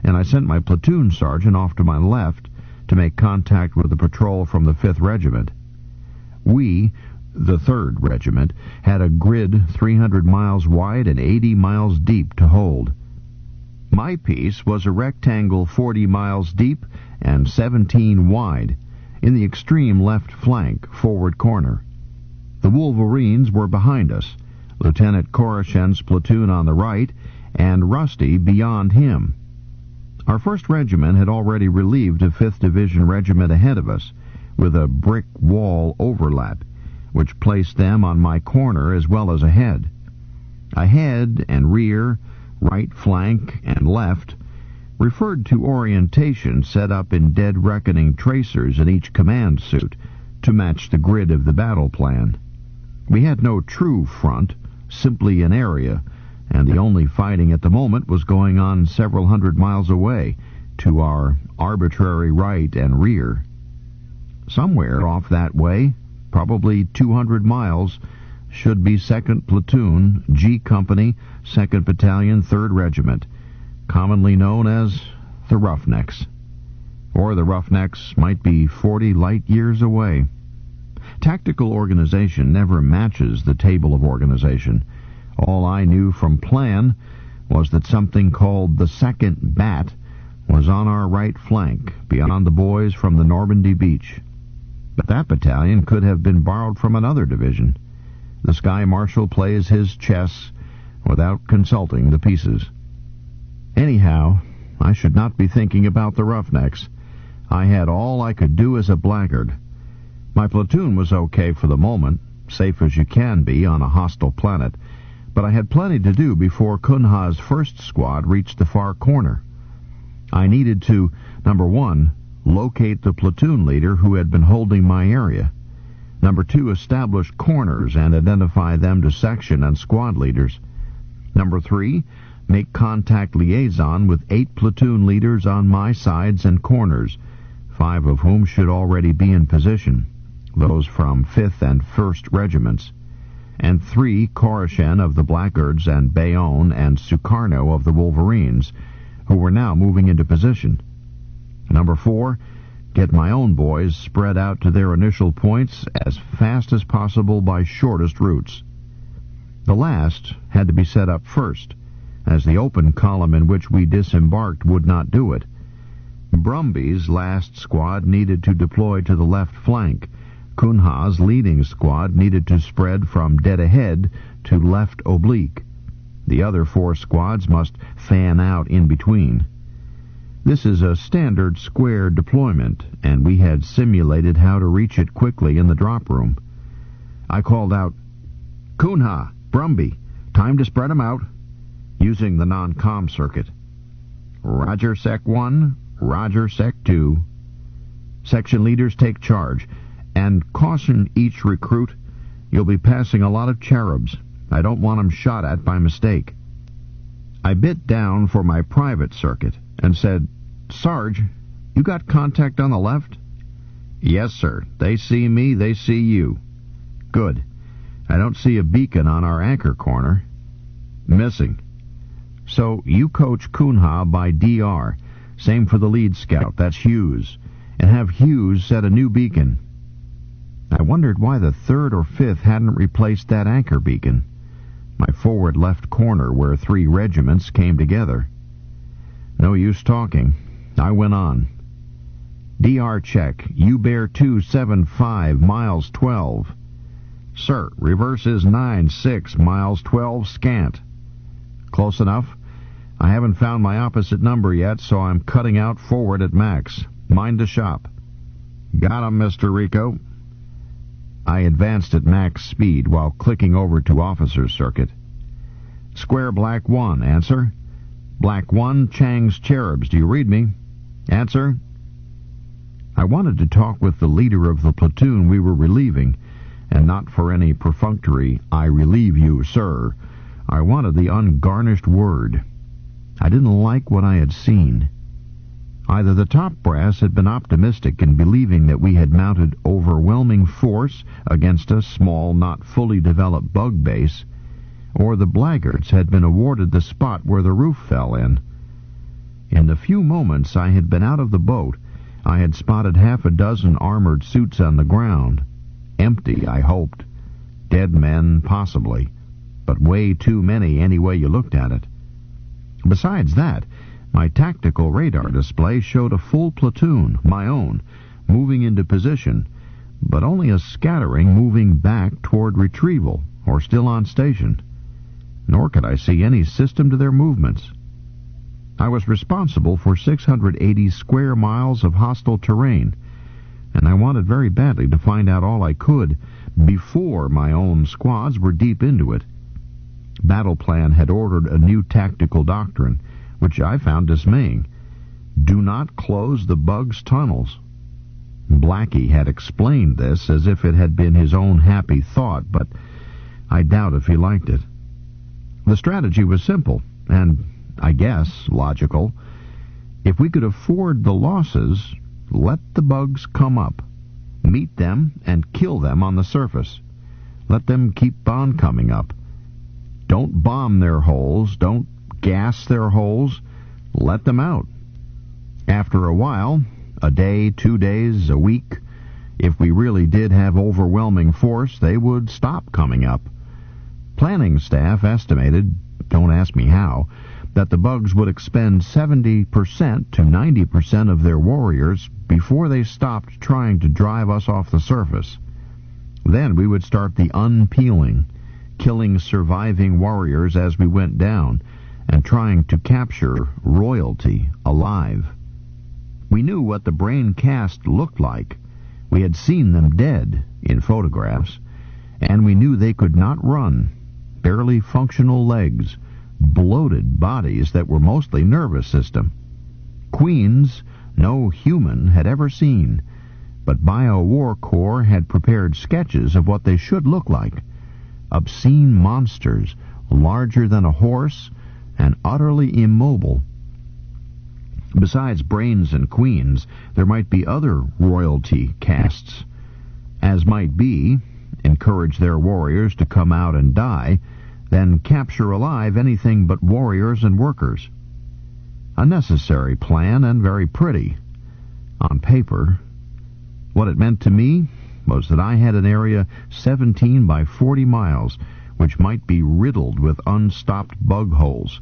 and I sent my platoon sergeant off to my left to make contact with the patrol from the 5th Regiment. We, the 3rd Regiment, had a grid 300 miles wide and 80 miles deep to hold. My piece was a rectangle 40 miles deep and 17 wide, in the extreme left flank, forward corner. The Wolverines were behind us, Lieutenant Koroshen's platoon on the right, and Rusty beyond him. Our 1st Regiment had already relieved a 5th Division regiment ahead of us, with a brick wall overlap, which placed them on my corner as well as ahead. Ahead and rear, right flank and left, referred to orientation set up in dead reckoning tracers in each command suit to match the grid of the battle plan. We had no true front, simply an area, and the only fighting at the moment was going on several hundred miles away, to our arbitrary right and rear. Somewhere off that way, probably 200 miles, should be 2nd Platoon, G Company, 2nd Battalion, 3rd Regiment, commonly known as the Roughnecks. Or the Roughnecks might be 40 light years away. Tactical organization never matches the table of organization. All I knew from plan was that something called the 2nd Bat was on our right flank, beyond the boys from the Normandy beach. But that battalion could have been borrowed from another division. The Sky Marshal plays his chess without consulting the pieces. Anyhow, I should not be thinking about the Roughnecks. I had all I could do as a blackguard. My platoon was okay for the moment, safe as you can be on a hostile planet, but I had plenty to do before Kunha's 1st squad reached the far corner. I needed to, number 1, locate the platoon leader who had been holding my area. Number 2, establish corners and identify them to section and squad leaders. Number 3, make contact liaison with 8 platoon leaders on my sides and corners, 5 of whom should already be in position, those from 5th and 1st Regiments, and 3 Koroshen of the Blackguards and Bayonne and Sukarno of the Wolverines, who were now moving into position. Number 4, get my own boys spread out to their initial points as fast as possible by shortest routes. The last had to be set up first, as the open column in which we disembarked would not do it. Brumby's last squad needed to deploy to the left flank. Kunha's leading squad needed to spread from dead ahead to left oblique. The other 4 squads must fan out in between. This is a standard square deployment, and we had simulated how to reach it quickly in the drop room. I called out, "Kunha, Brumby, time to spread 'em out," using the non-com circuit. "Roger, Sec 1, Roger, Sec 2. Section leaders take charge, and caution each recruit, you'll be passing a lot of cherubs. I don't want 'em shot at by mistake." I bit down for my private circuit and said, "Sarge, you got contact on the left?" "Yes, sir. They see me, they see you." "Good. I don't see a beacon on our anchor corner." "Missing. So you coach Kunha by DR. Same for the lead scout, that's Hughes. And have Hughes set a new beacon." I wondered why the 3rd or 5th hadn't replaced that anchor beacon. My forward left corner where 3 regiments came together. No use talking. I went on. "DR check. U-Bear 275, miles 12. "Sir, reverse is 96, miles 12 scant." "Close enough. I haven't found my opposite number yet, so I'm cutting out forward at max. Mind the shop." "Got 'em, Mr. Rico." I advanced at max speed while clicking over to officer's circuit. "Square Black 1, answer." "Black 1, Chang's Cherubs, do you read me?" "Answer." I wanted to talk with the leader of the platoon we were relieving, and not for any perfunctory, "I relieve you, sir." I wanted the ungarnished word. I didn't like what I had seen. Either the top brass had been optimistic in believing that we had mounted overwhelming force against a small, not fully developed bug base, or the blaggards had been awarded the spot where the roof fell in. In the few moments I had been out of the boat, I had spotted half a dozen armored suits on the ground. Empty, I hoped. Dead men, possibly, but way too many any way you looked at it. Besides that, my tactical radar display showed a full platoon, my own, moving into position, but only a scattering moving back toward retrieval, or still on station. Nor could I see any system to their movements. I was responsible for 680 square miles of hostile terrain, and I wanted very badly to find out all I could before my own squads were deep into it. Battle Plan had ordered a new tactical doctrine, which I found dismaying. Do not close the bug's tunnels. Blackie had explained this as if it had been his own happy thought, but I doubt if he liked it. The strategy was simple, and, I guess, logical. If we could afford the losses, let the bugs come up. Meet them and kill them on the surface. Let them keep on coming up. Don't bomb their holes, don't gas their holes, let them out. After a while, a day, 2 days, a week, if we really did have overwhelming force, they would stop coming up. Planning staff estimated, don't ask me how, that the bugs would expend 70% to 90% of their warriors before they stopped trying to drive us off the surface. Then we would start the unpeeling, killing surviving warriors as we went down, and trying to capture royalty alive. We knew what the brain cast looked like. We had seen them dead in photographs, and we knew they could not run. Barely functional legs, bloated bodies that were mostly nervous system. Queens no human had ever seen, but Bio-War Corps had prepared sketches of what they should look like. Obscene monsters, larger than a horse, and utterly immobile. Besides brains and queens, there might be other royalty castes. As might be, encourage their warriors to come out and die, then capture alive anything but warriors and workers. A necessary plan, and very pretty. On paper. What it meant to me was that I had an area 17 by 40 miles, which might be riddled with unstopped bug holes.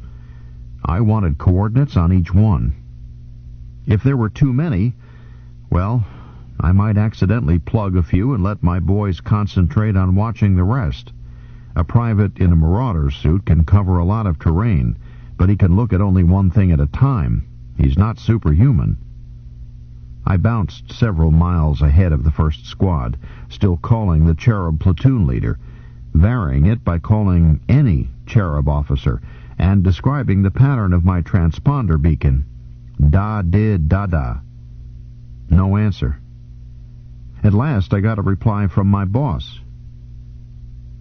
I wanted coordinates on each one. If there were too many, well, I might accidentally plug a few and let my boys concentrate on watching the rest. A private in a marauder suit can cover a lot of terrain, but he can look at only one thing at a time. He's not superhuman. I bounced several miles ahead of the first squad, still calling the Cherub platoon leader, varying it by calling any Cherub officer, and describing the pattern of my transponder beacon. Da-did-da-da. No answer. At last I got a reply from my boss.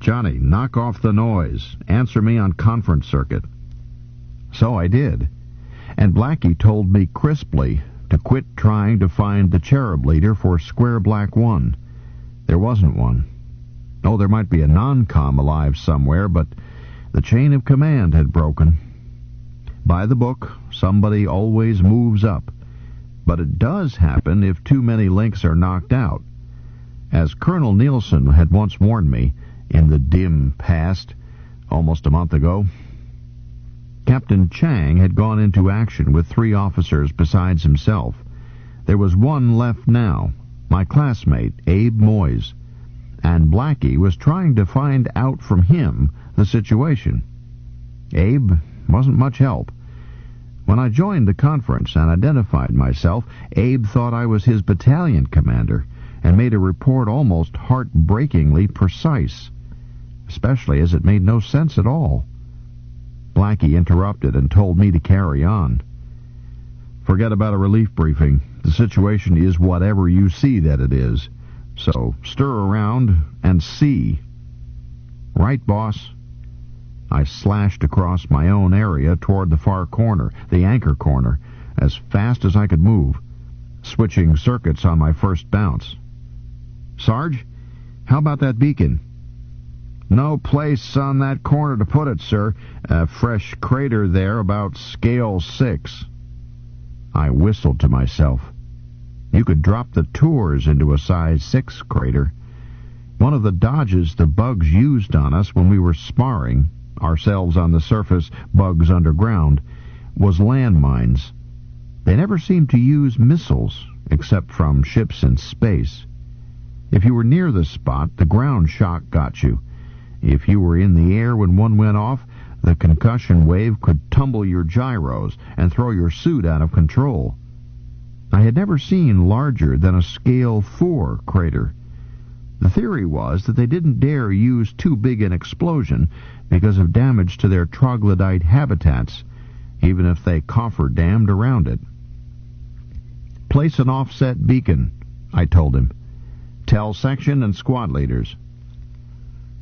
Johnny, knock off the noise. Answer me on conference circuit. So I did, and Blackie told me crisply to quit trying to find the Cherub leader for Square Black 1. There wasn't one. Oh, there might be a non-com alive somewhere, but the chain of command had broken. By the book, somebody always moves up, but it does happen if too many links are knocked out. As Colonel Nielsen had once warned me, in the dim past, almost a month ago, Captain Chang had gone into action with 3 officers besides himself. There was one left now, my classmate, Abe Moyes, and Blackie was trying to find out from him the situation. Abe wasn't much help. When I joined the conference and identified myself, Abe thought I was his battalion commander and made a report almost heartbreakingly precise, especially as it made no sense at all. Blackie interrupted and told me to carry on. Forget about a relief briefing. The situation is whatever you see that it is. So stir around and see. Right, boss? I slashed across my own area toward the far corner, the anchor corner, as fast as I could move, switching circuits on my first bounce. "Sarge, how about that beacon?" "No place on that corner to put it, sir. A fresh crater there, about scale 6. I whistled to myself. You could drop the Tours into a size 6 crater. One of the dodges the bugs used on us when we were sparring, ourselves on the surface, bugs underground, was landmines. They never seemed to use missiles, except from ships in space. If you were near the spot, the ground shock got you. If you were in the air when one went off, the concussion wave could tumble your gyros and throw your suit out of control. I had never seen larger than a scale 4 crater. The theory was that they didn't dare use too big an explosion because of damage to their troglodyte habitats, even if they cofferdammed around it. "Place an offset beacon," I told him. "Tell section and squad leaders."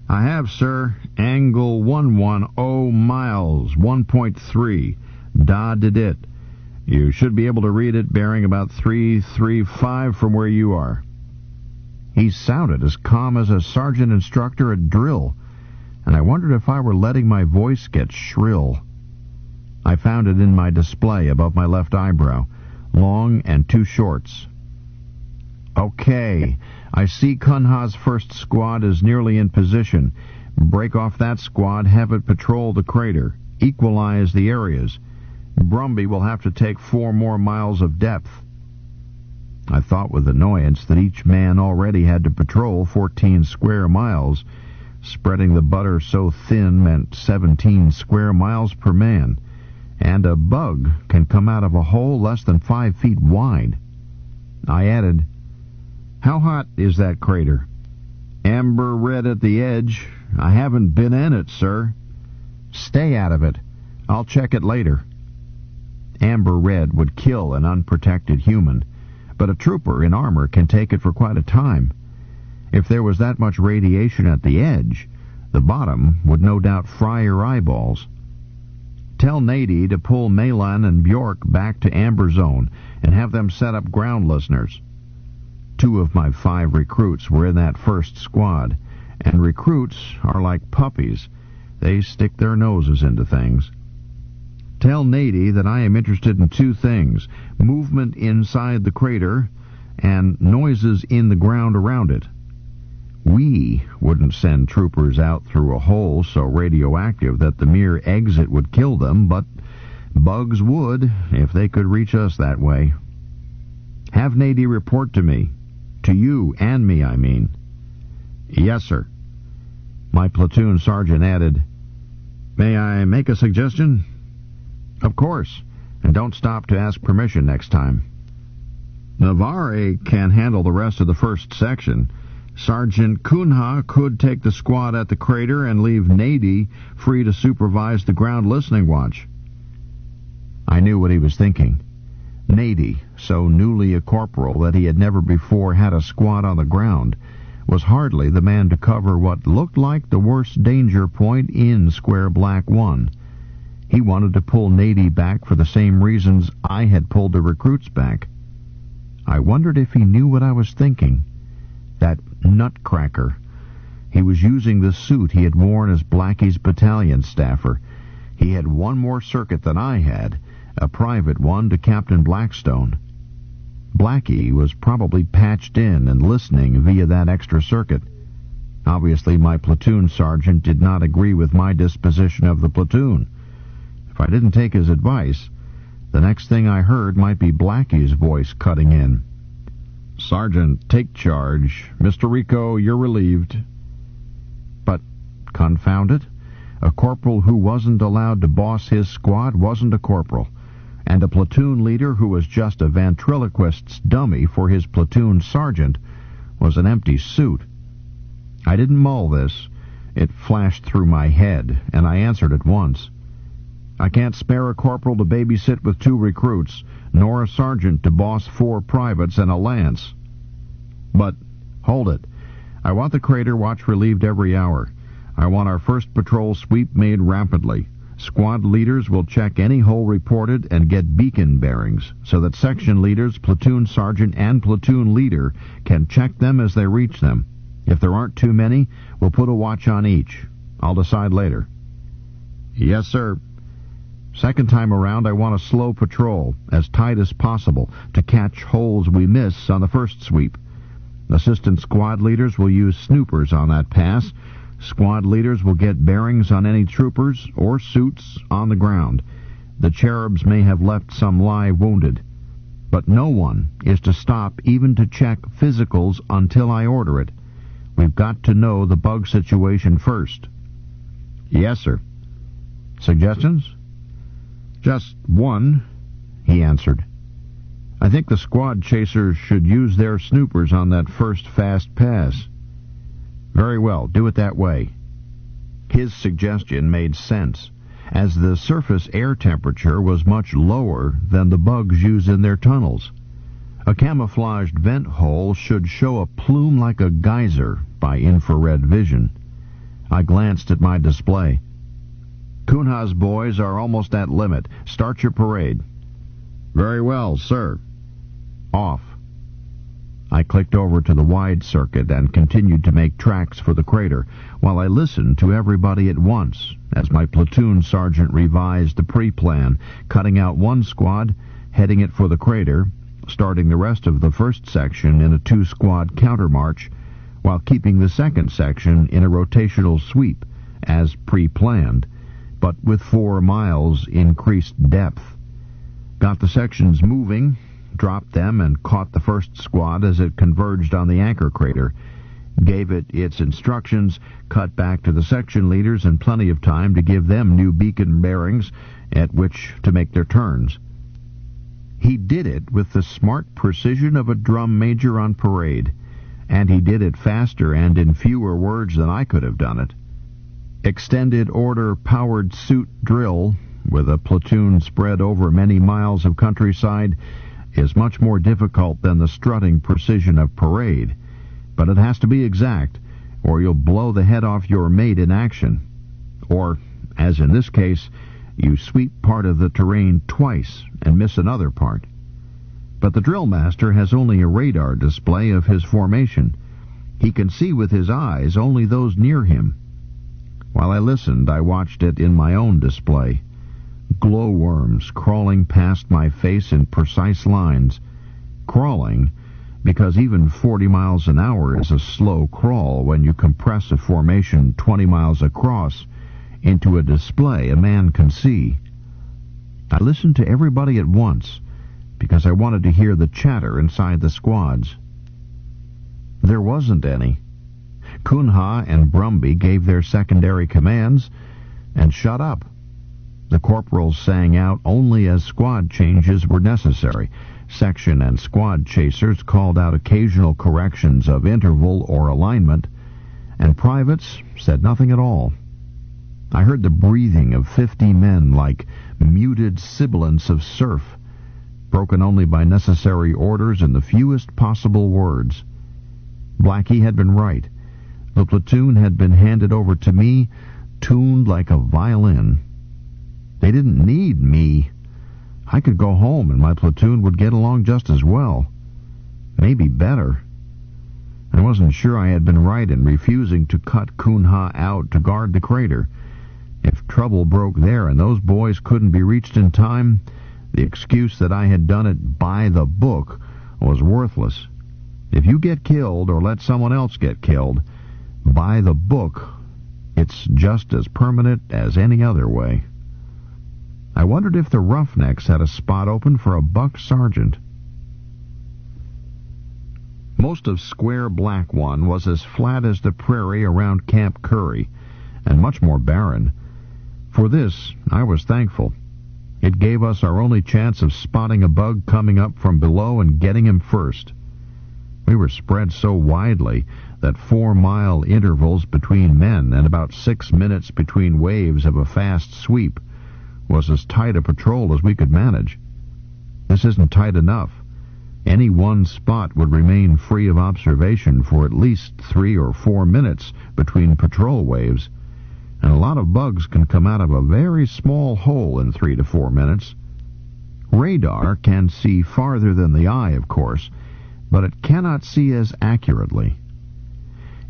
"I have, sir. Angle 110 miles, 1.3. Did it. You should be able to read it bearing about 335 from where you are." He sounded as calm as a sergeant instructor at drill, and I wondered if I were letting my voice get shrill. I found it in my display above my left eyebrow, long and 2 shorts. "Okay, I see Cunha's first squad is nearly in position. Break off that squad, have it patrol the crater, equalize the areas. Brumby will have to take 4 more miles of depth." I thought with annoyance that each man already had to patrol 14 square miles. Spreading the butter so thin meant 17 square miles per man, and a bug can come out of a hole less than 5 feet wide. I added, "How hot is that crater?" "Amber red at the edge. I haven't been in it, sir." "Stay out of it. I'll check it later." Amber red would kill an unprotected human, but a trooper in armor can take it for quite a time. If there was that much radiation at the edge, the bottom would no doubt fry your eyeballs. "Tell Nady to pull Heinlein and Bjork back to Amber Zone and have them set up ground listeners." 2 of my 5 recruits were in that first squad, and recruits are like puppies. They stick their noses into things. "Tell Nady that I am interested in 2 things, movement inside the crater and noises in the ground around it. We wouldn't send troopers out through a hole so radioactive that the mere exit would kill them, but bugs would if they could reach us that way. Have Nady report to me. To you and me, I mean." "Yes, sir." My platoon sergeant added, "May I make a suggestion?" "Of course, and don't stop to ask permission next time." "Navarre can handle the rest of the first section. Sergeant Cunha could take the squad at the crater and leave Nady free to supervise the ground listening watch." I knew what he was thinking. Nady, so newly a corporal that he had never before had a squad on the ground, was hardly the man to cover what looked like the worst danger point in Square Black 1. He wanted to pull Nady back for the same reasons I had pulled the recruits back. I wondered if he knew what I was thinking. That nutcracker. He was using the suit he had worn as Blackie's battalion staffer. He had one more circuit than I had, a private one to Captain Blackstone. Blackie was probably patched in and listening via that extra circuit. Obviously, my platoon sergeant did not agree with my disposition of the platoon. If I didn't take his advice, the next thing I heard might be Blackie's voice cutting in. "Sergeant, take charge. Mr. Rico, you're relieved." But, confound it, a corporal who wasn't allowed to boss his squad wasn't a corporal, and a platoon leader who was just a ventriloquist's dummy for his platoon sergeant was an empty suit. I didn't mull this. It flashed through my head, and I answered at once. "I can't spare a corporal to babysit with 2 recruits, nor a sergeant to boss 4 privates and a lance." "But, hold it. I want the crater watch relieved every hour. I want our first patrol sweep made rapidly. Squad leaders will check any hole reported and get beacon bearings so that section leaders, platoon sergeant, and platoon leader can check them as they reach them. If there aren't too many, we'll put a watch on each. I'll decide later. Yes, sir. Second time around, I want a slow patrol, as tight as possible, to catch holes we miss on the first sweep. Assistant squad leaders will use snoopers on that pass. Squad leaders will get bearings on any troopers or suits on the ground. The cherubs may have left some live wounded. But no one is to stop even to check physicals until I order it. We've got to know the bug situation first. Yes, sir. Suggestions? Just one, he answered. I think the squad chasers should use their snoopers on that first fast pass. Very well, do it that way. His suggestion made sense, as the surface air temperature was much lower than the bugs use in their tunnels. A camouflaged vent hole should show a plume like a geyser by infrared vision. I glanced at my display. Kunha's boys are almost at limit. Start your parade. Very well, sir. Off. I clicked over to the wide circuit and continued to make tracks for the crater, while I listened to everybody at once as my platoon sergeant revised the pre-plan, cutting out one squad, heading it for the crater, starting the rest of the first section in a two-squad countermarch, while keeping the second section in a rotational sweep, as pre-planned, but with 4 miles increased depth. Got the sections moving, dropped them, and caught the first squad as it converged on the anchor crater. Gave it its instructions, cut back to the section leaders, and plenty of time to give them new beacon bearings at which to make their turns. He did it with the smart precision of a drum major on parade, and he did it faster and in fewer words than I could have done it. Extended order powered suit drill, with a platoon spread over many miles of countryside, is much more difficult than the strutting precision of parade, but it has to be exact, or you'll blow the head off your mate in action. Or, as in this case, you sweep part of the terrain twice and miss another part. But the drill master has only a radar display of his formation. He can see with his eyes only those near him. While I listened, I watched it in my own display. Glowworms crawling past my face in precise lines. Crawling, because even 40 miles an hour is a slow crawl when you compress a formation 20 miles across into a display a man can see. I listened to everybody at once, because I wanted to hear the chatter inside the squads. There wasn't any. Kunha and Brumby gave their secondary commands and shut up. The corporals sang out only as squad changes were necessary. Section and squad chasers called out occasional corrections of interval or alignment, and privates said nothing at all. I heard the breathing of 50 men like muted sibilants of surf, broken only by necessary orders and the fewest possible words. Blackie had been right. The platoon had been handed over to me, tuned like a violin. They didn't need me. I could go home and my platoon would get along just as well. Maybe better. I wasn't sure I had been right in refusing to cut Kunha out to guard the crater. If trouble broke there and those boys couldn't be reached in time, the excuse that I had done it by the book was worthless. If you get killed or let someone else get killed, by the book, it's just as permanent as any other way. I wondered if the Roughnecks had a spot open for a buck sergeant. Most of Square Black One was as flat as the prairie around Camp Curry, and much more barren. For this, I was thankful. It gave us our only chance of spotting a bug coming up from below and getting him first. We were spread so widely that 4-mile intervals between men and about 6 minutes between waves of a fast sweep was as tight a patrol as we could manage. This isn't tight enough. Any one spot would remain free of observation for at least 3 or 4 minutes between patrol waves. and a lot of bugs can come out of a very small hole in 3 to 4 minutes. Radar can see farther than the eye, of course, but it cannot see as accurately.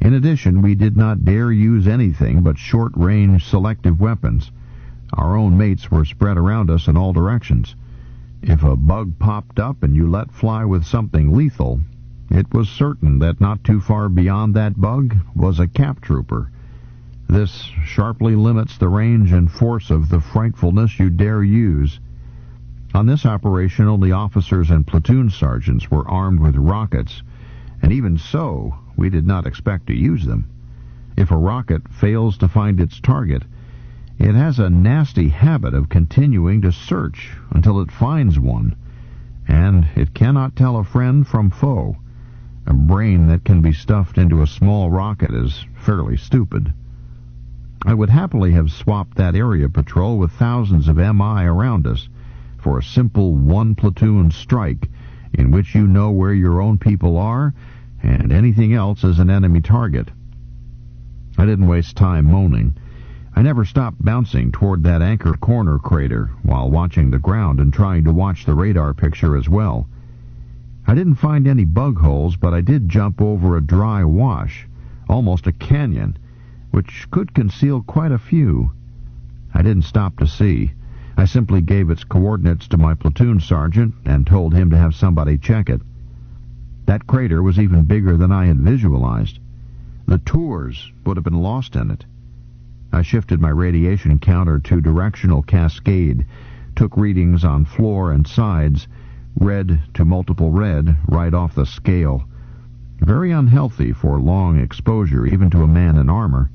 In addition, we did not dare use anything but short-range selective weapons. Our own mates were spread around us in all directions. If a bug popped up and you let fly with something lethal, it was certain that not too far beyond that bug was a cap trooper. This sharply limits the range and force of the frightfulness you dare use. On this operation, only officers and platoon sergeants were armed with rockets, and even so, we did not expect to use them. If a rocket fails to find its target, it has a nasty habit of continuing to search until it finds one, and it cannot tell a friend from foe. A brain that can be stuffed into a small rocket is fairly stupid. I would happily have swapped that area patrol with thousands of MI around us for a simple one-platoon strike in which you know where your own people are and anything else is an enemy target. I didn't waste time moaning. I never stopped bouncing toward that anchor corner crater while watching the ground and trying to watch the radar picture as well. I didn't find any bug holes, but I did jump over a dry wash, almost a canyon, which could conceal quite a few. I didn't stop to see. I simply gave its coordinates to my platoon sergeant and told him to have somebody check it. That crater was even bigger than I had visualized. The tours would have been lost in it. I shifted my radiation counter to directional cascade, took readings on floor and sides, red to multiple red, right off the scale. Very unhealthy for long exposure, even to a man in armor.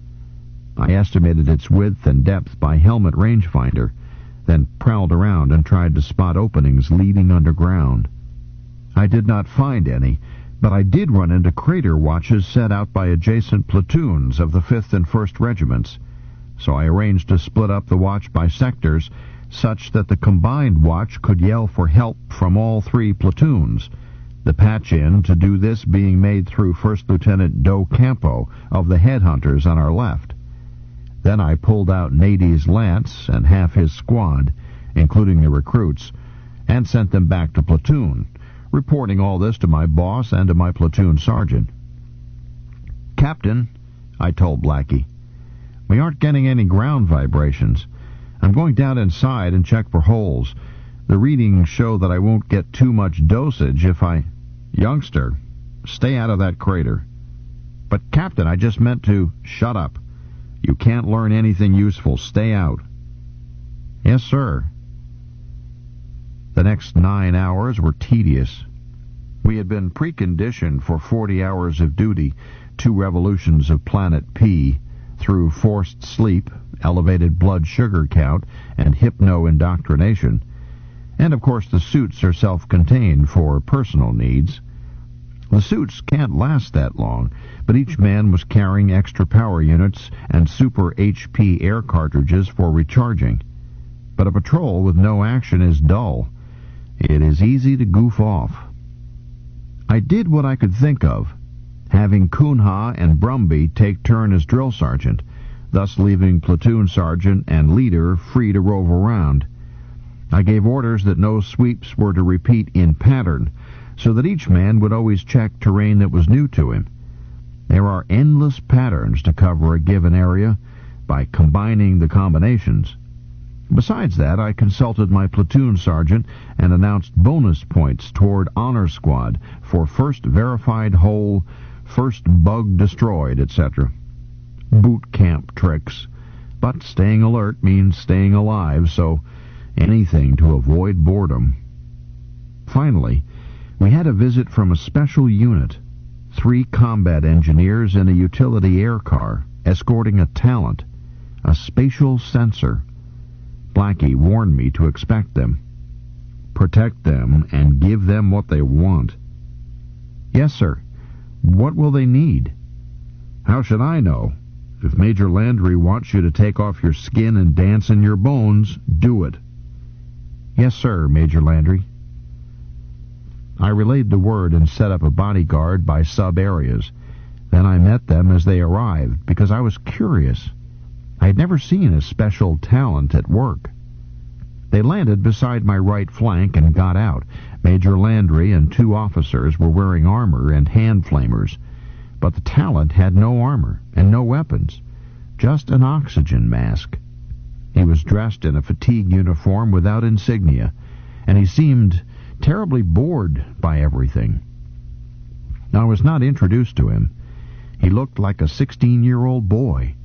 I estimated its width and depth by helmet rangefinder, then prowled around and tried to spot openings leading underground. I did not find any, but I did run into crater watches set out by adjacent platoons of the 5th and 1st Regiments, so I arranged to split up the watch by sectors such that the combined watch could yell for help from all 3 platoons, the patch-in to do this being made through 1st Lieutenant Do Campo of the Headhunters on our left. Then I pulled out Nady's Lance and half his squad, including the recruits, and sent them back to platoon, reporting all this to my boss and to my platoon sergeant. "Captain," I told Blackie, "we aren't getting any ground vibrations. I'm going down inside and check for holes. The readings show that I won't get too much dosage if I—" "Youngster, stay out of that crater." "But, Captain, I just meant to—" "Shut up. You can't learn anything useful. Stay out." "Yes, sir." The next 9 hours were tedious. We had been preconditioned for 40 hours of duty, 2 revolutions of Planet P, through forced sleep, elevated blood sugar count, and hypno-indoctrination. And, of course, the suits are self-contained for personal needs. The suits can't last that long, but each man was carrying extra power units and super HP air cartridges for recharging. But a patrol with no action is dull. It is easy to goof off. I did what I could think of, having Kunha and Brumby take turn as drill sergeant, thus leaving platoon sergeant and leader free to rove around. I gave orders that no sweeps were to repeat in pattern, so that each man would always check terrain that was new to him. There are endless patterns to cover a given area by combining the combinations. Besides that, I consulted my platoon sergeant and announced bonus points toward Honor Squad for first verified hole, first bug destroyed, etc. Boot camp tricks. But staying alert means staying alive, so anything to avoid boredom. Finally, we had a visit from a special unit, 3 combat engineers in a utility air car, escorting a talent, a spatial sensor. Blackie warned me to expect them. Protect them and give them what they want. Yes, sir. What will they need? How should I know? If Major Landry wants you to take off your skin and dance in your bones, do it. Yes, sir, Major Landry. I relayed the word and set up a bodyguard by sub-areas. Then I met them as they arrived, because I was curious. I had never seen a special talent at work. They landed beside my right flank and got out. Major Landry and 2 officers were wearing armor and hand flamers, but the talent had no armor and no weapons, just an oxygen mask. He was dressed in a fatigue uniform without insignia, and he seemed terribly bored by everything. I was not introduced to him. He looked like a 16-year-old boy,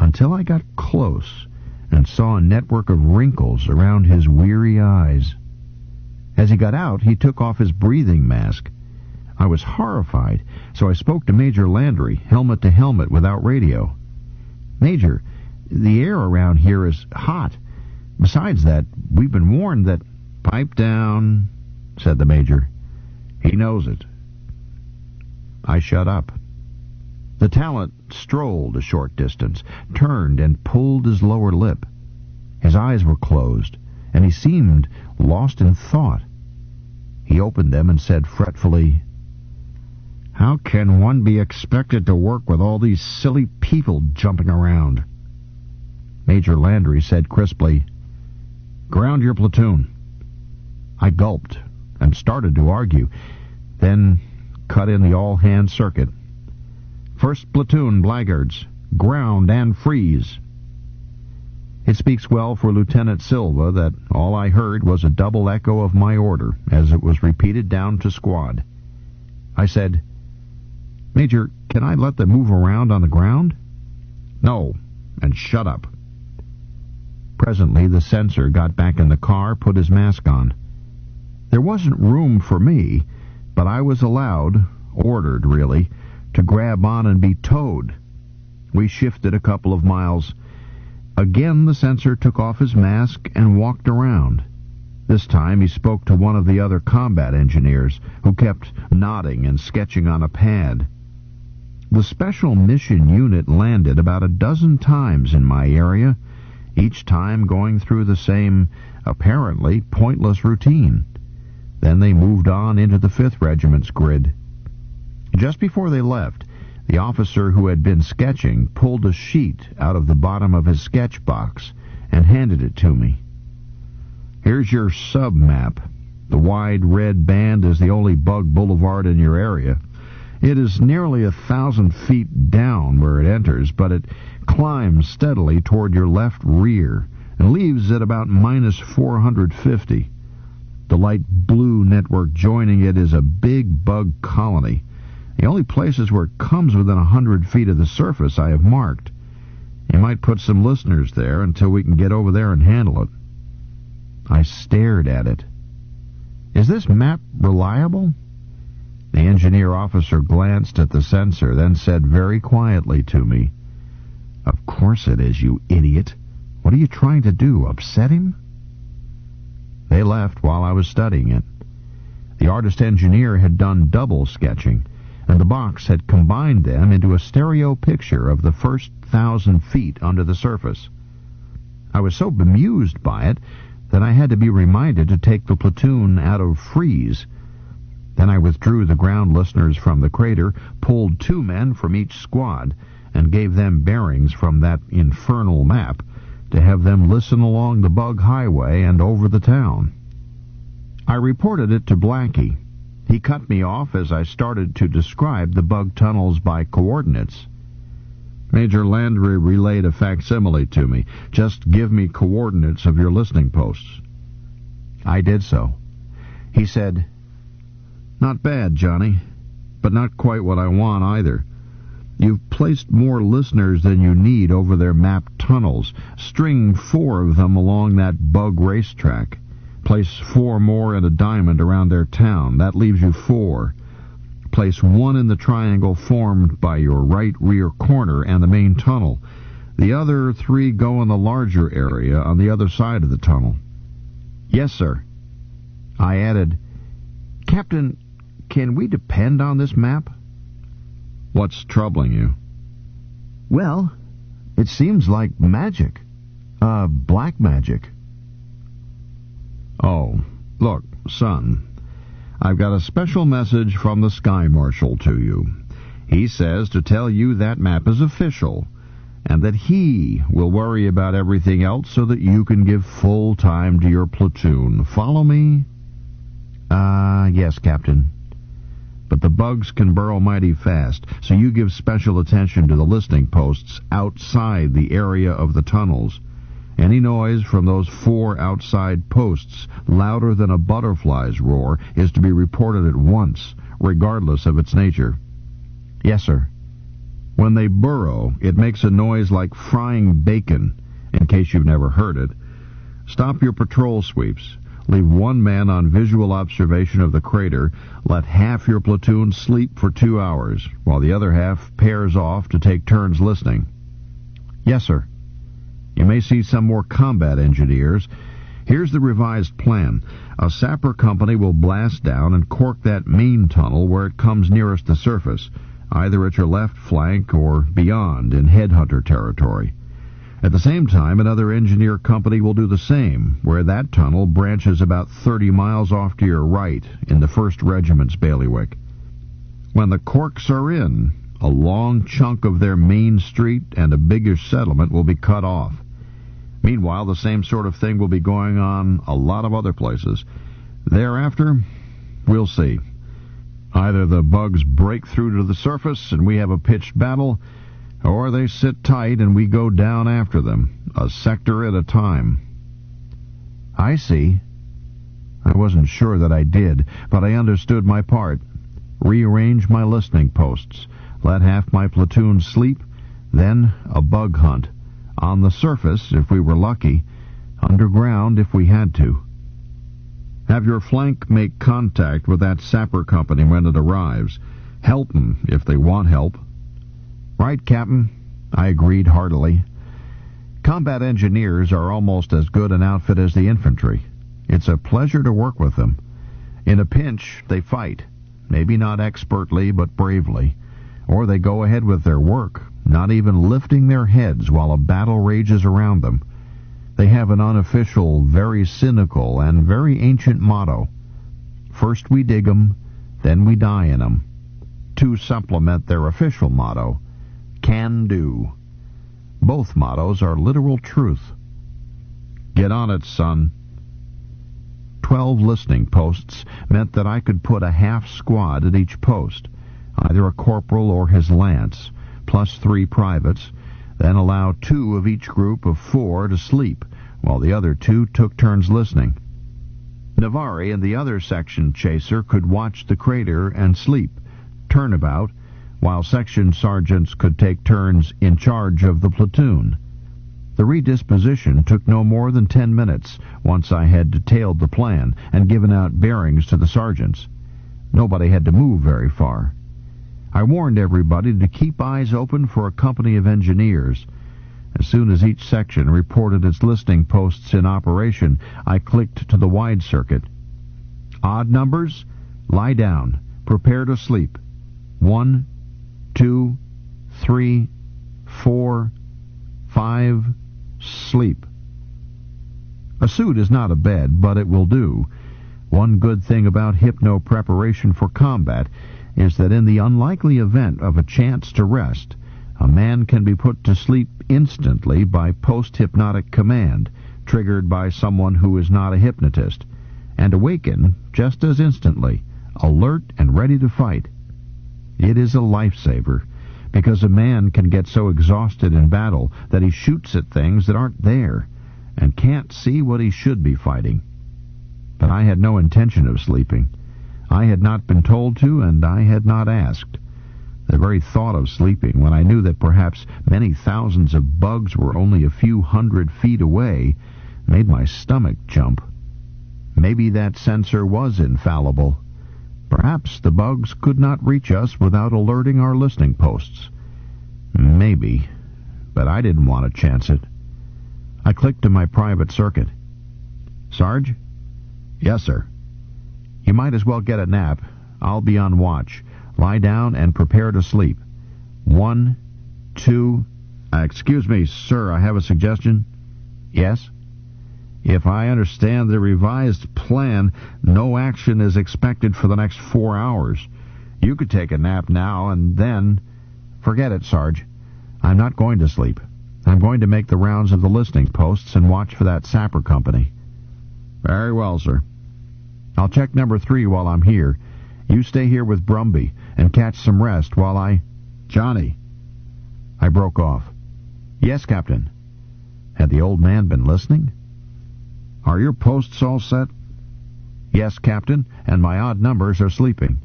until I got close and saw a network of wrinkles around his weary eyes. As he got out, he took off his breathing mask. I was horrified, so I spoke to Major Landry, helmet to helmet without radio. "Major, the air around here is hot. Besides that, we've been warned that—" "Pipe down," said the Major. "He knows it." I shut up. The talent strolled a short distance, turned and pulled his lower lip. His eyes were closed, and he seemed lost in thought. He opened them and said fretfully, "How can one be expected to work with all these silly people jumping around?" Major Landry said crisply, "Ground your platoon." I gulped and started to argue, then cut in the all-hands circuit. "First platoon, blackguards, ground and freeze." It speaks well for Lieutenant Silva that all I heard was a double echo of my order as it was repeated down to squad. I said, "Major, can I let them move around on the ground?" "No, and shut up." Presently the censor got back in the car, put his mask on. There wasn't room for me, but I was allowed, ordered really, to grab on and be towed. We shifted a couple of miles. Again the censor took off his mask and walked around. This time he spoke to one of the other combat engineers, who kept nodding and sketching on a pad. The special mission unit landed about a dozen times in my area, each time going through the same, apparently pointless routine. Then they moved on into the 5th Regiment's grid. Just before they left, the officer who had been sketching pulled a sheet out of the bottom of his sketch box and handed it to me. "Here's your sub-map. The wide red band is the only bug boulevard in your area. It is nearly 1,000 feet down where it enters, but it climbs steadily toward your left rear and leaves at about minus 450. The light blue network joining it is a big bug colony. The only places where it comes within 100 feet of the surface I have marked. You might put some listeners there until we can get over there and handle it." I stared at it. "Is this map reliable?" The engineer officer glanced at the censor, then said very quietly to me, "Of course it is, you idiot. What are you trying to do, upset him?" They left while I was studying it. The artist-engineer had done double sketching, and the box had combined them into a stereo picture of the first 1,000 feet under the surface. I was so bemused by it that I had to be reminded to take the platoon out of freeze. Then I withdrew the ground listeners from the crater, pulled 2 men from each squad, and gave them bearings from that infernal map to have them listen along the bug highway and over the town. I reported it to Blackie. He cut me off as I started to describe the bug tunnels by coordinates. Major Landry relayed a facsimile to me. "Just give me coordinates of your listening posts." I did so. He said, "Not bad, Johnny, but not quite what I want either. You've placed more listeners than you need over their mapped tunnels. String 4 of them along that bug racetrack. Place 4 more in a diamond around their town. That leaves you 4. Place 1 in the triangle formed by your right rear corner and the main tunnel. The other 3 go in the larger area on the other side of the tunnel." "Yes, sir." I added, "Captain, can we depend on this map?" "What's troubling you?" "Well, it seems like magic. Black magic." "Oh, look, son, I've got a special message from the Sky Marshal to you. He says to tell you that map is official, and that he will worry about everything else so that you can give full time to your platoon. Follow me? Yes, Captain. But the bugs can burrow mighty fast, so you give special attention to the listening posts outside the area of the tunnels. Any noise from those 4 outside posts, louder than a butterfly's roar, is to be reported at once, regardless of its nature. Yes, sir. When they burrow, it makes a noise like frying bacon, in case you've never heard it. Stop your patrol sweeps. Leave one man on visual observation of the crater. Let half your platoon sleep for 2 hours, while the other half pairs off to take turns listening. Yes, sir. You may see some more combat engineers. Here's the revised plan. A sapper company will blast down and cork that main tunnel where it comes nearest the surface, either at your left flank or beyond in headhunter territory. At the same time, another engineer company will do the same, where that tunnel branches about 30 miles off to your right in the 1st Regiment's bailiwick. When the corks are in, a long chunk of their main street and a biggish settlement will be cut off. Meanwhile, the same sort of thing will be going on a lot of other places. Thereafter, we'll see. Either the bugs break through to the surface and we have a pitched battle, or they sit tight and we go down after them, a sector at a time. I see. I wasn't sure that I did, but I understood my part. Rearrange my listening posts. Let half my platoon sleep, then a bug hunt. On the surface, if we were lucky. Underground, if we had to. Have your flank make contact with that sapper company when it arrives. Help them if they want help. Right, Captain, I agreed heartily. Combat engineers are almost as good an outfit as the infantry. It's a pleasure to work with them. In a pinch, they fight. Maybe not expertly, but bravely. Or they go ahead with their work, not even lifting their heads while a battle rages around them. They have an unofficial, very cynical, and very ancient motto. First we dig 'em, then we die in 'em. To supplement their official motto, can do. Both mottos are literal truth. Get on it, son. 12 listening posts meant that I could put a half squad at each post, either a corporal or his lance, plus 3 privates, then allow 2 of each group of 4 to sleep, while the other 2 took turns listening. Navari and the other section chaser could watch the crater and sleep, turnabout, while section sergeants could take turns in charge of the platoon. The redisposition took no more than 10 minutes once I had detailed the plan and given out bearings to the sergeants. Nobody had to move very far. I warned everybody to keep eyes open for a company of engineers. As soon as each section reported its listening posts in operation, I clicked to the wide circuit. Odd numbers? Lie down. Prepare to sleep. 1, 2, 3, 4, 5, sleep. A suit is not a bed, but it will do. One good thing about hypno-preparation for combat is that in the unlikely event of a chance to rest, a man can be put to sleep instantly by post-hypnotic command, triggered by someone who is not a hypnotist, and awaken just as instantly, alert and ready to fight. It is a lifesaver, because a man can get so exhausted in battle that he shoots at things that aren't there, and can't see what he should be fighting. But I had no intention of sleeping. I had not been told to, and I had not asked. The very thought of sleeping, when I knew that perhaps many thousands of bugs were only a few 100 feet away, made my stomach jump. Maybe that sensor was infallible. Perhaps the bugs could not reach us without alerting our listening posts. Maybe, but I didn't want to chance it. I clicked to my private circuit. Sarge? Yes, sir. You might as well get a nap. I'll be on watch. Lie down and prepare to sleep. 1, 2... Excuse me, sir, I have a suggestion. Yes? If I understand the revised plan, no action is expected for the next 4 hours. You could take a nap now and then... Forget it, Sarge. I'm not going to sleep. I'm going to make the rounds of the listening posts and watch for that sapper company. Very well, sir. I'll check number 3 while I'm here. You stay here with Brumby and catch some rest while I... Johnny. I broke off. Yes, Captain. Had the old man been listening? Are your posts all set? Yes, Captain, and my odd numbers are sleeping.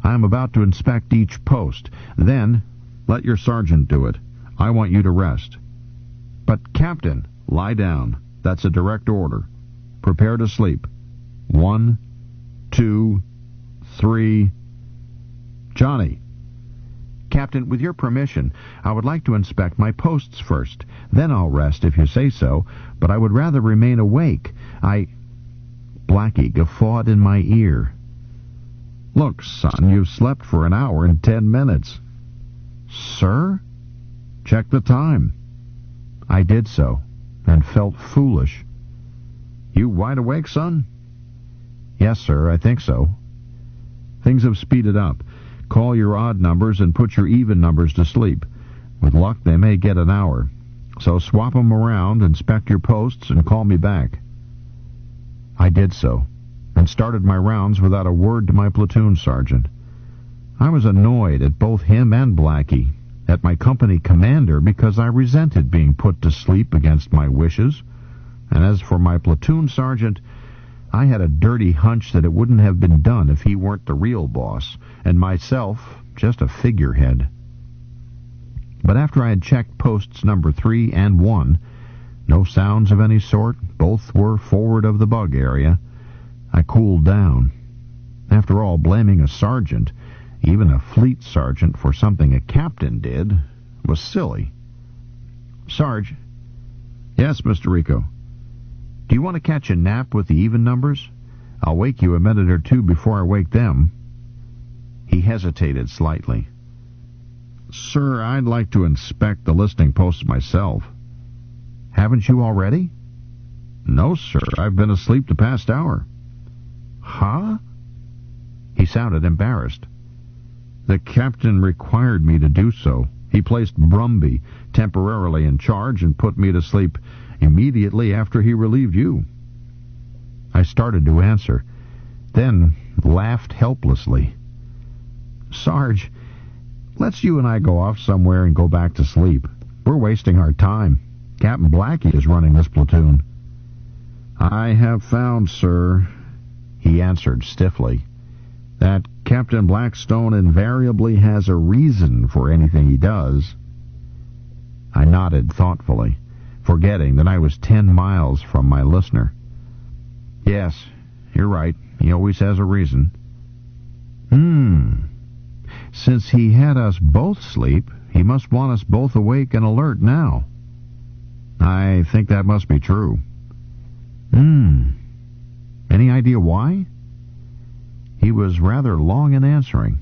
I am about to inspect each post. Then, let your sergeant do it. I want you to rest. But, Captain, lie down. That's a direct order. Prepare to sleep. 1, 2, 3... Johnny. Captain, with your permission, I would like to inspect my posts first. Then I'll rest if you say so, but I would rather remain awake. Blackie guffawed in my ear. Look, son, you've slept for an hour and 10 minutes. Sir? Check the time. I did so, and felt foolish. You wide awake, son? Yes, sir, I think so. Things have speeded up. Call your odd numbers and put your even numbers to sleep. With luck, they may get an hour. So swap 'em around, inspect your posts, and call me back. I did so, and started my rounds without a word to my platoon sergeant. I was annoyed at both him and Blackie, at my company commander because I resented being put to sleep against my wishes, and as for my platoon sergeant, I had a dirty hunch that it wouldn't have been done if he weren't the real boss, and myself just a figurehead. But after I had checked posts number 3 and 1, no sounds of any sort, both were forward of the bug area, I cooled down. After all, blaming a sergeant, even a fleet sergeant, for something a captain did, was silly. Sarge. Yes, Mr. Rico. Do you want to catch a nap with the even numbers? I'll wake you a minute or two before I wake them. He hesitated slightly. Sir, I'd like to inspect the listening posts myself. Haven't you already? No, sir. I've been asleep the past hour. Huh? He sounded embarrassed. The captain required me to do so. He placed Brumby temporarily in charge and put me to sleep immediately after he relieved you. I started to answer, then laughed helplessly. Sarge, let's you and I go off somewhere and go back to sleep. We're wasting our time. Captain Blackie is running this platoon. I have found, sir, he answered stiffly, that Captain Blackstone invariably has a reason for anything he does. I nodded thoughtfully, forgetting that I was 10 miles from my listener. Yes, you're right. He always has a reason. Since he had us both sleep, he must want us both awake and alert now. I think that must be true. Any idea why? He was rather long in answering.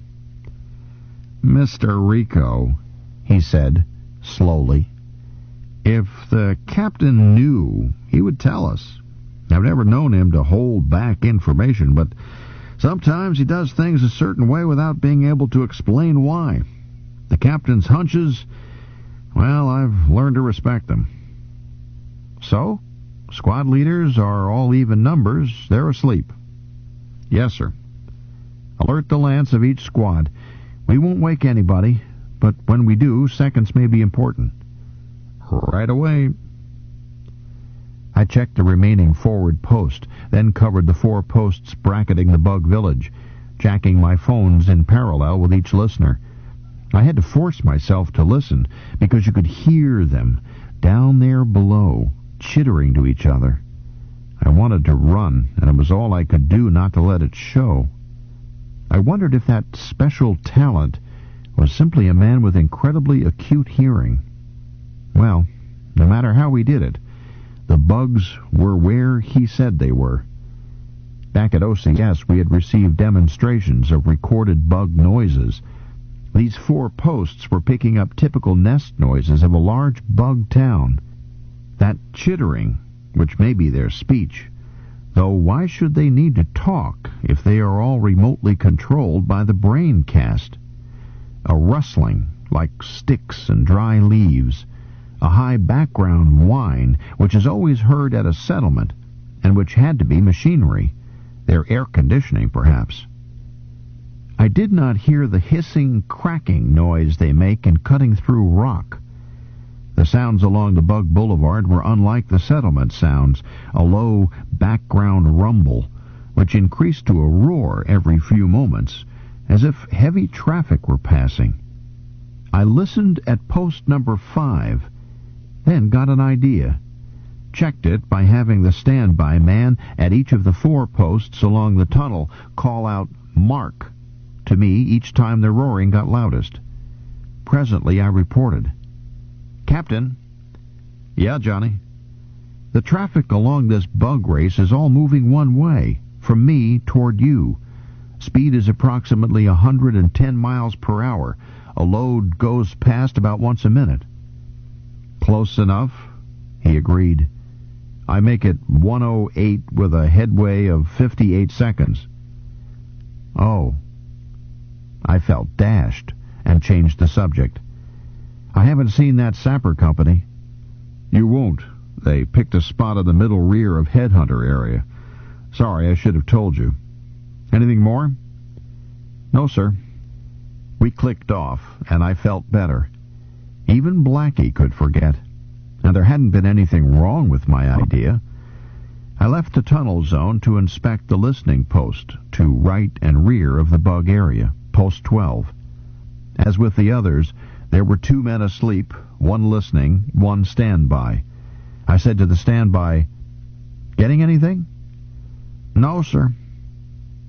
Mr. Rico, he said, slowly, if the captain knew, he would tell us. I've never known him to hold back information, but sometimes he does things a certain way without being able to explain why. The captain's hunches, well, I've learned to respect them. So, squad leaders are all even numbers. They're asleep. Yes, sir. Alert the lance of each squad. We won't wake anybody, but when we do, seconds may be important. Right away. I checked the remaining forward post, then covered the 4 posts bracketing the bug village, jacking my phones in parallel with each listener. I had to force myself to listen, because you could hear them down there below, chittering to each other. I wanted to run, and it was all I could do not to let it show. I wondered if that special talent was simply a man with incredibly acute hearing. Well, no matter how he did it, the bugs were where he said they were. Back at OCS, we had received demonstrations of recorded bug noises. These 4 posts were picking up typical nest noises of a large bug town. That chittering, which may be their speech, though why should they need to talk if they are all remotely controlled by the braincast? A rustling, like sticks and dry leaves, a high background whine which is always heard at a settlement, and which had to be machinery, their air conditioning perhaps. I did not hear the hissing, cracking noise they make in cutting through rock. The sounds along the Bug Boulevard were unlike the settlement sounds, a low background rumble, which increased to a roar every few moments, as if heavy traffic were passing. I listened at post number 5, then got an idea. Checked it by having the standby man at each of the 4 posts along the tunnel call out "Mark" to me each time the roaring got loudest. Presently I reported. "Captain." "Yeah, Johnny?" "The traffic along this bug race is all moving one way, from me toward you. Speed is approximately 110 miles per hour. A load goes past about once a minute." "Close enough," he agreed. "I make it 108 with a headway of 58 seconds. "Oh." I felt dashed and changed the subject. "I haven't seen that sapper company." "You won't. They picked a spot in the middle rear of Headhunter area. Sorry, I should have told you. Anything more?" "No, sir." We clicked off, and I felt better. Even Blackie could forget. And there hadn't been anything wrong with my idea. I left the tunnel zone to inspect the listening post to right and rear of the bug area, post 12. As with the others, there were 2 men asleep, 1 listening, 1 standby. I said to the standby, "Getting anything?" "No, sir."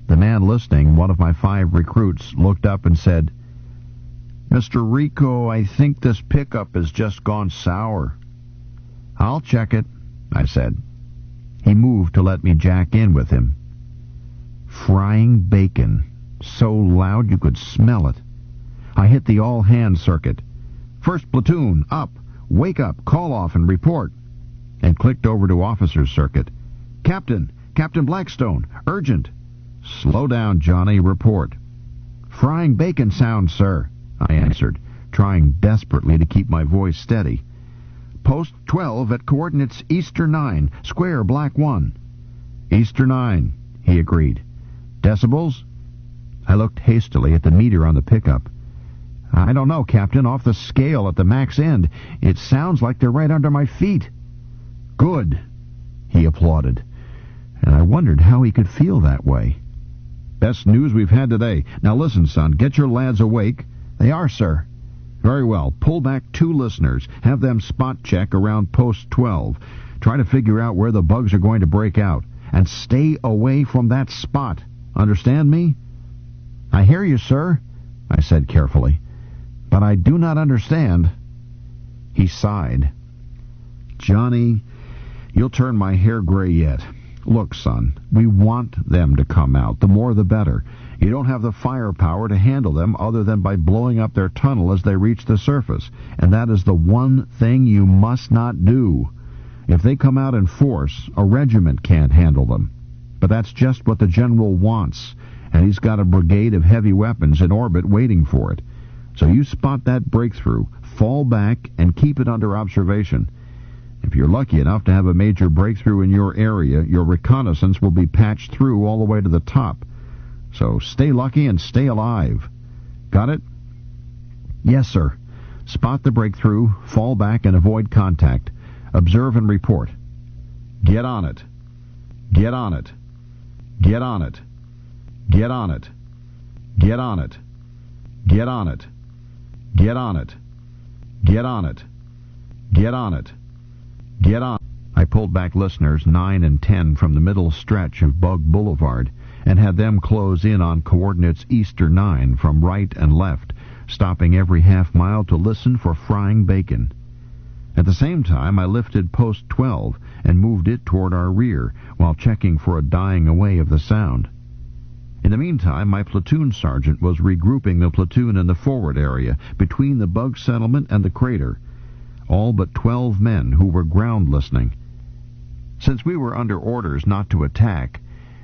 The man listening, one of my 5 recruits, looked up and said, "Mr. Rico, I think this pickup has just gone sour." "I'll check it," I said. He moved to let me jack in with him. Frying bacon, so loud you could smell it. I hit the all-hands circuit. "First platoon, up, wake up, call off and report," and clicked over to officer's circuit. "Captain Blackstone, urgent." "Slow down, Johnny, report." "Frying bacon sound, sir," I answered, trying desperately to keep my voice steady. "Post 12 at coordinates Easter 9, square black 1. "Easter 9, he agreed. "Decibels?" I looked hastily at the meter on the pickup. "I don't know, Captain. Off the scale at the max end. It sounds like they're right under my feet." "Good," he applauded, and I wondered how he could feel that way. "Best news we've had today. Now listen, son, get your lads awake." "They are, sir." "Very well. Pull back 2 listeners. Have them spot check around post 12. Try to figure out where the bugs are going to break out. And stay away from that spot. Understand me?" "I hear you, sir," I said carefully. "But I do not understand." He sighed. "Johnny, you'll turn my hair gray yet. Look, son, we want them to come out. The more the better. You don't have the firepower to handle them other than by blowing up their tunnel as they reach the surface, and that is the one thing you must not do. If they come out in force, a regiment can't handle them. But that's just what the general wants, and he's got a brigade of heavy weapons in orbit waiting for it. So you spot that breakthrough, fall back, and keep it under observation. If you're lucky enough to have a major breakthrough in your area, your reconnaissance will be patched through all the way to the top. So stay lucky and stay alive. Got it?" "Yes, sir. Spot the breakthrough, fall back, and avoid contact. Observe and report." "Get on it. Get on it. Get on it. Get on it. Get on it. Get on it. Get on it. Get on it. Get on it. Get on." I pulled back listeners 9 and 10 from the middle stretch of Bug Boulevard and had them close in on coordinates Easter 9 from right and left, stopping every half-mile to listen for frying bacon. At the same time, I lifted post 12 and moved it toward our rear, while checking for a dying away of the sound. In the meantime, my platoon sergeant was regrouping the platoon in the forward area, between the bug settlement and the crater, all but 12 men who were ground listening. Since we were under orders not to attack,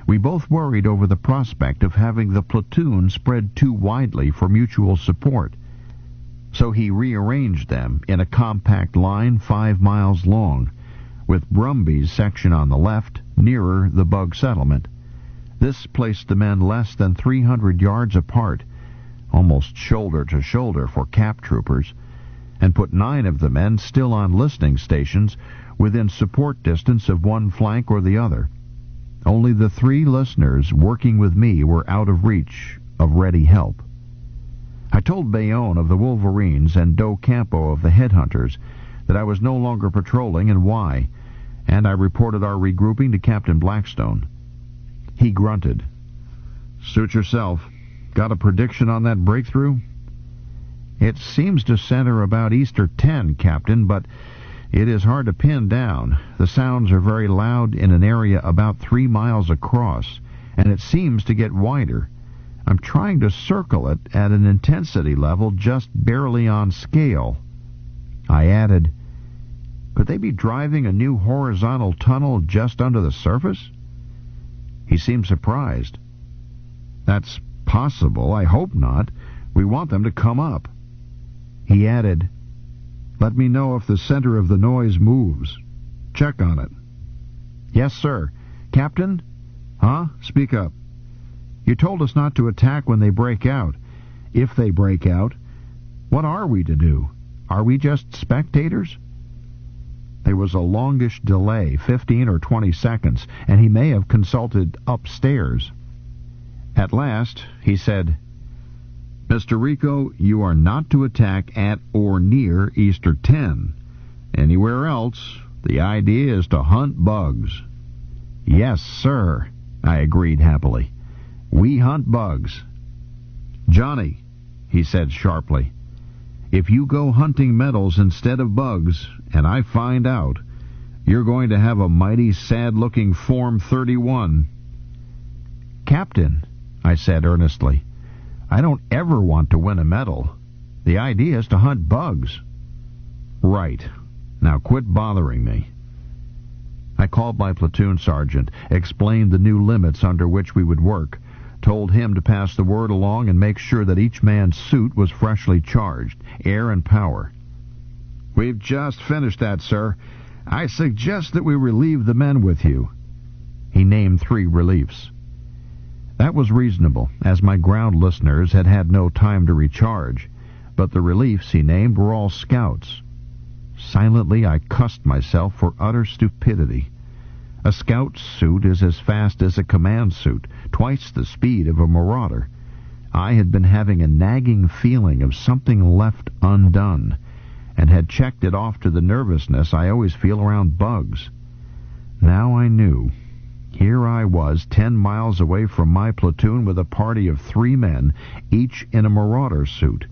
we both worried over the prospect of having the platoon spread too widely for mutual support. So he rearranged them in a compact line 5 miles long, with Brumby's section on the left, nearer the bug settlement. This placed the men less than 300 yards apart, almost shoulder to shoulder for cap troopers, and put 9 of the men still on listening stations within support distance of one flank or the other. Only the 3 listeners working with me were out of reach of ready help. I told Bayonne of the Wolverines and Do Campo of the Headhunters that I was no longer patrolling and why, and I reported our regrouping to Captain Blackstone. He grunted. "Suit yourself. Got a prediction on that breakthrough?" "It seems to center about Easter 10, Captain, but it is hard to pin down. The sounds are very loud in an area about 3 miles across, and it seems to get wider. I'm trying to circle it at an intensity level just barely on scale." I added, "Could they be driving a new horizontal tunnel just under the surface?" He seemed surprised. "That's possible. I hope not. We want them to come up." He added, "Let me know if the center of the noise moves. Check on it." "Yes, sir. Captain?" "Huh? Speak up." "You told us not to attack when they break out. If they break out, what are we to do? Are we just spectators?" There was a longish delay, 15 or 20 seconds, and he may have consulted upstairs. At last, he said, "Mr. Rico, you are not to attack at or near Easter 10. Anywhere else, the idea is to hunt bugs." "Yes, sir," I agreed happily. "We hunt bugs." "Johnny," he said sharply, "if you go hunting metals instead of bugs, and I find out, you're going to have a mighty sad-looking Form 31. "Captain," I said earnestly, "I don't ever want to win a medal. The idea is to hunt bugs." "Right. Now quit bothering me." I called my platoon sergeant, explained the new limits under which we would work, told him to pass the word along and make sure that each man's suit was freshly charged, air and power. "We've just finished that, sir. I suggest that we relieve the men with you." He named 3 reliefs. That was reasonable, as my ground listeners had had no time to recharge, but the reliefs he named were all scouts. Silently I cussed myself for utter stupidity. A scout's suit is as fast as a command suit, twice the speed of a marauder. I had been having a nagging feeling of something left undone, and had checked it off to the nervousness I always feel around bugs. Now I knew. Here I was 10 miles away from my platoon with a party of 3 men, each in a marauder suit.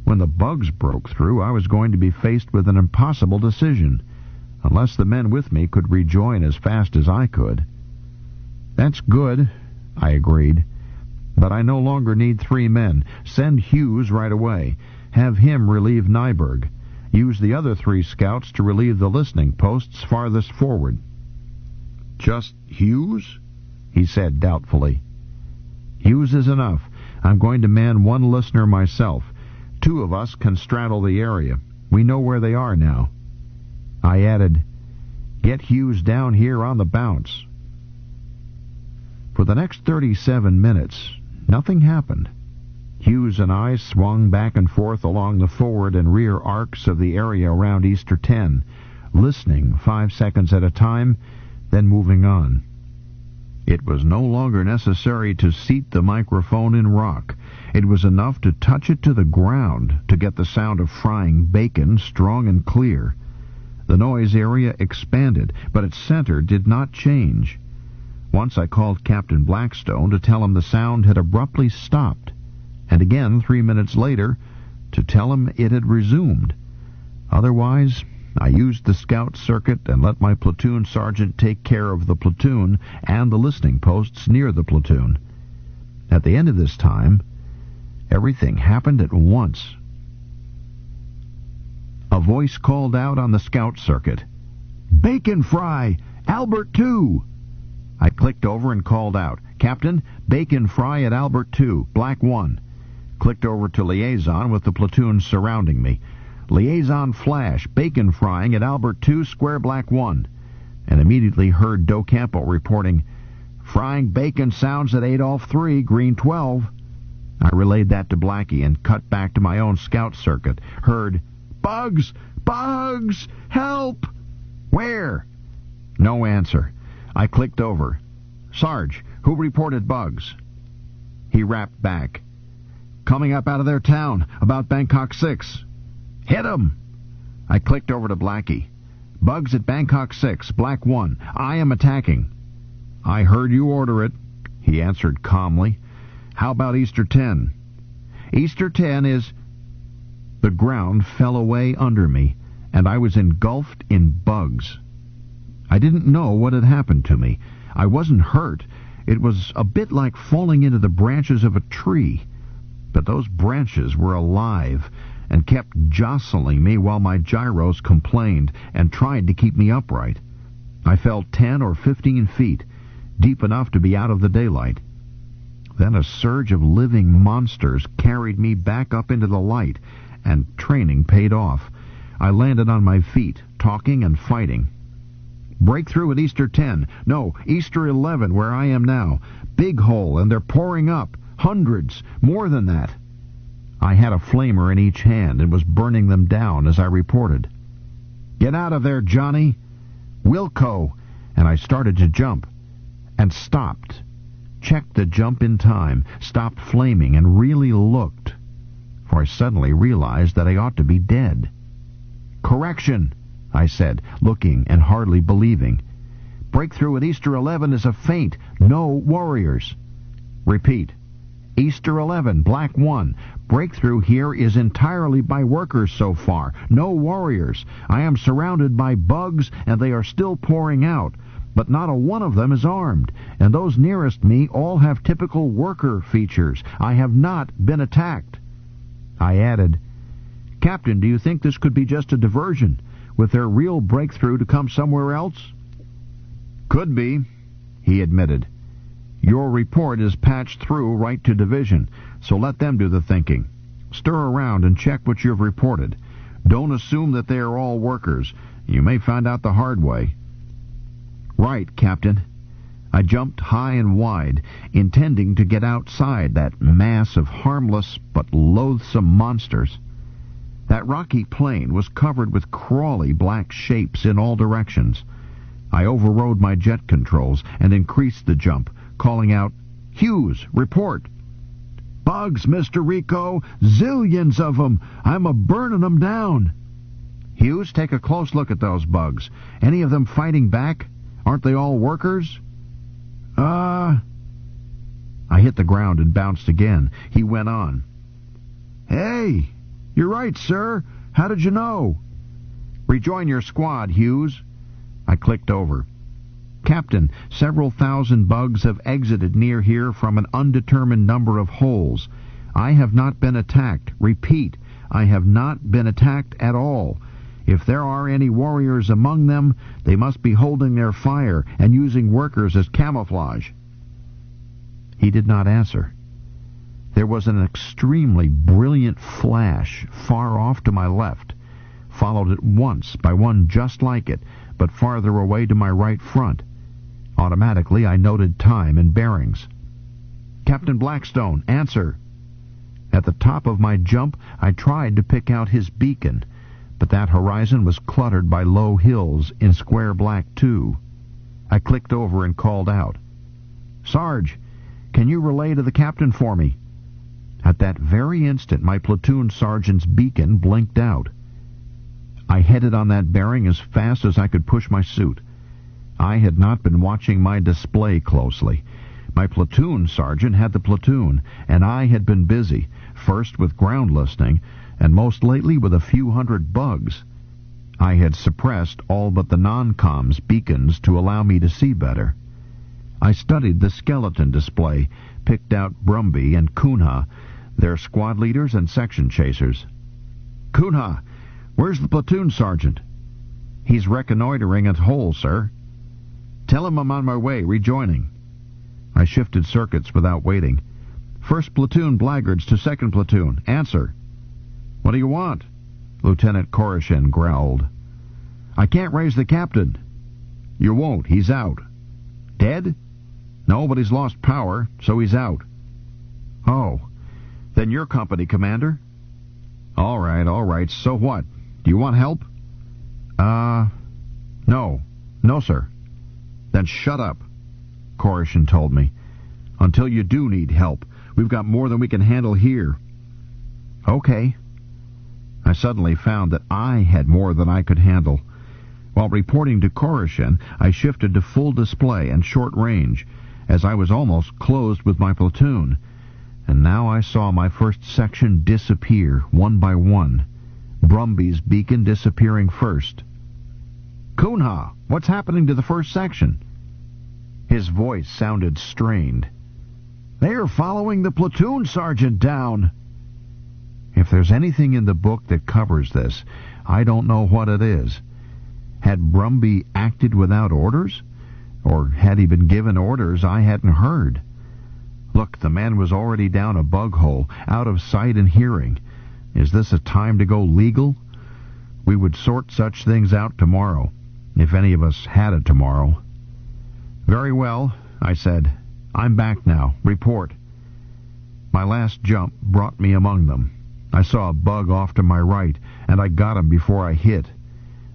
When the bugs broke through, I was going to be faced with an impossible decision, unless the men with me could rejoin as fast as I could. "That's good," I agreed. "But I no longer need 3 men. Send Hughes right away. Have him relieve Nyberg. Use the other 3 scouts to relieve the listening posts farthest forward." "Just Hughes?" he said doubtfully. "Hughes is enough. I'm going to man 1 listener myself. 2 of us can straddle the area. We know where they are now." I added, "Get Hughes down here on the bounce." For the next 37 minutes, nothing happened. Hughes and I swung back and forth along the forward and rear arcs of the area around Easter 10, listening 5 seconds at a time, then moving on. It was no longer necessary to seat the microphone in rock. It was enough to touch it to the ground to get the sound of frying bacon strong and clear. The noise area expanded, but its center did not change. Once I called Captain Blackstone to tell him the sound had abruptly stopped, and again 3 minutes later to tell him it had resumed. Otherwise, I used the scout circuit and let my platoon sergeant take care of the platoon and the listening posts near the platoon. At the end of this time, everything happened at once. A voice called out on the scout circuit, "Bacon fry! Albert 2!" I clicked over and called out, "Captain, bacon fry at Albert 2, Black 1. Clicked over to liaison with the platoon surrounding me. Liaison flash, bacon frying at Albert 2, square black 1. And immediately heard Docampo reporting, frying bacon sounds at Adolf 3, green 12. I relayed that to Blackie and cut back to my own scout circuit. Heard, Bugs! Bugs! Help! Where? No answer. I clicked over. Sarge, who reported bugs? He rapped back. Coming up out of their town, about Bangkok 6. Hit 'em! I clicked over to Blackie. Bugs at Bangkok 6, black 1. I am attacking. I heard you order it, he answered calmly. How about Easter 10? Easter 10 is... The ground fell away under me, and I was engulfed in bugs. I didn't know what had happened to me. I wasn't hurt. It was a bit like falling into the branches of a tree. But those branches were alive and kept jostling me while my gyros complained and tried to keep me upright. I fell 10 or 15 feet, deep enough to be out of the daylight. Then a surge of living monsters carried me back up into the light, and training paid off. I landed on my feet, talking and fighting. Breakthrough at Easter 10. No, Easter 11, where I am now. Big hole, and they're pouring up. Hundreds. More than that. I had a flamer in each hand and was burning them down as I reported. Get out of there, Johnny. Wilco. And I started to jump. And stopped. Checked the jump in time. Stopped flaming and really looked. For I suddenly realized that I ought to be dead. Correction, I said, looking and hardly believing. Breakthrough at Easter 11 is a feint. No warriors. Repeat. Easter 11, black 1. Breakthrough here is entirely by workers so far. No warriors. I am surrounded by bugs, and they are still pouring out. But not a one of them is armed, and those nearest me all have typical worker features. I have not been attacked. I added, Captain, do you think this could be just a diversion, with their real breakthrough to come somewhere else? Could be, he admitted. Your report is patched through right to division, so let them do the thinking. Stir around and check what you've reported. Don't assume that they are all workers. You may find out the hard way. Right, Captain. I jumped high and wide, intending to get outside that mass of harmless but loathsome monsters. That rocky plain was covered with crawly black shapes in all directions. I overrode my jet controls and increased the jump, calling out, Hughes, report. Bugs, Mr. Rico, zillions of them. I'm a-burning them down. Hughes, take a close look at those bugs. Any of them fighting back? Aren't they all workers? I hit the ground and bounced again. He went on. Hey, you're right, sir. How did you know? Rejoin your squad, Hughes. I clicked over. Captain, several thousand bugs have exited near here from an undetermined number of holes. I have not been attacked. Repeat, I have not been attacked at all. If there are any warriors among them, they must be holding their fire and using workers as camouflage. He did not answer. There was an extremely brilliant flash far off to my left, followed at once by one just like it, but farther away to my right front. Automatically, I noted time and bearings. Captain Blackstone, answer. At the top of my jump, I tried to pick out his beacon, but that horizon was cluttered by low hills in square black 2. I clicked over and called out, Sarge, can you relay to the captain for me? At that very instant, my platoon sergeant's beacon blinked out. I headed on that bearing as fast as I could push my suit. I had not been watching my display closely. My platoon sergeant had the platoon, and I had been busy, first with ground listening, and most lately with a few hundred bugs. I had suppressed all but the non-comms beacons to allow me to see better. I studied the skeleton display, picked out Brumby and Kunha, their squad leaders and section chasers. Kunha, where's the platoon sergeant? He's reconnoitering at hole, sir. Tell him I'm on my way, rejoining. I shifted circuits without waiting. First platoon blackguards to second platoon. Answer. What do you want? Lieutenant Koreshin growled. I can't raise the captain. You won't. He's out. Dead? No, but he's lost power, so he's out. Oh, then your company, Commander? All right. So what? Do you want help? No. No, sir. Then shut up, Koreshin told me. Until you do need help. We've got more than we can handle here. Okay. I suddenly found that I had more than I could handle. While reporting to Koreshin, I shifted to full display and short range, as I was almost closed with my platoon. And now I saw my first section disappear, one by one. Brumby's beacon disappearing first. Kunha, what's happening to the first section? His voice sounded strained. They are following the platoon sergeant down. If there's anything in the book that covers this, I don't know what it is. Had Brumby acted without orders? Or had he been given orders I hadn't heard? Look, the man was already down a bug hole, out of sight and hearing. Is this a time to go legal? We would sort such things out tomorrow, if any of us had a tomorrow. Very well, I said. I'm back now. Report. My last jump brought me among them. I saw a bug off to my right, and I got him before I hit.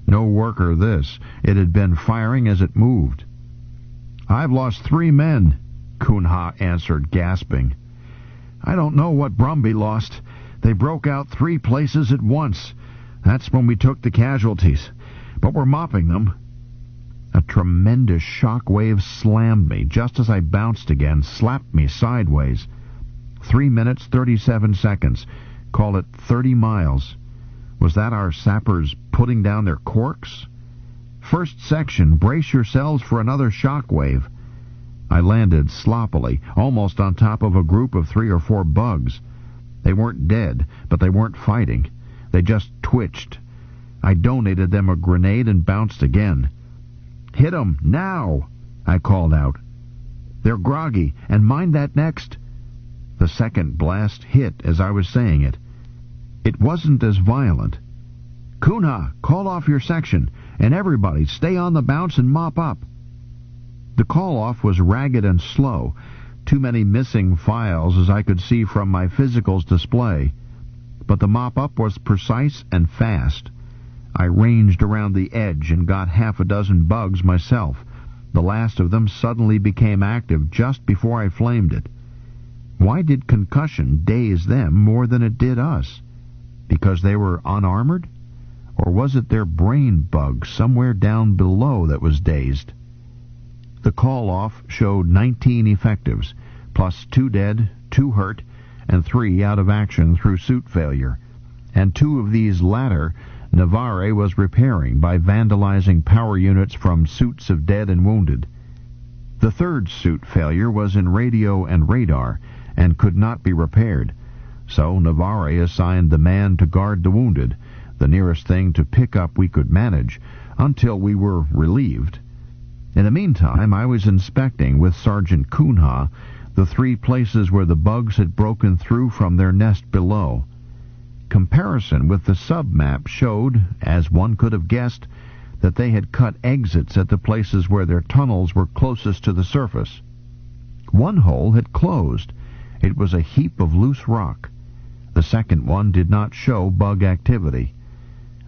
No worker this. It had been firing as it moved. I've lost 3 men, Kunha answered, gasping. I don't know what Brumby lost. They broke out 3 places at once. That's when we took the casualties. But we're mopping them. A tremendous shock wave slammed me just as I bounced again, slapped me sideways. 3 minutes, 37 seconds. Call it 30 miles. Was that our sappers putting down their corks? First section, brace yourselves for another shock wave. I landed sloppily, almost on top of a group of 3 or 4 bugs. They weren't dead, but they weren't fighting. They just twitched. I donated them a grenade and bounced again. Hit 'em, now, I called out. They're groggy, and mind that next. The second blast hit as I was saying it. It wasn't as violent. Kunha, call off your section, and everybody stay on the bounce and mop up. The call-off was ragged and slow, too many missing files as I could see from my physicals display. But the mop-up was precise and fast. I ranged around the edge and got 6 bugs myself. The last of them suddenly became active just before I flamed it. Why did concussion daze them more than it did us? Because they were unarmored? Or was it their brain bug somewhere down below that was dazed? The call-off showed 19 effectives, plus 2 dead, 2 hurt, and 3 out of action through suit failure. And 2 of these latter Navarre was repairing by vandalizing power units from suits of dead and wounded. The third suit failure was in radio and radar, and could not be repaired, so Navarre assigned the man to guard the wounded, the nearest thing to pick up we could manage, until we were relieved. In the meantime, I was inspecting with Sergeant Kunha the 3 places where the bugs had broken through from their nest below. Comparison with the sub-map showed, as one could have guessed, that they had cut exits at the places where their tunnels were closest to the surface. One hole had closed. It was a heap of loose rock. The second one did not show bug activity.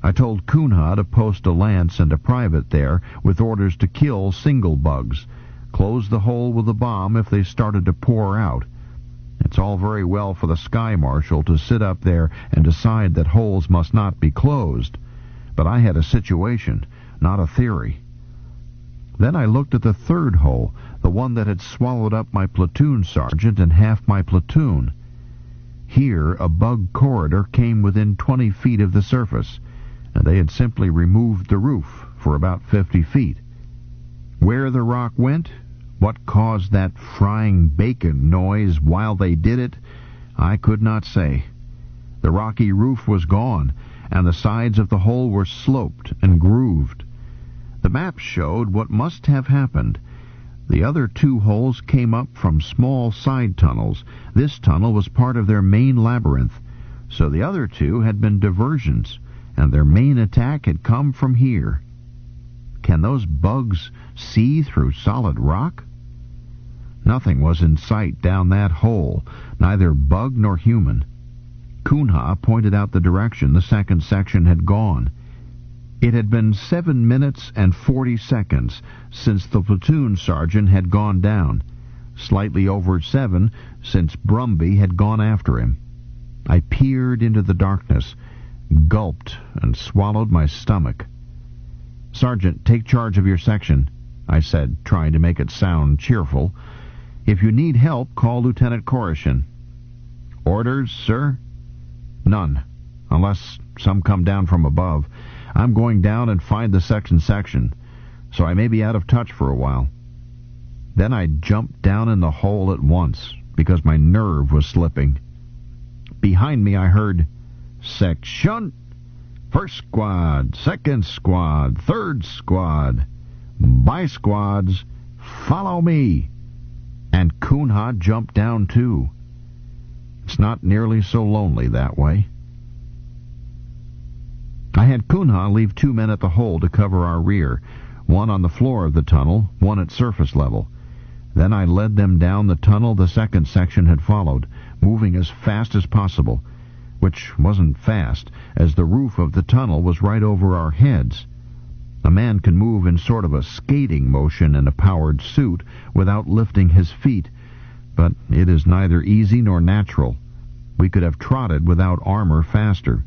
I told Kunha to post a lance and a private there with orders to kill single bugs, close the hole with a bomb if they started to pour out. It's all very well for the Sky Marshal to sit up there and decide that holes must not be closed, but I had a situation, not a theory. Then I looked at the third hole, the one that had swallowed up my platoon sergeant and half my platoon. Here a bug corridor came within 20 feet of the surface, and they had simply removed the roof for about 50 feet. Where the rock went, what caused that frying bacon noise while they did it, I could not say. The rocky roof was gone, and the sides of the hole were sloped and grooved. The map showed what must have happened. The other 2 holes came up from small side tunnels. This tunnel was part of their main labyrinth, so the other 2 had been diversions, and their main attack had come from here. Can those bugs see through solid rock? Nothing was in sight down that hole, neither bug nor human. Kunha pointed out the direction the second section had gone. It had been 7 minutes and 40 seconds since the platoon sergeant had gone down, slightly over 7 since Brumby had gone after him. I peered into the darkness, gulped, and swallowed my stomach. "Sergeant, take charge of your section," I said, trying to make it sound cheerful. "If you need help, call Lieutenant Koreshin." "Orders, sir?" "None, unless some come down from above. I'm going down and find the section, so I may be out of touch for a while." Then I jumped down in the hole at once, because my nerve was slipping. Behind me I heard, "Section! First squad, second squad, third squad. By squads, follow me." And Kunha jumped down too. It's not nearly so lonely that way. I had Kunha leave 2 men at the hole to cover our rear, one on the floor of the tunnel, one at surface level. Then I led them down the tunnel the second section had followed, moving as fast as possible, which wasn't fast, as the roof of the tunnel was right over our heads. A man can move in sort of a skating motion in a powered suit without lifting his feet, but it is neither easy nor natural. We could have trotted without armor faster.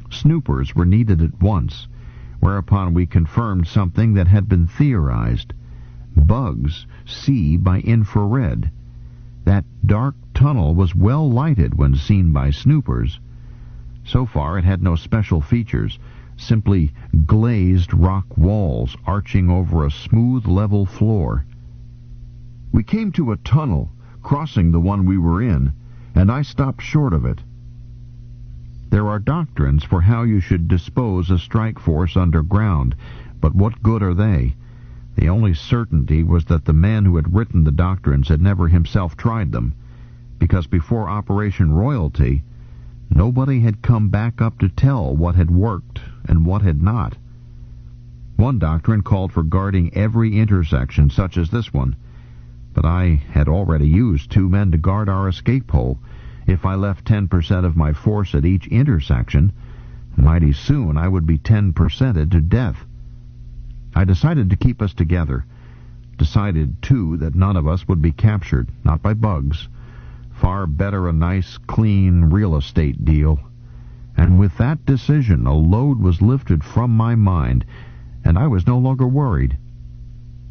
Snoopers were needed at once, whereupon we confirmed something that had been theorized. Bugs see by infrared. That dark tunnel was well lighted when seen by snoopers. So far it had no special features, simply glazed rock walls arching over a smooth, level floor. We came to a tunnel, crossing the one we were in, and I stopped short of it. There are doctrines for how you should dispose a strike force underground, but what good are they? The only certainty was that the man who had written the doctrines had never himself tried them, because before Operation Royalty, nobody had come back up to tell what had worked and what had not. One doctrine called for guarding every intersection, such as this one, but I had already used 2 men to guard our escape hole. If I left 10% of my force at each intersection, mighty soon I would be 10%ed to death. I decided to keep us together. Decided, too, that none of us would be captured, not by bugs. Far better a nice, clean real estate deal. And with that decision, a load was lifted from my mind, and I was no longer worried.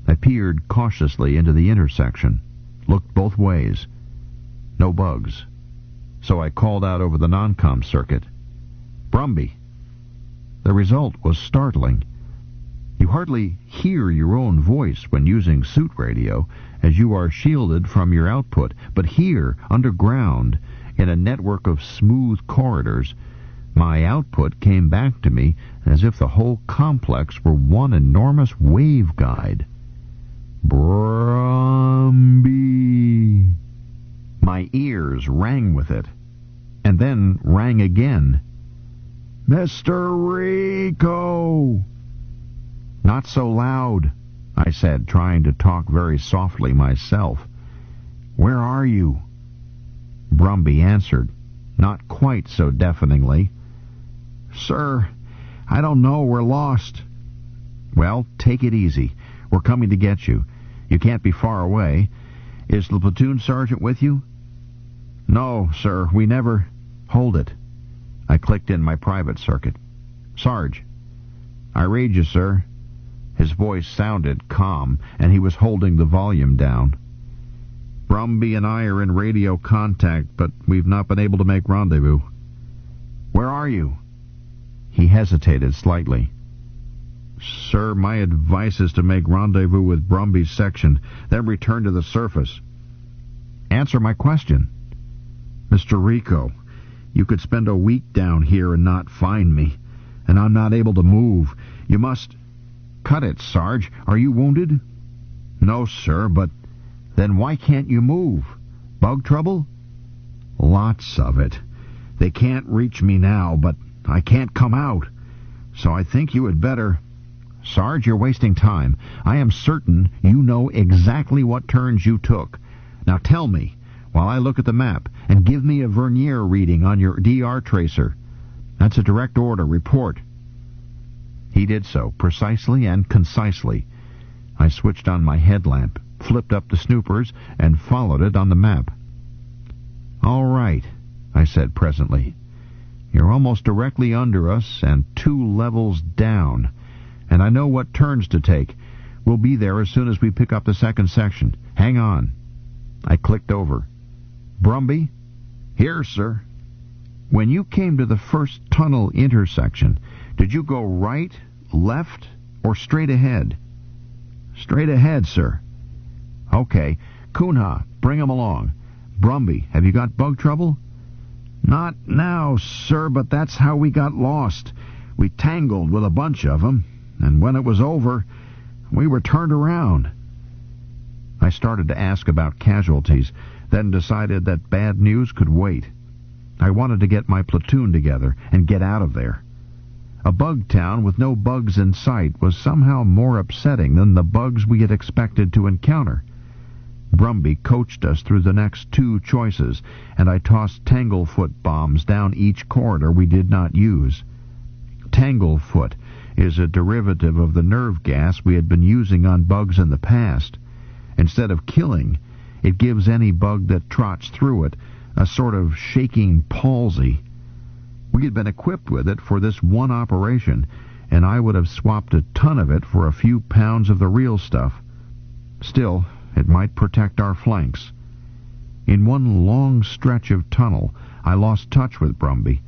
I peered cautiously into the intersection, looked both ways. No bugs. So I called out over the non-com circuit, "Brumby." The result was startling. You hardly hear your own voice when using suit radio, as you are shielded from your output, but here, underground, in a network of smooth corridors, my output came back to me as if the whole complex were one enormous waveguide. "Brumby." My ears rang with it, and then rang again. "Mr. Rico!" "Not so loud," I said, trying to talk very softly myself. "Where are you?" Brumby answered, not quite so deafeningly. "Sir, I don't know. We're lost." "Well, take it easy. We're coming to get you. You can't be far away. Is the platoon sergeant with you?" "No, sir, we never—" "Hold it." I clicked in my private circuit. "Sarge." "I read you, sir." His voice sounded calm, and he was holding the volume down. "Brumby and I are in radio contact, but we've not been able to make rendezvous." "Where are you?" He hesitated slightly. "Sir, my advice is to make rendezvous with Brumby's section, then return to the surface." "Answer my question." "Mr. Rico, you could spend a week down here and not find me, and I'm not able to move. You must—" "Cut it, Sarge. Are you wounded?" No, sir, but then why can't you move? Bug trouble? Lots of it. They can't reach me now, but I can't come out. So I think you had better... Sarge, you're wasting time. I am certain you know exactly what turns you took. Now tell me, while I look at the map, and give me a vernier reading on your DR tracer. That's a direct order. Report. He did so, precisely and concisely. I switched on my headlamp, flipped up the snoopers, and followed it on the map. All right, I said presently. You're almost directly under us and 2 levels down. And I know what turns to take. We'll be there as soon as we pick up the second section. Hang on. I clicked over. Brumby? Here, sir. When you came to the first tunnel intersection, did you go right, left, or straight ahead? Straight ahead, sir. Okay. Kunha, bring him along. Brumby, have you got bug trouble? Not now, sir, but that's how we got lost. We tangled with a bunch of them. And when it was over, we were turned around. I started to ask about casualties, then decided that bad news could wait. I wanted to get my platoon together and get out of there. A bug town with no bugs in sight was somehow more upsetting than the bugs we had expected to encounter. Brumby coached us through the next 2 choices, and I tossed tanglefoot bombs down each corridor we did not use. Tanglefoot is a derivative of the nerve gas we had been using on bugs in the past. Instead of killing, it gives any bug that trots through it a sort of shaking palsy. We had been equipped with it for this one operation, and I would have swapped a ton of it for a few pounds of the real stuff. Still, it might protect our flanks. In one long stretch of tunnel, I lost touch with Brumby.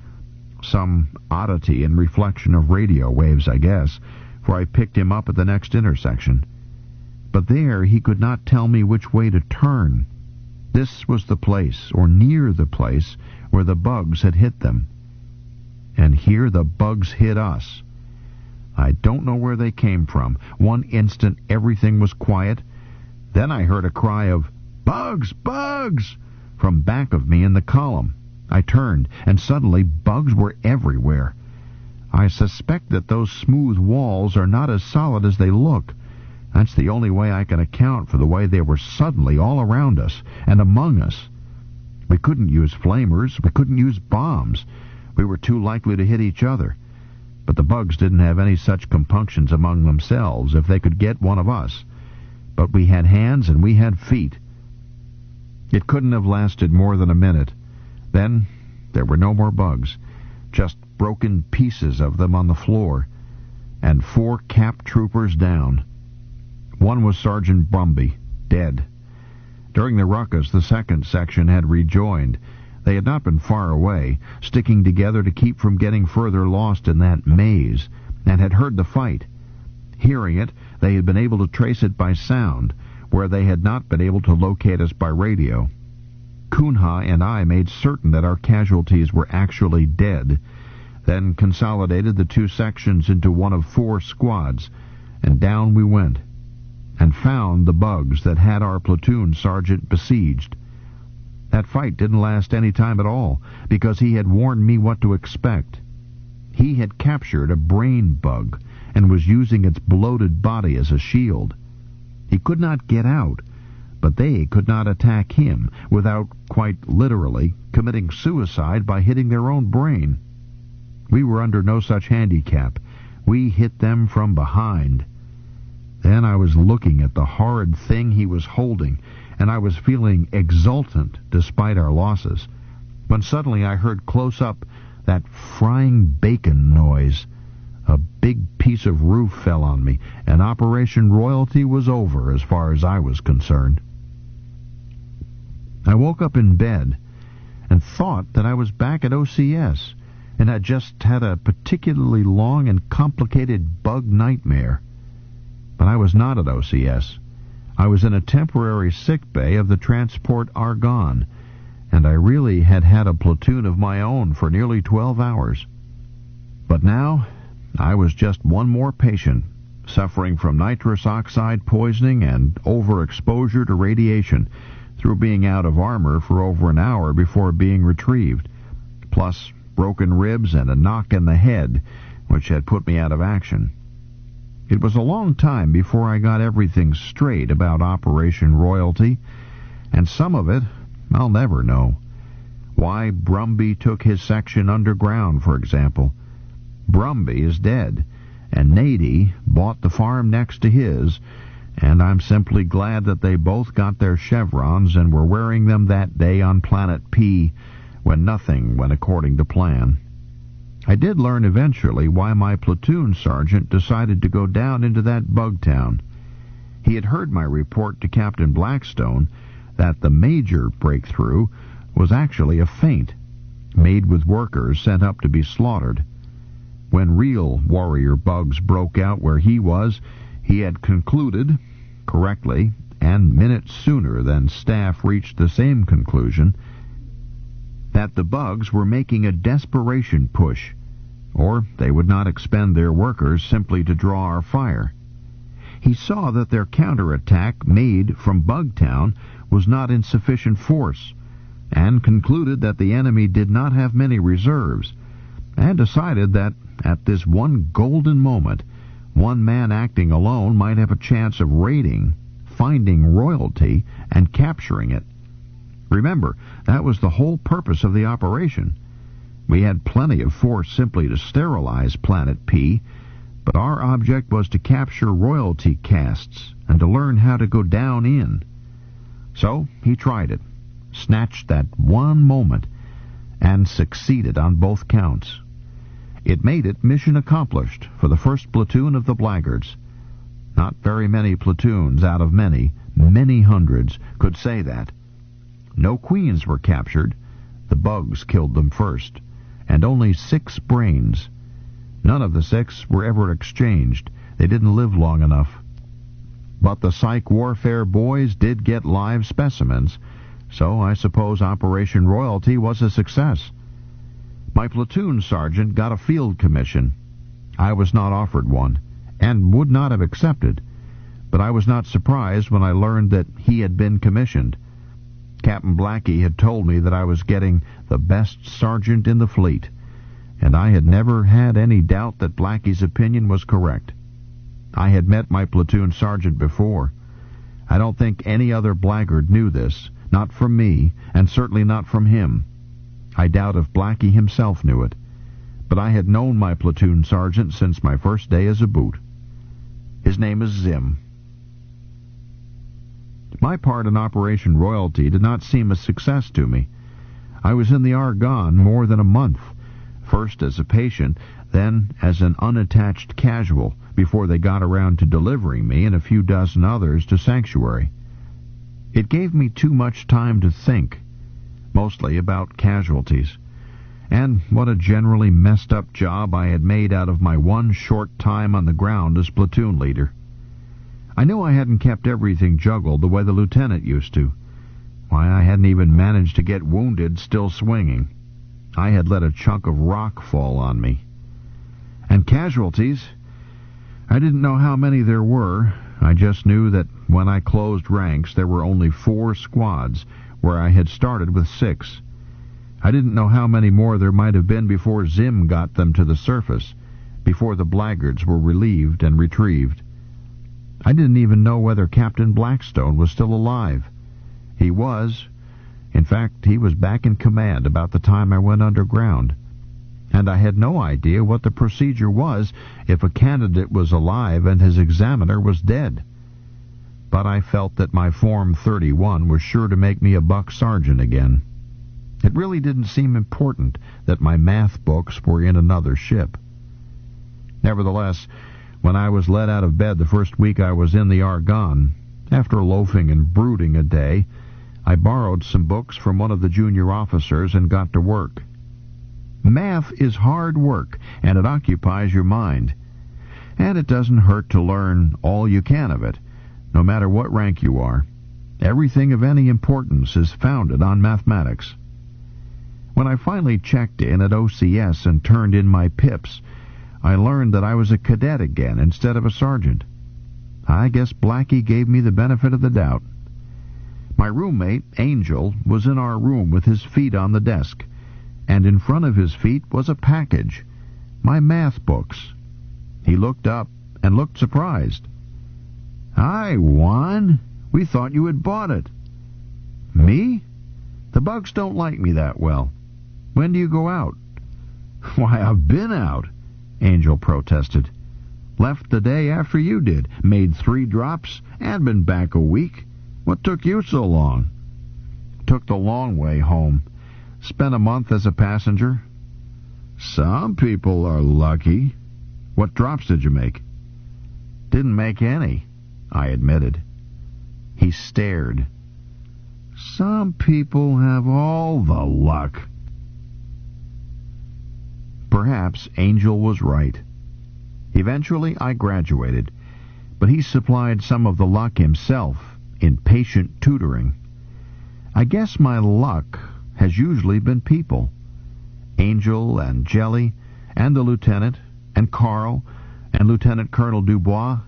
Some oddity in reflection of radio waves, I guess, for I picked him up at the next intersection. But there he could not tell me which way to turn. This was the place, or near the place, where the bugs had hit them. And here the bugs hit us. I don't know where they came from. One instant everything was quiet. Then I heard a cry of, "Bugs! Bugs!" from back of me in the column. I turned, and suddenly bugs were everywhere. I suspect that those smooth walls are not as solid as they look. That's the only way I can account for the way they were suddenly all around us and among us. We couldn't use flamers. We couldn't use bombs. We were too likely to hit each other. But the bugs didn't have any such compunctions among themselves if they could get one of us. But we had hands and we had feet. It couldn't have lasted more than a minute. Then there were no more bugs, just broken pieces of them on the floor, and 4 cap troopers down. One was Sergeant Brumby, dead. During the ruckus, the second section had rejoined. They had not been far away, sticking together to keep from getting further lost in that maze, and had heard the fight. Hearing it, they had been able to trace it by sound, where they had not been able to locate us by radio. Kunha and I made certain that our casualties were actually dead, then consolidated the 2 sections into one of 4 squads, and down we went, and found the bugs that had our platoon sergeant besieged. That fight didn't last any time at all, because he had warned me what to expect. He had captured a brain bug, and was using its bloated body as a shield. He could not get out, but they could not attack him without, quite literally, committing suicide by hitting their own brain. We were under no such handicap. We hit them from behind. Then I was looking at the horrid thing he was holding, and I was feeling exultant despite our losses, when suddenly I heard close up that frying bacon noise. A big piece of roof fell on me, and Operation Royalty was over as far as I was concerned. I woke up in bed and thought that I was back at OCS and had just had a particularly long and complicated bug nightmare. But I was not at OCS. I was in a temporary sick bay of the transport Argonne, and I really had had a platoon of my own for nearly 12 hours. But now I was just one more patient, suffering from nitrous oxide poisoning and overexposure to radiation through being out of armor for over an hour before being retrieved, plus broken ribs and a knock in the head, which had put me out of action. It was a long time before I got everything straight about Operation Royalty, and some of it I'll never know. Why Brumby took his section underground, for example. Brumby is dead, and Nady bought the farm next to his, and I'm simply glad that they both got their chevrons and were wearing them that day on Planet P, when nothing went according to plan. I did learn eventually why my platoon sergeant decided to go down into that bug town. He had heard my report to Captain Blackstone that the major breakthrough was actually a feint, made with workers sent up to be slaughtered. When real warrior bugs broke out where he was, he had concluded, correctly, and minutes sooner than staff reached the same conclusion, that the bugs were making a desperation push, or they would not expend their workers simply to draw our fire. He saw that their counterattack made from Bugtown was not in sufficient force, and concluded that the enemy did not have many reserves, and decided that at this one golden moment, one man acting alone might have a chance of raiding, finding royalty, and capturing it. Remember, that was the whole purpose of the operation. We had plenty of force simply to sterilize Planet P, but our object was to capture royalty casts and to learn how to go down in. So he tried it, snatched that one moment, and succeeded on both counts. It made it mission accomplished for the first platoon of the blackguards. Not very many platoons out of many, many hundreds could say that. No queens were captured. The bugs killed them first, and only 6 brains. None of the 6 were ever exchanged. They didn't live long enough. But the psych warfare boys did get live specimens, so I suppose Operation Royalty was a success. My platoon sergeant got a field commission. I was not offered one, and would not have accepted, but I was not surprised when I learned that he had been commissioned. Captain Blackie had told me that I was getting the best sergeant in the fleet, and I had never had any doubt that Blackie's opinion was correct. I had met my platoon sergeant before. I don't think any other blackguard knew this, not from me, and certainly not from him. I doubt if Blackie himself knew it, but I had known my platoon sergeant since my first day as a boot. His name is Zim. My part in Operation Royalty did not seem a success to me. I was in the Argonne more than a month, first as a patient, then as an unattached casual, before they got around to delivering me and a few dozen others to sanctuary. It gave me too much time to think, mostly about casualties, and what a generally messed up job I had made out of my one short time on the ground as platoon leader. I knew I hadn't kept everything juggled the way the lieutenant used to. Why, I hadn't even managed to get wounded still swinging. I had let a chunk of rock fall on me. And casualties, I didn't know how many there were. I just knew that when I closed ranks there were only 4 squads, where I had started with 6. I didn't know how many more there might have been before Zim got them to the surface, before the blackguards were relieved and retrieved. I didn't even know whether Captain Blackstone was still alive. He was. In fact, he was back in command about the time I went underground. And I had no idea what the procedure was if a candidate was alive and his examiner was dead. But I felt that my Form 31 was sure to make me a buck sergeant again. It really didn't seem important that my math books were in another ship. Nevertheless, when I was let out of bed the first week I was in the Argonne, after loafing and brooding a day, I borrowed some books from one of the junior officers and got to work. Math is hard work, and it occupies your mind. And it doesn't hurt to learn all you can of it, no matter what rank you are. Everything of any importance is founded on mathematics. When I finally checked in at OCS and turned in my pips, I learned that I was a cadet again instead of a sergeant. I guess Blackie gave me the benefit of the doubt. My roommate, Angel, was in our room with his feet on the desk, and in front of his feet was a package, my math books. He looked up and looked surprised. "Hi, Juan. We thought you had bought it." "Me? The bugs don't like me that well. When do you go out?" "Why, I've been out," Angel protested. "Left the day after you did, made 3 drops, and been back a week. What took you so long?" "Took the long way home. Spent a month as a passenger." "Some people are lucky. What drops did you make?" "Didn't make any," I admitted. He stared. "Some people have all the luck." Perhaps Angel was right. Eventually I graduated, but he supplied some of the luck himself in patient tutoring. I guess my luck has usually been people. Angel and Jelly and the lieutenant and Carl and Lieutenant Colonel Dubois.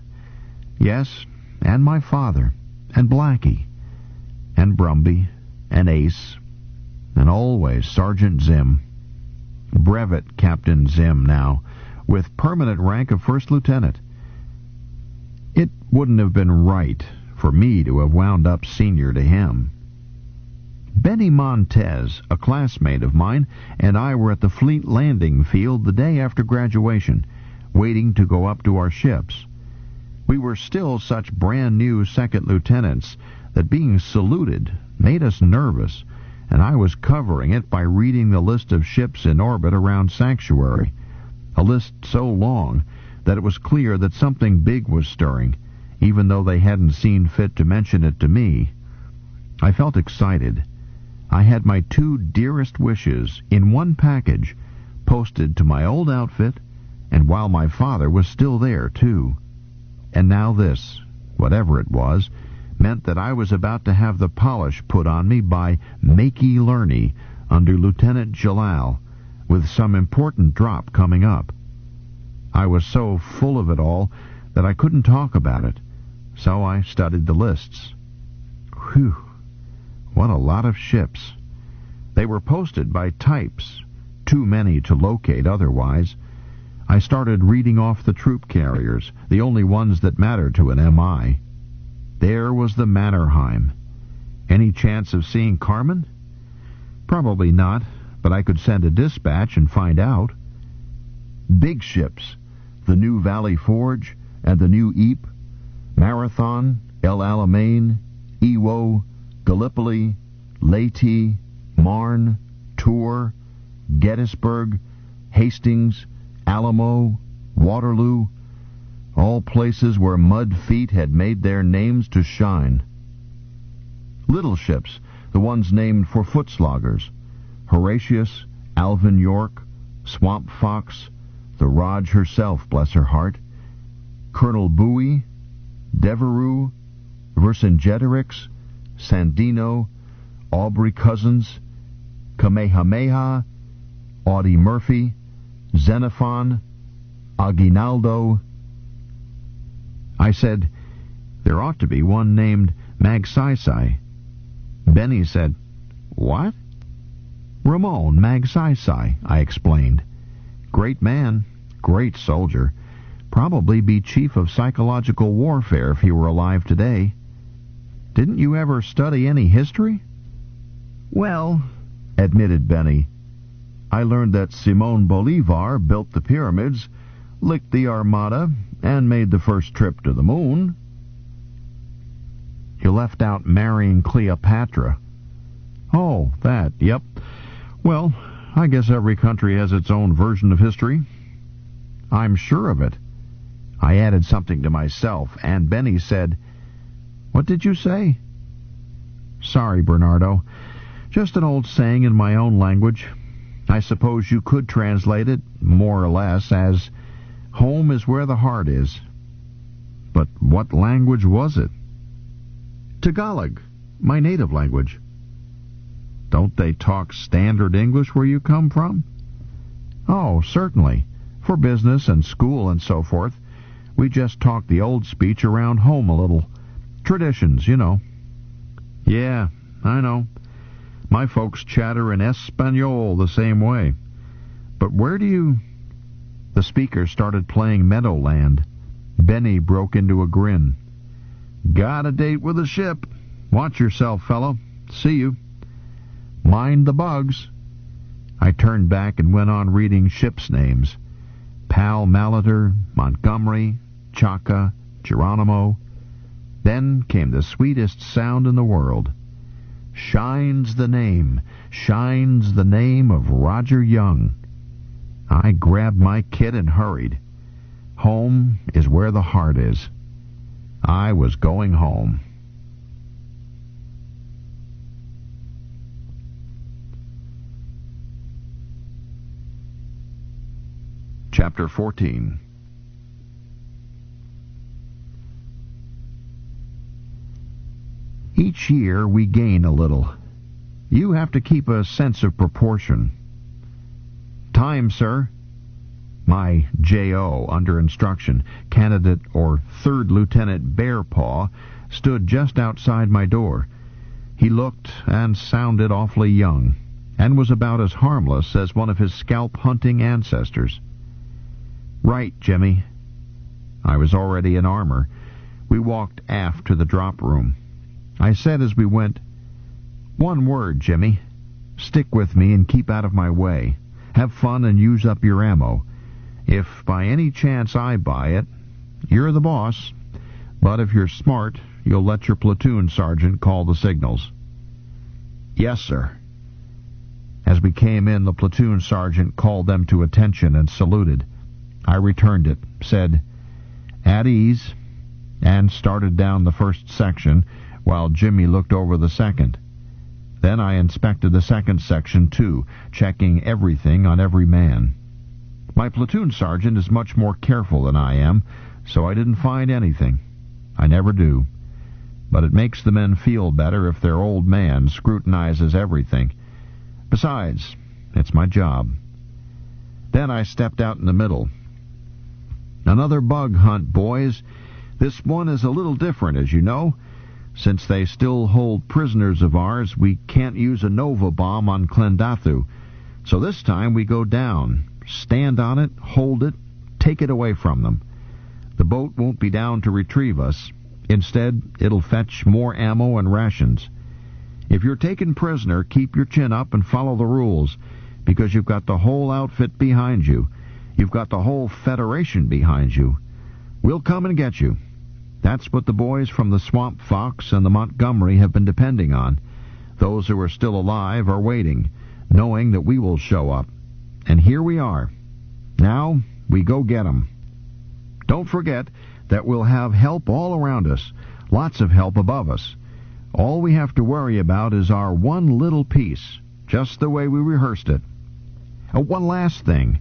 Yes, and my father and Blackie and Brumby and Ace and always Sergeant Zim. Brevet Captain Zim now, with permanent rank of first lieutenant. It wouldn't have been right for me to have wound up senior to him. Benny Montez, a classmate of mine, and I were at the Fleet Landing Field the day after graduation, waiting to go up to our ships. We were still such brand-new second lieutenants that being saluted made us nervous, and I was covering it by reading the list of ships in orbit around Sanctuary, a list so long that it was clear that something big was stirring, even though they hadn't seen fit to mention it to me. I felt excited. I had my 2 dearest wishes in one package, posted to my old outfit, and while my father was still there, too. And now this, whatever it was, meant that I was about to have the polish put on me by Makey Lurney under Lieutenant Jalal, with some important drop coming up. I was so full of it all that I couldn't talk about it, so I studied the lists. Whew, what a lot of ships. They were posted by types, too many to locate otherwise. I started reading off the troop carriers, the only ones that mattered to an MI. There was the Mannerheim. Any chance of seeing Carmen? Probably not, but I could send a dispatch and find out. Big ships, the new Valley Forge and the new Ypres, Marathon, El Alamein, Iwo, Gallipoli, Leyte, Marne, Tours, Gettysburg, Hastings, Alamo, Waterloo, all places where mud feet had made their names to shine. Little ships, the ones named for footsloggers, Horatius, Alvin York, Swamp Fox, the Raj herself, bless her heart, Colonel Bowie, Devereux, Vercingetorix, Sandino, Aubrey Cousins, Kamehameha, Audie Murphy, Xenophon, Aguinaldo. I said, there ought to be one named Magsaysay. Benny said, what? Ramon Magsaysay, I explained. Great man, great soldier. Probably be chief of psychological warfare if he were alive today. Didn't you ever study any history? Well, admitted Benny, I learned that Simon Bolivar built the pyramids, licked the Armada, and made the first trip to the moon. You left out marrying Cleopatra. Oh, that, yep. Well, I guess every country has its own version of history. I'm sure of it. I added something to myself, and Benny said, what did you say? Sorry, Bernardo. Just an old saying in my own language. I suppose you could translate it, more or less, as home is where the heart is. But what language was it? Tagalog, my native language. Don't they talk standard English where you come from? Oh, certainly. for business and school and so forth. We just talk the old speech around home a little. Traditions, you know. Yeah, I know. My folks chatter in Espanol the same way. But where do you... The speaker started playing Meadowland. Benny broke into a grin. Got a date with the ship. Watch yourself, fellow. See you. Mind the bugs. I turned back and went on reading ships' names. Pal Malater, Montgomery, Chaka, Geronimo. Then came the sweetest sound in the world. Shines the name of Roger Young. I grabbed my kit and hurried. Home is where the heart is. I was going home. Chapter 14. Each year we gain a little. You have to keep a sense of proportion. Time, sir. My J.O., under instruction, candidate or 3rd Lieutenant Bearpaw, stood just outside my door. He looked and sounded awfully young, and was about as harmless as one of his scalp-hunting ancestors. Right, Jimmy. I was already in armor. We walked aft to the drop room. I said as we went, "One word, Jimmy. Stick with me and keep out of my way. Have fun and use up your ammo. If by any chance I buy it, you're the boss. But if you're smart, you'll let your platoon sergeant call the signals." "Yes, sir." As we came in, the platoon sergeant called them to attention and saluted. I returned it, said, "At ease," and started down the first section, while Jimmy looked over the second. Then I inspected the second section, too, checking everything on every man. My platoon sergeant is much more careful than I am, so I didn't find anything. I never do. But it makes the men feel better if their old man scrutinizes everything. Besides, it's my job. Then I stepped out in the middle. Another bug hunt, boys. This one is a little different, as you know. Since they still hold prisoners of ours, we can't use a Nova bomb on Klendathu. So this time we go down, stand on it, hold it, take it away from them. The boat won't be down to retrieve us. Instead, it'll fetch more ammo and rations. If you're taken prisoner, keep your chin up and follow the rules, because you've got the whole outfit behind you. You've got the whole Federation behind you. We'll come and get you. That's what the boys from the Swamp Fox and the Montgomery have been depending on. Those who are still alive are waiting, knowing that we will show up. And here we are. Now, we go get 'em. Don't forget that we'll have help all around us, lots of help above us. All we have to worry about is our one little piece, just the way we rehearsed it. One last thing.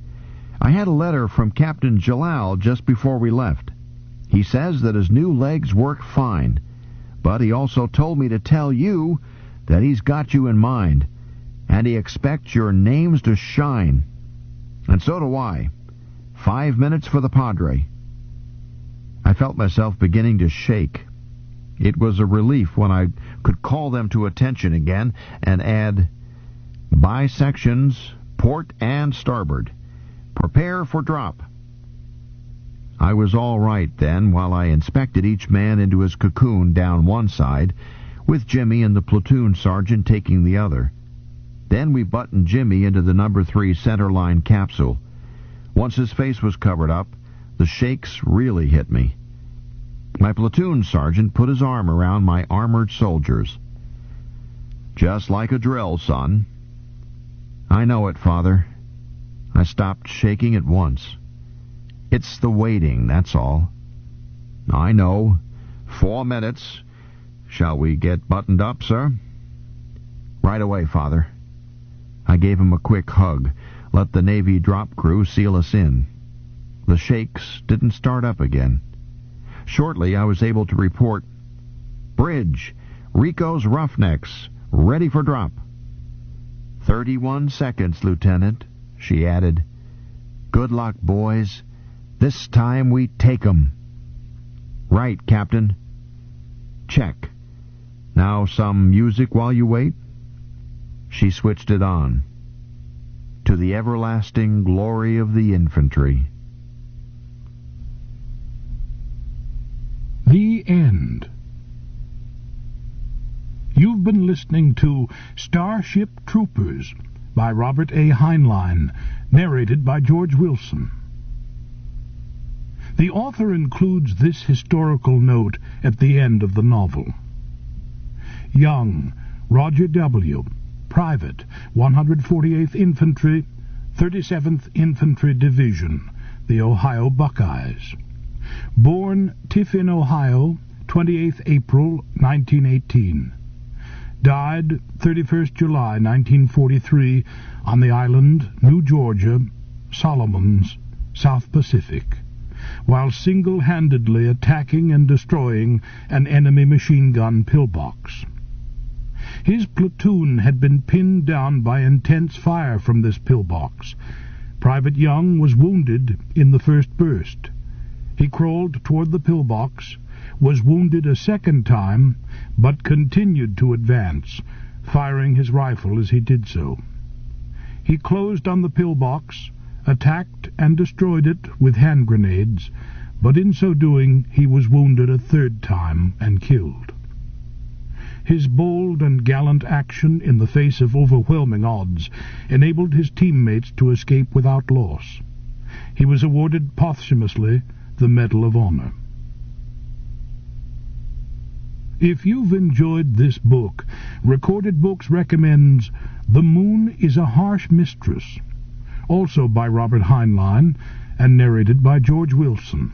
I had a letter from Captain Jalal just before we left. He says that his new legs work fine, but he also told me to tell you that he's got you in mind, and he expects your names to shine. And so do I. 5 minutes for the Padre. I felt myself beginning to shake. It was a relief when I could call them to attention again and add, "By sections, port and starboard. Prepare for drop." I was all right then while I inspected each man into his cocoon down one side, with Jimmy and the platoon sergeant taking the other. Then we buttoned Jimmy into the number 3 centerline capsule. Once his face was covered up, the shakes really hit me. My platoon sergeant put his arm around my armored soldiers. "Just like a drill, son." "I know it, Father." I stopped shaking at once. "It's the waiting, that's all." "I know. 4 minutes. Shall we get buttoned up, sir?" "Right away, Father." I gave him a quick hug, let the Navy drop crew seal us in. The shakes didn't start up again. Shortly I was able to report, "Bridge, Rico's Roughnecks, ready for drop." 31 seconds, Lieutenant, she added. Good luck, boys. This time we take 'em. Right, Captain. Check. Now some music while you wait? She switched it on. To the everlasting glory of the infantry. The end. You've been listening to Starship Troopers by Robert A. Heinlein, narrated by George Wilson. The author includes this historical note at the end of the novel. Young, Roger W., Private, 148th Infantry, 37th Infantry Division, the Ohio Buckeyes. Born Tiffin, Ohio, 28th April 1918. Died 31st July 1943 on the island New Georgia, Solomons, South Pacific, while single-handedly attacking and destroying an enemy machine gun pillbox. His platoon had been pinned down by intense fire from this pillbox. Private Young was wounded in the first burst. He crawled toward the pillbox, was wounded a second time, but continued to advance, firing his rifle as he did so. He closed on the pillbox, attacked and destroyed it with hand grenades, but in so doing he was wounded a third time and killed. His bold and gallant action in the face of overwhelming odds enabled his teammates to escape without loss. He was awarded posthumously the Medal of Honor. If you've enjoyed this book, Recorded Books recommends The Moon is a Harsh Mistress, also by Robert Heinlein and narrated by George Wilson.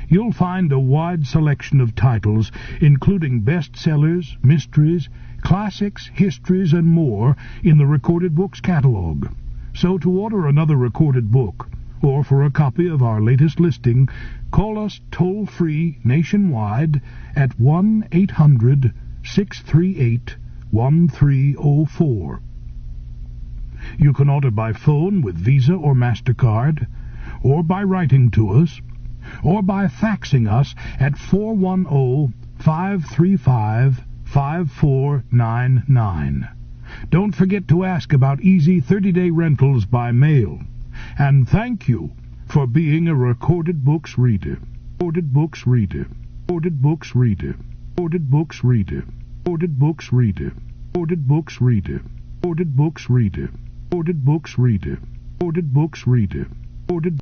You'll find a wide selection of titles, including bestsellers, mysteries, classics, histories, and more, in the Recorded Books catalog. So to order another recorded book, or for a copy of our latest listing, call us toll-free nationwide at 1-800-638-1304. You can order by phone with Visa or MasterCard, or by writing to us, or by faxing us at 410-535-5499. Don't forget to ask about easy 30-day rentals by mail. And thank you for being a Recorded Books reader. Recorded Books reader. Recorded Books reader. Recorded Books reader. Recorded Books reader. Recorded Books reader. Recorded Books reader. Recorded Books reader. Recorded Books reader. Recorded